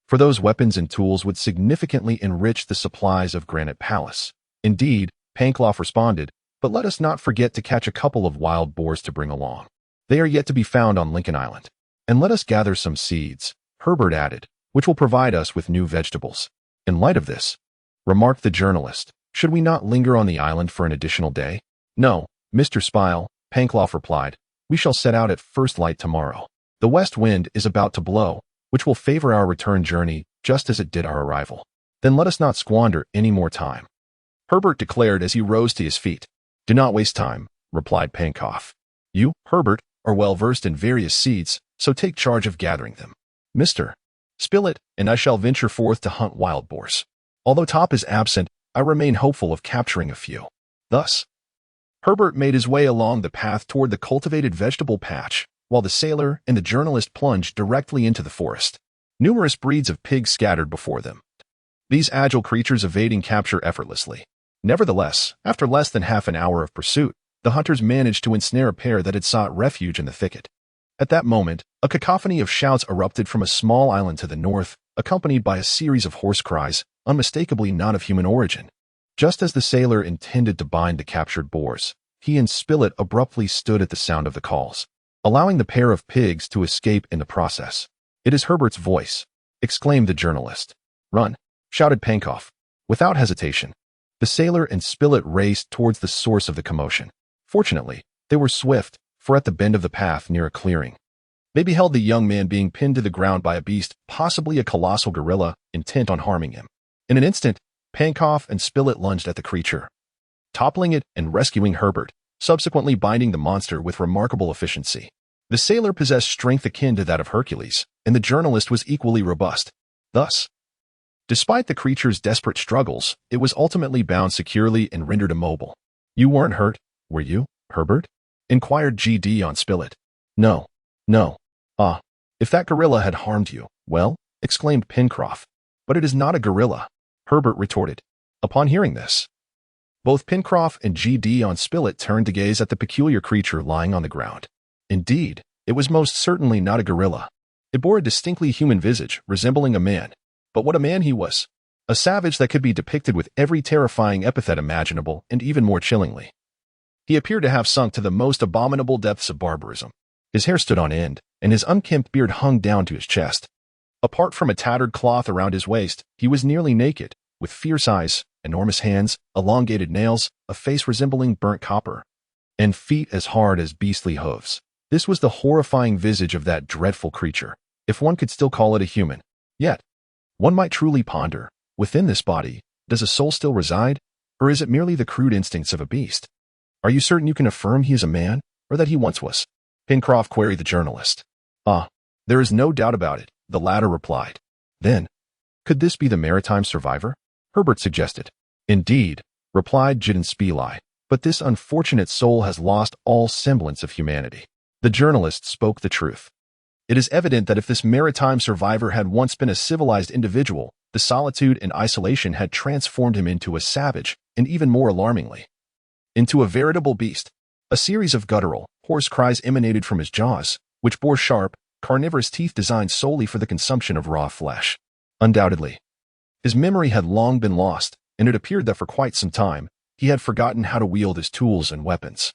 [SPEAKER 1] For those weapons and tools would significantly enrich the supplies of Granite Palace. Indeed, Pencroff responded, but let us not forget to catch a couple of wild boars to bring along. They are yet to be found on Lincoln Island. And let us gather some seeds, Herbert added, which will provide us with new vegetables. In light of this, remarked the journalist, should we not linger on the island for an additional day? No, Mr. Spilett, Pencroff replied, we shall set out at first light tomorrow. The west wind is about to blow, which will favor our return journey just as it did our arrival. Then let us not squander any more time, Herbert declared as he rose to his feet. Do not waste time, replied Pencroff. You, Herbert, are well versed in various seeds, so take charge of gathering them. Mr. Spilett and I shall venture forth to hunt wild boars. Although Top is absent, I remain hopeful of capturing a few. Thus, Herbert made his way along the path toward the cultivated vegetable patch, while the sailor and the journalist plunged directly into the forest. Numerous breeds of pigs scattered before them, these agile creatures evading capture effortlessly. Nevertheless, after less than half an hour of pursuit, the hunters managed to ensnare a pair that had sought refuge in the thicket. At that moment, a cacophony of shouts erupted from a small island to the north, accompanied by a series of hoarse cries, unmistakably not of human origin. Just as the sailor intended to bind the captured boars, he and Spilett abruptly stood at the sound of the calls, allowing the pair of pigs to escape in the process. "It is Herbert's voice," exclaimed the journalist. "Run," shouted Pencroff. Without hesitation, the sailor and Spilett raced towards the source of the commotion. Fortunately, they were swift, for at the bend of the path near a clearing, they beheld the young man being pinned to the ground by a beast, possibly a colossal gorilla, intent on harming him. In an instant, Pencroff and Spilett lunged at the creature, toppling it and rescuing Herbert, subsequently binding the monster with remarkable efficiency. The sailor possessed strength akin to that of Hercules, and the journalist was equally robust. Thus, despite the creature's desperate struggles, it was ultimately bound securely and rendered immobile. "You weren't hurt, were you, Herbert?" inquired GD on Spilett. No. "Ah, if that gorilla had harmed you, well," exclaimed Pencroff. "But it is not a gorilla," Herbert retorted. Upon hearing this, both Pencroff and GD on Spilett turned to gaze at the peculiar creature lying on the ground. Indeed, it was most certainly not a gorilla. It bore a distinctly human visage, resembling a man. But what a man he was! A savage that could be depicted with every terrifying epithet imaginable, and even more chillingly. He appeared to have sunk to the most abominable depths of barbarism. His hair stood on end, and his unkempt beard hung down to his chest. Apart from a tattered cloth around his waist, he was nearly naked, with fierce eyes, enormous hands, elongated nails, a face resembling burnt copper, and feet as hard as beastly hooves. This was the horrifying visage of that dreadful creature, if one could still call it a human. Yet, one might truly ponder, within this body, does a soul still reside, or is it merely the crude instincts of a beast? "Are you certain you can affirm he is a man, or that he once was?" Pencroff queried the journalist. "Ah, there is no doubt about it," the latter replied. "Then, could this be the maritime survivor?" Herbert suggested. "Indeed," replied Gideon Spilett, "but this unfortunate soul has lost all semblance of humanity." The journalist spoke the truth. It is evident that if this maritime survivor had once been a civilized individual, the solitude and isolation had transformed him into a savage, and even more alarmingly, into a veritable beast. A series of guttural, hoarse cries emanated from his jaws, which bore sharp, carnivorous teeth designed solely for the consumption of raw flesh. Undoubtedly, his memory had long been lost, and it appeared that for quite some time, he had forgotten how to wield his tools and weapons.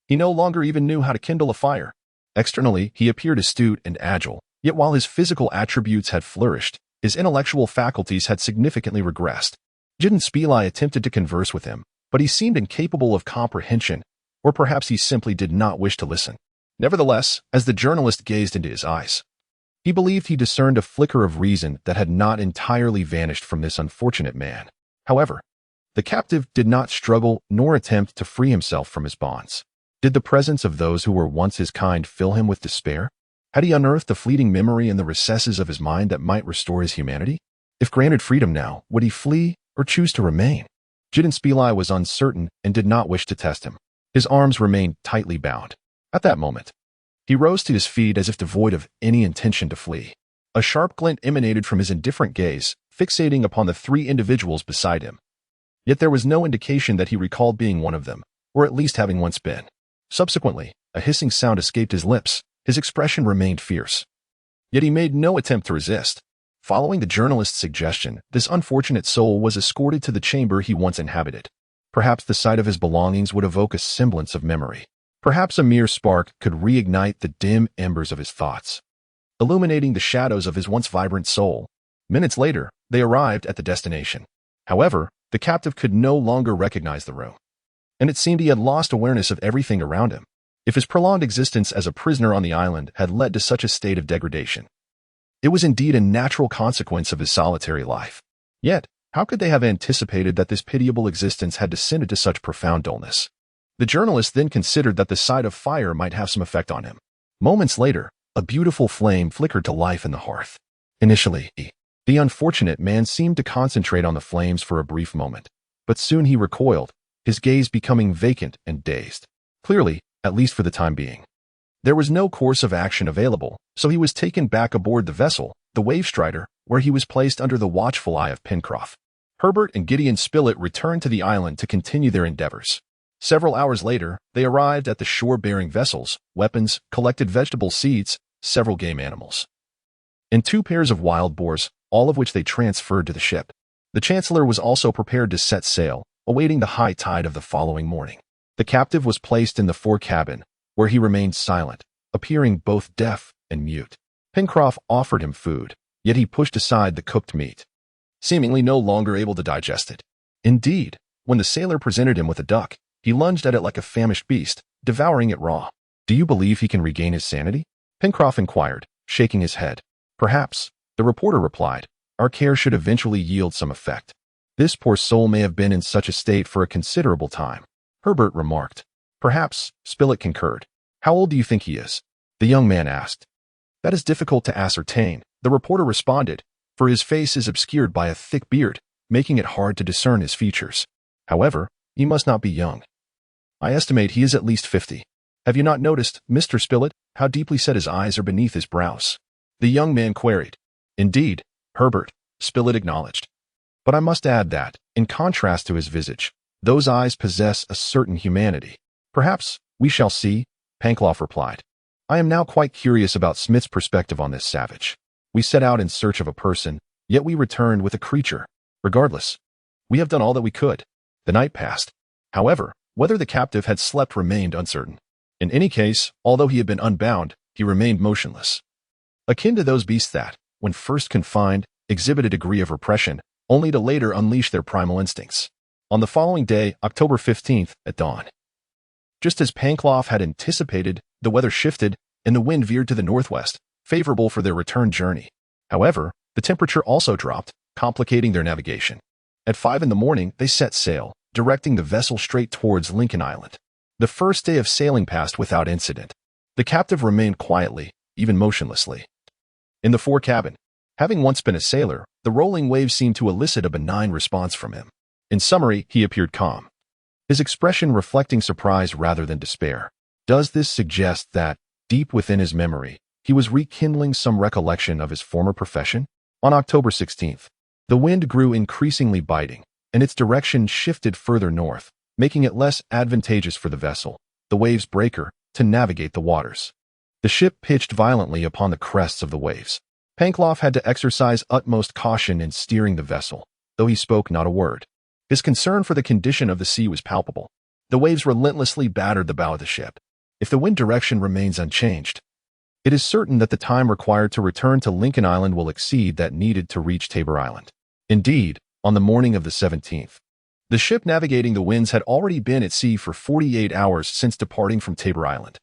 [SPEAKER 1] He no longer even knew how to kindle a fire. Externally, he appeared astute and agile, yet while his physical attributes had flourished, his intellectual faculties had significantly regressed. Gideon Spilett attempted to converse with him, but he seemed incapable of comprehension, or perhaps he simply did not wish to listen. Nevertheless, as the journalist gazed into his eyes, he believed he discerned a flicker of reason that had not entirely vanished from this unfortunate man. However, the captive did not struggle nor attempt to free himself from his bonds. Did the presence of those who were once his kind fill him with despair? Had he unearthed a fleeting memory in the recesses of his mind that might restore his humanity? If granted freedom now, would he flee or choose to remain? Gideon Spilett was uncertain and did not wish to test him. His arms remained tightly bound. At that moment, he rose to his feet as if devoid of any intention to flee. A sharp glint emanated from his indifferent gaze, fixating upon the three individuals beside him. Yet there was no indication that he recalled being one of them, or at least having once been. Subsequently, a hissing sound escaped his lips. His expression remained fierce. Yet he made no attempt to resist. Following the journalist's suggestion, this unfortunate soul was escorted to the chamber he once inhabited. Perhaps the sight of his belongings would evoke a semblance of memory. Perhaps a mere spark could reignite the dim embers of his thoughts, illuminating the shadows of his once vibrant soul. Minutes later, they arrived at the destination. However, the captive could no longer recognize the room, and it seemed he had lost awareness of everything around him. If his prolonged existence as a prisoner on the island had led to such a state of degradation, it was indeed a natural consequence of his solitary life. Yet, how could they have anticipated that this pitiable existence had descended to such profound dullness? The journalist then considered that the sight of fire might have some effect on him. Moments later, a beautiful flame flickered to life in the hearth. Initially, the unfortunate man seemed to concentrate on the flames for a brief moment, but soon he recoiled, his gaze becoming vacant and dazed. Clearly, at least for the time being. There was no course of action available, so he was taken back aboard the vessel, the Wavestrider, where he was placed under the watchful eye of Pencroff. Herbert and Gideon Spilett returned to the island to continue their endeavors. Several hours later, they arrived at the shore bearing vessels, weapons, collected vegetable seeds, several game animals, and 2 pairs of wild boars, all of which they transferred to the ship. The Chancellor was also prepared to set sail, awaiting the high tide of the following morning. The captive was placed in the fore cabin, where he remained silent, appearing both deaf and mute. Pencroff offered him food, yet he pushed aside the cooked meat, seemingly no longer able to digest it. Indeed, when the sailor presented him with a duck, he lunged at it like a famished beast, devouring it raw. "Do you believe he can regain his sanity?" Pencroff inquired, shaking his head. "Perhaps," the reporter replied. "Our care should eventually yield some effect. This poor soul may have been in such a state for a considerable time," Herbert remarked. "Perhaps," Spilett concurred. "How old do you think he is?" the young man asked. "That is difficult to ascertain," the reporter responded, "for his face is obscured by a thick beard, making it hard to discern his features. However, he must not be young. I estimate he is at least 50. Have you not noticed, Mr. Spilett, how deeply set his eyes are beneath his brows?" the young man queried. "Indeed, Herbert," Spilett acknowledged. "But I must add that, in contrast to his visage, those eyes possess a certain humanity." "Perhaps we shall see," Pencroff replied. "I am now quite curious about Smith's perspective on this savage. We set out in search of a person, yet we returned with a creature. Regardless, we have done all that we could." The night passed. However, whether the captive had slept remained uncertain. In any case, although he had been unbound, he remained motionless, akin to those beasts that, when first confined, exhibit a degree of repression, only to later unleash their primal instincts. On the following day, October 15th, at dawn, just as Pencroff had anticipated, the weather shifted, and the wind veered to the northwest, favorable for their return journey. However, the temperature also dropped, complicating their navigation. At 5 in the morning, they set sail, directing the vessel straight towards Lincoln Island. The first day of sailing passed without incident. The captive remained quietly, even motionlessly, in the fore cabin. Having once been a sailor, the rolling waves seemed to elicit a benign response from him. In summary, he appeared calm, his expression reflecting surprise rather than despair. Does this suggest that, deep within his memory, he was rekindling some recollection of his former profession? On October 16th, the wind grew increasingly biting, and its direction shifted further north, making it less advantageous for the vessel, the waves breaker, to navigate the waters. The ship pitched violently upon the crests of the waves. Pencroff had to exercise utmost caution in steering the vessel, though he spoke not a word. His concern for the condition of the sea was palpable. The waves relentlessly battered the bow of the ship. If the wind direction remains unchanged, it is certain that the time required to return to Lincoln Island will exceed that needed to reach Tabor Island. Indeed, on the morning of the 17th, the ship navigating the winds had already been at sea for 48 hours since departing from Tabor Island.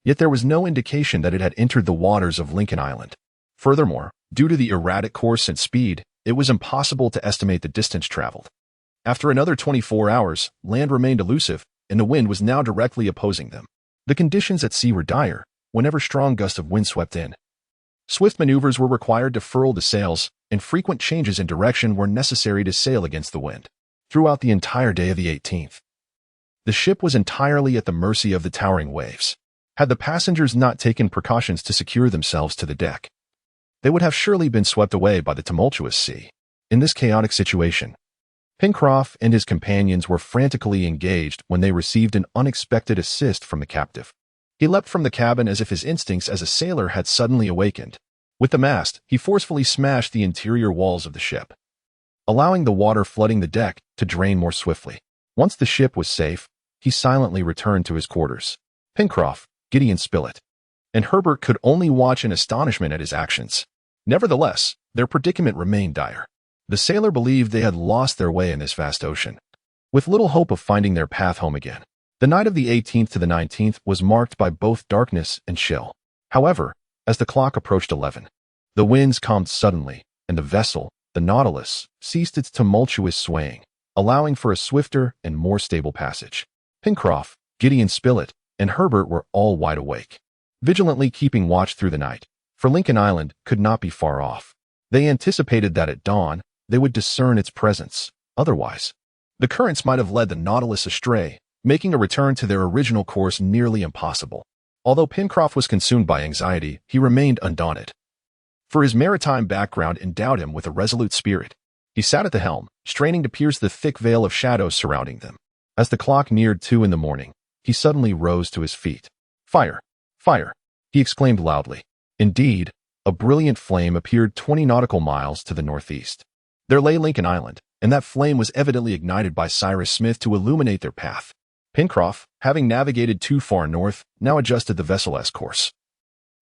[SPEAKER 1] Yet there was no indication that it had entered the waters of Lincoln Island. Furthermore, due to the erratic course and speed, it was impossible to estimate the distance traveled. After another 24 hours, land remained elusive, and the wind was now directly opposing them. The conditions at sea were dire, whenever strong gusts of wind swept in. Swift maneuvers were required to furl the sails, and frequent changes in direction were necessary to sail against the wind. Throughout the entire day of the 18th, the ship was entirely at the mercy of the towering waves. Had the passengers not taken precautions to secure themselves to the deck, they would have surely been swept away by the tumultuous sea. In this chaotic situation, Pencroff and his companions were frantically engaged when they received an unexpected assist from the captive. He leapt from the cabin as if his instincts as a sailor had suddenly awakened. With the mast, he forcefully smashed the interior walls of the ship, allowing the water flooding the deck to drain more swiftly. Once the ship was safe, he silently returned to his quarters. Pencroff, Gideon Spilett, and Herbert could only watch in astonishment at his actions. Nevertheless, their predicament remained dire. The sailor believed they had lost their way in this vast ocean, with little hope of finding their path home again. The night of the 18th to the 19th was marked by both darkness and chill. However, as the clock approached 11, the winds calmed suddenly, and the vessel, the Nautilus, ceased its tumultuous swaying, allowing for a swifter and more stable passage. Pencroff, Gideon Spilett, and Herbert were all wide awake, vigilantly keeping watch through the night, for Lincoln Island could not be far off. They anticipated that at dawn, they would discern its presence. Otherwise, the currents might have led the Nautilus astray, making a return to their original course nearly impossible. Although Pencroff was consumed by anxiety, he remained undaunted, for his maritime background endowed him with a resolute spirit. He sat at the helm, straining to pierce the thick veil of shadows surrounding them. As the clock neared 2 in the morning, he suddenly rose to his feet. "Fire! Fire!" he exclaimed loudly. Indeed, a brilliant flame appeared 20 nautical miles to the northeast. There lay Lincoln Island, and that flame was evidently ignited by Cyrus Smith to illuminate their path. Pencroff, having navigated too far north, now adjusted the vessel's course,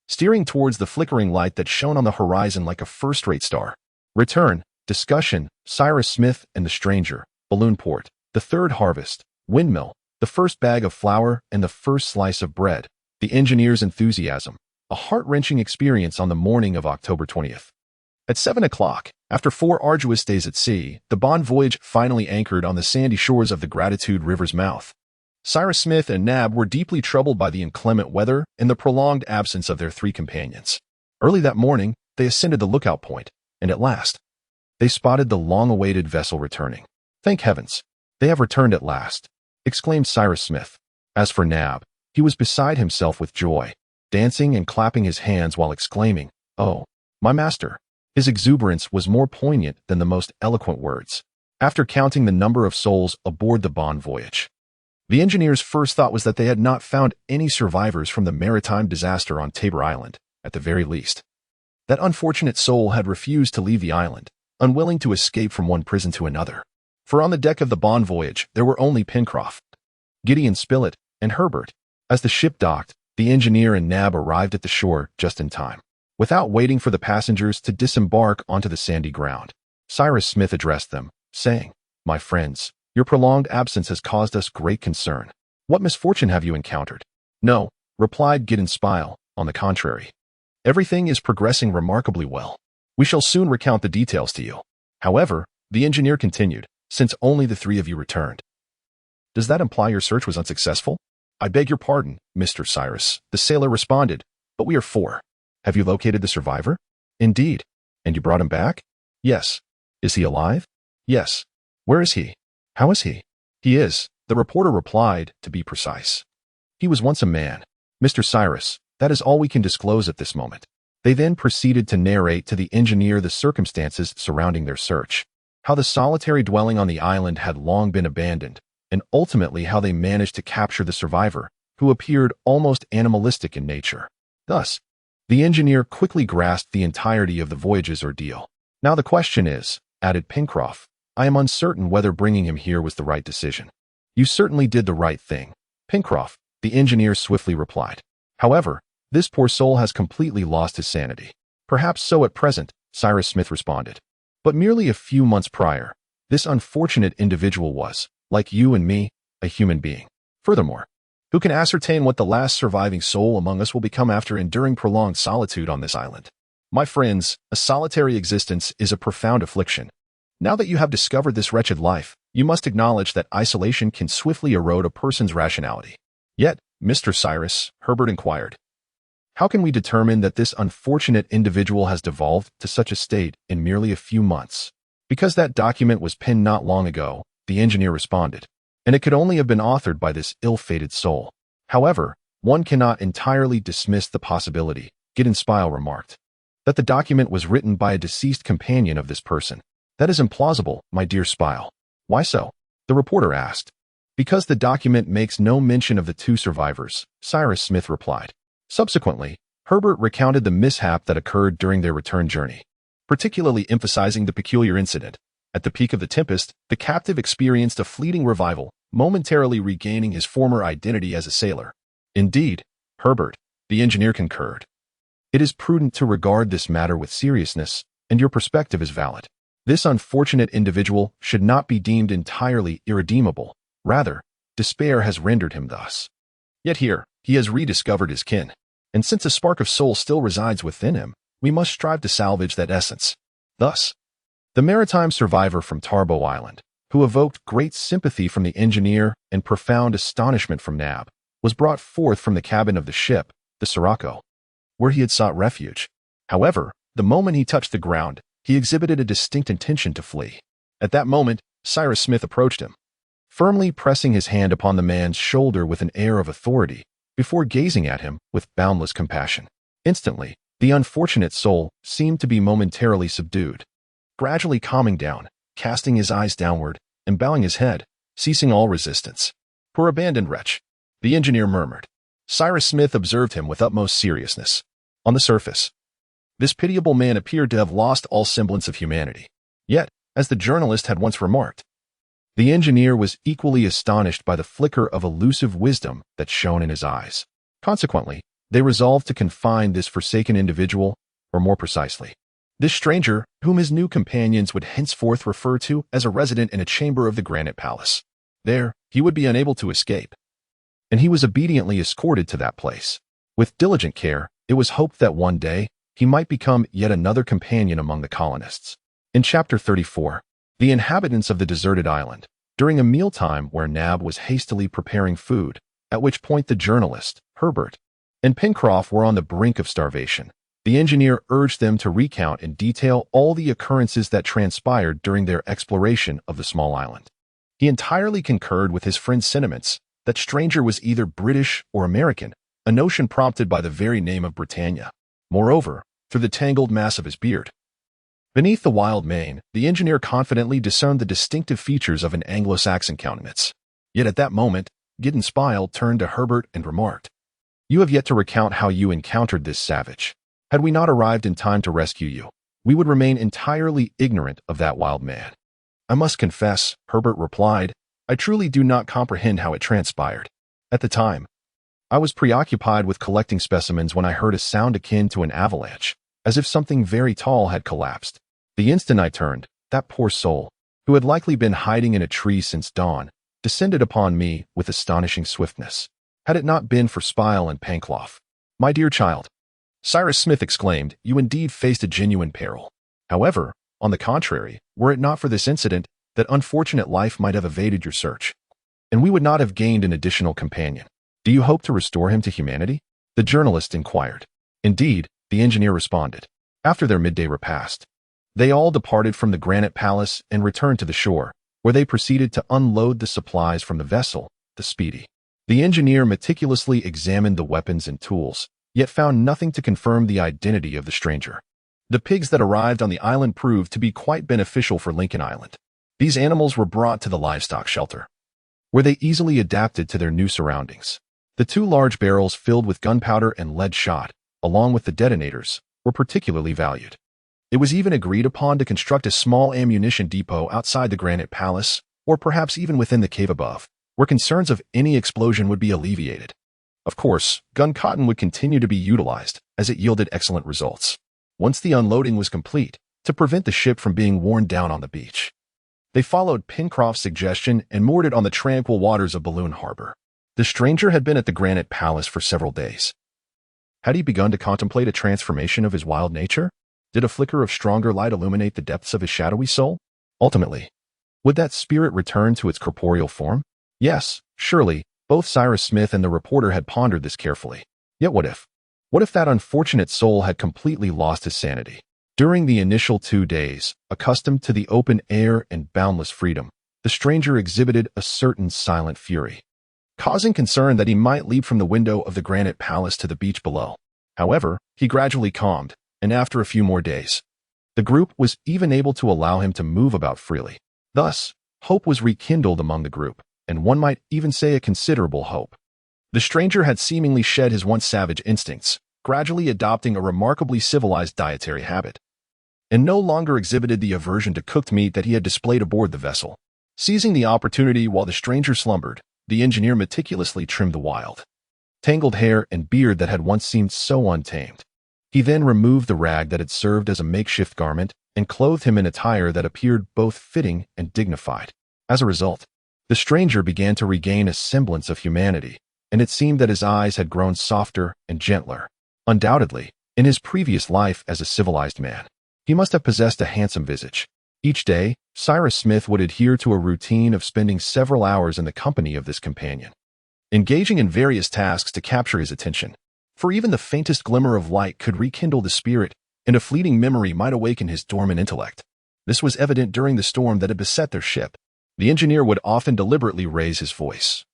[SPEAKER 1] steering towards the flickering light that shone on the horizon like a first-rate star. Return, discussion, Cyrus Smith and the stranger, balloon port, the third harvest, windmill, the first bag of flour and the first slice of bread, the engineer's enthusiasm, a heart-wrenching experience on the morning of October 20th. At 7 o'clock, after 4 arduous days at sea, the Bond voyage finally anchored on the sandy shores of the Gratitude River's mouth. Cyrus Smith and Nab were deeply troubled by the inclement weather and the prolonged absence of their 3 companions. Early that morning, they ascended the lookout point, and at last, they spotted the long-awaited vessel returning. "Thank heavens, they have returned at last," exclaimed Cyrus Smith. As for Nab, he was beside himself with joy, dancing and clapping his hands while exclaiming, "Oh, my master!" His exuberance was more poignant than the most eloquent words. After counting the number of souls aboard the Bond voyage, the engineer's first thought was that they had not found any survivors from the maritime disaster on Tabor Island, at the very least. That unfortunate soul had refused to leave the island, unwilling to escape from one prison to another. For on the deck of the Bond voyage, there were only Pencroff, Gideon Spilett, and Herbert. As the ship docked, the engineer and Nab arrived at the shore just in time. Without waiting for the passengers to disembark onto the sandy ground, Cyrus Smith addressed them, saying, "My friends, your prolonged absence has caused us great concern. What misfortune have you encountered?" "No," replied Gideon Spilett, "on the contrary. Everything is progressing remarkably well. We shall soon recount the details to you. However," the engineer continued, "since only the 3 of you returned, does that imply your search was unsuccessful?" "I beg your pardon, Mr. Cyrus," the sailor responded, "but we are 4. Have you located the survivor?" "Indeed." "And you brought him back?" "Yes." "Is he alive?" "Yes." "Where is he?" "How is he?" "He is," the reporter replied, "to be precise. He was once a man. Mr. Cyrus, that is all we can disclose at this moment." They then proceeded to narrate to the engineer the circumstances surrounding their search, how the solitary dwelling on the island had long been abandoned, and ultimately how they managed to capture the survivor, who appeared almost animalistic in nature. Thus, the engineer quickly grasped the entirety of the voyage's ordeal. "Now the question is," added Pencroff, "I am uncertain whether bringing him here was the right decision." "You certainly did the right thing, Pencroff," the engineer swiftly replied. "However, this poor soul has completely lost his sanity." "Perhaps so at present," Cyrus Smith responded. "But merely a few months prior, this unfortunate individual was, like you and me, a human being. Furthermore, who can ascertain what the last surviving soul among us will become after enduring prolonged solitude on this island? My friends, a solitary existence is a profound affliction. Now that you have discovered this wretched life, you must acknowledge that isolation can swiftly erode a person's rationality." "Yet, Mr. Cyrus," Herbert inquired, "how can we determine that this unfortunate individual has devolved to such a state in merely a few months?" "Because that document was penned not long ago," the engineer responded, "and it could only have been authored by this ill-fated soul. However, one cannot entirely dismiss the possibility," Gideon Spilett remarked, "that the document was written by a deceased companion of this person." "That is implausible, my dear Spilett." "Why so?" the reporter asked. "Because the document makes no mention of the 2 survivors," Cyrus Smith replied. Subsequently, Herbert recounted the mishap that occurred during their return journey, particularly emphasizing the peculiar incident. At the peak of the tempest, the captive experienced a fleeting revival, momentarily regaining his former identity as a sailor. "Indeed, Herbert," the engineer concurred. "It is prudent to regard this matter with seriousness, and your perspective is valid. This unfortunate individual should not be deemed entirely irredeemable. Rather, despair has rendered him thus. Yet here, he has rediscovered his kin, and since a spark of soul still resides within him, we must strive to salvage that essence. Thus, the maritime survivor from Tabor Island, who evoked great sympathy from the engineer and profound astonishment from Nab, was brought forth from the cabin of the ship, the Sirocco, where he had sought refuge. However, the moment he touched the ground, he exhibited a distinct intention to flee. At that moment, Cyrus Smith approached him, firmly pressing his hand upon the man's shoulder with an air of authority, before gazing at him with boundless compassion. Instantly, the unfortunate soul seemed to be momentarily subdued, gradually calming down, casting his eyes downward, and bowing his head, ceasing all resistance. "Poor abandoned wretch," the engineer murmured. Cyrus Smith observed him with utmost seriousness. On the surface, this pitiable man appeared to have lost all semblance of humanity. Yet, as the journalist had once remarked, the engineer was equally astonished by the flicker of elusive wisdom that shone in his eyes. Consequently, they resolved to confine this forsaken individual, or more precisely, this stranger, whom his new companions would henceforth refer to as a resident in a chamber of the Granite Palace. There, he would be unable to escape, and he was obediently escorted to that place. With diligent care, it was hoped that one day he might become yet another companion among the colonists. In Chapter 34, the inhabitants of the deserted island, during a mealtime where Nab was hastily preparing food, at which point the journalist, Herbert, and Pencroff were on the brink of starvation, the engineer urged them to recount in detail all the occurrences that transpired during their exploration of the small island. He entirely concurred with his friend's sentiments that stranger was either British or American, a notion prompted by the very name of Britannia. Moreover, through the tangled mass of his beard, beneath the wild mane, the engineer confidently discerned the distinctive features of an Anglo-Saxon countenance. Yet at that moment, Gideon Spile turned to Herbert and remarked, "You have yet to recount how you encountered this savage. Had we not arrived in time to rescue you, we would remain entirely ignorant of that wild man." "I must confess," Herbert replied, "I truly do not comprehend how it transpired. At the time, I was preoccupied with collecting specimens when I heard a sound akin to an avalanche, as if something very tall had collapsed. The instant I turned, that poor soul, who had likely been hiding in a tree since dawn, descended upon me with astonishing swiftness. Had it not been for Spile and Pencroff, my dear child," Cyrus Smith exclaimed, "you indeed faced a genuine peril. However, on the contrary, were it not for this incident, that unfortunate life might have evaded your search, and we would not have gained an additional companion. Do you hope to restore him to humanity?" the journalist inquired. "Indeed," the engineer responded. After their midday repast, they all departed from the Granite Palace and returned to the shore, where they proceeded to unload the supplies from the vessel, the Speedy. The engineer meticulously examined the weapons and tools, yet found nothing to confirm the identity of the stranger. The pigs that arrived on the island proved to be quite beneficial for Lincoln Island. These animals were brought to the livestock shelter, where they easily adapted to their new surroundings. The 2 large barrels filled with gunpowder and lead shot, along with the detonators, were particularly valued. It was even agreed upon to construct a small ammunition depot outside the Granite Palace, or perhaps even within the cave above, where concerns of any explosion would be alleviated. Of course, gun cotton would continue to be utilized, as it yielded excellent results. Once the unloading was complete, to prevent the ship from being worn down on the beach, they followed Pencroff's suggestion and moored it on the tranquil waters of Balloon Harbor. The stranger had been at the Granite Palace for several days. Had he begun to contemplate a transformation of his wild nature? Did a flicker of stronger light illuminate the depths of his shadowy soul? Ultimately, would that spirit return to its corporeal form? Yes, surely, both Cyrus Smith and the reporter had pondered this carefully. Yet what if? What if that unfortunate soul had completely lost his sanity? During the initial 2 days, accustomed to the open air and boundless freedom, the stranger exhibited a certain silent fury, causing concern that he might leap from the window of the Granite Palace to the beach below. However, he gradually calmed, and after a few more days, the group was even able to allow him to move about freely. Thus, hope was rekindled among the group, and one might even say a considerable hope. The stranger had seemingly shed his once savage instincts, gradually adopting a remarkably civilized dietary habit, and no longer exhibited the aversion to cooked meat that he had displayed aboard the vessel. Seizing the opportunity while the stranger slumbered, the engineer meticulously trimmed the wild, tangled hair and beard that had once seemed so untamed. He then removed the rag that had served as a makeshift garment and clothed him in attire that appeared both fitting and dignified. As a result, the stranger began to regain a semblance of humanity, and it seemed that his eyes had grown softer and gentler. Undoubtedly, in his previous life as a civilized man, he must have possessed a handsome visage. Each day, Cyrus Smith would adhere to a routine of spending several hours in the company of this companion, engaging in various tasks to capture his attention. For even the faintest glimmer of light could rekindle the spirit, and a fleeting memory might awaken his dormant intellect. This was evident during the storm that had beset their ship. The engineer would often deliberately raise his voice,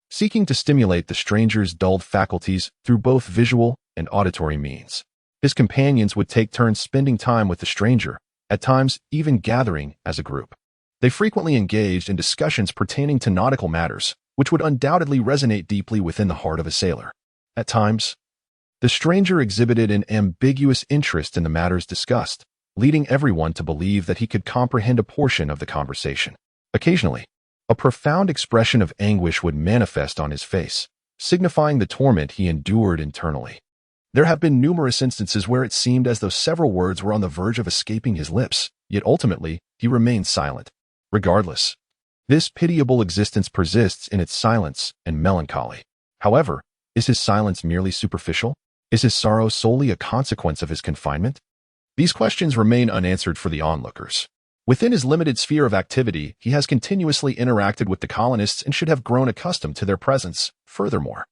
[SPEAKER 1] seeking to stimulate the stranger's dulled faculties through both visual and auditory means. His companions would take turns spending time with the stranger, at times even gathering as a group. They frequently engaged in discussions pertaining to nautical matters, which would undoubtedly resonate deeply within the heart of a sailor. At times, the stranger exhibited an ambiguous interest in the matters discussed, leading everyone to believe that he could comprehend a portion of the conversation. Occasionally, a profound expression of anguish would manifest on his face, signifying the torment he endured internally. There have been numerous instances where it seemed as though several words were on the verge of escaping his lips, yet ultimately, he remained silent. Regardless, this pitiable existence persists in its silence and melancholy. However, is his silence merely superficial? Is his sorrow solely a consequence of his confinement? These questions remain unanswered for the onlookers. Within his limited sphere of activity, he has continuously interacted with the colonists and should have grown accustomed to their presence. Furthermore,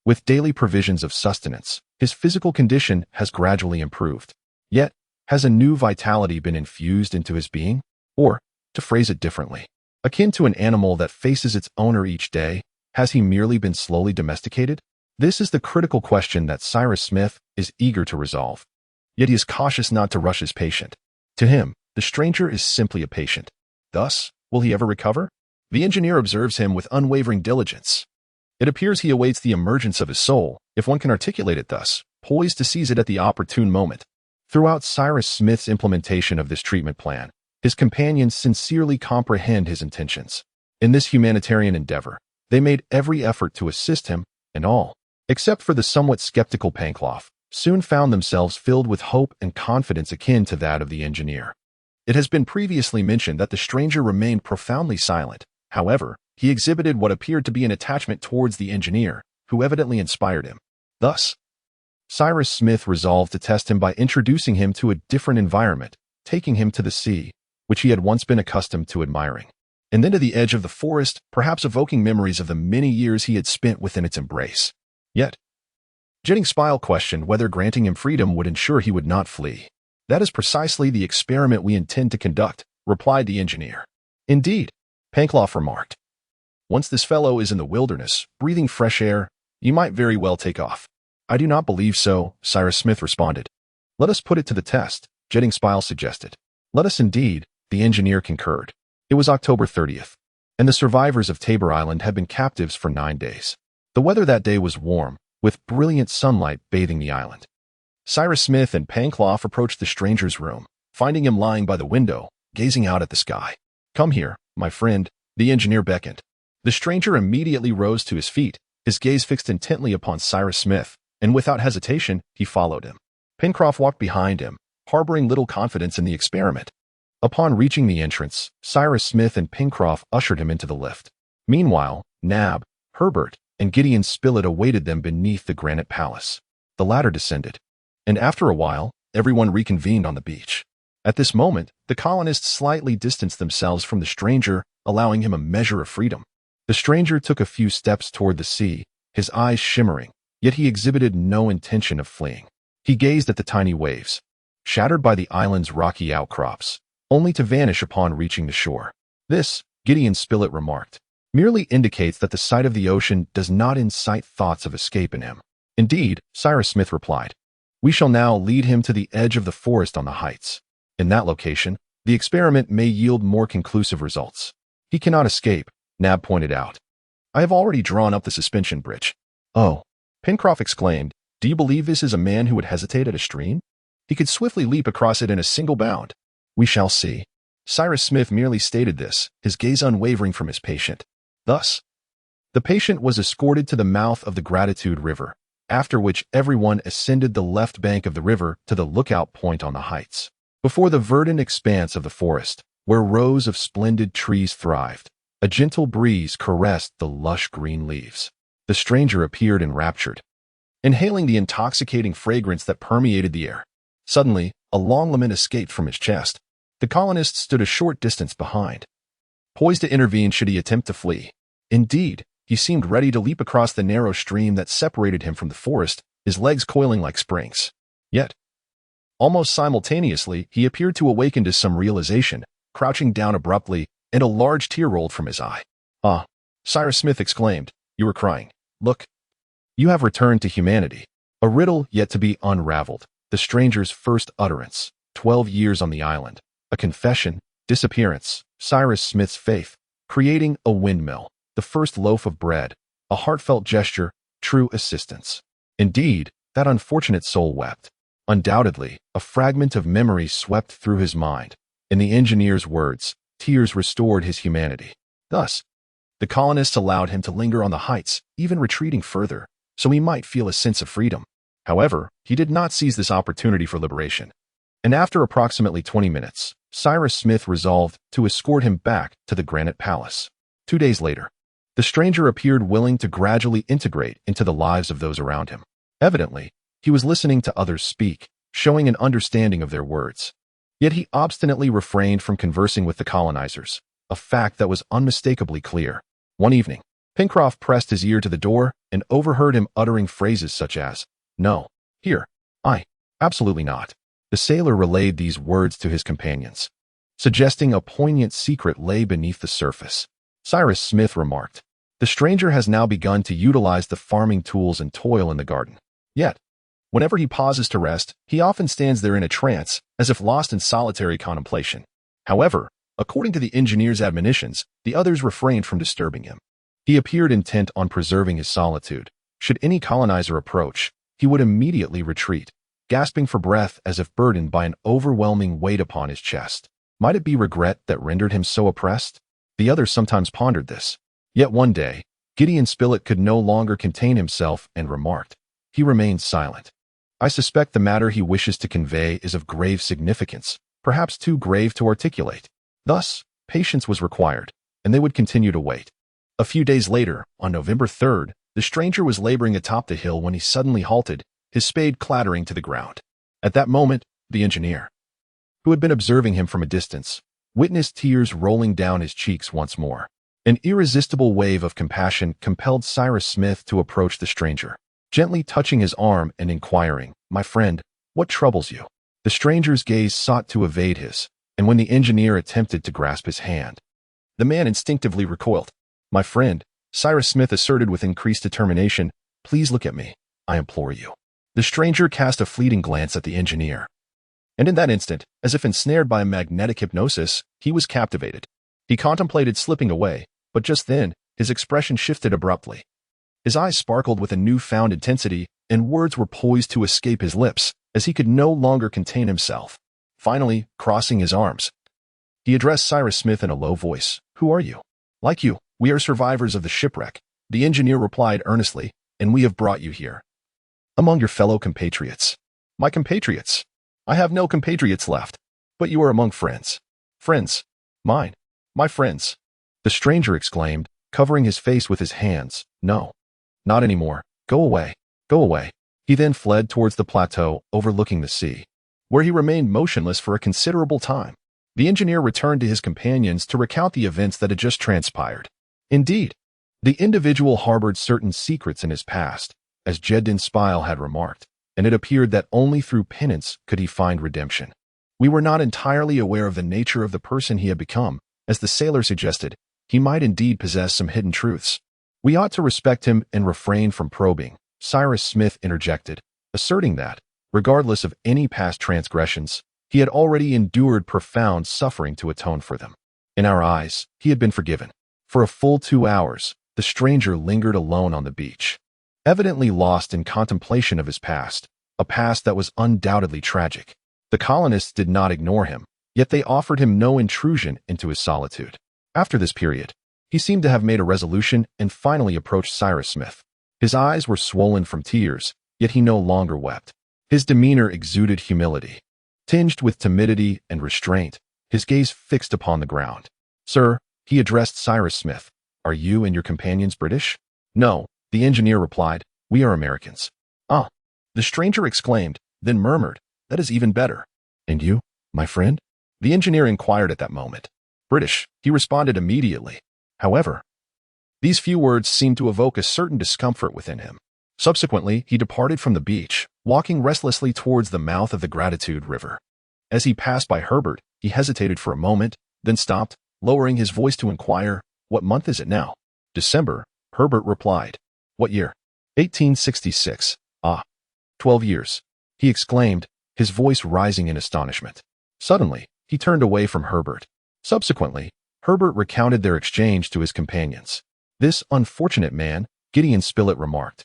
[SPEAKER 1] with daily provisions of sustenance, his physical condition has gradually improved. Yet, has a new vitality been infused into his being? Or, to phrase it differently, akin to an animal that faces its owner each day, has he merely been slowly domesticated? This is the critical question that Cyrus Smith is eager to resolve. Yet he is cautious not to rush his patient. To him, the stranger is simply a patient. Thus, will he ever recover? The engineer observes him with unwavering diligence. It appears he awaits the emergence of his soul, if one can articulate it thus, poised to seize it at the opportune moment. Throughout Cyrus Smith's implementation of this treatment plan, his companions sincerely comprehend his intentions. In this humanitarian endeavor, they made every effort to assist him, and all, except for the somewhat skeptical Pencroff, soon found themselves filled with hope and confidence akin to that of the engineer. It has been previously mentioned that the stranger remained profoundly silent. However, he exhibited what appeared to be an attachment towards the engineer, who evidently inspired him. Thus, Cyrus Smith resolved to test him by introducing him to a different environment, taking him to the sea, which he had once been accustomed to admiring, and then to the edge of the forest, perhaps evoking memories of the many years he had spent within its embrace. Yet, Jennings Spile questioned whether granting him freedom would ensure he would not flee. "That is precisely the experiment we intend to conduct," replied the engineer. "Indeed," Pencroff remarked. "Once this fellow is in the wilderness, breathing fresh air, you might very well take off." "I do not believe so," Cyrus Smith responded. "Let us put it to the test," Jennings Spile suggested. "Let us indeed," the engineer concurred. It was October 30th, and the survivors of Tabor Island had been captives for 9 days. The weather that day was warm, with brilliant sunlight bathing the island. Cyrus Smith and Pencroff approached the stranger's room, finding him lying by the window, gazing out at the sky. "Come here, my friend," the engineer beckoned. The stranger immediately rose to his feet, his gaze fixed intently upon Cyrus Smith, and without hesitation, he followed him. Pencroff walked behind him, harboring little confidence in the experiment. Upon reaching the entrance, Cyrus Smith and Pencroff ushered him into the lift. Meanwhile, Nab, Herbert, and Gideon Spilett awaited them beneath the granite palace. The latter descended, and after a while, everyone reconvened on the beach. At this moment, the colonists slightly distanced themselves from the stranger, allowing him a measure of freedom. The stranger took a few steps toward the sea, his eyes shimmering, yet he exhibited no intention of fleeing. He gazed at the tiny waves, shattered by the island's rocky outcrops, only to vanish upon reaching the shore. This, Gideon Spilett remarked, merely indicates that the sight of the ocean does not incite thoughts of escape in him. "Indeed," Cyrus Smith replied. "We shall now lead him to the edge of the forest on the heights. In that location, the experiment may yield more conclusive results." "He cannot escape," Nab pointed out. "I have already drawn up the suspension bridge." "Oh," Pencroff exclaimed, "do you believe this is a man who would hesitate at a stream? He could swiftly leap across it in a single bound." "We shall see." Cyrus Smith merely stated this, his gaze unwavering from his patient. Thus, the patient was escorted to the mouth of the Gratitude River, after which everyone ascended the left bank of the river to the lookout point on the heights. Before the verdant expanse of the forest, where rows of splendid trees thrived, a gentle breeze caressed the lush green leaves. The stranger appeared enraptured, inhaling the intoxicating fragrance that permeated the air. Suddenly, a long lament escaped from his chest. The colonist stood a short distance behind, poised to intervene should he attempt to flee. Indeed, he seemed ready to leap across the narrow stream that separated him from the forest, his legs coiling like springs. Yet, almost simultaneously, he appeared to awaken to some realization, crouching down abruptly, and a large tear rolled from his eye. "Ah," Cyrus Smith exclaimed, "you were crying. Look. You have returned to humanity." A riddle yet to be unraveled. The stranger's first utterance. 12 years on the island. A confession. Disappearance. Cyrus Smith's faith. Creating a windmill. The first loaf of bread. A heartfelt gesture. True assistance. Indeed, that unfortunate soul wept. Undoubtedly, a fragment of memory swept through his mind. In the engineer's words, tears restored his humanity. Thus, the colonists allowed him to linger on the heights, even retreating further, so he might feel a sense of freedom. However, he did not seize this opportunity for liberation. And after approximately 20 minutes, Cyrus Smith resolved to escort him back to the granite palace. 2 days later, the stranger appeared willing to gradually integrate into the lives of those around him. Evidently, he was listening to others speak, showing an understanding of their words. Yet he obstinately refrained from conversing with the colonizers, a fact that was unmistakably clear. One evening, Pencroft pressed his ear to the door and overheard him uttering phrases such as, "No, here, absolutely not." The sailor relayed these words to his companions, suggesting a poignant secret lay beneath the surface. Cyrus Smith remarked, "The stranger has now begun to utilize the farming tools and toil in the garden. Yet, whenever he pauses to rest, he often stands there in a trance, as if lost in solitary contemplation." However, according to the engineer's admonitions, the others refrained from disturbing him. He appeared intent on preserving his solitude. Should any colonizer approach, he would immediately retreat, gasping for breath as if burdened by an overwhelming weight upon his chest. Might it be regret that rendered him so oppressed? The others sometimes pondered this. Yet one day, Gideon Spilett could no longer contain himself and remarked, "He remains silent. I suspect the matter he wishes to convey is of grave significance, perhaps too grave to articulate." Thus, patience was required, and they would continue to wait. A few days later, on November 3rd, the stranger was laboring atop the hill when he suddenly halted, his spade clattering to the ground. At that moment, the engineer, who had been observing him from a distance, witnessed tears rolling down his cheeks once more. An irresistible wave of compassion compelled Cyrus Smith to approach the stranger, gently touching his arm and inquiring, "My friend, what troubles you?" The stranger's gaze sought to evade his, and when the engineer attempted to grasp his hand, the man instinctively recoiled. "My friend," Cyrus Smith asserted with increased determination, "please look at me, I implore you." The stranger cast a fleeting glance at the engineer, and in that instant, as if ensnared by a magnetic hypnosis, he was captivated. He contemplated slipping away, but just then, his expression shifted abruptly. His eyes sparkled with a newfound intensity, and words were poised to escape his lips, as he could no longer contain himself. Finally, crossing his arms, he addressed Cyrus Smith in a low voice. "Who are you?" "Like you, we are survivors of the shipwreck," the engineer replied earnestly, "and we have brought you here among your fellow compatriots." "My compatriots? I have no compatriots left. But you are among friends." "Friends? Mine? My friends?" the stranger exclaimed, covering his face with his hands. "No, not anymore. Go away. Go away." He then fled towards the plateau overlooking the sea, where he remained motionless for a considerable time. The engineer returned to his companions to recount the events that had just transpired. Indeed, the individual harbored certain secrets in his past, as Jedden Spile had remarked, and it appeared that only through penance could he find redemption. We were not entirely aware of the nature of the person he had become. As the sailor suggested, he might indeed possess some hidden truths. "We ought to respect him and refrain from probing," Cyrus Smith interjected, asserting that, regardless of any past transgressions, he had already endured profound suffering to atone for them. In our eyes, he had been forgiven. For a full 2 hours, the stranger lingered alone on the beach, evidently lost in contemplation of his past, a past that was undoubtedly tragic. The colonists did not ignore him, yet they offered him no intrusion into his solitude. After this period, he seemed to have made a resolution and finally approached Cyrus Smith. His eyes were swollen from tears, yet he no longer wept. His demeanor exuded humility, tinged with timidity and restraint, his gaze fixed upon the ground. "Sir," he addressed Cyrus Smith, "are you and your companions British?" "No," the engineer replied, "we are Americans." "Ah," the stranger exclaimed, then murmured, "that is even better." "And you, my friend?" The engineer inquired at that moment. British, he responded immediately. However, these few words seemed to evoke a certain discomfort within him. Subsequently, he departed from the beach, walking restlessly towards the mouth of the Gratitude River. As he passed by Herbert, he hesitated for a moment, then stopped, lowering his voice to inquire, "What month is it now?" "December," Herbert replied. "What year?" 1866. "Ah, 12 years," he exclaimed, his voice rising in astonishment. Suddenly, he turned away from Herbert. Subsequently, Herbert recounted their exchange to his companions. "This unfortunate man," Gideon Spilett remarked,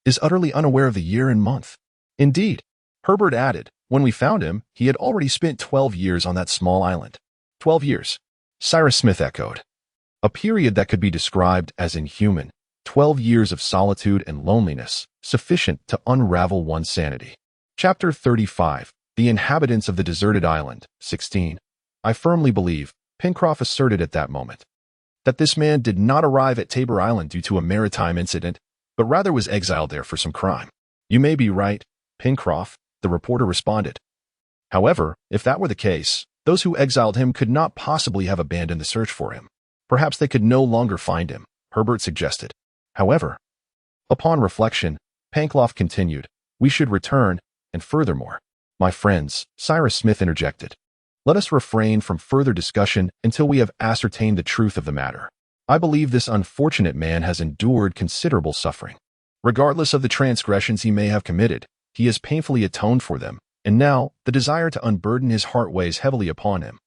[SPEAKER 1] "is utterly unaware of the year and month." "Indeed," Herbert added, "when we found him, he had already spent 12 years on that small island." 12 years, Cyrus Smith echoed. "A period that could be described as inhuman. 12 years of solitude and loneliness, sufficient to unravel one's sanity." Chapter 35. The Inhabitants of the Deserted Island, 16. "I firmly believe," Pencroff asserted at that moment, "that this man did not arrive at Tabor Island due to a maritime incident, but rather was exiled there for some crime." "You may be right, Pencroff," the reporter responded. "However, if that were the case, those who exiled him could not possibly have abandoned the search for him. Perhaps they could no longer find him," Herbert suggested. "However, upon reflection," Pencroff continued, "we should return, and furthermore—" "My friends," Cyrus Smith interjected, "let us refrain from further discussion until we have ascertained the truth of the matter. I believe this unfortunate man has endured considerable suffering. Regardless of the transgressions he may have committed, he has painfully atoned for them, and now the desire to unburden his heart weighs heavily upon him,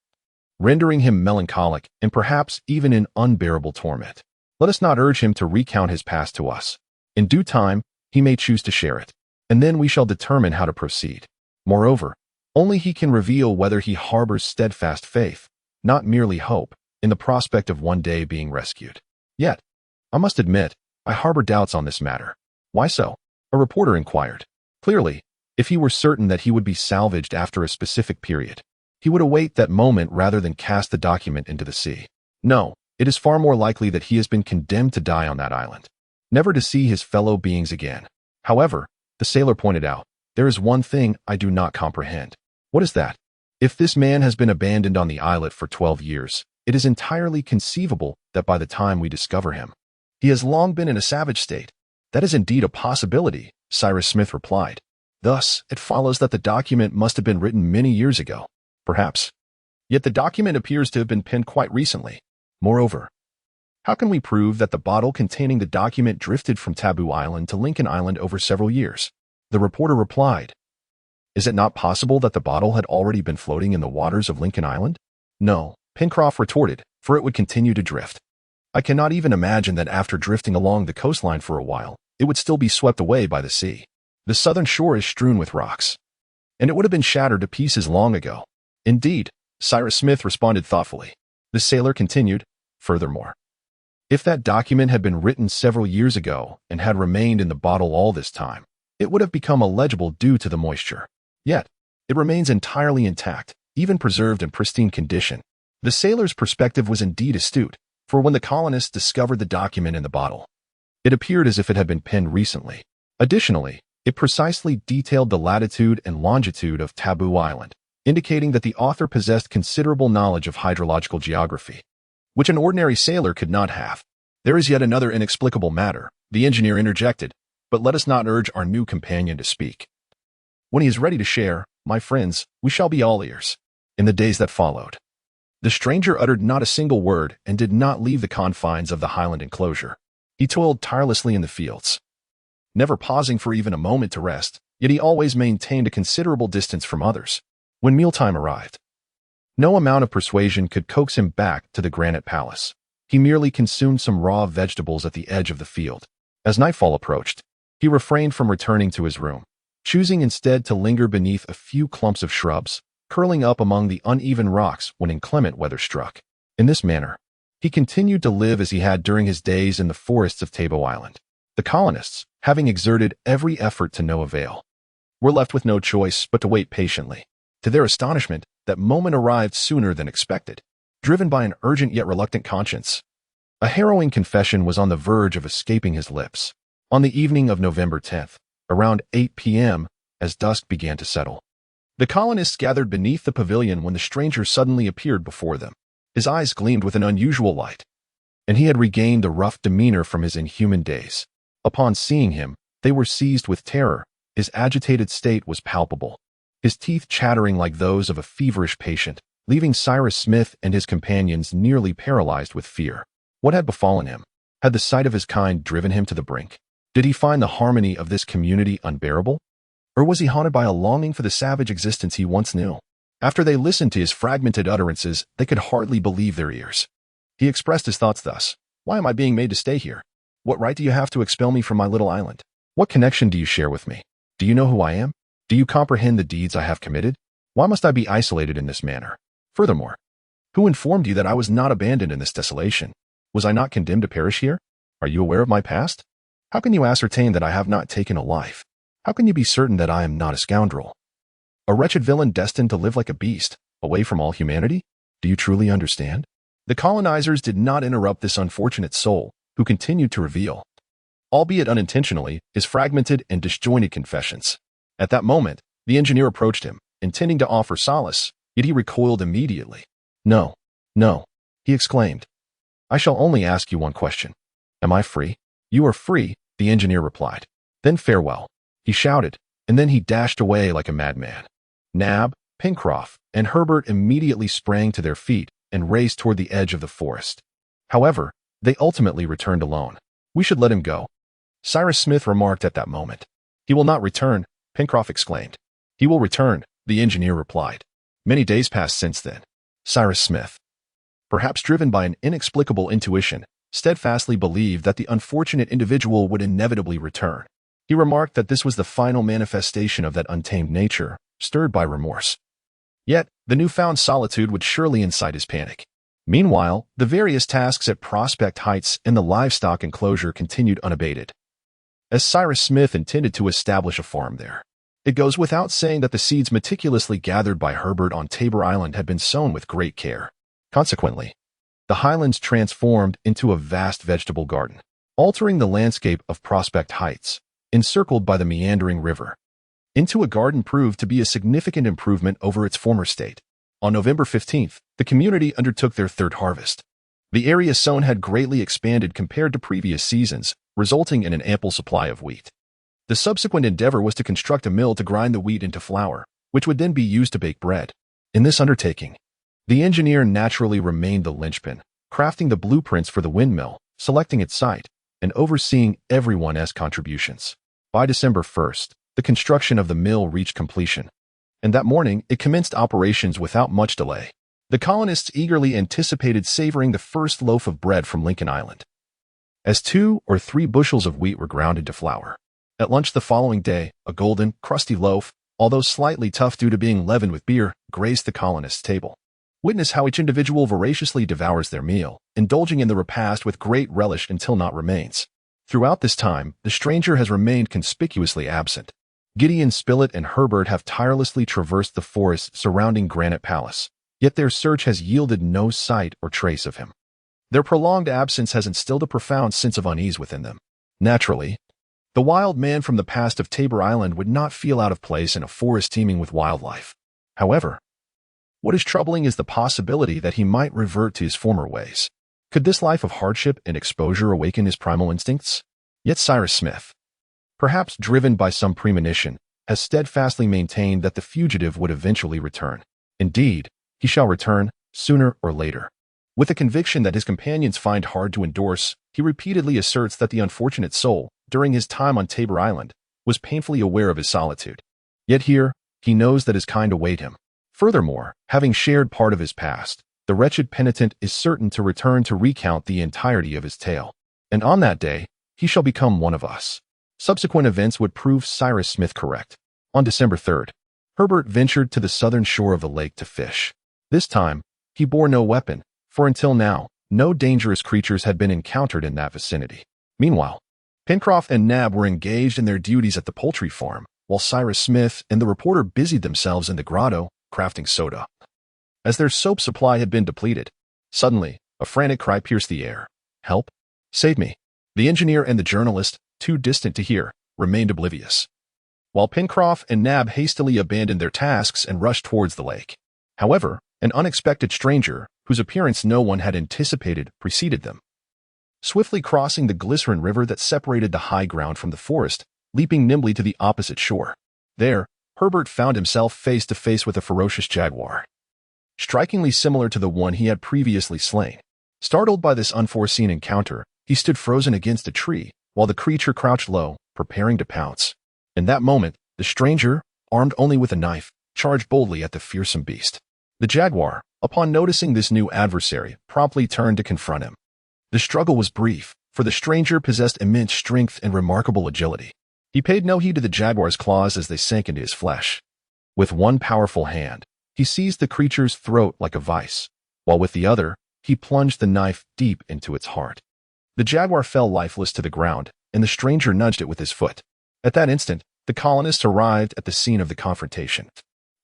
[SPEAKER 1] rendering him melancholic and perhaps even in unbearable torment. Let us not urge him to recount his past to us. In due time, he may choose to share it, and then we shall determine how to proceed. Moreover, only he can reveal whether he harbors steadfast faith, not merely hope, in the prospect of one day being rescued. Yet, I must admit, I harbor doubts on this matter." "Why so?" a reporter inquired. "Clearly, if he were certain that he would be salvaged after a specific period, he would await that moment rather than cast the document into the sea. No, it is far more likely that he has been condemned to die on that island, never to see his fellow beings again. However," the sailor pointed out, "there is one thing I do not comprehend." "What is that?" "If this man has been abandoned on the islet for 12 years, it is entirely conceivable that by the time we discover him, he has long been in a savage state." "That is indeed a possibility," Cyrus Smith replied. "Thus, it follows that the document must have been written many years ago." "Perhaps. Yet the document appears to have been penned quite recently. Moreover, how can we prove that the bottle containing the document drifted from Taboo Island to Lincoln Island over several years?" The reporter replied. "Is it not possible that the bottle had already been floating in the waters of Lincoln Island?" "No," Pencroff retorted, "for it would continue to drift. I cannot even imagine that after drifting along the coastline for a while, it would still be swept away by the sea. The southern shore is strewn with rocks, and it would have been shattered to pieces long ago." "Indeed," Cyrus Smith responded thoughtfully. The sailor continued, "Furthermore, if that document had been written several years ago and had remained in the bottle all this time, it would have become illegible due to the moisture. Yet, it remains entirely intact, even preserved in pristine condition." The sailor's perspective was indeed astute, for when the colonists discovered the document in the bottle, it appeared as if it had been penned recently. Additionally, it precisely detailed the latitude and longitude of Taboo Island, indicating that the author possessed considerable knowledge of hydrological geography, which an ordinary sailor could not have. "There is yet another inexplicable matter," the engineer interjected, "but let us not urge our new companion to speak. When he is ready to share, my friends, we shall be all ears." In the days that followed, the stranger uttered not a single word and did not leave the confines of the highland enclosure. He toiled tirelessly in the fields, never pausing for even a moment to rest, yet he always maintained a considerable distance from others. When mealtime arrived, no amount of persuasion could coax him back to the granite palace. He merely consumed some raw vegetables at the edge of the field. As nightfall approached, he refrained from returning to his room, choosing instead to linger beneath a few clumps of shrubs, curling up among the uneven rocks when inclement weather struck. In this manner, he continued to live as he had during his days in the forests of Taboo Island. The colonists, having exerted every effort to no avail, were left with no choice but to wait patiently. To their astonishment, that moment arrived sooner than expected. Driven by an urgent yet reluctant conscience, a harrowing confession was on the verge of escaping his lips. On the evening of November 10th, around 8 p.m., as dusk began to settle, The colonists gathered beneath the pavilion when the stranger suddenly appeared before them. His eyes gleamed with an unusual light, and he had regained the rough demeanor from his inhuman days. Upon seeing him, they were seized with terror. His agitated state was palpable, his teeth chattering like those of a feverish patient, leaving Cyrus Smith and his companions nearly paralyzed with fear. What had befallen him? Had the sight of his kind driven him to the brink? Did he find the harmony of this community unbearable? Or was he haunted by a longing for the savage existence he once knew? After they listened to his fragmented utterances, they could hardly believe their ears. He expressed his thoughts thus: "Why am I being made to stay here? What right do you have to expel me from my little island? What connection do you share with me? Do you know who I am? Do you comprehend the deeds I have committed? Why must I be isolated in this manner? Furthermore, who informed you that I was not abandoned in this desolation? Was I not condemned to perish here? Are you aware of my past? How can you ascertain that I have not taken a life? How can you be certain that I am not a scoundrel? A wretched villain destined to live like a beast, away from all humanity? Do you truly understand?" The colonizers did not interrupt this unfortunate soul, who continued to reveal, albeit unintentionally, his fragmented and disjointed confessions. At that moment, the engineer approached him, intending to offer solace, yet he recoiled immediately. "No, no," he exclaimed. "I shall only ask you one question. Am I free?" "You are free," the engineer replied. "Then farewell," he shouted, and then he dashed away like a madman. Nab, Pencroff, and Herbert immediately sprang to their feet and raced toward the edge of the forest. However, they ultimately returned alone. "We should let him go," Cyrus Smith remarked at that moment. "He will not return," Pencroff exclaimed. "He will return," the engineer replied. Many days passed since then. Cyrus Smith, perhaps driven by an inexplicable intuition, steadfastly believed that the unfortunate individual would inevitably return. He remarked that this was the final manifestation of that untamed nature, stirred by remorse. Yet, the newfound solitude would surely incite his panic. Meanwhile, the various tasks at Prospect Heights and the livestock enclosure continued unabated, as Cyrus Smith intended to establish a farm there. It goes without saying that the seeds meticulously gathered by Herbert on Tabor Island had been sown with great care. Consequently, the highlands transformed into a vast vegetable garden, altering the landscape of Prospect Heights, encircled by the meandering river, into a garden proved to be a significant improvement over its former state. On November 15th, the community undertook their third harvest. The area sown had greatly expanded compared to previous seasons, resulting in an ample supply of wheat. The subsequent endeavor was to construct a mill to grind the wheat into flour, which would then be used to bake bread. In this undertaking, the engineer naturally remained the linchpin, crafting the blueprints for the windmill, selecting its site, and overseeing everyone's contributions. By December 1st, the construction of the mill reached completion, and that morning it commenced operations without much delay. The colonists eagerly anticipated savoring the first loaf of bread from Lincoln Island, as 2 or 3 bushels of wheat were ground into flour. At lunch the following day, a golden, crusty loaf, although slightly tough due to being leavened with beer, graced the colonists' table. Witness how each individual voraciously devours their meal, indulging in the repast with great relish until naught remains. Throughout this time, the stranger has remained conspicuously absent. Gideon Spilett and Herbert have tirelessly traversed the forests surrounding Granite Palace, yet their search has yielded no sight or trace of him. Their prolonged absence has instilled a profound sense of unease within them. Naturally, the wild man from the past of Tabor Island would not feel out of place in a forest teeming with wildlife. However, what is troubling is the possibility that he might revert to his former ways. Could this life of hardship and exposure awaken his primal instincts? Yet Cyrus Smith, perhaps driven by some premonition, has steadfastly maintained that the fugitive would eventually return. Indeed, he shall return, sooner or later. With a conviction that his companions find hard to endorse, he repeatedly asserts that the unfortunate soul, during his time on Tabor Island, was painfully aware of his solitude. Yet here, he knows that his kind await him. Furthermore, having shared part of his past, the wretched penitent is certain to return to recount the entirety of his tale. And on that day, he shall become one of us. Subsequent events would prove Cyrus Smith correct. On December 3rd, Herbert ventured to the southern shore of the lake to fish. This time, he bore no weapon, for until now, no dangerous creatures had been encountered in that vicinity. Meanwhile, Pencroff and Nab were engaged in their duties at the poultry farm, while Cyrus Smith and the reporter busied themselves in the grotto, crafting soda. As their soap supply had been depleted, suddenly, a frantic cry pierced the air. "Help! Save me!" The engineer and the journalist, too distant to hear, remained oblivious. while Pencroff and Nab hastily abandoned their tasks and rushed towards the lake. However, an unexpected stranger, whose appearance no one had anticipated, preceded them. Swiftly crossing the glycerine river that separated the high ground from the forest, leaping nimbly to the opposite shore. There, Herbert found himself face to face with a ferocious jaguar, strikingly similar to the one he had previously slain. Startled by this unforeseen encounter, he stood frozen against a tree, while the creature crouched low, preparing to pounce. In that moment, the stranger, armed only with a knife, charged boldly at the fearsome beast. The jaguar, upon noticing this new adversary, promptly turned to confront him. The struggle was brief, for the stranger possessed immense strength and remarkable agility. He paid no heed to the jaguar's claws as they sank into his flesh. With one powerful hand, he seized the creature's throat like a vice, while with the other, he plunged the knife deep into its heart. The jaguar fell lifeless to the ground, and the stranger nudged it with his foot. At that instant, the colonists arrived at the scene of the confrontation,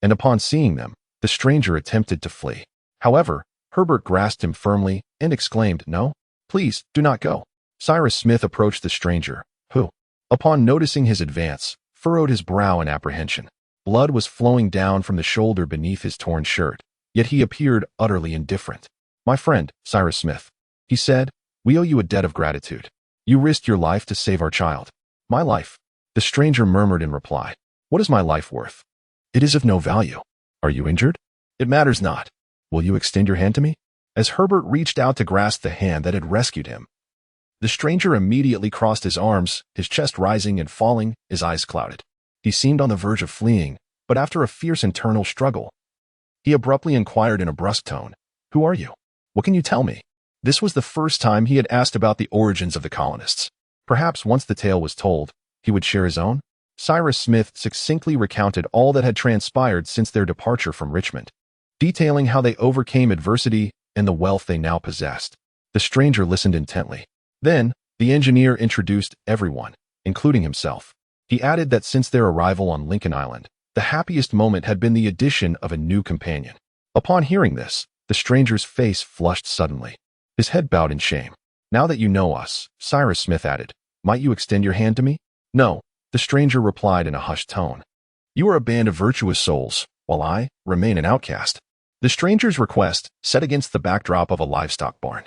[SPEAKER 1] and upon seeing them, the stranger attempted to flee. However, Herbert grasped him firmly and exclaimed, "No, please, do not go." Cyrus Smith approached the stranger, who, upon noticing his advance, furrowed his brow in apprehension. Blood was flowing down from the shoulder beneath his torn shirt, yet he appeared utterly indifferent. "My friend, Cyrus Smith," he said, "we owe you a debt of gratitude. You risked your life to save our child." "My life?" the stranger murmured in reply. "What is my life worth? It is of no value. Are you injured? It matters not. Will you extend your hand to me?" As Herbert reached out to grasp the hand that had rescued him, the stranger immediately crossed his arms, his chest rising and falling, his eyes clouded. He seemed on the verge of fleeing, but after a fierce internal struggle, he abruptly inquired in a brusque tone, "Who are you? What can you tell me?" This was the first time he had asked about the origins of the colonists. Perhaps once the tale was told, he would share his own? Cyrus Smith succinctly recounted all that had transpired since their departure from Richmond, detailing how they overcame adversity and the wealth they now possessed. The stranger listened intently. Then, the engineer introduced everyone, including himself. He added that since their arrival on Lincoln Island, the happiest moment had been the addition of a new companion. Upon hearing this, the stranger's face flushed suddenly. His head bowed in shame. "Now that you know us," Cyrus Smith added, "might you extend your hand to me?" "No," the stranger replied in a hushed tone. "You are a band of virtuous souls, while I remain an outcast." The stranger's request, set against the backdrop of a livestock barn,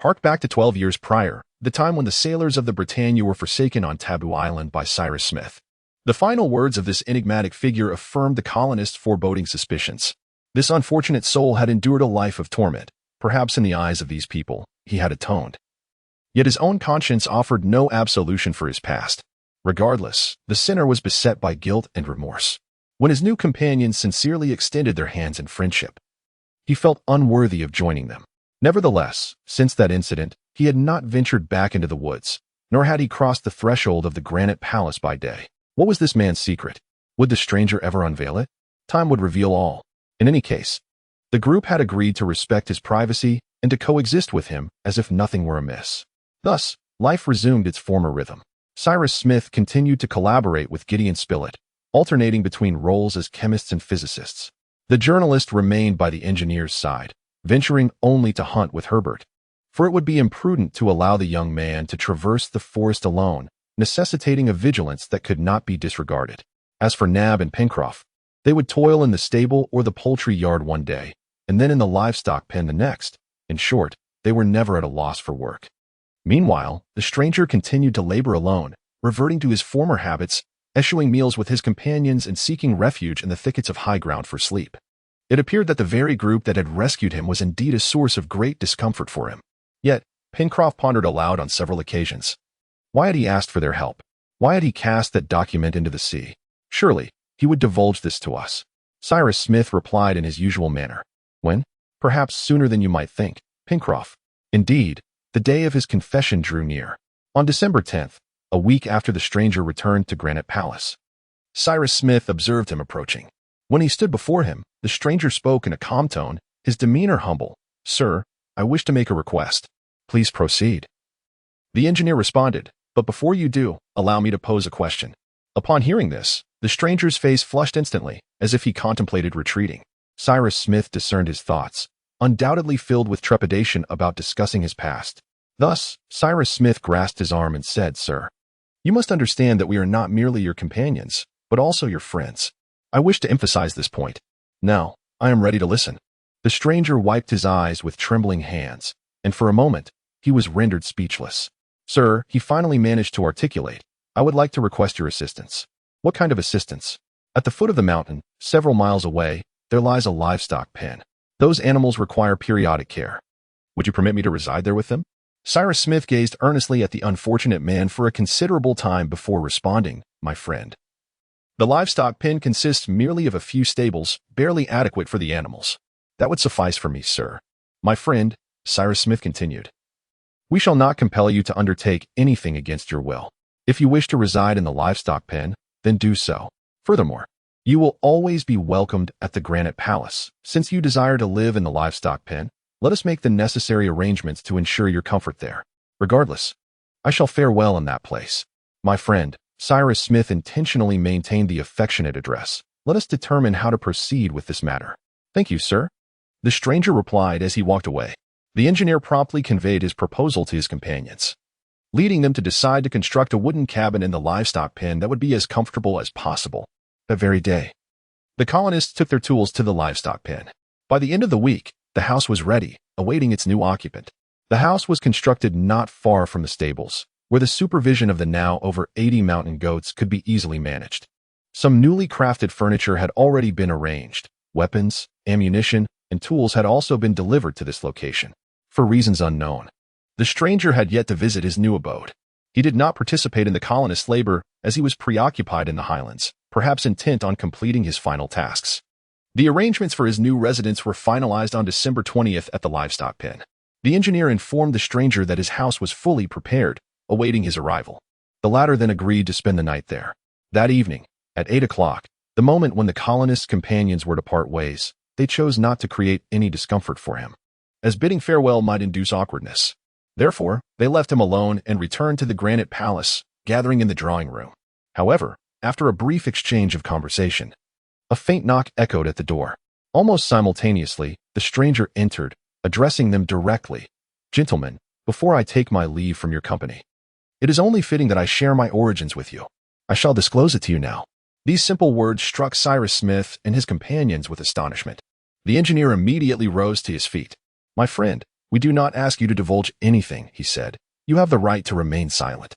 [SPEAKER 1] harked back to 12 years prior, the time when the sailors of the Britannia were forsaken on Taboo Island by Cyrus Smith. The final words of this enigmatic figure affirmed the colonists' foreboding suspicions. This unfortunate soul had endured a life of torment. Perhaps in the eyes of these people, he had atoned. Yet his own conscience offered no absolution for his past. Regardless, the sinner was beset by guilt and remorse. When his new companions sincerely extended their hands in friendship, he felt unworthy of joining them. Nevertheless, since that incident, he had not ventured back into the woods, nor had he crossed the threshold of the granite palace by day. What was this man's secret? Would the stranger ever unveil it? Time would reveal all. In any case, the group had agreed to respect his privacy and to coexist with him as if nothing were amiss. Thus, life resumed its former rhythm. Cyrus Smith continued to collaborate with Gideon Spilett, alternating between roles as chemists and physicists. The journalist remained by the engineer's side, venturing only to hunt with Herbert, for it would be imprudent to allow the young man to traverse the forest alone, necessitating a vigilance that could not be disregarded. As for Nab and Pencroff, they would toil in the stable or the poultry yard one day, and then in the livestock pen the next. In short, they were never at a loss for work. Meanwhile, the stranger continued to labor alone, reverting to his former habits, eschewing meals with his companions and seeking refuge in the thickets of high ground for sleep. It appeared that the very group that had rescued him was indeed a source of great discomfort for him. Yet, Pencroff pondered aloud on several occasions. Why had he asked for their help? Why had he cast that document into the sea? Surely, he would divulge this to us. Cyrus Smith replied in his usual manner. When? Perhaps sooner than you might think, Pencroff. Indeed, the day of his confession drew near. On December 10th, a week after the stranger returned to Granite Palace, Cyrus Smith observed him approaching. When he stood before him, the stranger spoke in a calm tone, his demeanor humble. "Sir, I wish to make a request. Please proceed." The engineer responded, "But before you do, allow me to pose a question." Upon hearing this, the stranger's face flushed instantly, as if he contemplated retreating. Cyrus Smith discerned his thoughts, undoubtedly filled with trepidation about discussing his past. Thus, Cyrus Smith grasped his arm and said, "Sir, you must understand that we are not merely your companions, but also your friends. I wish to emphasize this point. Now, I am ready to listen. The stranger wiped his eyes with trembling hands, and for a moment, he was rendered speechless. Sir, he finally managed to articulate, I would like to request your assistance. What kind of assistance? At the foot of the mountain, several miles away, there lies a livestock pen. Those animals require periodic care. Would you permit me to reside there with them? Cyrus Smith gazed earnestly at the unfortunate man for a considerable time before responding, my friend. The livestock pen consists merely of a few stables, barely adequate for the animals. That would suffice for me, sir. My friend, Cyrus Smith continued. We shall not compel you to undertake anything against your will. If you wish to reside in the livestock pen, then do so. Furthermore, you will always be welcomed at the Granite Palace. Since you desire to live in the livestock pen, let us make the necessary arrangements to ensure your comfort there. Regardless, I shall fare well in that place. My friend, Cyrus Smith intentionally maintained the affectionate address. Let us determine how to proceed with this matter. Thank you, sir. The stranger replied as he walked away. The engineer promptly conveyed his proposal to his companions, leading them to decide to construct a wooden cabin in the livestock pen that would be as comfortable as possible. That very day, the colonists took their tools to the livestock pen. By the end of the week, the house was ready, awaiting its new occupant. The house was constructed not far from the stables, where the supervision of the now over 80 mountain goats could be easily managed. Some newly crafted furniture had already been arranged. Weapons, ammunition, and tools had also been delivered to this location. For reasons unknown, the stranger had yet to visit his new abode. He did not participate in the colonists' labor as he was preoccupied in the highlands, perhaps intent on completing his final tasks. The arrangements for his new residence were finalized on December 20th at the livestock pen. The engineer informed the stranger that his house was fully prepared, awaiting his arrival. The latter then agreed to spend the night there. That evening, at 8 o'clock, the moment when the colonists' companions were to part ways, they chose not to create any discomfort for him, as bidding farewell might induce awkwardness. Therefore, they left him alone and returned to the Granite Palace, gathering in the drawing room. However, after a brief exchange of conversation, a faint knock echoed at the door. Almost simultaneously, the stranger entered, addressing them directly. Gentlemen, before I take my leave from your company, it is only fitting that I share my origins with you. I shall disclose it to you now. These simple words struck Cyrus Smith and his companions with astonishment. The engineer immediately rose to his feet. My friend, we do not ask you to divulge anything, he said. You have the right to remain silent.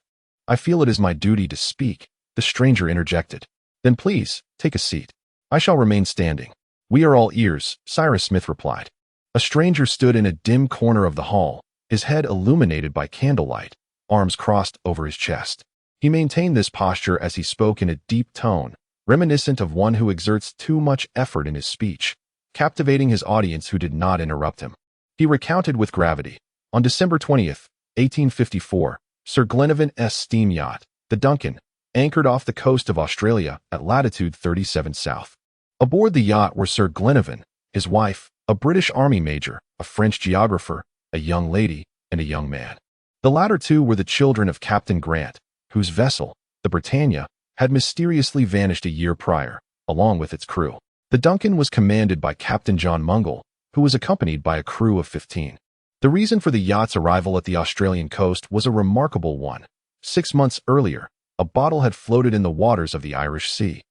[SPEAKER 1] I feel it is my duty to speak, the stranger interjected. Then please, take a seat. I shall remain standing. We are all ears, Cyrus Smith replied. A stranger stood in a dim corner of the hall, his head illuminated by candlelight, arms crossed over his chest. He maintained this posture as he spoke in a deep tone, reminiscent of one who exerts too much effort in his speech, captivating his audience who did not interrupt him. He recounted with gravity. On December 20th, 1854, Sir Glenarvan's steam yacht, the Duncan, anchored off the coast of Australia at latitude 37 south. Aboard the yacht were Sir Glenarvan, his wife, a British Army major, a French geographer, a young lady, and a young man. The latter two were the children of Captain Grant, whose vessel, the Britannia, had mysteriously vanished a year prior, along with its crew. The Duncan was commanded by Captain John Mungle, who was accompanied by a crew of 15. The reason for the yacht's arrival at the Australian coast was a remarkable one. 6 months earlier, a bottle had floated in the waters of the Irish Sea,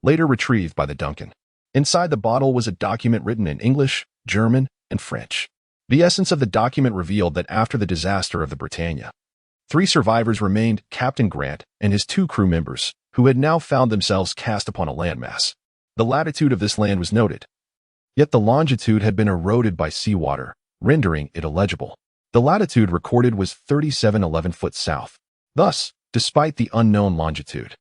[SPEAKER 1] later retrieved by the Duncan. Inside the bottle was a document written in English, German, and French. The essence of the document revealed that after the disaster of the Britannia, 3 survivors remained: Captain Grant and his 2 crew members, who had now found themselves cast upon a landmass. The latitude of this land was noted, yet the longitude had been eroded by seawater, rendering it illegible. The latitude recorded was 3711 foot south. Thus, despite the unknown longitude,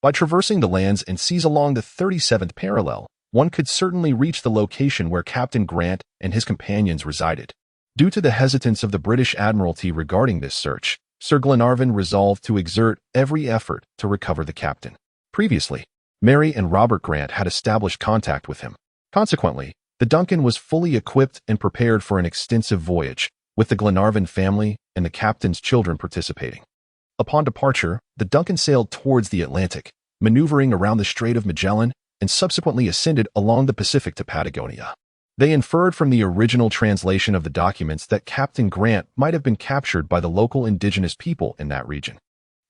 [SPEAKER 1] by traversing the lands and seas along the 37th parallel, one could certainly reach the location where Captain Grant and his companions resided. Due to the hesitance of the British Admiralty regarding this search, Sir Glenarvan resolved to exert every effort to recover the captain. Previously, Mary and Robert Grant had established contact with him. Consequently, the Duncan was fully equipped and prepared for an extensive voyage, with the Glenarvan family and the captain's children participating. Upon departure, the Duncan sailed towards the Atlantic, maneuvering around the Strait of Magellan, and subsequently ascended along the Pacific to Patagonia. They inferred from the original translation of the documents that Captain Grant might have been captured by the local indigenous people in that region.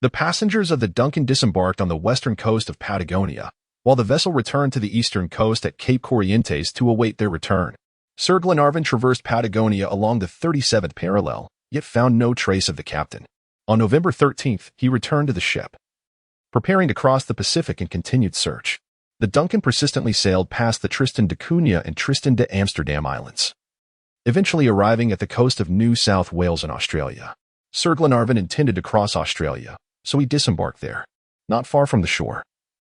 [SPEAKER 1] The passengers of the Duncan disembarked on the western coast of Patagonia, while the vessel returned to the eastern coast at Cape Corrientes to await their return. Sir Glenarvan traversed Patagonia along the 37th parallel, yet found no trace of the captain. On November 13th, he returned to the ship, preparing to cross the Pacific in continued search. The Duncan persistently sailed past the Tristan da Cunha and Tristan da Amsterdam Islands, eventually arriving at the coast of New South Wales in Australia. Sir Glenarvan intended to cross Australia, so he disembarked there. Not far from the shore,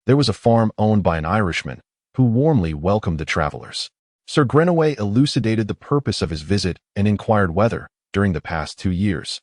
[SPEAKER 1] there was a farm owned by an Irishman who warmly welcomed the travelers. Sir Glenaway elucidated the purpose of his visit and inquired whether, during the past 2 years,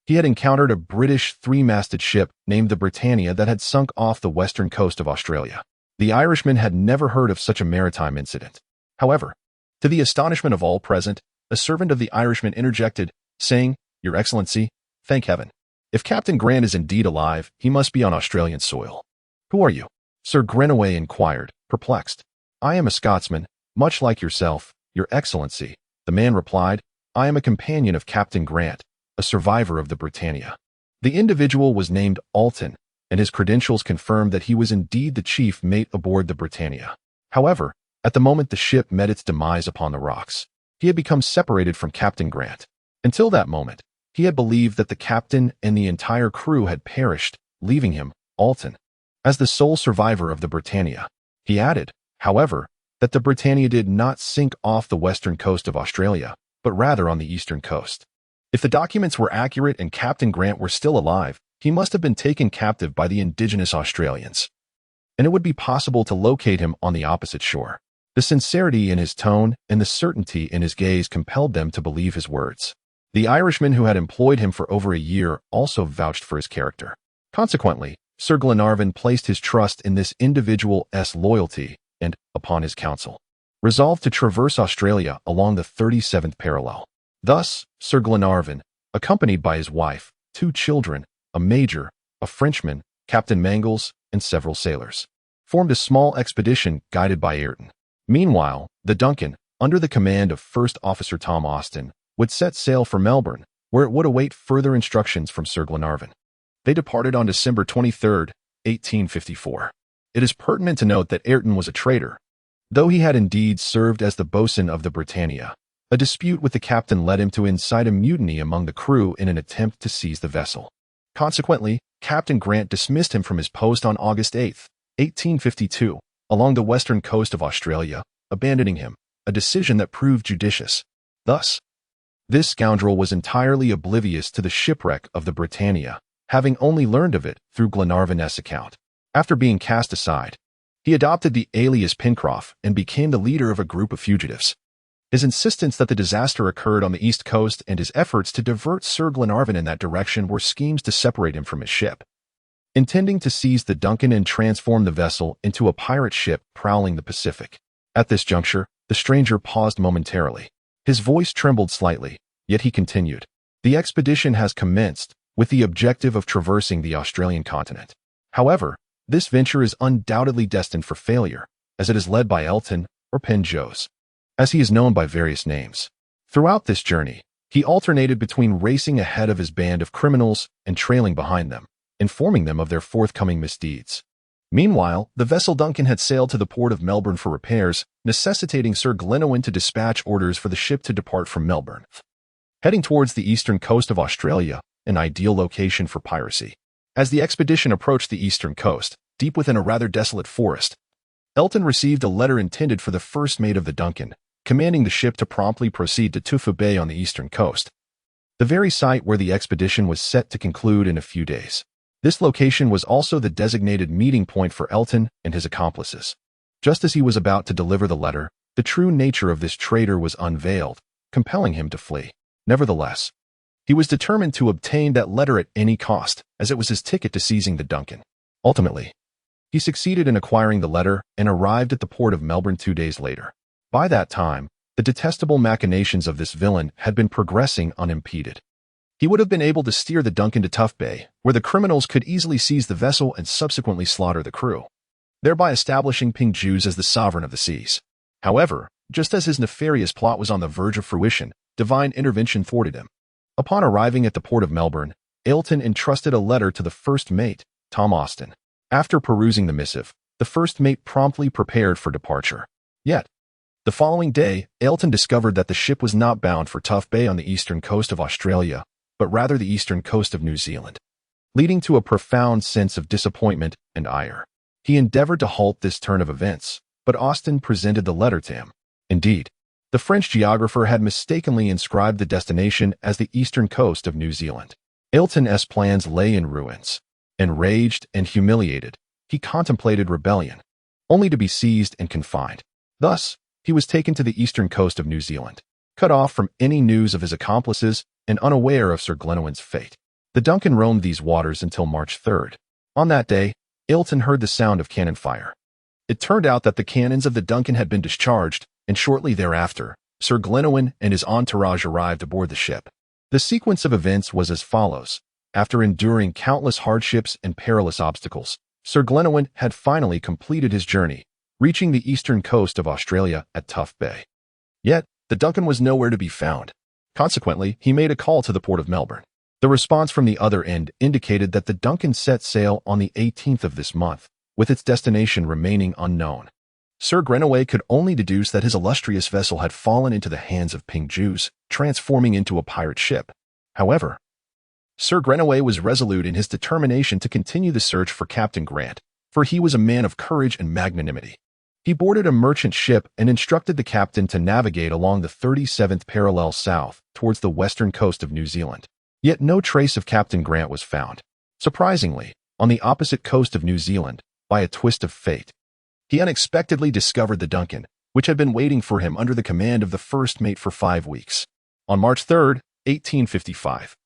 [SPEAKER 1] he had encountered a British three-masted ship named the Britannia that had sunk off the western coast of Australia. The Irishman had never heard of such a maritime incident. However, to the astonishment of all present, a servant of the Irishman interjected, saying, "Your Excellency, thank heaven. If Captain Grant is indeed alive, he must be on Australian soil." "Who are you?" Sir Glenaway inquired, perplexed. "I am a Scotsman, much like yourself, Your Excellency," the man replied. "I am a companion of Captain Grant, a survivor of the Britannia." The individual was named Alton, and his credentials confirmed that he was indeed the chief mate aboard the Britannia. However, at the moment the ship met its demise upon the rocks, he had become separated from Captain Grant. Until that moment, he had believed that the captain and the entire crew had perished, leaving him, Alton, as the sole survivor of the Britannia. He added, however, that the Britannia did not sink off the western coast of Australia, but rather on the eastern coast. If the documents were accurate and Captain Grant were still alive, he must have been taken captive by the indigenous Australians, and it would be possible to locate him on the opposite shore. The sincerity in his tone and the certainty in his gaze compelled them to believe his words. The Irishman who had employed him for over a year also vouched for his character. Consequently, Sir Glenarvan placed his trust in this individual's loyalty and, upon his counsel, resolved to traverse Australia along the 37th parallel. Thus, Sir Glenarvan, accompanied by his wife, 2 children, a major, a Frenchman, Captain Mangles, and several sailors, formed a small expedition guided by Ayrton. Meanwhile, the Duncan, under the command of First Officer Tom Austin, would set sail for Melbourne, where it would await further instructions from Sir Glenarvan. They departed on December 23, 1854. It is pertinent to note that Ayrton was a traitor. Though he had indeed served as the boatswain of the Britannia, a dispute with the captain led him to incite a mutiny among the crew in an attempt to seize the vessel. Consequently, Captain Grant dismissed him from his post on August 8, 1852, along the western coast of Australia, abandoning him, a decision that proved judicious. Thus, this scoundrel was entirely oblivious to the shipwreck of the Britannia, having only learned of it through Glenarvan's account. After being cast aside, he adopted the alias Pencroff and became the leader of a group of fugitives. His insistence that the disaster occurred on the east coast and his efforts to divert Sir Glenarvan in that direction were schemes to separate him from his ship, intending to seize the Duncan and transform the vessel into a pirate ship prowling the Pacific. At this juncture, the stranger paused momentarily. His voice trembled slightly, yet he continued. "The expedition has commenced, with the objective of traversing the Australian continent. However, this venture is undoubtedly destined for failure, as it is led by Elton, or Penjose, as he is known by various names. Throughout this journey, he alternated between racing ahead of his band of criminals and trailing behind them, informing them of their forthcoming misdeeds. Meanwhile, the vessel Duncan had sailed to the port of Melbourne for repairs, necessitating Sir Glenarvan to dispatch orders for the ship to depart from Melbourne, heading towards the eastern coast of Australia, an ideal location for piracy. As the expedition approached the eastern coast, deep within a rather desolate forest, Elton received a letter intended for the first mate of the Duncan, commanding the ship to promptly proceed to Tuffa Bay on the eastern coast, the very site where the expedition was set to conclude in a few days. This location was also the designated meeting point for Elton and his accomplices. Just as he was about to deliver the letter, the true nature of this traitor was unveiled, compelling him to flee. Nevertheless, he was determined to obtain that letter at any cost, as it was his ticket to seizing the Duncan. Ultimately, he succeeded in acquiring the letter and arrived at the port of Melbourne 2 days later. By that time, the detestable machinations of this villain had been progressing unimpeded. He would have been able to steer the Duncan to Tuffa Bay, where the criminals could easily seize the vessel and subsequently slaughter the crew, thereby establishing Penjose as the sovereign of the seas. However, just as his nefarious plot was on the verge of fruition, divine intervention thwarted him. Upon arriving at the port of Melbourne, Elton entrusted a letter to the first mate, Tom Austin. After perusing the missive, The first mate promptly prepared for departure. Yet, the following day, Ailton discovered that the ship was not bound for Tough Bay on the eastern coast of Australia, but rather the eastern coast of New Zealand, leading to a profound sense of disappointment and ire. He endeavored to halt this turn of events, but Austin presented the letter to him. Indeed, the French geographer had mistakenly inscribed the destination as the eastern coast of New Zealand. Ailton's plans lay in ruins. Enraged and humiliated, he contemplated rebellion, only to be seized and confined. Thus, he was taken to the eastern coast of New Zealand, cut off from any news of his accomplices and unaware of Sir Glenowin's fate. The Duncan roamed these waters until March 3rd. On that day, Ailton heard the sound of cannon fire. It turned out that the cannons of the Duncan had been discharged, and shortly thereafter, Sir Glenowin and his entourage arrived aboard the ship. The sequence of events was as follows. After enduring countless hardships and perilous obstacles, Sir Glenowin had finally completed his journey, reaching the eastern coast of Australia at Tough Bay. Yet, the Duncan was nowhere to be found. Consequently, he made a call to the port of Melbourne. The response from the other end indicated that the Duncan set sail on the 18th of this month, with its destination remaining unknown. Sir Glenowin could only deduce that his illustrious vessel had fallen into the hands of Ping Jews, transforming into a pirate ship. However, Sir Glenowin was resolute in his determination to continue the search for Captain Grant, for he was a man of courage and magnanimity. He boarded a merchant ship and instructed the captain to navigate along the 37th parallel south towards the western coast of New Zealand. Yet no trace of Captain Grant was found. Surprisingly, on the opposite coast of New Zealand, by a twist of fate, he unexpectedly discovered the Duncan, which had been waiting for him under the command of the first mate for 5 weeks. On March 3, 1855,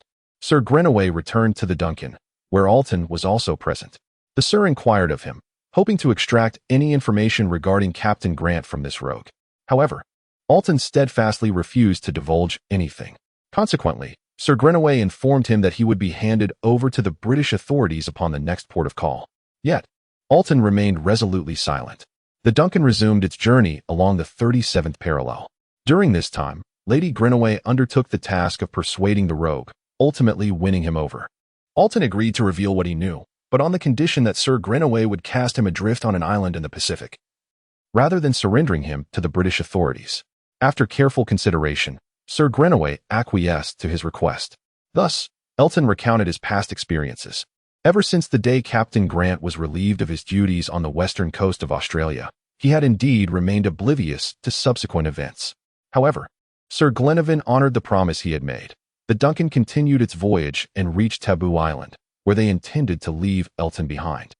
[SPEAKER 1] Sir Glenowin returned to the Duncan, where Ailton was also present. The Sir inquired of him, hoping to extract any information regarding Captain Grant from this rogue. However, Ailton steadfastly refused to divulge anything. Consequently, Sir Glenowin informed him that he would be handed over to the British authorities upon the next port of call. Yet, Ailton remained resolutely silent. The Duncan resumed its journey along the 37th parallel. During this time, Lady Glenowin undertook the task of persuading the rogue, ultimately winning him over. Ailton agreed to reveal what he knew, but on the condition that Sir Glenowin would cast him adrift on an island in the Pacific, rather than surrendering him to the British authorities. After careful consideration, Sir Glenowin acquiesced to his request. Thus, Ailton recounted his past experiences. Ever since the day Captain Grant was relieved of his duties on the western coast of Australia, he had indeed remained oblivious to subsequent events. However, Sir Glenowin honored the promise he had made. The Duncan continued its voyage and reached Taboo Island, where they intended to leave Ailton behind.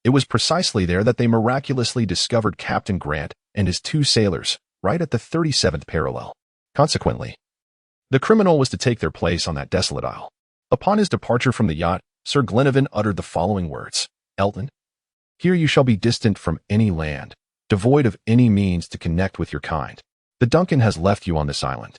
[SPEAKER 1] It was precisely there that they miraculously discovered Captain Grant and his 2 sailors, right at the 37th parallel. Consequently, the criminal was to take their place on that desolate isle. Upon his departure from the yacht, Sir Glenowin uttered the following words: "Ailton, here you shall be distant from any land, devoid of any means to connect with your kind. The Duncan has left you on this island.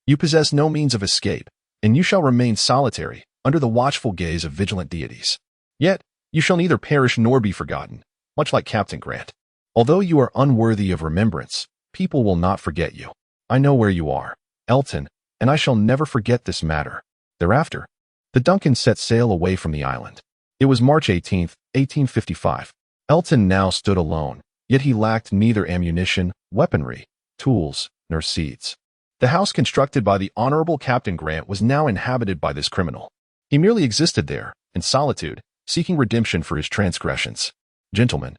[SPEAKER 1] You possess no means of escape, and you shall remain solitary, under the watchful gaze of vigilant deities. Yet, you shall neither perish nor be forgotten, much like Captain Grant. Although you are unworthy of remembrance, people will not forget you. I know where you are, Ailton, and I shall never forget this matter." Thereafter, the Duncan set sail away from the island. It was March 18, 1855. Ailton now stood alone, yet he lacked neither ammunition, weaponry, tools, nor seeds. The house constructed by the Honorable Captain Grant was now inhabited by this criminal. He merely existed there, in solitude, seeking redemption for his transgressions. Gentlemen,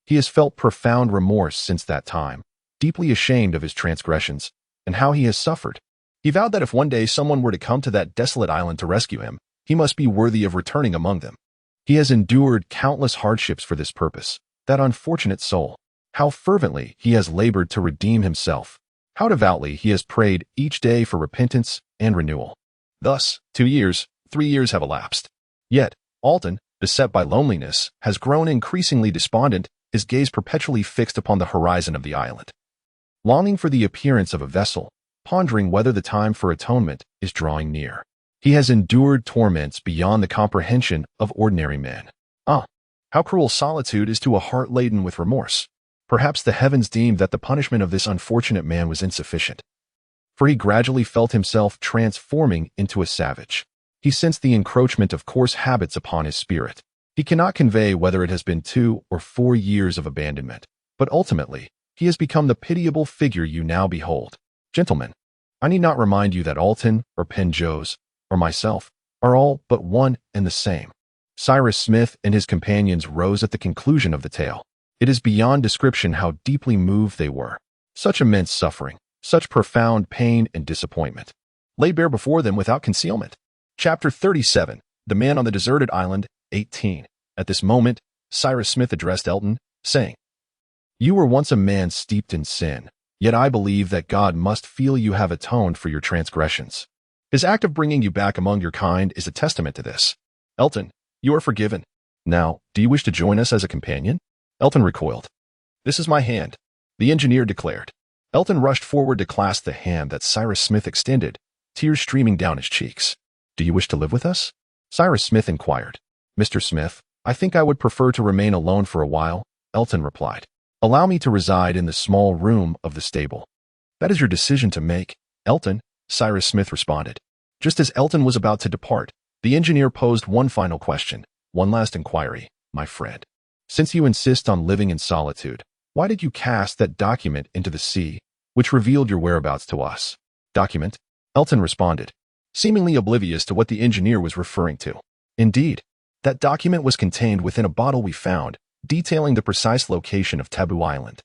[SPEAKER 1] he has felt profound remorse since that time, deeply ashamed of his transgressions, and how he has suffered. He vowed that if one day someone were to come to that desolate island to rescue him, he must be worthy of returning among them. He has endured countless hardships for this purpose, that unfortunate soul. How fervently he has labored to redeem himself. How devoutly he has prayed each day for repentance and renewal. Thus, 2 years, 3 years have elapsed. Yet, Ailton, beset by loneliness, has grown increasingly despondent, his gaze perpetually fixed upon the horizon of the island. Longing for the appearance of a vessel, pondering whether the time for atonement is drawing near. He has endured torments beyond the comprehension of ordinary men. Ah, how cruel solitude is to a heart laden with remorse. Perhaps the heavens deemed that the punishment of this unfortunate man was insufficient, for he gradually felt himself transforming into a savage. He sensed the encroachment of coarse habits upon his spirit. He cannot convey whether it has been 2 or 4 years of abandonment, but ultimately, he has become the pitiable figure you now behold. Gentlemen, I need not remind you that Alton, or Penjose, or myself, are all but one and the same. Cyrus Smith and his companions rose at the conclusion of the tale. It is beyond description how deeply moved they were. Such immense suffering, such profound pain and disappointment, lay bare before them without concealment. Chapter 37. The Man on the Deserted Island, 18. At this moment, Cyrus Smith addressed Elton, saying, "You were once a man steeped in sin, yet I believe that God must feel you have atoned for your transgressions. His act of bringing you back among your kind is a testament to this. Elton, you are forgiven. Now, do you wish to join us as a companion?" Elton recoiled. "This is my hand," the engineer declared. Elton rushed forward to clasp the hand that Cyrus Smith extended, tears streaming down his cheeks. "Do you wish to live with us?" Cyrus Smith inquired. "Mr. Smith, I think I would prefer to remain alone for a while," Elton replied. "Allow me to reside in the small room of the stable." "That is your decision to make, Elton," Cyrus Smith responded. Just as Elton was about to depart, the engineer posed one final question, one last inquiry. "My friend, since you insist on living in solitude, why did you cast that document into the sea, which revealed your whereabouts to us?" "Document?" Elton responded, seemingly oblivious to what the engineer was referring to. "Indeed, that document was contained within a bottle we found, detailing the precise location of Taboo Island."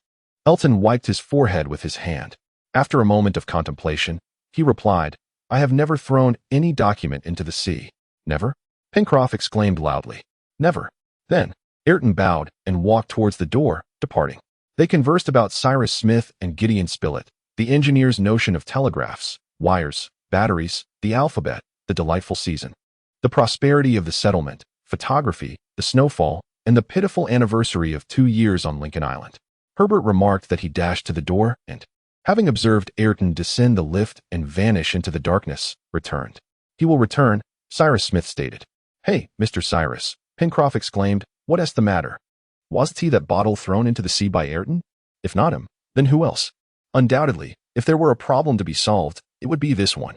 [SPEAKER 1] Elton wiped his forehead with his hand. After a moment of contemplation, he replied, "I have never thrown any document into the sea." "Never?" Pencroff exclaimed loudly. "Never." Then, Ayrton bowed and walked towards the door, departing. They conversed about Cyrus Smith and Gideon Spilett, the engineer's notion of telegraphs, wires, batteries, the alphabet, the delightful season, the prosperity of the settlement, photography, the snowfall, and the pitiful anniversary of 2 years on Lincoln Island. Herbert remarked that he dashed to the door and, having observed Ayrton descend the lift and vanish into the darkness, returned. "He will return," Cyrus Smith stated. "Hey, Mr. Cyrus," Pencroff exclaimed, "what is the matter? Wasn't he that bottle thrown into the sea by Ayrton? If not him, then who else? Undoubtedly, if there were a problem to be solved, it would be this one."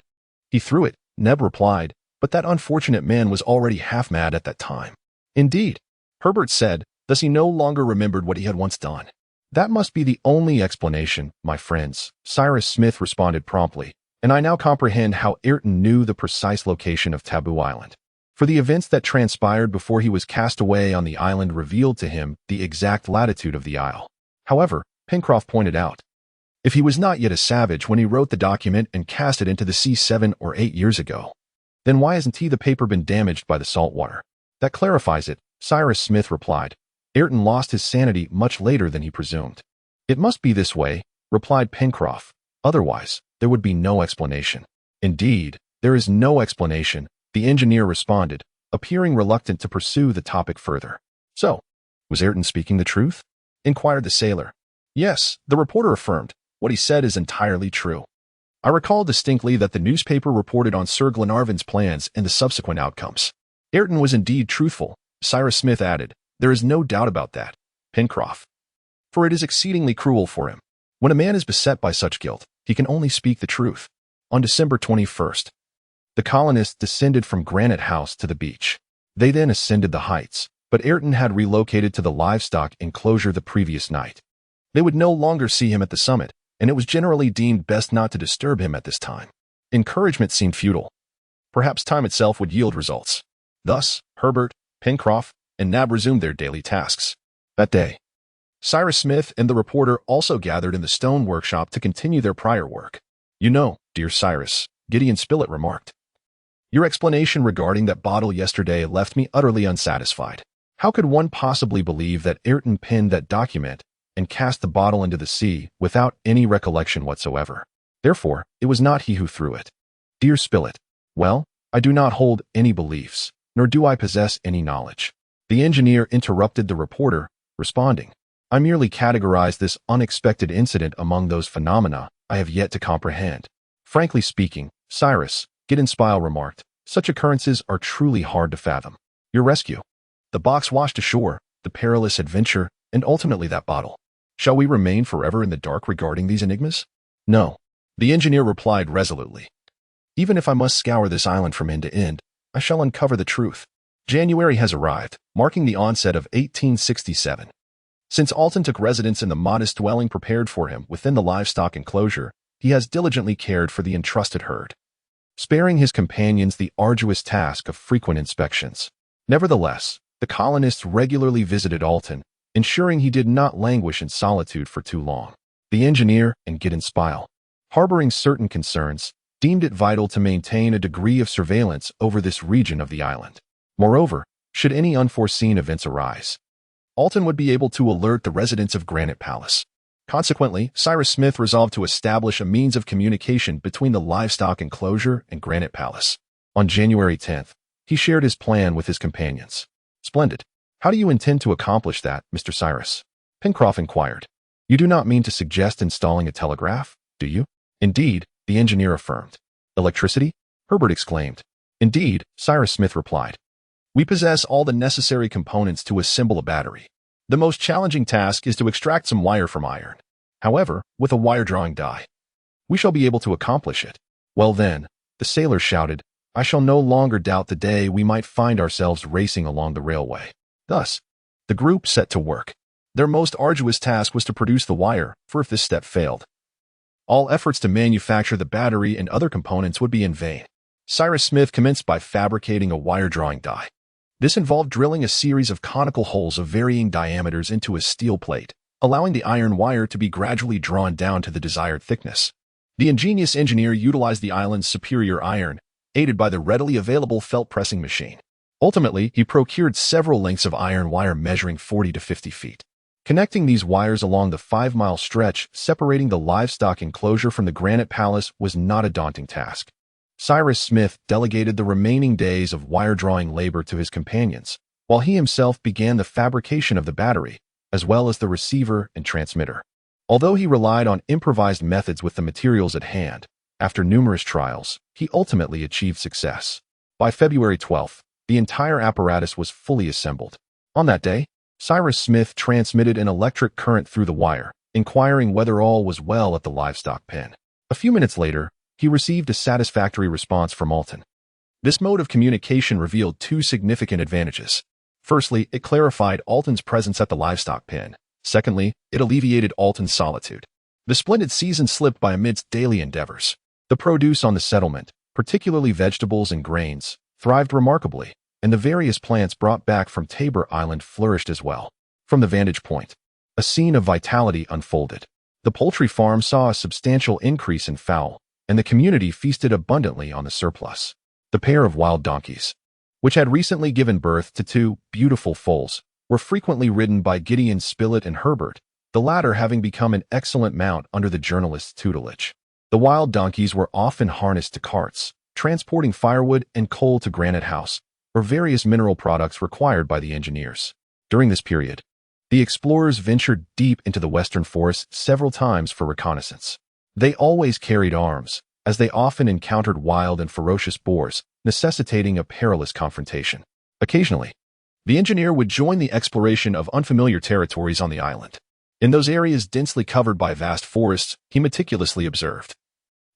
[SPEAKER 1] "He threw it," Neb replied, "but that unfortunate man was already half mad at that time." "Indeed," Herbert said, thus he no longer remembered what he had once done. "That must be the only explanation, my friends," Cyrus Smith responded promptly, "and I now comprehend how Ayrton knew the precise location of Taboo Island. For the events that transpired before he was cast away on the island revealed to him the exact latitude of the isle. However, Pencroff pointed out, if he was not yet a savage when he wrote the document and cast it into the sea 7 or 8 years ago, then why hasn't the paper been damaged by the salt water?" "That clarifies it," Cyrus Smith replied. "Ayrton lost his sanity much later than he presumed." "It must be this way," replied Pencroff. "Otherwise, there would be no explanation." "Indeed, there is no explanation," the engineer responded, appearing reluctant to pursue the topic further. "So, was Ayrton speaking the truth?" inquired the sailor. "Yes," the reporter affirmed. "What he said is entirely true. I recall distinctly that the newspaper reported on Sir Glenarvan's plans and the subsequent outcomes. Ayrton was indeed truthful," Cyrus Smith added. "There is no doubt about that, Pencroff. For it is exceedingly cruel for him. When a man is beset by such guilt, he can only speak the truth." On December 21st, the colonists descended from Granite House to the beach. They then ascended the heights, but Ayrton had relocated to the livestock enclosure the previous night. They would no longer see him at the summit, and it was generally deemed best not to disturb him at this time. Encouragement seemed futile. Perhaps time itself would yield results. Thus, Herbert, Pencroff, and Nab resumed their daily tasks. That day, Cyrus Smith and the reporter also gathered in the stone workshop to continue their prior work. "You know, dear Cyrus," Gideon Spilett remarked, "your explanation regarding that bottle yesterday left me utterly unsatisfied. How could one possibly believe that Ayrton penned that document and cast the bottle into the sea without any recollection whatsoever? Therefore, it was not he who threw it." "Dear Spilett, well, I do not hold any beliefs, nor do I possess any knowledge," the engineer interrupted the reporter, responding. "I merely categorize this unexpected incident among those phenomena I have yet to comprehend." "Frankly speaking, Cyrus," Gideon Spilett remarked, "such occurrences are truly hard to fathom. Your rescue, the box washed ashore, the perilous adventure, and ultimately that bottle. Shall we remain forever in the dark regarding these enigmas?" "No," the engineer replied resolutely. "Even if I must scour this island from end to end, I shall uncover the truth. January has arrived, marking the onset of 1867. Since Alton took residence in the modest dwelling prepared for him within the livestock enclosure, he has diligently cared for the entrusted herd, sparing his companions the arduous task of frequent inspections. Nevertheless, the colonists regularly visited Alton, ensuring he did not languish in solitude for too long. The engineer and Gideon Spile, harboring certain concerns, deemed it vital to maintain a degree of surveillance over this region of the island. Moreover, should any unforeseen events arise, Alton would be able to alert the residents of Granite Palace. Consequently, Cyrus Smith resolved to establish a means of communication between the livestock enclosure and Granite Palace. On January 10th, he shared his plan with his companions. "Splendid. How do you intend to accomplish that, Mr. Cyrus?" Pencroff inquired. "You do not mean to suggest installing a telegraph, do you?" "Indeed," the engineer affirmed. "Electricity?" Herbert exclaimed. "Indeed," Cyrus Smith replied. "We possess all the necessary components to assemble a battery. The most challenging task is to extract some wire from iron. However, with a wire-drawing die, we shall be able to accomplish it." "Well then," the sailor shouted, "I shall no longer doubt the day we might find ourselves racing along the railway." Thus, the group set to work. Their most arduous task was to produce the wire, for if this step failed, all efforts to manufacture the battery and other components would be in vain. Cyrus Smith commenced by fabricating a wire-drawing die. This involved drilling a series of conical holes of varying diameters into a steel plate, allowing the iron wire to be gradually drawn down to the desired thickness. The ingenious engineer utilized the island's superior iron, aided by the readily available felt pressing machine. Ultimately, he procured several lengths of iron wire measuring 40 to 50 feet. Connecting these wires along the 5-mile stretch separating the livestock enclosure from the Granite Palace was not a daunting task. Cyrus Smith delegated the remaining days of wire-drawing labor to his companions, while he himself began the fabrication of the battery, as well as the receiver and transmitter. Although he relied on improvised methods with the materials at hand, after numerous trials, he ultimately achieved success. By February 12th, the entire apparatus was fully assembled. On that day, Cyrus Smith transmitted an electric current through the wire, inquiring whether all was well at the livestock pen. A few minutes later, he received a satisfactory response from Alton. This mode of communication revealed two significant advantages. Firstly, it clarified Alton's presence at the livestock pen. Secondly, it alleviated Alton's solitude. The splendid season slipped by amidst daily endeavors. The produce on the settlement, particularly vegetables and grains, thrived remarkably, and the various plants brought back from Tabor Island flourished as well. From the vantage point, a scene of vitality unfolded. The poultry farm saw a substantial increase in fowl, and the community feasted abundantly on the surplus. The pair of wild donkeys, which had recently given birth to two beautiful foals, were frequently ridden by Gideon Spilett and Herbert, the latter having become an excellent mount under the journalist's tutelage. The wild donkeys were often harnessed to carts, transporting firewood and coal to Granite House, or various mineral products required by the engineers. During this period, the explorers ventured deep into the western forests several times for reconnaissance. They always carried arms, as they often encountered wild and ferocious boars, necessitating a perilous confrontation. Occasionally, the engineer would join the exploration of unfamiliar territories on the island. In those areas densely covered by vast forests, he meticulously observed,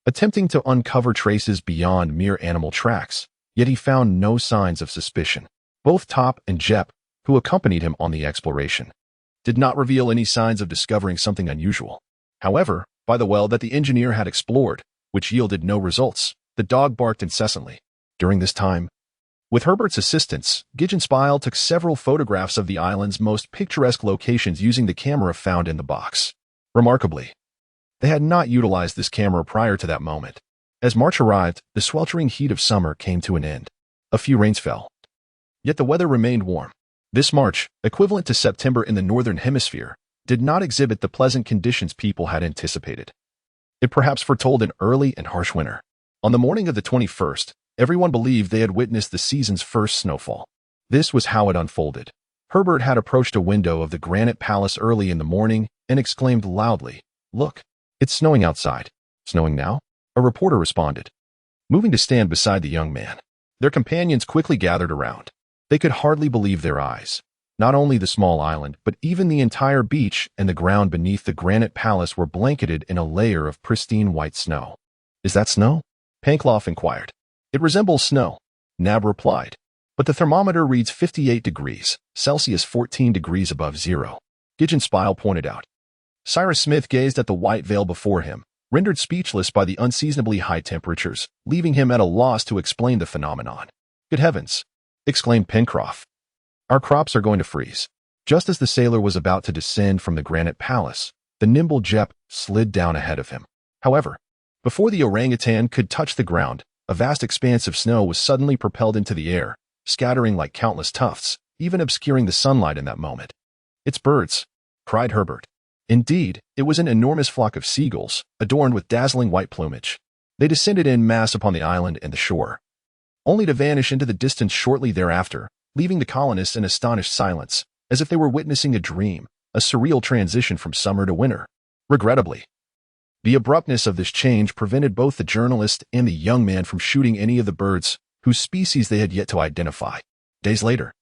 [SPEAKER 1] attempting to uncover traces beyond mere animal tracks, yet he found no signs of suspicion. Both Top and Jep, who accompanied him on the exploration, did not reveal any signs of discovering something unusual. However, by the well that the engineer had explored, which yielded no results, the dog barked incessantly. During this time, with Herbert's assistance, Gideon Spile took several photographs of the island's most picturesque locations using the camera found in the box. Remarkably, they had not utilized this camera prior to that moment. As March arrived, the sweltering heat of summer came to an end. A few rains fell, yet the weather remained warm. This March, equivalent to September in the northern hemisphere, did not exhibit the pleasant conditions people had anticipated. It perhaps foretold an early and harsh winter. On the morning of the 21st, everyone believed they had witnessed the season's first snowfall. This was how it unfolded. Herbert had approached a window of the Granite Palace early in the morning and exclaimed loudly, "Look, it's snowing outside." "Snowing now?" a reporter responded, moving to stand beside the young man. Their companions quickly gathered around. They could hardly believe their eyes. Not only the small island, but even the entire beach and the ground beneath the Granite Palace were blanketed in a layer of pristine white snow. "Is that snow?" Pencroff inquired. "It resembles snow," Nab replied. but the thermometer reads 58 degrees Celsius, 14 degrees above zero, Gideon Spile pointed out. Cyrus Smith gazed at the white veil before him, rendered speechless by the unseasonably high temperatures, leaving him at a loss to explain the phenomenon. "Good heavens!" exclaimed Pencroff. "Our crops are going to freeze." Just as the sailor was about to descend from the granite palace, the nimble Jep slid down ahead of him. However, before the orangutan could touch the ground, a vast expanse of snow was suddenly propelled into the air, scattering like countless tufts, even obscuring the sunlight in that moment. "It's birds!" cried Herbert. Indeed, it was an enormous flock of seagulls, adorned with dazzling white plumage. They descended en masse upon the island and the shore, only to vanish into the distance shortly thereafter, leaving the colonists in astonished silence, as if they were witnessing a dream, a surreal transition from summer to winter. Regrettably, the abruptness of this change prevented both the journalist and the young man from shooting any of the birds whose species they had yet to identify. Days later,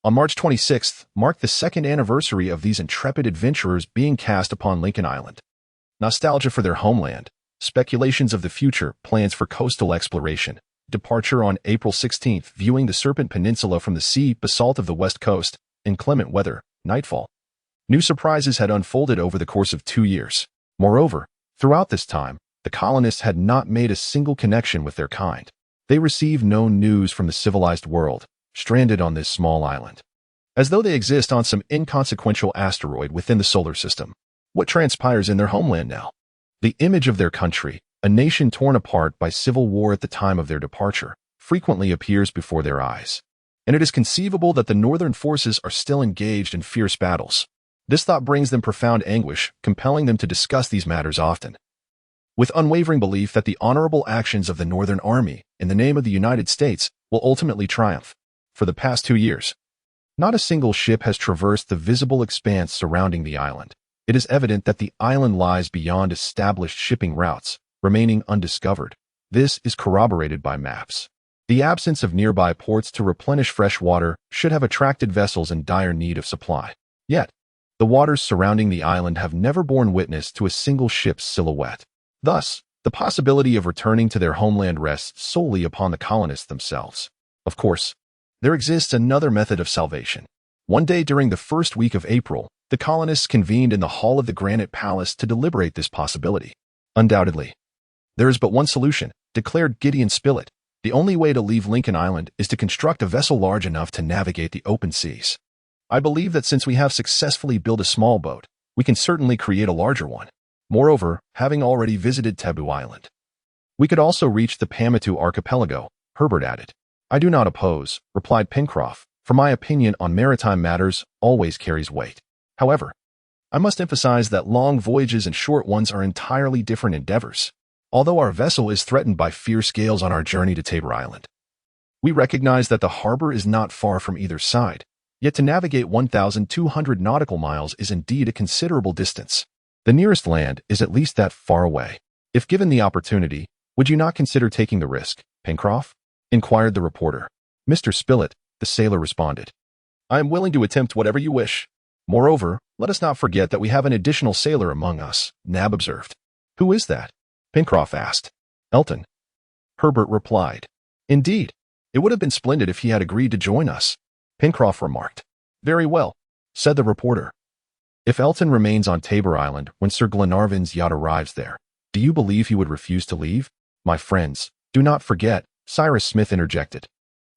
[SPEAKER 1] on March 26th, marked the second anniversary of these intrepid adventurers being cast upon Lincoln Island. Nostalgia for their homeland, speculations of the future, plans for coastal exploration, departure on April 16th, viewing the Serpent Peninsula from the sea basalt of the west coast, inclement weather, nightfall. New surprises had unfolded over the course of 2 years. Moreover, throughout this time, the colonists had not made a single connection with their kind. They received no news from the civilized world, stranded on this small island, as though they exist on some inconsequential asteroid within the solar system. What transpires in their homeland now? The image of their country, a nation torn apart by civil war at the time of their departure, frequently appears before their eyes. And it is conceivable that the northern forces are still engaged in fierce battles. This thought brings them profound anguish, compelling them to discuss these matters often, with unwavering belief that the honorable actions of the Northern Army, in the name of the United States, will ultimately triumph. For the past 2 years, not a single ship has traversed the visible expanse surrounding the island. It is evident that the island lies beyond established shipping routes, remaining undiscovered. This is corroborated by maps. The absence of nearby ports to replenish fresh water should have attracted vessels in dire need of supply. Yet, the waters surrounding the island have never borne witness to a single ship's silhouette. Thus, the possibility of returning to their homeland rests solely upon the colonists themselves. Of course, there exists another method of salvation. One day during the first week of April, the colonists convened in the hall of the Granite Palace to deliberate this possibility. "Undoubtedly, there is but one solution," declared Gideon Spilett. "The only way to leave Lincoln Island is to construct a vessel large enough to navigate the open seas. I believe that since we have successfully built a small boat, we can certainly create a larger one. Moreover, having already visited Taboo Island, we could also reach the Pamatu archipelago," Herbert added. "I do not oppose," replied Pencroff, "for my opinion on maritime matters always carries weight. However, I must emphasize that long voyages and short ones are entirely different endeavors. Although our vessel is threatened by fierce gales on our journey to Tabor Island, we recognize that the harbor is not far from either side, yet to navigate 1,200 nautical miles is indeed a considerable distance. The nearest land is at least that far away. If given the opportunity, would you not consider taking the risk, Pencroff?" inquired the reporter. "Mr. Spilett," the sailor responded, "I am willing to attempt whatever you wish. Moreover, let us not forget that we have an additional sailor among us," Nab observed. "Who is that?" Pencroff asked. "Elton," Herbert replied. "Indeed, it would have been splendid if he had agreed to join us," Pencroff remarked. "Very well," said the reporter. "If Elton remains on Tabor Island when Sir Glenarvan's yacht arrives there, do you believe he would refuse to leave?" "My friends, do not forget," Cyrus Smith interjected,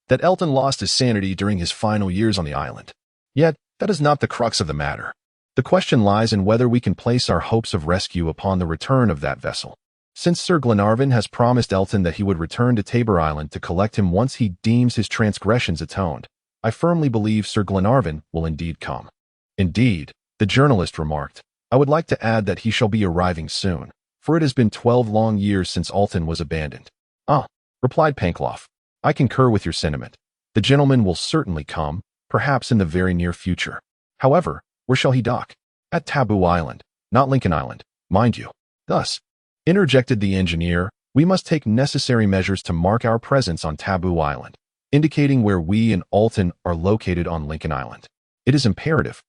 [SPEAKER 1] "that Elton lost his sanity during his final years on the island. Yet, that is not the crux of the matter. The question lies in whether we can place our hopes of rescue upon the return of that vessel. Since Sir Glenarvan has promised Elton that he would return to Tabor Island to collect him once he deems his transgressions atoned, I firmly believe Sir Glenarvan will indeed come." "Indeed," the journalist remarked, "I would like to add that he shall be arriving soon, for it has been 12 long years since Alton was abandoned." "Ah," replied Pencroff, "I concur with your sentiment. The gentleman will certainly come, perhaps in the very near future. However, where shall he dock?" "At Taboo Island, not Lincoln Island, mind you." "Thus," interjected the engineer, "we must take necessary measures to mark our presence on Taboo Island, indicating where we and Alton are located on Lincoln Island. It is imperative,"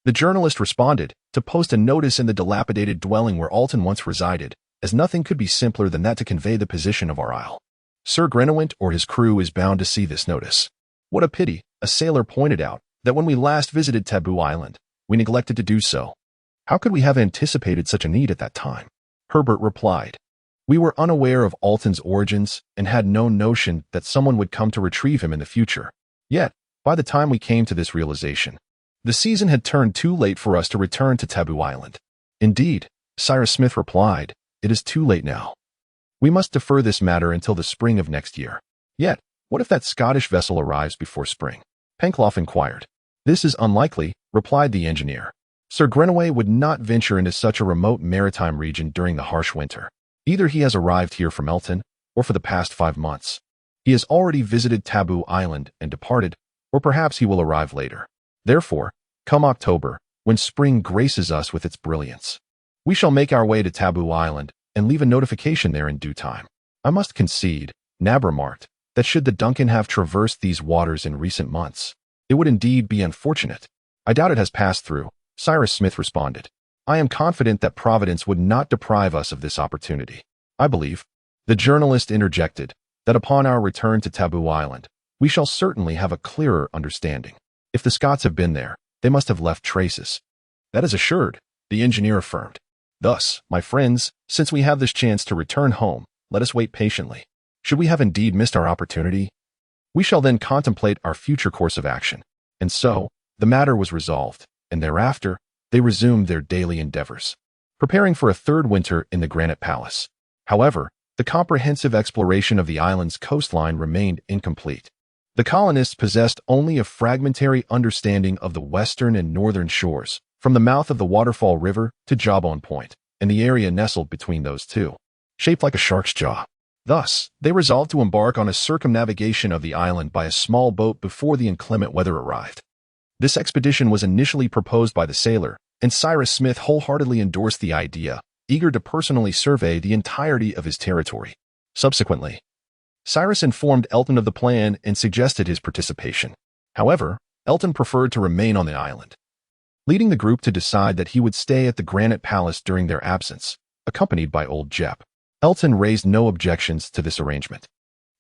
[SPEAKER 1] the journalist responded, "to post a notice in the dilapidated dwelling where Alton once resided, as nothing could be simpler than that to convey the position of our isle. Sir Grenouint or his crew is bound to see this notice." What a pity, a sailor pointed out, that when we last visited Taboo Island, we neglected to do so. How could we have anticipated such a need at that time? Herbert replied. We were unaware of Alton's origins and had no notion that someone would come to retrieve him in the future. Yet, by the time we came to this realization, the season had turned too late for us to return to Taboo Island. Indeed, Cyrus Smith replied, it is too late now. We must defer this matter until the spring of next year. Yet, what if that Scottish vessel arrives before spring? Pencroff inquired. This is unlikely, replied the engineer. Sir Grenouille would not venture into such a remote maritime region during the harsh winter. Either he has arrived here from Elton, or for the past 5 months. He has already visited Taboo Island and departed, or perhaps he will arrive later. Therefore, come October, when spring graces us with its brilliance, we shall make our way to Taboo Island and leave a notification there in due time. I must concede, Nab remarked, that should the Duncan have traversed these waters in recent months, it would indeed be unfortunate. I doubt it has passed through, Cyrus Smith responded. I am confident that Providence would not deprive us of this opportunity. I believe, the journalist interjected, that upon our return to Taboo Island, we shall certainly have a clearer understanding. If the Scots have been there, they must have left traces. That is assured, the engineer affirmed. Thus, my friends, since we have this chance to return home, let us wait patiently. Should we have indeed missed our opportunity, we shall then contemplate our future course of action. And so, the matter was resolved, and thereafter, they resumed their daily endeavors, preparing for a third winter in the Granite Palace. However, the comprehensive exploration of the island's coastline remained incomplete. The colonists possessed only a fragmentary understanding of the western and northern shores, from the mouth of the Waterfall River to Jawbone Point, and the area nestled between those two, shaped like a shark's jaw. Thus, they resolved to embark on a circumnavigation of the island by a small boat before the inclement weather arrived. This expedition was initially proposed by the sailor, and Cyrus Smith wholeheartedly endorsed the idea, eager to personally survey the entirety of his territory. Subsequently, Cyrus informed Elton of the plan and suggested his participation. However, Elton preferred to remain on the island, leading the group to decide that he would stay at the Granite Palace during their absence, accompanied by Old Jep. Elton raised no objections to this arrangement.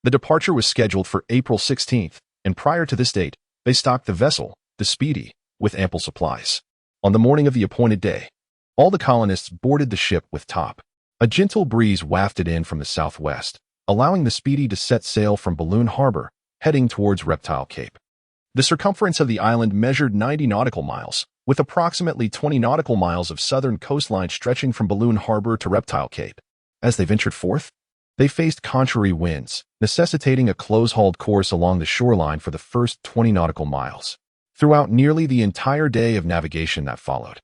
[SPEAKER 1] The departure was scheduled for April 16th, and prior to this date, they stocked the vessel, the Speedy, with ample supplies. On the morning of the appointed day, all the colonists boarded the ship with top. A gentle breeze wafted in from the southwest, allowing the Speedy to set sail from Balloon Harbor, heading towards Reptile Cape. The circumference of the island measured 90 nautical miles, with approximately 20 nautical miles of southern coastline stretching from Balloon Harbor to Reptile Cape. As they ventured forth, they faced contrary winds, necessitating a close-hauled course along the shoreline for the first 20 nautical miles. Throughout nearly the entire day of navigation that followed,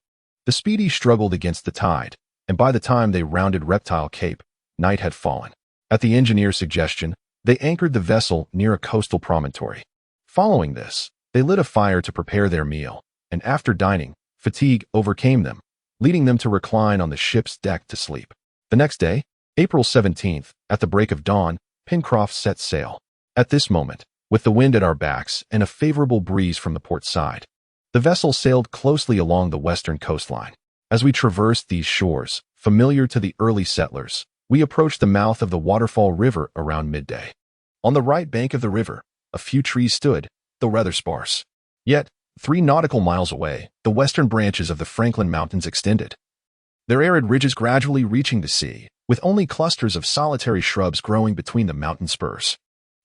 [SPEAKER 1] the Speedy struggled against the tide, and by the time they rounded Reptile Cape, night had fallen. At the engineer's suggestion, they anchored the vessel near a coastal promontory. Following this, they lit a fire to prepare their meal, and after dining, fatigue overcame them, leading them to recline on the ship's deck to sleep. The next day, April 17th, at the break of dawn, Pencroff set sail. At this moment, with the wind at our backs and a favorable breeze from the port side, the vessel sailed closely along the western coastline. As we traversed these shores, familiar to the early settlers, we approached the mouth of the Waterfall River around midday. On the right bank of the river, a few trees stood, though rather sparse. Yet, 3 nautical miles away, the western branches of the Franklin Mountains extended, their arid ridges gradually reaching the sea, with only clusters of solitary shrubs growing between the mountain spurs.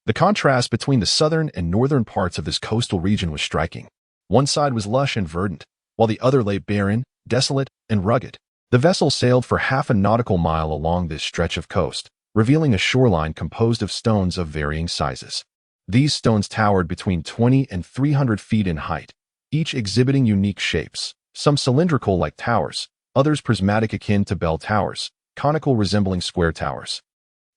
[SPEAKER 1] The contrast between the southern and northern parts of this coastal region was striking. One side was lush and verdant, while the other lay barren, desolate, and rugged. The vessel sailed for half a nautical mile along this stretch of coast, revealing a shoreline composed of stones of varying sizes. These stones towered between 20 and 300 feet in height, each exhibiting unique shapes, some cylindrical like towers, others prismatic akin to bell towers, conical resembling square towers,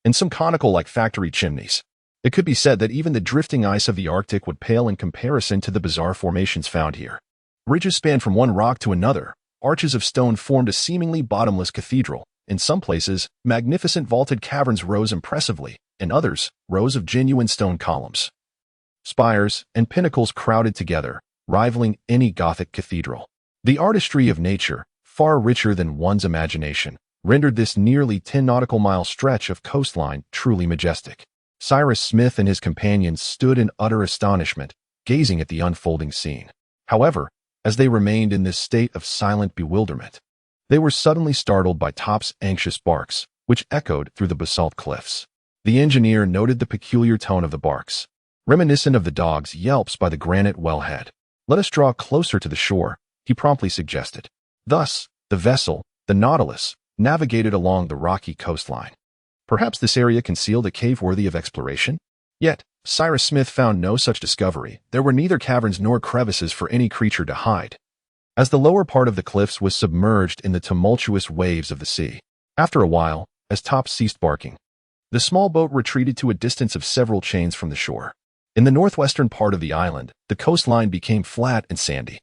[SPEAKER 1] and some conical like factory chimneys. It could be said that even the drifting ice of the Arctic would pale in comparison to the bizarre formations found here. Ridges spanned from one rock to another, arches of stone formed a seemingly bottomless cathedral. In some places, magnificent vaulted caverns rose impressively, in others, rows of genuine stone columns, spires, and pinnacles crowded together, rivaling any Gothic cathedral. The artistry of nature, far richer than one's imagination, rendered this nearly 10 nautical mile stretch of coastline truly majestic. Cyrus Smith and his companions stood in utter astonishment, gazing at the unfolding scene. However, as they remained in this state of silent bewilderment, they were suddenly startled by Top's anxious barks, which echoed through the basalt cliffs. The engineer noted the peculiar tone of the barks, reminiscent of the dog's yelps by the granite wellhead. "Let us draw closer to the shore," he promptly suggested. Thus, the vessel, the Nautilus, navigated along the rocky coastline. Perhaps this area concealed a cave worthy of exploration? Yet, Cyrus Smith found no such discovery. There were neither caverns nor crevices for any creature to hide, as the lower part of the cliffs was submerged in the tumultuous waves of the sea. After a while, as Top ceased barking, the small boat retreated to a distance of several chains from the shore. In the northwestern part of the island, the coastline became flat and sandy.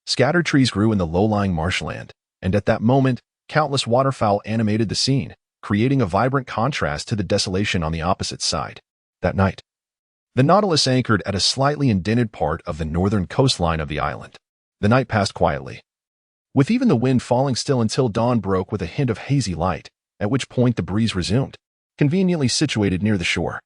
[SPEAKER 1] Scattered trees grew in the low-lying marshland, and at that moment, countless waterfowl animated the scene, creating a vibrant contrast to the desolation on the opposite side. That night, the Nautilus anchored at a slightly indented part of the northern coastline of the island. The night passed quietly, with even the wind falling still until dawn broke with a hint of hazy light, at which point the breeze resumed, conveniently situated near the shore.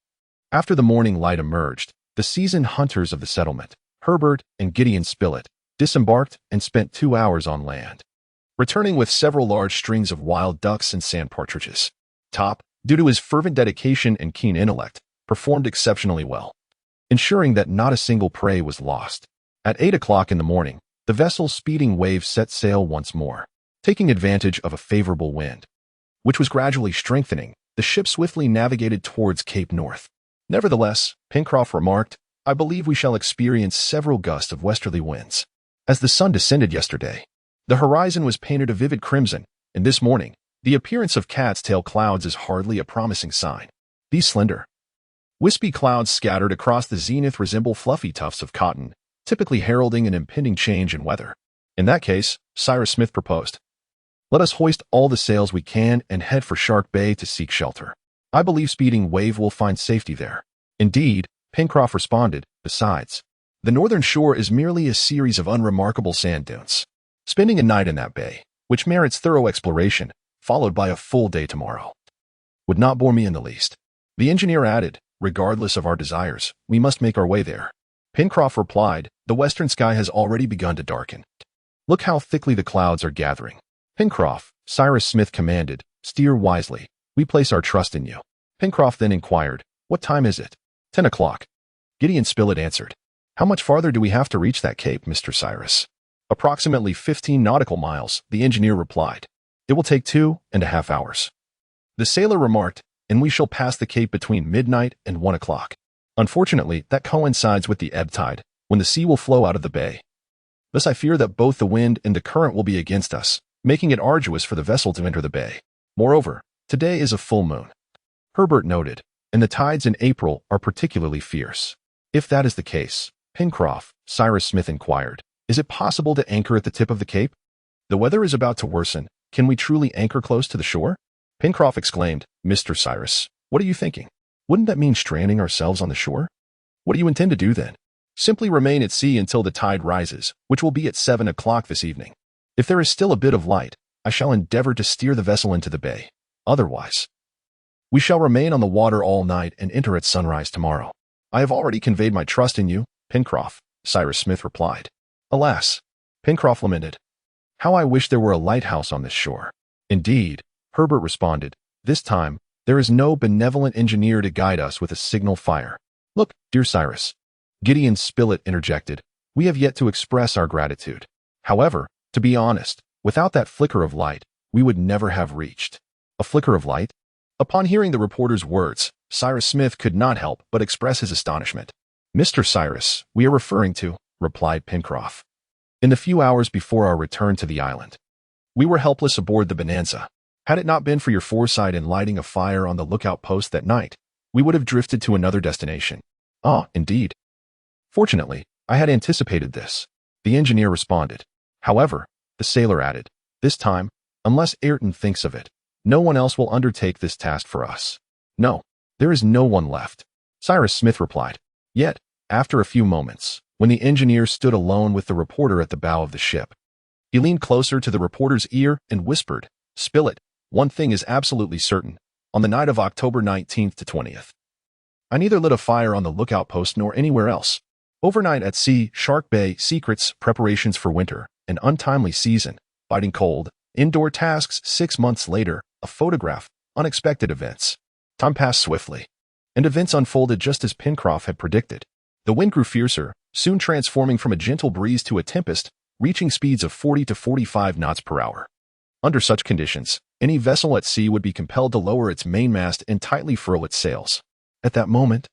[SPEAKER 1] After the morning light emerged, the seasoned hunters of the settlement, Herbert and Gideon Spilett, disembarked and spent 2 hours on land, returning with several large strings of wild ducks and sand partridges. Top, due to his fervent dedication and keen intellect, performed exceptionally well, ensuring that not a single prey was lost. At 8 o'clock in the morning, the vessel's speeding waves set sail once more. Taking advantage of a favorable wind, which was gradually strengthening, the ship swiftly navigated towards Cape North. Nevertheless, Pencroff remarked, "I believe we shall experience several gusts of westerly winds." As the sun descended yesterday, the horizon was painted a vivid crimson, and this morning, the appearance of cat's tail clouds is hardly a promising sign. These slender, wispy clouds scattered across the zenith resemble fluffy tufts of cotton, typically heralding an impending change in weather. In that case, Cyrus Smith proposed, "Let us hoist all the sails we can and head for Shark Bay to seek shelter. I believe Speeding Wave will find safety there." "Indeed," Pencroff responded. "Besides, the northern shore is merely a series of unremarkable sand dunes. Spending a night in that bay, which merits thorough exploration, followed by a full day tomorrow, would not bore me in the least." The engineer added, "Regardless of our desires, we must make our way there." Pencroff replied, "The western sky has already begun to darken. Look how thickly the clouds are gathering." "Pencroff," Cyrus Smith commanded, "steer wisely. We place our trust in you." Pencroff then inquired, "What time is it?" 10 o'clock. Gideon Spilett answered, "How much farther do we have to reach that cape, Mr. Cyrus?" "Approximately 15 nautical miles," the engineer replied. "It will take 2.5 hours." The sailor remarked, "And we shall pass the cape between midnight and 1 o'clock. Unfortunately, that coincides with the ebb tide, when the sea will flow out of the bay. Thus I fear that both the wind and the current will be against us, making it arduous for the vessel to enter the bay. Moreover, today is a full moon," Herbert noted, "and the tides in April are particularly fierce." "If that is the case, Pencroff," Cyrus Smith inquired, "is it possible to anchor at the tip of the cape? The weather is about to worsen. Can we truly anchor close to the shore?" Pencroff exclaimed, "Mr. Cyrus, what are you thinking? Wouldn't that mean stranding ourselves on the shore? What do you intend to do then?" "Simply remain at sea until the tide rises, which will be at 7 o'clock this evening. If there is still a bit of light, I shall endeavor to steer the vessel into the bay. Otherwise, we shall remain on the water all night and enter at sunrise tomorrow." "I have already conveyed my trust in you, Pencroff," Cyrus Smith replied. "Alas," Pencroff lamented, "how I wish there were a lighthouse on this shore." "Indeed," Herbert responded, "this time, there is no benevolent engineer to guide us with a signal fire." "Look, dear Cyrus," Gideon Spilett interjected, "we have yet to express our gratitude. However, to be honest, without that flicker of light, we would never have reached." "A flicker of light?" Upon hearing the reporter's words, Cyrus Smith could not help but express his astonishment. "Mr. Cyrus, we are referring to," replied Pencroff. "In the few hours before our return to the island, we were helpless aboard the Bonanza. Had it not been for your foresight in lighting a fire on the lookout post that night, we would have drifted to another destination." "Ah, indeed." "Fortunately, I had anticipated this," the engineer responded. "However," the sailor added, "this time, unless Ayrton thinks of it, no one else will undertake this task for us." "No, there is no one left," Cyrus Smith replied. Yet, after a few moments, when the engineer stood alone with the reporter at the bow of the ship, he leaned closer to the reporter's ear and whispered, "Spilett, one thing is absolutely certain. On the night of October 19th to 20th, I neither lit a fire on the lookout post nor anywhere else. Overnight at sea, Shark Bay, secrets, preparations for winter, an untimely season, biting cold, indoor tasks 6 months later, a photograph, unexpected events. Time passed swiftly, and events unfolded just as Pencroff had predicted. The wind grew fiercer, soon transforming from a gentle breeze to a tempest, reaching speeds of 40 to 45 knots per hour. Under such conditions, any vessel at sea would be compelled to lower its mainmast and tightly furl its sails. At that moment,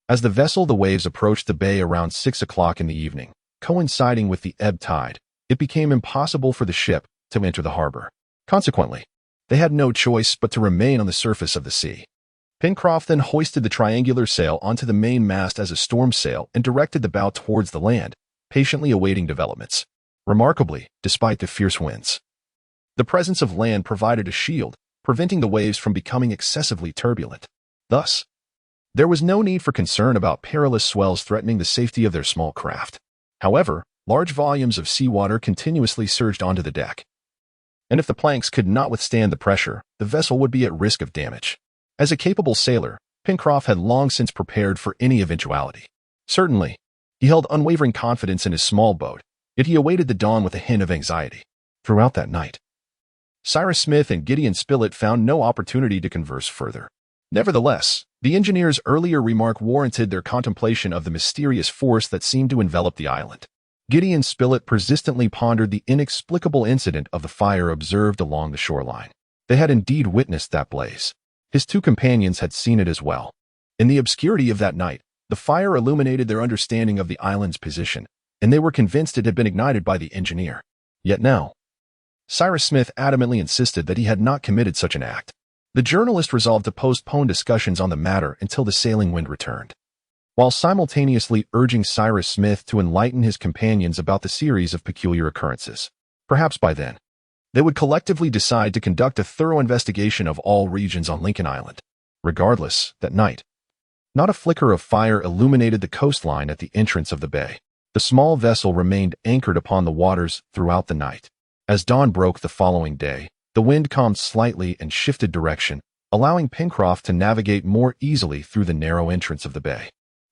[SPEAKER 1] as the waves approached the bay around 6 o'clock in the evening, coinciding with the ebb tide, it became impossible for the ship to enter the harbor. Consequently, they had no choice but to remain on the surface of the sea. Pencroff then hoisted the triangular sail onto the main mast as a storm sail and directed the bow towards the land, patiently awaiting developments. Remarkably, despite the fierce winds, the presence of land provided a shield, preventing the waves from becoming excessively turbulent. Thus, there was no need for concern about perilous swells threatening the safety of their small craft. However, large volumes of seawater continuously surged onto the deck, and if the planks could not withstand the pressure, the vessel would be at risk of damage. As a capable sailor, Pencroff had long since prepared for any eventuality. Certainly, he held unwavering confidence in his small boat, yet he awaited the dawn with a hint of anxiety. Throughout that night, Cyrus Smith and Gideon Spilett found no opportunity to converse further. Nevertheless, the engineer's earlier remark warranted their contemplation of the mysterious force that seemed to envelop the island. Gideon Spilett persistently pondered the inexplicable incident of the fire observed along the shoreline. They had indeed witnessed that blaze. His two companions had seen it as well. In the obscurity of that night, the fire illuminated their understanding of the island's position, and they were convinced it had been ignited by the engineer. Yet now, Cyrus Smith adamantly insisted that he had not committed such an act. The journalist resolved to postpone discussions on the matter until the sailing wind returned, while simultaneously urging Cyrus Smith to enlighten his companions about the series of peculiar occurrences. Perhaps by then, they would collectively decide to conduct a thorough investigation of all regions on Lincoln Island. Regardless, that night, not a flicker of fire illuminated the coastline at the entrance of the bay. The small vessel remained anchored upon the waters throughout the night. As dawn broke the following day, the wind calmed slightly and shifted direction, allowing Pencroff to navigate more easily through the narrow entrance of the bay.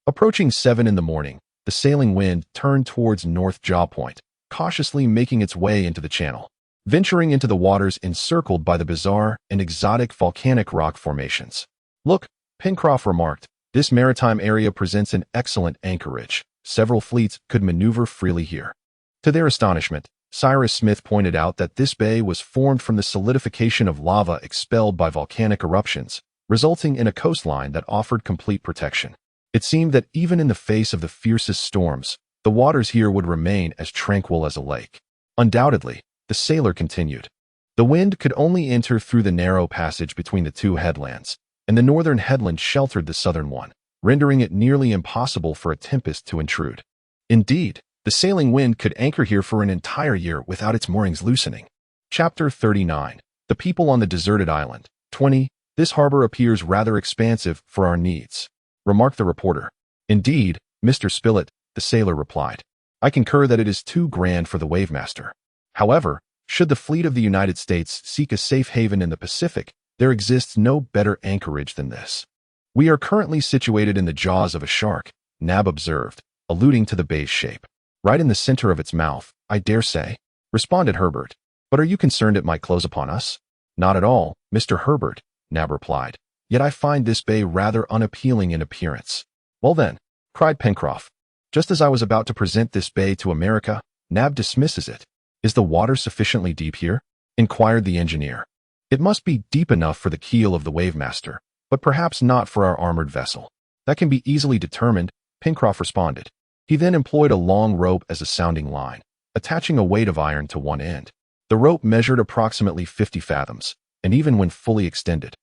[SPEAKER 1] Approaching 7 in the morning, the sailing wind turned towards North Jaw Point, cautiously making its way into the channel, venturing into the waters encircled by the bizarre and exotic volcanic rock formations. "Look," Pencroff remarked, "this maritime area presents an excellent anchorage. Several fleets could maneuver freely here." To their astonishment, Cyrus Smith pointed out that this bay was formed from the solidification of lava expelled by volcanic eruptions, resulting in a coastline that offered complete protection. It seemed that even in the face of the fiercest storms, the waters here would remain as tranquil as a lake. Undoubtedly, the sailor continued, the wind could only enter through the narrow passage between the two headlands, and the northern headland sheltered the southern one, rendering it nearly impossible for a tempest to intrude. Indeed, the sailing wind could anchor here for an entire year without its moorings loosening. Chapter 39. The people on the deserted island. 20. This harbor appears rather expansive for our needs, remarked the reporter. Indeed, Mr. Spilett, the sailor replied. I concur that it is too grand for the wavemaster. However, should the fleet of the United States seek a safe haven in the Pacific, there exists no better anchorage than this. We are currently situated in the jaws of a shark, Nab observed, alluding to the bay's shape. Right in the center of its mouth, I dare say, responded Herbert. But are you concerned it might close upon us? Not at all, Mr. Herbert, Nab replied. Yet I find this bay rather unappealing in appearance. Well then, cried Pencroff. Just as I was about to present this bay to America, Nab dismisses it. Is the water sufficiently deep here? Inquired the engineer. It must be deep enough for the keel of the wavemaster, but perhaps not for our armored vessel. That can be easily determined, Pencroff responded. He then employed a long rope as a sounding line, attaching a weight of iron to one end. The rope measured approximately 50 fathoms, and even when fully extended,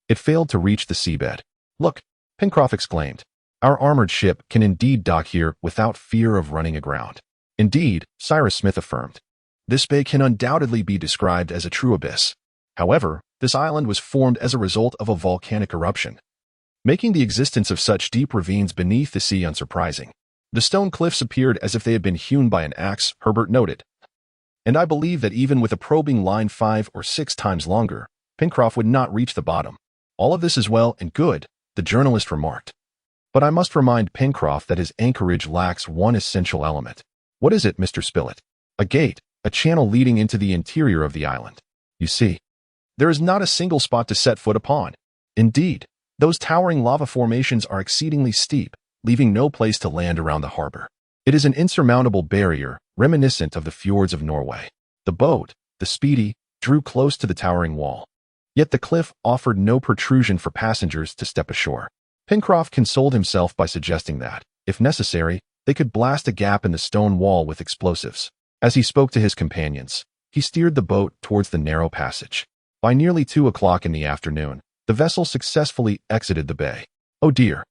[SPEAKER 1] it failed to reach the seabed. Look, Pencroff exclaimed. Our armored ship can indeed dock here without fear of running aground. Indeed, Cyrus Smith affirmed. This bay can undoubtedly be described as a true abyss. However, this island was formed as a result of a volcanic eruption, making the existence of such deep ravines beneath the sea unsurprising. The stone cliffs appeared as if they had been hewn by an axe, Herbert noted. And I believe that even with a probing line 5 or 6 times longer, Pencroff would not reach the bottom. All of this is well and good, the journalist remarked. But I must remind Pencroft that his anchorage lacks one essential element. What is it, Mr. Spilett? A gate, a channel leading into the interior of the island. You see, there is not a single spot to set foot upon. Indeed, those towering lava formations are exceedingly steep, leaving no place to land around the harbor. It is an insurmountable barrier, reminiscent of the fjords of Norway. The boat, the Speedy, drew close to the towering wall. Yet the cliff offered no protrusion for passengers to step ashore. Pencroft consoled himself by suggesting that, if necessary, they could blast a gap in the stone wall with explosives. As he spoke to his companions, he steered the boat towards the narrow passage. By nearly 2 o'clock in the afternoon, the vessel successfully exited the bay. Oh dear!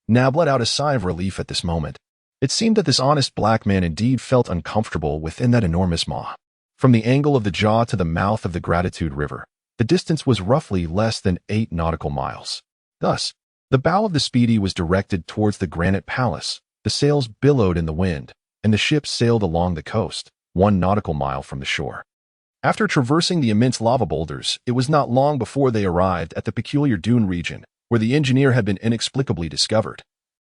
[SPEAKER 1] Nab let out a sigh of relief at this moment. It seemed that this honest black man indeed felt uncomfortable within that enormous maw. From the angle of the jaw to the mouth of the Gratitude River, the distance was roughly less than 8 nautical miles. Thus, the bow of the Speedy was directed towards the granite palace, the sails billowed in the wind, and the ship sailed along the coast, 1 nautical mile from the shore. After traversing the immense lava boulders, it was not long before they arrived at the peculiar dune region, where the engineer had been inexplicably discovered,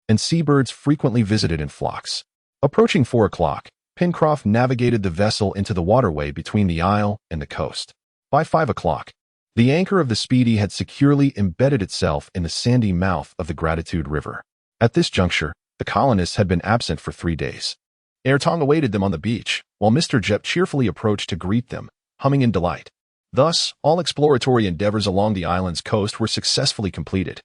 [SPEAKER 1] and seabirds frequently visited in flocks. Approaching 4 o'clock, Pencroft navigated the vessel into the waterway between the isle and the coast. By 5 o'clock, the anchor of the Speedy had securely embedded itself in the sandy mouth of the Gratitude River. At this juncture, the colonists had been absent for 3 days. Ayrton awaited them on the beach, while Mr. Jup cheerfully approached to greet them, humming in delight. Thus, all exploratory endeavors along the island's coast were successfully completed.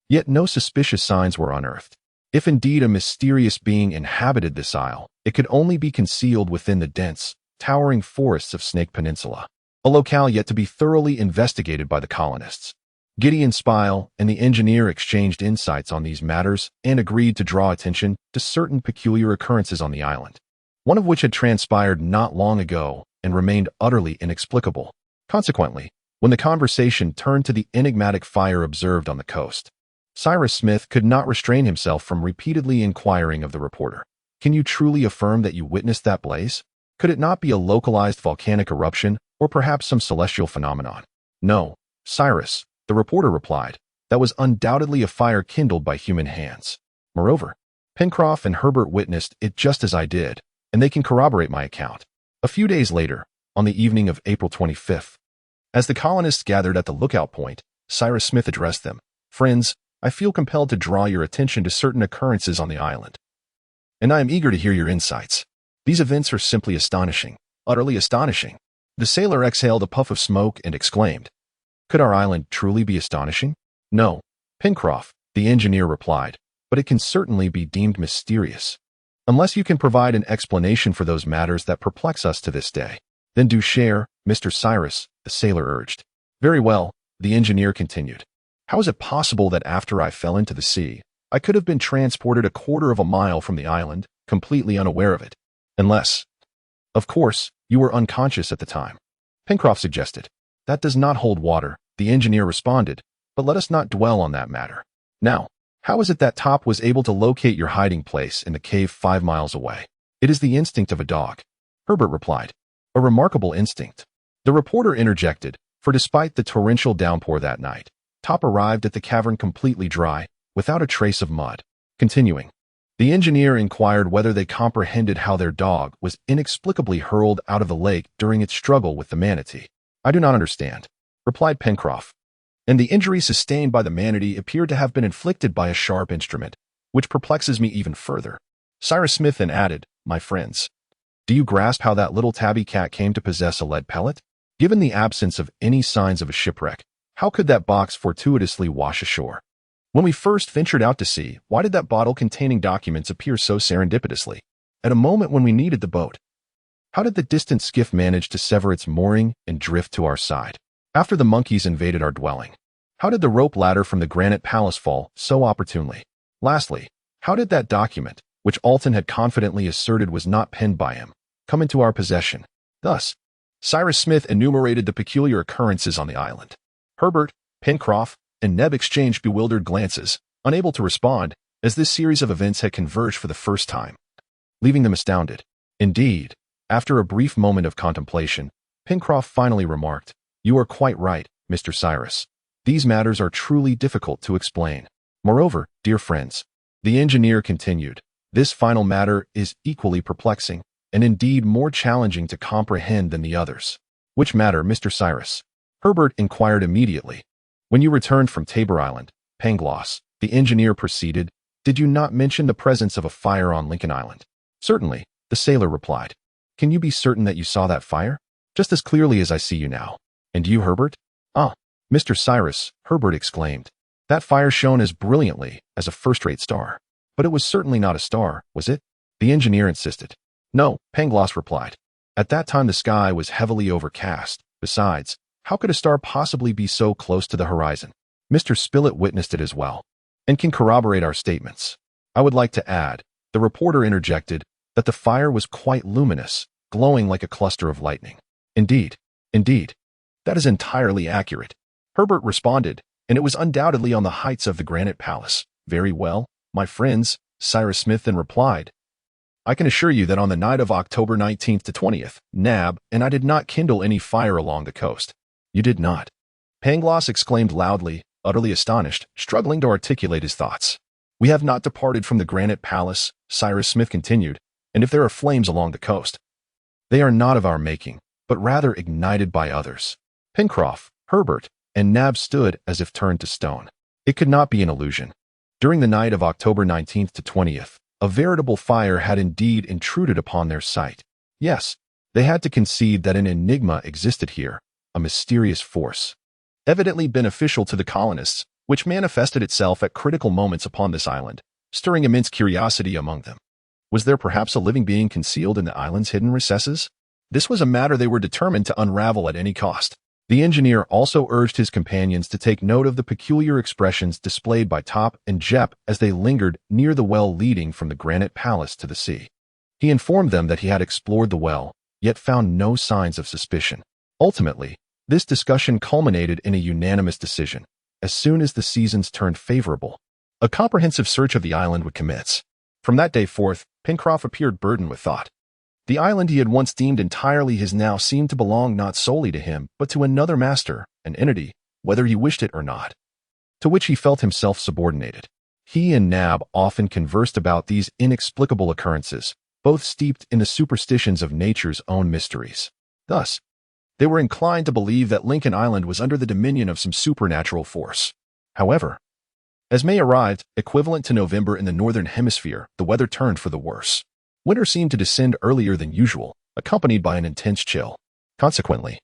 [SPEAKER 1] Yet no suspicious signs were unearthed. If indeed a mysterious being inhabited this isle, it could only be concealed within the dense, towering forests of Snake Peninsula, a locale yet to be thoroughly investigated by the colonists. Gideon Spilett and the engineer exchanged insights on these matters and agreed to draw attention to certain peculiar occurrences on the island, one of which had transpired not long ago and remained utterly inexplicable. Consequently, when the conversation turned to the enigmatic fire observed on the coast, Cyrus Smith could not restrain himself from repeatedly inquiring of the reporter, "Can you truly affirm that you witnessed that blaze? Could it not be a localized volcanic eruption or perhaps some celestial phenomenon?" "No, Cyrus," the reporter replied, "that was undoubtedly a fire kindled by human hands. Moreover, Pencroft and Herbert witnessed it just as I did, and they can corroborate my account." A few days later, on the evening of April 25th, as the colonists gathered at the lookout point, Cyrus Smith addressed them. "Friends, I feel compelled to draw your attention to certain occurrences on the island, and I am eager to hear your insights. These events are simply astonishing, utterly astonishing." The sailor exhaled a puff of smoke and exclaimed, "Could our island truly be astonishing?" "No, Pencroft," the engineer replied, "but it can certainly be deemed mysterious. Unless you can provide an explanation for those matters that perplex us to this day, then do share, Mr. Cyrus," the sailor urged. "Very well," the engineer continued. "How is it possible that after I fell into the sea, I could have been transported 1/4 of a mile from the island, completely unaware of it? Unless, of course, you were unconscious at the time," Pencroft suggested. "That does not hold water," the engineer responded, "but let us not dwell on that matter. Now, how is it that Top was able to locate your hiding place in the cave 5 miles away?" "It is the instinct of a dog," Herbert replied. "A remarkable instinct," the reporter interjected, for despite the torrential downpour that night, Top arrived at the cavern completely dry, without a trace of mud. Continuing, the engineer inquired whether they comprehended how their dog was inexplicably hurled out of the lake during its struggle with the manatee. "I do not understand," replied Pencroft, "and the injury sustained by the manatee appeared to have been inflicted by a sharp instrument, which perplexes me even further." Cyrus Smith then added, "My friends, do you grasp how that little tabby cat came to possess a lead pellet? Given the absence of any signs of a shipwreck, how could that box fortuitously wash ashore? When we first ventured out to sea, why did that bottle containing documents appear so serendipitously, at a moment when we needed the boat? How did the distant skiff manage to sever its mooring and drift to our side, after the monkeys invaded our dwelling? How did the rope ladder from the granite palace fall so opportunely? Lastly, how did that document, which Alton had confidently asserted was not penned by him, come into our possession?" Thus, Cyrus Smith enumerated the peculiar occurrences on the island. Herbert, Pencroft, and Neb exchanged bewildered glances, unable to respond, as this series of events had converged for the first time, leaving them astounded. Indeed, after a brief moment of contemplation, Pencroft finally remarked, "You are quite right, Mr. Cyrus. These matters are truly difficult to explain. Moreover, dear friends, The engineer continued. This final matter is equally perplexing, and indeed more challenging to comprehend than the others. Which matter, Mr. Cyrus? Herbert inquired immediately. When you returned from Tabor Island, Pangloss, the engineer proceeded, did you not mention the presence of a fire on Lincoln Island? Certainly, the sailor replied. Can you be certain that you saw that fire? Just as clearly as I see you now. And you, Herbert? Ah, Mr. Cyrus, Herbert exclaimed. That fire shone as brilliantly as a first-rate star. But it was certainly not a star, was it? The engineer insisted. No, Pangloss replied. At that time the sky was heavily overcast. Besides, how could a star possibly be so close to the horizon? Mr. Spilett witnessed it as well, and can corroborate our statements. I would like to add, the reporter interjected, that the fire was quite luminous, glowing like a cluster of lightning. Indeed, that is entirely accurate. Herbert responded, and it was undoubtedly on the heights of the Granite Palace. Very well, my friends, Cyrus Smith then replied. I can assure you that on the night of October 19th to 20th, Nab and I did not kindle any fire along the coast. You did not? Pangloss exclaimed loudly, utterly astonished, struggling to articulate his thoughts. We have not departed from the Granite Palace, Cyrus Smith continued, and if there are flames along the coast, they are not of our making, but rather ignited by others. Pencroff, Herbert, and Nab stood as if turned to stone. It could not be an illusion. During the night of October 19th to 20th, a veritable fire had indeed intruded upon their sight. Yes, they had to concede that an enigma existed here, a mysterious force, evidently beneficial to the colonists, which manifested itself at critical moments upon this island, stirring immense curiosity among them. Was there perhaps a living being concealed in the island's hidden recesses? This was a matter they were determined to unravel at any cost. The engineer also urged his companions to take note of the peculiar expressions displayed by Top and Jep as they lingered near the well leading from the Granite Palace to the sea. He informed them that he had explored the well, yet found no signs of suspicion. Ultimately, this discussion culminated in a unanimous decision. As soon as the seasons turned favorable, a comprehensive search of the island would commence. From that day forth, Pencroff appeared burdened with thought. The island he had once deemed entirely his now seemed to belong not solely to him, but to another master, an entity, whether he wished it or not, to which he felt himself subordinated. He and Nab often conversed about these inexplicable occurrences, both steeped in the superstitions of nature's own mysteries. Thus, they were inclined to believe that Lincoln Island was under the dominion of some supernatural force. However, as May arrived, equivalent to November in the northern hemisphere, the weather turned for the worse. Winter seemed to descend earlier than usual, accompanied by an intense chill. Consequently,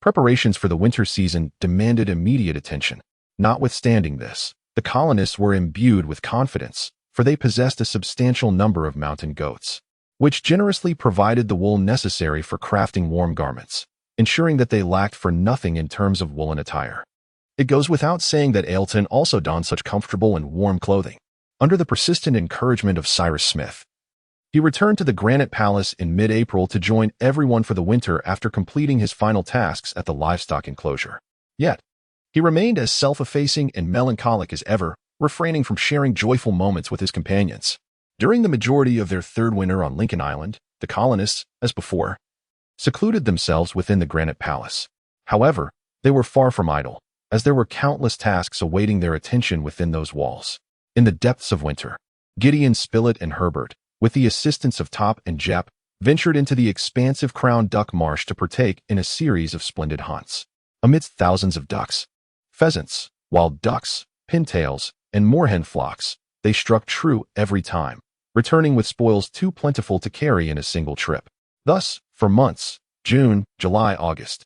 [SPEAKER 1] preparations for the winter season demanded immediate attention. Notwithstanding this, the colonists were imbued with confidence, for they possessed a substantial number of mountain goats, which generously provided the wool necessary for crafting warm garments, ensuring that they lacked for nothing in terms of woolen attire. It goes without saying that Ailton also donned such comfortable and warm clothing. Under the persistent encouragement of Cyrus Smith, he returned to the Granite Palace in mid-April to join everyone for the winter after completing his final tasks at the livestock enclosure. Yet, he remained as self-effacing and melancholic as ever, refraining from sharing joyful moments with his companions. During the majority of their third winter on Lincoln Island, the colonists, as before, secluded themselves within the Granite Palace. However, they were far from idle, as there were countless tasks awaiting their attention within those walls. In the depths of winter, Gideon Spilett and Herbert, with the assistance of Top and Jep, ventured into the expansive Crown Duck Marsh to partake in a series of splendid hunts. Amidst thousands of ducks, pheasants, wild ducks, pintails, and moorhen flocks, they struck true every time, returning with spoils too plentiful to carry in a single trip. Thus, for months, June, July, August,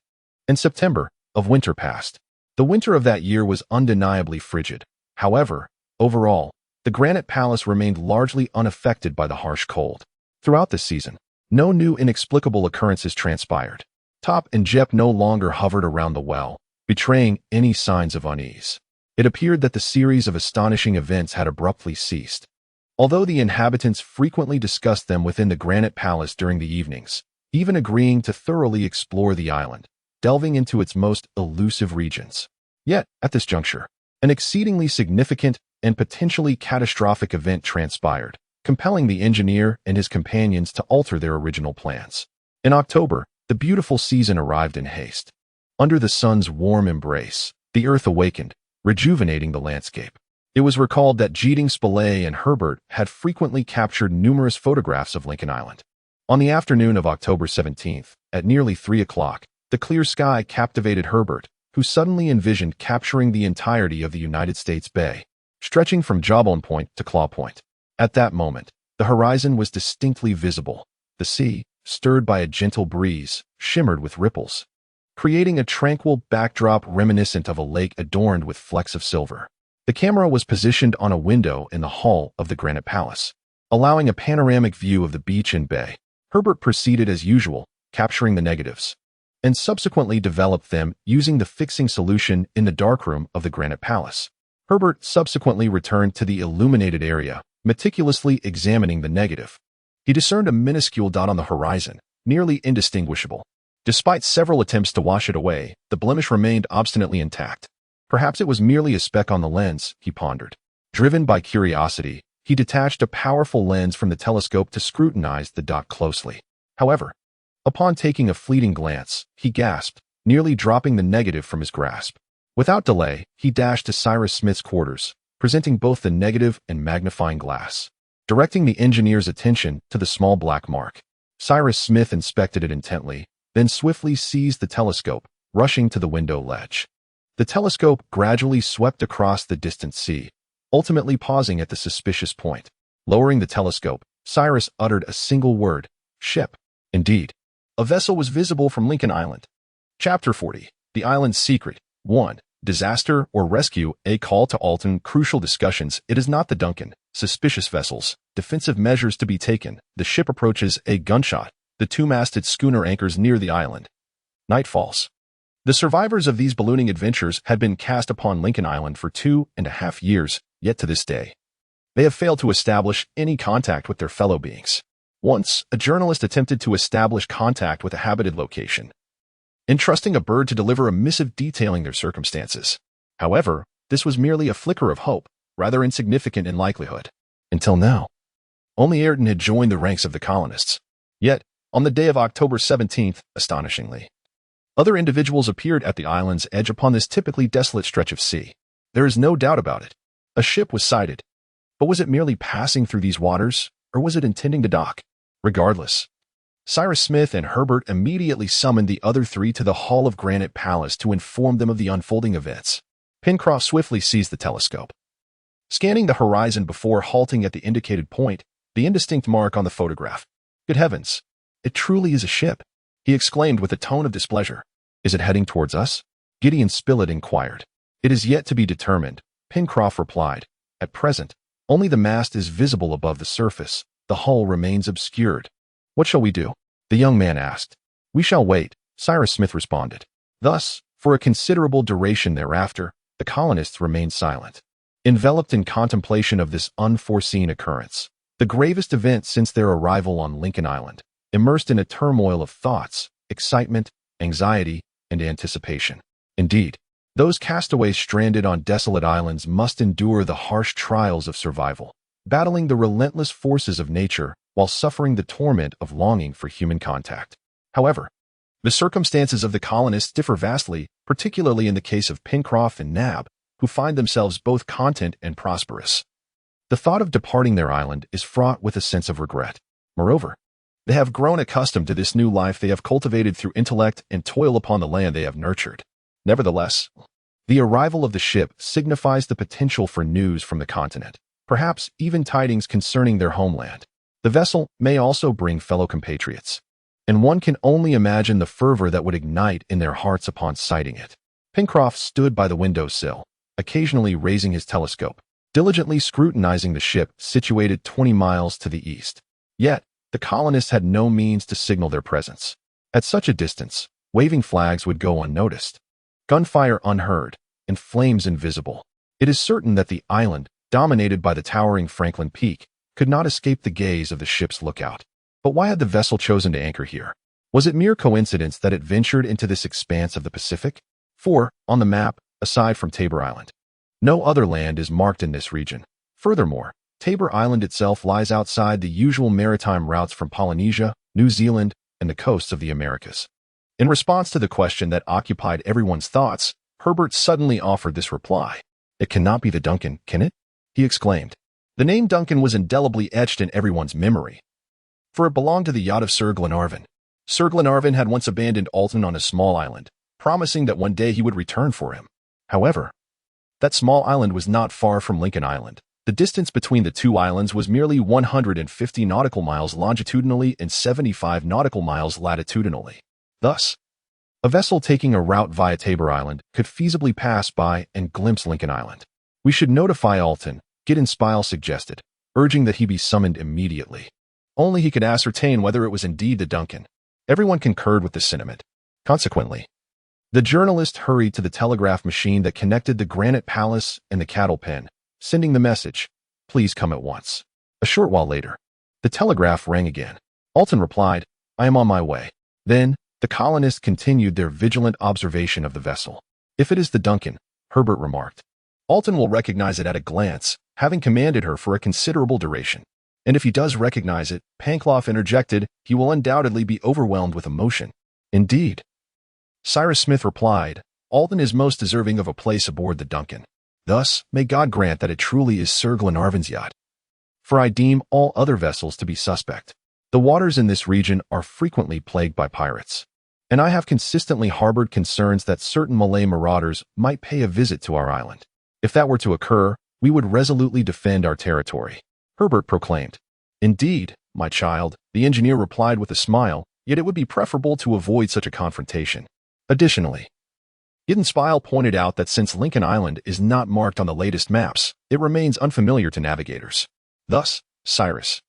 [SPEAKER 1] and September, of winter passed. The winter of that year was undeniably frigid. However, overall, the Granite Palace remained largely unaffected by the harsh cold. Throughout this season, no new inexplicable occurrences transpired. Top and Jep no longer hovered around the well, betraying any signs of unease. It appeared that the series of astonishing events had abruptly ceased. Although the inhabitants frequently discussed them within the Granite Palace during the evenings, even agreeing to thoroughly explore the island, delving into its most elusive regions. Yet, at this juncture, an exceedingly significant and potentially catastrophic event transpired, compelling the engineer and his companions to alter their original plans. In October, the beautiful season arrived in haste. Under the sun's warm embrace, the earth awakened, rejuvenating the landscape. It was recalled that Jeting, Spilett, and Herbert had frequently captured numerous photographs of Lincoln Island. On the afternoon of October 17th, at nearly 3 o'clock, the clear sky captivated Herbert, who suddenly envisioned capturing the entirety of the United States Bay, stretching from Jawbone Point to Claw Point. At that moment, the horizon was distinctly visible. The sea, stirred by a gentle breeze, shimmered with ripples, creating a tranquil backdrop reminiscent of a lake adorned with flecks of silver. The camera was positioned on a window in the hall of the Granite Palace, allowing a panoramic view of the beach and bay. Herbert proceeded as usual, capturing the negatives, and subsequently developed them using the fixing solution in the darkroom of the Granite Palace. Herbert subsequently returned to the illuminated area, meticulously examining the negative. He discerned a minuscule dot on the horizon, nearly indistinguishable. Despite several attempts to wash it away, the blemish remained obstinately intact. Perhaps it was merely a speck on the lens, he pondered. Driven by curiosity, he detached a powerful lens from the telescope to scrutinize the dot closely. However, upon taking a fleeting glance, he gasped, nearly dropping the negative from his grasp. Without delay, he dashed to Cyrus Smith's quarters, presenting both the negative and magnifying glass. Directing the engineer's attention to the small black mark, Cyrus Smith inspected it intently, then swiftly seized the telescope, rushing to the window ledge. The telescope gradually swept across the distant sea, ultimately pausing at the suspicious point. Lowering the telescope, Cyrus uttered a single word, ship. Indeed, a vessel was visible from Lincoln Island. Chapter 40. The Island's Secret. 1. Disaster or Rescue, a call to Alton. Crucial discussions. It is not the Duncan. Suspicious vessels. Defensive measures to be taken. The ship approaches. A gunshot. The two-masted schooner anchors near the island. Night falls. The survivors of these ballooning adventures had been cast upon Lincoln Island for 2.5 years, yet to this day, they have failed to establish any contact with their fellow beings. Once, a journalist attempted to establish contact with a habited location, entrusting a bird to deliver a missive detailing their circumstances. However, this was merely a flicker of hope, rather insignificant in likelihood. Until now, only Ayrton had joined the ranks of the colonists. Yet, on the day of October 17th, astonishingly, other individuals appeared at the island's edge upon this typically desolate stretch of sea. There is no doubt about it. A ship was sighted. But was it merely passing through these waters, or was it intending to dock? Regardless, Cyrus Smith and Herbert immediately summoned the other three to the Hall of Granite Palace to inform them of the unfolding events. Pencroff swiftly seized the telescope, scanning the horizon before halting at the indicated point, the indistinct mark on the photograph. Good heavens, it truly is a ship, he exclaimed with a tone of displeasure. Is it heading towards us? Gideon Spilett inquired. It is yet to be determined, Pencroff replied. At present, only the mast is visible above the surface. The hull remains obscured. What shall we do? The young man asked. We shall wait, Cyrus Smith responded. Thus, for a considerable duration thereafter, the colonists remained silent, enveloped in contemplation of this unforeseen occurrence, the gravest event since their arrival on Lincoln Island, immersed in a turmoil of thoughts, excitement, anxiety, and anticipation. Indeed, those castaways stranded on desolate islands must endure the harsh trials of survival, battling the relentless forces of nature while suffering the torment of longing for human contact. However, the circumstances of the colonists differ vastly, particularly in the case of Pencroff and Nab, who find themselves both content and prosperous. The thought of departing their island is fraught with a sense of regret. Moreover, they have grown accustomed to this new life they have cultivated through intellect and toil upon the land they have nurtured. Nevertheless, the arrival of the ship signifies the potential for news from the continent, perhaps even tidings concerning their homeland. The vessel may also bring fellow compatriots, and one can only imagine the fervor that would ignite in their hearts upon sighting it. Pencroff stood by the window sill, occasionally raising his telescope, diligently scrutinizing the ship situated 20 miles to the east. Yet, the colonists had no means to signal their presence. At such a distance, waving flags would go unnoticed, gunfire unheard, and flames invisible. It is certain that the island, dominated by the towering Franklin Peak, could not escape the gaze of the ship's lookout. But why had the vessel chosen to anchor here? Was it mere coincidence that it ventured into this expanse of the Pacific? For, on the map, aside from Tabor Island, no other land is marked in this region. Furthermore, Tabor Island itself lies outside the usual maritime routes from Polynesia, New Zealand, and the coasts of the Americas. In response to the question that occupied everyone's thoughts, Herbert suddenly offered this reply. It cannot be the Duncan, can it? he exclaimed. The name Duncan was indelibly etched in everyone's memory, for it belonged to the yacht of Sir Glenarvan. Sir Glenarvan had once abandoned Alton on a small island, promising that one day he would return for him. However, that small island was not far from Lincoln Island. The distance between the two islands was merely 150 nautical miles longitudinally and 75 nautical miles latitudinally. Thus, a vessel taking a route via Tabor Island could feasibly pass by and glimpse Lincoln Island. We should notify Alton, Gideon Spile suggested, urging that he be summoned immediately. Only he could ascertain whether it was indeed the Duncan. Everyone concurred with this sentiment. Consequently, the journalist hurried to the telegraph machine that connected the Granite Palace and the cattle pen, sending the message, "Please come at once." A short while later, the telegraph rang again. Alton replied, "I am on my way." Then, the colonists continued their vigilant observation of the vessel. "If it is the Duncan," Herbert remarked, "Alton will recognize it at a glance, having commanded her for a considerable duration. And if he does recognize it," Pencroff interjected, "he will undoubtedly be overwhelmed with emotion." "Indeed," Cyrus Smith replied, "Alton is most deserving of a place aboard the Duncan. Thus, may God grant that it truly is Sir Glenarvan's yacht. For I deem all other vessels to be suspect. The waters in this region are frequently plagued by pirates, and I have consistently harbored concerns that certain Malay marauders might pay a visit to our island. If that were to occur, we would resolutely defend our territory," Herbert proclaimed. "Indeed, my child," the engineer replied with a smile, "yet it would be preferable to avoid such a confrontation." Additionally, Gideon Spile pointed out that since Lincoln Island is not marked on the latest maps, it remains unfamiliar to navigators. Thus, Cyrus,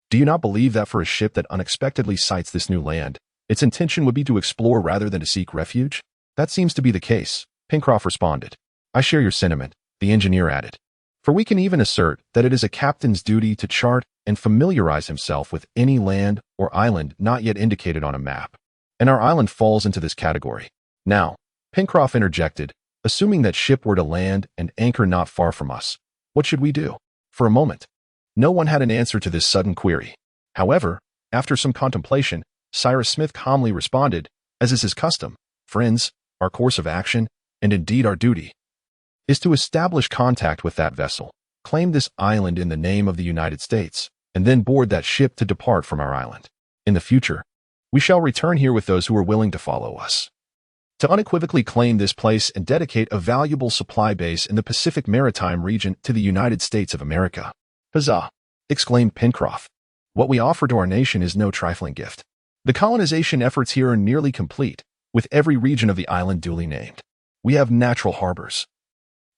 [SPEAKER 1] do you not believe that for a ship that unexpectedly sights this new land, its intention would be to explore rather than to seek refuge? That seems to be the case, Pencroff responded. I share your sentiment, the engineer added. For we can even assert that it is a captain's duty to chart and familiarize himself with any land or island not yet indicated on a map. And our island falls into this category. Now, Pencroff interjected, assuming that ship were to land and anchor not far from us, what should we do? For a moment, no one had an answer to this sudden query. However, after some contemplation, Cyrus Smith calmly responded, as is his custom, "Friends, our course of action, and indeed our duty, is to establish contact with that vessel, claim this island in the name of the United States, and then board that ship to depart from our island. In the future, we shall return here with those who are willing to follow us, to unequivocally claim this place and dedicate a valuable supply base in the Pacific Maritime region to the United States of America." "Huzzah!" exclaimed Pencroff. "What we offer to our nation is no trifling gift. The colonization efforts here are nearly complete, with every region of the island duly named. We have natural harbors,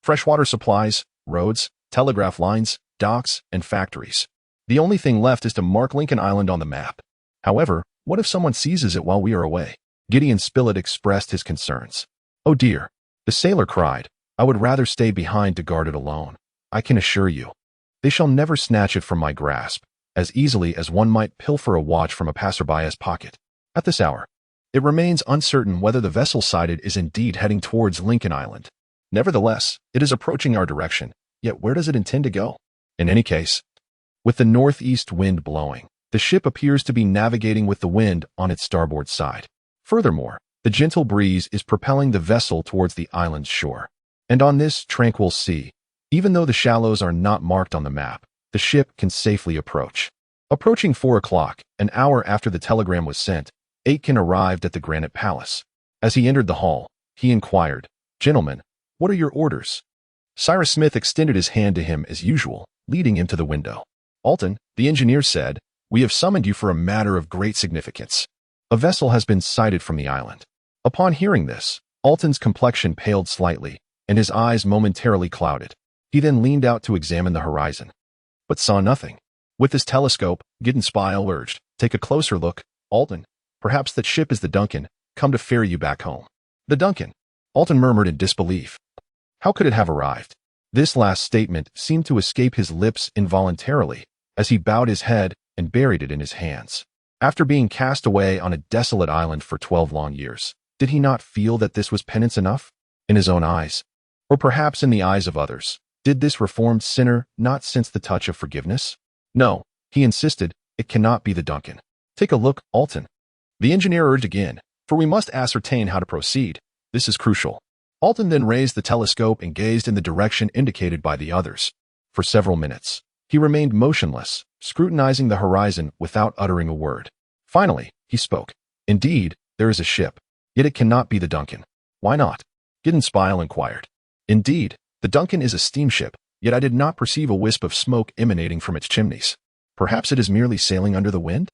[SPEAKER 1] freshwater supplies, roads, telegraph lines, docks, and factories. The only thing left is to mark Lincoln Island on the map. However, what if someone seizes it while we are away?" Gideon Spilett expressed his concerns. "Oh dear," the sailor cried, "I would rather stay behind to guard it alone. I can assure you, they shall never snatch it from my grasp, as easily as one might pilfer a watch from a passerby's pocket. At this hour, it remains uncertain whether the vessel sighted is indeed heading towards Lincoln Island. Nevertheless, it is approaching our direction, yet where does it intend to go? In any case, with the northeast wind blowing, the ship appears to be navigating with the wind on its starboard side. Furthermore, the gentle breeze is propelling the vessel towards the island's shore. And on this tranquil sea, even though the shallows are not marked on the map, the ship can safely approach." Approaching 4 o'clock, an hour after the telegram was sent, Aitken arrived at the Granite Palace. As he entered the hall, he inquired, "Gentlemen, what are your orders?" Cyrus Smith extended his hand to him as usual, leading him to the window. "Alton," the engineer said, "we have summoned you for a matter of great significance. A vessel has been sighted from the island." Upon hearing this, Alton's complexion paled slightly, and his eyes momentarily clouded. He then leaned out to examine the horizon, but saw nothing. With his telescope, Gideon Spile urged, "Take a closer look, Alton. Perhaps that ship is the Duncan, come to ferry you back home." "The Duncan?" Alton murmured in disbelief. How could it have arrived? This last statement seemed to escape his lips involuntarily, as he bowed his head and buried it in his hands. After being cast away on a desolate island for 12 long years, did he not feel that this was penance enough? In his own eyes, or perhaps in the eyes of others, did this reformed sinner not sense the touch of forgiveness? "No," he insisted, "it cannot be the Duncan. Take a look, Alton." The engineer urged again, "For we must ascertain how to proceed. This is crucial." Alton then raised the telescope and gazed in the direction indicated by the others. For several minutes, he remained motionless, scrutinizing the horizon without uttering a word. Finally, he spoke. Indeed, there is a ship, yet it cannot be the Duncan. Why not? Gideon Spile inquired. Indeed, the Duncan is a steamship, yet I did not perceive a wisp of smoke emanating from its chimneys. Perhaps it is merely sailing under the wind?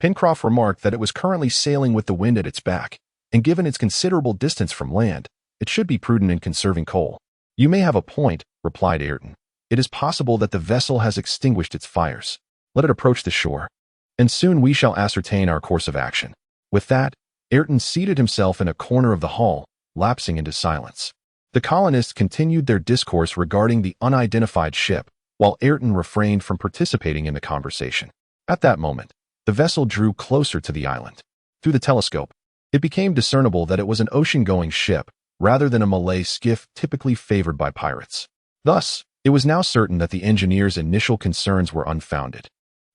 [SPEAKER 1] Pencroff remarked that it was currently sailing with the wind at its back, and given its considerable distance from land, it should be prudent in conserving coal. You may have a point, replied Ayrton. It is possible that the vessel has extinguished its fires. Let it approach the shore, and soon we shall ascertain our course of action. With that, Ayrton seated himself in a corner of the hall, lapsing into silence. The colonists continued their discourse regarding the unidentified ship, while Ayrton refrained from participating in the conversation. At that moment, the vessel drew closer to the island. Through the telescope, it became discernible that it was an ocean-going ship, rather than a Malay skiff typically favored by pirates. Thus, it was now certain that the engineers' initial concerns were unfounded.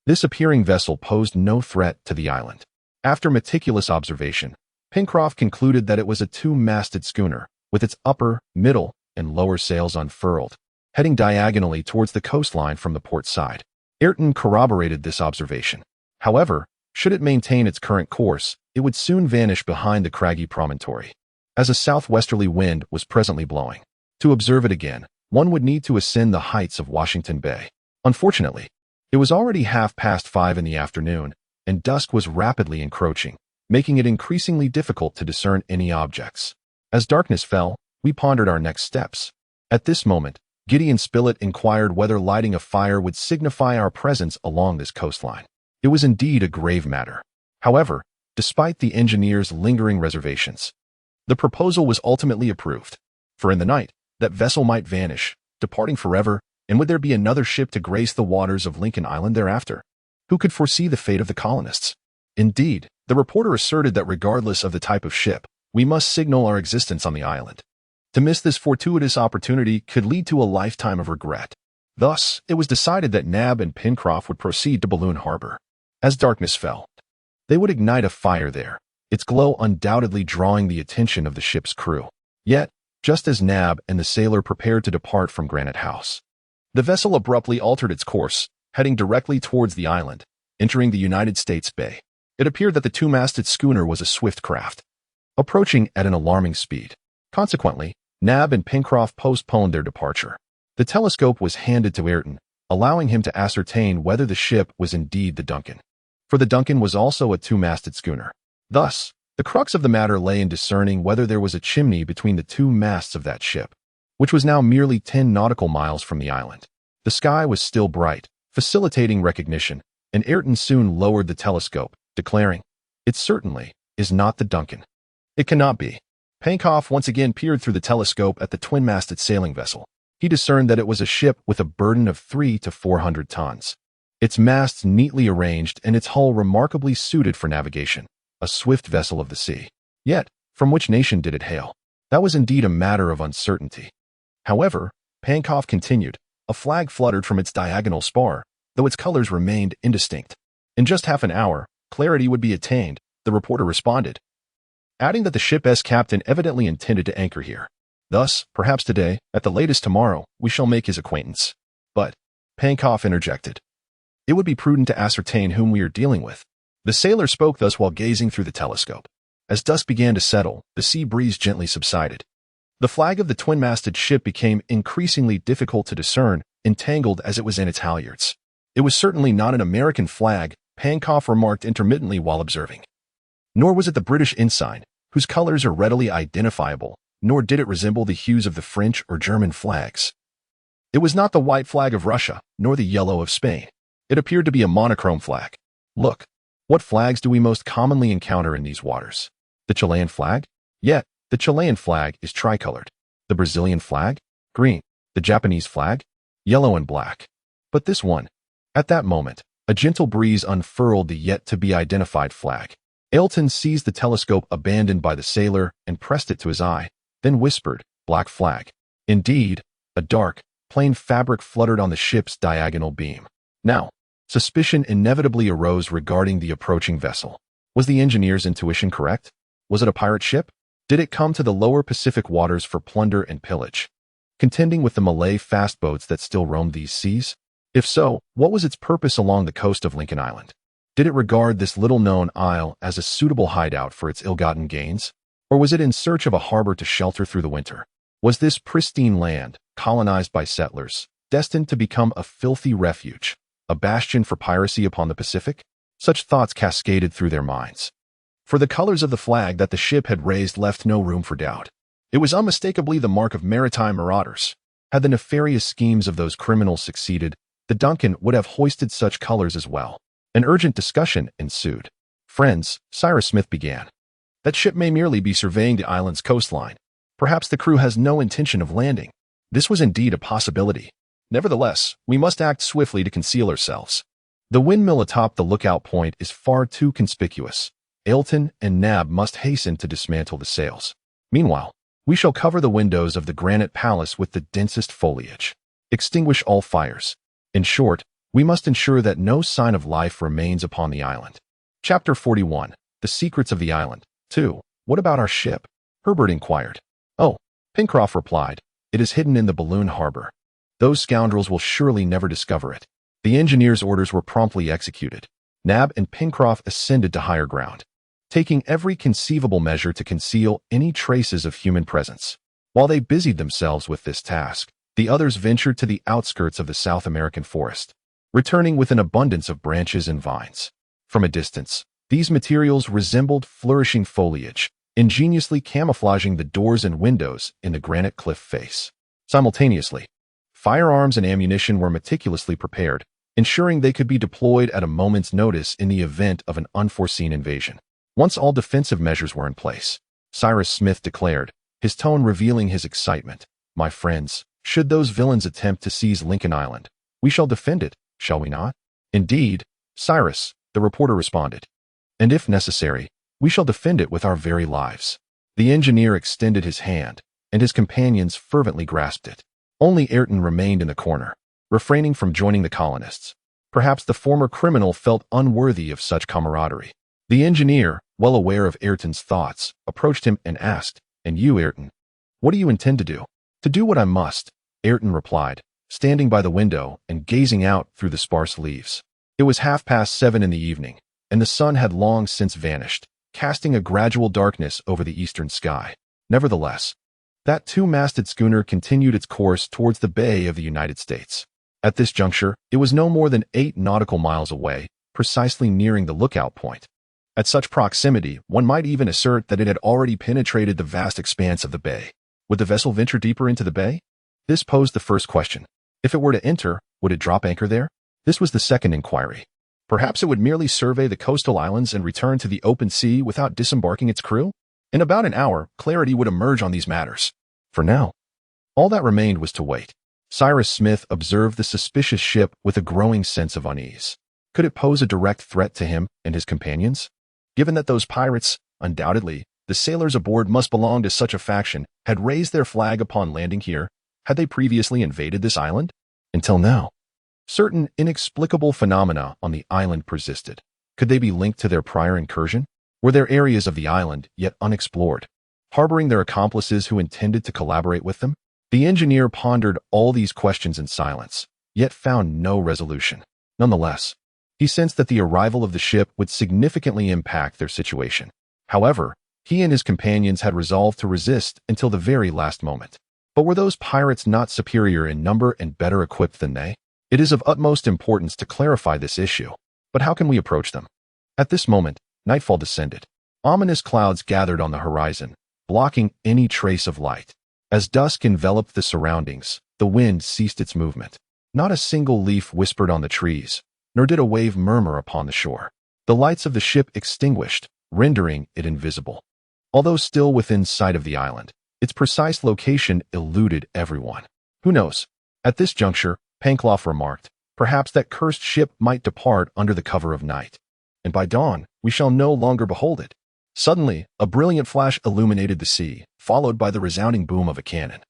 [SPEAKER 1] This appearing vessel posed no threat to the island. After meticulous observation, Pencroff concluded that it was a two-masted schooner, with its upper, middle, and lower sails unfurled, heading diagonally towards the coastline from the port side. Ayrton corroborated this observation. However, should it maintain its current course, it would soon vanish behind the craggy promontory, as a southwesterly wind was presently blowing. To observe it again, one would need to ascend the heights of Washington Bay. Unfortunately, it was already 5:30 in the afternoon, and dusk was rapidly encroaching, making it increasingly difficult to discern any objects. As darkness fell, we pondered our next steps. At this moment, Gideon Spilett inquired whether lighting a fire would signify our presence along this coastline. It was indeed a grave matter. However, despite the engineers' lingering reservations, the proposal was ultimately approved. For in the night, that vessel might vanish, departing forever, and would there be another ship to grace the waters of Lincoln Island thereafter? Who could foresee the fate of the colonists? Indeed, the reporter asserted that regardless of the type of ship, we must signal our existence on the island. To miss this fortuitous opportunity could lead to a lifetime of regret. Thus, it was decided that Nab and Pencroff would proceed to Balloon Harbor. As darkness fell, they would ignite a fire there, its glow undoubtedly drawing the attention of the ship's crew. Yet, just as Nab and the sailor prepared to depart from Granite House, the vessel abruptly altered its course, heading directly towards the island, entering the United States Bay. It appeared that the two-masted schooner was a swift craft, approaching at an alarming speed. Consequently, Nab and Pencroff postponed their departure. The telescope was handed to Ayrton, allowing him to ascertain whether the ship was indeed the Duncan. For the Duncan was also a two-masted schooner. Thus, the crux of the matter lay in discerning whether there was a chimney between the two masts of that ship, which was now merely 10 nautical miles from the island. The sky was still bright, facilitating recognition, and Ayrton soon lowered the telescope, declaring, "It certainly is not the Duncan." It cannot be. Pencroff once again peered through the telescope at the twin-masted sailing vessel. He discerned that it was a ship with a burden of 300 to 400 tons. Its masts neatly arranged and its hull remarkably suited for navigation, a swift vessel of the sea. Yet, from which nation did it hail? That was indeed a matter of uncertainty. However, Pencroff continued, a flag fluttered from its diagonal spar, though its colors remained indistinct. In just half an hour, clarity would be attained, the reporter responded, adding that the ship's captain evidently intended to anchor here. Thus, perhaps today, at the latest tomorrow, we shall make his acquaintance. But, Pencroff interjected, it would be prudent to ascertain whom we are dealing with. The sailor spoke thus while gazing through the telescope. As dusk began to settle, the sea breeze gently subsided. The flag of the twin-masted ship became increasingly difficult to discern, entangled as it was in its halyards. It was certainly not an American flag, Pencroff remarked intermittently while observing. Nor was it the British ensign, whose colors are readily identifiable, nor did it resemble the hues of the French or German flags. It was not the white flag of Russia, nor the yellow of Spain. It appeared to be a monochrome flag. Look, what flags do we most commonly encounter in these waters? The Chilean flag? Yet, the Chilean flag is tricolored. The Brazilian flag? Green. The Japanese flag? Yellow and black. But this one. At that moment, a gentle breeze unfurled the yet-to-be-identified flag. Ayrton seized the telescope abandoned by the sailor and pressed it to his eye, then whispered, "Black flag." Indeed, a dark, plain fabric fluttered on the ship's diagonal beam. Now, suspicion inevitably arose regarding the approaching vessel. Was the engineer's intuition correct? Was it a pirate ship? Did it come to the lower Pacific waters for plunder and pillage? contending with the Malay fast boats that still roamed these seas? If so, what was its purpose along the coast of Lincoln Island? Did it regard this little-known isle as a suitable hideout for its ill-gotten gains? Or was it in search of a harbor to shelter through the winter? Was this pristine land, colonized by settlers, destined to become a filthy refuge, a bastion for piracy upon the Pacific? Such thoughts cascaded through their minds. For the colors of the flag that the ship had raised left no room for doubt. It was unmistakably the mark of maritime marauders. Had the nefarious schemes of those criminals succeeded, the Duncan would have hoisted such colors as well. An urgent discussion ensued. "Friends," Cyrus Smith began, "that ship may merely be surveying the island's coastline. Perhaps the crew has no intention of landing." This was indeed a possibility. Nevertheless, we must act swiftly to conceal ourselves. The windmill atop the lookout point is far too conspicuous. Ailton and Nab must hasten to dismantle the sails. Meanwhile, we shall cover the windows of the granite palace with the densest foliage. Extinguish all fires. In short, we must ensure that no sign of life remains upon the island. Chapter 41. The Secrets of the Island. 2. What about our ship? Herbert inquired. "Oh," Pencroff replied, "it is hidden in the balloon harbor. Those scoundrels will surely never discover it." The engineer's orders were promptly executed. Nab and Pencroff ascended to higher ground, taking every conceivable measure to conceal any traces of human presence. While they busied themselves with this task, the others ventured to the outskirts of the South American forest, returning with an abundance of branches and vines. From a distance, these materials resembled flourishing foliage, ingeniously camouflaging the doors and windows in the granite cliff face. Simultaneously, firearms and ammunition were meticulously prepared, ensuring they could be deployed at a moment's notice in the event of an unforeseen invasion. Once all defensive measures were in place, Cyrus Smith declared, his tone revealing his excitement, "My friends, should those villains attempt to seize Lincoln Island, we shall defend it, shall we not?" "Indeed, Cyrus," the reporter responded. "And if necessary, we shall defend it with our very lives." The engineer extended his hand, and his companions fervently grasped it. Only Ayrton remained in the corner, refraining from joining the colonists. Perhaps the former criminal felt unworthy of such camaraderie. The engineer, well aware of Ayrton's thoughts, approached him and asked, "And you, Ayrton, what do you intend to do?" "To do what I must," Ayrton replied, standing by the window and gazing out through the sparse leaves. It was 7:30 in the evening, and the sun had long since vanished, casting a gradual darkness over the eastern sky. Nevertheless, that two-masted schooner continued its course towards the Bay of the United States. At this juncture, it was no more than 8 nautical miles away, precisely nearing the lookout point. At such proximity, one might even assert that it had already penetrated the vast expanse of the bay. Would the vessel venture deeper into the bay? This posed the first question. If it were to enter, would it drop anchor there? This was the second inquiry. Perhaps it would merely survey the coastal islands and return to the open sea without disembarking its crew? In about an hour, clarity would emerge on these matters. For now, all that remained was to wait. Cyrus Smith observed the suspicious ship with a growing sense of unease. Could it pose a direct threat to him and his companions? Given that those pirates, undoubtedly, the sailors aboard must belong to such a faction, had raised their flag upon landing here, had they previously invaded this island? Until now, certain inexplicable phenomena on the island persisted. Could they be linked to their prior incursion? Were there areas of the island yet unexplored, harboring their accomplices who intended to collaborate with them? The engineer pondered all these questions in silence, yet found no resolution. Nonetheless, he sensed that the arrival of the ship would significantly impact their situation. However, he and his companions had resolved to resist until the very last moment. But were those pirates not superior in number and better equipped than they? It is of utmost importance to clarify this issue. But how can we approach them? At this moment, nightfall descended. Ominous clouds gathered on the horizon, blocking any trace of light. As dusk enveloped the surroundings, the wind ceased its movement. Not a single leaf whispered on the trees, nor did a wave murmur upon the shore. The lights of the ship extinguished, rendering it invisible. Although still within sight of the island, its precise location eluded everyone. "Who knows?" At this juncture, Pencroff remarked, "Perhaps that cursed ship might depart under the cover of night, and by dawn we shall no longer behold it." Suddenly, a brilliant flash illuminated the sea, followed by the resounding boom of a cannon.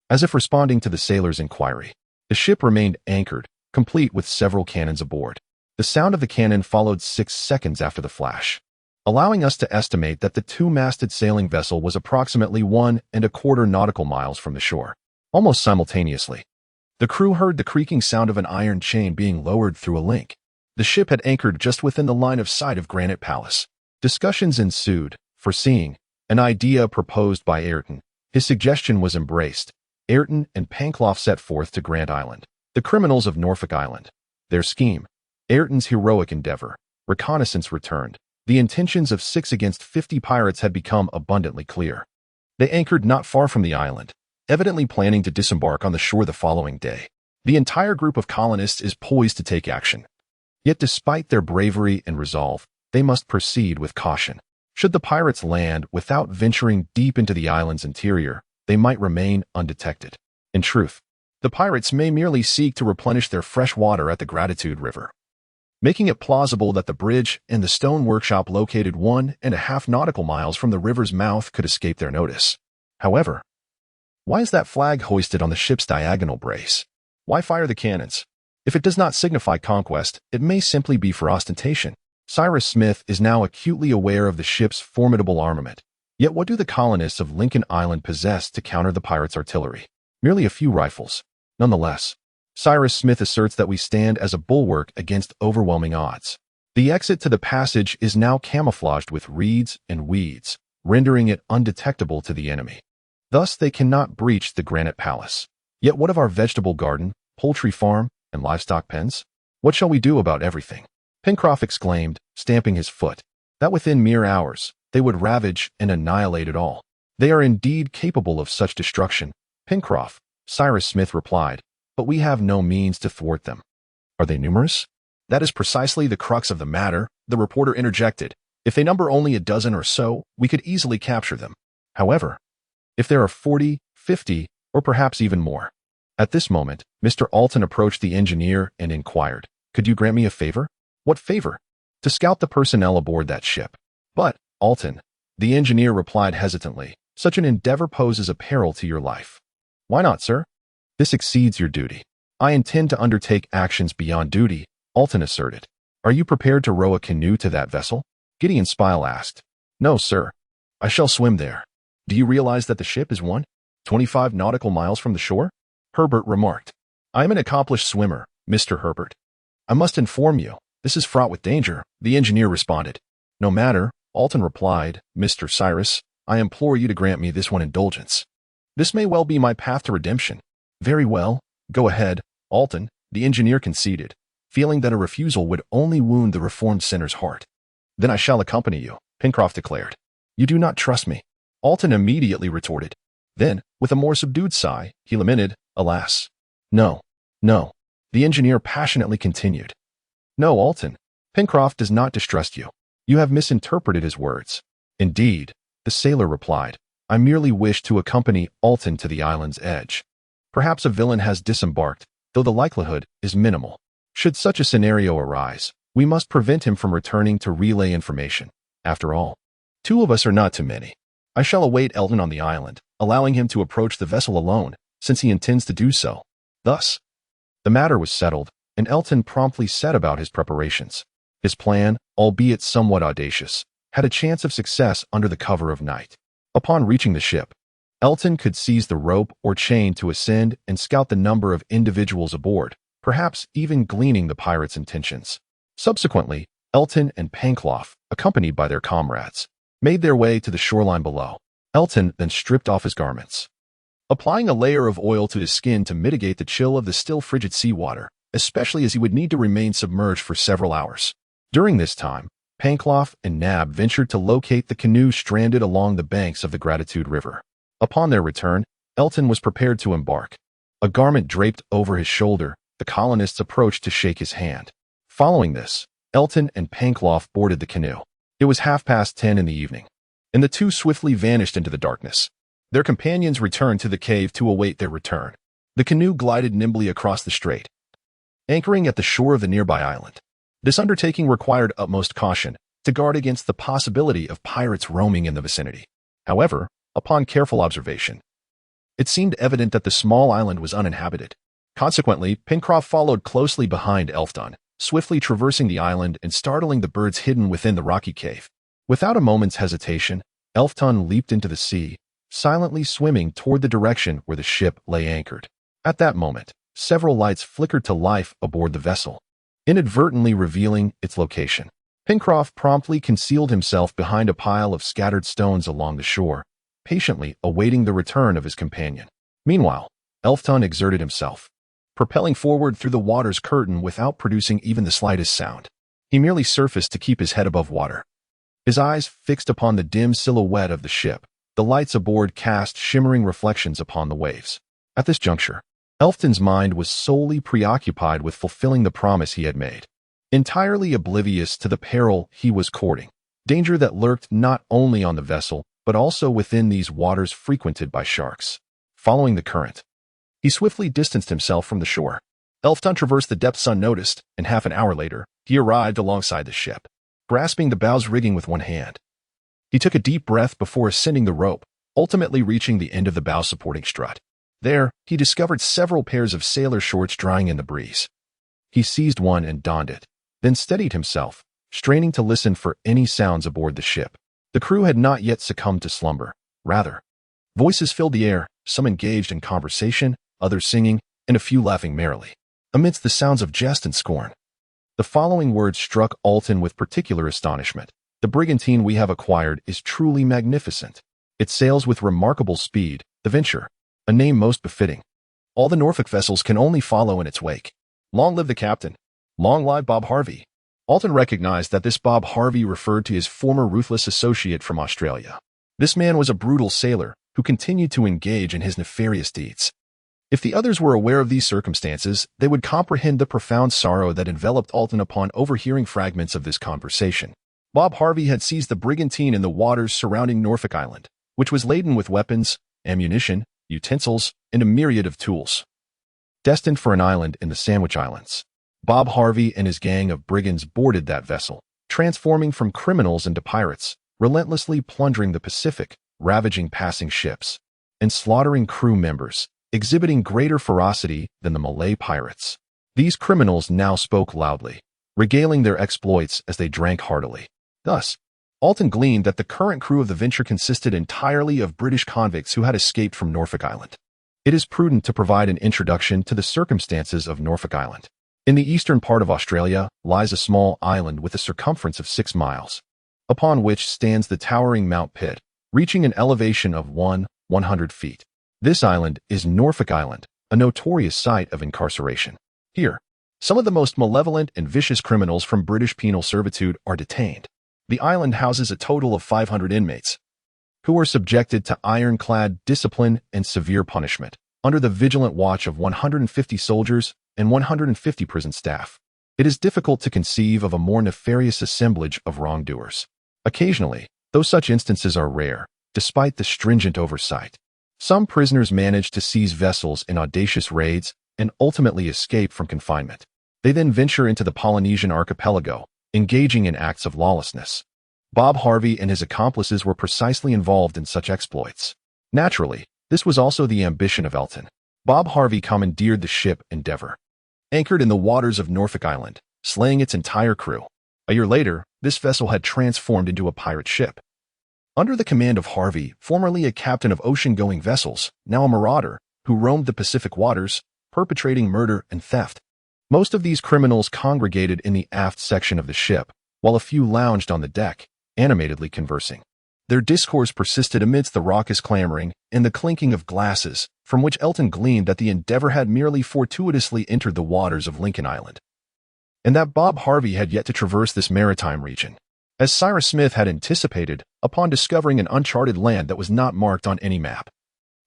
[SPEAKER 1] As if responding to the sailor's inquiry, the ship remained anchored, complete with several cannons aboard. The sound of the cannon followed 6 seconds after the flash, allowing us to estimate that the two-masted sailing vessel was approximately 1¼ nautical miles from the shore. almost simultaneously. The crew heard the creaking sound of an iron chain being lowered through a link. The ship had anchored just within the line of sight of Granite Palace. Discussions ensued, foreseeing an idea proposed by Ayrton. His suggestion was embraced. Ayrton and Pencroff set forth to Grand Island, the criminals of Norfolk Island. Their scheme, Ayrton's heroic endeavor. Reconnaissance returned. The intentions of 6 against 50 pirates had become abundantly clear. They anchored not far from the island, evidently planning to disembark on the shore the following day. The entire group of colonists is poised to take action. Yet despite their bravery and resolve, they must proceed with caution. Should the pirates land without venturing deep into the island's interior, they might remain undetected. In truth, the pirates may merely seek to replenish their fresh water at the Gratitude River, making it plausible that the bridge and the stone workshop located 1.5 nautical miles from the river's mouth could escape their notice. However, why is that flag hoisted on the ship's diagonal brace? Why fire the cannons? If it does not signify conquest, it may simply be for ostentation. Cyrus Smith is now acutely aware of the ship's formidable armament. Yet what do the colonists of Lincoln Island possess to counter the pirates' artillery? Merely a few rifles. Nonetheless, Cyrus Smith asserts that we stand as a bulwark against overwhelming odds. The exit to the passage is now camouflaged with reeds and weeds, rendering it undetectable to the enemy. Thus, they cannot breach the Granite Palace. Yet what of our vegetable garden, poultry farm, and livestock pens? What shall we do about everything? Pencroff exclaimed, stamping his foot, that within mere hours, they would ravage and annihilate it all. They are indeed capable of such destruction, Pencroff, Cyrus Smith replied, but we have no means to thwart them. Are they numerous? That is precisely the crux of the matter, the reporter interjected. If they number only a dozen or so, we could easily capture them. However, if there are 40, 50, or perhaps even more. At this moment, Mr. Alton approached the engineer and inquired, could you grant me a favor? What favor? To scout the personnel aboard that ship. But, Alton, the engineer replied hesitantly, such an endeavor poses a peril to your life. Why not, sir? This exceeds your duty. I intend to undertake actions beyond duty, Alton asserted. Are you prepared to row a canoe to that vessel? Gideon Spilett asked. No, sir. I shall swim there. Do you realize that the ship is 25 nautical miles from the shore? Herbert remarked. I am an accomplished swimmer, Mr. Herbert. I must inform you, this is fraught with danger, the engineer responded. No matter, Alton replied, Mr. Cyrus, I implore you to grant me this one indulgence. This may well be my path to redemption. Very well, go ahead, Alton, the engineer conceded, feeling that a refusal would only wound the reformed sinner's heart. Then I shall accompany you, Pencroff declared. You do not trust me, Alton immediately retorted. Then, with a more subdued sigh, he lamented, alas. No, no, the engineer passionately continued. No, Alton, Pencroff does not distrust you. You have misinterpreted his words. Indeed, the sailor replied, I merely wish to accompany Alton to the island's edge. Perhaps a villain has disembarked, though the likelihood is minimal. Should such a scenario arise, we must prevent him from returning to relay information. After all, 2 of us are not too many. I shall await Alton on the island, allowing him to approach the vessel alone, since he intends to do so. Thus, the matter was settled, and Alton promptly set about his preparations. His plan, albeit somewhat audacious, had a chance of success under the cover of night. Upon reaching the ship, Alton could seize the rope or chain to ascend and scout the number of individuals aboard, perhaps even gleaning the pirates' intentions. Subsequently, Alton and Pencroff, accompanied by their comrades, made their way to the shoreline below. Alton then stripped off his garments, applying a layer of oil to his skin to mitigate the chill of the still frigid seawater, especially as he would need to remain submerged for several hours. During this time, Pencroff and Nab ventured to locate the canoe stranded along the banks of the Gratitude River. Upon their return, Alton was prepared to embark. A garment draped over his shoulder, the colonists approached to shake his hand. Following this, Alton and Pencroff boarded the canoe. It was 10:30 in the evening, and the 2 swiftly vanished into the darkness. Their companions returned to the cave to await their return. The canoe glided nimbly across the strait, anchoring at the shore of the nearby island. This undertaking required utmost caution to guard against the possibility of pirates roaming in the vicinity. However, upon careful observation, it seemed evident that the small island was uninhabited. Consequently, Pencroff followed closely behind Alton, swiftly traversing the island and startling the birds hidden within the rocky cave. Without a moment's hesitation, Alton leaped into the sea, silently swimming toward the direction where the ship lay anchored. At that moment, several lights flickered to life aboard the vessel, inadvertently revealing its location. Pencroff promptly concealed himself behind a pile of scattered stones along the shore, patiently awaiting the return of his companion. Meanwhile, Elfton exerted himself, propelling forward through the water's curtain without producing even the slightest sound. He merely surfaced to keep his head above water, his eyes fixed upon the dim silhouette of the ship. The lights aboard cast shimmering reflections upon the waves. At this juncture, Elfton's mind was solely preoccupied with fulfilling the promise he had made, entirely oblivious to the peril he was courting, danger that lurked not only on the vessel, but also within these waters frequented by sharks. Following the current, he swiftly distanced himself from the shore. Elfton traversed the depths unnoticed, and half an hour later, he arrived alongside the ship, grasping the bow's rigging with one hand. He took a deep breath before ascending the rope, ultimately reaching the end of the bow supporting strut. There, he discovered several pairs of sailor shorts drying in the breeze. He seized one and donned it, then steadied himself, straining to listen for any sounds aboard the ship. The crew had not yet succumbed to slumber. Rather, voices filled the air, some engaged in conversation, others singing, and a few laughing merrily, amidst the sounds of jest and scorn. The following words struck Alton with particular astonishment. "The brigantine we have acquired is truly magnificent. It sails with remarkable speed, the Venture, a name most befitting. All the Norfolk vessels can only follow in its wake. Long live the captain! Long live Bob Harvey!" Alton recognized that this Bob Harvey referred to his former ruthless associate from Australia. This man was a brutal sailor who continued to engage in his nefarious deeds. If the others were aware of these circumstances, they would comprehend the profound sorrow that enveloped Alton upon overhearing fragments of this conversation. Bob Harvey had seized the brigantine in the waters surrounding Norfolk Island, which was laden with weapons, ammunition, utensils, and a myriad of tools. Destined for an island in the Sandwich Islands, Bob Harvey and his gang of brigands boarded that vessel, transforming from criminals into pirates, relentlessly plundering the Pacific, ravaging passing ships, and slaughtering crew members, exhibiting greater ferocity than the Malay pirates. These criminals now spoke loudly, regaling their exploits as they drank heartily. Thus, Alton gleaned that the current crew of the Venture consisted entirely of British convicts who had escaped from Norfolk Island. It is prudent to provide an introduction to the circumstances of Norfolk Island. In the eastern part of Australia lies a small island with a circumference of 6 miles, upon which stands the towering Mount Pitt, reaching an elevation of 100 feet. This island is Norfolk Island, a notorious site of incarceration. Here, some of the most malevolent and vicious criminals from British penal servitude are detained. The island houses a total of 500 inmates, who are subjected to ironclad discipline and severe punishment, under the vigilant watch of 150 soldiers and 150 prison staff. It is difficult to conceive of a more nefarious assemblage of wrongdoers. Occasionally, though such instances are rare, despite the stringent oversight, some prisoners manage to seize vessels in audacious raids and ultimately escape from confinement. They then venture into the Polynesian archipelago, engaging in acts of lawlessness. Bob Harvey and his accomplices were precisely involved in such exploits. Naturally, this was also the ambition of Elton. Bob Harvey commandeered the ship Endeavour, anchored in the waters of Norfolk Island, slaying its entire crew. A year later, this vessel had transformed into a pirate ship. Under the command of Harvey, formerly a captain of ocean-going vessels, now a marauder, who roamed the Pacific waters, perpetrating murder and theft. Most of these criminals congregated in the aft section of the ship, while a few lounged on the deck, animatedly conversing. Their discourse persisted amidst the raucous clamoring and the clinking of glasses, from which Elton gleaned that the Endeavour had merely fortuitously entered the waters of Lincoln Island, and that Bob Harvey had yet to traverse this maritime region. As Cyrus Smith had anticipated, upon discovering an uncharted land that was not marked on any map,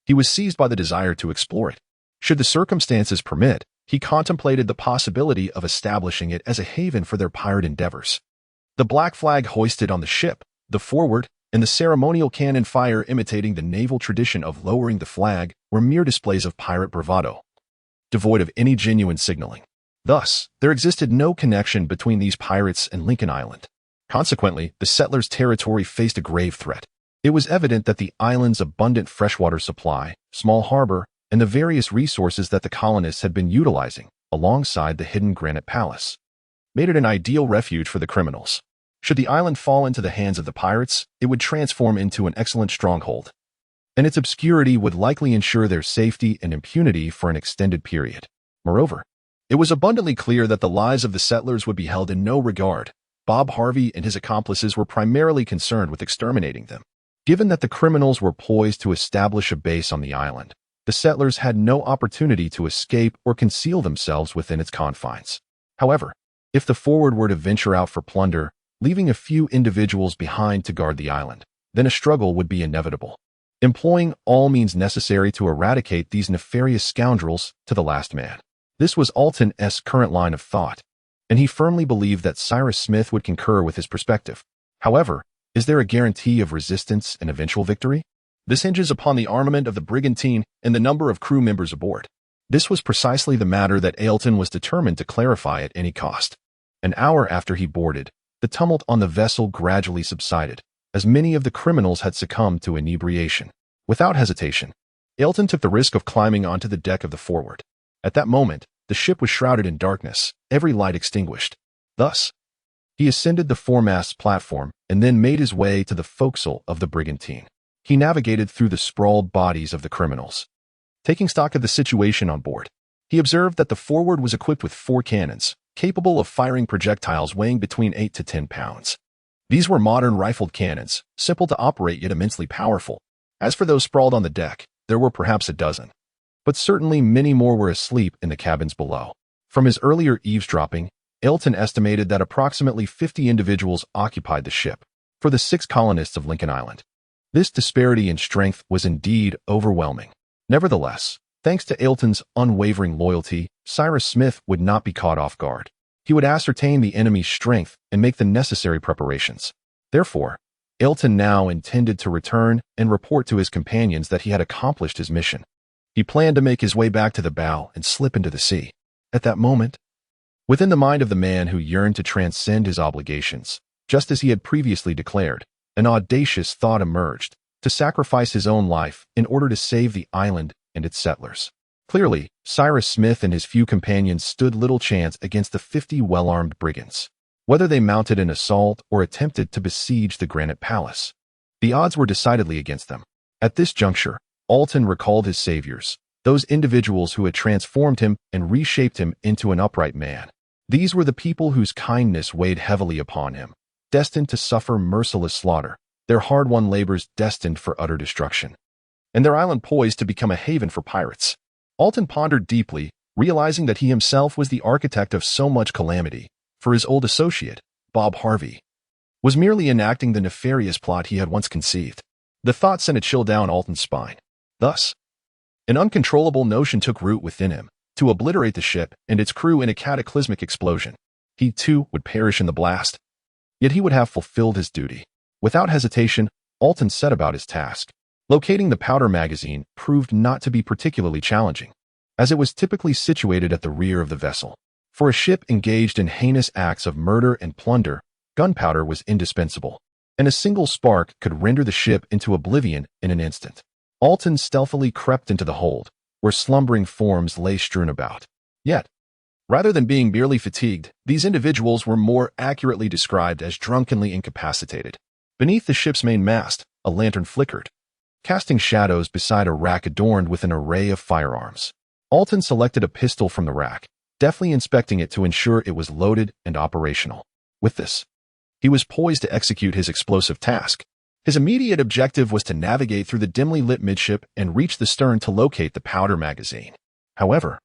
[SPEAKER 1] he was seized by the desire to explore it. Should the circumstances permit, he contemplated the possibility of establishing it as a haven for their pirate endeavors. The black flag hoisted on the ship, the forward, and the ceremonial cannon fire imitating the naval tradition of lowering the flag were mere displays of pirate bravado, devoid of any genuine signaling. Thus, there existed no connection between these pirates and Lincoln Island. Consequently, the settlers' territory faced a grave threat. It was evident that the island's abundant freshwater supply, small harbor, and the various resources that the colonists had been utilizing, alongside the hidden granite palace, made it an ideal refuge for the criminals. Should the island fall into the hands of the pirates, it would transform into an excellent stronghold. and its obscurity would likely ensure their safety and impunity for an extended period. Moreover, it was abundantly clear that the lives of the settlers would be held in no regard. Bob Harvey and his accomplices were primarily concerned with exterminating them. Given that the criminals were poised to establish a base on the island, the settlers had no opportunity to escape or conceal themselves within its confines. However, if the forward were to venture out for plunder, leaving a few individuals behind to guard the island, then a struggle would be inevitable, employing all means necessary to eradicate these nefarious scoundrels to the last man. This was Alton's current line of thought, and he firmly believed that Cyrus Smith would concur with his perspective. However, is there a guarantee of resistance and eventual victory? This hinges upon the armament of the brigantine and the number of crew members aboard. This was precisely the matter that Alton was determined to clarify at any cost. An hour after he boarded, the tumult on the vessel gradually subsided, as many of the criminals had succumbed to inebriation. Without hesitation, Alton took the risk of climbing onto the deck of the forward. At that moment, the ship was shrouded in darkness, every light extinguished. Thus, he ascended the foremast platform and then made his way to the forecastle of the brigantine. He navigated through the sprawled bodies of the criminals. Taking stock of the situation on board, he observed that the forward was equipped with 4 cannons, capable of firing projectiles weighing between 8 to 10 pounds. These were modern rifled cannons, simple to operate yet immensely powerful. As for those sprawled on the deck, there were perhaps a dozen, but certainly many more were asleep in the cabins below. From his earlier eavesdropping, Alton estimated that approximately 50 individuals occupied the ship, for the 6 colonists of Lincoln Island. This disparity in strength was indeed overwhelming. Nevertheless, thanks to Alton's unwavering loyalty, Cyrus Smith would not be caught off guard. He would ascertain the enemy's strength and make the necessary preparations. Therefore, Alton now intended to return and report to his companions that he had accomplished his mission. He planned to make his way back to the bow and slip into the sea. At that moment, within the mind of the man who yearned to transcend his obligations, just as he had previously declared, an audacious thought emerged: to sacrifice his own life in order to save the island and its settlers. Clearly, Cyrus Smith and his few companions stood little chance against the 50 well-armed brigands, whether they mounted an assault or attempted to besiege the Granite Palace. The odds were decidedly against them. At this juncture, Alton recalled his saviors, those individuals who had transformed him and reshaped him into an upright man. These were the people whose kindness weighed heavily upon him, destined to suffer merciless slaughter, their hard-won labors destined for utter destruction, and their island poised to become a haven for pirates. Alton pondered deeply, realizing that he himself was the architect of so much calamity, for his old associate, Bob Harvey, was merely enacting the nefarious plot he had once conceived. The thought sent a chill down Alton's spine. Thus, an uncontrollable notion took root within him, to obliterate the ship and its crew in a cataclysmic explosion. He too would perish in the blast. Yet he would have fulfilled his duty. Without hesitation, Alton set about his task. Locating the powder magazine proved not to be particularly challenging, as it was typically situated at the rear of the vessel. For a ship engaged in heinous acts of murder and plunder, gunpowder was indispensable, and a single spark could render the ship into oblivion in an instant. Alton stealthily crept into the hold, where slumbering forms lay strewn about. Yet, rather than being merely fatigued, these individuals were more accurately described as drunkenly incapacitated. Beneath the ship's main mast, a lantern flickered, casting shadows beside a rack adorned with an array of firearms. Alton selected a pistol from the rack, deftly inspecting it to ensure it was loaded and operational. With this, he was poised to execute his explosive task. His immediate objective was to navigate through the dimly lit midship and reach the stern to locate the powder magazine. However,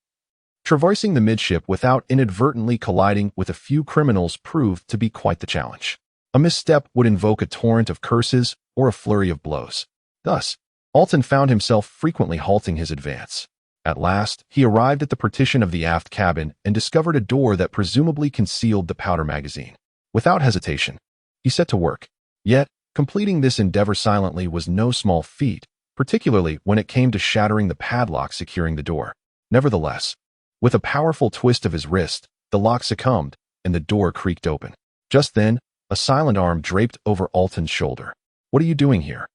[SPEAKER 1] traversing the midship without inadvertently colliding with a few criminals proved to be quite the challenge. A misstep would invoke a torrent of curses or a flurry of blows. Thus, Alton found himself frequently halting his advance. At last, he arrived at the partition of the aft cabin and discovered a door that presumably concealed the powder magazine. Without hesitation, he set to work. Yet, completing this endeavor silently was no small feat, particularly when it came to shattering the padlock securing the door. Nevertheless, with a powerful twist of his wrist, the lock succumbed, and the door creaked open. Just then, a silent arm draped over Alton's shoulder. "What are you doing here?"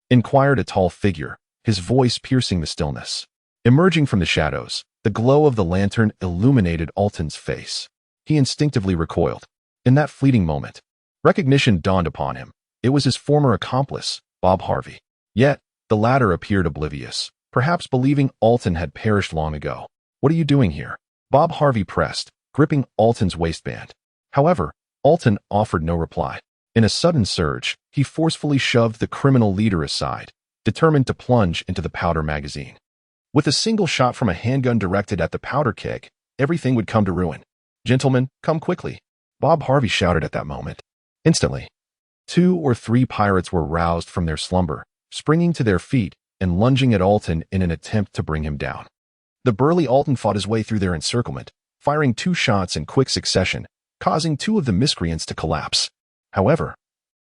[SPEAKER 1] inquired a tall figure, his voice piercing the stillness. Emerging from the shadows, the glow of the lantern illuminated Alton's face. He instinctively recoiled. In that fleeting moment, recognition dawned upon him. It was his former accomplice, Bob Harvey. Yet, The latter appeared oblivious, perhaps believing Alton had perished long ago. "What are you doing here?" Bob Harvey pressed, gripping Alton's waistband. However, Alton offered no reply. In a sudden surge, he forcefully shoved the criminal leader aside, determined to plunge into the powder magazine. With a single shot from a handgun directed at the powder keg, everything would come to ruin. "Gentlemen, come quickly," Bob Harvey shouted at that moment. Instantly, 2 or 3 pirates were roused from their slumber, springing to their feet and lunging at Alton in an attempt to bring him down. The burly Alton fought his way through their encirclement, firing 2 shots in quick succession, causing 2 of the miscreants to collapse. However,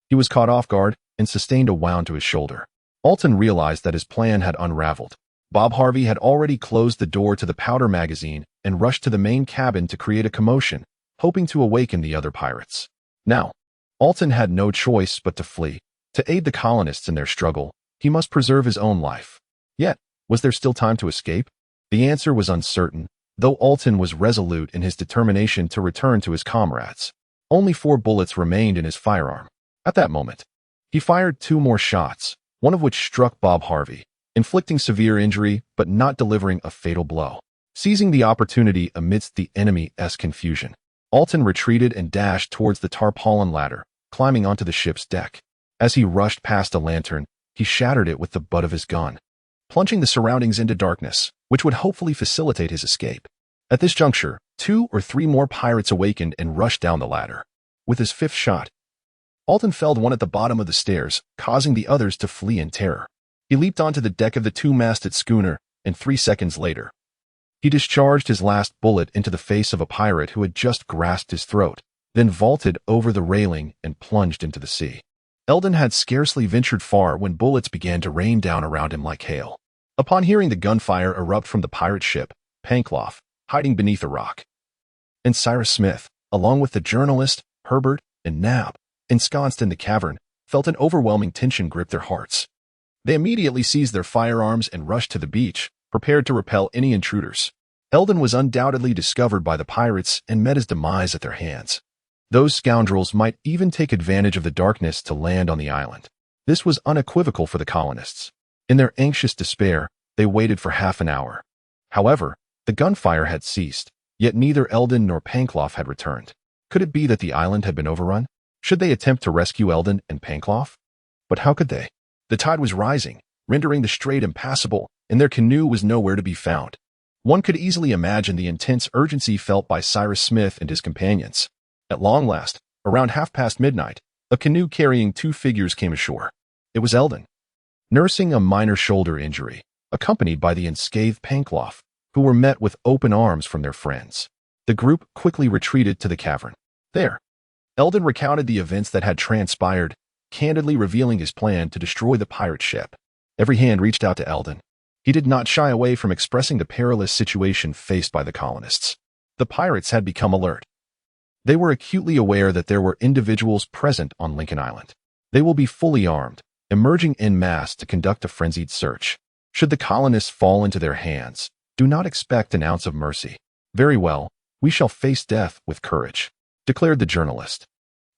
[SPEAKER 1] he was caught off guard and sustained a wound to his shoulder. Alton realized that his plan had unraveled. Bob Harvey had already closed the door to the powder magazine and rushed to the main cabin to create a commotion, hoping to awaken the other pirates. Now, Alton had no choice but to flee. To aid the colonists in their struggle, he must preserve his own life. Yet, was there still time to escape? The answer was uncertain, though Alton was resolute in his determination to return to his comrades. Only 4 bullets remained in his firearm. At that moment, he fired 2 more shots, one of which struck Bob Harvey, inflicting severe injury but not delivering a fatal blow. Seizing the opportunity amidst the enemy's confusion, Alton retreated and dashed towards the tarpaulin ladder, climbing onto the ship's deck. As he rushed past a lantern, he shattered it with the butt of his gun, plunging the surroundings into darkness, which would hopefully facilitate his escape. At this juncture, 2 or 3 more pirates awakened and rushed down the ladder. With his 5th shot, Alton felled one at the bottom of the stairs, causing the others to flee in terror. He leaped onto the deck of the 2-masted schooner, and 3 seconds later, he discharged his last bullet into the face of a pirate who had just grasped his throat, then vaulted over the railing and plunged into the sea. Eldon had scarcely ventured far when bullets began to rain down around him like hail. Upon hearing the gunfire erupt from the pirate ship, Pencroff, hiding beneath a rock, and Cyrus Smith, along with the journalist, Herbert, and Nab, ensconced in the cavern, felt an overwhelming tension grip their hearts. They immediately seized their firearms and rushed to the beach, prepared to repel any intruders. Eldon was undoubtedly discovered by the pirates and met his demise at their hands. Those scoundrels might even take advantage of the darkness to land on the island. This was unequivocal for the colonists. In their anxious despair, they waited for half an hour. However, the gunfire had ceased, yet neither Eldon nor Pencroff had returned. Could it be that the island had been overrun? Should they attempt to rescue Eldon and Pencroff? But how could they? The tide was rising, rendering the strait impassable, and their canoe was nowhere to be found. One could easily imagine the intense urgency felt by Cyrus Smith and his companions. At long last, around midnight, a canoe carrying 2 figures came ashore. It was Eldon, nursing a minor shoulder injury, accompanied by the unscathed Pencroff, who were met with open arms from their friends. The group quickly retreated to the cavern. There, Eldon recounted the events that had transpired, candidly revealing his plan to destroy the pirate ship. Every hand reached out to Eldon. He did not shy away from expressing the perilous situation faced by the colonists. The pirates had become alert. They were acutely aware that there were individuals present on Lincoln Island. They will be fully armed, emerging en masse to conduct a frenzied search. Should the colonists fall into their hands, do not expect an ounce of mercy. "Very well, we shall face death with courage," declared the journalist.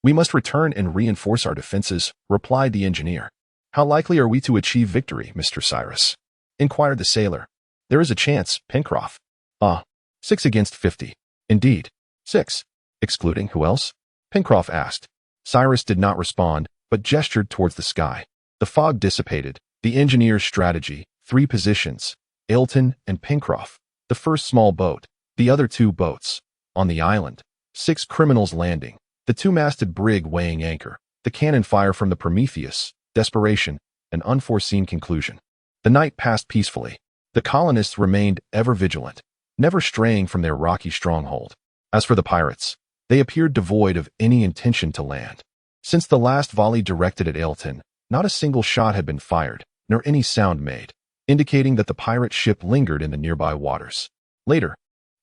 [SPEAKER 1] "We must return and reinforce our defenses," replied the engineer. "How likely are we to achieve victory, Mr. Cyrus?" inquired the sailor. "There is a chance, Pencroff." "Ah, 6 against 50. Indeed, 6. Excluding who else?" Pencroff asked. Cyrus did not respond, but gestured towards the sky. The fog dissipated. The engineer's strategy, 3 positions, Ailton and Pencroff, the first small boat, the other 2 boats. On the island, 6 criminals landing, the 2-masted brig weighing anchor, the cannon fire from the Prometheus, desperation, an unforeseen conclusion. The night passed peacefully. The colonists remained ever vigilant, never straying from their rocky stronghold. As for the pirates, they appeared devoid of any intention to land. Since the last volley directed at Ailton, not a single shot had been fired, nor any sound made, indicating that the pirate ship lingered in the nearby waters. Later,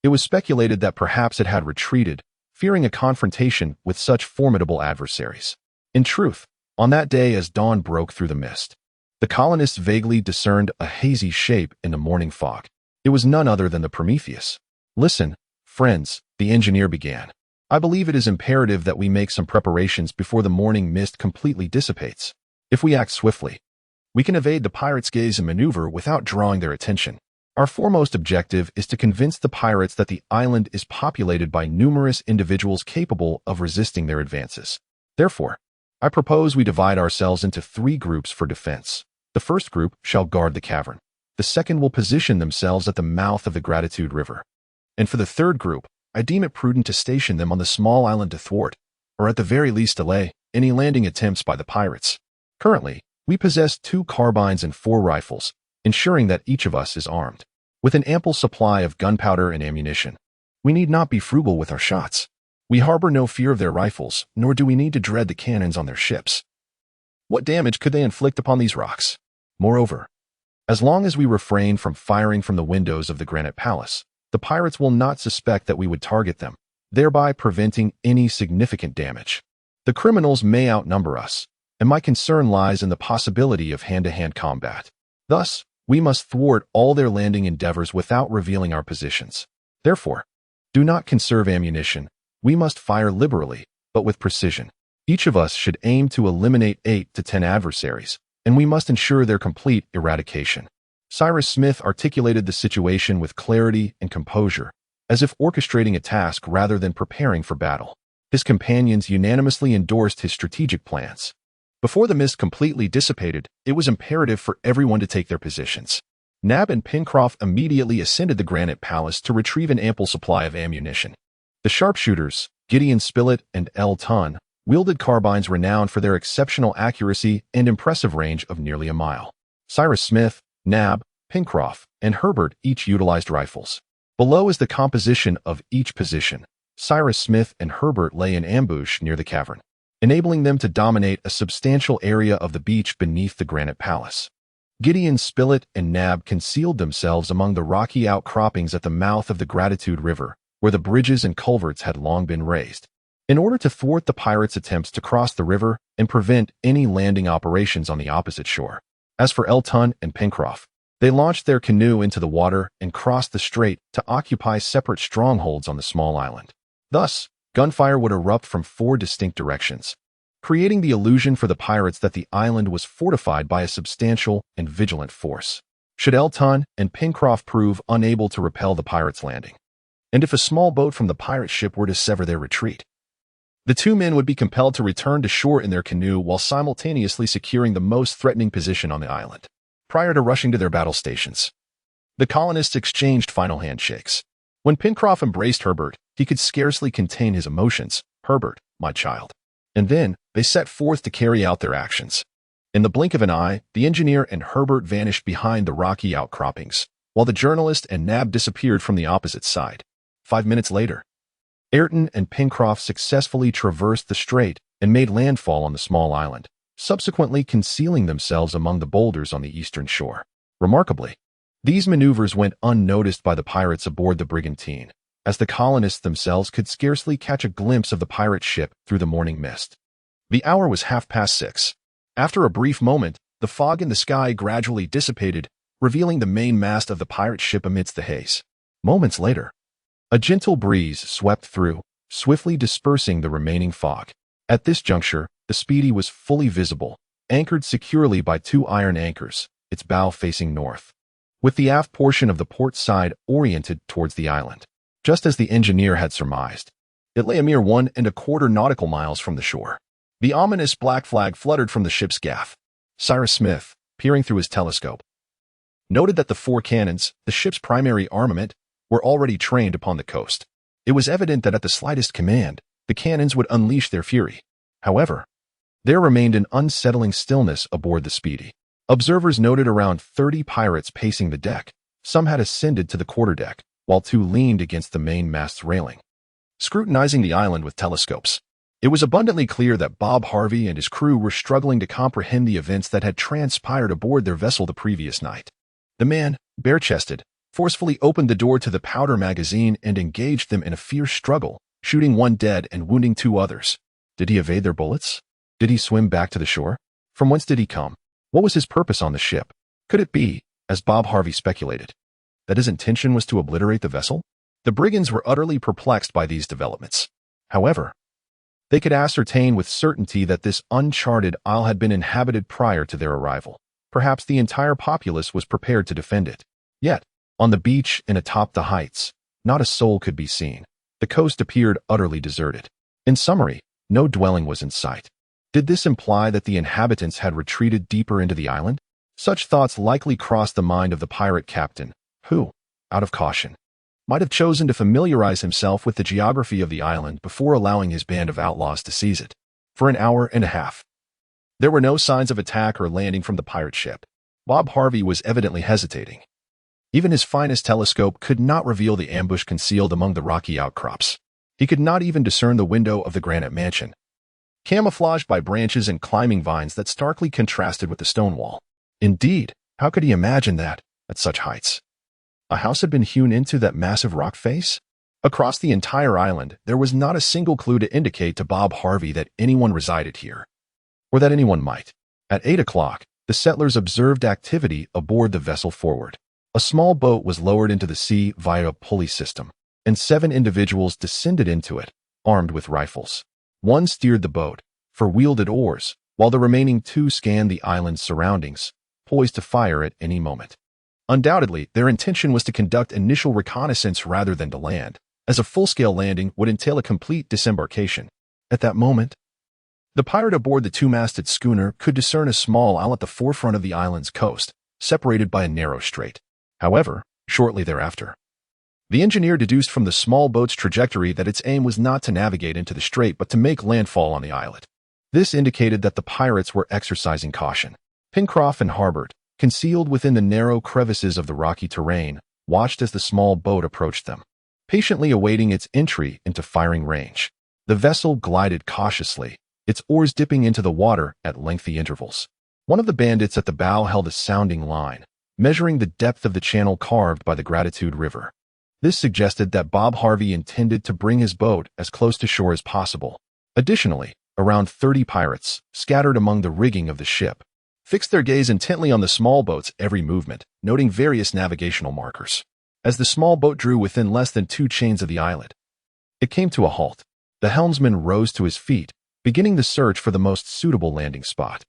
[SPEAKER 1] it was speculated that perhaps it had retreated, fearing a confrontation with such formidable adversaries. In truth, on that day as dawn broke through the mist, the colonists vaguely discerned a hazy shape in the morning fog. It was none other than the Prometheus. "Listen, friends," the engineer began. "I believe it is imperative that we make some preparations before the morning mist completely dissipates. If we act swiftly, We can evade the pirates' gaze and maneuver without drawing their attention. Our foremost objective is to convince the pirates that the island is populated by numerous individuals capable of resisting their advances. Therefore, I propose we divide ourselves into 3 groups for defense. The first group shall guard the cavern. The second will position themselves at the mouth of the Gratitude River. And for the third group, I deem it prudent to station them on the small island to thwart, or at the very least delay, any landing attempts by the pirates. Currently, we possess 2 carbines and 4 rifles, ensuring that each of us is armed with an ample supply of gunpowder and ammunition. We need not be frugal with our shots. We harbor no fear of their rifles, nor do we need to dread the cannons on their ships. What damage could they inflict upon these rocks? Moreover, as long as we refrain from firing from the windows of the Granite Palace, the pirates will not suspect that we would target them, thereby preventing any significant damage. The criminals may outnumber us, and my concern lies in the possibility of hand-to-hand combat. Thus, we must thwart all their landing endeavors without revealing our positions. Therefore, do not conserve ammunition. We must fire liberally, but with precision. Each of us should aim to eliminate 8 to 10 adversaries, and we must ensure their complete eradication. Cyrus Smith articulated the situation with clarity and composure, as if orchestrating a task rather than preparing for battle. His companions unanimously endorsed his strategic plans. Before the mist completely dissipated, it was imperative for everyone to take their positions. Nab and Pencroff immediately ascended the Granite Palace to retrieve an ample supply of ammunition. The sharpshooters, Gideon Spilett and L. Ton, wielded carbines renowned for their exceptional accuracy and impressive range of nearly a mile. Cyrus Smith, Nab, Pencroff, and Herbert each utilized rifles. Below is the composition of each position. Cyrus Smith and Herbert lay in ambush near the cavern, enabling them to dominate a substantial area of the beach beneath the Granite Palace. Gideon Spilett and Nab concealed themselves among the rocky outcroppings at the mouth of the Gratitude River, where the bridges and culverts had long been raised, in order to thwart the pirates' attempts to cross the river and prevent any landing operations on the opposite shore. As for Elton and Pencroff, they launched their canoe into the water and crossed the strait to occupy separate strongholds on the small island. Thus, gunfire would erupt from 4 distinct directions, creating the illusion for the pirates that the island was fortified by a substantial and vigilant force. Should Elton and Pencroff prove unable to repel the pirates' landing, and if a small boat from the pirate ship were to sever their retreat, the 2 men would be compelled to return to shore in their canoe while simultaneously securing the most threatening position on the island. Prior to rushing to their battle stations, the colonists exchanged final handshakes. When Pencroff embraced Herbert, he could scarcely contain his emotions. "Herbert, my child." And then they set forth to carry out their actions. In the blink of an eye, the engineer and Herbert vanished behind the rocky outcroppings, while the journalist and Nab disappeared from the opposite side. 5 minutes later, Ayrton and Pencroff successfully traversed the strait and made landfall on the small island, subsequently concealing themselves among the boulders on the eastern shore. Remarkably, these maneuvers went unnoticed by the pirates aboard the brigantine, as the colonists themselves could scarcely catch a glimpse of the pirate ship through the morning mist. The hour was 6:30. After a brief moment, the fog in the sky gradually dissipated, revealing the main mast of the pirate ship amidst the haze. Moments later, a gentle breeze swept through, swiftly dispersing the remaining fog. At this juncture, the Speedy was fully visible, anchored securely by 2 iron anchors, its bow facing north, with the aft portion of the port side oriented towards the island. Just as the engineer had surmised, it lay a mere 1¼ nautical miles from the shore. The ominous black flag fluttered from the ship's gaff. Cyrus Smith, peering through his telescope, noted that the 4 cannons, the ship's primary armament, were already trained upon the coast. It was evident that at the slightest command, the cannons would unleash their fury. However, there remained an unsettling stillness aboard the Speedy. Observers noted around 30 pirates pacing the deck. Some had ascended to the quarterdeck, while 2 leaned against the main mast's railing, scrutinizing the island with telescopes. It was abundantly clear that Bob Harvey and his crew were struggling to comprehend the events that had transpired aboard their vessel the previous night. The man, bare-chested, forcefully opened the door to the powder magazine and engaged them in a fierce struggle, shooting 1 dead and wounding 2 others. Did he evade their bullets? Did he swim back to the shore? From whence did he come? What was his purpose on the ship? Could it be, as Bob Harvey speculated, that his intention was to obliterate the vessel? The brigands were utterly perplexed by these developments. However, they could ascertain with certainty that this uncharted isle had been inhabited prior to their arrival. Perhaps the entire populace was prepared to defend it. Yet, on the beach and atop the heights, not a soul could be seen. The coast appeared utterly deserted. In summary, no dwelling was in sight. Did this imply that the inhabitants had retreated deeper into the island? Such thoughts likely crossed the mind of the pirate captain, who, out of caution, might have chosen to familiarize himself with the geography of the island before allowing his band of outlaws to seize it. For an hour and a half, there were no signs of attack or landing from the pirate ship. Bob Harvey was evidently hesitating. Even his finest telescope could not reveal the ambush concealed among the rocky outcrops. He could not even discern the window of the granite mansion, camouflaged by branches and climbing vines that starkly contrasted with the stone wall. Indeed, how could he imagine that, at such heights, a house had been hewn into that massive rock face? Across the entire island, there was not a single clue to indicate to Bob Harvey that anyone resided here, or that anyone might. At 8 o'clock, the settlers observed activity aboard the vessel Forward. A small boat was lowered into the sea via a pulley system, and 7 individuals descended into it, armed with rifles. One steered the boat, for wielded oars, while the remaining 2 scanned the island's surroundings, poised to fire at any moment. Undoubtedly, their intention was to conduct initial reconnaissance rather than to land, as a full-scale landing would entail a complete disembarkation. At that moment, the pirate aboard the 2-masted schooner could discern a small isle at the forefront of the island's coast, separated by a narrow strait. However, shortly thereafter, the engineer deduced from the small boat's trajectory that its aim was not to navigate into the strait but to make landfall on the islet. This indicated that the pirates were exercising caution. Pencroff and Harbert, concealed within the narrow crevices of the rocky terrain, watched as the small boat approached them, patiently awaiting its entry into firing range. The vessel glided cautiously, its oars dipping into the water at lengthy intervals. One of the bandits at the bow held a sounding line, measuring the depth of the channel carved by the Gratitude River. This suggested that Bob Harvey intended to bring his boat as close to shore as possible. Additionally, around 30 pirates, scattered among the rigging of the ship, fixed their gaze intently on the small boat's every movement, noting various navigational markers. As the small boat drew within less than 2 chains of the islet, it came to a halt. The helmsman rose to his feet, beginning the search for the most suitable landing spot.